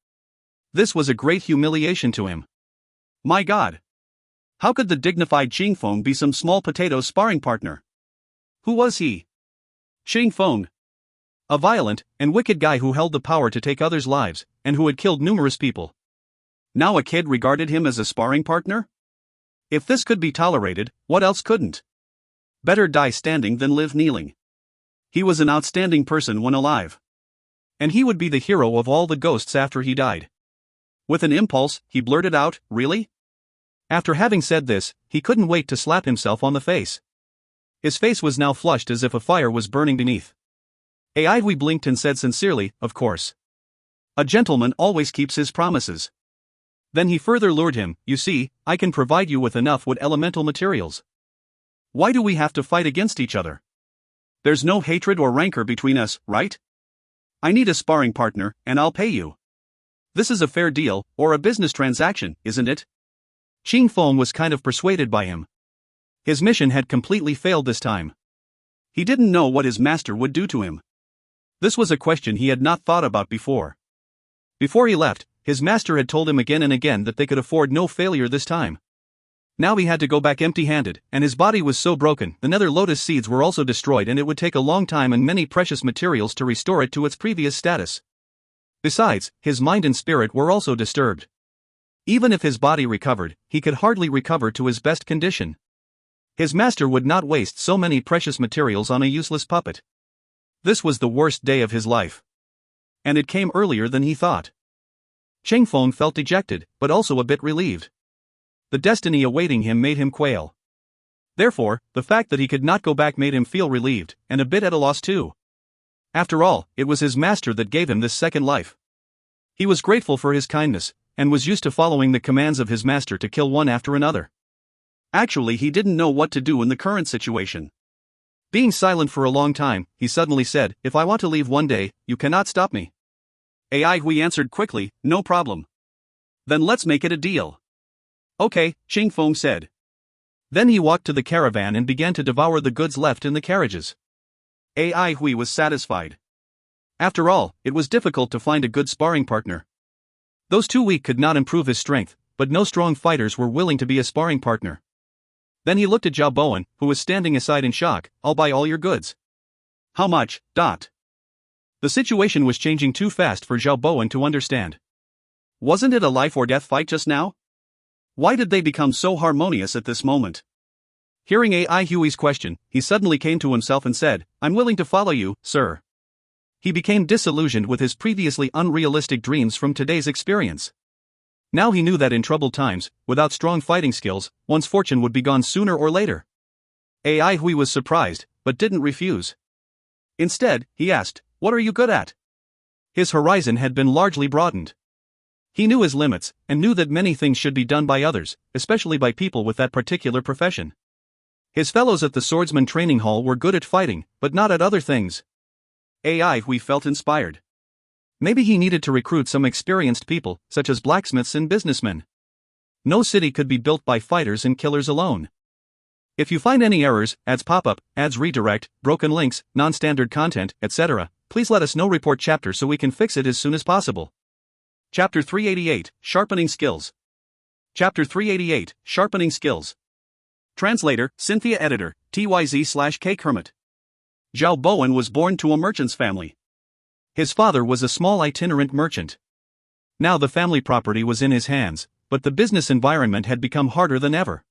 This was a great humiliation to him. My God! How could the dignified Ching Feng be some small potato sparring partner? Who was he? Ching Feng. A violent and wicked guy who held the power to take others' lives, and who had killed numerous people. Now a kid regarded him as a sparring partner? If this could be tolerated, what else couldn't? Better die standing than live kneeling. He was an outstanding person when alive. And he would be the hero of all the ghosts after he died. With an impulse, he blurted out, "Really?" After having said this, he couldn't wait to slap himself on the face. His face was now flushed as if a fire was burning beneath. Ai Hui blinked and said sincerely, "Of course. A gentleman always keeps his promises." Then he further lured him, "You see, I can provide you with enough wood elemental materials. Why do we have to fight against each other? There's no hatred or rancor between us, right? I need a sparring partner, and I'll pay you. This is a fair deal, or a business transaction, isn't it?" Ching Feng was kind of persuaded by him. His mission had completely failed this time. He didn't know what his master would do to him. This was a question he had not thought about before. Before he left, his master had told him again and again that they could afford no failure this time. Now he had to go back empty-handed, and his body was so broken, the nether lotus seeds were also destroyed, and it would take a long time and many precious materials to restore it to its previous status. Besides, his mind and spirit were also disturbed. Even if his body recovered, he could hardly recover to his best condition. His master would not waste so many precious materials on a useless puppet. This was the worst day of his life. And it came earlier than he thought. Cheng Feng felt dejected, but also a bit relieved. The destiny awaiting him made him quail. Therefore, the fact that he could not go back made him feel relieved, and a bit at a loss too. After all, it was his master that gave him this second life. He was grateful for his kindness, and was used to following the commands of his master to kill one after another. Actually, he didn't know what to do in the current situation. Being silent for a long time, he suddenly said, "If I want to leave one day, you cannot stop me." Ai Hui answered quickly, "No problem. Then let's make it a deal." "Okay," Cheng Feng said. Then he walked to the caravan and began to devour the goods left in the carriages. Ai Hui was satisfied. After all, it was difficult to find a good sparring partner. Those too weak could not improve his strength, but no strong fighters were willing to be a sparring partner. Then he looked at Zhao Bowen, who was standing aside in shock. "I'll buy all your goods." "How much?" The situation was changing too fast for Zhao Bowen to understand. Wasn't it a life or death fight just now? Why did they become so harmonious at this moment? Hearing Ai Hui's question, he suddenly came to himself and said, "I'm willing to follow you, sir." He became disillusioned with his previously unrealistic dreams from today's experience. Now he knew that in troubled times, without strong fighting skills, one's fortune would be gone sooner or later. Ai Hui was surprised, but didn't refuse. Instead, he asked, "What are you good at?" His horizon had been largely broadened. He knew his limits, and knew that many things should be done by others, especially by people with that particular profession. His fellows at the swordsman training hall were good at fighting, but not at other things. Ai Hui felt inspired. Maybe he needed to recruit some experienced people, such as blacksmiths and businessmen. No city could be built by fighters and killers alone. If you find any errors, ads pop up, ads redirect, broken links, non-standard content, etc., please let us know. Report chapter so we can fix it as soon as possible. Chapter 388, Sharpening Skills. Chapter 388, Sharpening Skills. Translator, Cynthia. Editor, TYZ/K. Kermit. Zhao Bowen was born to a merchant's family. His father was a small itinerant merchant. Now the family property was in his hands, but the business environment had become harder than ever.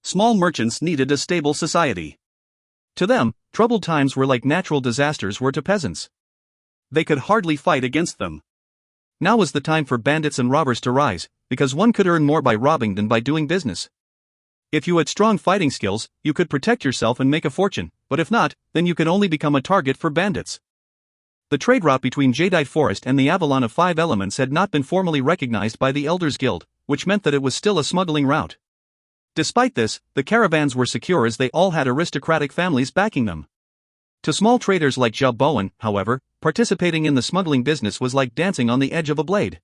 Small merchants needed a stable society. To them, troubled times were like natural disasters were to peasants. They could hardly fight against them. Now was the time for bandits and robbers to rise, because one could earn more by robbing than by doing business. If you had strong fighting skills, you could protect yourself and make a fortune, but if not, then you could only become a target for bandits. The trade route between Jadeite Forest and the Avalon of Five Elements had not been formally recognized by the Elders Guild, which meant that it was still a smuggling route. Despite this, the caravans were secure as they all had aristocratic families backing them. To small traders like Zhao Bowen, however, participating in the smuggling business was like dancing on the edge of a blade.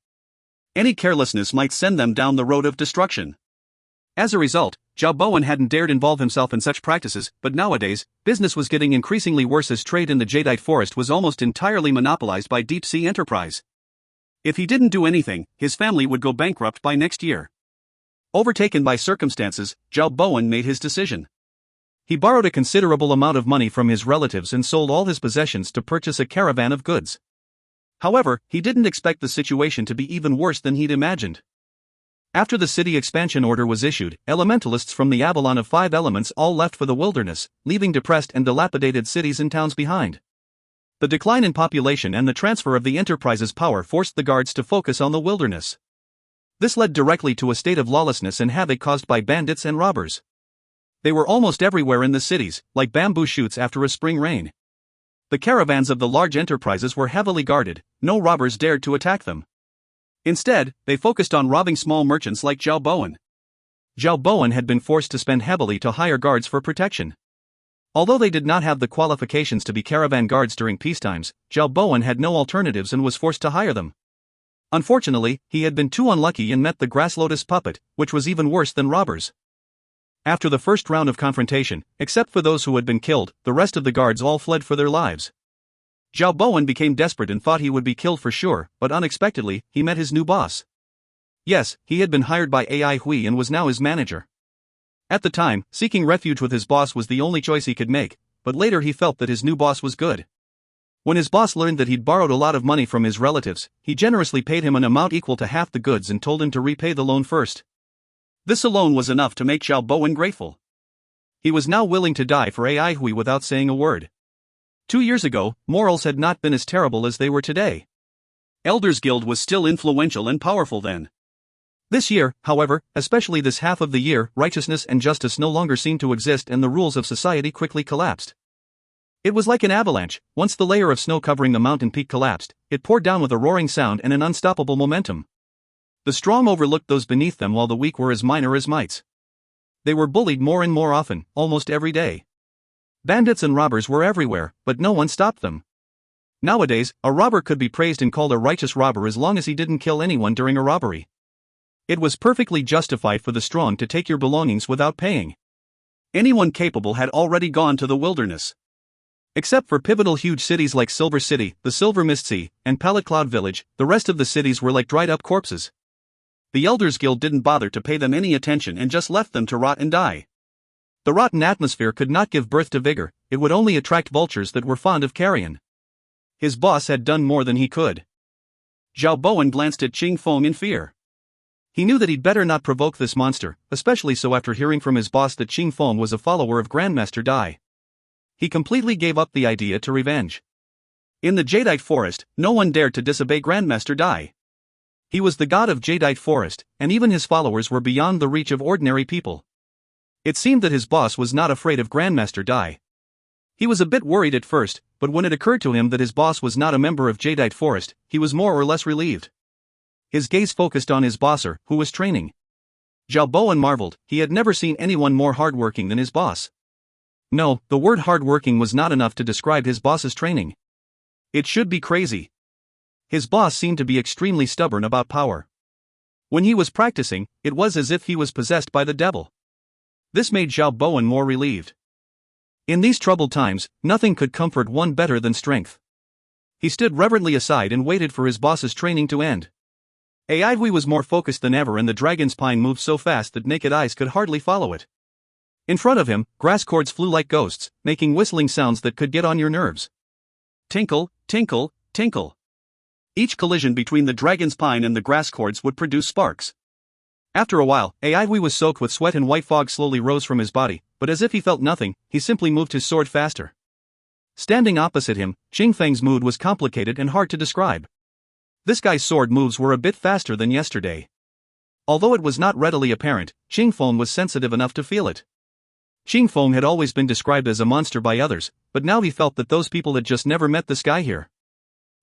Any carelessness might send them down the road of destruction. As a result, Zhao Bowen hadn't dared involve himself in such practices, but nowadays, business was getting increasingly worse as trade in the Jadeite Forest was almost entirely monopolized by deep-sea enterprise. If he didn't do anything, his family would go bankrupt by next year. Overtaken by circumstances, Zhao Bowen made his decision. He borrowed a considerable amount of money from his relatives and sold all his possessions to purchase a caravan of goods. However, he didn't expect the situation to be even worse than he'd imagined. After the city expansion order was issued, elementalists from the Avalon of Five Elements all left for the wilderness, leaving depressed and dilapidated cities and towns behind. The decline in population and the transfer of the enterprise's power forced the guards to focus on the wilderness. This led directly to a state of lawlessness and havoc caused by bandits and robbers. They were almost everywhere in the cities, like bamboo shoots after a spring rain. The caravans of the large enterprises were heavily guarded, no robbers dared to attack them. Instead, they focused on robbing small merchants like Zhao Bowen. Zhao Bowen had been forced to spend heavily to hire guards for protection. Although they did not have the qualifications to be caravan guards during peacetimes, Zhao Bowen had no alternatives and was forced to hire them. Unfortunately, he had been too unlucky and met the grass lotus puppet, which was even worse than robbers. After the first round of confrontation, except for those who had been killed, the rest of the guards all fled for their lives. Zhao Bowen became desperate and thought he would be killed for sure, but unexpectedly, he met his new boss. Yes, he had been hired by Ai Hui and was now his manager. At the time, seeking refuge with his boss was the only choice he could make, but later he felt that his new boss was good. When his boss learned that he'd borrowed a lot of money from his relatives, he generously paid him an amount equal to half the goods and told him to repay the loan first. This alone was enough to make Xiao Bowen grateful. He was now willing to die for Ai Hui without saying a word. 2 years ago, morals had not been as terrible as they were today. Elders Guild was still influential and powerful then. This year, however, especially this half of the year, righteousness and justice no longer seemed to exist and the rules of society quickly collapsed. It was like an avalanche. Once the layer of snow covering the mountain peak collapsed, it poured down with a roaring sound and an unstoppable momentum. The strong overlooked those beneath them while the weak were as minor as mites. They were bullied more and more often, almost every day. Bandits and robbers were everywhere, but no one stopped them. Nowadays, a robber could be praised and called a righteous robber as long as he didn't kill anyone during a robbery. It was perfectly justified for the strong to take your belongings without paying. Anyone capable had already gone to the wilderness. Except for pivotal huge cities like Silver City, the Silver Mist Sea, and Pallet Cloud Village, the rest of the cities were like dried-up corpses. The Elders Guild didn't bother to pay them any attention and just left them to rot and die. The rotten atmosphere could not give birth to vigor, it would only attract vultures that were fond of carrion. His boss had done more than he could. Xiao Bowen glanced at Qing Feng in fear. He knew that he'd better not provoke this monster, especially so after hearing from his boss that Qing Feng was a follower of Grandmaster Dai. He completely gave up the idea to revenge. In the Jadeite Forest, no one dared to disobey Grandmaster Dai. He was the god of Jadeite Forest, and even his followers were beyond the reach of ordinary people. It seemed that his boss was not afraid of Grandmaster Dai. He was a bit worried at first, but when it occurred to him that his boss was not a member of Jadeite Forest, he was more or less relieved. His gaze focused on his bosser, who was training. Xiao Bowen marveled, he had never seen anyone more hardworking than his boss. No, the word hardworking was not enough to describe his boss's training. It should be crazy. His boss seemed to be extremely stubborn about power. When he was practicing, it was as if he was possessed by the devil. This made Xiao Bowen more relieved. In these troubled times, nothing could comfort one better than strength. He stood reverently aside and waited for his boss's training to end. Ai Hui was more focused than ever and the dragon's pine moved so fast that naked eyes could hardly follow it. In front of him, grass cords flew like ghosts, making whistling sounds that could get on your nerves. Tinkle, tinkle, tinkle. Each collision between the dragon's pine and the grass cords would produce sparks. After a while, Ai Hui was soaked with sweat and white fog slowly rose from his body, but as if he felt nothing, he simply moved his sword faster. Standing opposite him, Qing Feng's mood was complicated and hard to describe. This guy's sword moves were a bit faster than yesterday. Although it was not readily apparent, Qing Feng was sensitive enough to feel it. Qing Feng had always been described as a monster by others, but now he felt that those people had just never met this guy here.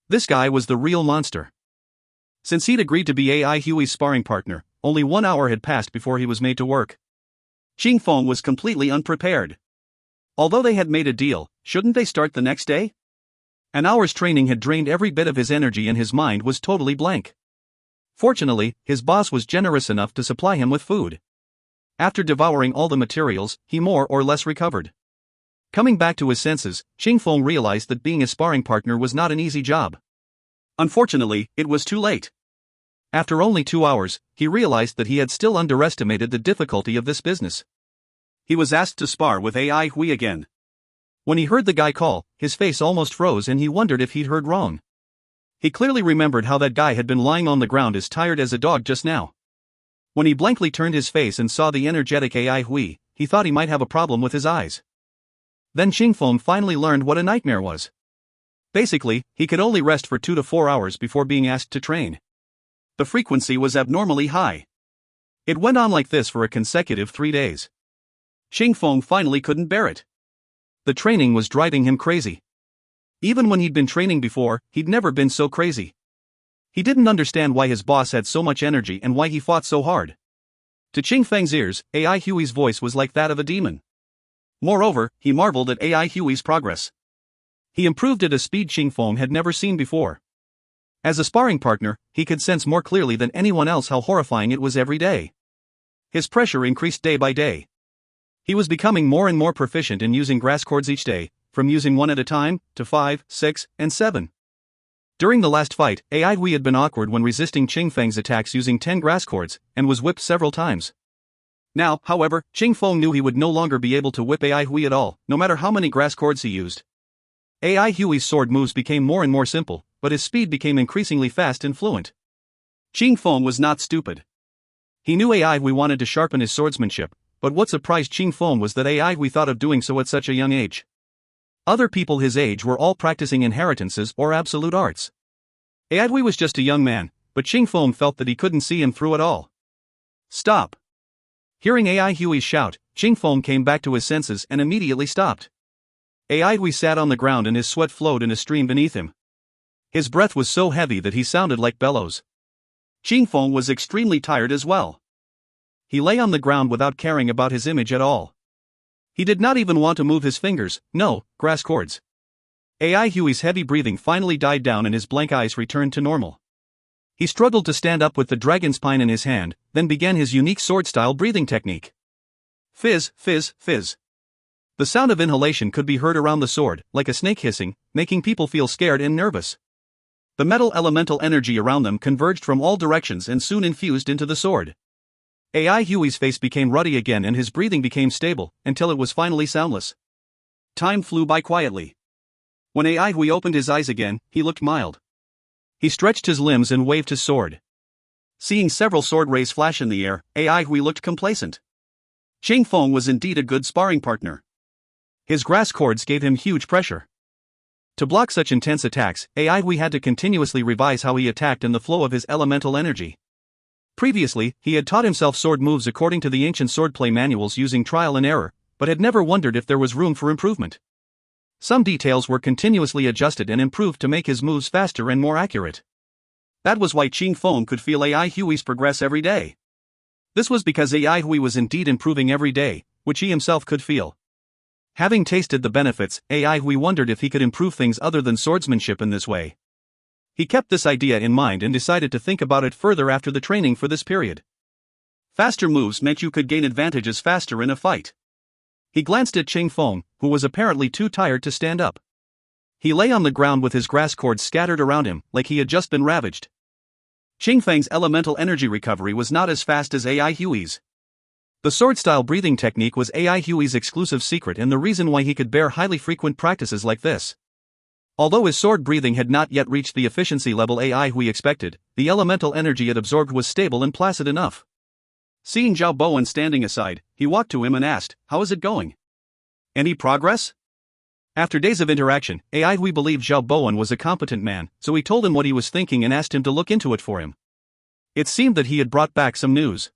This guy was the real monster. Since he'd agreed to be Ai Hui's sparring partner, only 1 hour had passed before he was made to work. Qing Feng was completely unprepared. Although they had made a deal, shouldn't they start the next day? An hour's training had drained every bit of his energy and his mind was totally blank. Fortunately, his boss was generous enough to supply him with food. After devouring all the materials, he more or less recovered. Coming back to his senses, Qing Feng realized that being a sparring partner was not an easy job. Unfortunately, it was too late. After only 2 hours, he realized that he had still underestimated the difficulty of this business. He was asked to spar with Ai Hui again. When he heard the guy call, his face almost froze and he wondered if he'd heard wrong. He clearly remembered how that guy had been lying on the ground as tired as a dog just now. When he blankly turned his face and saw the energetic Ai Hui, he thought he might have a problem with his eyes. Then Qing Feng finally learned what a nightmare was. Basically, he could only rest for 2 to 4 hours before being asked to train. The frequency was abnormally high. It went on like this for a consecutive 3 days. Qing Feng finally couldn't bear it. The training was driving him crazy. Even when he'd been training before, he'd never been so crazy. He didn't understand why his boss had so much energy and why he fought so hard. To Qing Feng's ears, Ai Hui's voice was like that of a demon. Moreover, he marveled at Ai Hui's progress. He improved at a speed Qing Feng had never seen before. As a sparring partner, he could sense more clearly than anyone else how horrifying it was every day. His pressure increased day by day. He was becoming more and more proficient in using grass cords each day, from using 1 at a time, to 5, 6, and 7. During the last fight, Ai Hui had been awkward when resisting Qing Feng's attacks using 10 grass cords, and was whipped several times. Now, however, Qing Feng knew he would no longer be able to whip Ai Hui at all, no matter how many grass cords he used. AI Huey's sword moves became more and more simple, but his speed became increasingly fast and fluent. Qing Feng was not stupid. He knew AI Hui wanted to sharpen his swordsmanship, but what surprised Qing Feng was that AI Hui thought of doing so at such a young age. Other people his age were all practicing inheritances or absolute arts. AI Hui was just a young man, but Qing Feng felt that he couldn't see him through it all. Stop! Hearing AI Hui's shout, Qing Feng came back to his senses and immediately stopped. AI Hui sat on the ground and his sweat flowed in a stream beneath him. His breath was so heavy that he sounded like bellows. Qing Feng was extremely tired as well. He lay on the ground without caring about his image at all. He did not even want to move his fingers, no, grass cords. AI Hui's heavy breathing finally died down and his blank eyes returned to normal. He struggled to stand up with the dragon's pine in his hand, then began his unique sword-style breathing technique. Fizz, fizz, fizz. The sound of inhalation could be heard around the sword, like a snake hissing, making people feel scared and nervous. The metal elemental energy around them converged from all directions and soon infused into the sword. AI Hui's face became ruddy again and his breathing became stable, until it was finally soundless. Time flew by quietly. When AI Hui opened his eyes again, he looked mild. He stretched his limbs and waved his sword. Seeing several sword rays flash in the air, AI Hui looked complacent. Qing Feng was indeed a good sparring partner. His grass cords gave him huge pressure. To block such intense attacks, AI Hui had to continuously revise how he attacked and the flow of his elemental energy. Previously, he had taught himself sword moves according to the ancient swordplay manuals using trial and error, but had never wondered if there was room for improvement. Some details were continuously adjusted and improved to make his moves faster and more accurate. That was why Qing Feng could feel AI Hui's progress every day. This was because AI Hui was indeed improving every day, which he himself could feel. Having tasted the benefits, AI Hui wondered if he could improve things other than swordsmanship in this way. He kept this idea in mind and decided to think about it further after the training for this period. Faster moves meant you could gain advantages faster in a fight. He glanced at Qing Feng, who was apparently too tired to stand up. He lay on the ground with his grass cords scattered around him, like he had just been ravaged. Qing Feng's elemental energy recovery was not as fast as AI Hui's. The sword-style breathing technique was AI Hui's exclusive secret and the reason why he could bear highly frequent practices like this. Although his sword breathing had not yet reached the efficiency level AI Hui expected, the elemental energy it absorbed was stable and placid enough. Seeing Zhao Bowen standing aside, he walked to him and asked, "How is it going? Any progress?" After days of interaction, AI Hui believed Zhao Bowen was a competent man, so he told him what he was thinking and asked him to look into it for him. It seemed that he had brought back some news.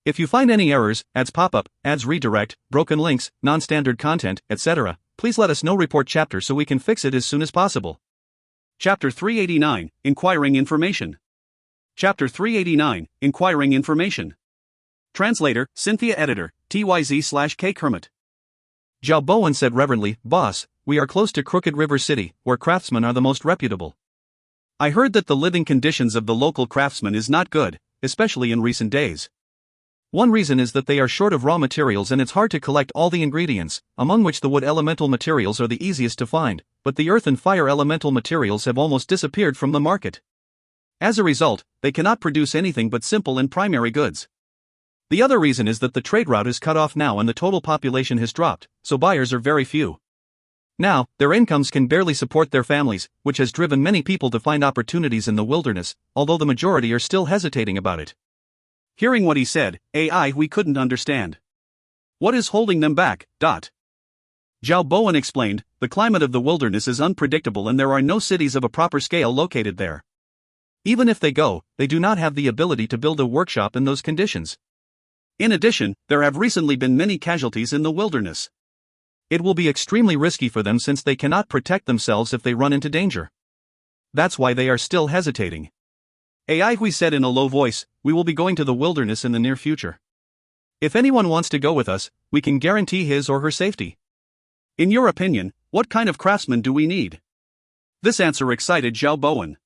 If you find any errors, ads pop up, ads redirect, broken links, non-standard content, etc., please let us know. Report chapter so we can fix it as soon as possible. Chapter 389, Inquiring Information. Chapter 389, Inquiring Information. Translator, Cynthia Editor, TYZ/K Kermit. Zhao Bowen said reverently, "Boss, we are close to Crooked River City, where craftsmen are the most reputable. I heard that the living conditions of the local craftsmen is not good, especially in recent days. One reason is that they are short of raw materials and it's hard to collect all the ingredients, among which the wood elemental materials are the easiest to find, but the earth and fire elemental materials have almost disappeared from the market. As a result, they cannot produce anything but simple and primary goods. The other reason is that the trade route is cut off now and the total population has dropped, so buyers are very few. Now, their incomes can barely support their families, which has driven many people to find opportunities in the wilderness, although the majority are still hesitating about it." Hearing what he said, AI Hui couldn't understand. What is holding them back? Zhao Bowen explained, the climate of the wilderness is unpredictable and there are no cities of a proper scale located there. Even if they go, they do not have the ability to build a workshop in those conditions. In addition, there have recently been many casualties in the wilderness. It will be extremely risky for them since they cannot protect themselves if they run into danger. That's why they are still hesitating. AI Hui said in a low voice, "We will be going to the wilderness in the near future. If anyone wants to go with us, we can guarantee his or her safety. In your opinion, what kind of craftsman do we need?" This answer excited Zhao Bowen.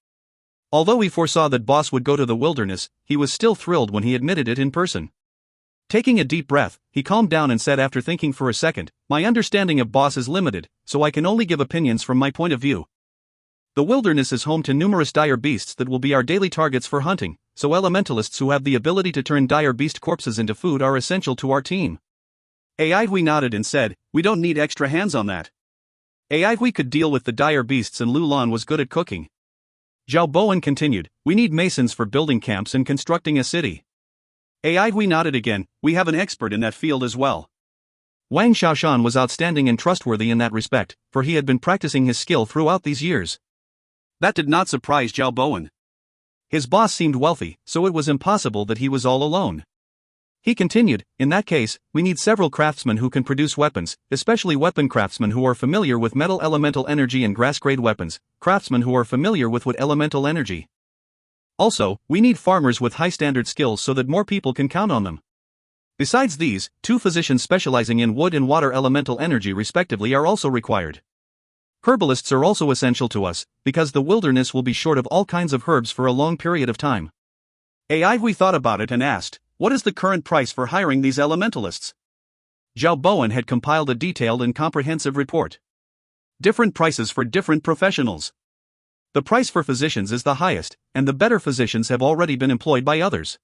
Although he foresaw that Boss would go to the wilderness, he was still thrilled when he admitted it in person. Taking a deep breath, he calmed down and said after thinking for a second, "My understanding of Boss is limited, so I can only give opinions from my point of view. The wilderness is home to numerous dire beasts that will be our daily targets for hunting, so elementalists who have the ability to turn dire beast corpses into food are essential to our team." AI Hui nodded and said, "We don't need extra hands on that. AI Hui could deal with the dire beasts and Lu Lan was good at cooking. Zhao Bowen continued, we need masons for building camps and constructing a city. AI Hui nodded again, we have an expert in that field as well. Wang Xiaoshan was outstanding and trustworthy in that respect, for he had been practicing his skill throughout these years. That did not surprise Zhao Bowen. His boss seemed wealthy, so it was impossible that he was all alone. He continued, in that case, we need several craftsmen who can produce weapons, especially weapon craftsmen who are familiar with metal elemental energy and grass-grade weapons, craftsmen who are familiar with wood elemental energy. Also, we need farmers with high-standard skills so that more people can count on them. Besides these, 2 physicians specializing in wood and water elemental energy respectively are also required. Herbalists are also essential to us, because the wilderness will be short of all kinds of herbs for a long period of time. AI Hui thought about it and asked, what is the current price for hiring these elementalists? Zhao Bowen had compiled a detailed and comprehensive report. Different prices for different professionals. The price for physicians is the highest, and the better physicians have already been employed by others.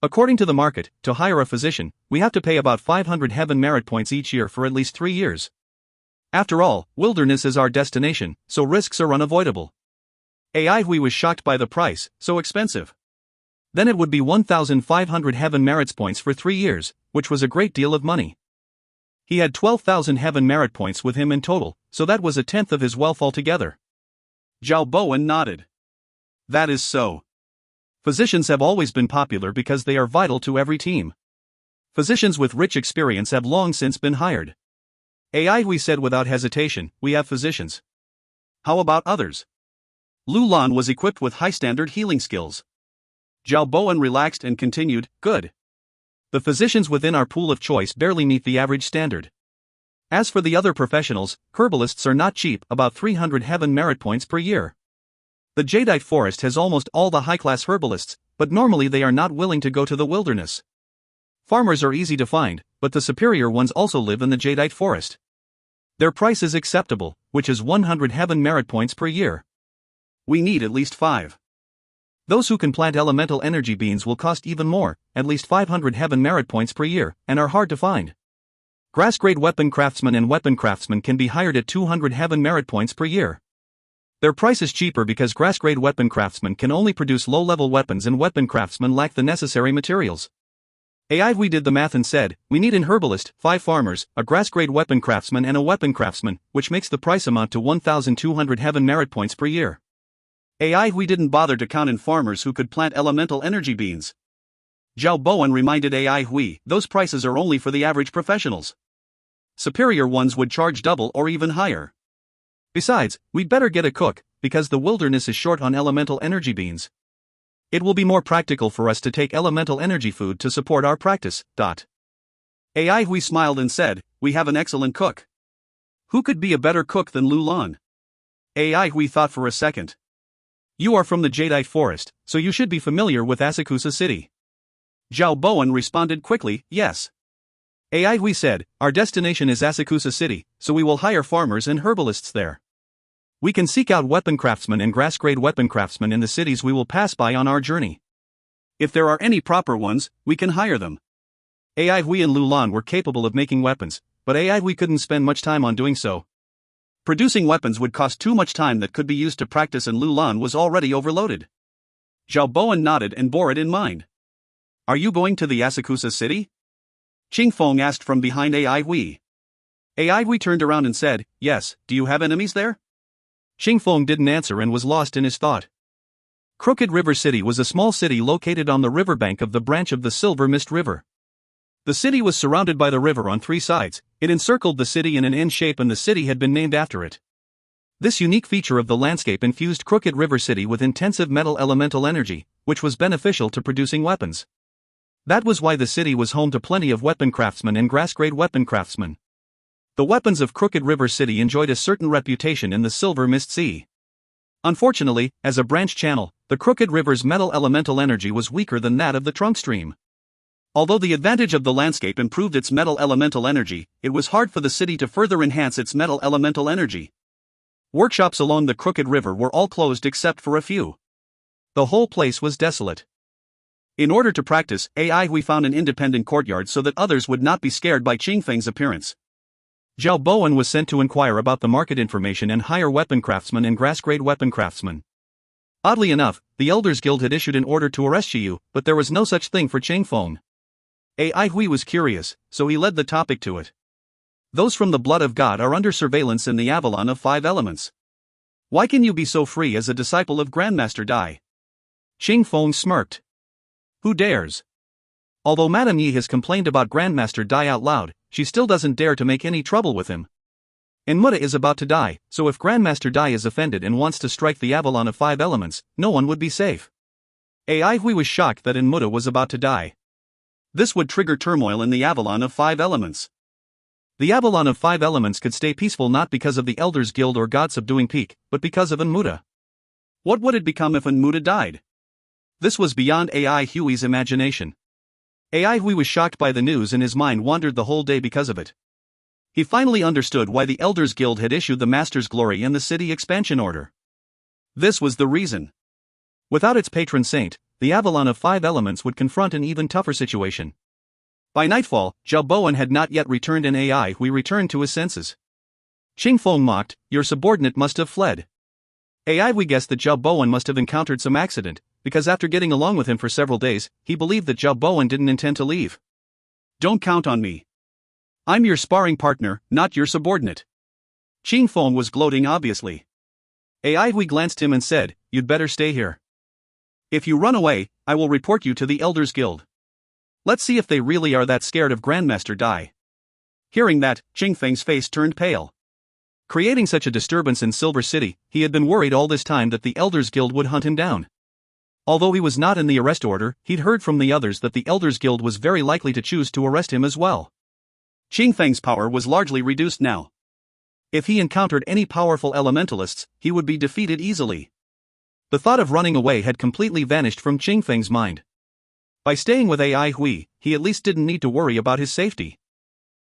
According to the market, to hire a physician, we have to pay about 500 heaven merit points each year for at least 3 years. After all, wilderness is our destination, so risks are unavoidable. AI Hui was shocked by the price, so expensive. Then it would be 1,500 heaven merits points for 3 years, which was a great deal of money. He had 12,000 heaven merit points with him in total, so that was a tenth of his wealth altogether. Zhao Bowen nodded. That is so. Physicians have always been popular because they are vital to every team. Physicians with rich experience have long since been hired. AI Hui said without hesitation, we have physicians. How about others? Lu Lan was equipped with high-standard healing skills. Zhao Bowen relaxed and continued, good. The physicians within our pool of choice barely meet the average standard. As for the other professionals, herbalists are not cheap, about 300 heaven merit points per year. The Jadeite forest has almost all the high-class herbalists, but normally they are not willing to go to the wilderness. Farmers are easy to find, but the superior ones also live in the Jadeite forest. Their price is acceptable, which is 100 heaven merit points per year. We need at least 5. Those who can plant elemental energy beans will cost even more, at least 500 heaven merit points per year, and are hard to find. Grass-grade weapon craftsmen and weapon craftsmen can be hired at 200 heaven merit points per year. Their price is cheaper because grass-grade weapon craftsmen can only produce low-level weapons and weapon craftsmen lack the necessary materials. AI Hui did the math and said, we need an herbalist, 5 farmers, a grass-grade weapon craftsman and a weapon craftsman, which makes the price amount to 1,200 heaven merit points per year. AI Hui didn't bother to count in farmers who could plant elemental energy beans. Zhao Bowen reminded AI Hui, those prices are only for the average professionals. Superior ones would charge double or even higher. Besides, we'd better get a cook, because the wilderness is short on elemental energy beans. It will be more practical for us to take elemental energy food to support our practice. AI Hui smiled and said, we have an excellent cook. Who could be a better cook than Lu Lan? AI Hui thought for a second. You are from the Jadeite forest, so you should be familiar with Asakusa City. Zhao Bowen responded quickly, yes. AI Hui said, our destination is Asakusa City, so we will hire farmers and herbalists there. We can seek out weapon craftsmen and grass-grade weapon craftsmen in the cities we will pass by on our journey. If there are any proper ones, we can hire them. AI Hui and Lu Lan were capable of making weapons, but AI Hui couldn't spend much time on doing so. Producing weapons would cost too much time that could be used to practice, and Lu Lan was already overloaded. Zhao Bowen nodded and bore it in mind. Are you going to the Asakusa City? Qing Feng asked from behind AI Hui. AI Hui turned around and said, yes, do you have enemies there? Qing Feng didn't answer and was lost in his thought. Crooked River City was a small city located on the riverbank of the branch of the Silver Mist River. The city was surrounded by the river on 3 sides, it encircled the city in an N shape and the city had been named after it. This unique feature of the landscape infused Crooked River City with intensive metal elemental energy, which was beneficial to producing weapons. That was why the city was home to plenty of weapon craftsmen and grass-grade weapon craftsmen. The weapons of Crooked River City enjoyed a certain reputation in the Silver Mist Sea. Unfortunately, as a branch channel, the Crooked River's metal elemental energy was weaker than that of the trunk stream. Although the advantage of the landscape improved its metal elemental energy, it was hard for the city to further enhance its metal elemental energy. Workshops along the Crooked River were all closed except for a few. The whole place was desolate. In order to practice, AI Hui found an independent courtyard so that others would not be scared by Qing Feng's appearance. Zhao Bowen was sent to inquire about the market information and hire weapon craftsmen and grass-grade weapon craftsmen. Oddly enough, the Elders Guild had issued an order to arrest Xiyu, but there was no such thing for Ching Feng. Ai Hui was curious, so he led the topic to it. Those from the blood of God are under surveillance in the Avalon of 5 elements. Why can you be so free as a disciple of Grandmaster Dai? Ching Feng smirked. Who dares? Although Madame Yi has complained about Grandmaster Dai out loud, she still doesn't dare to make any trouble with him. Enmuta is about to die, so if Grandmaster Dai is offended and wants to strike the Avalon of 5 elements, no one would be safe. Ai Hui was shocked that Enmuta was about to die. This would trigger turmoil in the Avalon of 5 elements. The Avalon of 5 elements could stay peaceful not because of the Elders Guild or God subduing Peak, but because of Enmuta. What would it become if Enmuta died? This was beyond Ai Hui's imagination. Ai Hui was shocked by the news and his mind wandered the whole day because of it. He finally understood why the Elders Guild had issued the Master's Glory and the City Expansion Order. This was the reason. Without its patron saint, the Avalon of 5 elements would confront an even tougher situation. By nightfall, Zhao Bowen had not yet returned and Ai Hui returned to his senses. Ching Feng mocked, "Your subordinate must have fled." Ai Hui guessed that Zhao Bowen must have encountered some accident, because after getting along with him for several days, he believed that Zhao Bowen didn't intend to leave. Don't count on me. I'm your sparring partner, not your subordinate. Ching Feng was gloating obviously. Ai Hui glanced at him and said, "You'd better stay here. If you run away, I will report you to the Elders Guild. Let's see if they really are that scared of Grandmaster Dai." Hearing that, Ching Feng's face turned pale. Creating such a disturbance in Silver City, he had been worried all this time that the Elders Guild would hunt him down. Although he was not in the arrest order, he'd heard from the others that the Elders Guild was very likely to choose to arrest him as well. Ching Feng's power was largely reduced now. If he encountered any powerful elementalists, he would be defeated easily. The thought of running away had completely vanished from Ching Feng's mind. By staying with Ai Hui, he at least didn't need to worry about his safety.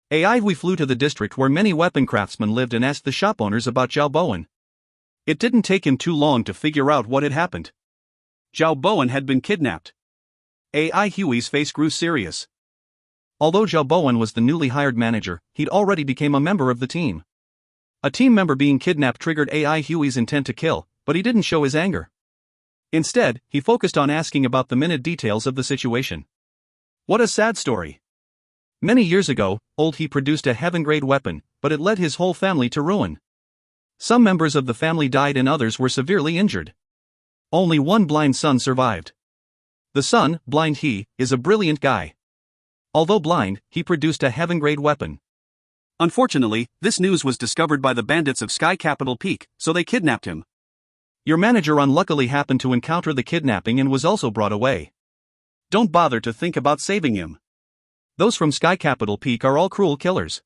Ai Hui flew to the district where many weapon craftsmen lived and asked the shop owners about Zhao Bowen. It didn't take him too long to figure out what had happened. Zhao Bowen had been kidnapped. Ai Hui's face grew serious. Although Zhao Bowen was the newly hired manager, he'd already become a member of the team. A team member being kidnapped triggered Ai Hui's intent to kill, but he didn't show his anger. Instead, he focused on asking about the minute details of the situation. What a sad story. Many years ago, old he produced a heaven-grade weapon, but it led his whole family to ruin. Some members of the family died and others were severely injured. Only one blind son survived. The son, Blind He, is a brilliant guy. Although blind, he produced a heaven-grade weapon. Unfortunately, this news was discovered by the bandits of Sky Capital Peak, so they kidnapped him. Your manager unluckily happened to encounter the kidnapping and was also brought away. Don't bother to think about saving him. Those from Sky Capital Peak are all cruel killers.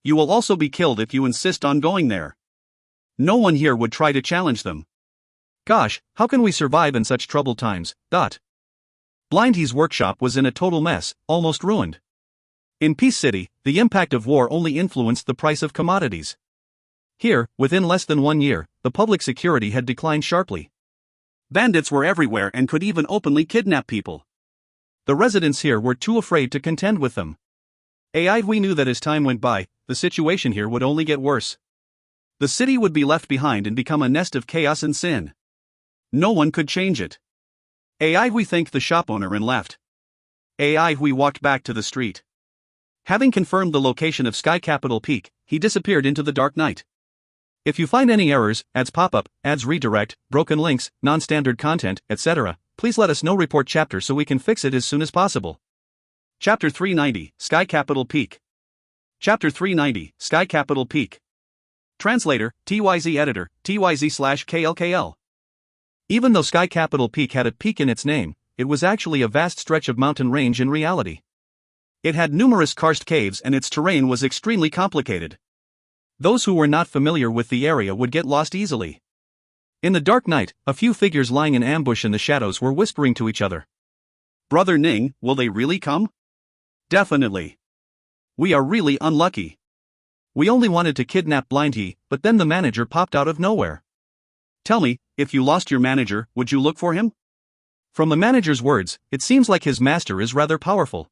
You will also be killed if you insist on going there. No one here would try to challenge them. Gosh, how can we survive in such troubled times? Blind He's workshop was in a total mess, almost ruined. In Peace City, the impact of war only influenced the price of commodities. Here, within less than 1 year, the public security had declined sharply. Bandits were everywhere and could even openly kidnap people. The residents here were too afraid to contend with them. Ai Hui knew that as time went by, the situation here would only get worse. The city would be left behind and become a nest of chaos and sin. No one could change it. Ai Hui thanked the shop owner and left. Ai Hui walked back to the street. Having confirmed the location of Sky Capital Peak, he disappeared into the dark night. If you find any errors, ads pop up, ads redirect, broken links, non-standard content, etc., please let us know. Report chapter so we can fix it as soon as possible. Chapter 390, Sky Capital Peak. Chapter 390, Sky Capital Peak. Translator, TYZ Editor, TYZ/KLKL. Even though Sky Capital Peak had a peak in its name, it was actually a vast stretch of mountain range in reality. It had numerous karst caves and its terrain was extremely complicated. Those who were not familiar with the area would get lost easily. In the dark night, a few figures lying in ambush in the shadows were whispering to each other. Brother Ning, will they really come? Definitely. We are really unlucky. We only wanted to kidnap Blind He, but then the manager popped out of nowhere. Tell me, if you lost your manager, would you look for him? From the manager's words, it seems like his master is rather powerful.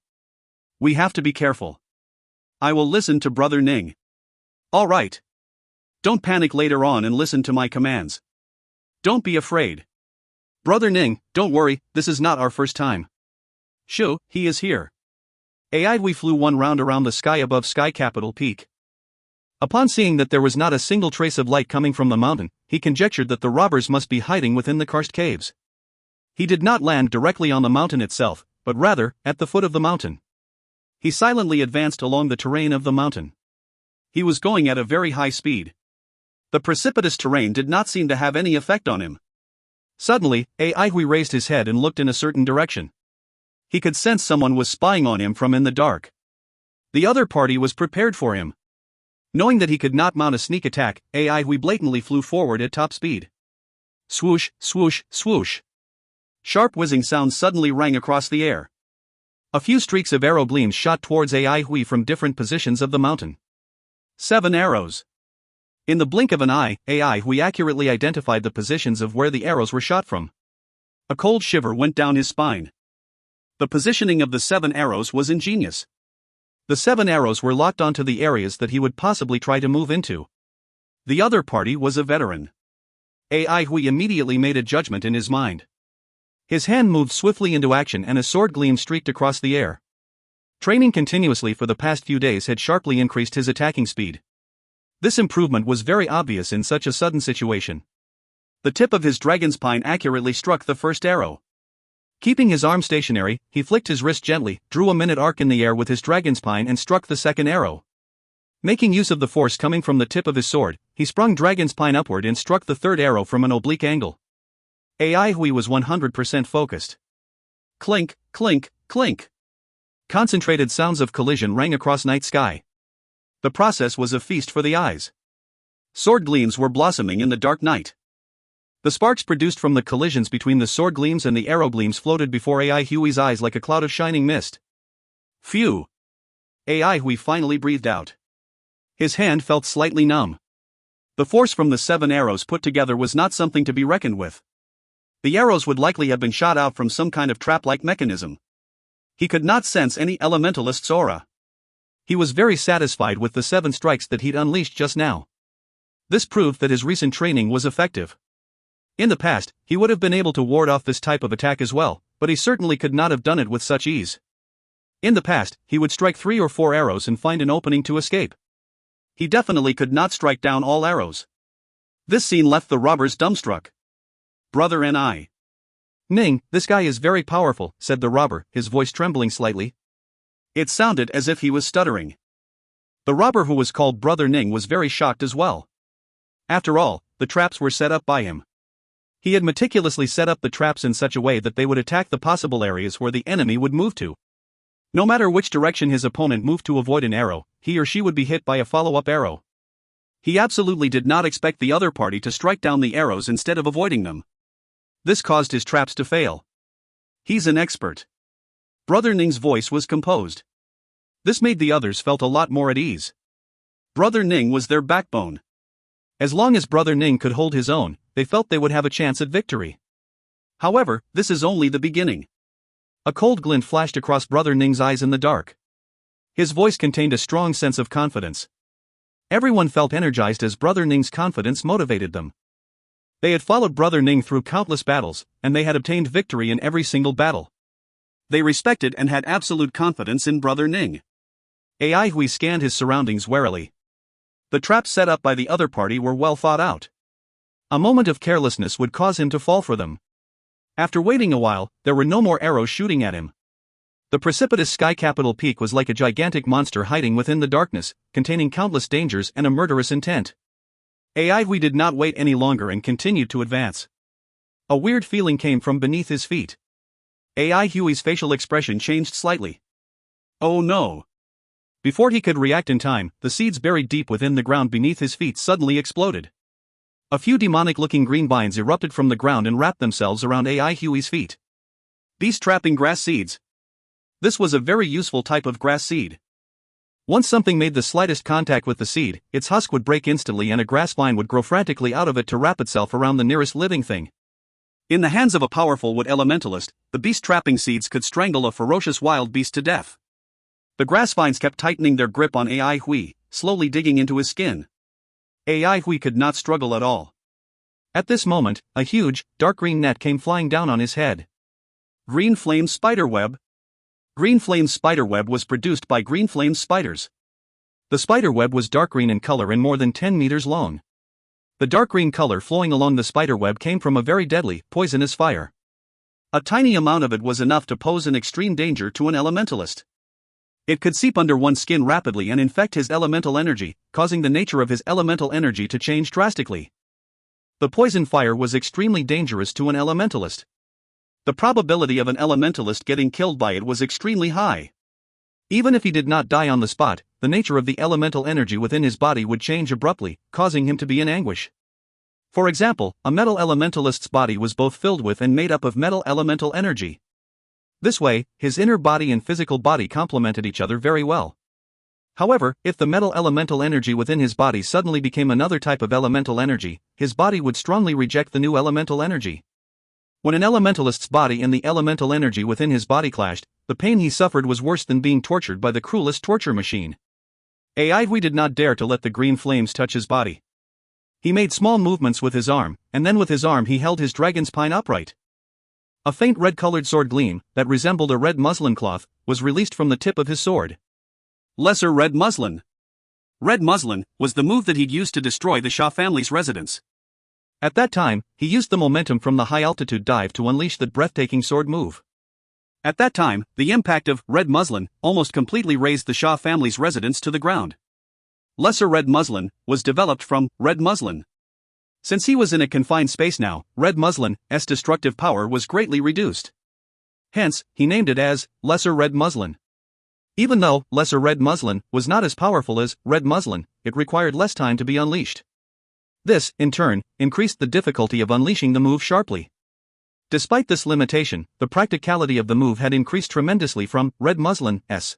We have to be careful. I will listen to Brother Ning. All right. Don't panic later on and listen to my commands. Don't be afraid. Brother Ning, don't worry, this is not our first time. Shoo, he is here. We flew one round around the sky above Sky Capital Peak. Upon seeing that there was not a single trace of light coming from the mountain, he conjectured that the robbers must be hiding within the karst caves. He did not land directly on the mountain itself, but rather, at the foot of the mountain. He silently advanced along the terrain of the mountain. He was going at a very high speed. The precipitous terrain did not seem to have any effect on him. Suddenly, Hui raised his head and looked in a certain direction. He could sense someone was spying on him from in the dark. The other party was prepared for him. Knowing that he could not mount a sneak attack, Hui blatantly flew forward at top speed. Swoosh, swoosh, swoosh. Sharp whizzing sounds suddenly rang across the air. A few streaks of arrow gleams shot towards Hui from different positions of the mountain. 7 arrows. In the blink of an eye, Hui accurately identified the positions of where the arrows were shot from. A cold shiver went down his spine. The positioning of the 7 arrows was ingenious. The 7 arrows were locked onto the areas that he would possibly try to move into. The other party was a veteran. Hui immediately made a judgment in his mind. His hand moved swiftly into action and a sword gleam streaked across the air. Training continuously for the past few days had sharply increased his attacking speed. This improvement was very obvious in such a sudden situation. The tip of his dragon's pine accurately struck the first arrow. Keeping his arm stationary, he flicked his wrist gently, drew a minute arc in the air with his dragon's pine and struck the second arrow. Making use of the force coming from the tip of his sword, he sprung dragon's pine upward and struck the third arrow from an oblique angle. Hui was 100% focused. Clink, clink, clink. Concentrated sounds of collision rang across night sky. The process was a feast for the eyes. Sword gleams were blossoming in the dark night. The sparks produced from the collisions between the sword gleams and the arrow gleams floated before Hui's eyes like a cloud of shining mist. Phew! Hui finally breathed out. His hand felt slightly numb. The force from the 7 arrows put together was not something to be reckoned with. The arrows would likely have been shot out from some kind of trap-like mechanism. He could not sense any elementalist's aura. He was very satisfied with the 7 strikes that he'd unleashed just now. This proved that his recent training was effective. In the past, he would have been able to ward off this type of attack as well, but he certainly could not have done it with such ease. In the past, he would strike 3 or 4 arrows and find an opening to escape. He definitely could not strike down all arrows. This scene left the robbers dumbstruck. Brother Ni. Ning, this guy is very powerful, said the robber, his voice trembling slightly. It sounded as if he was stuttering. The robber who was called Brother Ning was very shocked as well. After all, the traps were set up by him. He had meticulously set up the traps in such a way that they would attack the possible areas where the enemy would move to. No matter which direction his opponent moved to avoid an arrow, he or she would be hit by a follow-up arrow. He absolutely did not expect the other party to strike down the arrows instead of avoiding them. This caused his traps to fail. He's an expert. Brother Ning's voice was composed. This made the others felt a lot more at ease. Brother Ning was their backbone. As long as Brother Ning could hold his own, they felt they would have a chance at victory. However, this is only the beginning. A cold glint flashed across Brother Ning's eyes in the dark. His voice contained a strong sense of confidence. Everyone felt energized as Brother Ning's confidence motivated them. They had followed Brother Ning through countless battles, and they had obtained victory in every single battle. They respected and had absolute confidence in Brother Ning. Hui scanned his surroundings warily. The traps set up by the other party were well thought out. A moment of carelessness would cause him to fall for them. After waiting a while, there were no more arrows shooting at him. The precipitous Sky Capital Peak was like a gigantic monster hiding within the darkness, containing countless dangers and a murderous intent. Hui did not wait any longer and continued to advance. A weird feeling came from beneath his feet. Hui's facial expression changed slightly. Oh no! Before he could react in time, the seeds buried deep within the ground beneath his feet suddenly exploded. A few demonic-looking green vines erupted from the ground and wrapped themselves around Hui's feet. Beast-trapping grass seeds. This was a very useful type of grass seed. Once something made the slightest contact with the seed, its husk would break instantly and a grass vine would grow frantically out of it to wrap itself around the nearest living thing. In the hands of a powerful wood elementalist, the beast-trapping seeds could strangle a ferocious wild beast to death. The grass vines kept tightening their grip on Hui, slowly digging into his skin. AI Hui could not struggle at all. At this moment, a huge, dark green net came flying down on his head. Green Flame Spiderweb. Green Flame Spiderweb was produced by Green Flame Spiders. The spiderweb was dark green in color and more than 10 meters long. The dark green color flowing along the spiderweb came from a very deadly, poisonous fire. A tiny amount of it was enough to pose an extreme danger to an elementalist. It could seep under one's skin rapidly and infect his elemental energy, causing the nature of his elemental energy to change drastically. The poison fire was extremely dangerous to an elementalist. The probability of an elementalist getting killed by it was extremely high. Even if he did not die on the spot, the nature of the elemental energy within his body would change abruptly, causing him to be in anguish. For example, a metal elementalist's body was both filled with and made up of metal elemental energy. This way, his inner body and physical body complemented each other very well. However, if the metal elemental energy within his body suddenly became another type of elemental energy, his body would strongly reject the new elemental energy. When an elementalist's body and the elemental energy within his body clashed, the pain he suffered was worse than being tortured by the cruelest torture machine. AI Hui did not dare to let the green flames touch his body. He made small movements with his arm, and then with his arm he held his dragon's spine upright. A faint red-colored sword gleam, that resembled a red muslin cloth, was released from the tip of his sword. Lesser Red Muslin. Red Muslin was the move that he'd used to destroy the Shah family's residence. At that time, he used the momentum from the high-altitude dive to unleash that breathtaking sword move. At that time, the impact of Red Muslin almost completely razed the Shah family's residence to the ground. Lesser Red Muslin was developed from Red Muslin. Since he was in a confined space now, Red Muslin's destructive power was greatly reduced. Hence, he named it as Lesser Red Muslin. Even though Lesser Red Muslin was not as powerful as Red Muslin, it required less time to be unleashed. This, in turn, increased the difficulty of unleashing the move sharply. Despite this limitation, the practicality of the move had increased tremendously from Red Muslin's.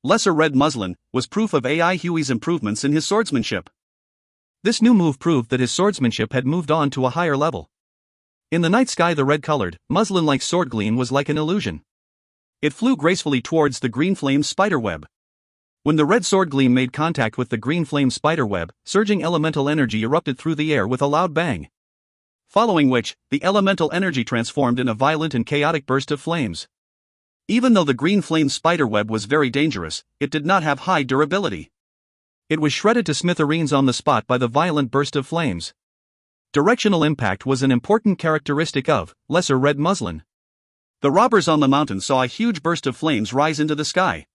Lesser Red Muslin was proof of AI Hui's improvements in his swordsmanship. This new move proved that his swordsmanship had moved on to a higher level. In the night sky, the red-colored, muslin-like sword gleam was like an illusion. It flew gracefully towards the green flame spiderweb. When the red sword gleam made contact with the green flame spiderweb, surging elemental energy erupted through the air with a loud bang. Following which, the elemental energy transformed in a violent and chaotic burst of flames. Even though the green flame spiderweb was very dangerous, it did not have high durability. It was shredded to smithereens on the spot by the violent burst of flames. Directional impact was an important characteristic of Lesser Red Muslin. The robbers on the mountain saw a huge burst of flames rise into the sky.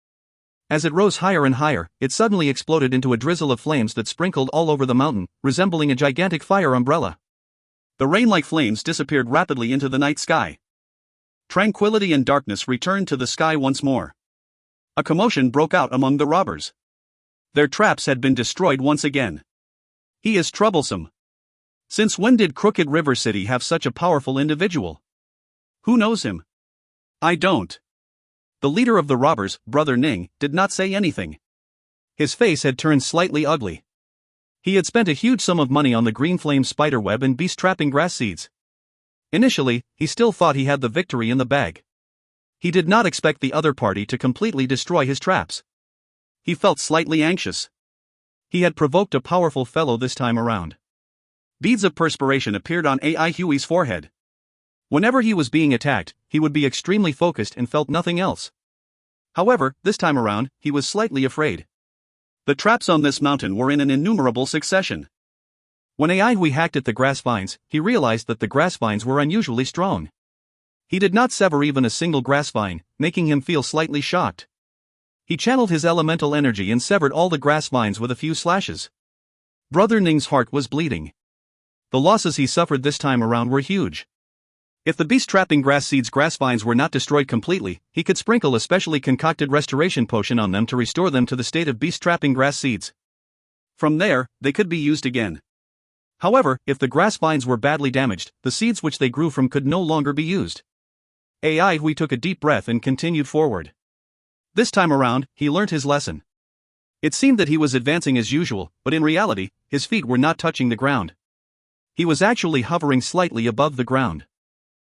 As it rose higher and higher, it suddenly exploded into a drizzle of flames that sprinkled all over the mountain, resembling a gigantic fire umbrella. The rain-like flames disappeared rapidly into the night sky. Tranquility and darkness returned to the sky once more. A commotion broke out among the robbers. Their traps had been destroyed once again. He is troublesome. Since when did Crooked River City have such a powerful individual? Who knows him? I don't. The leader of the robbers, Brother Ning, did not say anything. His face had turned slightly ugly. He had spent a huge sum of money on the green flame spiderweb and beast-trapping grass seeds. Initially, he still thought he had the victory in the bag. He did not expect the other party to completely destroy his traps. He felt slightly anxious. He had provoked a powerful fellow this time around. Beads of perspiration appeared on AI Hui's forehead. Whenever he was being attacked, he would be extremely focused and felt nothing else. However, this time around, he was slightly afraid. The traps on this mountain were in an innumerable succession. When AI Hui hacked at the grass vines, he realized that the grass vines were unusually strong. He did not sever even a single grass vine, making him feel slightly shocked. He channeled his elemental energy and severed all the grass vines with a few slashes. Brother Ning's heart was bleeding. The losses he suffered this time around were huge. If the beast-trapping grass seeds' grass vines were not destroyed completely, he could sprinkle a specially concocted restoration potion on them to restore them to the state of beast-trapping grass seeds. From there, they could be used again. However, if the grass vines were badly damaged, the seeds which they grew from could no longer be used. AI Hui took a deep breath and continued forward. This time around, he learnt his lesson. It seemed that he was advancing as usual, but in reality, his feet were not touching the ground. He was actually hovering slightly above the ground.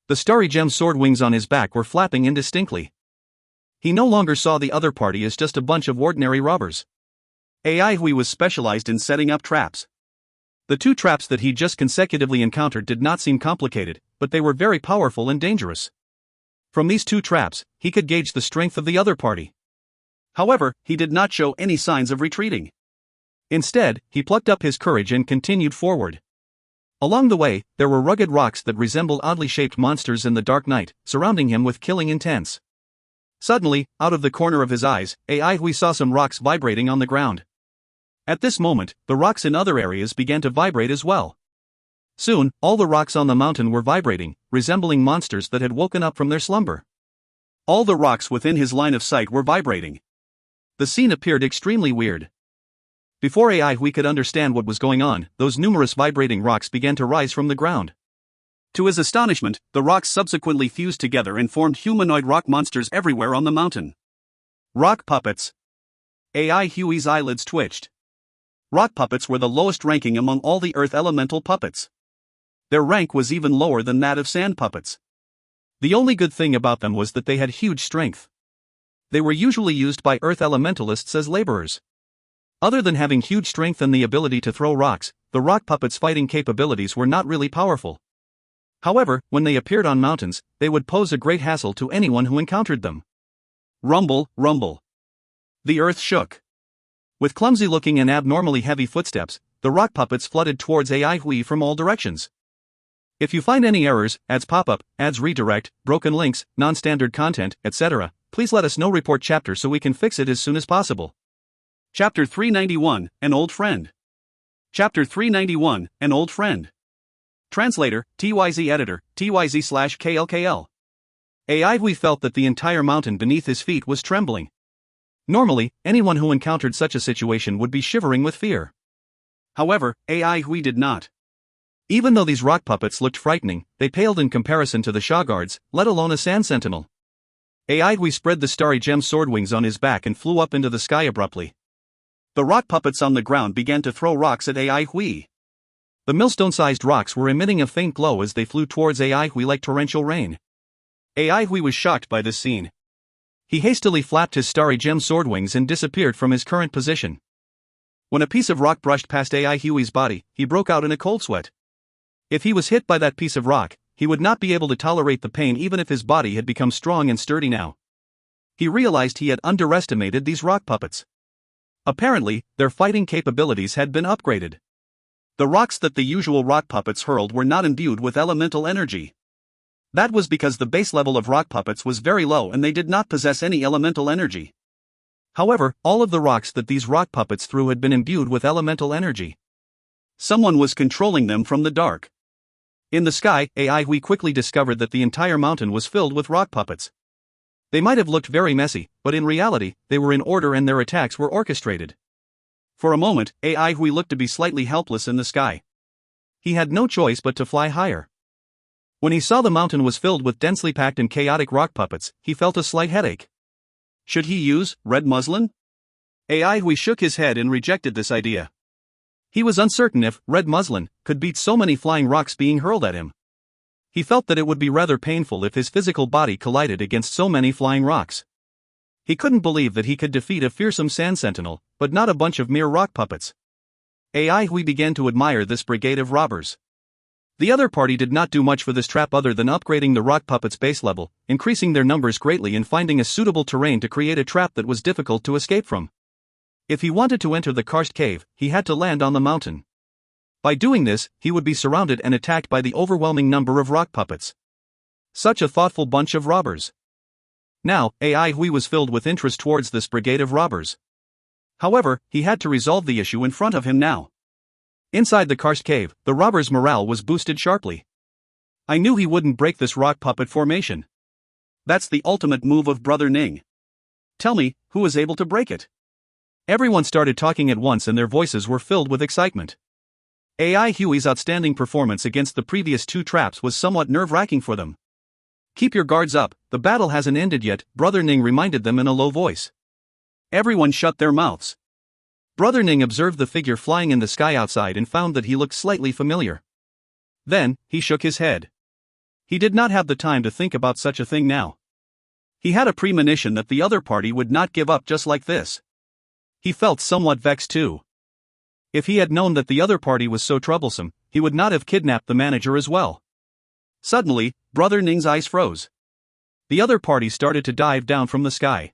The starry gem sword wings on his back were flapping indistinctly. He no longer saw the other party as just a bunch of ordinary robbers. AI Hui was specialized in setting up traps. The two traps that he just consecutively encountered did not seem complicated, but they were very powerful and dangerous. From these two traps, he could gauge the strength of the other party. However, he did not show any signs of retreating. Instead, he plucked up his courage and continued forward. Along the way, there were rugged rocks that resembled oddly shaped monsters in the dark night, surrounding him with killing intent. Suddenly, out of the corner of his eyes, AI Hui saw some rocks vibrating on the ground. At this moment, the rocks in other areas began to vibrate as well. Soon, all the rocks on the mountain were vibrating, resembling monsters that had woken up from their slumber. All the rocks within his line of sight were vibrating. The scene appeared extremely weird. Before AI Hui could understand what was going on, those numerous vibrating rocks began to rise from the ground. To his astonishment, the rocks subsequently fused together and formed humanoid rock monsters everywhere on the mountain. Rock puppets. AI Hui's eyelids twitched. Rock puppets were the lowest ranking among all the earth elemental puppets. Their rank was even lower than that of sand puppets. The only good thing about them was that they had huge strength. They were usually used by earth elementalists as laborers. Other than having huge strength and the ability to throw rocks, the rock puppets' fighting capabilities were not really powerful. However, when they appeared on mountains, they would pose a great hassle to anyone who encountered them. Rumble, rumble. The earth shook. With clumsy-looking and abnormally heavy footsteps, the rock puppets flooded towards AI Hui from all directions. If you find any errors, ads pop up, ads redirect, broken links, non-standard content, etc., please let us know. Report chapter so we can fix it as soon as possible. Chapter 391, An Old Friend. Chapter 391, An Old Friend. Translator, TYZ Editor, TYZ/KLKL. AI Hui felt that the entire mountain beneath his feet was trembling. Normally, anyone who encountered such a situation would be shivering with fear. However, AI Hui did not. Even though these rock puppets looked frightening, they paled in comparison to the Shah guards, let alone a sand sentinel. AI Hui spread the starry gem sword wings on his back and flew up into the sky abruptly. The rock puppets on the ground began to throw rocks at AI Hui. The millstone-sized rocks were emitting a faint glow as they flew towards AI Hui like torrential rain. AI Hui was shocked by this scene. He hastily flapped his starry gem sword wings and disappeared from his current position. When a piece of rock brushed past AI Hui's body, he broke out in a cold sweat. If he was hit by that piece of rock, he would not be able to tolerate the pain even if his body had become strong and sturdy now. He realized he had underestimated these rock puppets. Apparently, their fighting capabilities had been upgraded. The rocks that the usual rock puppets hurled were not imbued with elemental energy. That was because the base level of rock puppets was very low and they did not possess any elemental energy. However, all of the rocks that these rock puppets threw had been imbued with elemental energy. Someone was controlling them from the dark. In the sky, AI Hui quickly discovered that the entire mountain was filled with rock puppets. They might have looked very messy, but in reality, they were in order and their attacks were orchestrated. For a moment, AI Hui looked to be slightly helpless in the sky. He had no choice but to fly higher. When he saw the mountain was filled with densely packed and chaotic rock puppets, he felt a slight headache. Should he use red muslin? AI Hui shook his head and rejected this idea. He was uncertain if red muslin could beat so many flying rocks being hurled at him. He felt that it would be rather painful if his physical body collided against so many flying rocks. He couldn't believe that he could defeat a fearsome sand sentinel, but not a bunch of mere rock puppets. AI Hui began to admire this brigade of robbers. The other party did not do much for this trap other than upgrading the rock puppets' base level, increasing their numbers greatly and finding a suitable terrain to create a trap that was difficult to escape from. If he wanted to enter the karst cave, he had to land on the mountain. By doing this, he would be surrounded and attacked by the overwhelming number of rock puppets. Such a thoughtful bunch of robbers. Now, AI Hui was filled with interest towards this brigade of robbers. However, he had to resolve the issue in front of him now. Inside the karst cave, the robbers' morale was boosted sharply. I knew he wouldn't break this rock puppet formation. That's the ultimate move of Brother Ning. Tell me, who was able to break it? Everyone started talking at once and their voices were filled with excitement. AI Hui's outstanding performance against the previous two traps was somewhat nerve-wracking for them. Keep your guards up, the battle hasn't ended yet, Brother Ning reminded them in a low voice. Everyone shut their mouths. Brother Ning observed the figure flying in the sky outside and found that he looked slightly familiar. Then, he shook his head. He did not have the time to think about such a thing now. He had a premonition that the other party would not give up just like this. He felt somewhat vexed too. If he had known that the other party was so troublesome, he would not have kidnapped the manager as well. Suddenly, Brother Ning's eyes froze. The other party started to dive down from the sky.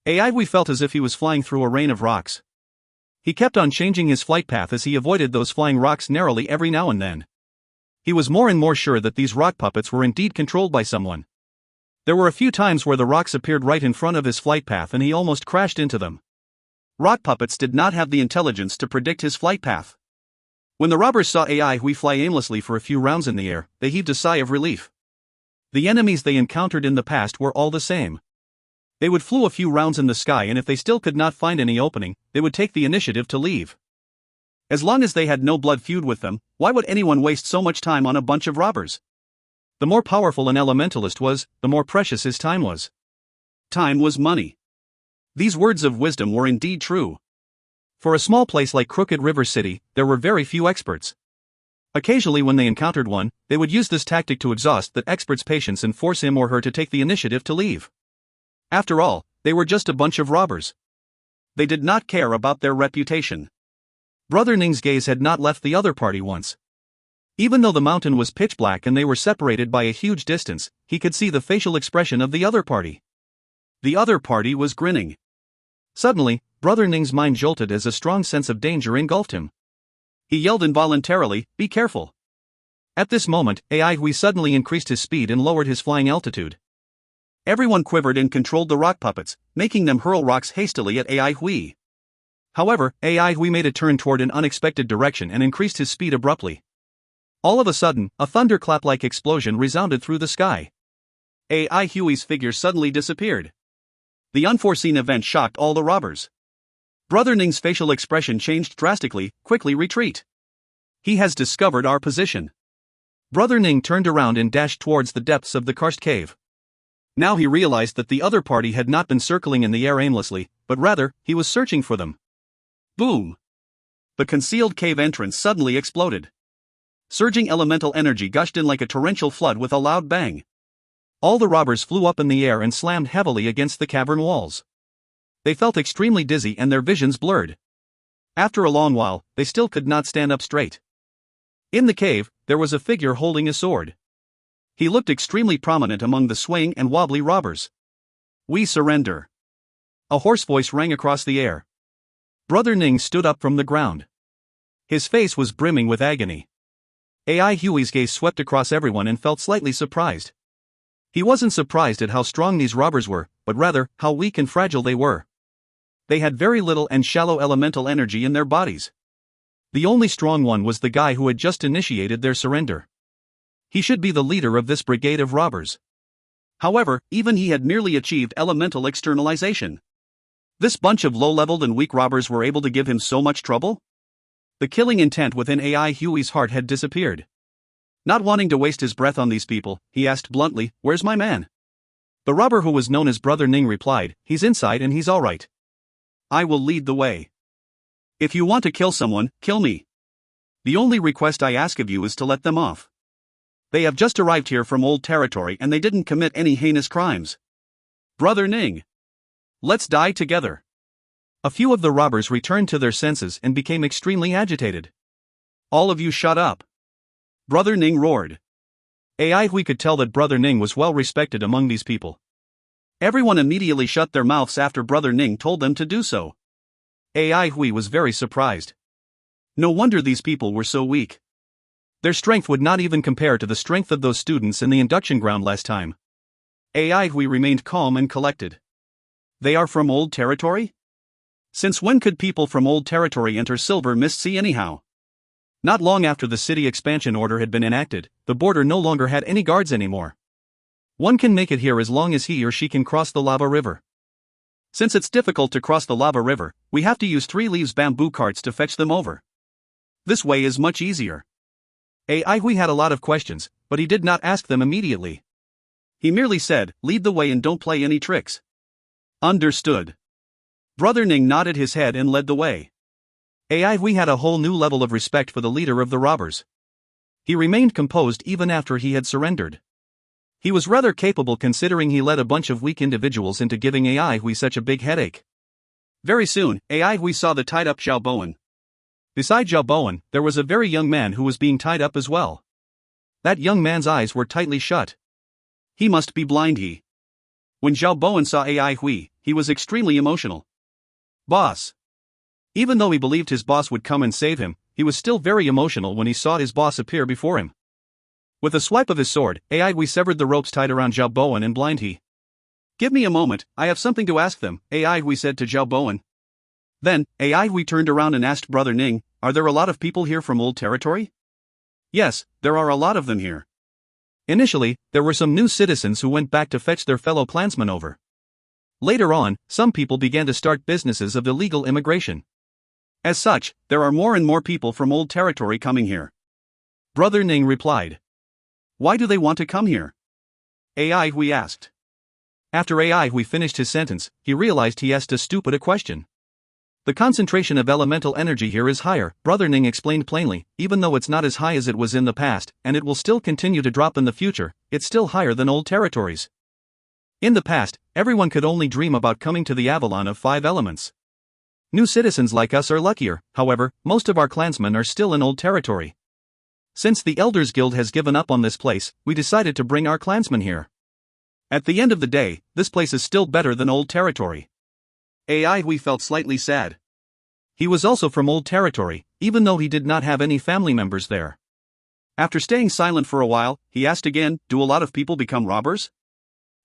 Aihui felt as if he was flying through a rain of rocks. He kept on changing his flight path as he avoided those flying rocks narrowly every now and then. He was more and more sure that these rock puppets were indeed controlled by someone. There were a few times where the rocks appeared right in front of his flight path and he almost crashed into them. Rock puppets did not have the intelligence to predict his flight path. When the robbers saw Aihui fly aimlessly for a few rounds in the air, they heaved a sigh of relief. The enemies they encountered in the past were all the same. They would flew a few rounds in the sky, and if they still could not find any opening, they would take the initiative to leave. As long as they had no blood feud with them, why would anyone waste so much time on a bunch of robbers? The more powerful an elementalist was, the more precious his time was. Time was money. These words of wisdom were indeed true. For a small place like Crooked River City, there were very few experts. Occasionally when they encountered one, they would use this tactic to exhaust that expert's patience and force him or her to take the initiative to leave. After all, they were just a bunch of robbers. They did not care about their reputation. Brother Ning's gaze had not left the other party once. Even though the mountain was pitch black and they were separated by a huge distance, he could see the facial expression of the other party. The other party was grinning. Suddenly, Brother Ning's mind jolted as a strong sense of danger engulfed him. He yelled involuntarily, "Be careful!" At this moment, Aihui suddenly increased his speed and lowered his flying altitude. Everyone quivered and controlled the rock puppets, making them hurl rocks hastily at Aihui. However, Aihui made a turn toward an unexpected direction and increased his speed abruptly. All of a sudden, a thunderclap-like explosion resounded through the sky. Aihui's figure suddenly disappeared. The unforeseen event shocked all the robbers. Brother Ning's facial expression changed drastically. "Quickly retreat. He has discovered our position." Brother Ning turned around and dashed towards the depths of the karst cave. Now he realized that the other party had not been circling in the air aimlessly, but rather, he was searching for them. Boom! The concealed cave entrance suddenly exploded. Surging elemental energy gushed in like a torrential flood with a loud bang. All the robbers flew up in the air and slammed heavily against the cavern walls. They felt extremely dizzy and their visions blurred. After a long while, they still could not stand up straight. In the cave, there was a figure holding a sword. He looked extremely prominent among the swaying and wobbly robbers. "We surrender." A hoarse voice rang across the air. Brother Ning stood up from the ground. His face was brimming with agony. Aihui's gaze swept across everyone and felt slightly surprised. He wasn't surprised at how strong these robbers were, but rather, how weak and fragile they were. They had very little and shallow elemental energy in their bodies. The only strong one was the guy who had just initiated their surrender. He should be the leader of this brigade of robbers. However, even he had merely achieved elemental externalization. This bunch of low-leveled and weak robbers were able to give him so much trouble? The killing intent within Aihui's heart had disappeared. Not wanting to waste his breath on these people, he asked bluntly, "Where's my man?" The robber who was known as Brother Ning replied, "He's inside and he's all right. I will lead the way. If you want to kill someone, kill me. The only request I ask of you is to let them off. They have just arrived here from old territory and they didn't commit any heinous crimes. Brother Ning. Let's die together." A few of the robbers returned to their senses and became extremely agitated. "All of you shut up!" Brother Ning roared. Aihui could tell that Brother Ning was well respected among these people. Everyone immediately shut their mouths after Brother Ning told them to do so. Aihui was very surprised. No wonder these people were so weak. Their strength would not even compare to the strength of those students in the induction ground last time. Aihui remained calm and collected. They are from old territory? Since when could people from old territory enter Silver Mist Sea anyhow? Not long after the city expansion order had been enacted, the border no longer had any guards anymore. One can make it here as long as he or she can cross the lava river. Since it's difficult to cross the lava river, we have to use 3 leaves bamboo carts to fetch them over. This way is much easier. Aihui had a lot of questions, but he did not ask them immediately. He merely said, "Lead the way and don't play any tricks." Understood. Brother Ning nodded his head and led the way. Aihui had a whole new level of respect for the leader of the robbers. He remained composed even after he had surrendered. He was rather capable considering he led a bunch of weak individuals into giving Aihui such a big headache. Very soon, Ai Hui saw the tied-up Zhao Bowen. Beside Zhao Bowen, there was a very young man who was being tied up as well. That young man's eyes were tightly shut. He must be blind. When Zhao Bowen saw Ai Hui, he was extremely emotional. Boss. Even though he believed his boss would come and save him, he was still very emotional when he saw his boss appear before him. With a swipe of his sword, Ai Hui severed the ropes tied around Zhao Bowen and blind he. Give me a moment, I have something to ask them, Ai Hui said to Zhao Bowen. Then, Ai Hui turned around and asked Brother Ning, are there a lot of people here from Old Territory? Yes, there are a lot of them here. Initially, there were some new citizens who went back to fetch their fellow clansmen over. Later on, some people began to start businesses of illegal immigration. As such, there are more and more people from Old Territory coming here. Brother Ning replied. Why do they want to come here? Ai Hui asked. After Ai Hui finished his sentence, he realized he asked a stupid question. The concentration of elemental energy here is higher, Brother Ning explained plainly, even though it's not as high as it was in the past, and it will still continue to drop in the future, it's still higher than Old Territories. In the past, everyone could only dream about coming to the Avalon of 5 elements. New citizens like us are luckier, however, most of our clansmen are still in Old Territory. Since the Elders Guild has given up on this place, we decided to bring our clansmen here. At the end of the day, this place is still better than Old Territory. Ai Hui felt slightly sad. He was also from Old Territory, even though he did not have any family members there. After staying silent for a while, he asked again, do a lot of people become robbers?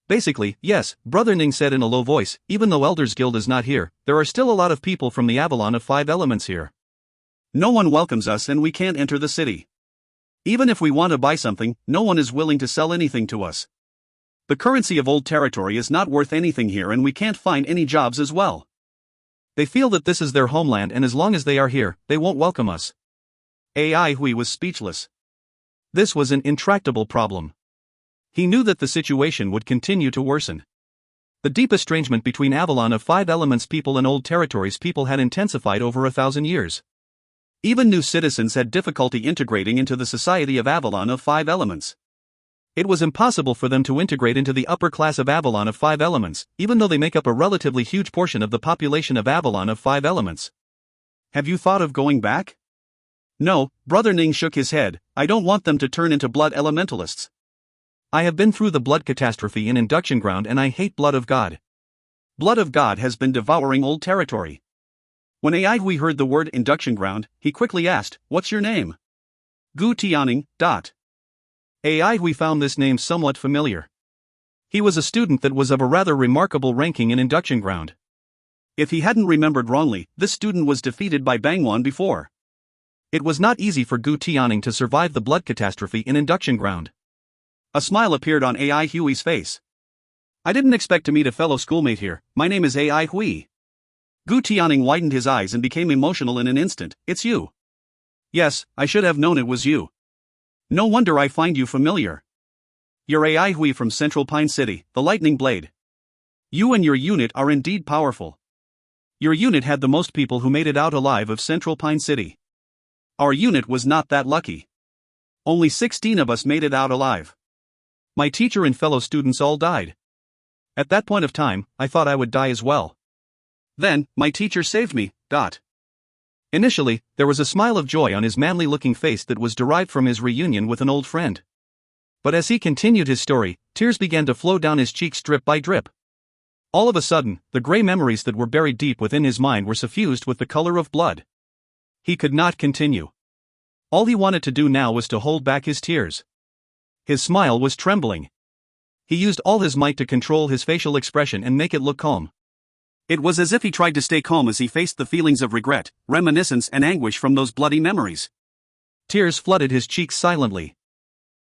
Basically, yes, Brother Ning said in a low voice, even though Elders Guild is not here, there are still a lot of people from the Avalon of 5 elements here. No one welcomes us and we can't enter the city. Even if we want to buy something, no one is willing to sell anything to us. The currency of Old Territory is not worth anything here and we can't find any jobs as well. They feel that this is their homeland and as long as they are here, they won't welcome us. Ai Hui was speechless. This was an intractable problem. He knew that the situation would continue to worsen. The deep estrangement between Avalon of 5 elements people and Old Territories people had intensified over 1,000 years. Even new citizens had difficulty integrating into the society of Avalon of 5 elements. It was impossible for them to integrate into the upper class of Avalon of 5 elements, even though they make up a relatively huge portion of the population of Avalon of 5 elements. Have you thought of going back? No, Brother Ning shook his head, I don't want them to turn into blood elementalists. I have been through the blood catastrophe in Induction Ground and I hate Blood of God. Blood of God has been devouring Old Territory. When Ai Hui heard the word Induction Ground, he quickly asked, what's your name? Gu Tianing. Ai Hui found this name somewhat familiar. He was a student that was of a rather remarkable ranking in Induction Ground. If he hadn't remembered wrongly, this student was defeated by Bangwan before. It was not easy for Gu Tianing to survive the blood catastrophe in Induction Ground. A smile appeared on Ai Hui's face. I didn't expect to meet a fellow schoolmate here, my name is Ai Hui. Gu Tianing widened his eyes and became emotional in an instant, it's you. Yes, I should have known it was you. No wonder I find you familiar. You're Ai Hui from Central Pine City, the Lightning Blade. You and your unit are indeed powerful. Your unit had the most people who made it out alive of Central Pine City. Our unit was not that lucky. Only 16 of us made it out alive. My teacher and fellow students all died. At that point of time, I thought I would die as well. Then, my teacher saved me. Initially, there was a smile of joy on his manly-looking face that was derived from his reunion with an old friend. But as he continued his story, tears began to flow down his cheeks drip by drip. All of a sudden, the gray memories that were buried deep within his mind were suffused with the color of blood. He could not continue. All he wanted to do now was to hold back his tears. His smile was trembling. He used all his might to control his facial expression and make it look calm. It was as if he tried to stay calm as he faced the feelings of regret, reminiscence and anguish from those bloody memories. Tears flooded his cheeks silently.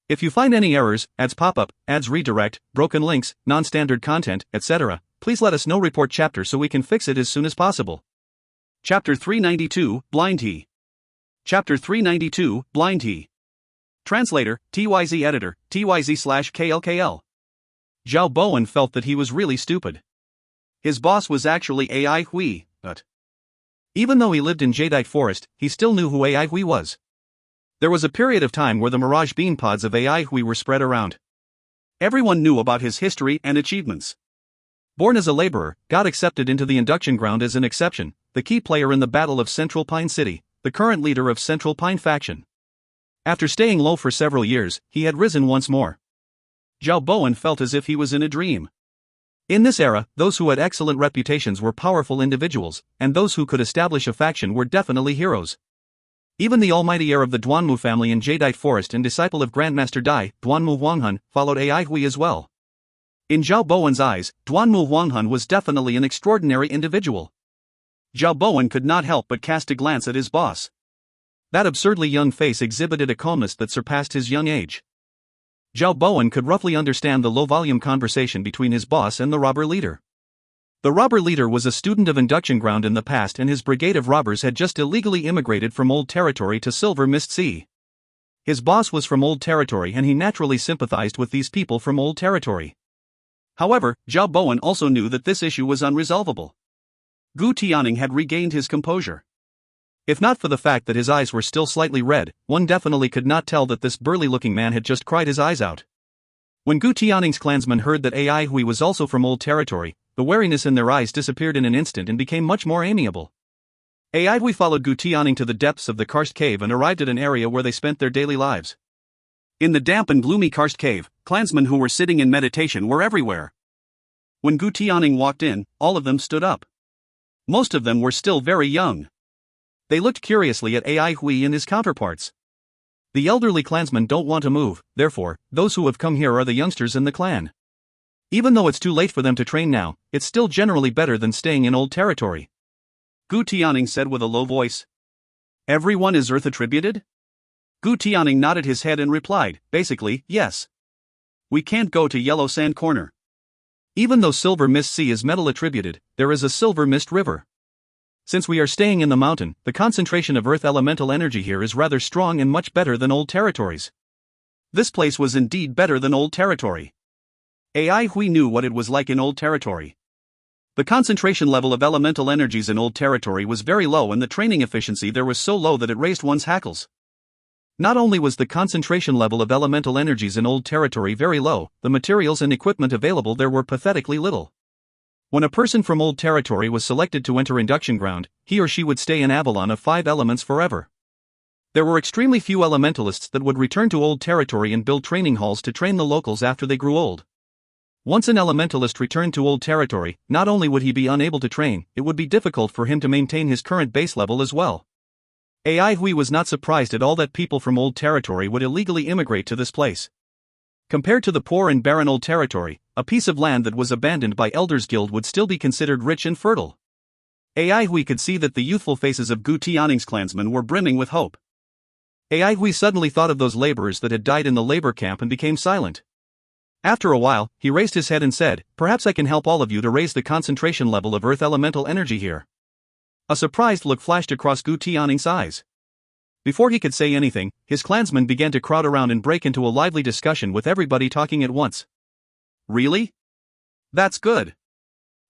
If you find any errors, ads pop up, ads redirect, broken links, non-standard content, etc., please let us know. Report chapter so we can fix it as soon as possible. Chapter 392, Blind He. Chapter 392, Blind He. Translator, TYZ Editor, TYZ/KLKL. Zhao Bowen felt that he was really stupid. His boss was actually Ai Hui, but even though he lived in Jadeite Forest, he still knew who Ai Hui was. There was a period of time where the mirage bean pods of Ai Hui were spread around. Everyone knew about his history and achievements. Born as a laborer, got accepted into the induction ground as an exception, the key player in the Battle of Central Pine City, the current leader of Central Pine faction. After staying low for several years, he had risen once more. Zhao Bowen felt as if he was in a dream. In this era, those who had excellent reputations were powerful individuals, and those who could establish a faction were definitely heroes. Even the almighty heir of the Duanmu family in Jadeite Forest and disciple of Grandmaster Dai, Duanmu Huanghan, followed Ai Hui as well. In Zhao Bowen's eyes, Duanmu Huanghan was definitely an extraordinary individual. Zhao Bowen could not help but cast a glance at his boss. That absurdly young face exhibited a calmness that surpassed his young age. Zhao Bowen could roughly understand the low-volume conversation between his boss and the robber leader. The robber leader was a student of induction ground in the past, and his brigade of robbers had just illegally immigrated from Old Territory to Silver Mist Sea. His boss was from Old Territory, and he naturally sympathized with these people from Old Territory. However, Zhao Bowen also knew that this issue was unresolvable. Gu Tianning had regained his composure. If not for the fact that his eyes were still slightly red, one definitely could not tell that this burly-looking man had just cried his eyes out. When Gu Tianning's clansmen heard that Ai Hui was also from Old Territory, the wariness in their eyes disappeared in an instant and became much more amiable. Ai Hui followed Gu Tianning to the depths of the karst cave and arrived at an area where they spent their daily lives. In the damp and gloomy karst cave, clansmen who were sitting in meditation were everywhere. When Gu Tianning walked in, all of them stood up. Most of them were still very young. They looked curiously at Ai Hui and his counterparts. The elderly clansmen don't want to move, therefore, those who have come here are the youngsters in the clan. Even though it's too late for them to train now, it's still generally better than staying in Old Territory. Gu Tianning said with a low voice. Everyone is Earth attributed? Gu Tianning nodded his head and replied, basically, yes. We can't go to Yellow Sand Corner. Even though Silver Mist Sea is metal attributed, there is a Silver Mist River. Since we are staying in the mountain, the concentration of Earth elemental energy here is rather strong and much better than Old Territories. This place was indeed better than Old Territory. Ai Hui knew what it was like in Old Territory. The concentration level of elemental energies in Old Territory was very low, and the training efficiency there was so low that it raised one's hackles. Not only was the concentration level of elemental energies in Old Territory very low, the materials and equipment available there were pathetically little. When a person from Old Territory was selected to enter induction ground, he or she would stay in Avalon of 5 elements forever. There were extremely few elementalists that would return to Old Territory and build training halls to train the locals after they grew old. Once an elementalist returned to Old Territory, not only would he be unable to train, it would be difficult for him to maintain his current base level as well. Ai Hui was not surprised at all that people from Old Territory would illegally immigrate to this place. Compared to the poor and barren Old Territory, a piece of land that was abandoned by Elders Guild would still be considered rich and fertile. Ai Hui could see that the youthful faces of Gu Tianning's clansmen were brimming with hope. Ai Hui suddenly thought of those laborers that had died in the labor camp and became silent. After a while, he raised his head and said, "Perhaps I can help all of you to raise the concentration level of Earth elemental energy here." A surprised look flashed across Gu Tianning's eyes. Before he could say anything, his clansmen began to crowd around and break into a lively discussion with everybody talking at once. Really? That's good.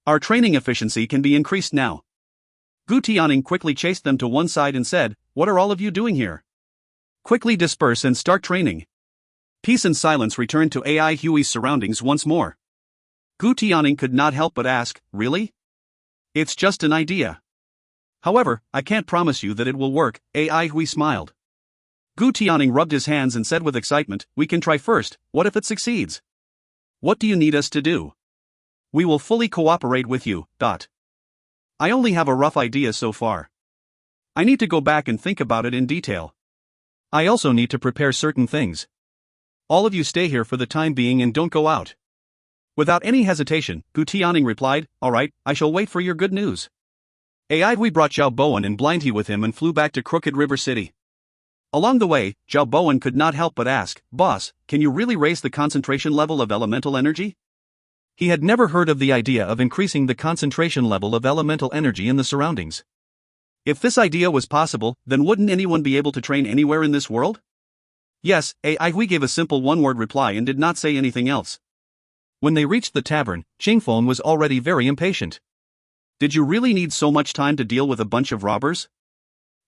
Our training efficiency can be increased now. Gu Tianning quickly chased them to one side and said, "What are all of you doing here? Quickly disperse and start training." Peace and silence returned to Ai Hui's surroundings once more. Gu Tianning could not help but ask, "Really? It's just an idea. However, I can't promise you that it will work." Ai Hui smiled. Gu Tianning rubbed his hands and said with excitement, "We can try first. What if it succeeds? What do you need us to do? We will fully cooperate with you. I only have a rough idea so far. I need to go back and think about it in detail. I also need to prepare certain things. All of you stay here for the time being and don't go out." Without any hesitation, Gu Tianning replied, "All right, I shall wait for your good news." Ai Hui brought Zhao Bowen and Blind He with him and flew back to Crooked River City. Along the way, Zhao Bowen could not help but ask, "Boss, can you really raise the concentration level of elemental energy?" He had never heard of the idea of increasing the concentration level of elemental energy in the surroundings. If this idea was possible, then wouldn't anyone be able to train anywhere in this world? Yes, Ai Hui gave a simple one-word reply and did not say anything else. When they reached the tavern, Qingfeng was already very impatient. Did you really need so much time to deal with a bunch of robbers?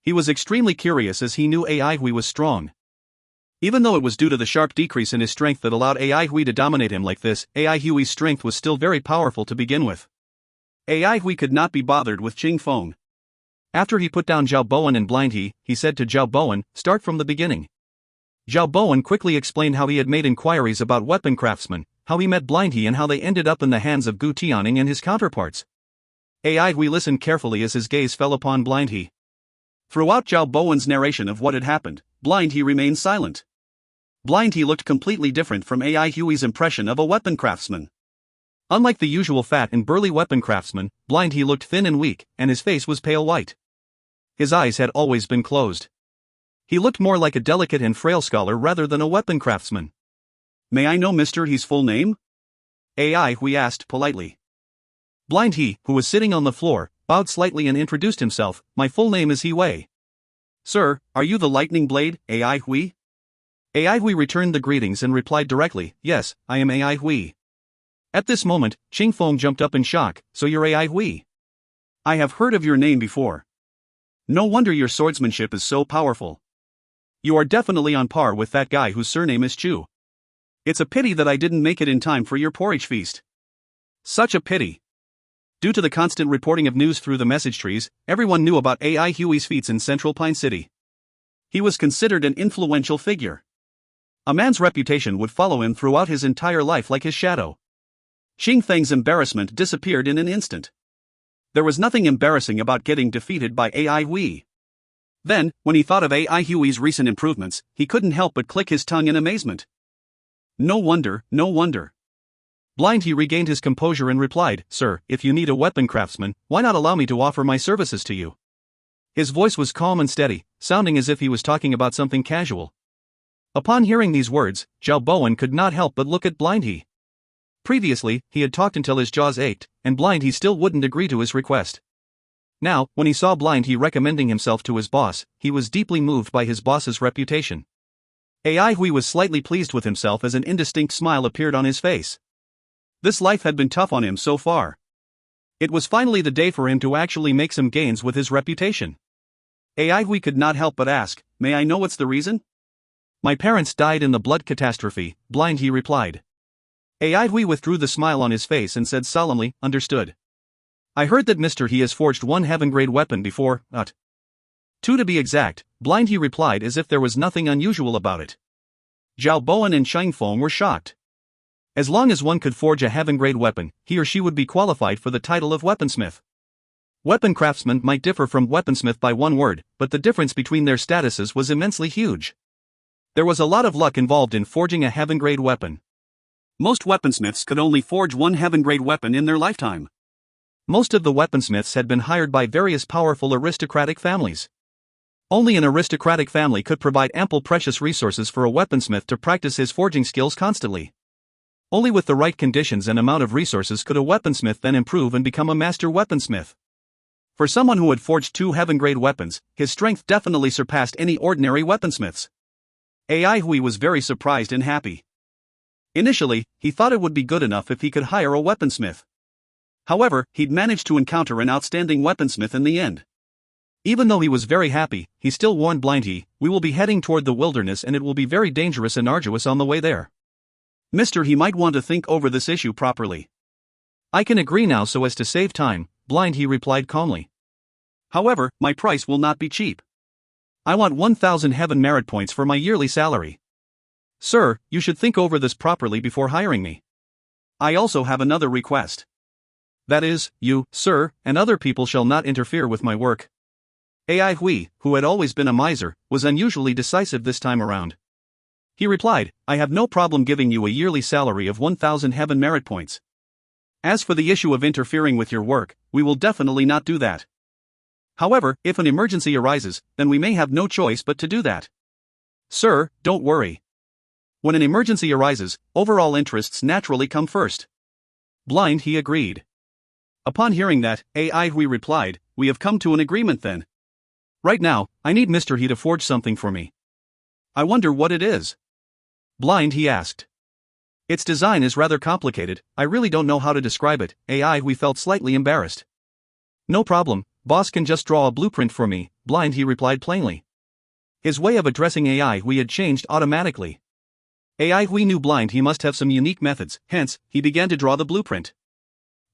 He was extremely curious as he knew Ai Hui was strong. Even though it was due to the sharp decrease in his strength that allowed AI Hui to dominate him like this, AI Hui's strength was still very powerful to begin with. AI Hui could not be bothered with Qing Feng. After he put down Zhao Bowen and Blind he said to Zhao Bowen, "Start from the beginning." Zhao Bowen quickly explained how he had made inquiries about weapon craftsmen, how he met Blind and how they ended up in the hands of Gu Tianing and his counterparts. AI Hui listened carefully as his gaze fell upon Blind. Throughout Zhao Bowen's narration of what had happened, Blind remained silent. Blind looked completely different from AI Hui's impression of a weapon craftsman. Unlike the usual fat and burly weapon craftsman, Blind looked thin and weak, and his face was pale white. His eyes had always been closed. He looked more like a delicate and frail scholar rather than a weapon craftsman. "May I know Mr. He's full name?" AI Hui asked politely. Blind who was sitting on the floor, bowed slightly and introduced himself. "My full name is He Wei." "Sir, are you the Lightning Blade, AI Hui?" AI Hui returned the greetings and replied directly, "Yes, I am AI Hui." At this moment, Qing Feng jumped up in shock. "So you're AI Hui? I have heard of your name before. No wonder your swordsmanship is so powerful. You are definitely on par with that guy whose surname is Chu. It's a pity that I didn't make it in time for your porridge feast." Such a pity. Due to the constant reporting of news through the message trees, everyone knew about AI Hui's feats in Central Pine City. He was considered an influential figure. A man's reputation would follow him throughout his entire life like his shadow. Xing Feng's embarrassment disappeared in an instant. There was nothing embarrassing about getting defeated by AI Hui. Then, when he thought of AI Hui's recent improvements, he couldn't help but click his tongue in amazement. No wonder, no wonder. Blind regained his composure and replied, "Sir, if you need a weapon craftsman, why not allow me to offer my services to you?" His voice was calm and steady, sounding as if he was talking about something casual. Upon hearing these words, Zhao Bowen could not help but look at Blind. Previously, he had talked until his jaws ached, and Blind still wouldn't agree to his request. Now, when he saw Blind recommending himself to his boss, he was deeply moved by his boss's reputation. AI Hui was slightly pleased with himself as an indistinct smile appeared on his face. This life had been tough on him so far. It was finally the day for him to actually make some gains with his reputation. AI Hui could not help but ask, "May I know what's the reason?" "My parents died in the blood catastrophe," Blind replied. AI Hui withdrew the smile on his face and said solemnly, "Understood. I heard that Mr. He has forged one heaven-grade weapon before, two to be exact," Blind replied as if there was nothing unusual about it. Zhao Bowen and Qing Feng were shocked. As long as one could forge a heaven-grade weapon, he or she would be qualified for the title of weaponsmith. Weapon craftsmen might differ from weaponsmith by one word, but the difference between their statuses was immensely huge. There was a lot of luck involved in forging a heaven-grade weapon. Most weaponsmiths could only forge one heaven-grade weapon in their lifetime. Most of the weaponsmiths had been hired by various powerful aristocratic families. Only an aristocratic family could provide ample precious resources for a weaponsmith to practice his forging skills constantly. Only with the right conditions and amount of resources could a weaponsmith then improve and become a master weaponsmith. For someone who had forged two heaven-grade weapons, his strength definitely surpassed any ordinary weaponsmith's. AI Hui was very surprised and happy. Initially, he thought it would be good enough if he could hire a weaponsmith. However, he'd managed to encounter an outstanding weaponsmith in the end. Even though he was very happy, he still warned Blind "We will be heading toward the wilderness and it will be very dangerous and arduous on the way there. Mr. He might want to think over this issue properly." "I can agree now so as to save time," Blind replied calmly. "However, my price will not be cheap. I want 1,000 heaven merit points for my yearly salary. Sir, you should think over this properly before hiring me. I also have another request. That is, you, sir, and other people shall not interfere with my work." AI Hui, who had always been a miser, was unusually decisive this time around. He replied, "I have no problem giving you a yearly salary of 1,000 heaven merit points. As for the issue of interfering with your work, we will definitely not do that. However, if an emergency arises, then we may have no choice but to do that. Sir, don't worry. When an emergency arises, overall interests naturally come first." Blind agreed. Upon hearing that, AI Hui replied, "We have come to an agreement then. Right now, I need Mr. He to forge something for me." "I wonder what it is?" Blind asked. "Its design is rather complicated, I really don't know how to describe it." AI Hui felt slightly embarrassed. "No problem, boss can just draw a blueprint for me," Blind replied plainly. His way of addressing AI Hui had changed automatically. AI Hui knew blind he must have some unique methods, hence, he began to draw the blueprint.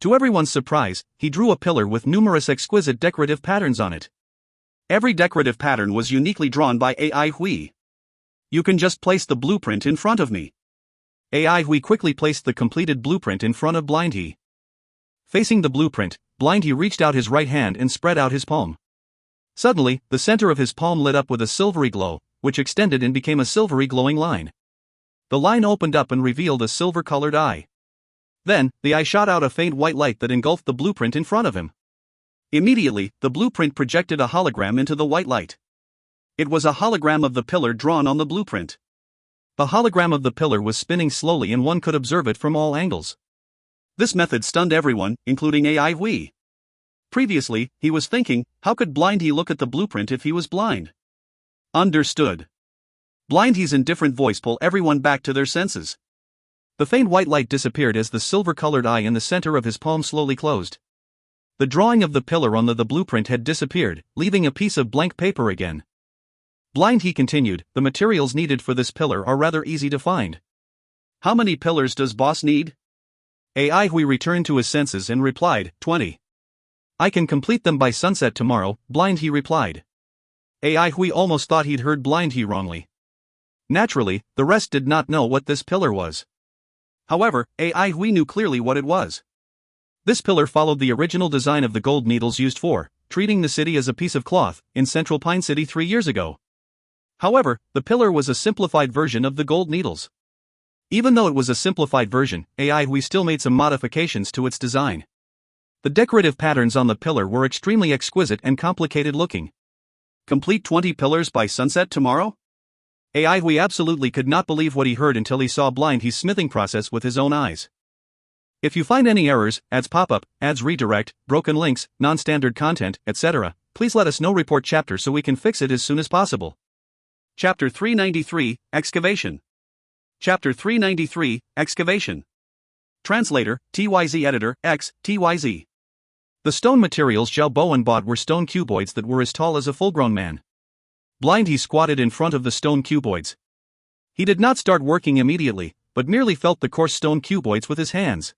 To everyone's surprise, he drew a pillar with numerous exquisite decorative patterns on it. Every decorative pattern was uniquely drawn by AI Hui. You can just place the blueprint in front of me. AI Hui quickly placed the completed blueprint in front of Blind He. Facing the blueprint, Blind He reached out his right hand and spread out his palm. Suddenly, the center of his palm lit up with a silvery glow, which extended and became a silvery glowing line. The line opened up and revealed a silver-colored eye. Then, the eye shot out a faint white light that engulfed the blueprint in front of him. Immediately, the blueprint projected a hologram into the white light. It was a hologram of the pillar drawn on the blueprint. The hologram of the pillar was spinning slowly and one could observe it from all angles. This method stunned everyone, including AI Hui. Previously, he was thinking, how could Blind He look at the blueprint if he was blind? Understood. Blind He's indifferent voice pulled everyone back to their senses. The faint white light disappeared as the silver-colored eye in the center of his palm slowly closed. The drawing of the pillar on the blueprint had disappeared, leaving a piece of blank paper again. Blind He continued, the materials needed for this pillar are rather easy to find. How many pillars does boss need? AI Hui returned to his senses and replied, 20. I can complete them by sunset tomorrow, Blind He replied. AI Hui almost thought he'd heard Blind He wrongly. Naturally, the rest did not know what this pillar was. However, AI Hui knew clearly what it was. This pillar followed the original design of the gold needles used for treating the city as a piece of cloth in Central Pine City 3 years ago. However, the pillar was a simplified version of the gold needles. Even though it was a simplified version, AI Hui still made some modifications to its design. The decorative patterns on the pillar were extremely exquisite and complicated looking. Complete 20 pillars by sunset tomorrow? AI Hui absolutely could not believe what he heard until he saw Blind He's smithing process with his own eyes. If you find any errors, ads pop up, ads redirect, broken links, non-standard content, etc., please let us know. Report chapter so we can fix it as soon as possible. Chapter 393, Excavation. Chapter 393, Excavation. Translator, TYZ Editor, X, TYZ. The stone materials Zhao Bowen bought were stone cuboids that were as tall as a full-grown man. Blind He squatted in front of the stone cuboids. He did not start working immediately, but merely felt the coarse stone cuboids with his hands.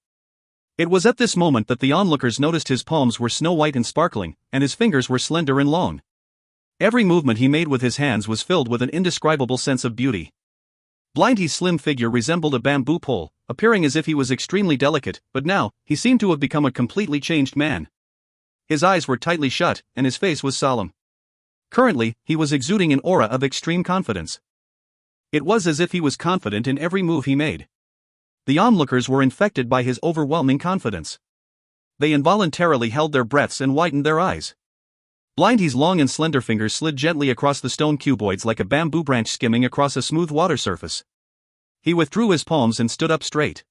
It was at this moment that the onlookers noticed his palms were snow-white and sparkling, and his fingers were slender and long. Every movement he made with his hands was filled with an indescribable sense of beauty. Blind He's slim figure resembled a bamboo pole, appearing as if he was extremely delicate, but now, he seemed to have become a completely changed man. His eyes were tightly shut, and his face was solemn. Currently, he was exuding an aura of extreme confidence. It was as if he was confident in every move he made. The onlookers were infected by his overwhelming confidence. They involuntarily held their breaths and widened their eyes. Blind He's long and slender fingers slid gently across the stone cuboids like a bamboo branch skimming across a smooth water surface. He withdrew his palms and stood up straight.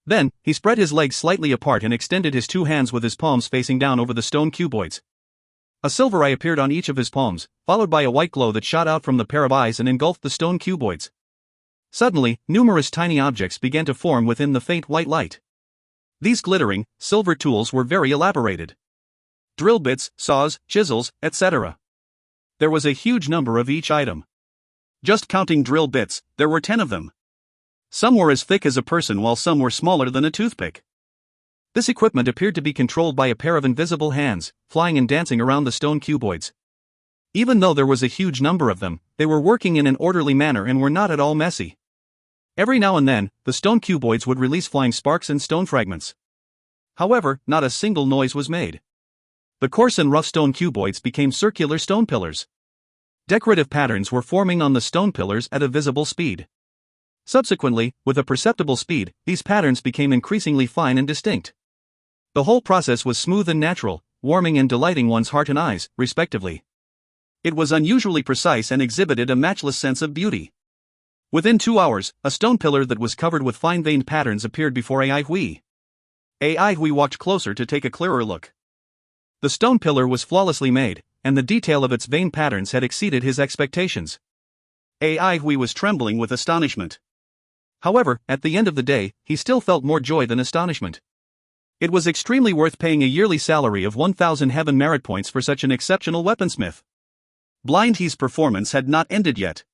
Then, he spread his legs slightly apart and extended his two hands with his palms facing down over the stone cuboids. A silver eye appeared on each of his palms, followed by a white glow that shot out from the pair of eyes and engulfed the stone cuboids. Suddenly, numerous tiny objects began to form within the faint white light. These glittering, silver tools were very elaborated. Drill bits, saws, chisels, etc. There was a huge number of each item. Just counting drill bits, there were 10 of them. Some were as thick as a person while some were smaller than a toothpick. This equipment appeared to be controlled by a pair of invisible hands, flying and dancing around the stone cuboids. Even though there was a huge number of them, they were working in an orderly manner and were not at all messy. Every now and then, the stone cuboids would release flying sparks and stone fragments. However, not a single noise was made. The coarse and rough stone cuboids became circular stone pillars. Decorative patterns were forming on the stone pillars at a visible speed. Subsequently, with a perceptible speed, these patterns became increasingly fine and distinct. The whole process was smooth and natural, warming and delighting one's heart and eyes, respectively. It was unusually precise and exhibited a matchless sense of beauty. Within 2 hours, a stone pillar that was covered with fine-veined patterns appeared before AI Hui. AI Hui walked closer to take a clearer look. The stone pillar was flawlessly made, and the detail of its veined patterns had exceeded his expectations. AI Hui was trembling with astonishment. However, at the end of the day, he still felt more joy than astonishment. It was extremely worth paying a yearly salary of 1,000 heaven merit points for such an exceptional weaponsmith. Blind He's performance had not ended yet.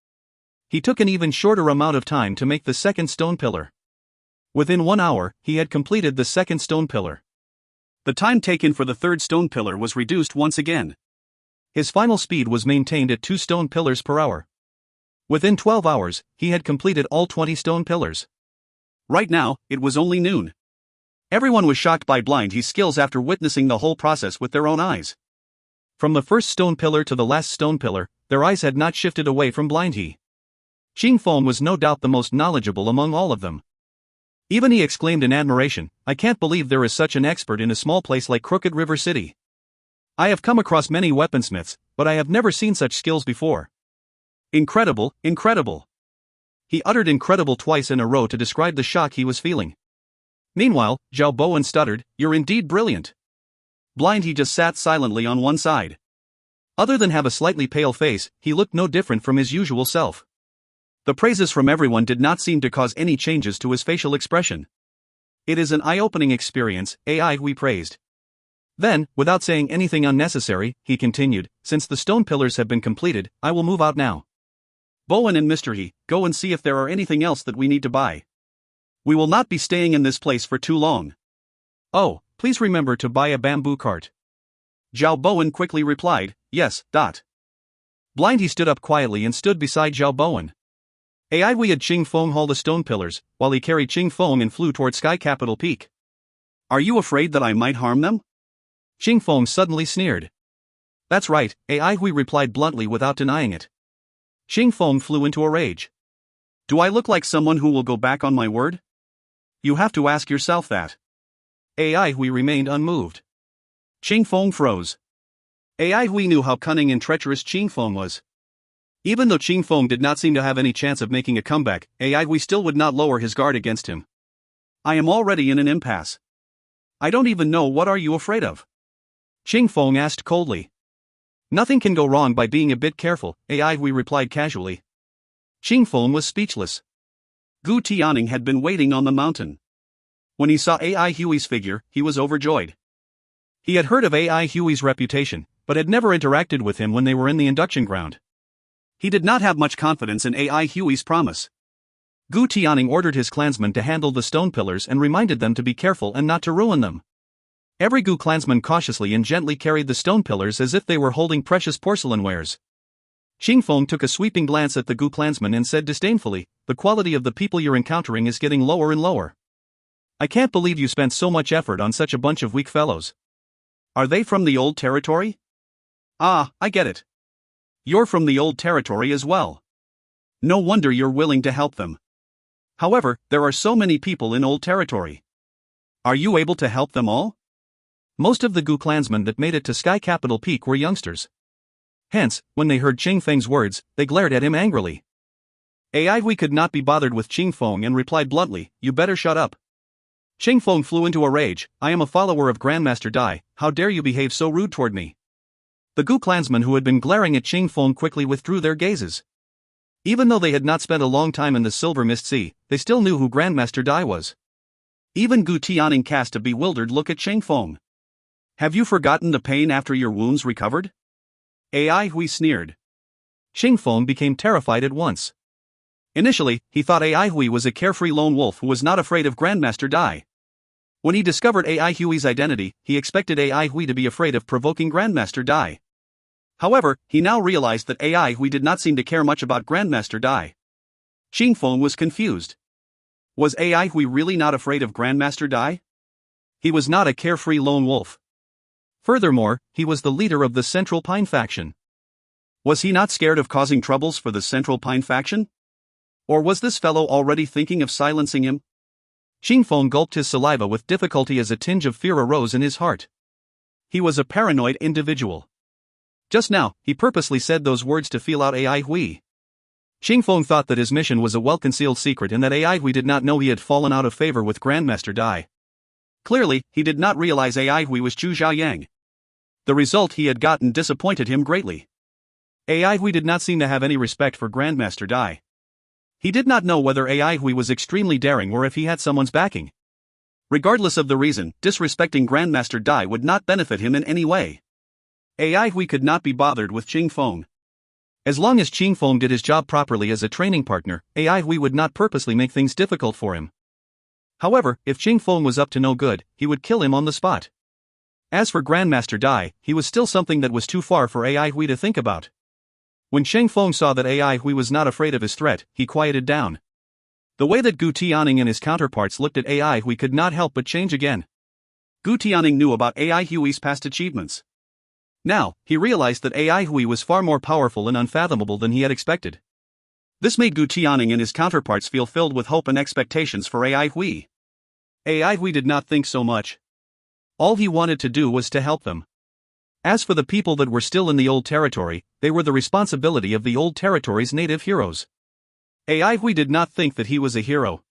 He took an even shorter amount of time to make the second stone pillar. Within 1 hour, he had completed the second stone pillar. The time taken for the third stone pillar was reduced once again. His final speed was maintained at 2 stone pillars per hour. Within 12 hours, he had completed all 20 stone pillars. Right now, it was only noon. Everyone was shocked by Blind He's skills after witnessing the whole process with their own eyes. From the first stone pillar to the last stone pillar, their eyes had not shifted away from Blind He. Ching Feng was no doubt the most knowledgeable among all of them. Even he exclaimed in admiration, "I can't believe there is such an expert in a small place like Crooked River City. I have come across many weaponsmiths, but I have never seen such skills before. Incredible, incredible." He uttered incredible twice in a row to describe the shock he was feeling. Meanwhile, Zhao Bowen stuttered, "You're indeed brilliant." Blind He just sat silently on one side. Other than have a slightly pale face, he looked no different from his usual self. The praises from everyone did not seem to cause any changes to his facial expression. "It is an eye-opening experience," AI Hui praised. Then, without saying anything unnecessary, he continued, "Since the stone pillars have been completed, I will move out now. Bowen and Mr. He, go and see if there are anything else that we need to buy. We will not be staying in this place for too long. Oh, please remember to buy a bamboo cart." Zhao Bowen quickly replied, "Yes." Blind He stood up quietly and stood beside Zhao Bowen. AI Hui had Ching Feng haul the stone pillars, while he carried Ching Feng and flew toward Sky Capital Peak. "Are you afraid that I might harm them?" Ching Feng suddenly sneered. "That's right," AI Hui replied bluntly without denying it. Ching Feng flew into a rage. "Do I look like someone who will go back on my word? You have to ask yourself that." AI Hui remained unmoved. Ching Feng froze. AI Hui knew how cunning and treacherous Ching Feng was. Even though Ching Feng did not seem to have any chance of making a comeback, AI Hui still would not lower his guard against him. "I am already in an impasse. I don't even know what are you afraid of?" Ching Feng asked coldly. "Nothing can go wrong by being a bit careful," AI Hui replied casually. Ching Feng was speechless. Gu Tianning had been waiting on the mountain. When he saw AI Hui's figure, he was overjoyed. He had heard of AI Hui's reputation, but had never interacted with him when they were in the induction ground. He did not have much confidence in AI Hui's promise. Gu Tianning ordered his clansmen to handle the stone pillars and reminded them to be careful and not to ruin them. Every Gu clansman cautiously and gently carried the stone pillars as if they were holding precious porcelain wares. Ching Feng took a sweeping glance at the Gu clansman and said disdainfully, "The quality of the people you're encountering is getting lower and lower. I can't believe you spent so much effort on such a bunch of weak fellows. Are they from the old territory? Ah, I get it. You're from the old territory as well. No wonder you're willing to help them. However, there are so many people in old territory. Are you able to help them all?" Most of the Gu clansmen that made it to Sky Capital Peak were youngsters. Hence, when they heard Ching Feng's words, they glared at him angrily. AI Hui could not be bothered with Ching Feng and replied bluntly, "You better shut up." Ching Feng flew into a rage, "I am a follower of Grandmaster Dai, how dare you behave so rude toward me?" The Gu clansmen who had been glaring at Ching Feng quickly withdrew their gazes. Even though they had not spent a long time in the Silver Mist Sea, they still knew who Grandmaster Dai was. Even Gu Tianning cast a bewildered look at Ching Feng. "Have you forgotten the pain after your wounds recovered?" AI Hui sneered. Ching Feng became terrified at once. Initially, he thought AI Hui was a carefree lone wolf who was not afraid of Grandmaster Dai. When he discovered AI Hui's identity, he expected AI Hui to be afraid of provoking Grandmaster Dai. However, he now realized that AI Hui did not seem to care much about Grandmaster Dai. Ching Feng was confused. Was AI Hui really not afraid of Grandmaster Dai? He was not a carefree lone wolf. Furthermore, he was the leader of the Central Pine faction. Was he not scared of causing troubles for the Central Pine faction? Or was this fellow already thinking of silencing him? Ching Feng gulped his saliva with difficulty as a tinge of fear arose in his heart. He was a paranoid individual. Just now, he purposely said those words to feel out AI Hui. Ching Feng thought that his mission was a well-concealed secret and that AI Hui did not know he had fallen out of favor with Grandmaster Dai. Clearly, he did not realize AI Hui was Chu Xiaoyang. The result he had gotten disappointed him greatly. AI Hui did not seem to have any respect for Grandmaster Dai. He did not know whether AI Hui was extremely daring or if he had someone's backing. Regardless of the reason, disrespecting Grandmaster Dai would not benefit him in any way. AI Hui could not be bothered with Ching Feng. As long as Ching Feng did his job properly as a training partner, AI Hui would not purposely make things difficult for him. However, if Ching Feng was up to no good, he would kill him on the spot. As for Grandmaster Dai, he was still something that was too far for AI Hui to think about. When Cheng Feng saw that AI Hui was not afraid of his threat, he quieted down. The way that Gu Tianning and his counterparts looked at AI Hui could not help but change again. Gu Tianning knew about AI Hui's past achievements. Now, he realized that AI Hui was far more powerful and unfathomable than he had expected. This made Gu Tianning and his counterparts feel filled with hope and expectations for AI Hui. AI Hui did not think so much. All he wanted to do was to help them. As for the people that were still in the old territory, they were the responsibility of the old territory's native heroes. AI Hui did not think that he was a hero.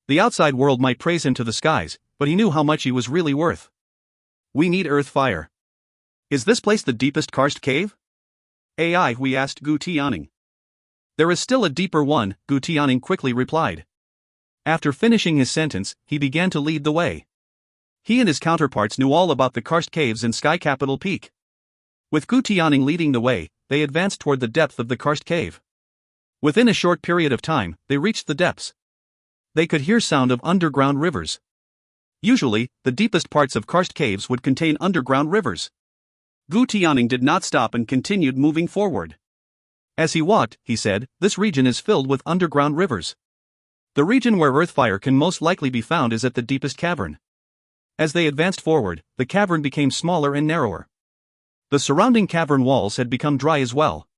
The outside world might praise him to the skies, but he knew how much he was really worth. We need earth fire. Is this place the deepest karst cave? AI Hui asked Gu Tianning. There is still a deeper one, Gu Tianning quickly replied. After finishing his sentence, he began to lead the way. He and his counterparts knew all about the karst caves in Sky Capital Peak. With Gu Tianning leading the way, they advanced toward the depth of the karst cave. Within a short period of time, they reached the depths. They could hear sound of underground rivers. Usually, the deepest parts of karst caves would contain underground rivers. Gu Tianning did not stop and continued moving forward. As he walked, he said, "This region is filled with underground rivers. The region where earthfire can most likely be found is at the deepest cavern." As they advanced forward, the cavern became smaller and narrower. The surrounding cavern walls had become dry as well.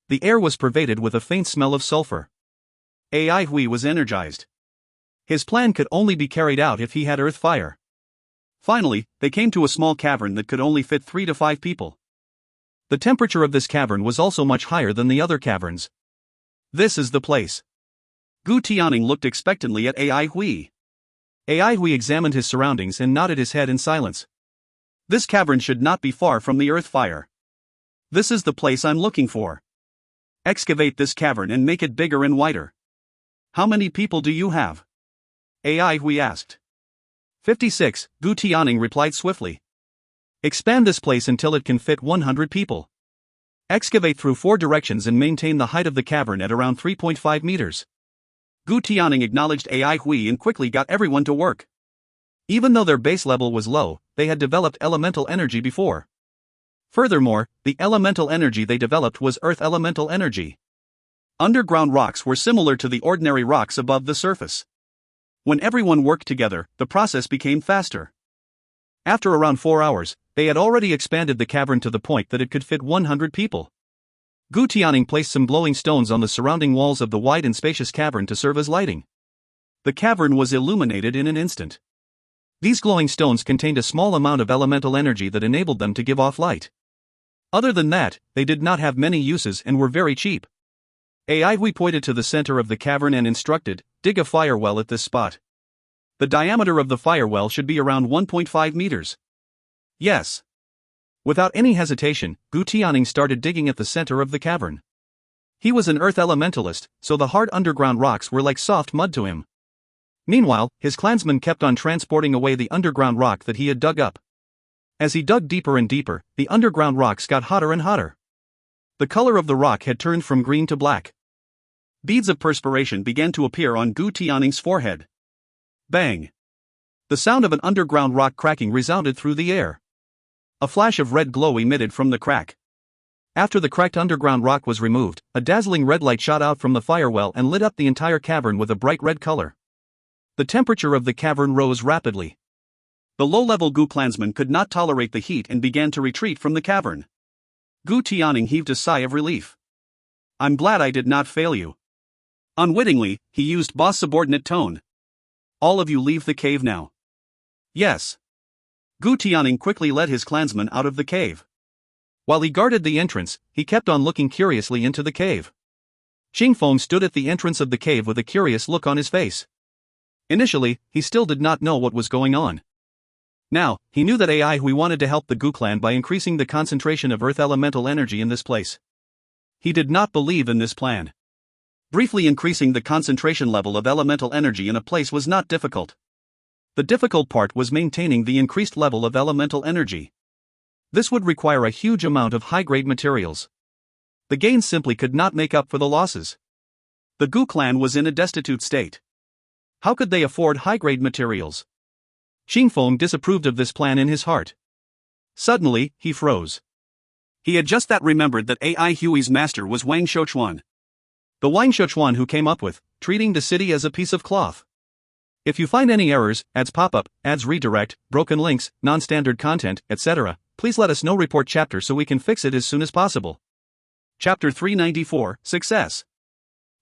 The air was pervaded with a faint smell of sulfur. AI Hui was energized. His plan could only be carried out if he had earth fire. Finally, they came to a small cavern that could only fit 3 to 5 people. The temperature of this cavern was also much higher than the other caverns. This is the place. Gu Tianning looked expectantly at AI Hui. AI Hui examined his surroundings and nodded his head in silence. This cavern should not be far from the earth fire. This is the place I'm looking for. Excavate this cavern and make it bigger and wider. How many people do you have? AI Hui asked. 56, Gu Tianning replied swiftly. Expand this place until it can fit 100 people. Excavate through 4 directions and maintain the height of the cavern at around 3.5 meters. Gu Tianning acknowledged AI Hui and quickly got everyone to work. Even though their base level was low, they had developed elemental energy before. Furthermore, the elemental energy they developed was earth elemental energy. Underground rocks were similar to the ordinary rocks above the surface. When everyone worked together, the process became faster. After around 4 hours, they had already expanded the cavern to the point that it could fit 100 people. Gu Tianning placed some glowing stones on the surrounding walls of the wide and spacious cavern to serve as lighting. The cavern was illuminated in an instant. These glowing stones contained a small amount of elemental energy that enabled them to give off light. Other than that, they did not have many uses and were very cheap. AI Hui pointed to the center of the cavern and instructed, "Dig a fire well at this spot. The diameter of the fire well should be around 1.5 meters. Yes. Without any hesitation, Gu Tianning started digging at the center of the cavern. He was an earth elementalist, so the hard underground rocks were like soft mud to him. Meanwhile, his clansmen kept on transporting away the underground rock that he had dug up. As he dug deeper and deeper, the underground rocks got hotter and hotter. The color of the rock had turned from green to black. Beads of perspiration began to appear on Gu Tianning's forehead. Bang! The sound of an underground rock cracking resounded through the air. A flash of red glow emitted from the crack. After the cracked underground rock was removed, a dazzling red light shot out from the fire well and lit up the entire cavern with a bright red color. The temperature of the cavern rose rapidly. The low-level Gu clansmen could not tolerate the heat and began to retreat from the cavern. Gu Tianning heaved a sigh of relief. "I'm glad I did not fail you." Unwittingly, he used boss subordinate tone. "All of you leave the cave now." "Yes." Gu Tianning quickly led his clansmen out of the cave. While he guarded the entrance, he kept on looking curiously into the cave. Ching Feng stood at the entrance of the cave with a curious look on his face. Initially, he still did not know what was going on. Now, he knew that AI Hui wanted to help the Gu clan by increasing the concentration of earth elemental energy in this place. He did not believe in this plan. Briefly increasing the concentration level of elemental energy in a place was not difficult. The difficult part was maintaining the increased level of elemental energy. This would require a huge amount of high-grade materials. the gains simply could not make up for the losses. The Gu clan was in a destitute state. How could they afford high-grade materials? Xingfeng disapproved of this plan in his heart. Suddenly, he froze. He had just that remembered that AI Hui's master was Wang Shouchuan. The Wang Shouchuan who came up with treating the city as a piece of cloth. If you find any errors, ads pop up, ads redirect, broken links, non-standard content, etc., please let us know. Report chapter so we can fix it as soon as possible. Chapter 394, Success.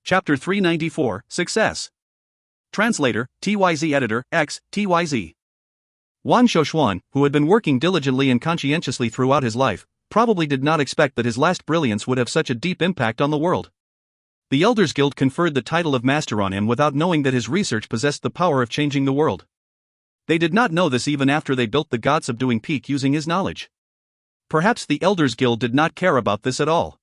Chapter 394, Success. Translator, TYZ Editor, X, TYZ. Wang Shouchuan, who had been working diligently and conscientiously throughout his life, probably did not expect that his last brilliance would have such a deep impact on the world. The Elders Guild conferred the title of master on him without knowing that his research possessed the power of changing the world. They did not know this even after they built the God-subduing peak using his knowledge. Perhaps the Elders Guild did not care about this at all.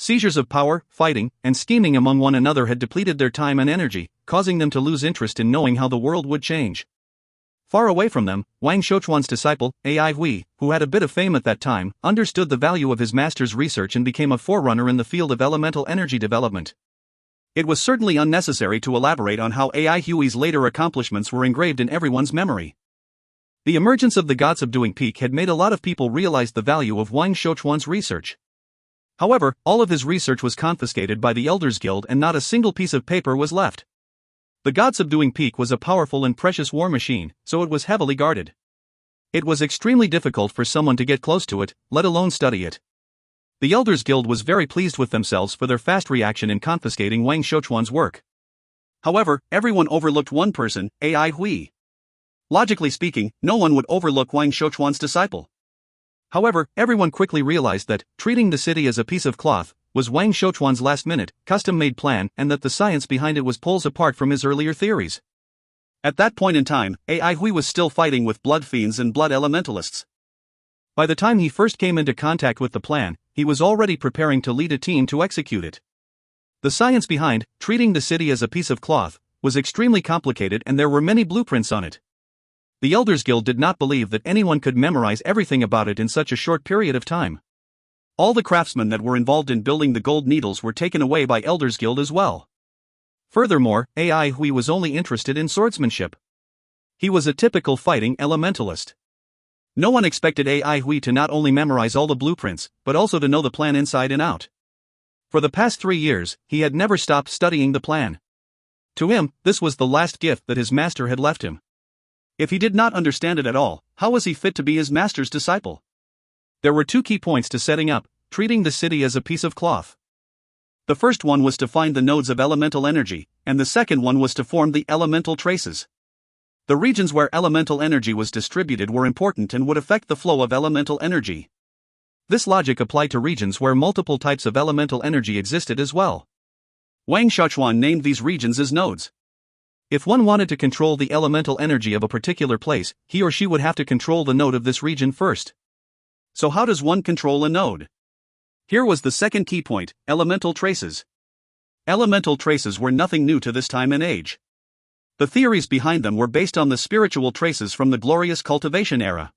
Seizures of power, fighting, and scheming among one another had depleted their time and energy, causing them to lose interest in knowing how the world would change. Far away from them, Wang Shouchuan's disciple, AI Hui, who had a bit of fame at that time, understood the value of his master's research and became a forerunner in the field of elemental energy development. It was certainly unnecessary to elaborate on how AI Hui's later accomplishments were engraved in everyone's memory. The emergence of the God-subduing peak had made a lot of people realize the value of Wang Shouchuan's research. However, all of his research was confiscated by the Elders Guild and not a single piece of paper was left. The God-subduing peak was a powerful and precious war machine, so it was heavily guarded. It was extremely difficult for someone to get close to it, let alone study it. The Elders Guild was very pleased with themselves for their fast reaction in confiscating Wang Shouchuan's work. However, everyone overlooked one person, AI Hui. Logically speaking, no one would overlook Wang Shouchuan's disciple. However, everyone quickly realized that treating the city as a piece of cloth was Wang Shouchuan's last-minute, custom-made plan and that the science behind it was poles apart from his earlier theories. At that point in time, AI Hui was still fighting with blood fiends and blood elementalists. By the time he first came into contact with the plan, he was already preparing to lead a team to execute it. The science behind treating the city as a piece of cloth was extremely complicated and there were many blueprints on it. The Elders Guild did not believe that anyone could memorize everything about it in such a short period of time. All the craftsmen that were involved in building the gold needles were taken away by Elders Guild as well. Furthermore, AI Hui was only interested in swordsmanship. He was a typical fighting elementalist. No one expected AI Hui to not only memorize all the blueprints, but also to know the plan inside and out. For the past 3 years, he had never stopped studying the plan. To him, this was the last gift that his master had left him. If he did not understand it at all, how was he fit to be his master's disciple? There were 2 key points to setting up treating the city as a piece of cloth. The first one was to find the nodes of elemental energy, and the second one was to form the elemental traces. The regions where elemental energy was distributed were important and would affect the flow of elemental energy. This logic applied to regions where multiple types of elemental energy existed as well. Wang Shouchuan named these regions as nodes. If one wanted to control the elemental energy of a particular place, he or she would have to control the node of this region first. So how does one control a node? Here was the second key point, elemental traces. Elemental traces were nothing new to this time and age. The theories behind them were based on the spiritual traces from the glorious cultivation era.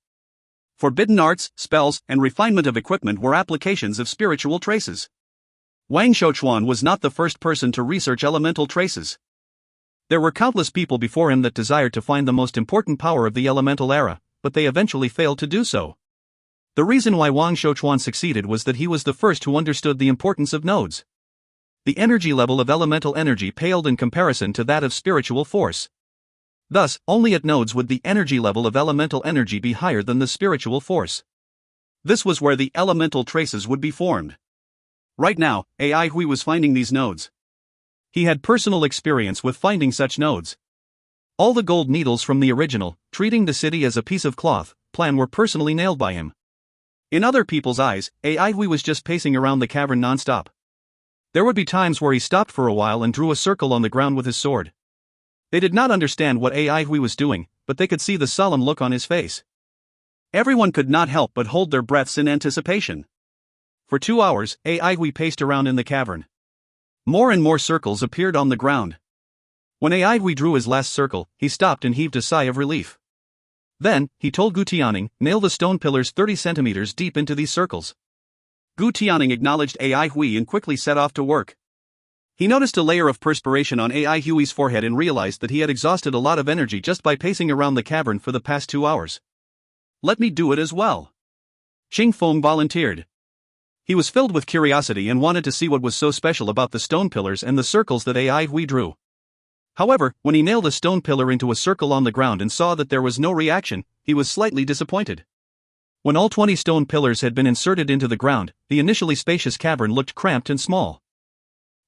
Forbidden arts, spells, and refinement of equipment were applications of spiritual traces. Wang Shouchuan was not the first person to research elemental traces. There were countless people before him that desired to find the most important power of the elemental era, but they eventually failed to do so. The reason why Wang Shouchuan succeeded was that he was the first who understood the importance of nodes. The energy level of elemental energy paled in comparison to that of spiritual force. Thus, only at nodes would the energy level of elemental energy be higher than the spiritual force. This was where the elemental traces would be formed. Right now, AI Hui was finding these nodes. He had personal experience with finding such nodes. All the gold needles from the original, treating the city as a piece of cloth, plan were personally nailed by him. In other people's eyes, AI Hui was just pacing around the cavern non-stop. There would be times where he stopped for a while and drew a circle on the ground with his sword. They did not understand what AI Hui was doing, but they could see the solemn look on his face. Everyone could not help but hold their breaths in anticipation. For 2 hours, AI Hui paced around in the cavern. More and more circles appeared on the ground. When AI Hui drew his last circle, he stopped and heaved a sigh of relief. Then, he told Gu Tianning, nail the stone pillars 30 centimeters deep into these circles. Gu Tianning acknowledged Ai Hui and quickly set off to work. He noticed a layer of perspiration on Ai Hui's forehead and realized that he had exhausted a lot of energy just by pacing around the cavern for the past 2 hours. Let me do it as well. Qing Feng volunteered. He was filled with curiosity and wanted to see what was so special about the stone pillars and the circles that Ai Hui drew. However, when he nailed a stone pillar into a circle on the ground and saw that there was no reaction, he was slightly disappointed. When all 20 stone pillars had been inserted into the ground, the initially spacious cavern looked cramped and small.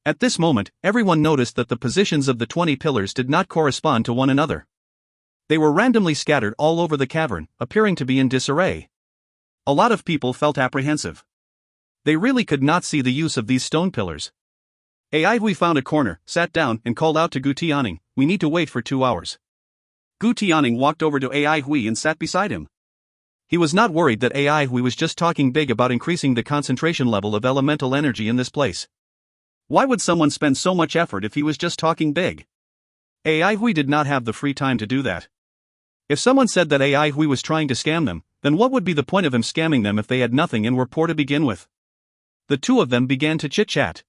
At this moment, everyone noticed that the positions of the 20 pillars did not correspond to one another. They were randomly scattered all over the cavern, appearing to be in disarray. A lot of people felt apprehensive. They really could not see the use of these stone pillars. Ai Hui found a corner, sat down, and called out to Gu Tianning, "We need to wait for 2 hours." Gu Tianning walked over to Ai Hui and sat beside him. He was not worried that Ai Hui was just talking big about increasing the concentration level of elemental energy in this place. Why would someone spend so much effort if he was just talking big? Ai Hui did not have the free time to do that. If someone said that Ai Hui was trying to scam them, then what would be the point of him scamming them if they had nothing and were poor to begin with? The two of them began to chit-chat.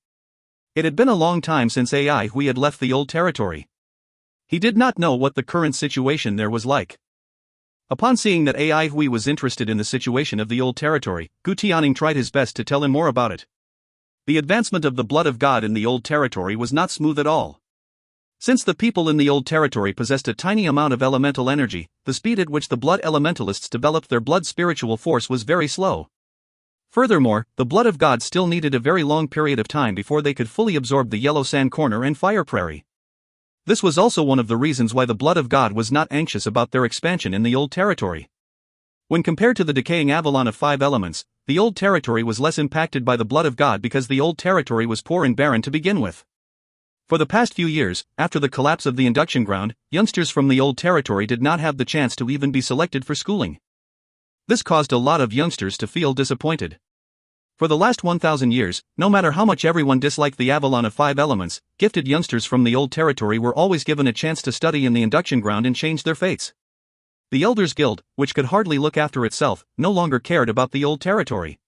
It had been a long time since Ai Hui had left the old territory. He did not know what the current situation there was like. Upon seeing that Ai Hui was interested in the situation of the old territory, Gu Tianning tried his best to tell him more about it. The advancement of the blood of God in the old territory was not smooth at all. Since the people in the old territory possessed a tiny amount of elemental energy, the speed at which the blood elementalists developed their blood spiritual force was very slow. Furthermore, the blood of God still needed a very long period of time before they could fully absorb the Yellow Sand Corner and Fire Prairie. This was also one of the reasons why the blood of God was not anxious about their expansion in the old territory. When compared to the decaying Avalon of 5 elements, the old territory was less impacted by the blood of God because the old territory was poor and barren to begin with. For the past few years, after the collapse of the induction ground, youngsters from the old territory did not have the chance to even be selected for schooling. This caused a lot of youngsters to feel disappointed. For the last 1,000 years, no matter how much everyone disliked the Avalon of 5 elements, gifted youngsters from the old territory were always given a chance to study in the induction ground and change their fates. The Elders Guild, which could hardly look after itself, no longer cared about the old territory.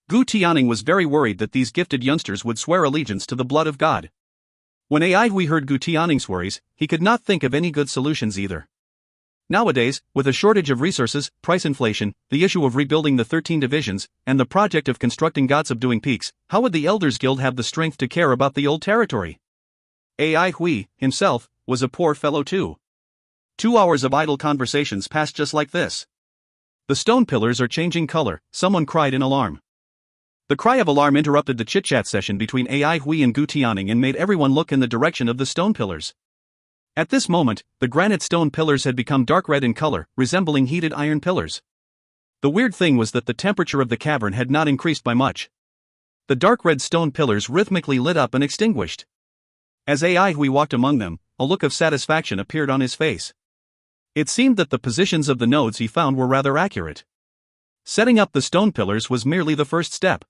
Gu Tianning was very worried that these gifted youngsters would swear allegiance to the blood of God. When Ai Hui heard Gu Tianning's worries, he could not think of any good solutions either. Nowadays, with a shortage of resources, price inflation, the issue of rebuilding the 13 divisions, and the project of constructing God-subduing peaks, how would the Elders Guild have the strength to care about the old territory? Ai Hui, himself, was a poor fellow too. 2 hours of idle conversations passed just like this. "The stone pillars are changing color," someone cried in alarm. The cry of alarm interrupted the chit-chat session between Ai Hui and Gu Tianning and made everyone look in the direction of the stone pillars. At this moment, the granite stone pillars had become dark red in color, resembling heated iron pillars. The weird thing was that the temperature of the cavern had not increased by much. The dark red stone pillars rhythmically lit up and extinguished. As Ai Hui walked among them, a look of satisfaction appeared on his face. It seemed that the positions of the nodes he found were rather accurate. Setting up the stone pillars was merely the first step.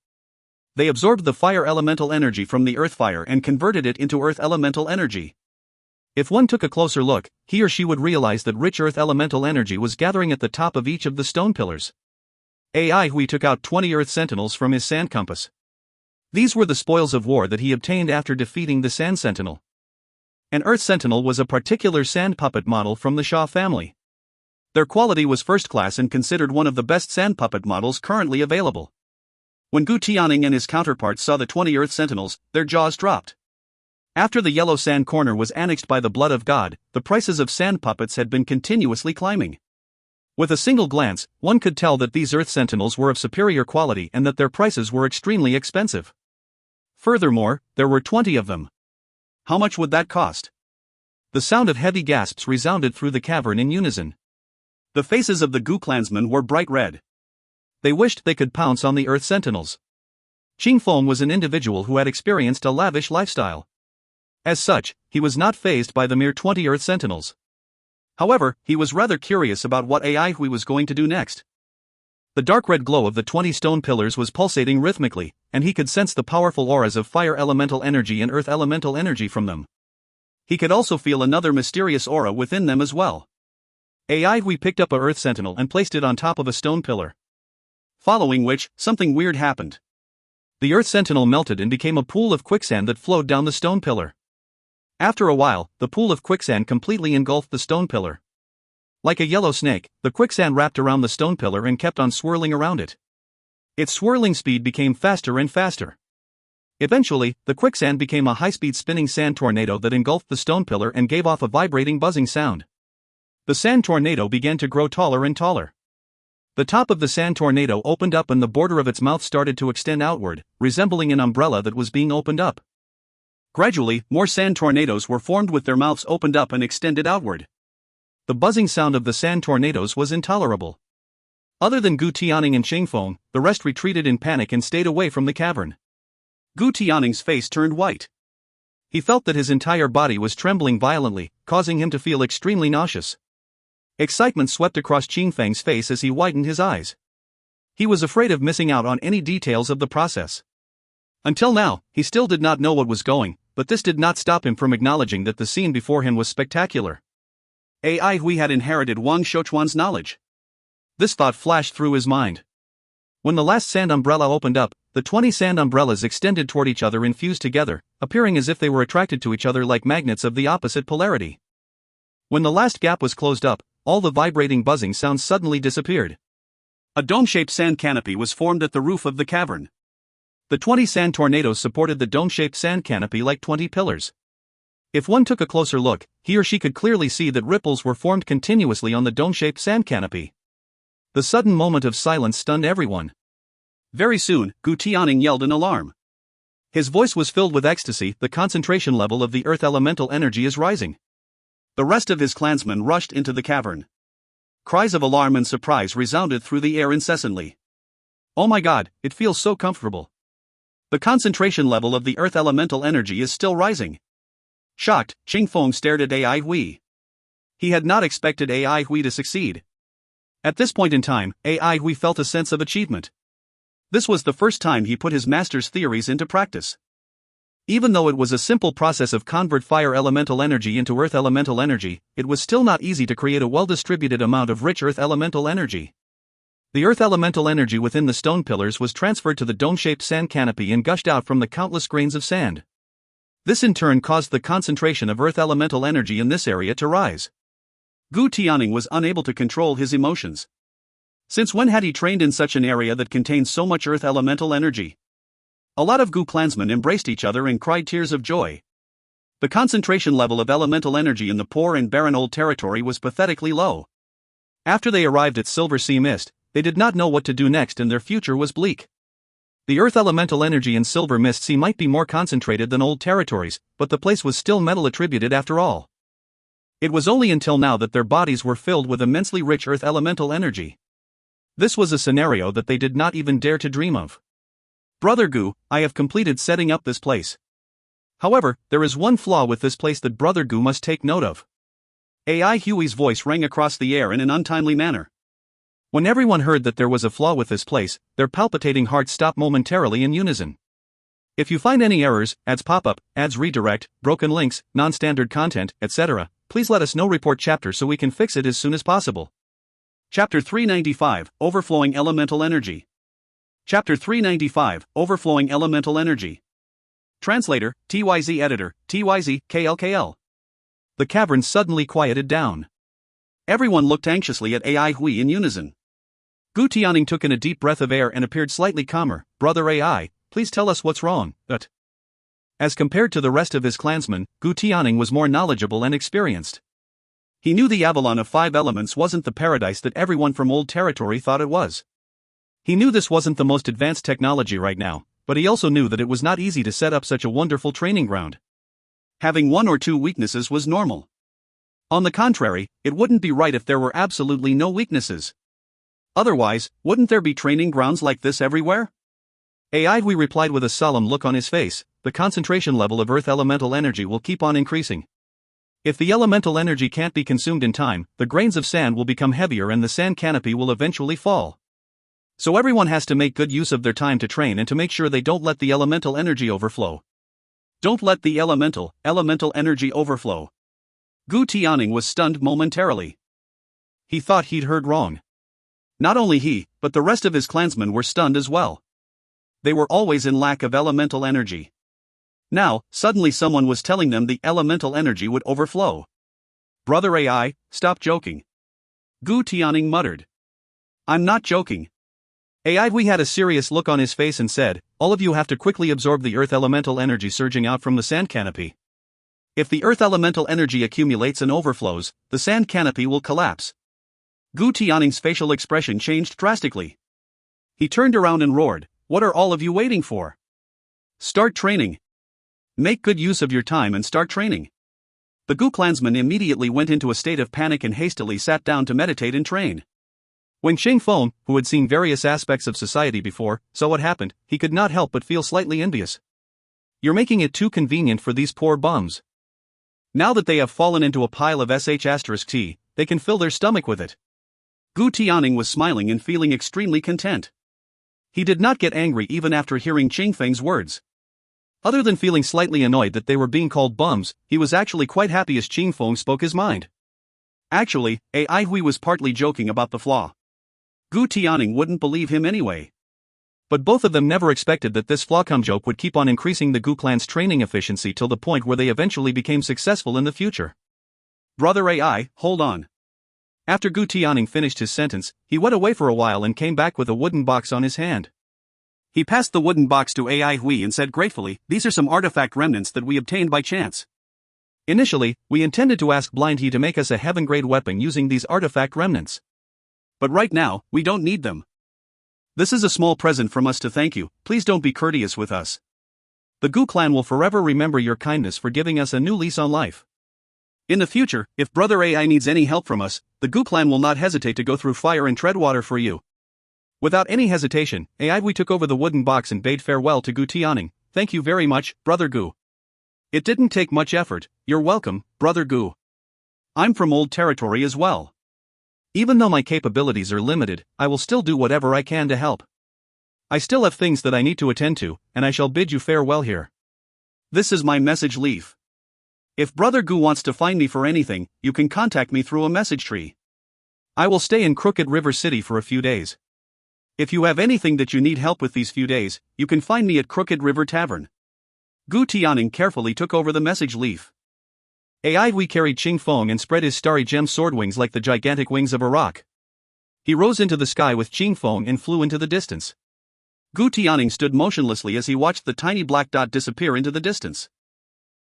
They absorbed the fire elemental energy from the earth fire and converted it into earth elemental energy. If one took a closer look, he or she would realize that rich earth elemental energy was gathering at the top of each of the stone pillars. Ai Hui took out 20 earth sentinels from his sand compass. These were the spoils of war that he obtained after defeating the sand sentinel. An earth sentinel was a particular sand puppet model from the Shah family. Their quality was first class and considered one of the best sand puppet models currently available. When Gu Tianning and his counterparts saw the 20 earth sentinels, their jaws dropped. After the Yellow Sand Corner was annexed by the blood of God, the prices of sand puppets had been continuously climbing. With a single glance, one could tell that these earth sentinels were of superior quality and that their prices were extremely expensive. Furthermore, there were 20 of them. How much would that cost? The sound of heavy gasps resounded through the cavern in unison. The faces of the Gu clansmen were bright red. They wished they could pounce on the earth sentinels. Qing Feng was an individual who had experienced a lavish lifestyle. As such, he was not fazed by the mere 20 earth sentinels. However, he was rather curious about what Ai Hui was going to do next. The dark red glow of the 20 stone pillars was pulsating rhythmically, and he could sense the powerful auras of fire elemental energy and earth elemental energy from them. He could also feel another mysterious aura within them as well. Ai Hui picked up a earth sentinel and placed it on top of a stone pillar. Following which, something weird happened. The earth sentinel melted and became a pool of quicksand that flowed down the stone pillar. After a while, the pool of quicksand completely engulfed the stone pillar. Like a yellow snake, the quicksand wrapped around the stone pillar and kept on swirling around it. Its swirling speed became faster and faster. Eventually, the quicksand became a high-speed spinning sand tornado that engulfed the stone pillar and gave off a vibrating buzzing sound. The sand tornado began to grow taller and taller. The top of the sand tornado opened up and the border of its mouth started to extend outward, resembling an umbrella that was being opened up. Gradually, more sand tornadoes were formed with their mouths opened up and extended outward. The buzzing sound of the sand tornadoes was intolerable. Other than Gu Tianning and Qingfeng, the rest retreated in panic and stayed away from the cavern. Gu Tianning's face turned white. He felt that his entire body was trembling violently, causing him to feel extremely nauseous. Excitement swept across Qingfeng's face as he widened his eyes. He was afraid of missing out on any details of the process. Until now, he still did not know what was going, but this did not stop him from acknowledging that the scene before him was spectacular. AI Hui had inherited Wang Shouchuan's knowledge. This thought flashed through his mind. When the last sand umbrella opened up, the 20 sand umbrellas extended toward each other and fused together, appearing as if they were attracted to each other like magnets of the opposite polarity. When the last gap was closed up, all the vibrating buzzing sounds suddenly disappeared. A dome-shaped sand canopy was formed at the roof of the cavern. The 20 sand tornadoes supported the dome-shaped sand canopy like 20 pillars. If one took a closer look, he or she could clearly see that ripples were formed continuously on the dome-shaped sand canopy. The sudden moment of silence stunned everyone. Very soon, Gu Tianning yelled in alarm. His voice was filled with ecstasy. The concentration level of the earth elemental energy is rising. The rest of his clansmen rushed into the cavern. Cries of alarm and surprise resounded through the air incessantly. Oh my god, it feels so comfortable. The concentration level of the earth elemental energy is still rising. Shocked, Qingfeng stared at AI Hui. He had not expected AI Hui to succeed. At this point in time, AI Hui felt a sense of achievement. This was the first time he put his master's theories into practice. Even though it was a simple process of convert fire elemental energy into earth elemental energy, it was still not easy to create a well-distributed amount of rich earth elemental energy. The earth elemental energy within the stone pillars was transferred to the dome-shaped sand canopy and gushed out from the countless grains of sand. This in turn caused the concentration of earth elemental energy in this area to rise. Gu Tianning was unable to control his emotions. Since when had he trained in such an area that contains so much earth elemental energy? A lot of Gu clansmen embraced each other and cried tears of joy. The concentration level of elemental energy in the poor and barren old territory was pathetically low. After they arrived at Silver Sea Mist, they did not know what to do next and their future was bleak. The earth elemental energy in Silver Mist Sea might be more concentrated than old territories, but the place was still metal attributed after all. It was only until now that their bodies were filled with immensely rich earth elemental energy. This was a scenario that they did not even dare to dream of. Brother Gu, I have completed setting up this place. However, there is one flaw with this place that Brother Gu must take note of. AI Hui's voice rang across the air in an untimely manner. When everyone heard that there was a flaw with this place, their palpitating hearts stopped momentarily in unison. If you find any errors, ads pop up, ads redirect, broken links, non-standard content, etc., please let us know. Report chapter so we can fix it as soon as possible. Chapter 395, Overflowing Elemental Energy. Chapter 395, Overflowing Elemental Energy. Translator, TYZ Editor, TYZ, KLKL. The cavern suddenly quieted down. Everyone looked anxiously at AI Hui in unison. Gu Tianning took in a deep breath of air and appeared slightly calmer. Brother AI, please tell us what's wrong. As compared to the rest of his clansmen, Gu Tianning was more knowledgeable and experienced. He knew the Avalon of 5 elements wasn't the paradise that everyone from old territory thought it was. He knew this wasn't the most advanced technology right now, but he also knew that it was not easy to set up such a wonderful training ground. Having 1 or 2 weaknesses was normal. On the contrary, it wouldn't be right if there were absolutely no weaknesses. Otherwise, wouldn't there be training grounds like this everywhere? AI Hui replied with a solemn look on his face, the concentration level of earth elemental energy will keep on increasing. If the elemental energy can't be consumed in time, the grains of sand will become heavier and the sand canopy will eventually fall. So everyone has to make good use of their time to train and to make sure they don't let the elemental energy overflow. Don't let the elemental energy overflow. Gu Tianning was stunned momentarily. He thought he'd heard wrong. Not only he, but the rest of his clansmen were stunned as well. they were always in lack of elemental energy. Now, suddenly someone was telling them the elemental energy would overflow. Brother AI, stop joking. Gu Tianing muttered. I'm not joking. AI Hui had a serious look on his face and said, all of you have to quickly absorb the earth elemental energy surging out from the sand canopy. If the earth elemental energy accumulates and overflows, the sand canopy will collapse. Gu Tianing's facial expression changed drastically. He turned around and roared, what are all of you waiting for? Start training. Make good use of your time and start training. The Gu clansmen immediately went into a state of panic and hastily sat down to meditate and train. When Ching Feng, who had seen various aspects of society before, saw what happened, he could not help but feel slightly envious. You're making it too convenient for these poor bums. Now that they have fallen into a pile of sh*t, they can fill their stomach with it. Gu Tianing was smiling and feeling extremely content. He did not get angry even after hearing Ching Feng's words. Other than feeling slightly annoyed that they were being called bums, he was actually quite happy as Ching Feng spoke his mind. Actually, AI Hui was partly joking about the flaw. Gu Tianing wouldn't believe him anyway. But both of them never expected that this flawcom joke would keep on increasing the Gu clan's training efficiency till the point where they eventually became successful in the future. Brother AI, hold on. After Gu Tianing finished his sentence, he went away for a while and came back with a wooden box on his hand. He passed the wooden box to AI Hui and said gratefully, these are some artifact remnants that we obtained by chance. Initially, we intended to ask Blind He to make us a heaven-grade weapon using these artifact remnants. But right now, we don't need them. This is a small present from us to thank you, please don't be courteous with us. The Gu clan will forever remember your kindness for giving us a new lease on life. In the future, if Brother AI needs any help from us, the Gu clan will not hesitate to go through fire and tread water for you. Without any hesitation, AI Hui took over the wooden box and bade farewell to Gu Tianing. Thank you very much, Brother Gu. It didn't take much effort, you're welcome, Brother Gu. I'm from old territory as well. Even though my capabilities are limited, I will still do whatever I can to help. I still have things that I need to attend to, and I shall bid you farewell here. This is my message leaf. If Brother Gu wants to find me for anything, you can contact me through a message tree. I will stay in Crooked River City for a few days. If you have anything that you need help with these few days, you can find me at Crooked River Tavern. Gu Tianing carefully took over the message leaf. AI Hui carried Ching Feng and spread his starry gem sword wings like the gigantic wings of a rock. He rose into the sky with Ching Feng and flew into the distance. Gu Tianing stood motionlessly as he watched the tiny black dot disappear into the distance.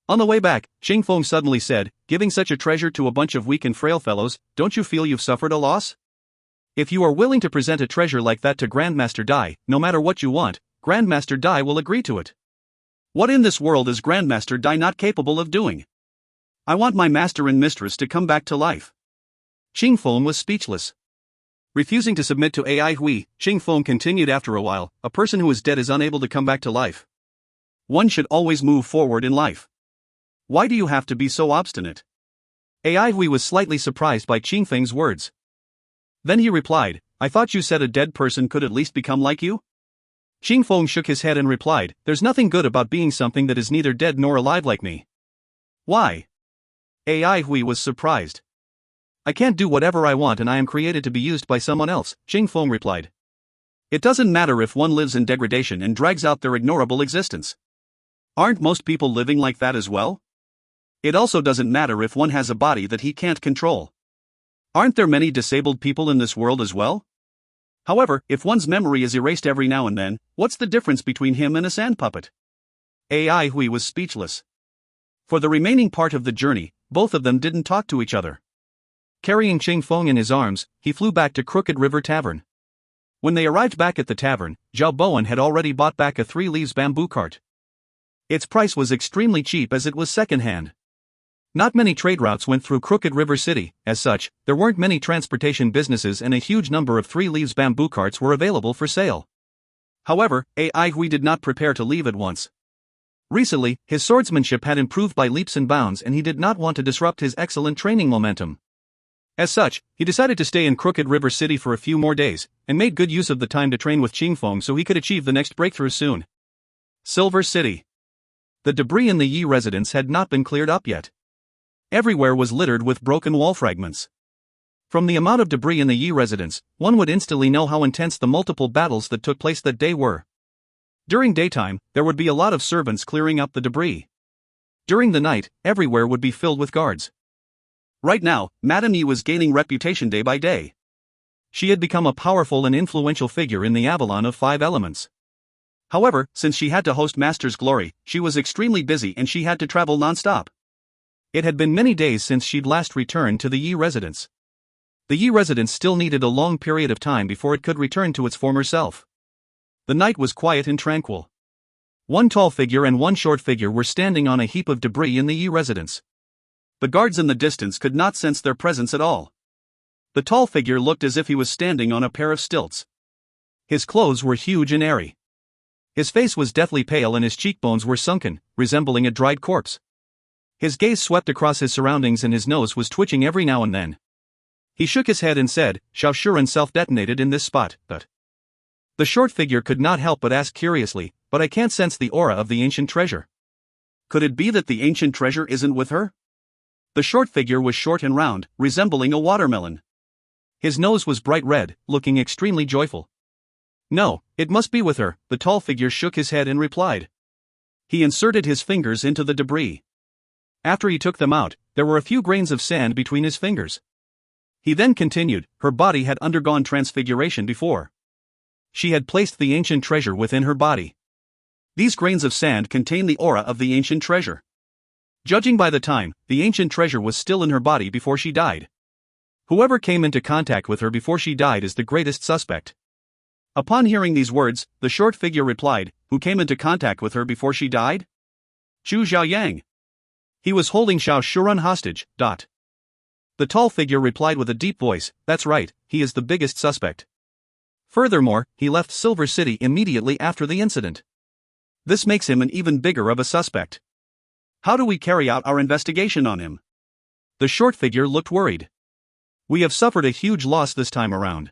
On the way back, Ching Feng suddenly said, giving such a treasure to a bunch of weak and frail fellows, don't you feel you've suffered a loss? If you are willing to present a treasure like that to Grandmaster Dai, no matter what you want, Grandmaster Dai will agree to it. What in this world is Grandmaster Dai not capable of doing? I want my master and mistress to come back to life. Ching Feng was speechless. Refusing to submit to AI Hui, Ching Feng continued after a while, a person who is dead is unable to come back to life. One should always move forward in life. Why do you have to be so obstinate? AI Hui was slightly surprised by Ching Feng's words. Then he replied, I thought you said a dead person could at least become like you? Ching Feng shook his head and replied, there's nothing good about being something that is neither dead nor alive like me. Why? AI Hui was surprised. I can't do whatever I want and I am created to be used by someone else, Ching Feng replied. It doesn't matter if one lives in degradation and drags out their ignorable existence. Aren't most people living like that as well? It also doesn't matter if one has a body that he can't control. Aren't there many disabled people in this world as well? However, if one's memory is erased every now and then, what's the difference between him and a sand puppet? AI Hui was speechless. For the remaining part of the journey, both of them didn't talk to each other. Carrying Ching Feng in his arms, he flew back to Crooked River Tavern. When they arrived back at the tavern, Zhao Bowen had already bought back a 3-leaves bamboo cart. Its price was extremely cheap as it was second-hand. Not many trade routes went through Crooked River City, as such, there weren't many transportation businesses and a huge number of 3-leaves bamboo carts were available for sale. However, AI Hui did not prepare to leave at once. Recently, his swordsmanship had improved by leaps and bounds and he did not want to disrupt his excellent training momentum. As such, he decided to stay in Crooked River City for a few more days, and made good use of the time to train with Ching Feng so he could achieve the next breakthrough soon. Silver City. The debris in the Yi residence had not been cleared up yet. Everywhere was littered with broken wall fragments. From the amount of debris in the Yi residence, one would instantly know how intense the multiple battles that took place that day were. During daytime, there would be a lot of servants clearing up the debris. During the night, everywhere would be filled with guards. Right now, Madame Yi was gaining reputation day by day. She had become a powerful and influential figure in the Avalon of Five Elements. However, since she had to host Master's Glory, she was extremely busy and she had to travel non-stop. It had been many days since she'd last returned to the Yi residence. The Yi residence still needed a long period of time before it could return to its former self. The night was quiet and tranquil. One tall figure and one short figure were standing on a heap of debris in the Yi residence. The guards in the distance could not sense their presence at all. The tall figure looked as if he was standing on a pair of stilts. His clothes were huge and airy. His face was deathly pale and his cheekbones were sunken, resembling a dried corpse. His gaze swept across his surroundings and his nose was twitching every now and then. He shook his head and said, "Xiao Shuren self-detonated in this spot, but..." The short figure could not help but ask curiously, "But I can't sense the aura of the ancient treasure. Could it be that the ancient treasure isn't with her?" The short figure was short and round, resembling a watermelon. His nose was bright red, looking extremely joyful. "No, it must be with her," the tall figure shook his head and replied. He inserted his fingers into the debris. After he took them out, there were a few grains of sand between his fingers. He then continued, "Her body had undergone transfiguration before. She had placed the ancient treasure within her body. These grains of sand contain the aura of the ancient treasure. Judging by the time, the ancient treasure was still in her body before she died. Whoever came into contact with her before she died is the greatest suspect." Upon hearing these words, the short figure replied, "Who came into contact with her before she died?" "Zhu Xiaoyang. He was holding Xiao Shuren hostage. The tall figure replied with a deep voice, "That's right, he is the biggest suspect. Furthermore, he left Silver City immediately after the incident. This makes him an even bigger of a suspect. How do we carry out our investigation on him?" The short figure looked worried. "We have suffered a huge loss this time around.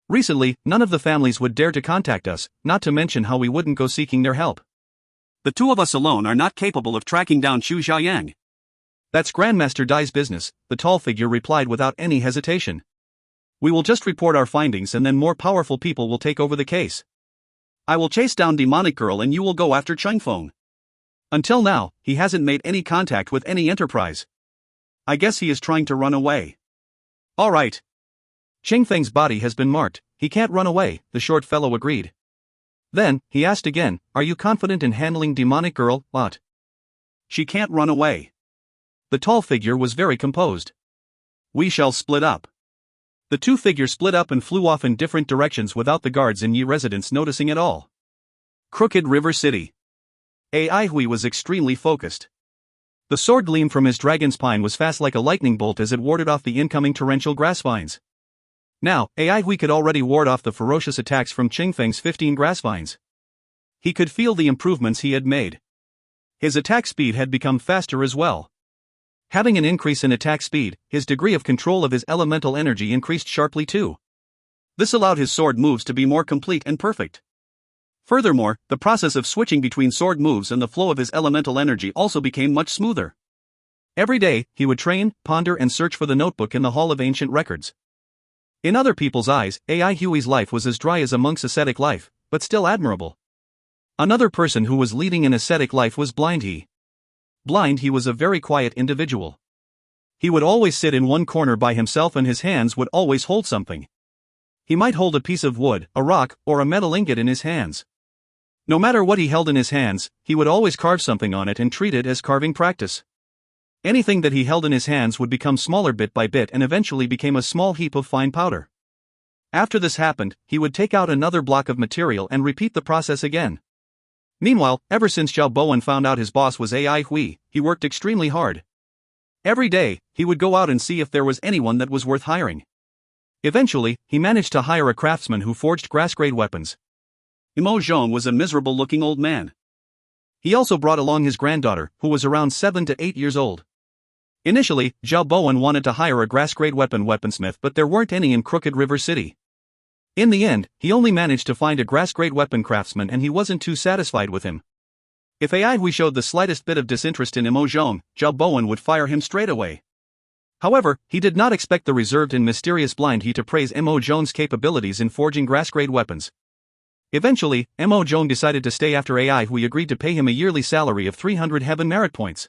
Recently, none of the families would dare to contact us, not to mention how we wouldn't go seeking their help. The two of us alone are not capable of tracking down Zhu Xiaoyang." "That's Grandmaster Dai's business," the tall figure replied without any hesitation. "We will just report our findings and then more powerful people will take over the case. I will chase down Demonic Girl and you will go after Chengfeng. Until now, he hasn't made any contact with any enterprise. I guess he is trying to run away." "All right. Chengfeng's body has been marked, he can't run away," the short fellow agreed. Then, he asked again, "Are you confident in handling Demonic Girl, Lot?" "She can't run away." The tall figure was very composed. "We shall split up." The two figures split up and flew off in different directions without the guards in Yi residence noticing at all. Crooked River City. Ai Hui was extremely focused. The sword gleam from his dragon's pine was fast like a lightning bolt as it warded off the incoming torrential grass vines. Now, Ai Hui could already ward off the ferocious attacks from Chengfeng's 15 grass vines. He could feel the improvements he had made. His attack speed had become faster as well. Having an increase in attack speed, his degree of control of his elemental energy increased sharply too. This allowed his sword moves to be more complete and perfect. Furthermore, the process of switching between sword moves and the flow of his elemental energy also became much smoother. Every day, he would train, ponder and search for the notebook in the Hall of Ancient Records. In other people's eyes, Ai Hui's life was as dry as a monk's ascetic life, but still admirable. Another person who was leading an ascetic life was Blind He. Blind He was a very quiet individual. He would always sit in one corner by himself and his hands would always hold something. He might hold a piece of wood, a rock, or a metal ingot in his hands. No matter what he held in his hands, he would always carve something on it and treat it as carving practice. Anything that he held in his hands would become smaller bit by bit and eventually became a small heap of fine powder. After this happened, he would take out another block of material and repeat the process again. Meanwhile, ever since Zhao Bowen found out his boss was Ai Hui, he worked extremely hard. Every day, he would go out and see if there was anyone that was worth hiring. Eventually, he managed to hire a craftsman who forged grass-grade weapons. Imo Zhong was a miserable-looking old man. He also brought along his granddaughter, who was around 7 to 8 years old. Initially, Zhao Bowen wanted to hire a grass-grade weaponsmith, but there weren't any in Crooked River City. In the end, he only managed to find a grass-grade weapon craftsman and he wasn't too satisfied with him. If Ai Hui showed the slightest bit of disinterest in Imo Zhong, Zhao Bowen would fire him straight away. However, he did not expect the reserved and mysterious Blind He to praise Imo Zhong's capabilities in forging grass-grade weapons. Eventually, Mo Jong decided to stay after AI Hui agreed to pay him a yearly salary of 300 heaven merit points.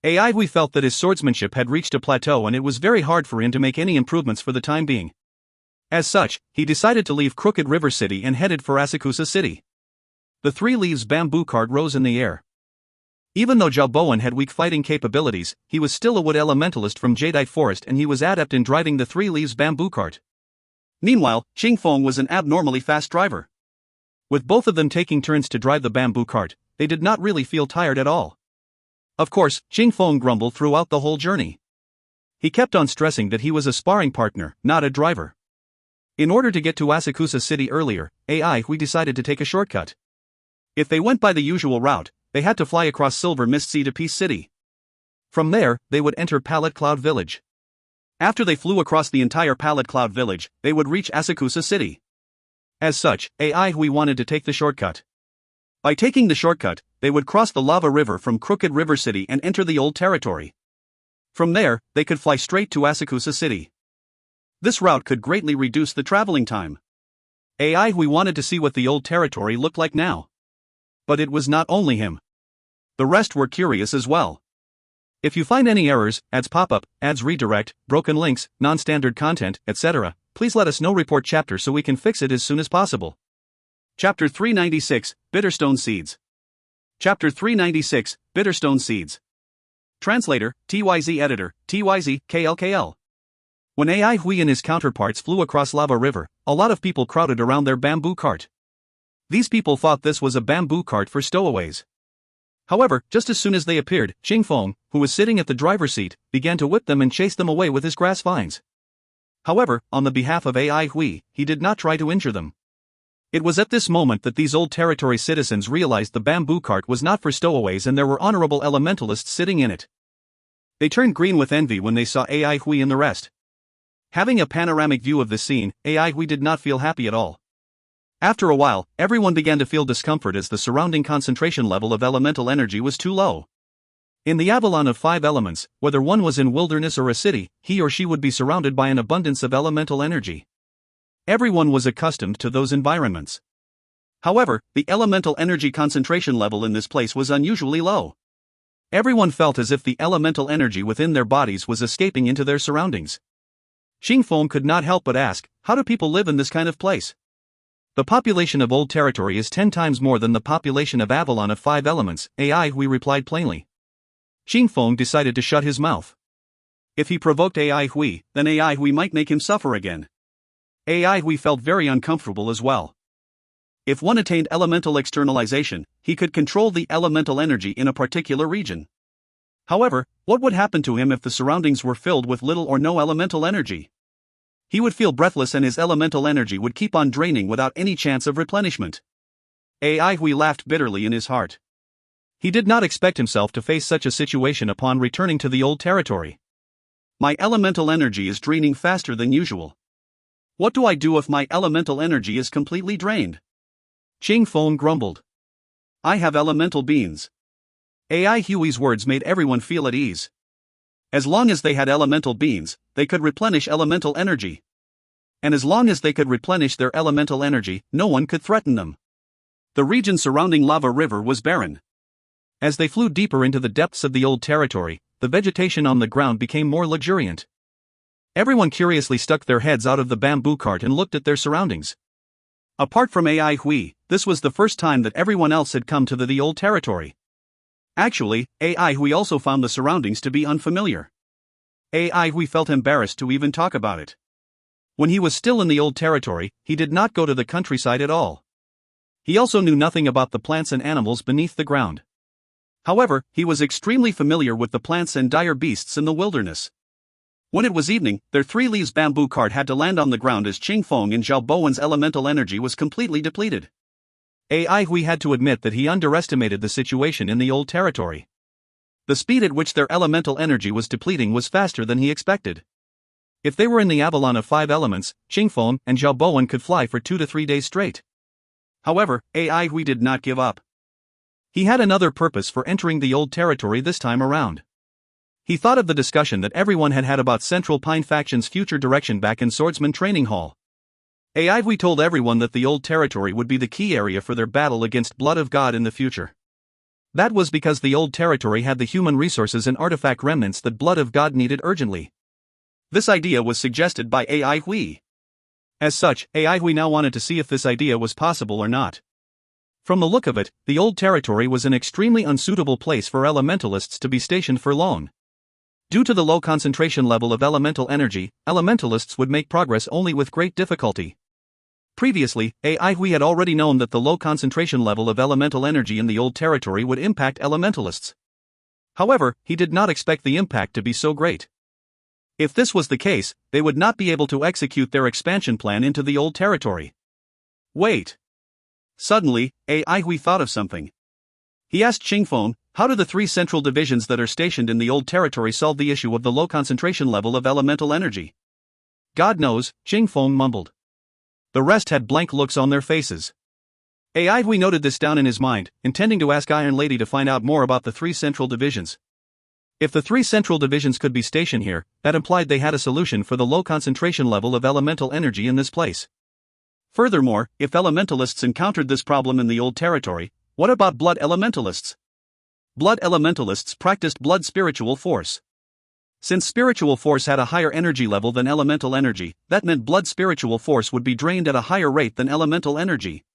AI Hui felt that his swordsmanship had reached a plateau and it was very hard for him to make any improvements for the time being. As such, he decided to leave Crooked River City and headed for Asakusa City. The 3 leaves bamboo cart rose in the air. Even though Zhao Bowen had weak fighting capabilities, he was still a wood elementalist from Jadeite Forest and he was adept in driving the 3 leaves bamboo cart. Meanwhile, Qing Feng was an abnormally fast driver. With both of them taking turns to drive the bamboo cart, they did not really feel tired at all. Of course, Qing Feng grumbled throughout the whole journey. He kept on stressing that he was a sparring partner, not a driver. In order to get to Asakusa City earlier, AI Hui decided to take a shortcut. If they went by the usual route, they had to fly across Silver Mist Sea to Peace City. From there, they would enter Pallid Cloud Village. After they flew across the entire Pallid Cloud Village, they would reach Asakusa City. As such, AI Hui wanted to take the shortcut. By taking the shortcut, they would cross the lava river from Crooked River City and enter the Old Territory. From there, they could fly straight to Asakusa City. This route could greatly reduce the traveling time. AI Hui wanted to see what the Old Territory looked like now. But it was not only him. The rest were curious as well. If you find any errors, ads pop-up, ads redirect, broken links, non-standard content, etc., please let us know. Report chapter so we can fix it as soon as possible. Chapter 396, Bitterstone Seeds. Chapter 396, Bitterstone Seeds. Translator, TYZ Editor, TYZ, KLKL. When AI Hui and his counterparts flew across Lava River, a lot of people crowded around their bamboo cart. These people thought this was a bamboo cart for stowaways. However, just as soon as they appeared, Qing Feng, who was sitting at the driver's seat, began to whip them and chase them away with his grass vines. However, on the behalf of AI Hui, he did not try to injure them. It was at this moment that these Old Territory citizens realized the bamboo cart was not for stowaways and there were honorable elementalists sitting in it. They turned green with envy when they saw AI Hui and the rest. Having a panoramic view of the scene, AI Hui did not feel happy at all. After a while, everyone began to feel discomfort as the surrounding concentration level of elemental energy was too low. In the Avalon of 5 elements, whether one was in wilderness or a city, he or she would be surrounded by an abundance of elemental energy. Everyone was accustomed to those environments. However, the elemental energy concentration level in this place was unusually low. Everyone felt as if the elemental energy within their bodies was escaping into their surroundings. Qing Feng could not help but ask, how do people live in this kind of place? The population of Old Territory is 10 times more than the population of Avalon of 5 elements, AI Hui replied plainly. Qing Feng decided to shut his mouth. If he provoked AI Hui, then AI Hui might make him suffer again. AI Hui felt very uncomfortable as well. If one attained elemental externalization, he could control the elemental energy in a particular region. However, what would happen to him if the surroundings were filled with little or no elemental energy? He would feel breathless and his elemental energy would keep on draining without any chance of replenishment. AI Hui laughed bitterly in his heart. He did not expect himself to face such a situation upon returning to the Old Territory. My elemental energy is draining faster than usual. What do I do if my elemental energy is completely drained? Qing Feng grumbled. I have elemental beans. AI Hui's words made everyone feel at ease. As long as they had elemental beans, they could replenish elemental energy. And as long as they could replenish their elemental energy, no one could threaten them. The region surrounding Lava River was barren. As they flew deeper into the depths of the Old Territory, the vegetation on the ground became more luxuriant. Everyone curiously stuck their heads out of the bamboo cart and looked at their surroundings. Apart from AI Hui, this was the first time that everyone else had come to the Old Territory. Actually, AI Hui also found the surroundings to be unfamiliar. AI Hui felt embarrassed to even talk about it. When he was still in the Old Territory, he did not go to the countryside at all. He also knew nothing about the plants and animals beneath the ground. However, he was extremely familiar with the plants and dire beasts in the wilderness. When it was evening, their 3 leaves bamboo cart had to land on the ground as Qing Feng and Zhao Bowen's elemental energy was completely depleted. AI Hui had to admit that he underestimated the situation in the Old Territory. The speed at which their elemental energy was depleting was faster than he expected. If they were in the Avalon of 5 elements, Qing Feng and Zhao Bowen could fly for 2 to 3 days straight. However, AI Hui did not give up. He had another purpose for entering the Old Territory this time around. He thought of the discussion that everyone had had about Central Pine Faction's future direction back in Swordsman Training Hall. Hui told everyone that the Old Territory would be the key area for their battle against Blood of God in the future. That was because the Old Territory had the human resources and artifact remnants that Blood of God needed urgently. This idea was suggested by Hui. As such, Hui now wanted to see if this idea was possible or not. From the look of it, the Old Territory was an extremely unsuitable place for elementalists to be stationed for long. Due to the low concentration level of elemental energy, elementalists would make progress only with great difficulty. Previously, Hui had already known that the low concentration level of elemental energy in the Old Territory would impact elementalists. However, he did not expect the impact to be so great. If this was the case, they would not be able to execute their expansion plan into the Old Territory. Wait. Suddenly, Hui thought of something. He asked Qingfeng, how do the 3 central divisions that are stationed in the Old Territory solve the issue of the low concentration level of elemental energy? God knows, Qingfeng mumbled. The rest had blank looks on their faces. Hui noted this down in his mind, intending to ask Iron Lady to find out more about the 3 central divisions. If the 3 central divisions could be stationed here, that implied they had a solution for the low concentration level of elemental energy in this place. Furthermore, if elementalists encountered this problem in the Old Territory, what about blood elementalists? Blood elementalists practiced blood spiritual force. Since spiritual force had a higher energy level than elemental energy, that meant blood spiritual force would be drained at a higher rate than elemental energy.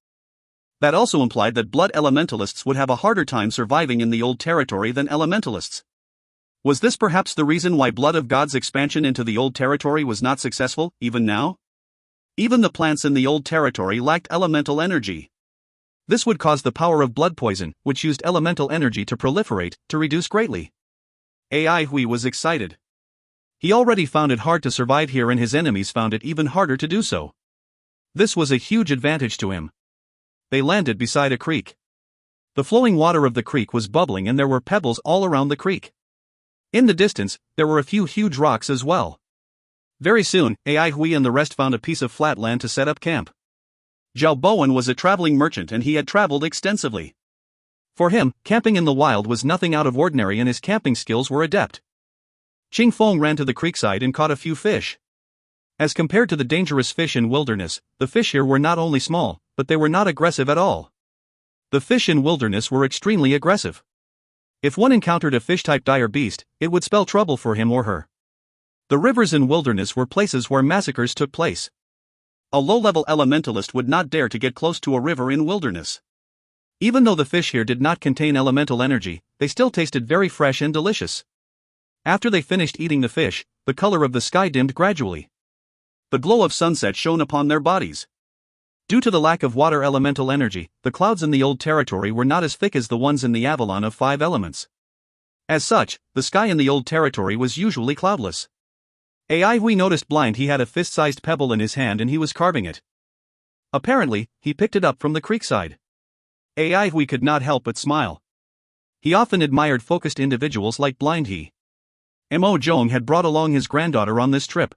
That also implied that blood elementalists would have a harder time surviving in the Old Territory than elementalists. Was this perhaps the reason why Blood of God's expansion into the Old Territory was not successful, even now? Even the plants in the Old Territory lacked elemental energy. This would cause the power of blood poison, which used elemental energy to proliferate, to reduce greatly. Hui was excited. He already found it hard to survive here and his enemies found it even harder to do so. This was a huge advantage to him. They landed beside a creek. The flowing water of the creek was bubbling and there were pebbles all around the creek. In the distance, there were a few huge rocks as well. Very soon, Hui and the rest found a piece of flat land to set up camp. Zhao Bowen was a traveling merchant and he had traveled extensively. For him, camping in the wild was nothing out of ordinary and his camping skills were adept. Qingfeng ran to the creekside and caught a few fish. As compared to the dangerous fish in wilderness, the fish here were not only small, but they were not aggressive at all. The fish in wilderness were extremely aggressive. If one encountered a fish-type dire beast, it would spell trouble for him or her. The rivers in wilderness were places where massacres took place. A low-level elementalist would not dare to get close to a river in wilderness. Even though the fish here did not contain elemental energy, they still tasted very fresh and delicious. After they finished eating the fish, the color of the sky dimmed gradually. The glow of sunset shone upon their bodies. Due to the lack of water elemental energy, the clouds in the Old Territory were not as thick as the ones in the Avalon of 5 elements. As such, the sky in the Old Territory was usually cloudless. Hui noticed blind he had a fist-sized pebble in his hand and he was carving it. Apparently, he picked it up from the creekside. Hui could not help but smile. He often admired focused individuals like Blind He. Mo Zhong had brought along his granddaughter on this trip.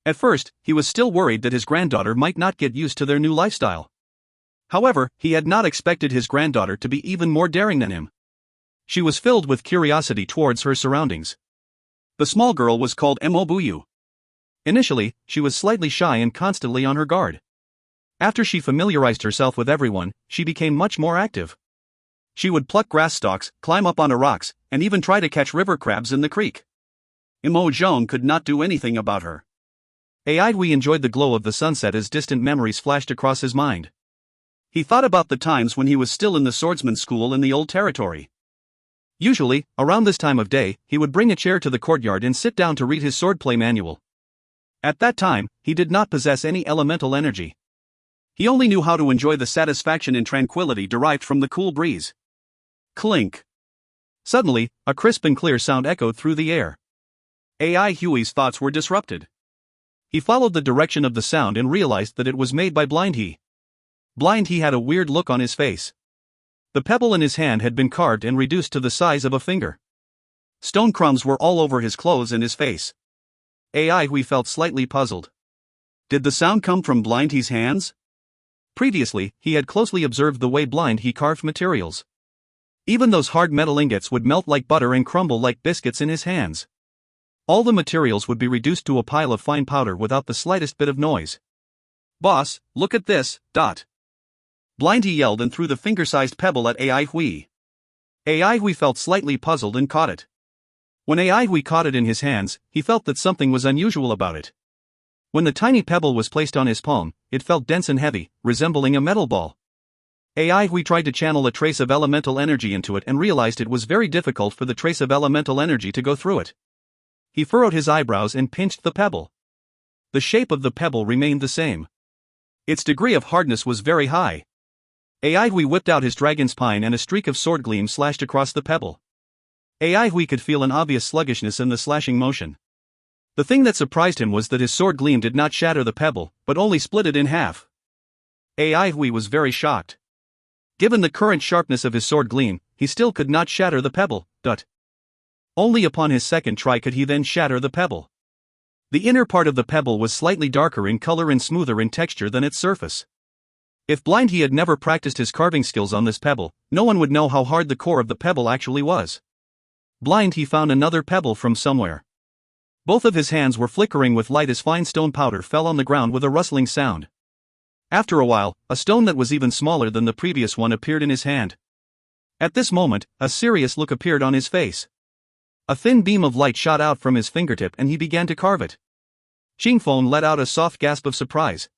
At first, he was still worried that his granddaughter might not get used to their new lifestyle. However, he had not expected his granddaughter to be even more daring than him. She was filled with curiosity towards her surroundings. The small girl was called Mo Buyu. Initially, she was slightly shy and constantly on her guard. After she familiarized herself with everyone, she became much more active. She would pluck grass stalks, climb up onto rocks, and even try to catch river crabs in the creek. Mo Zhong could not do anything about her. Hui enjoyed the glow of the sunset as distant memories flashed across his mind. He thought about the times when he was still in the swordsman school in the Old Territory. Usually, around this time of day, he would bring a chair to the courtyard and sit down to read his swordplay manual. At that time, he did not possess any elemental energy. He only knew how to enjoy the satisfaction and tranquility derived from the cool breeze. Clink. Suddenly, a crisp and clear sound echoed through the air. Hui's thoughts were disrupted. He followed the direction of the sound and realized that it was made by Blind He. Blind He had a weird look on his face. The pebble in his hand had been carved and reduced to the size of a finger. Stone crumbs were all over his clothes and his face. Hui felt slightly puzzled. Did the sound come from Blind He's hands? Previously, he had closely observed the way Blind He carved materials. Even those hard metal ingots would melt like butter and crumble like biscuits in his hands. All the materials would be reduced to a pile of fine powder without the slightest bit of noise. Boss, look at this, dot. Blind he yelled and threw the finger-sized pebble at Ai Hui. Ai Hui felt slightly puzzled and caught it. When Ai Hui caught it in his hands, he felt that something was unusual about it. When the tiny pebble was placed on his palm, it felt dense and heavy, resembling a metal ball. Ai Hui tried to channel a trace of elemental energy into it and realized it was very difficult for the trace of elemental energy to go through it. He furrowed his eyebrows and pinched the pebble. The shape of the pebble remained the same. Its degree of hardness was very high. Ai Hui whipped out his dragon's pine and a streak of sword gleam slashed across the pebble. Ai Hui could feel an obvious sluggishness in the slashing motion. The thing that surprised him was that his sword gleam did not shatter the pebble, but only split it in half. Ai Hui was very shocked. Given the current sharpness of his sword gleam, he still could not shatter the pebble, Only upon his second try could he then shatter the pebble. The inner part of the pebble was slightly darker in color and smoother in texture than its surface. If Blind he had never practiced his carving skills on this pebble, no one would know how hard the core of the pebble actually was. Blind he found another pebble from somewhere. Both of his hands were flickering with light as fine stone powder fell on the ground with a rustling sound. After a while, a stone that was even smaller than the previous one appeared in his hand. At this moment, a serious look appeared on his face. A thin beam of light shot out from his fingertip and he began to carve it. Xingfeng let out a soft gasp of surprise.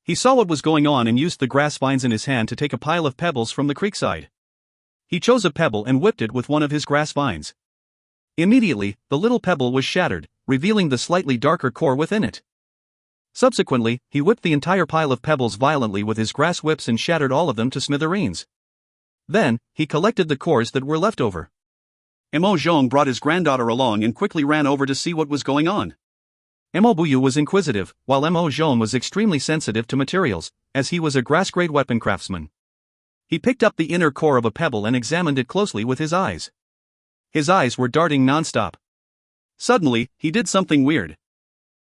He saw what was going on and used the grass vines in his hand to take a pile of pebbles from the creekside. He chose a pebble and whipped it with one of his grass vines. Immediately, the little pebble was shattered, revealing the slightly darker core within it. Subsequently, he whipped the entire pile of pebbles violently with his grass whips and shattered all of them to smithereens. Then, he collected the cores that were left over. Mo Zhong brought his granddaughter along and quickly ran over to see what was going on. Mo Buyu was inquisitive, while Mo Zhong was extremely sensitive to materials, as he was a grass-grade weapon craftsman. He picked up the inner core of a pebble and examined it closely with his eyes. His eyes were darting non-stop. Suddenly, he did something weird.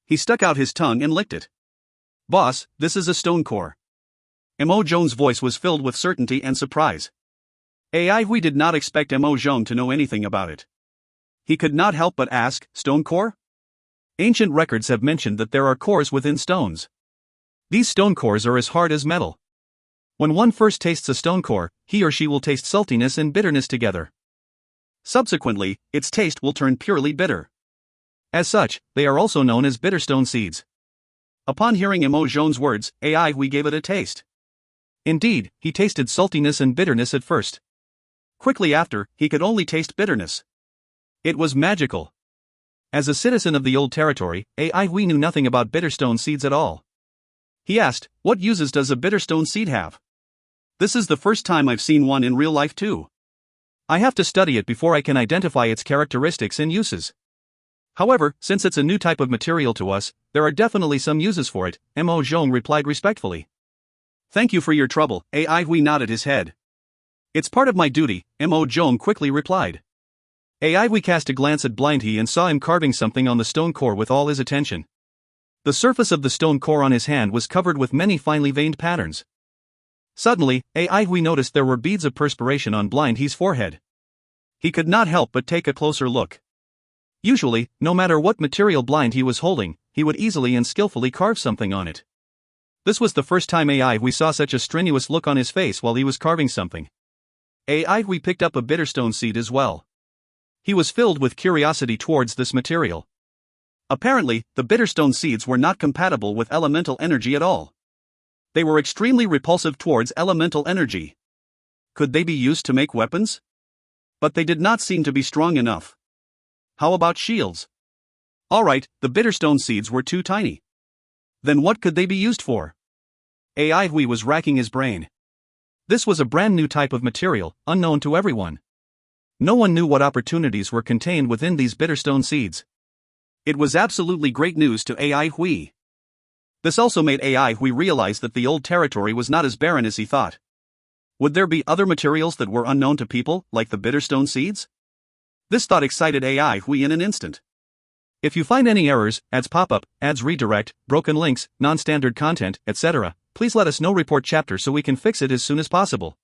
He stuck out his tongue and licked it. Boss, this is a stone core. Mo Zhong's voice was filled with certainty and surprise. Ai Hui did not expect Mo Zhong to know anything about it. He could not help but ask, stone core? Ancient records have mentioned that there are cores within stones. These stone cores are as hard as metal. When one first tastes a stone core, he or she will taste saltiness and bitterness together. Subsequently, its taste will turn purely bitter. As such, they are also known as bitterstone seeds. Upon hearing Mo Zhong's words, Ai Hui gave it a taste. Indeed, he tasted saltiness and bitterness at first. Quickly after, he could only taste bitterness. It was magical. As a citizen of the old territory, Ai Hui knew nothing about bitterstone seeds at all. He asked, what uses does a bitterstone seed have? This is the first time I've seen one in real life too. I have to study it before I can identify its characteristics and uses. However, since it's a new type of material to us, there are definitely some uses for it, Mo Zhong replied respectfully. Thank you for your trouble, Ai Hui nodded his head. It's part of my duty, Mo Zhong quickly replied. Ai Hui cast a glance at Blind He and saw him carving something on the stone core with all his attention. The surface of the stone core on his hand was covered with many finely veined patterns. Suddenly, Ai Hui noticed there were beads of perspiration on Blind He's forehead. He could not help but take a closer look. Usually, no matter what material Blind He was holding, he would easily and skillfully carve something on it. This was the first time Ai Hui saw such a strenuous look on his face while he was carving something. Ai Hui picked up a bitterstone seed as well. He was filled with curiosity towards this material. Apparently, the bitterstone seeds were not compatible with elemental energy at all. They were extremely repulsive towards elemental energy. Could they be used to make weapons? But they did not seem to be strong enough. How about shields? Alright, the bitterstone seeds were too tiny. Then what could they be used for? Ai Hui was racking his brain. This was a brand new type of material, unknown to everyone. No one knew what opportunities were contained within these bitterstone seeds. It was absolutely great news to Ai Hui. This also made Ai Hui realize that the old territory was not as barren as he thought. Would there be other materials that were unknown to people, like the bitterstone seeds? This thought excited Ai Hui in an instant. If you find any errors, ads pop-up, ads redirect, broken links, non-standard content, etc., please let us know. Report chapter so we can fix it as soon as possible.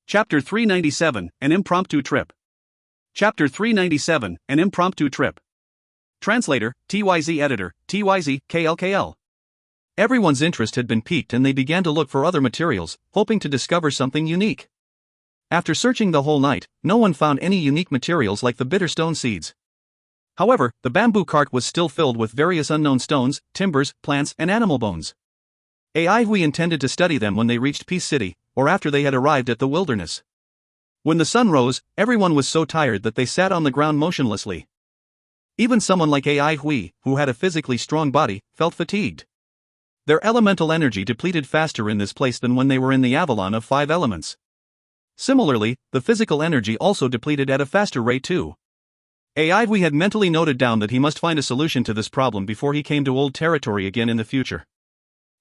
Chapter 397, An Impromptu Trip. Chapter 397, An Impromptu Trip. Translator, TYZ Editor, TYZ, KLKL. Everyone's interest had been piqued and they began to look for other materials, hoping to discover something unique. After searching the whole night, no one found any unique materials like the bitterstone seeds. However, the bamboo cart was still filled with various unknown stones, timbers, plants, and animal bones. We intended to study them when they reached Peace City, or after they had arrived at the wilderness. When the sun rose, everyone was so tired that they sat on the ground motionlessly. Even someone like Hui, who had a physically strong body, felt fatigued. Their elemental energy depleted faster in this place than when they were in the Avalon of 5 elements. Similarly, the physical energy also depleted at a faster rate too. Hui had mentally noted down that he must find a solution to this problem before he came to Old Territory again in the future.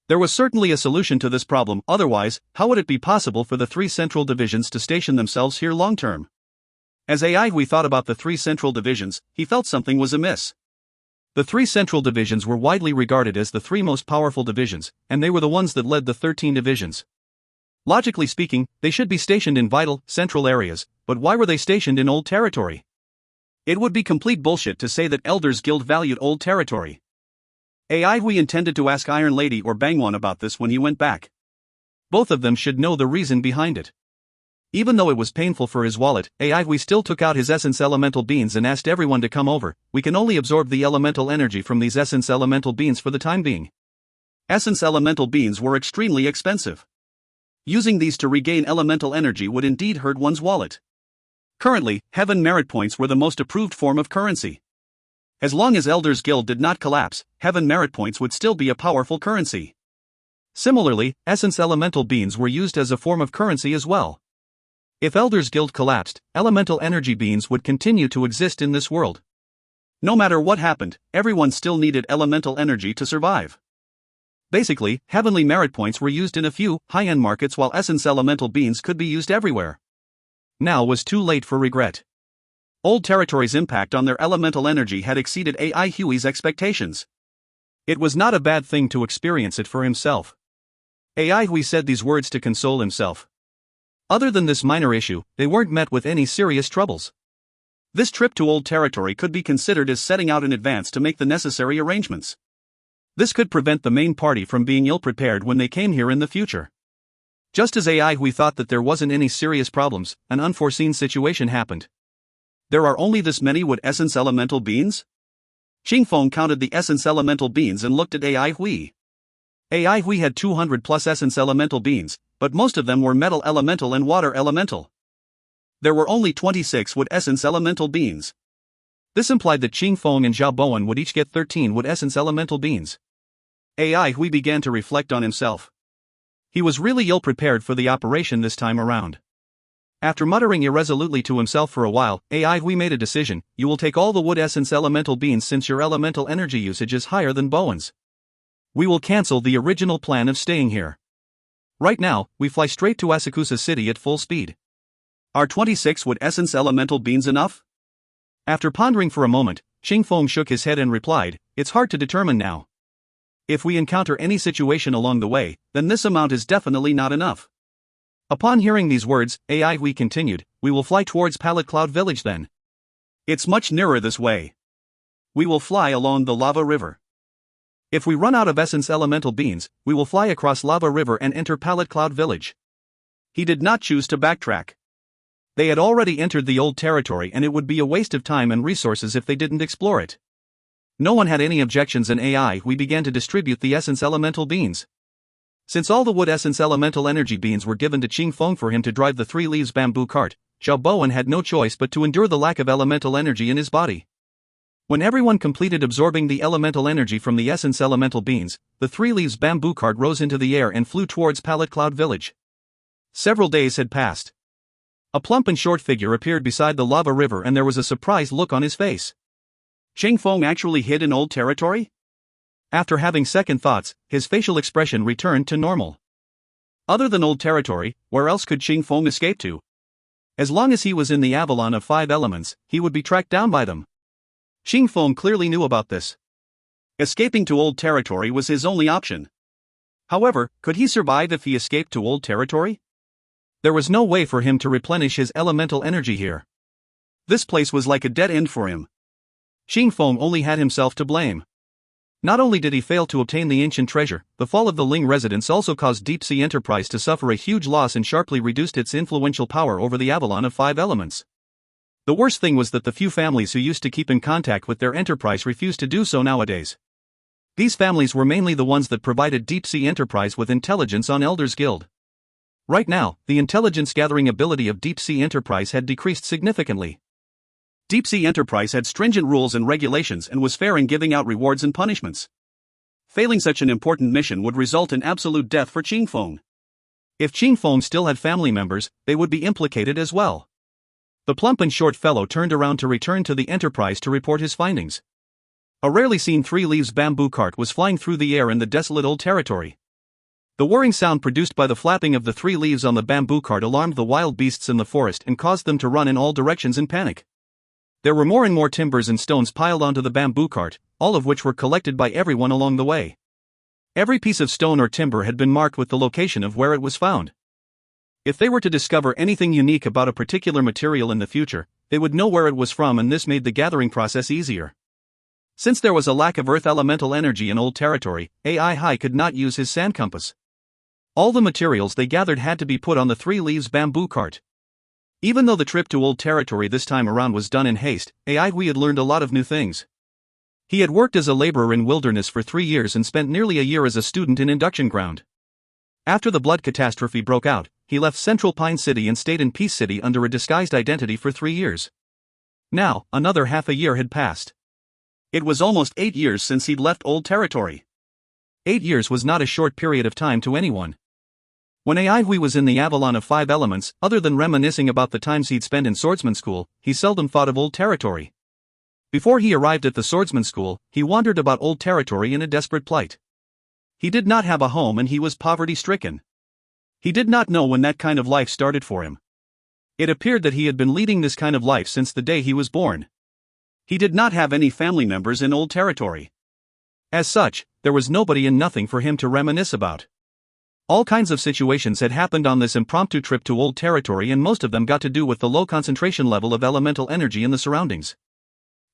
There was certainly a solution to this problem, otherwise, how would it be possible for the 3 central divisions to station themselves here long term? As Hui thought about the 3 central divisions, he felt something was amiss. The 3 central divisions were widely regarded as the 3 most powerful divisions, and they were the ones that led the 13 divisions. Logically speaking, they should be stationed in vital, central areas, but why were they stationed in Old Territory? It would be complete bullshit to say that Elders Guild valued Old Territory. Hui intended to ask Iron Lady or Bangwan about this when he went back. Both of them should know the reason behind it. Even though it was painful for his wallet, Hui still took out his essence elemental beans and asked everyone to come over. We can only absorb the elemental energy from these essence elemental beans for the time being. Essence elemental beans were extremely expensive. Using these to regain elemental energy would indeed hurt one's wallet. Currently, Heaven Merit Points were the most approved form of currency. As long as Elders Guild did not collapse, Heaven Merit Points would still be a powerful currency. Similarly, Essence Elemental Beans were used as a form of currency as well. If Elders Guild collapsed, Elemental Energy Beans would continue to exist in this world. No matter what happened, everyone still needed elemental energy to survive. Basically, Heavenly Merit Points were used in a few, high-end markets while Essence Elemental Beans could be used everywhere. Now was too late for regret. Old Territory's impact on their elemental energy had exceeded Hui's expectations. It was not a bad thing to experience it for himself. Hui said these words to console himself. Other than this minor issue, they weren't met with any serious troubles. This trip to Old Territory could be considered as setting out in advance to make the necessary arrangements. This could prevent the main party from being ill-prepared when they came here in the future. Just as Hui thought that there wasn't any serious problems, an unforeseen situation happened. There are only this many wood essence elemental beans? Qingfeng counted the essence elemental beans and looked at Hui. Hui had 200 plus essence elemental beans, but most of them were metal elemental and water elemental. There were only 26 wood essence elemental beans. This implied that Qingfeng and Zhao Bowen would each get 13 wood essence elemental beans. Hui began to reflect on himself. He was really ill-prepared for the operation this time around. After muttering irresolutely to himself for a while, Hui made a decision. You will take all the wood essence elemental beans since your elemental energy usage is higher than Bowen's. We will cancel the original plan of staying here. Right now, we fly straight to Asakusa City at full speed. Are 26 wood essence elemental beans enough? After pondering for a moment, Qingfeng shook his head and replied, it's hard to determine now. If we encounter any situation along the way, then this amount is definitely not enough. Upon hearing these words, Hui continued, we will fly towards Pallet Cloud Village then. It's much nearer this way. We will fly along the Lava River. If we run out of essence elemental beans, we will fly across Lava River and enter Pallet Cloud Village. He did not choose to backtrack. They had already entered the Old Territory and it would be a waste of time and resources if they didn't explore it. No one had any objections and Hui began to distribute the essence elemental beans. Since all the wood essence elemental energy beans were given to Qingfeng for him to drive the 3 leaves bamboo cart, Zhao Bowen had no choice but to endure the lack of elemental energy in his body. When everyone completed absorbing the elemental energy from the essence elemental beans, the 3 leaves bamboo cart rose into the air and flew towards Pallet Cloud Village. Several days had passed. A plump and short figure appeared beside the lava river and there was a surprised look on his face. Qingfeng actually hid in Old Territory? After having second thoughts, his facial expression returned to normal. Other than Old Territory, where else could Qingfeng escape to? As long as he was in the Avalon of 5 elements, he would be tracked down by them. Qingfeng clearly knew about this. Escaping to Old Territory was his only option. However, could he survive if he escaped to Old Territory? There was no way for him to replenish his elemental energy here. This place was like a dead end for him. Qingfeng only had himself to blame. Not only did he fail to obtain the ancient treasure, the fall of the Ling residence also caused Deep Sea Enterprise to suffer a huge loss and sharply reduced its influential power over the Avalon of Five Elements. The worst thing was that the few families who used to keep in contact with their enterprise refused to do so nowadays. These families were mainly the ones that provided Deep Sea Enterprise with intelligence on Elders Guild. Right now, the intelligence-gathering ability of Deep Sea Enterprise had decreased significantly. Deep Sea Enterprise had stringent rules and regulations and was fair in giving out rewards and punishments. Failing such an important mission would result in absolute death for Qing Feng. If Qing Feng still had family members, they would be implicated as well. The plump and short fellow turned around to return to the Enterprise to report his findings. A rarely seen 3 leaves bamboo cart was flying through the air in the desolate old territory. The whirring sound produced by the flapping of the 3 leaves on the bamboo cart alarmed the wild beasts in the forest and caused them to run in all directions in panic. There were more and more timbers and stones piled onto the bamboo cart, all of which were collected by everyone along the way. Every piece of stone or timber had been marked with the location of where it was found. If they were to discover anything unique about a particular material in the future, they would know where it was from, and this made the gathering process easier. Since there was a lack of earth elemental energy in Old Territory, AI Hai could not use his sand compass. All the materials they gathered had to be put on the 3 leaves bamboo cart. Even though the trip to Old Territory this time around was done in haste, AI Hui had learned a lot of new things. He had worked as a laborer in wilderness for 3 years and spent nearly a year as a student in induction ground. After the blood catastrophe broke out, he left Central Pine City and stayed in Peace City under a disguised identity for 3 years. Now, another half a year had passed. It was almost 8 years since he'd left Old Territory. 8 years was not a short period of time to anyone. When AI Hui was in the Avalon of Five Elements, other than reminiscing about the times he'd spent in swordsman school, he seldom thought of Old Territory. Before he arrived at the swordsman school, he wandered about Old Territory in a desperate plight. He did not have a home and he was poverty-stricken. He did not know when that kind of life started for him. It appeared that he had been leading this kind of life since the day he was born. He did not have any family members in Old Territory. As such, there was nobody and nothing for him to reminisce about. All kinds of situations had happened on this impromptu trip to Old Territory, and most of them got to do with the low concentration level of elemental energy in the surroundings.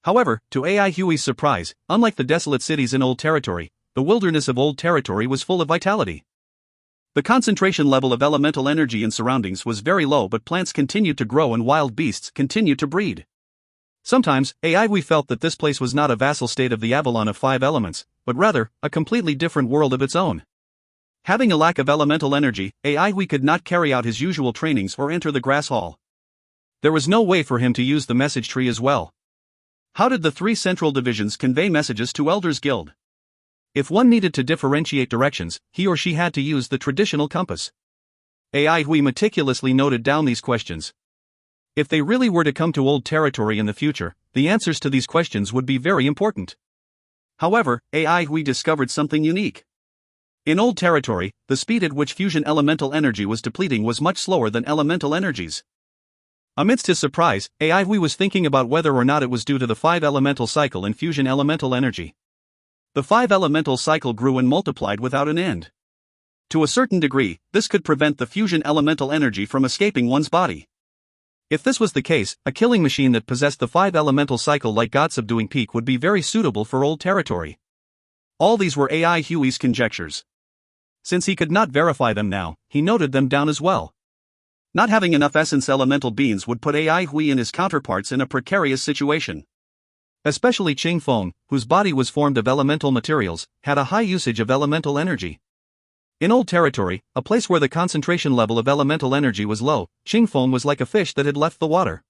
However, to AI Hui's surprise, unlike the desolate cities in Old Territory, the wilderness of Old Territory was full of vitality. The concentration level of elemental energy in surroundings was very low, but plants continued to grow and wild beasts continued to breed. Sometimes, AI Hui felt that this place was not a vassal state of the Avalon of Five Elements, but rather, a completely different world of its own. Having a lack of elemental energy, AI Hui could not carry out his usual trainings or enter the grass hall. There was no way for him to use the message tree as well. How did the 3 central divisions convey messages to Elders Guild? If one needed to differentiate directions, he or she had to use the traditional compass. AI Hui meticulously noted down these questions. If they really were to come to Old Territory in the future, the answers to these questions would be very important. However, AI Hui discovered something unique. In Old Territory, the speed at which fusion elemental energy was depleting was much slower than elemental energies. Amidst his surprise, AI Hui was thinking about whether or not it was due to the 5 elemental cycle in fusion elemental energy. The 5 elemental cycle grew and multiplied without an end. To a certain degree, this could prevent the fusion elemental energy from escaping one's body. If this was the case, a killing machine that possessed the 5 elemental cycle like God Subduing Peak would be very suitable for Old Territory. All these were AI Hui's conjectures. Since he could not verify them now, he noted them down as well. Not having enough essence elemental beings would put AI Hui and his counterparts in a precarious situation. Especially Qing Feng, whose body was formed of elemental materials, had a high usage of elemental energy. In Old Territory, a place where the concentration level of elemental energy was low, Qing Feng was like a fish that had left the water.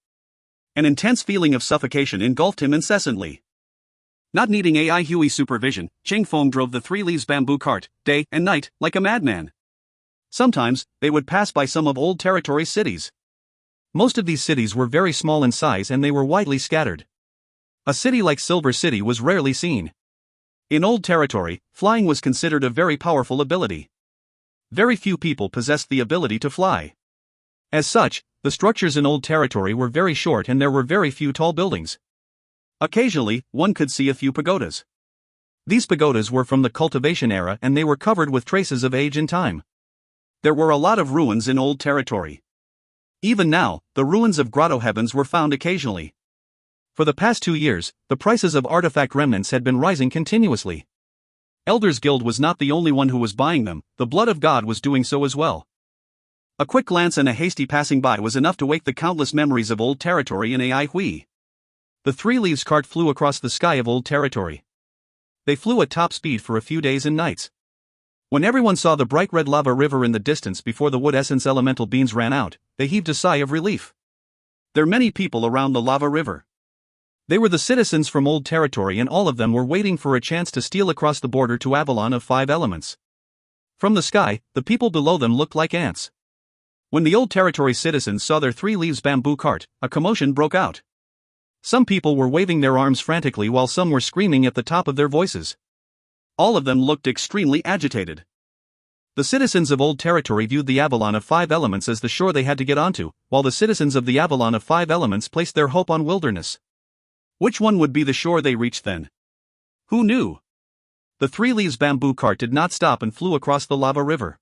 An intense feeling of suffocation engulfed him incessantly. Not needing AI Hui's supervision, Qing Feng drove the 3 leaves bamboo cart, day and night, like a madman. Sometimes, they would pass by some of Old Territory's cities. Most of these cities were very small in size and they were widely scattered. A city like Silver City was rarely seen. In Old Territory, flying was considered a very powerful ability. Very few people possessed the ability to fly. As such, the structures in Old Territory were very short and there were very few tall buildings. Occasionally, one could see a few pagodas. These pagodas were from the cultivation era and they were covered with traces of age and time. There were a lot of ruins in Old Territory. Even now, the ruins of Grotto Heavens were found occasionally. For the past 2 years, the prices of artifact remnants had been rising continuously. Elders Guild was not the only one who was buying them, the blood of God was doing so as well. A quick glance and a hasty passing by was enough to wake the countless memories of Old Territory in Ai Hui. The 3 leaves cart flew across the sky of Old Territory. They flew at top speed for a few days and nights. When everyone saw the bright red lava river in the distance before the wood essence elemental beans ran out, they heaved a sigh of relief. There were many people around the lava river. They were the citizens from Old Territory, and all of them were waiting for a chance to steal across the border to Avalon of 5 elements. From the sky, the people below them looked like ants. When the Old Territory citizens saw their 3 leaves bamboo cart, a commotion broke out. Some people were waving their arms frantically while some were screaming at the top of their voices. All of them looked extremely agitated. The citizens of Old Territory viewed the Avalon of 5 elements as the shore they had to get onto, while the citizens of the Avalon of 5 elements placed their hope on wilderness. Which one would be the shore they reached then? Who knew? The 3 leaves bamboo cart did not stop and flew across the lava river.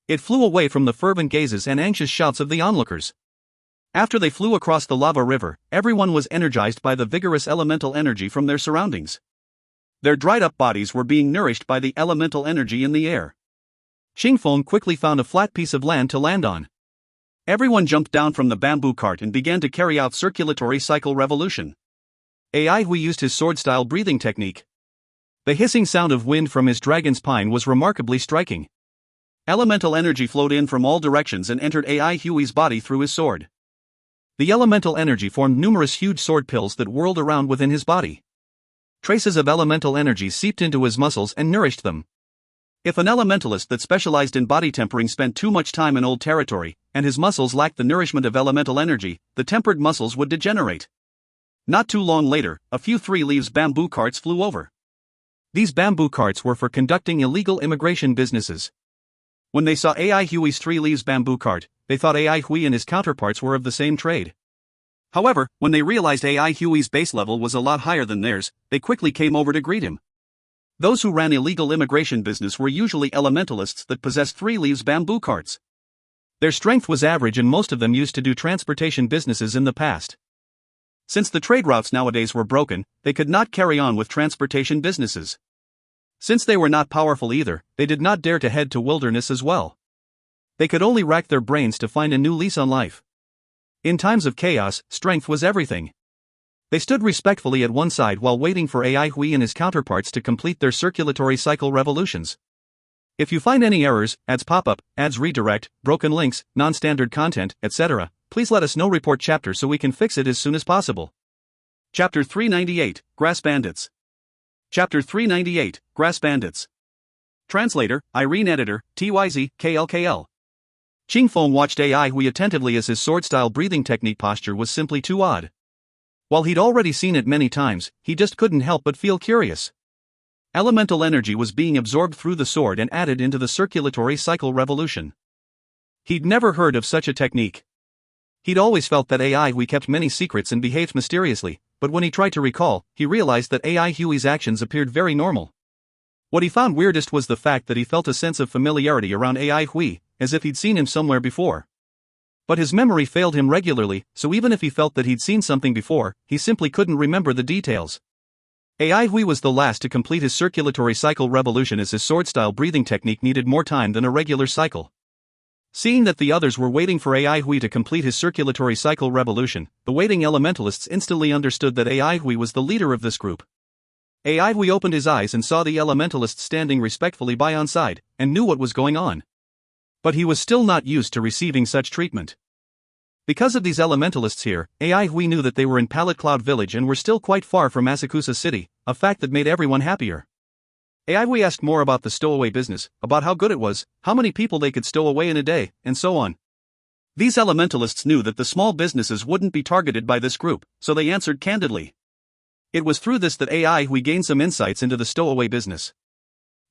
It flew away from the fervent gazes and anxious shouts of the onlookers. After they flew across the lava river, everyone was energized by the vigorous elemental energy from their surroundings. Their dried-up bodies were being nourished by the elemental energy in the air. Xingfeng quickly found a flat piece of land to land on. Everyone jumped down from the bamboo cart and began to carry out circulatory cycle revolution. Ai Hui used his sword-style breathing technique. The hissing sound of wind from his dragon's pine was remarkably striking. Elemental energy flowed in from all directions and entered Ai Hui's body through his sword. The elemental energy formed numerous huge sword pills that whirled around within his body. Traces of elemental energy seeped into his muscles and nourished them. If an elementalist that specialized in body tempering spent too much time in Old Territory, and his muscles lacked the nourishment of elemental energy, the tempered muscles would degenerate. Not too long later, a few 3 leaves bamboo carts flew over. These bamboo carts were for conducting illegal immigration businesses. When they saw Ai Hui's 3 leaves bamboo cart, they thought Ai Hui and his counterparts were of the same trade. However, when they realized Ai Hui's base level was a lot higher than theirs, they quickly came over to greet him. Those who ran illegal immigration business were usually elementalists that possessed 3 leaves bamboo carts. Their strength was average and most of them used to do transportation businesses in the past. Since the trade routes nowadays were broken, they could not carry on with transportation businesses. Since they were not powerful either, they did not dare to head to wilderness as well. They could only rack their brains to find a new lease on life. In times of chaos, strength was everything. They stood respectfully at one side while waiting for Ai Hui and his counterparts to complete their circulatory cycle revolutions. If you find any errors, ads pop up, ads redirect, broken links, non-standard content, etc., please let us know. Report chapter so we can fix it as soon as possible. Chapter 398, Grass Bandits. Chapter 398, Grass Bandits. Translator, Irene. Editor, TYZ, KLKL. Xingfeng watched Ai Hui attentively as his sword-style breathing technique posture was simply too odd. While he'd already seen it many times, he just couldn't help but feel curious. Elemental energy was being absorbed through the sword and added into the circulatory cycle revolution. He'd never heard of such a technique. He'd always felt that Ai Hui kept many secrets and behaved mysteriously, but when he tried to recall, he realized that Ai Hui's actions appeared very normal. What he found weirdest was the fact that he felt a sense of familiarity around Ai Hui, as if he'd seen him somewhere before. But his memory failed him regularly, so even if he felt that he'd seen something before, he simply couldn't remember the details. Ai Hui was the last to complete his circulatory cycle revolution as his sword-style breathing technique needed more time than a regular cycle. Seeing that the others were waiting for Ai Hui to complete his circulatory cycle revolution, the waiting elementalists instantly understood that Ai Hui was the leader of this group. Ai Hui opened his eyes and saw the elementalists standing respectfully by on side, and knew what was going on. But he was still not used to receiving such treatment. Because of these elementalists here, Ai Hui knew that they were in Pallet Cloud Village and were still quite far from Asakusa City, a fact that made everyone happier. Ai Hui asked more about the stowaway business, about how good it was, how many people they could stow away in a day, and so on. These elementalists knew that the small businesses wouldn't be targeted by this group, so they answered candidly. It was through this that Ai Hui gained some insights into the stowaway business.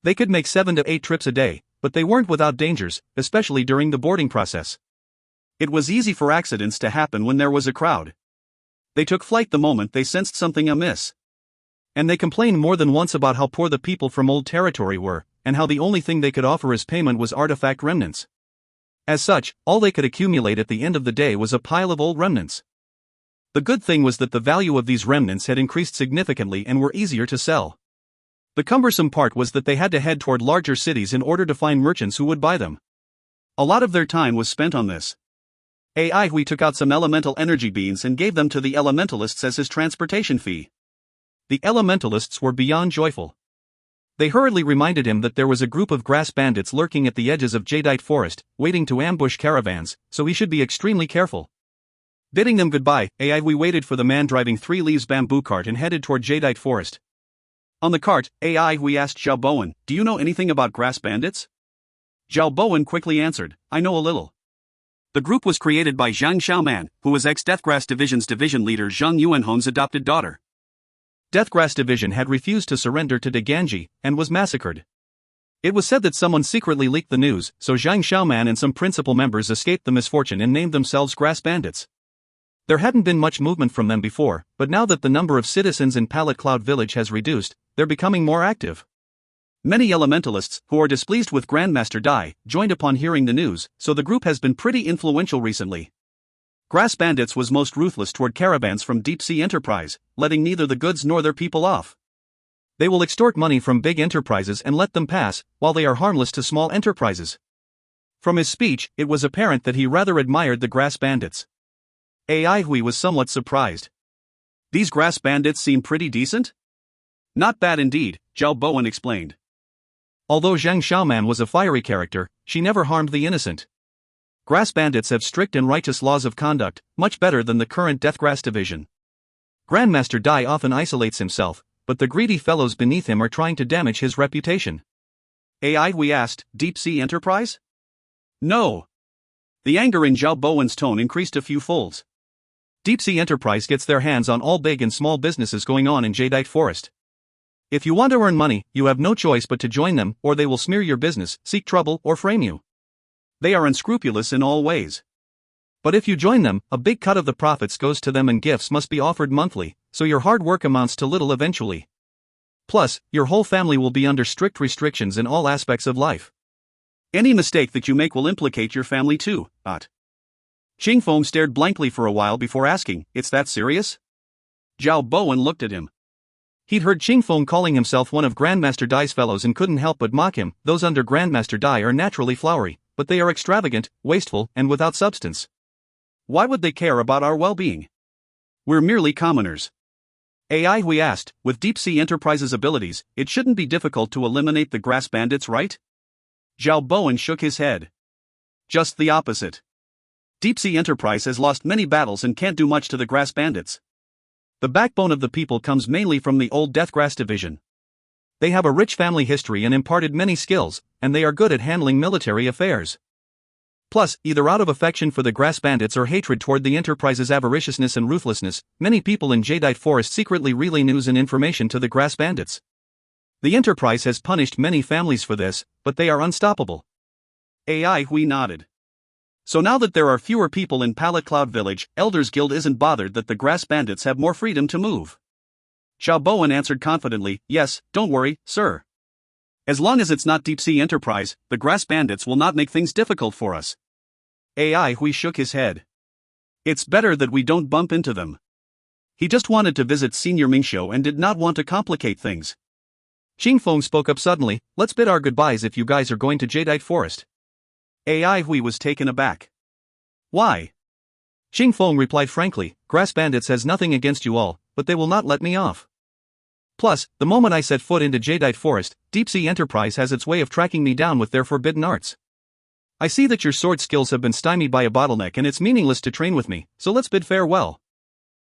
They could make 7 to 8 trips a day, but they weren't without dangers, especially during the boarding process. It was easy for accidents to happen when there was a crowd. They took flight the moment they sensed something amiss. And they complained more than once about how poor the people from Old Territory were, and how the only thing they could offer as payment was artifact remnants. As such, all they could accumulate at the end of the day was a pile of old remnants. The good thing was that the value of these remnants had increased significantly and were easier to sell. The cumbersome part was that they had to head toward larger cities in order to find merchants who would buy them. A lot of their time was spent on this. We took out some elemental energy beans and gave them to the elementalists as his transportation fee. The elementalists were beyond joyful. They hurriedly reminded him that there was a group of grass bandits lurking at the edges of jadeite forest, waiting to ambush caravans, so he should be extremely careful. Bidding them goodbye, we waited for the man driving 3 leaves bamboo cart and headed toward jadeite forest. On the cart, we asked Zhao Bowen, "Do you know anything about grass bandits?" Zhao Bowen quickly answered, "I know a little." The group was created by Zhang Xiaoman, who was ex-Deathgrass Division's division leader Zhang Yuanhong's adopted daughter. Deathgrass Division had refused to surrender to De Ganji, and was massacred. It was said that someone secretly leaked the news, so Zhang Xiaoman and some principal members escaped the misfortune and named themselves Grass Bandits. There hadn't been much movement from them before, but now that the number of citizens in Pallet Cloud Village has reduced, they're becoming more active. Many elementalists, who are displeased with Grandmaster Dai, joined upon hearing the news, so the group has been pretty influential recently. Grass Bandits was most ruthless toward caravans from Deep Sea Enterprise, letting neither the goods nor their people off. They will extort money from big enterprises and let them pass, while they are harmless to small enterprises. From his speech, it was apparent that he rather admired the Grass Bandits. Hui was somewhat surprised. "These Grass Bandits seem pretty decent?" "Not bad indeed," Zhao Bowen explained. Although Zhang Xiaoman was a fiery character, she never harmed the innocent. Grass Bandits have strict and righteous laws of conduct, much better than the current Deathgrass Division. Grandmaster Dai often isolates himself, but the greedy fellows beneath him are trying to damage his reputation. We asked, "Deep Sea Enterprise?" "No." The anger in Zhao Bowen's tone increased a few folds. Deep Sea Enterprise gets their hands on all big and small businesses going on in Jadeite Forest. If you want to earn money, you have no choice but to join them, or they will smear your business, seek trouble, or frame you. They are unscrupulous in all ways. But if you join them, a big cut of the profits goes to them and gifts must be offered monthly, so your hard work amounts to little eventually. Plus, your whole family will be under strict restrictions in all aspects of life. Any mistake that you make will implicate your family too, Qingfeng stared blankly for a while before asking, "It's that serious?" Zhao Bowen looked at him. He'd heard Qingfeng calling himself one of Grandmaster Dai's fellows and couldn't help but mock him. Those under Grandmaster Dai are naturally flowery, but they are extravagant, wasteful, and without substance. Why would they care about our well-being? We're merely commoners. We asked, "With Deep Sea Enterprise's abilities, it shouldn't be difficult to eliminate the Grass Bandits, right?" Zhao Bowen shook his head. "Just the opposite. Deep Sea Enterprise has lost many battles and can't do much to the Grass Bandits. The backbone of the people comes mainly from the old Deathgrass Division. They have a rich family history and imparted many skills, and they are good at handling military affairs. Plus, either out of affection for the Grass Bandits or hatred toward the Enterprise's avariciousness and ruthlessness, many people in Jadeite Forest secretly relay news and information to the Grass Bandits. The Enterprise has punished many families for this, but they are unstoppable." We nodded. "So now that there are fewer people in Pallet Cloud Village, Elders Guild isn't bothered that the Grass Bandits have more freedom to move?" Zhao Bowen answered confidently, "Yes, don't worry, sir. As long as it's not Deep Sea Enterprise, the Grass Bandits will not make things difficult for us." Hui shook his head. "It's better that we don't bump into them." He just wanted to visit Senior Mingxiu and did not want to complicate things. Qingfeng spoke up suddenly, "Let's bid our goodbyes if you guys are going to Jadeite Forest." Hui was taken aback. "Why?" Qingfeng replied frankly, "Grass Bandits has nothing against you all, but they will not let me off. Plus, the moment I set foot into Jadeite Forest, Deep Sea Enterprise has its way of tracking me down with their forbidden arts. I see that your sword skills have been stymied by a bottleneck and it's meaningless to train with me, so let's bid farewell."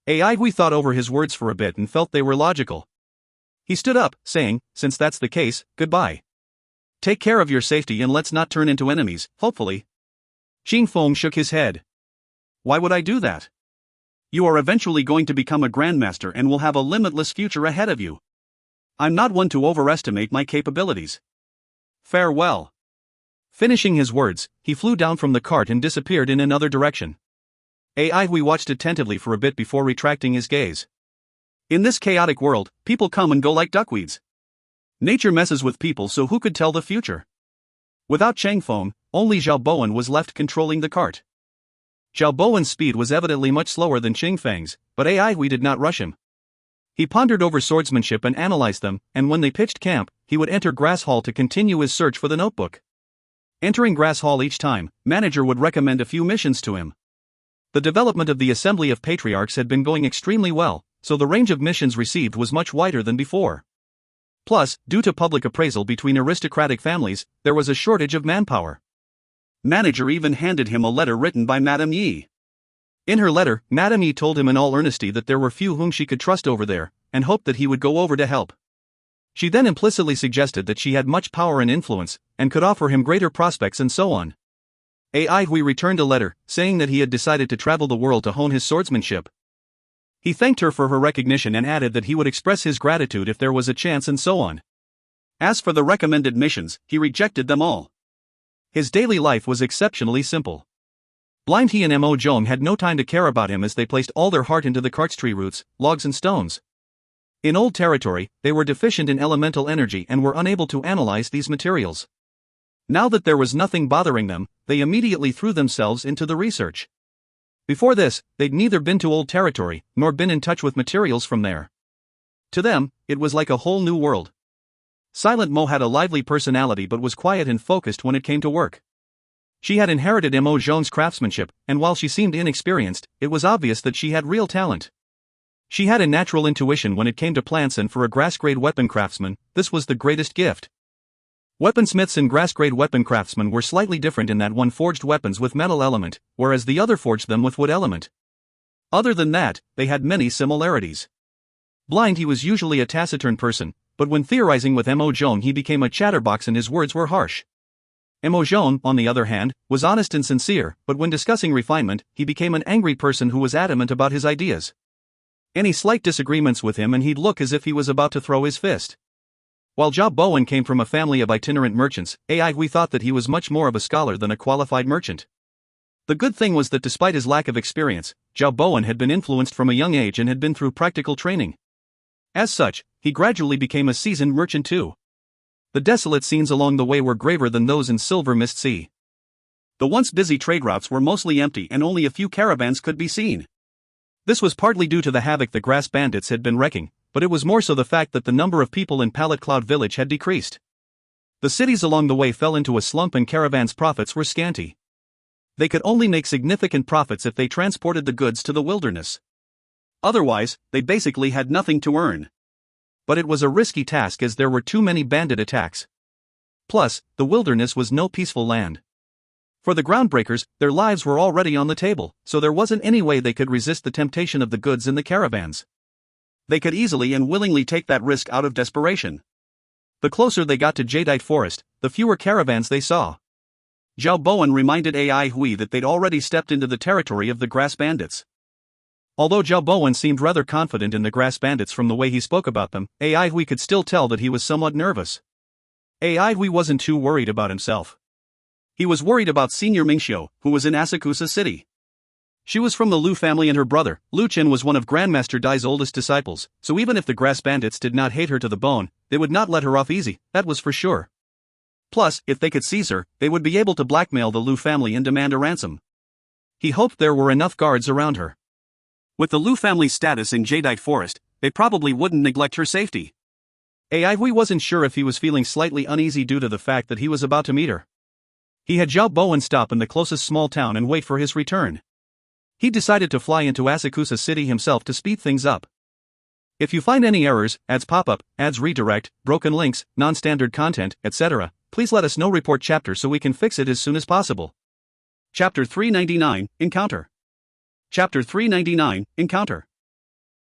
Hui thought over his words for a bit and felt they were logical. He stood up, saying, "Since that's the case, goodbye. Take care of your safety and let's not turn into enemies, hopefully." Qingfeng shook his head. "Why would I do that? You are eventually going to become a grandmaster and will have a limitless future ahead of you. I'm not one to overestimate my capabilities. Farewell." Finishing his words, he flew down from the cart and disappeared in another direction. We watched attentively for a bit before retracting his gaze. In this chaotic world, people come and go like duckweeds. Nature messes with people, so who could tell the future? Without Qingfeng, only Zhao Bowen was left controlling the cart. Zhao Bowen's speed was evidently much slower than Qingfeng's, but Hui did not rush him. He pondered over swordsmanship and analyzed them, and when they pitched camp, he would enter Grass Hall to continue his search for the notebook. Entering Grass Hall each time, manager would recommend a few missions to him. The development of the Assembly of Patriarchs had been going extremely well, so the range of missions received was much wider than before. Plus, due to public appraisal between aristocratic families, there was a shortage of manpower. Manager even handed him a letter written by Madame Yi. In her letter, Madame Yi told him in all earnesty that there were few whom she could trust over there, and hoped that he would go over to help. She then implicitly suggested that she had much power and influence, and could offer him greater prospects and so on. Ai Hui returned a letter, saying that he had decided to travel the world to hone his swordsmanship. He thanked her for her recognition and added that he would express his gratitude if there was a chance and so on. As for the recommended missions, he rejected them all. His daily life was exceptionally simple. Blind He and Mo Zhong had no time to care about him as they placed all their heart into the karst tree roots, logs and stones. In old territory, they were deficient in elemental energy and were unable to analyze these materials. Now that there was nothing bothering them, they immediately threw themselves into the research. Before this, they'd neither been to old territory, nor been in touch with materials from there. To them, it was like a whole new world. Silent Mo had a lively personality but was quiet and focused when it came to work. She had inherited Mo Zhong's craftsmanship, and while she seemed inexperienced, it was obvious that she had real talent. She had a natural intuition when it came to plants, and for a grass-grade weapon craftsman, this was the greatest gift. Weaponsmiths and grass-grade weapon craftsmen were slightly different in that one forged weapons with metal element, whereas the other forged them with wood element. Other than that, they had many similarities. Blind He was usually a taciturn person, but when theorizing with Mo Zhong he became a chatterbox and his words were harsh. Mo Zhong, on the other hand, was honest and sincere, but when discussing refinement, he became an angry person who was adamant about his ideas. Any slight disagreements with him and he'd look as if he was about to throw his fist. While Zhao Bowen came from a family of itinerant merchants, Ai Hui thought that he was much more of a scholar than a qualified merchant. The good thing was that despite his lack of experience, Zhao Bowen had been influenced from a young age and had been through practical training. As such, he gradually became a seasoned merchant too. The desolate scenes along the way were graver than those in Silver Mist Sea. The once busy trade routes were mostly empty and only a few caravans could be seen. This was partly due to the havoc the grass bandits had been wreaking, but it was more so the fact that the number of people in Pallet Cloud Village had decreased. The cities along the way fell into a slump and caravans' profits were scanty. They could only make significant profits if they transported the goods to the wilderness. Otherwise, they basically had nothing to earn. But it was a risky task as there were too many bandit attacks. Plus, the wilderness was no peaceful land. For the groundbreakers, their lives were already on the table, so there wasn't any way they could resist the temptation of the goods in the caravans. They could easily and willingly take that risk out of desperation. The closer they got to Jadeite Forest, the fewer caravans they saw. Zhao Bowen reminded Ai Hui that they'd already stepped into the territory of the grass bandits. Although Zhao Bowen seemed rather confident in the grass bandits from the way he spoke about them, Ai Hui could still tell that he was somewhat nervous. Ai Hui wasn't too worried about himself. He was worried about Senior Mingxiu, who was in Asakusa City. She was from the Lu family and her brother, Lu Chen, was one of Grandmaster Dai's oldest disciples, so even if the grass bandits did not hate her to the bone, they would not let her off easy, that was for sure. Plus, if they could seize her, they would be able to blackmail the Lu family and demand a ransom. He hoped there were enough guards around her. With the Lu family's status in Jadeite Forest, they probably wouldn't neglect her safety. Ai Hui wasn't sure if he was feeling slightly uneasy due to the fact that he was about to meet her. He had Zhao Bowen stop in the closest small town and wait for his return. He decided to fly into Asakusa City himself to speed things up. If you find any errors, ads pop-up, ads redirect, broken links, non-standard content, etc., please let us know. Report chapter so we can fix it as soon as possible. Chapter 399, Encounter. Chapter 399, Encounter.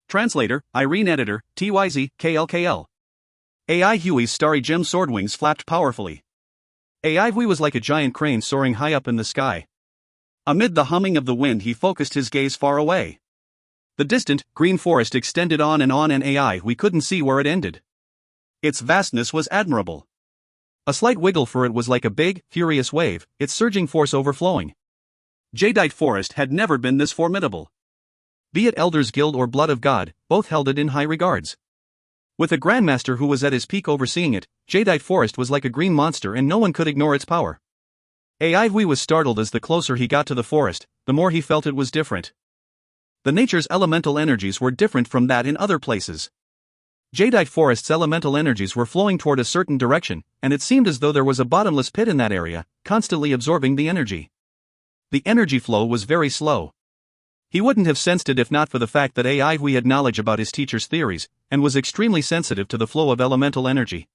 Translator, Irene. Editor, TYZ, KLKL. Ai Hui's starry gem sword wings flapped powerfully. Ai Hui was like a giant crane soaring high up in the sky. Amid the humming of the wind he focused his gaze far away. The distant, green forest extended on and Ai Hui couldn't see where it ended. Its vastness was admirable. A slight wiggle for it was like a big, furious wave, its surging force overflowing. Jadeite Forest had never been this formidable. Be it Elders Guild or Blood of God, both held it in high regards. With a Grandmaster who was at his peak overseeing it, Jadeite Forest was like a green monster and no one could ignore its power. Ai Hui was startled as the closer he got to the forest, the more he felt it was different. The nature's elemental energies were different from that in other places. Jadeite Forest's elemental energies were flowing toward a certain direction, and it seemed as though there was a bottomless pit in that area, constantly absorbing the energy. The energy flow was very slow. He wouldn't have sensed it if not for the fact that Hui had knowledge about his teacher's theories, and was extremely sensitive to the flow of elemental energy.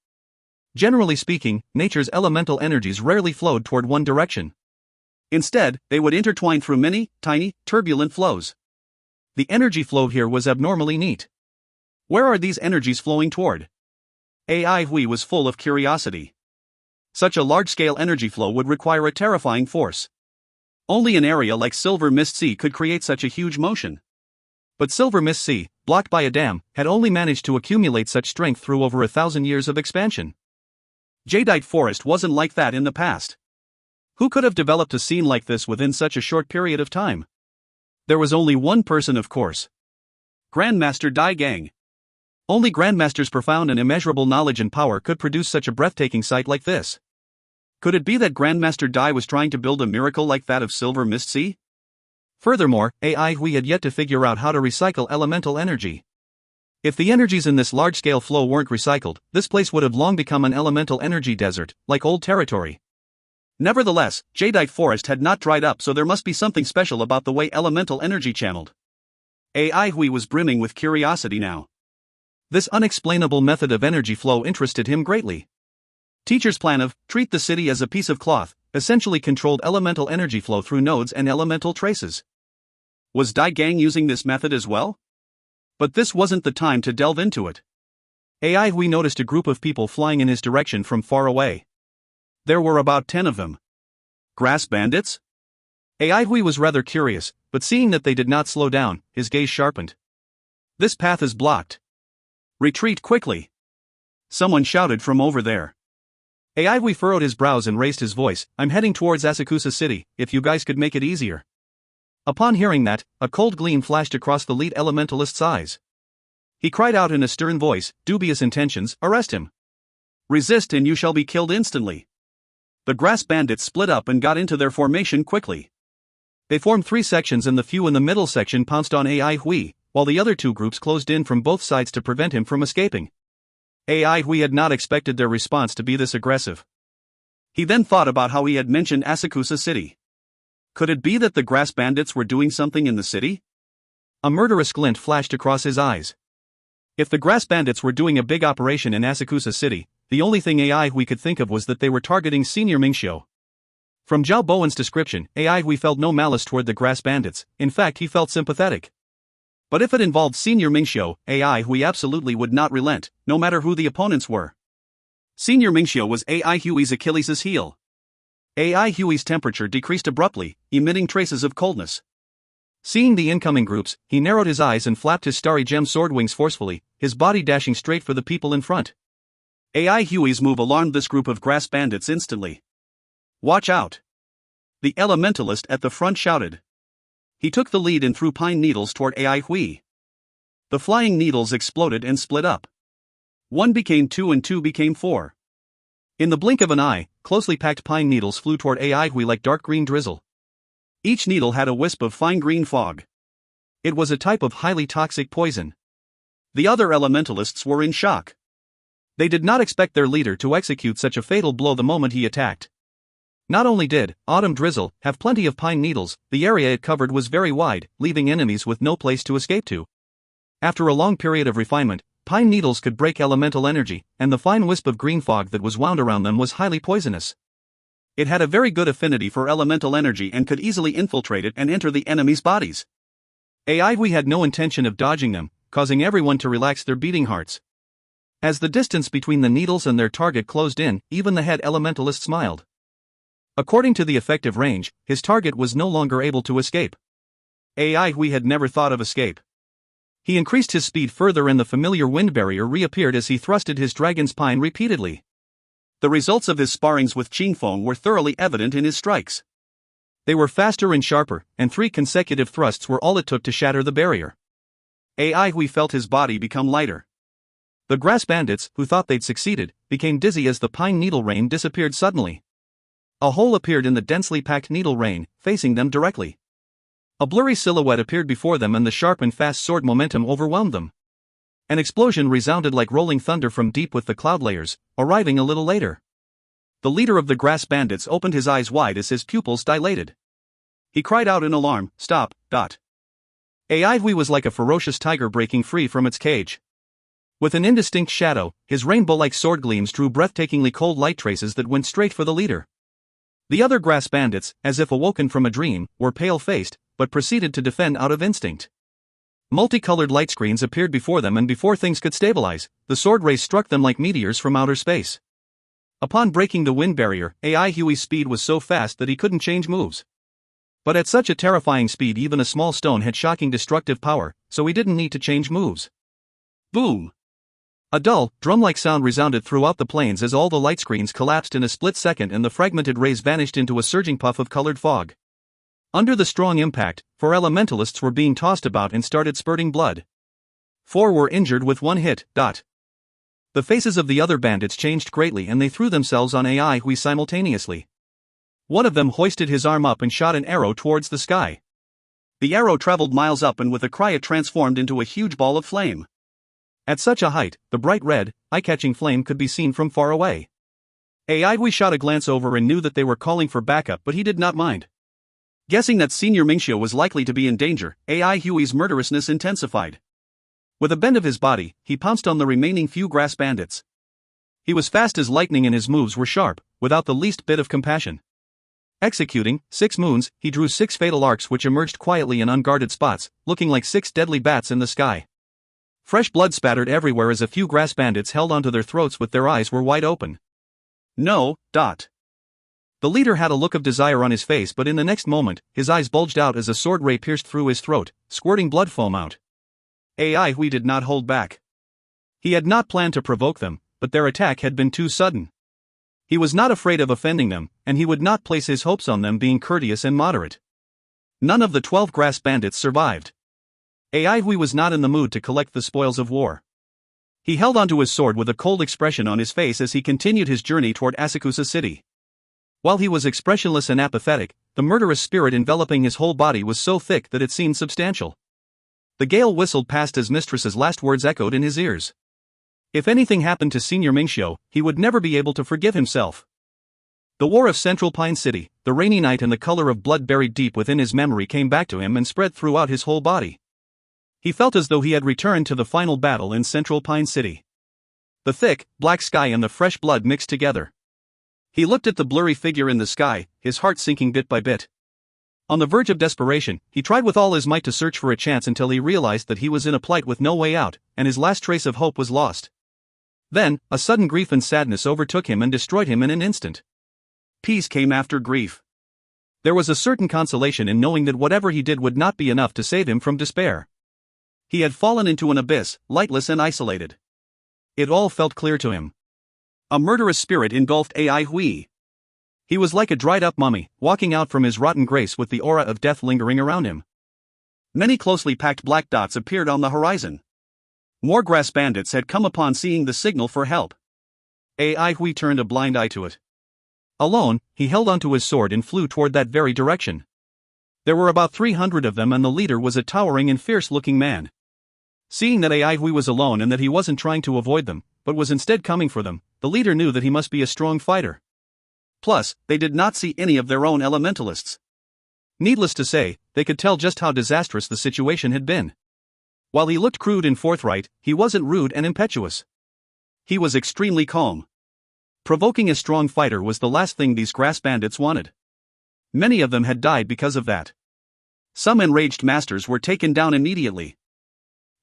Generally speaking, nature's elemental energies rarely flowed toward one direction. Instead, they would intertwine through many, tiny, turbulent flows. The energy flow here was abnormally neat. Where are these energies flowing toward? Hui was full of curiosity. Such a large-scale energy flow would require a terrifying force. Only an area like Silver Mist Sea could create such a huge motion. But Silver Mist Sea, blocked by a dam, had only managed to accumulate such strength through over 1,000 years of expansion. Jadeite Forest wasn't like that in the past. Who could have developed a scene like this within such a short period of time? There was only one person, of course. Grandmaster Dai Gang. Only Grandmaster's profound and immeasurable knowledge and power could produce such a breathtaking sight like this. Could it be that Grandmaster Dai was trying to build a miracle like that of Silver Mist Sea? Furthermore, Hui had yet to figure out how to recycle elemental energy. If the energies in this large-scale flow weren't recycled, this place would have long become an elemental energy desert, like old territory. Nevertheless, Jadeite Forest had not dried up, so there must be something special about the way elemental energy channeled. Hui was brimming with curiosity now. This unexplainable method of energy flow interested him greatly. Teacher's plan of treat the city as a piece of cloth essentially controlled elemental energy flow through nodes and elemental traces. Was Dai Gang using this method as well? But this wasn't the time to delve into it. Hui noticed a group of people flying in his direction from far away. There were about 10 of them. Grass bandits? Hui was rather curious, but seeing that they did not slow down, his gaze sharpened. This path is blocked. Retreat quickly! Someone shouted from over there. Hui furrowed his brows and raised his voice. I'm heading towards Asakusa City, if you guys could make it easier. Upon hearing that, a cold gleam flashed across the lead elementalist's eyes. He cried out in a stern voice, dubious intentions, arrest him. Resist and you shall be killed instantly. The grass bandits split up and got into their formation quickly. They formed 3 sections and the few in the middle section pounced on Hui, while the other 2 groups closed in from both sides to prevent him from escaping. Hui had not expected their response to be this aggressive. He then thought about how he had mentioned Asakusa City. Could it be that the grass bandits were doing something in the city? A murderous glint flashed across his eyes. If the grass bandits were doing a big operation in Asakusa City, the only thing Hui could think of was that they were targeting Senior Mingxiu. From Zhao Bowen's description, Hui felt no malice toward the grass bandits. In fact, he felt sympathetic. But if it involved Senior Mingxiu, Hui absolutely would not relent, no matter who the opponents were. Senior Mingxiu was Hui's Achilles' heel. Hui's temperature decreased abruptly, emitting traces of coldness. Seeing the incoming groups, he narrowed his eyes and flapped his starry gem sword wings forcefully, his body dashing straight for the people in front. Hui's move alarmed this group of grass bandits instantly. Watch out! The elementalist at the front shouted. He took the lead and threw pine needles toward Hui. The flying needles exploded and split up. 1 became 2 and 2 became 4. In the blink of an eye, closely packed pine needles flew toward Hui like dark green drizzle. Each needle had a wisp of fine green fog. It was a type of highly toxic poison. The other elementalists were in shock. They did not expect their leader to execute such a fatal blow the moment he attacked. Not only did Autumn Drizzle have plenty of pine needles, the area it covered was very wide, leaving enemies with no place to escape to. After a long period of refinement, pine needles could break elemental energy, and the fine wisp of green fog that was wound around them was highly poisonous. It had a very good affinity for elemental energy and could easily infiltrate it and enter the enemy's bodies. Hui had no intention of dodging them, causing everyone to relax their beating hearts. As the distance between the needles and their target closed in, even the head elementalist smiled. According to the effective range, his target was no longer able to escape. Hui had never thought of escape. He increased his speed further and the familiar wind barrier reappeared as he thrusted his dragon's pine repeatedly. The results of his sparrings with Qingfeng were thoroughly evident in his strikes. They were faster and sharper, and 3 consecutive thrusts were all it took to shatter the barrier. Hui felt his body become lighter. The grass bandits, who thought they'd succeeded, became dizzy as the pine needle rain disappeared suddenly. A hole appeared in the densely packed needle rain, facing them directly. A blurry silhouette appeared before them and the sharp and fast sword momentum overwhelmed them. An explosion resounded like rolling thunder from deep with the cloud layers, arriving a little later. The leader of the grass bandits opened his eyes wide as his pupils dilated. He cried out in alarm, "Stop!" Aivui was like a ferocious tiger breaking free from its cage. With an indistinct shadow, his rainbow-like sword gleams drew breathtakingly cold light traces that went straight for the leader. The other grass bandits, as if awoken from a dream, were pale-faced, but proceeded to defend out of instinct. Multicolored light screens appeared before them, and before things could stabilize, the sword rays struck them like meteors from outer space. Upon breaking the wind barrier, Aihui's speed was so fast that he couldn't change moves. But at such a terrifying speed even a small stone had shocking destructive power, so he didn't need to change moves. Boom! A dull, drum-like sound resounded throughout the plains as all the light screens collapsed in a split second and the fragmented rays vanished into a surging puff of colored fog. Under the strong impact, 4 elementalists were being tossed about and started spurting blood. 4 were injured with 1 hit. The faces of the other bandits changed greatly and they threw themselves on Aihui simultaneously. One of them hoisted his arm up and shot an arrow towards the sky. The arrow traveled miles up and with a cry it transformed into a huge ball of flame. At such a height, the bright red, eye-catching flame could be seen from far away. Aihui shot a glance over and knew that they were calling for backup, but he did not mind. Guessing that Senior Mingxiu was likely to be in danger, Aihui's murderousness intensified. With a bend of his body, he pounced on the remaining few grass bandits. He was fast as lightning and his moves were sharp, without the least bit of compassion. Executing 6 moons, he drew 6 fatal arcs which emerged quietly in unguarded spots, looking like 6 deadly bats in the sky. Fresh blood spattered everywhere as a few grass bandits held onto their throats with their eyes were wide open. No. The leader had a look of desire on his face, but in the next moment, his eyes bulged out as a sword ray pierced through his throat, squirting blood foam out. Aihui did not hold back. He had not planned to provoke them, but their attack had been too sudden. He was not afraid of offending them, and he would not place his hopes on them being courteous and moderate. None of the 12 grass bandits survived. Aihui was not in the mood to collect the spoils of war. He held onto his sword with a cold expression on his face as he continued his journey toward Asakusa City. While he was expressionless and apathetic, the murderous spirit enveloping his whole body was so thick that it seemed substantial. The gale whistled past as Mistress's last words echoed in his ears. If anything happened to Senior Mingxiu, he would never be able to forgive himself. The war of Central Pine City, the rainy night and the color of blood buried deep within his memory came back to him and spread throughout his whole body. He felt as though he had returned to the final battle in Central Pine City. The thick, black sky and the fresh blood mixed together. He looked at the blurry figure in the sky, his heart sinking bit by bit. On the verge of desperation, he tried with all his might to search for a chance until he realized that he was in a plight with no way out, and his last trace of hope was lost. Then, a sudden grief and sadness overtook him and destroyed him in an instant. Peace came after grief. There was a certain consolation in knowing that whatever he did would not be enough to save him from despair. He had fallen into an abyss, lightless and isolated. It all felt clear to him. A murderous spirit engulfed Aihui. He was like a dried-up mummy, walking out from his rotten grace with the aura of death lingering around him. Many closely packed black dots appeared on the horizon. More grass bandits had come upon seeing the signal for help. Aihui turned a blind eye to it. Alone, he held onto his sword and flew toward that very direction. There were about 300 of them and the leader was a towering and fierce-looking man. Seeing that Aihui was alone and that he wasn't trying to avoid them, but was instead coming for them, the leader knew that he must be a strong fighter. Plus, they did not see any of their own elementalists. Needless to say, they could tell just how disastrous the situation had been. While he looked crude and forthright, he wasn't rude and impetuous. He was extremely calm. Provoking a strong fighter was the last thing these grass bandits wanted. Many of them had died because of that. Some enraged masters were taken down immediately.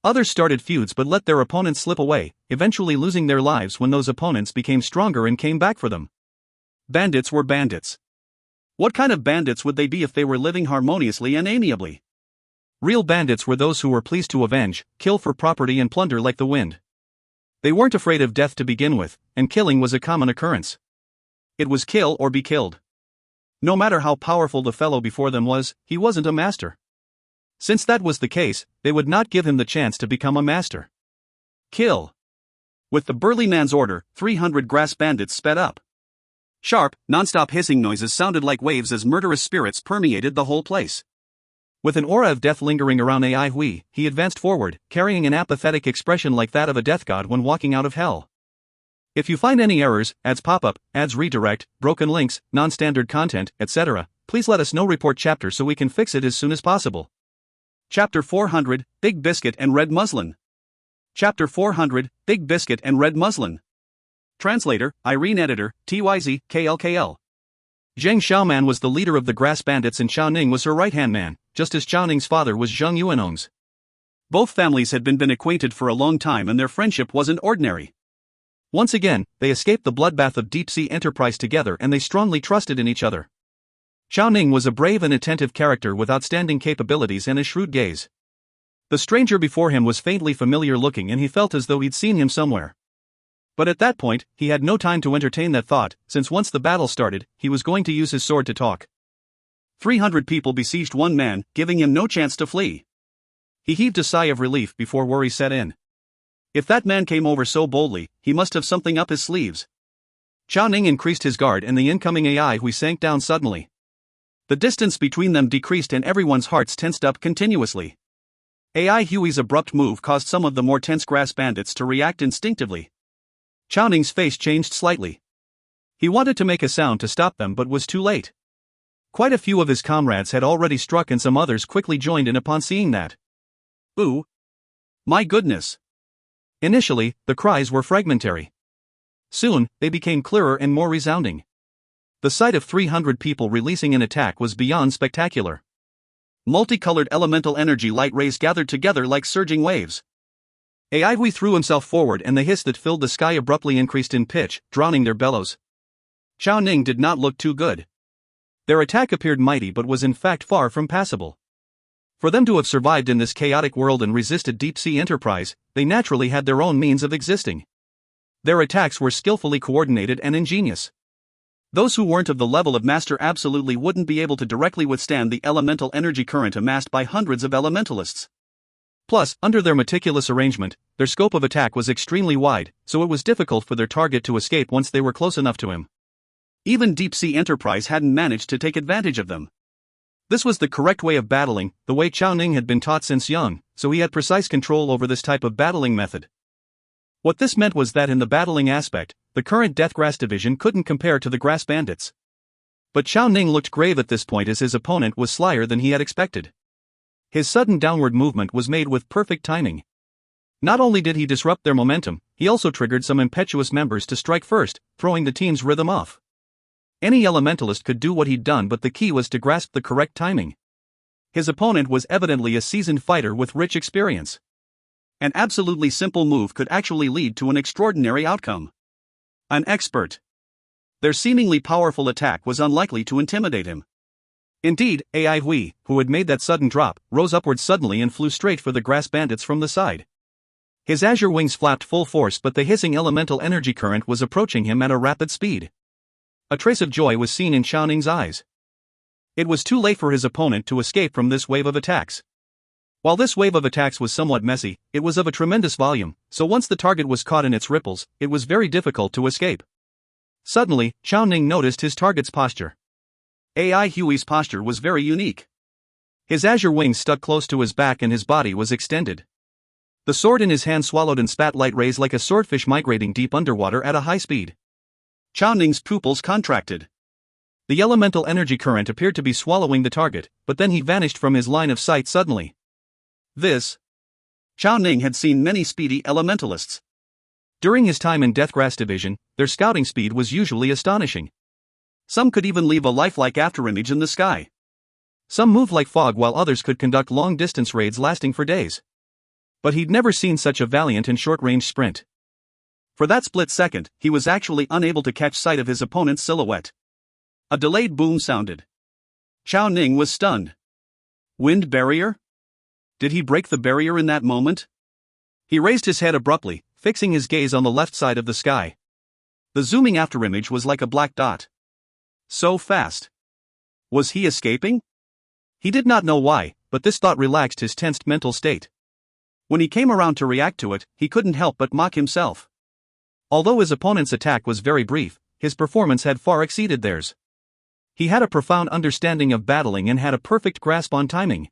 Others started feuds but let their opponents slip away, eventually losing their lives when those opponents became stronger and came back for them. Bandits were bandits. What kind of bandits would they be if they were living harmoniously and amiably? Real bandits were those who were pleased to avenge, kill for property and plunder like the wind. They weren't afraid of death to begin with, and killing was a common occurrence. It was kill or be killed. No matter how powerful the fellow before them was, he wasn't a master. Since that was the case, they would not give him the chance to become a master. Kill. With the burly man's order, 300 grass bandits sped up. Sharp, non-stop hissing noises sounded like waves as murderous spirits permeated the whole place. With an aura of death lingering around AI Hui, he advanced forward, carrying an apathetic expression like that of a death god when walking out of hell. If you find any errors, ads pop-up, ads redirect, broken links, non-standard content, etc., please let us know. Report chapter so we can fix it as soon as possible. Chapter 400, Big Biscuit and Red Muslin. Chapter 400, Big Biscuit and Red Muslin. Translator, Irene. Editor, TYZ, KLKL. Zheng Xiaoman was the leader of the Grass Bandits and Xiao Ning was her right-hand man, just as Xiao Ning's father was Zheng Yuanong's. Both families had been acquainted for a long time and their friendship wasn't ordinary. Once again, they escaped the bloodbath of deep-sea enterprise together and they strongly trusted in each other. Xiao Ning was a brave and attentive character with outstanding capabilities and a shrewd gaze. The stranger before him was faintly familiar looking and he felt as though he'd seen him somewhere. But at that point, he had no time to entertain that thought, since once the battle started, he was going to use his sword to talk. 300 people besieged one man, giving him no chance to flee. He heaved a sigh of relief before worry set in. If that man came over so boldly, he must have something up his sleeves. Xiao Ning increased his guard and the incoming AI Hui sank down suddenly. The distance between them decreased and everyone's hearts tensed up continuously. AI Hui's abrupt move caused some of the more tense Grass Bandits to react instinctively. Xiao Ning's face changed slightly. He wanted to make a sound to stop them but was too late. Quite a few of his comrades had already struck and some others quickly joined in upon seeing that. Ooh! My goodness! Initially, the cries were fragmentary. Soon, they became clearer and more resounding. The sight of 300 people releasing an attack was beyond spectacular. Multicolored elemental energy light rays gathered together like surging waves. AI Hui threw himself forward and the hiss that filled the sky abruptly increased in pitch, drowning their bellows. Xiao Ning did not look too good. Their attack appeared mighty but was in fact far from passable. For them to have survived in this chaotic world and resisted deep-sea enterprise, they naturally had their own means of existing. Their attacks were skillfully coordinated and ingenious. Those who weren't of the level of master absolutely wouldn't be able to directly withstand the elemental energy current amassed by hundreds of elementalists. Plus, under their meticulous arrangement, their scope of attack was extremely wide, so it was difficult for their target to escape once they were close enough to him. Even deep-sea enterprise hadn't managed to take advantage of them. This was the correct way of battling, the way Xiao Ning had been taught since young, so he had precise control over this type of battling method. What this meant was that in the battling aspect, the current Deathgrass division couldn't compare to the Grass Bandits. But Xiao Ning looked grave at this point as his opponent was slyer than he had expected. His sudden downward movement was made with perfect timing. Not only did he disrupt their momentum, he also triggered some impetuous members to strike first, throwing the team's rhythm off. Any elementalist could do what he'd done, but the key was to grasp the correct timing. His opponent was evidently a seasoned fighter with rich experience. An absolutely simple move could actually lead to an extraordinary outcome. An expert. Their seemingly powerful attack was unlikely to intimidate him. Indeed, AI Hui, who had made that sudden drop, rose upwards suddenly and flew straight for the Grass Bandits from the side. His azure wings flapped full force, but the hissing elemental energy current was approaching him at a rapid speed. A trace of joy was seen in Xiao Ning's eyes. It was too late for his opponent to escape from this wave of attacks. While this wave of attacks was somewhat messy, it was of a tremendous volume, so once the target was caught in its ripples, it was very difficult to escape. Suddenly, Xiao Ning noticed his target's posture. AI Hui's posture was very unique. His azure wings stuck close to his back and his body was extended. The sword in his hand swallowed and spat light rays like a swordfish migrating deep underwater at a high speed. Xiao Ning's pupils contracted. The elemental energy current appeared to be swallowing the target, but then he vanished from his line of sight suddenly. Xiao Ning had seen many speedy elementalists. During his time in Deathgrass Division, their scouting speed was usually astonishing. Some could even leave a lifelike afterimage in the sky. Some moved like fog while others could conduct long-distance raids lasting for days. But he'd never seen such a valiant and short-range sprint. For that split second, he was actually unable to catch sight of his opponent's silhouette. A delayed boom sounded. Xiao Ning was stunned. Wind barrier? Did he break the barrier in that moment? He raised his head abruptly, fixing his gaze on the left side of the sky. The zooming afterimage was like a black dot. So fast. Was he escaping? He did not know why, but this thought relaxed his tensed mental state. When he came around to react to it, he couldn't help but mock himself. Although his opponent's attack was very brief, his performance had far exceeded theirs. He had a profound understanding of battling and had a perfect grasp on timing.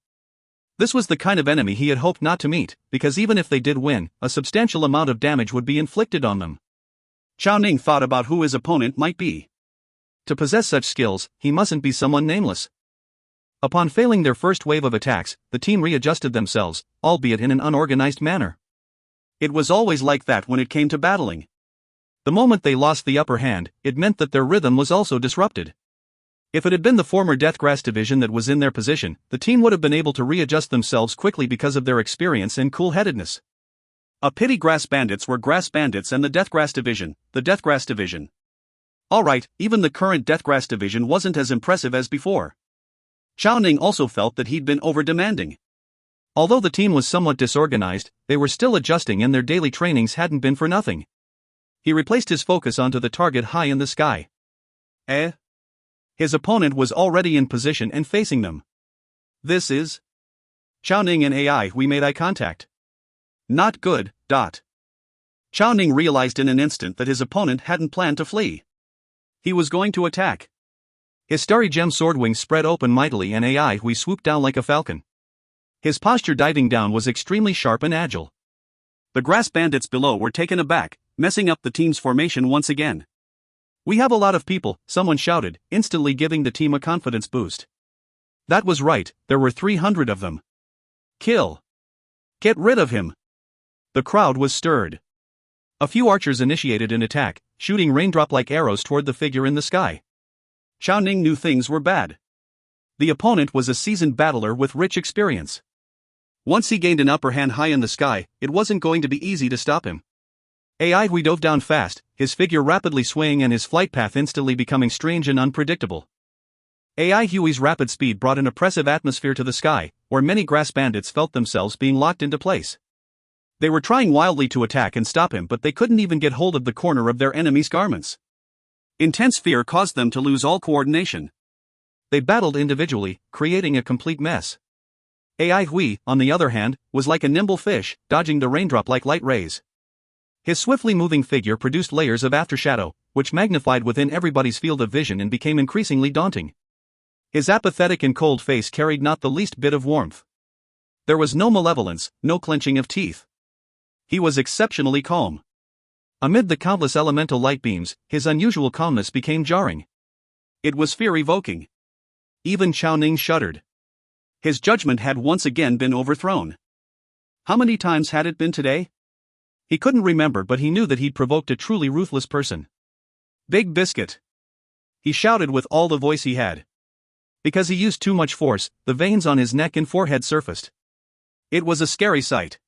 This was the kind of enemy he had hoped not to meet, because even if they did win, a substantial amount of damage would be inflicted on them. Chao Ning thought about who his opponent might be. To possess such skills, he mustn't be someone nameless. Upon failing their first wave of attacks, the team readjusted themselves, albeit in an unorganized manner. It was always like that when it came to battling. The moment they lost the upper hand, it meant that their rhythm was also disrupted. If it had been the former Deathgrass division that was in their position, the team would have been able to readjust themselves quickly because of their experience and cool-headedness. A pity Grass Bandits were Grass Bandits and the Deathgrass division, the Deathgrass division. Alright, even the current Deathgrass division wasn't as impressive as before. Chao Ning also felt that he'd been over-demanding. Although the team was somewhat disorganized, they were still adjusting and their daily trainings hadn't been for nothing. He replaced his focus onto the target high in the sky. His opponent was already in position and facing them. This is... Chao Ning and AI, we made eye contact. Not good. Chao Ning realized in an instant that his opponent hadn't planned to flee. He was going to attack. His starry gem sword wings spread open mightily and AI Hui swooped down like a falcon. His posture diving down was extremely sharp and agile. The Grass Bandits below were taken aback, messing up the team's formation once again. We have a lot of people, someone shouted, instantly giving the team a confidence boost. That was right, there were 300 of them. Kill. Get rid of him. The crowd was stirred. A few archers initiated an attack, shooting raindrop-like arrows toward the figure in the sky. Chao Ning knew things were bad. The opponent was a seasoned battler with rich experience. Once he gained an upper hand high in the sky, it wasn't going to be easy to stop him. AI Hui dove down fast, his figure rapidly swaying and his flight path instantly becoming strange and unpredictable. AI Hui's rapid speed brought an oppressive atmosphere to the sky, where many Grass Bandits felt themselves being locked into place. They were trying wildly to attack and stop him, but they couldn't even get hold of the corner of their enemy's garments. Intense fear caused them to lose all coordination. They battled individually, creating a complete mess. AI Hui, on the other hand, was like a nimble fish, dodging the raindrop-like light rays. His swiftly moving figure produced layers of aftershadow, which magnified within everybody's field of vision and became increasingly daunting. His apathetic and cold face carried not the least bit of warmth. There was no malevolence, no clenching of teeth. He was exceptionally calm. Amid the countless elemental light beams, his unusual calmness became jarring. It was fear-evoking. Even Chao Ning shuddered. His judgment had once again been overthrown. How many times had it been today? He couldn't remember, but he knew that he'd provoked a truly ruthless person. Big Biscuit! He shouted with all the voice he had. Because he used too much force, the veins on his neck and forehead surfaced. It was a scary sight.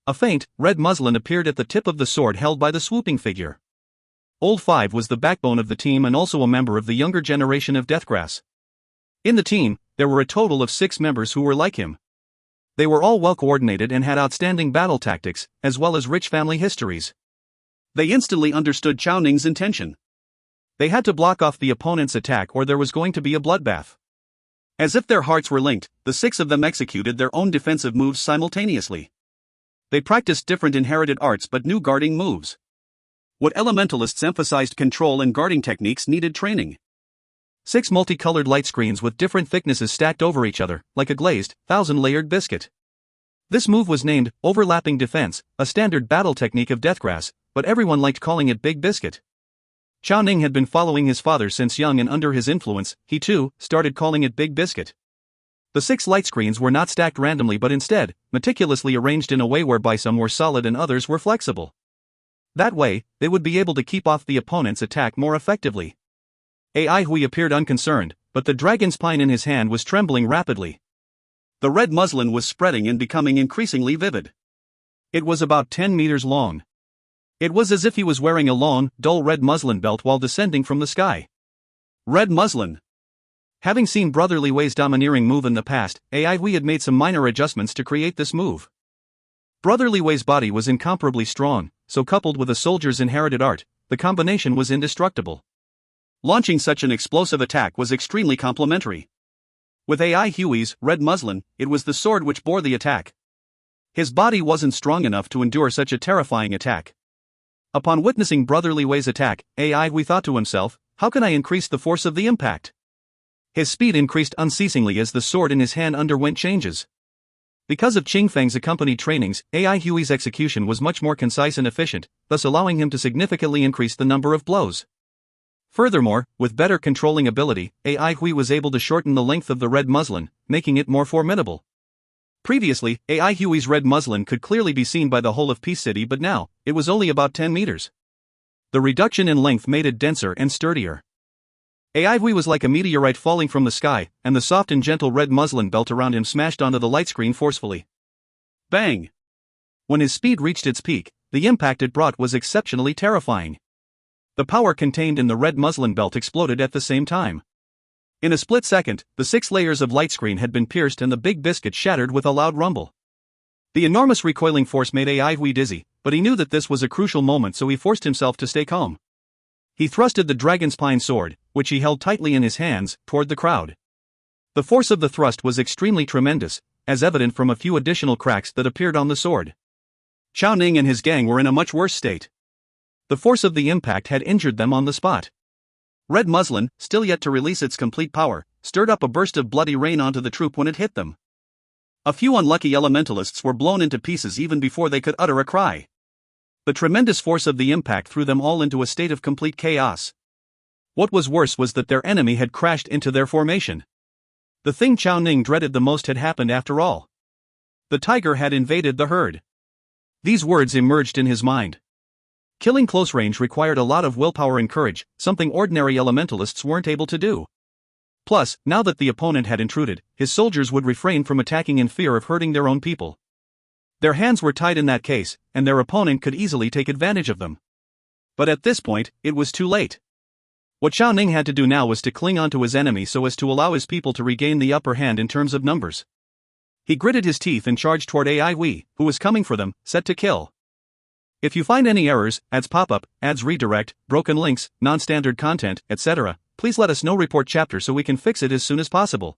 A faint, red muslin appeared at the tip of the sword held by the swooping figure. Old Five was the backbone of the team and also a member of the younger generation of Deathgrass. In the team, there were a total of 6 members who were like him. They were all well-coordinated and had outstanding battle tactics, as well as rich family histories. They instantly understood Chao Ning's intention. They had to block off the opponent's attack or there was going to be a bloodbath. As if their hearts were linked, the 6 of them executed their own defensive moves simultaneously. They practiced different inherited arts but new guarding moves. What elementalists emphasized control and guarding techniques needed training. 6 multicolored light screens with different thicknesses stacked over each other, like a glazed, 1,000-layered biscuit. This move was named overlapping defense, a standard battle technique of Deathgrass, but everyone liked calling it Big Biscuit. Chao Ning had been following his father since young and under his influence, he too started calling it Big Biscuit. The 6 light screens were not stacked randomly but instead, meticulously arranged in a way whereby some were solid and others were flexible. That way, they would be able to keep off the opponent's attack more effectively. AI Hui appeared unconcerned, but the dragon spine in his hand was trembling rapidly. The red muslin was spreading and becoming increasingly vivid. It was about 10 meters long. It was as if he was wearing a long, dull red muslin belt while descending from the sky. Red muslin. Having seen Brotherly Wei's domineering move in the past, AI Hui had made some minor adjustments to create this move. Brotherly Wei's body was incomparably strong, so coupled with a soldier's inherited art, the combination was indestructible. Launching such an explosive attack was extremely complementary. With AI Hui's red muslin, it was the sword which bore the attack. His body wasn't strong enough to endure such a terrifying attack. Upon witnessing Brotherly Wei's attack, AI Hui thought to himself, how can I increase the force of the impact? His speed increased unceasingly as the sword in his hand underwent changes. Because of Qing Feng's accompanied trainings, AI Hui's execution was much more concise and efficient, thus allowing him to significantly increase the number of blows. Furthermore, with better controlling ability, AI Hui was able to shorten the length of the red muslin, making it more formidable. Previously, AI Hui's red muslin could clearly be seen by the whole of Peace City, but now, it was only about 10 meters. The reduction in length made it denser and sturdier. AI Hui was like a meteorite falling from the sky, and the soft and gentle red muslin belt around him smashed onto the light screen forcefully. Bang! When his speed reached its peak, the impact it brought was exceptionally terrifying. The power contained in the red muslin belt exploded at the same time. In a split second, the 6 layers of light screen had been pierced and the big biscuit shattered with a loud rumble. The enormous recoiling force made AI Hui dizzy, but he knew that this was a crucial moment, so he forced himself to stay calm. He thrusted the dragon's pine sword, which he held tightly in his hands, toward the crowd. The force of the thrust was extremely tremendous, as evident from a few additional cracks that appeared on the sword. Chao Ning and his gang were in a much worse state. The force of the impact had injured them on the spot. Red muslin, still yet to release its complete power, stirred up a burst of bloody rain onto the troop when it hit them. A few unlucky elementalists were blown into pieces even before they could utter a cry. The tremendous force of the impact threw them all into a state of complete chaos. What was worse was that their enemy had crashed into their formation. The thing Chao Ning dreaded the most had happened after all. The tiger had invaded the herd. These words emerged in his mind. Killing close range required a lot of willpower and courage, something ordinary elementalists weren't able to do. Plus, now that the opponent had intruded, his soldiers would refrain from attacking in fear of hurting their own people. Their hands were tied in that case, and their opponent could easily take advantage of them. But at this point, it was too late. What Chao Ning had to do now was to cling onto his enemy so as to allow his people to regain the upper hand in terms of numbers. He gritted his teeth and charged toward AI Hui, who was coming for them, set to kill. If you find any errors, ads pop up, ads redirect, broken links, non-standard content, etc., please let us know. Report chapter so we can fix it as soon as possible.